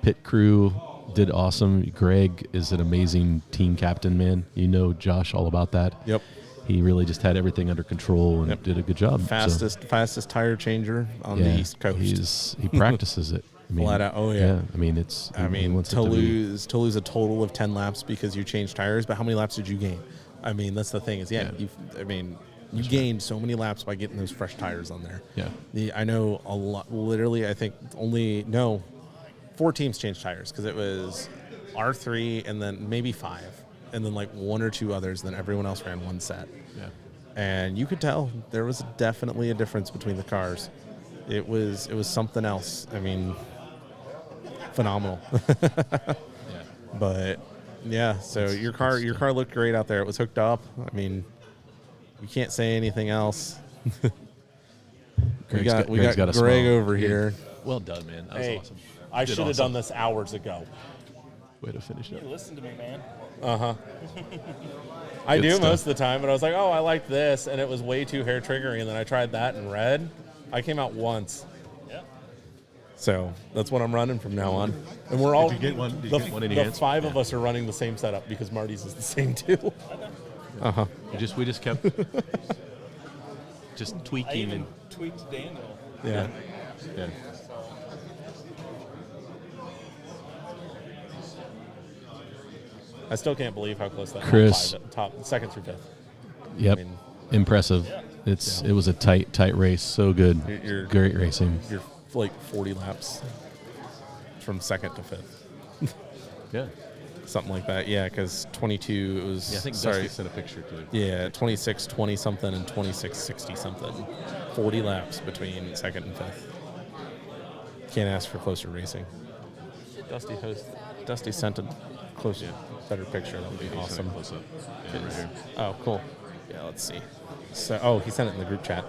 pit crew did awesome. Greg is an amazing team captain, man. You know Josh all about that. Yep. He really just had everything under control and did a good job. Fastest tire changer on the East Coast. He practices it. I mean, Flat out. Oh, yeah. I mean, to lose a total of 10 laps because you changed tires, but how many laps did you gain? I mean, that's the thing is, you gained so many laps by getting those fresh tires on there. Yeah. I know a lot. Literally, I think 4 teams changed tires because it was R3 and then maybe 5, and then like 1 or 2 others. Then everyone else ran one set. Yeah. And you could tell there was definitely a difference between the cars. It was something else. I mean, phenomenal. But yeah, so your car looked great out there. It was hooked up. I mean, you can't say anything else. we got Greg over here. Well done, man. That was awesome. I should have done this hours ago. Way to finish it. You listen to me, man. I do most of the time, but I was like, I like this, and it was way too hair triggering. And then I tried that in red. I came out once. Yeah. So that's what I'm running from now on. And we're all Did you get one in your hands? 5 of us are running the same setup because Marty's is the same too. We just kept just tweaking and tweaked Daniel. Yeah. I still can't believe how close that Chris. top second through 5th. Yep. Impressive. It was a tight race. So good. Great racing. You're like 40 laps from 2nd to 5th. Yeah. Something like that. Yeah, because 22 it was. Yeah, I think Dusty sent a picture too. Yeah, 26, 20 something, and 26, 60 something. 40 laps between 2nd and 5th. Can't ask for closer racing. Dusty sent a closer, better picture. That would be awesome. Yeah, right here. Oh, cool. Yeah, let's see. So, he sent it in the group chat.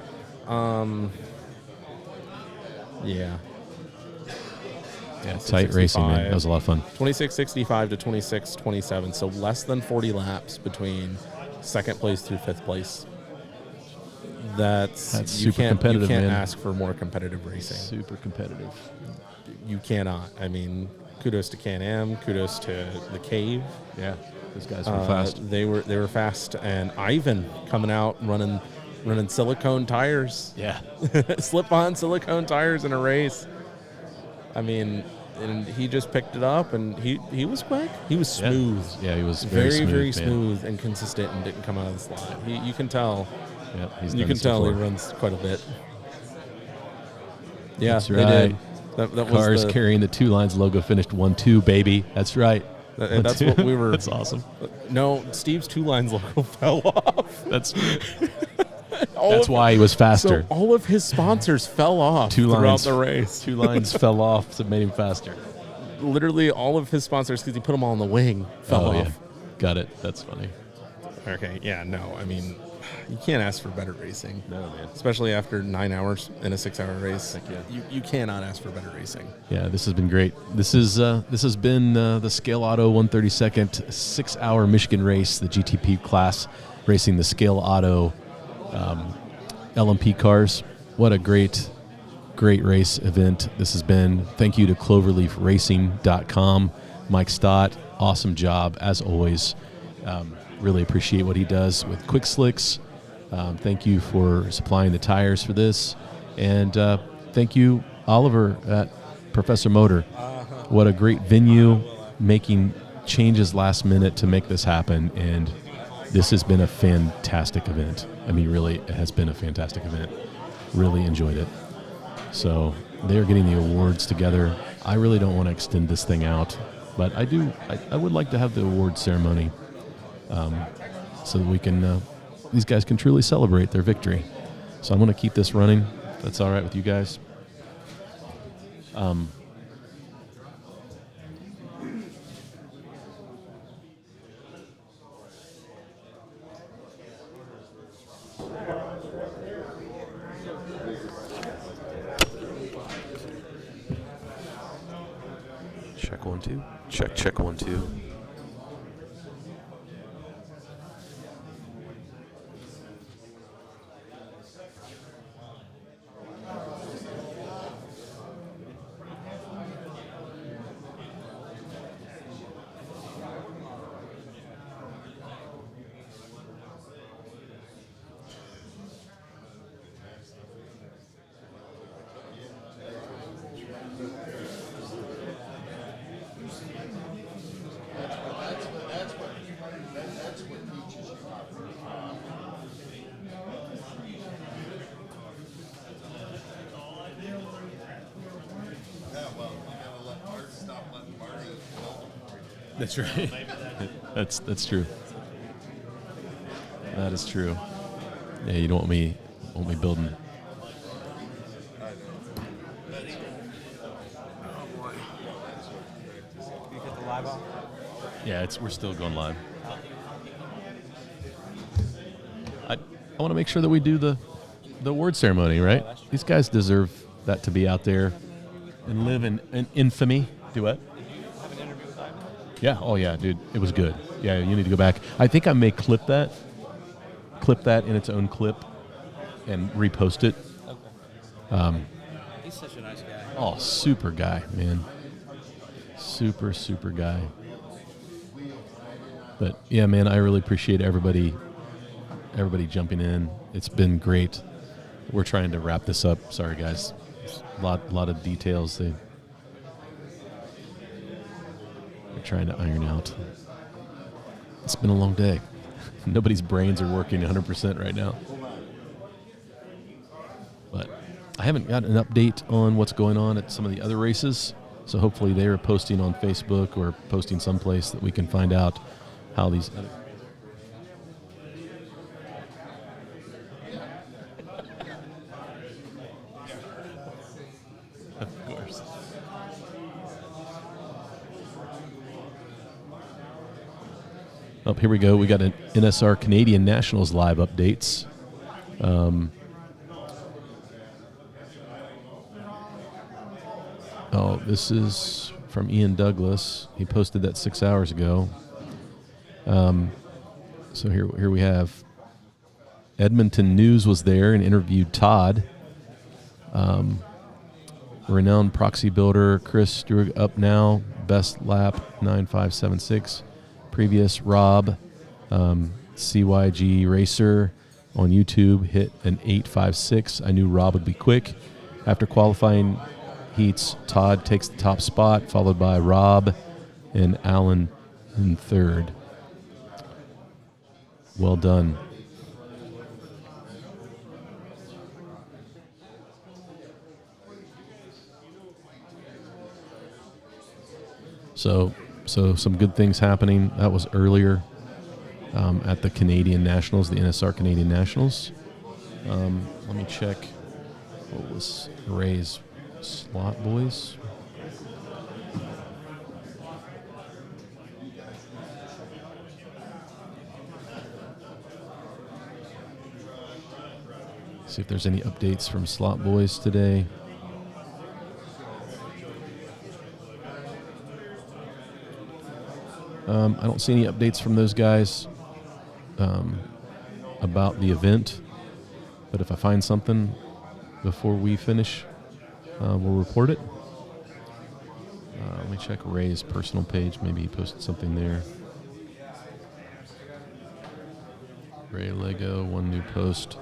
Yeah. Yeah, tight racing, man. That was a lot of fun. 26.65 to 26.27, so less than 40 laps between 2nd place through 5th place. That's super competitive, You can't man. ask for more competitive racing. Super competitive. You cannot. I mean, kudos to Can-Am, kudos to the Cave. Yeah, those guys were fast. They were fast, and Ivan coming out running silicone tires. Yeah. Slip-on silicone tires in a race. I mean, and he just picked it up, and he was quick. He was smooth. Yeah, he was very smooth, smooth and consistent, and didn't come out of the slot. You can tell. Yep, You can tell he runs quite a bit. Yeah, that's they right. did. That Cars was carrying the 2 lines logo finished 1-2, baby. That's right. That's what we were. That's awesome. No, Steve's 2 lines logo fell off. That's why he was faster. So all of his sponsors fell off throughout the race. 2 lines fell off, so it made him faster. Literally all of his sponsors, because he put them all on the wing, fell off. Yeah. Got it. That's funny. Okay, yeah, no, I mean, you can't ask for better racing. No, man. Especially after 9 hours in a 6-hour race. Heck yeah. You cannot ask for better racing. Yeah, this has been great. This has been the Scaleauto 132nd 6-hour Michigan race, the GTP class, racing the Scaleauto LMP cars. What a great race event this has been. Thank you to CloverleafRacing.com. Mike Stott, awesome job as always. Really appreciate what he does with Quick Slicks. Thank you for supplying the tires for this. And thank you, Oliver at Professor Motor. What a great venue, making changes last minute to make this happen. And this has been a fantastic event. I mean, really, it has been a fantastic event. Really enjoyed it. So they're getting the awards together. I really don't want to extend this thing out, but I would like to have the award ceremony so that we can, these guys can truly celebrate their victory. So I'm going to keep this running, if that's all right with you guys. Check 1 2. Check 1 2. That's right. That's true. That is true. Yeah, you don't want me building. Yeah, we're still going live. I want to make sure that we do the award ceremony, right? These guys deserve that to be out there and live in infamy. Do what? Yeah. Oh, yeah, dude. It was good. Yeah, you need to go back. I think I may clip that in its own clip, and repost it. Okay. He's such a nice guy. Oh, super guy, man. Super guy. But yeah, man, I really appreciate everybody jumping in. It's been great. We're trying to wrap this up. Sorry, guys. A lot of details we're trying to iron out. It's been a long day. Nobody's brains are working 100% right now. But I haven't got an update on what's going on at some of the other races. So hopefully they are posting on Facebook or posting someplace that we can find out how these other... Of course. Oh, here we go. We got an NSR Canadian Nationals live updates. Oh, this is from Ian Douglas. He posted that 6 hours ago. So here we have Edmonton News was there and interviewed Todd. Renowned proxy builder Chris Stewart up now, best lap 9.576. Previous Rob, CYG Racer on YouTube hit an 8.56. I knew Rob would be quick. After qualifying heats, Todd takes the top spot, followed by Rob and Alan in third. Well done. So some good things happening. That was earlier at the Canadian Nationals, the NSR Canadian Nationals. Let me check. What was Ray's slot boys? See if there's any updates from Slot Boys today. I don't see any updates from those guys about the event, but if I find something before we finish, we'll report it. Let me check Ray's personal page. Maybe he posted something there. Ray Lego, one new post.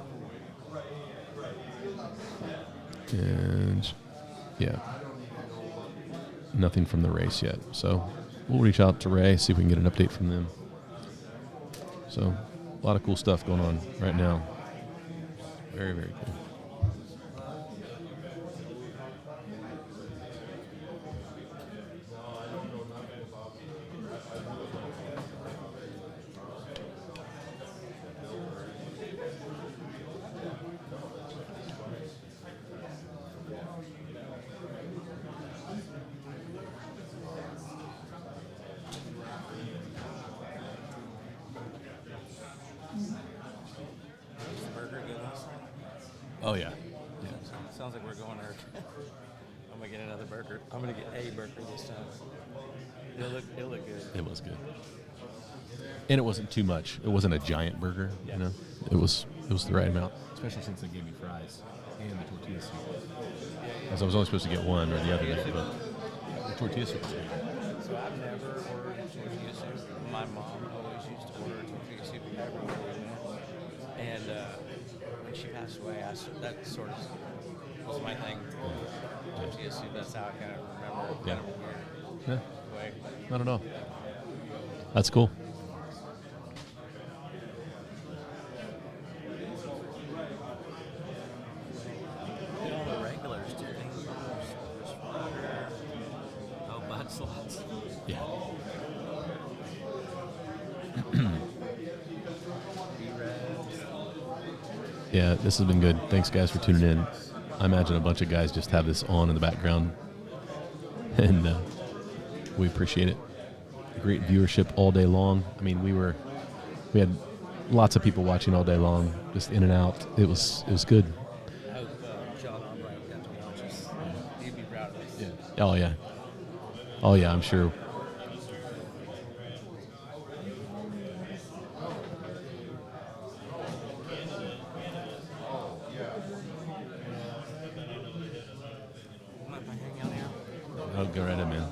And yeah, nothing from the race yet. So we'll reach out to Ray, see if we can get an update from them. So a lot of cool stuff going on right now. Very, very cool. Oh, yeah. Sounds like we're going there. I'm going to get another burger. I'm going to get a burger this time. It'll look good. It was good. And it wasn't too much. It wasn't a giant burger, you know. It was the right amount. Especially since they gave me fries and the tortilla soup. Because I was only supposed to get one or the other, but the tortilla soup was good. So I've never ordered tortilla soup. My mom always used to order tortilla soup everywhere we went. And when she passed away, that sort of was my thing. Tortilla soup, that's how I kind of remember. Yeah. Kind of weird Yeah. way. I don't know. That's cool. All the regulars do things. Oh, bud slots. Yeah. Yeah, this has been good. Thanks, guys, for tuning in. I imagine a bunch of guys just have this on in the background, and we appreciate it. Great viewership all day long. I mean, we had lots of people watching all day long, just in and out. It was good. I hope John Albright got to watch us. He'd be proud of us. Yeah. Oh yeah. Oh yeah. I'm sure. Oh, go right ahead, man.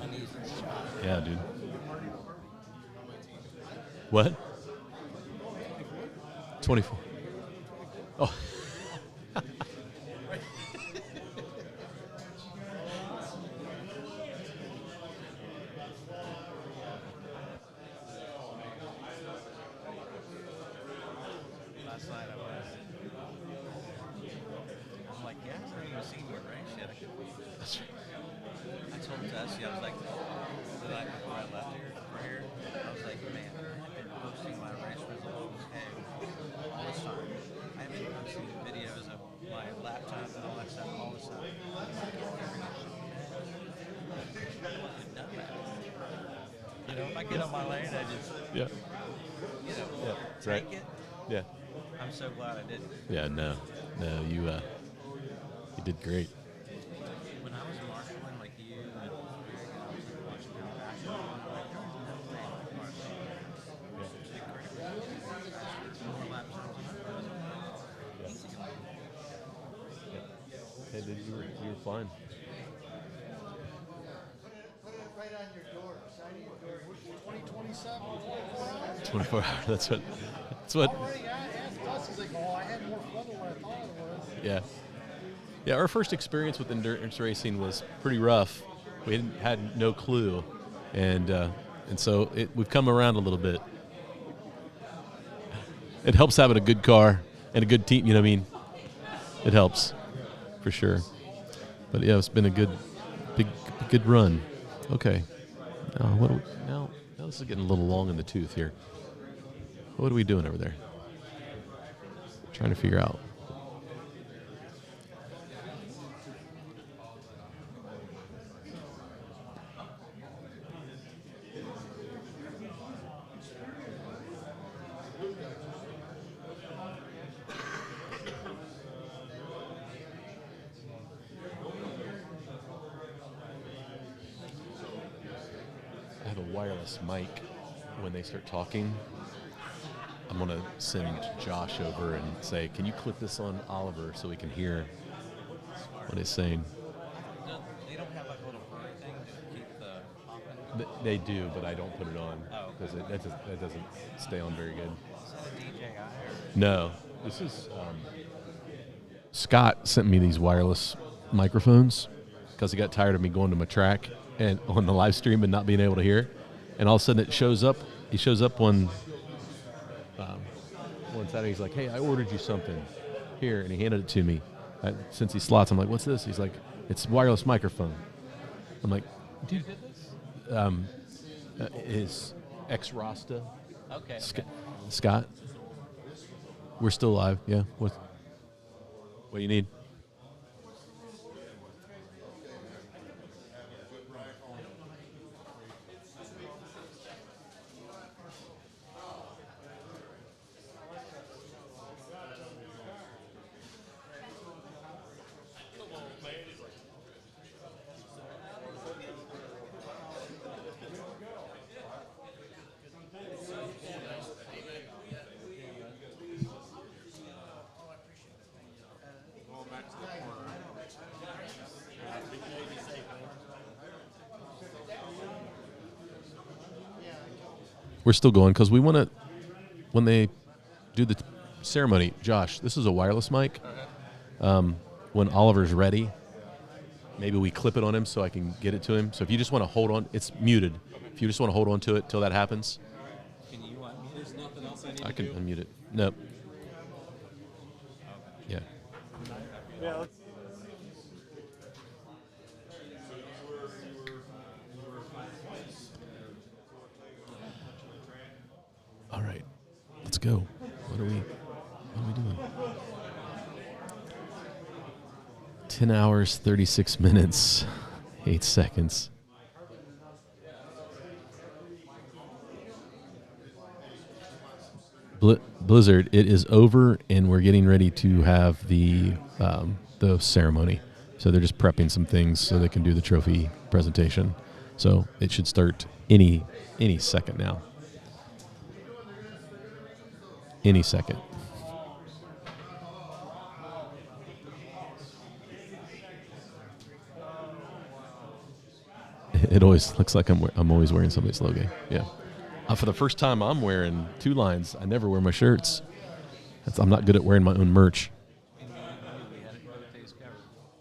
Yeah, dude. What? 24. Oh. Last night I was. I'm like, yeah, I haven't even seen your race yet. I told Jesse, I was like, the night before I left here, I was like, man, I've been posting my race results all this time. I've been posting videos of my lap times and all that stuff all this time. You know, if I get on my lane, I just, Yeah. you know, Yeah. take Right. it. Yeah. I'm so glad I didn't. Yeah. No, you did great. When I was marshalling like you and I was watching your fashion, like there was no way I could marshal. More laps Hey, dude, you were fine. Put it right on your door, side of your door. 2027. 24 hours. That's what. Already asked us. He's like, oh, I had more fun than what I thought it was. Yeah. Yeah, our first experience with endurance racing was pretty rough. We had no clue, and so we've come around a little bit. It helps having a good car and a good team. You know what I mean? It helps, for sure. But yeah, it's been a good run. Okay. Now this is getting a little long in the tooth here. What are we doing over there? Trying to figure out. wireless mic, when they start talking, I'm going to send Josh over and say, can you clip this on Oliver so we can hear what he's saying? They don't have like a little bird thing to keep the popping? They do, but I don't put it on because that doesn't stay on very good. Is that a DJI? No. This is Scott sent me these wireless microphones because he got tired of me going to my track and on the live stream and not being able to hear. And all of a sudden it shows up. He shows up one Saturday. He's like, hey, I ordered you something here. And he handed it to me. Since he slots, I'm like, what's this? He's like, it's wireless microphone. I'm like, dude, is ex-Rasta. Okay. Scott. We're still live. Yeah. What do you need? We're still going because we want to, when they do the ceremony, Josh, this is a wireless mic. When Oliver's ready, maybe we clip it on him so I can get it to him. So if you just want to hold on, it's muted. If you just want to hold on to it till that happens. Can you unmute? There's nothing else I need I can to do? unmute it. Nope. Yeah. Yeah. All right, let's go. What are we doing? 10 hours, 36 minutes, 8 seconds. Blizzard, it is over, and we're getting ready to have the ceremony. So they're just prepping some things so they can do the trophy presentation. So it should start any second now. Any second. It always looks like I'm always wearing somebody's logo. Yeah. For the first time, I'm wearing 2 lines. I never wear my shirts. I'm not good at wearing my own merch.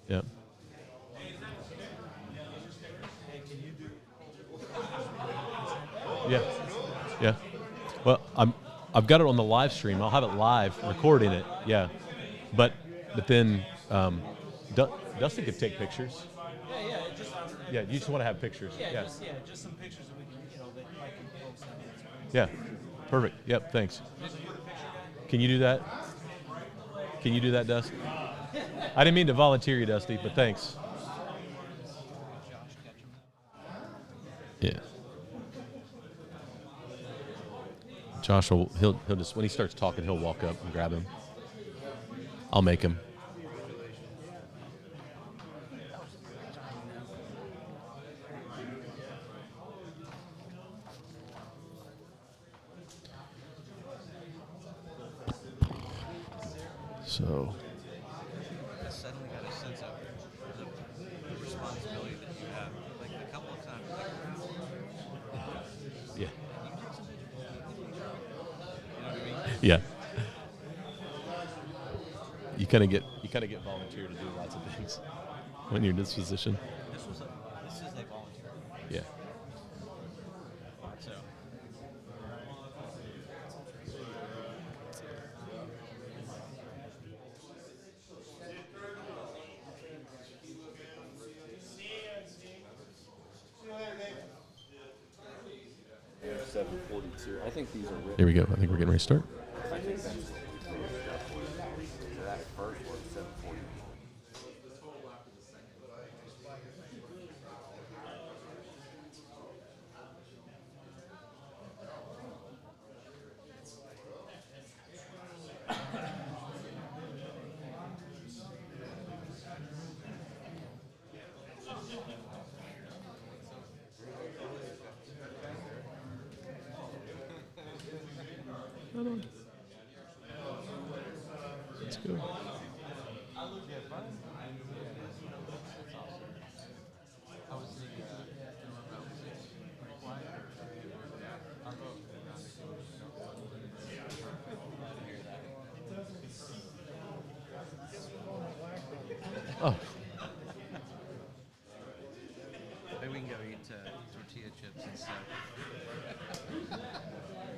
Yeah. Yeah. Yeah. Well, I've got it on the live stream. I'll have it live, recording it. Yeah. But then Dustin could take pictures. Yeah, you just want to have pictures. Yeah. Just some pictures that we can, that Mike can post. Yeah. Perfect. Yep. Thanks. Can you do that? Can you do that, Dusty? I didn't mean to volunteer you, Dusty, but thanks. Yeah. Josh he'll just, when he starts talking, he'll walk up and grab him. I'll make him. So. I suddenly got a sense of the responsibility that you have. Like a couple of times, Yeah. You know what I mean? Yeah. You kind of get volunteer to do lots of things when you're in this position. This is a volunteer. Yeah. So. I think these are written. Here we go. I think we're getting ready to start. I think that's so that first one, 740. Right on. Let's go. Oh. Maybe we can go eat tortilla chips and stuff.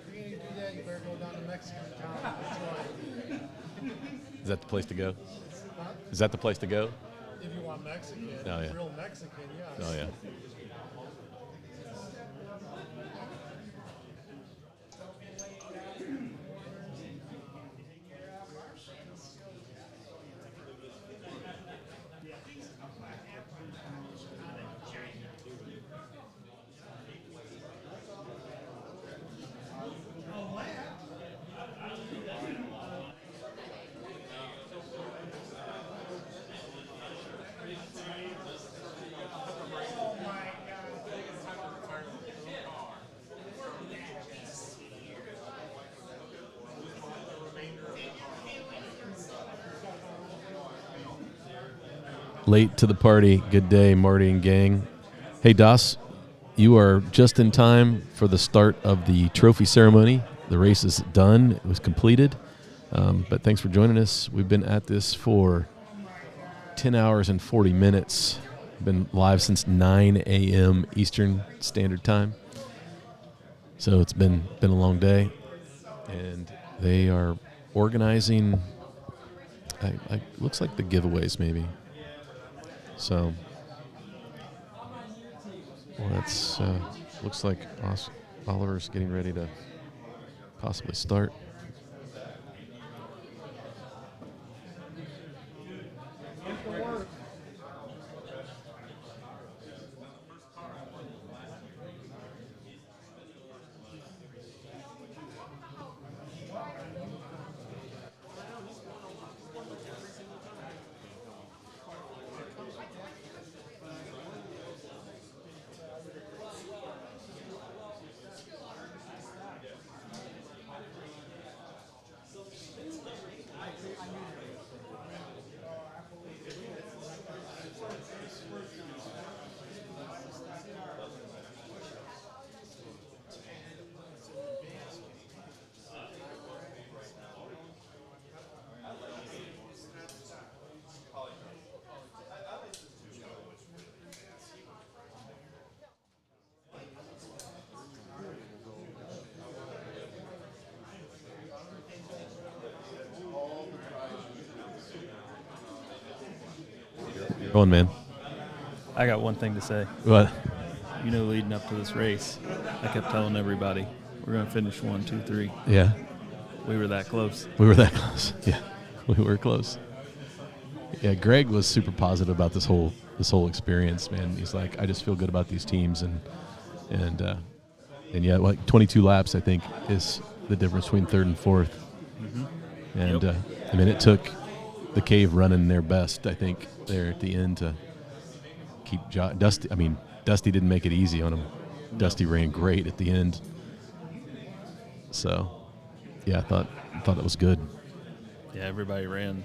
If you're gonna do that, you better go down to Mexican town. That's right. Is that the place to go? Is that the place to go? If you want Mexican, Oh, yeah. real Mexican, yes. Oh, yeah. Late to the party. Good day, Marty and gang. Hey, Das, you are just in time for the start of the trophy ceremony. The race is done. It was completed. But thanks for joining us. We've been at this for 10 hours and 40 minutes. Been live since 9 a.m. Eastern Standard Time. So it's been a long day. And they are organizing, looks like the giveaways maybe. So, well, that's looks like Oliver's getting ready to possibly start. Go on, man. I got one thing to say. What? You know, leading up to this race, I kept telling everybody, we're going to finish 1, 2, 3. Yeah. We were that close. We were that close. Yeah, we were close. Yeah, Greg was super positive about this whole experience, man. He's like, I just feel good about these teams, and yeah, like 22 laps, I think, is the difference between third and fourth. Mm-hmm. And I mean, it took the Cave running their best, I think, there at the end to keep Dusty. I mean, Dusty didn't make it easy on him. No. Dusty ran great at the end. So, yeah, I thought it was good. Yeah, everybody ran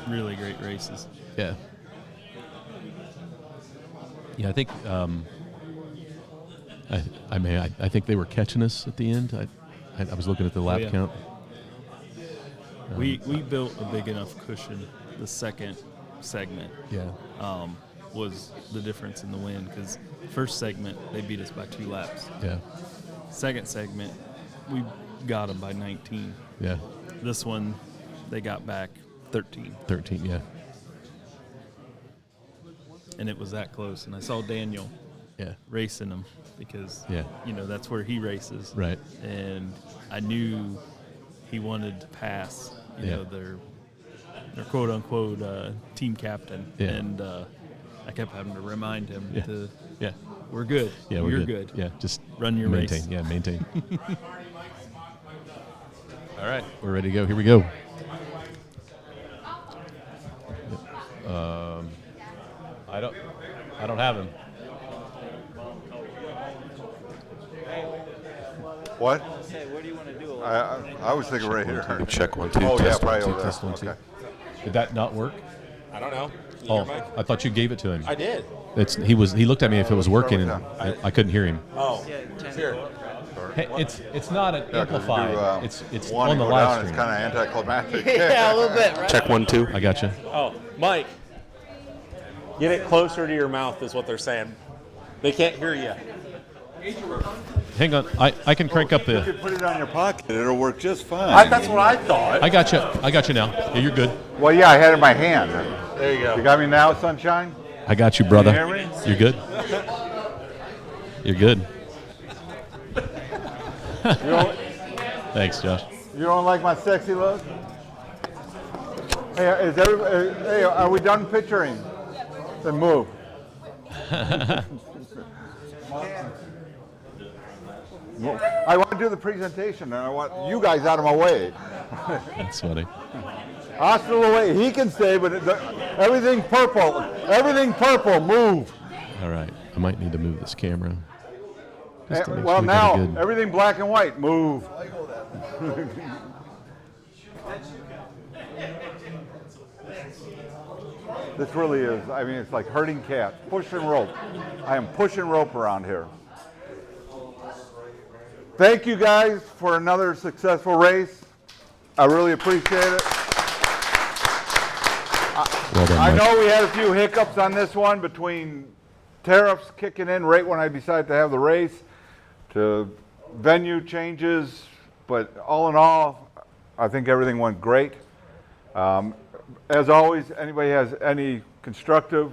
really great races. Yeah. Yeah, I think I think they were catching us at the end. I was looking at the lap count. We built a big enough cushion. The second segment was the difference in the win, because first segment they beat us by 2 laps. Yeah. Second segment we got them by 19. Yeah. This one they got back 13. 13, yeah. And it was that close. And I saw Daniel racing them because, you know, that's where he races. Right. And I knew he wanted to pass, you know, their quote-unquote team captain. Yeah. And I kept having to remind him to, yeah, we're good. Yeah, we're good. Yeah, just run your maintain. race. Yeah, maintain. All right, we're ready to go. Here we go. I don't have him. What? Okay, where do you want to do it? I was thinking right here. Check 1 2. Oh, yeah, test probably 1 2. over Test there. 1 2. Okay. Did that not work? I don't know. Oh, I thought you gave it to him. I did. He looked at me if it was working, and I couldn't hear him. Oh, here. Hey, it's not an amplified. It's one on the go live down, stream. It's kind of anticlimactic. Yeah, a little bit, right? Check 1 2. I got you. Oh, Mike. Get it closer to your mouth is what they're saying. They can't hear you. Hang on, I can crank up You the. could put it on your pocket. It'll work just fine. That's what I thought. I got you now. Yeah, you're good. Well, yeah, I had it in my hand. There you go. You got me now, Sunshine? I got you, brother. Can you hear me? You're good. You're good. Thanks, Josh. You don't like my sexy look? Hey, hey, are we done picturing? Then move. I want to do the presentation, and I want you guys out of my way. That's funny. Hostile away. He can stay, but everything purple. Everything purple. Move. All right, I might need to move this camera. Just to make Well, sure we got now a good- everything black and white. Move. This really is. I mean, it's like herding cats. Pushing rope. I am pushing rope around here. Thank you guys for another successful race. I really appreciate it. Well done, I Mike. know we had a few hiccups on this one between tariffs kicking in right when I decided to have the race to venue changes, but all in all, I think everything went great. As always, anybody has any constructive,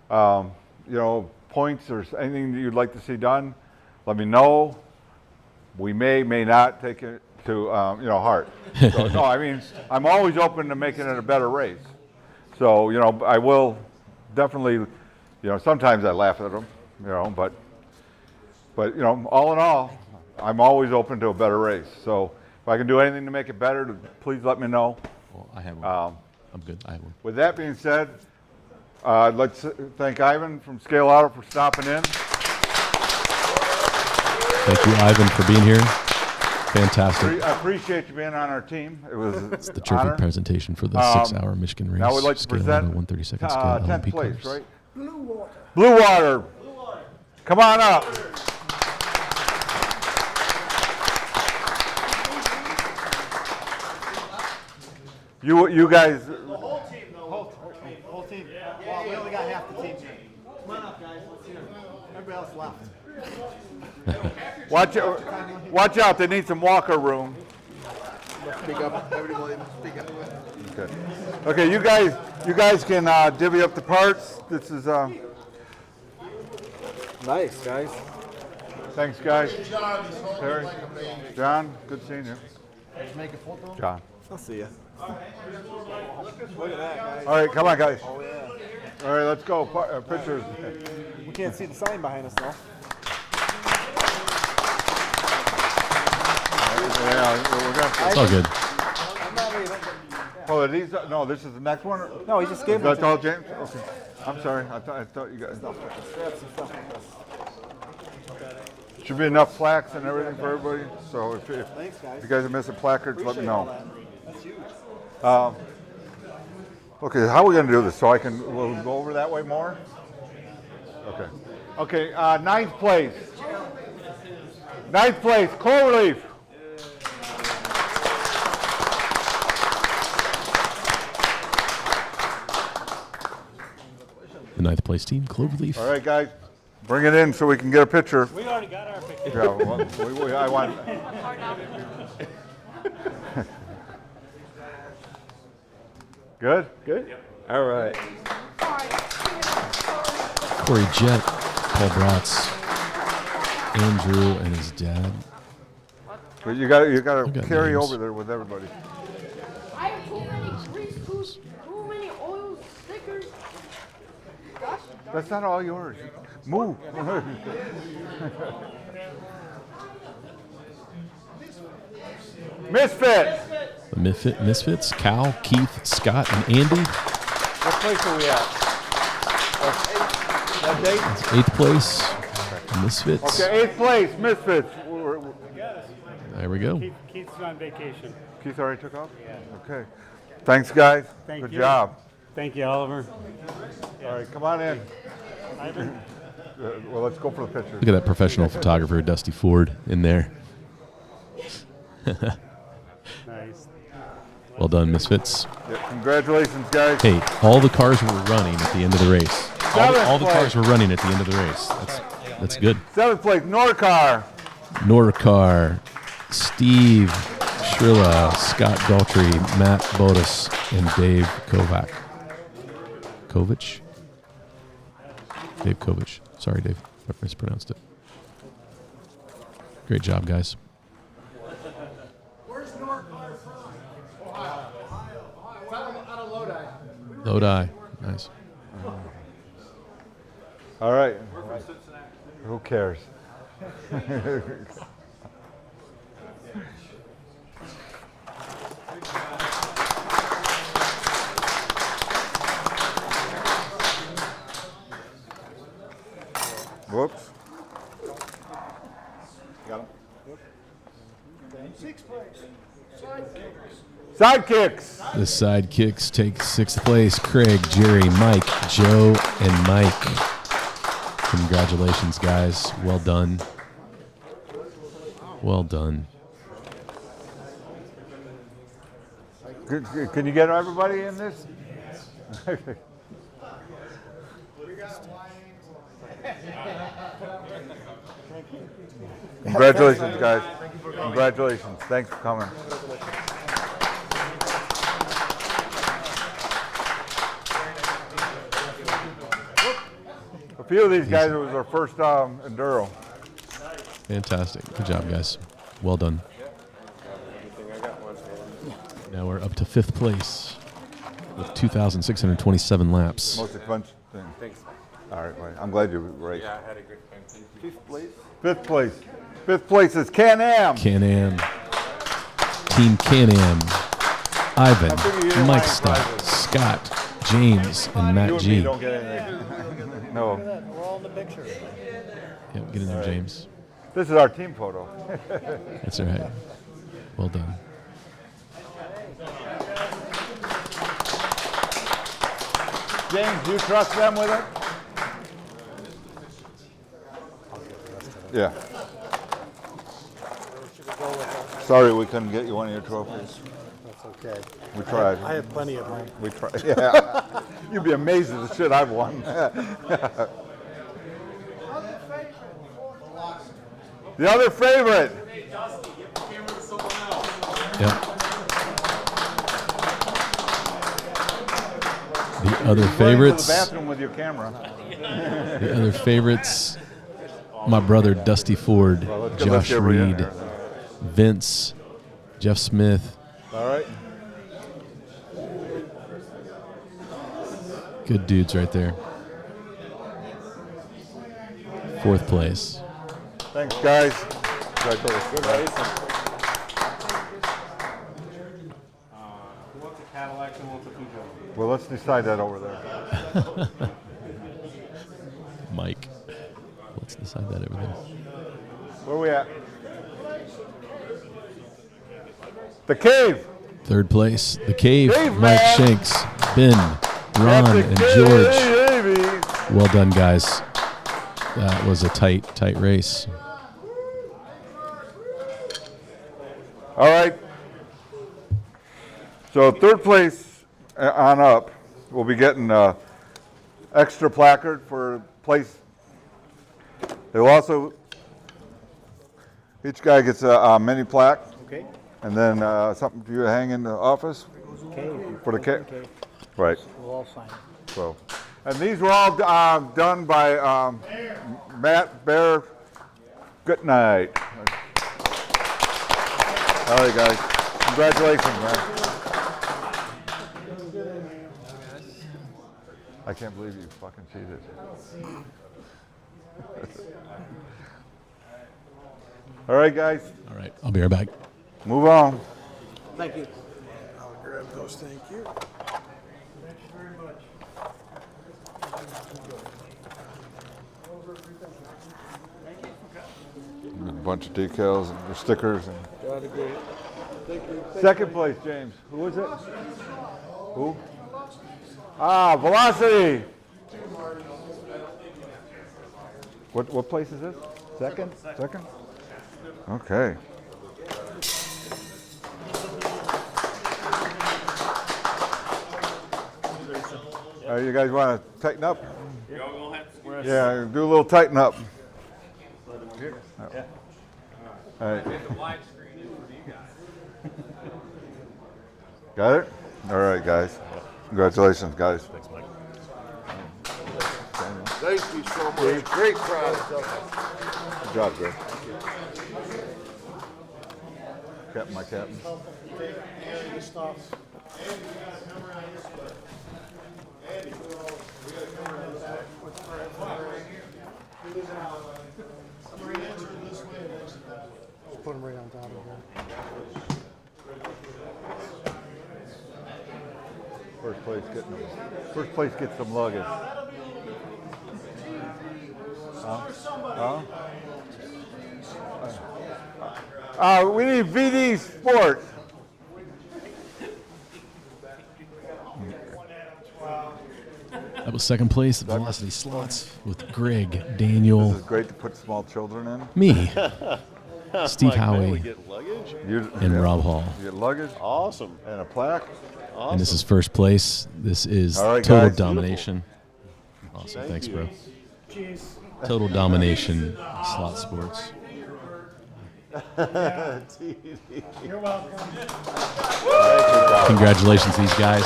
points or anything that you'd like to see done, let me know. We may not take it to, heart. So, no, I mean, I'm always open to making it a better race. So, I will definitely, sometimes I laugh at them, but all in all, I'm always open to a better race. So if I can do anything to make it better, please let me know. Well, I have one. I'm good. I have one. With that being said, let's thank Ivan from Scaleauto for stopping in. Thank you, Ivan, for being here. Fantastic. I appreciate you being on our team. It was It's the terrific honor. presentation for the 6-hour Michigan race. Now we'd like to present 132nd scale 10th LMP place, cars. right? Blue Water. Come on up. You guys. The whole team, though. Whole team. Well, we only got half the team here. Come on up, guys. Let's hear it. Everybody else left. Watch out, they need some walker room. Speak up. Everybody speak up. Okay, you guys can divvy up the parts. This is Nice, guys. thanks guys. John, Terry, John, good seeing you. Make a photo. John. I'll see you. Look at that, guys. All right, come on guys. Oh, yeah. All right, let's go. Pictures. We can't see the sign behind us, though. It's all good. Oh, are these? No, this is the next one. No, he just gave That's them all, to James. Okay. I'm sorry. I thought you guys. Should be enough plaques and everything for everybody. So if Thanks, guys. you guys are missing placards, let me Appreciate all know. that. That's huge. Okay, how are we going to do this? So we'll go over that way more? Okay. Okay, ninth place. Ninth place, Cloverleaf. The 9th place team, Cloverleaf. All right, guys, bring it in so we can get a picture. We already got our picture. Yeah, well, I want. Good? Good? Yep. All right. Corey Jett, Paul Bratz, Andrew and his dad. But you got to got carry names. over there with everybody. I have too many grease, too many oil stickers. Gosh. That's not all yours. Move. Misfits. The Misfits, Cal, Keith, Scott, and Andy. What place are we at? That date? That's 8th place, Misfits. Okay, 8th place, Misfits. There we go. Keith's on vacation. Keith already took off? Yeah. Okay. Thanks, guys. Thank Good you. job. Thank you, Oliver. All right, come on in. Ivan? Well, let's go for the picture. Look at that professional photographer, Dusty Ford, in there. Nice. Well done, Misfits. Yeah, congratulations, guys. Hey, all the cars were running at the end of the race. All the Seventh cars place. were running at the end of the race. That's good. 7th place, Norcar. Norcar, Steve Shrilla, Scott Daltrey, Matt Bodis, and Dave Kovac. Kovich? Dave Kovich. Sorry, Dave. I mispronounced it. Great job, guys. Where's Norcar from? Ohio. Out of Lodi. Lodi. Nice. All right. Who cares? Whoops. Got him. 6th place. Sidekicks. The sidekicks take 6th place. Craig, Jerry, Mike, Joe, and Mike. Congratulations, guys. Well done. Well done. Can you get everybody in this? Congratulations, guys. Congratulations. Thanks for coming. A few of these guys, it was their first enduro. Fantastic. Good job, guys. Well done. Now we're up to 5th place with 2,627 laps. Most expensive thing. Thanks. All right, well, I'm glad you raced. Yeah, I had a great time. 5th place? 5th place. 5th place is Can-Am. Can-Am. Team Can-Am. Ivan, Mike Stott, Scott, James, and Matt You and G. me don't get anything. No. We're all in the picture. Yep, get in there, James. This is our team photo. That's all right. Well done. James, do you trust them with it? Yeah. Sorry we couldn't get you one of your trophies. That's okay. We tried. I have plenty of mine. We tried. Yeah. You'd be amazed at the shit I've won. The other favorite. Yep. The other favorites. To the bathroom with your camera. The other favorites. My brother Dusty Ford, Well, Josh get Ray in Reed, there. Vince, Jeff Smith. All right. Good dudes right there. 4th place. Thanks, guys. Congratulations. Good racing. Who wants a Cadillac and who wants a Peugeot? Well, let's decide that over there. Mike. Let's decide that over there. Where are we at? The Cave. 3rd place, The Cave, Cave Mike Man. Shanks, Ben, Ron, That's the and Cave, George. baby. Well done, guys. That was a tight race. All right. So 3rd place on up, we'll be getting extra placard for place. They'll also, each guy gets a mini plaque. Okay. And then something for you to hang in the office. Cave. For the cave. Right. We'll all sign it. So, and these were all done by Matt Bear. Good night. All right, guys. Congratulations, man. I can't believe you fucking cheated. All right, guys. All right, I'll be right back. Move on. Thank you. I'll grab those. Thank you. A bunch of decals and stickers and that'd be great. Thank you. Second place, James. Who was it? Who? Velocity. What place is this? Second? Second? Okay. You guys want to tighten up? Yeah, do a little tighten up. Yeah. All right. Get the wide screen in for you guys. Got it? All right, guys. Congratulations, guys. Thanks, Mike. Thank you so much. Great product. Good job, Greg. Captain, my captain. Put them right on top of here. First place gets some luggage. We need VD Sports. That was second place at Velocity Slots with Greg, Daniel. This is great to put small children in. Me, Steve Like, man, Howie, we get luggage? and Rob Hall. You get luggage. Awesome. And a plaque. Awesome. And this is first place. This is All right, Total guys. Domination. Awesome. Thank Thanks, you. bro. Cheers. Total Domination Slot Sports. You're welcome. Congratulations, these guys.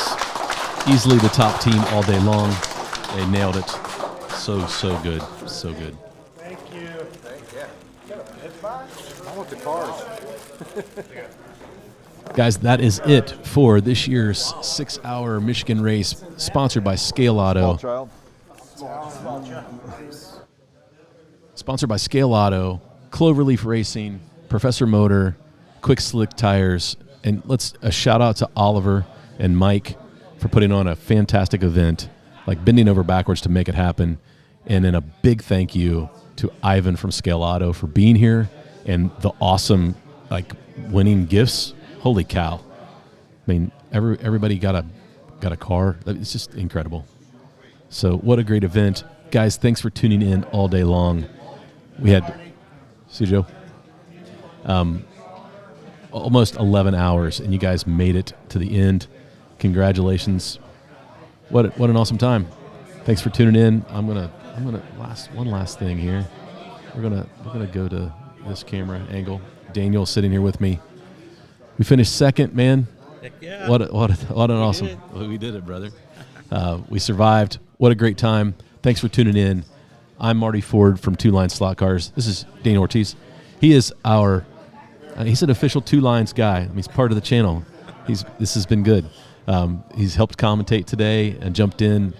Easily the top team all day long. They nailed it. So good. So good. Thank you. I want the cars. Guys, that is it for this year's 6-hour Michigan race, sponsored by Scaleauto. Small child. Sponsored by Scaleauto, Cloverleaf Racing, Professor Motor, Quick Slick Tires, and a shout out to Oliver and Mike for putting on a fantastic event, like bending over backwards to make it happen. And then a big thank you to Ivan from Scaleauto for being here and the awesome winning gifts. Holy cow. I mean, everybody got a car. It's just incredible. So what a great event. Guys, thanks for tuning in all day long. We had, see Joe? Almost 11 hours, and you guys made it to the end. Congratulations. What an awesome time. Thanks for tuning in. I'm gonna one last thing here. We're gonna go to this camera angle. Daniel's sitting here with me. We finished second, man. Heck yeah. What an awesome. We did it, brother. We survived. What a great time. Thanks for tuning in. I'm Marty Ford from Two Line Slot Cars. This is Daniel Ortiz. He is he's an official Two Lines guy. I mean, he's part of the channel. This has been good. He's helped commentate today and jumped in.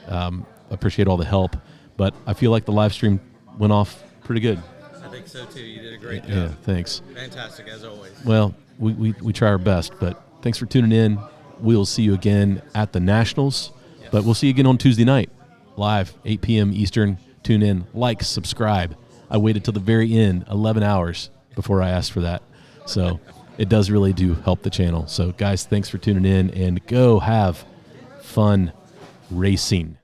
Appreciate all the help. But I feel like the live stream went off pretty good. I think so too. You did a great job. Yeah, thanks. Fantastic as always. Well, we try our best, but thanks for tuning in. We'll see you again at the Nationals, but we'll see you again on Tuesday night, live, 8 p.m. Eastern. Tune in, like, subscribe. I waited till the very end, 11 hours, before I asked for that. So it does really do help the channel. So, guys, thanks for tuning in, and go have fun racing.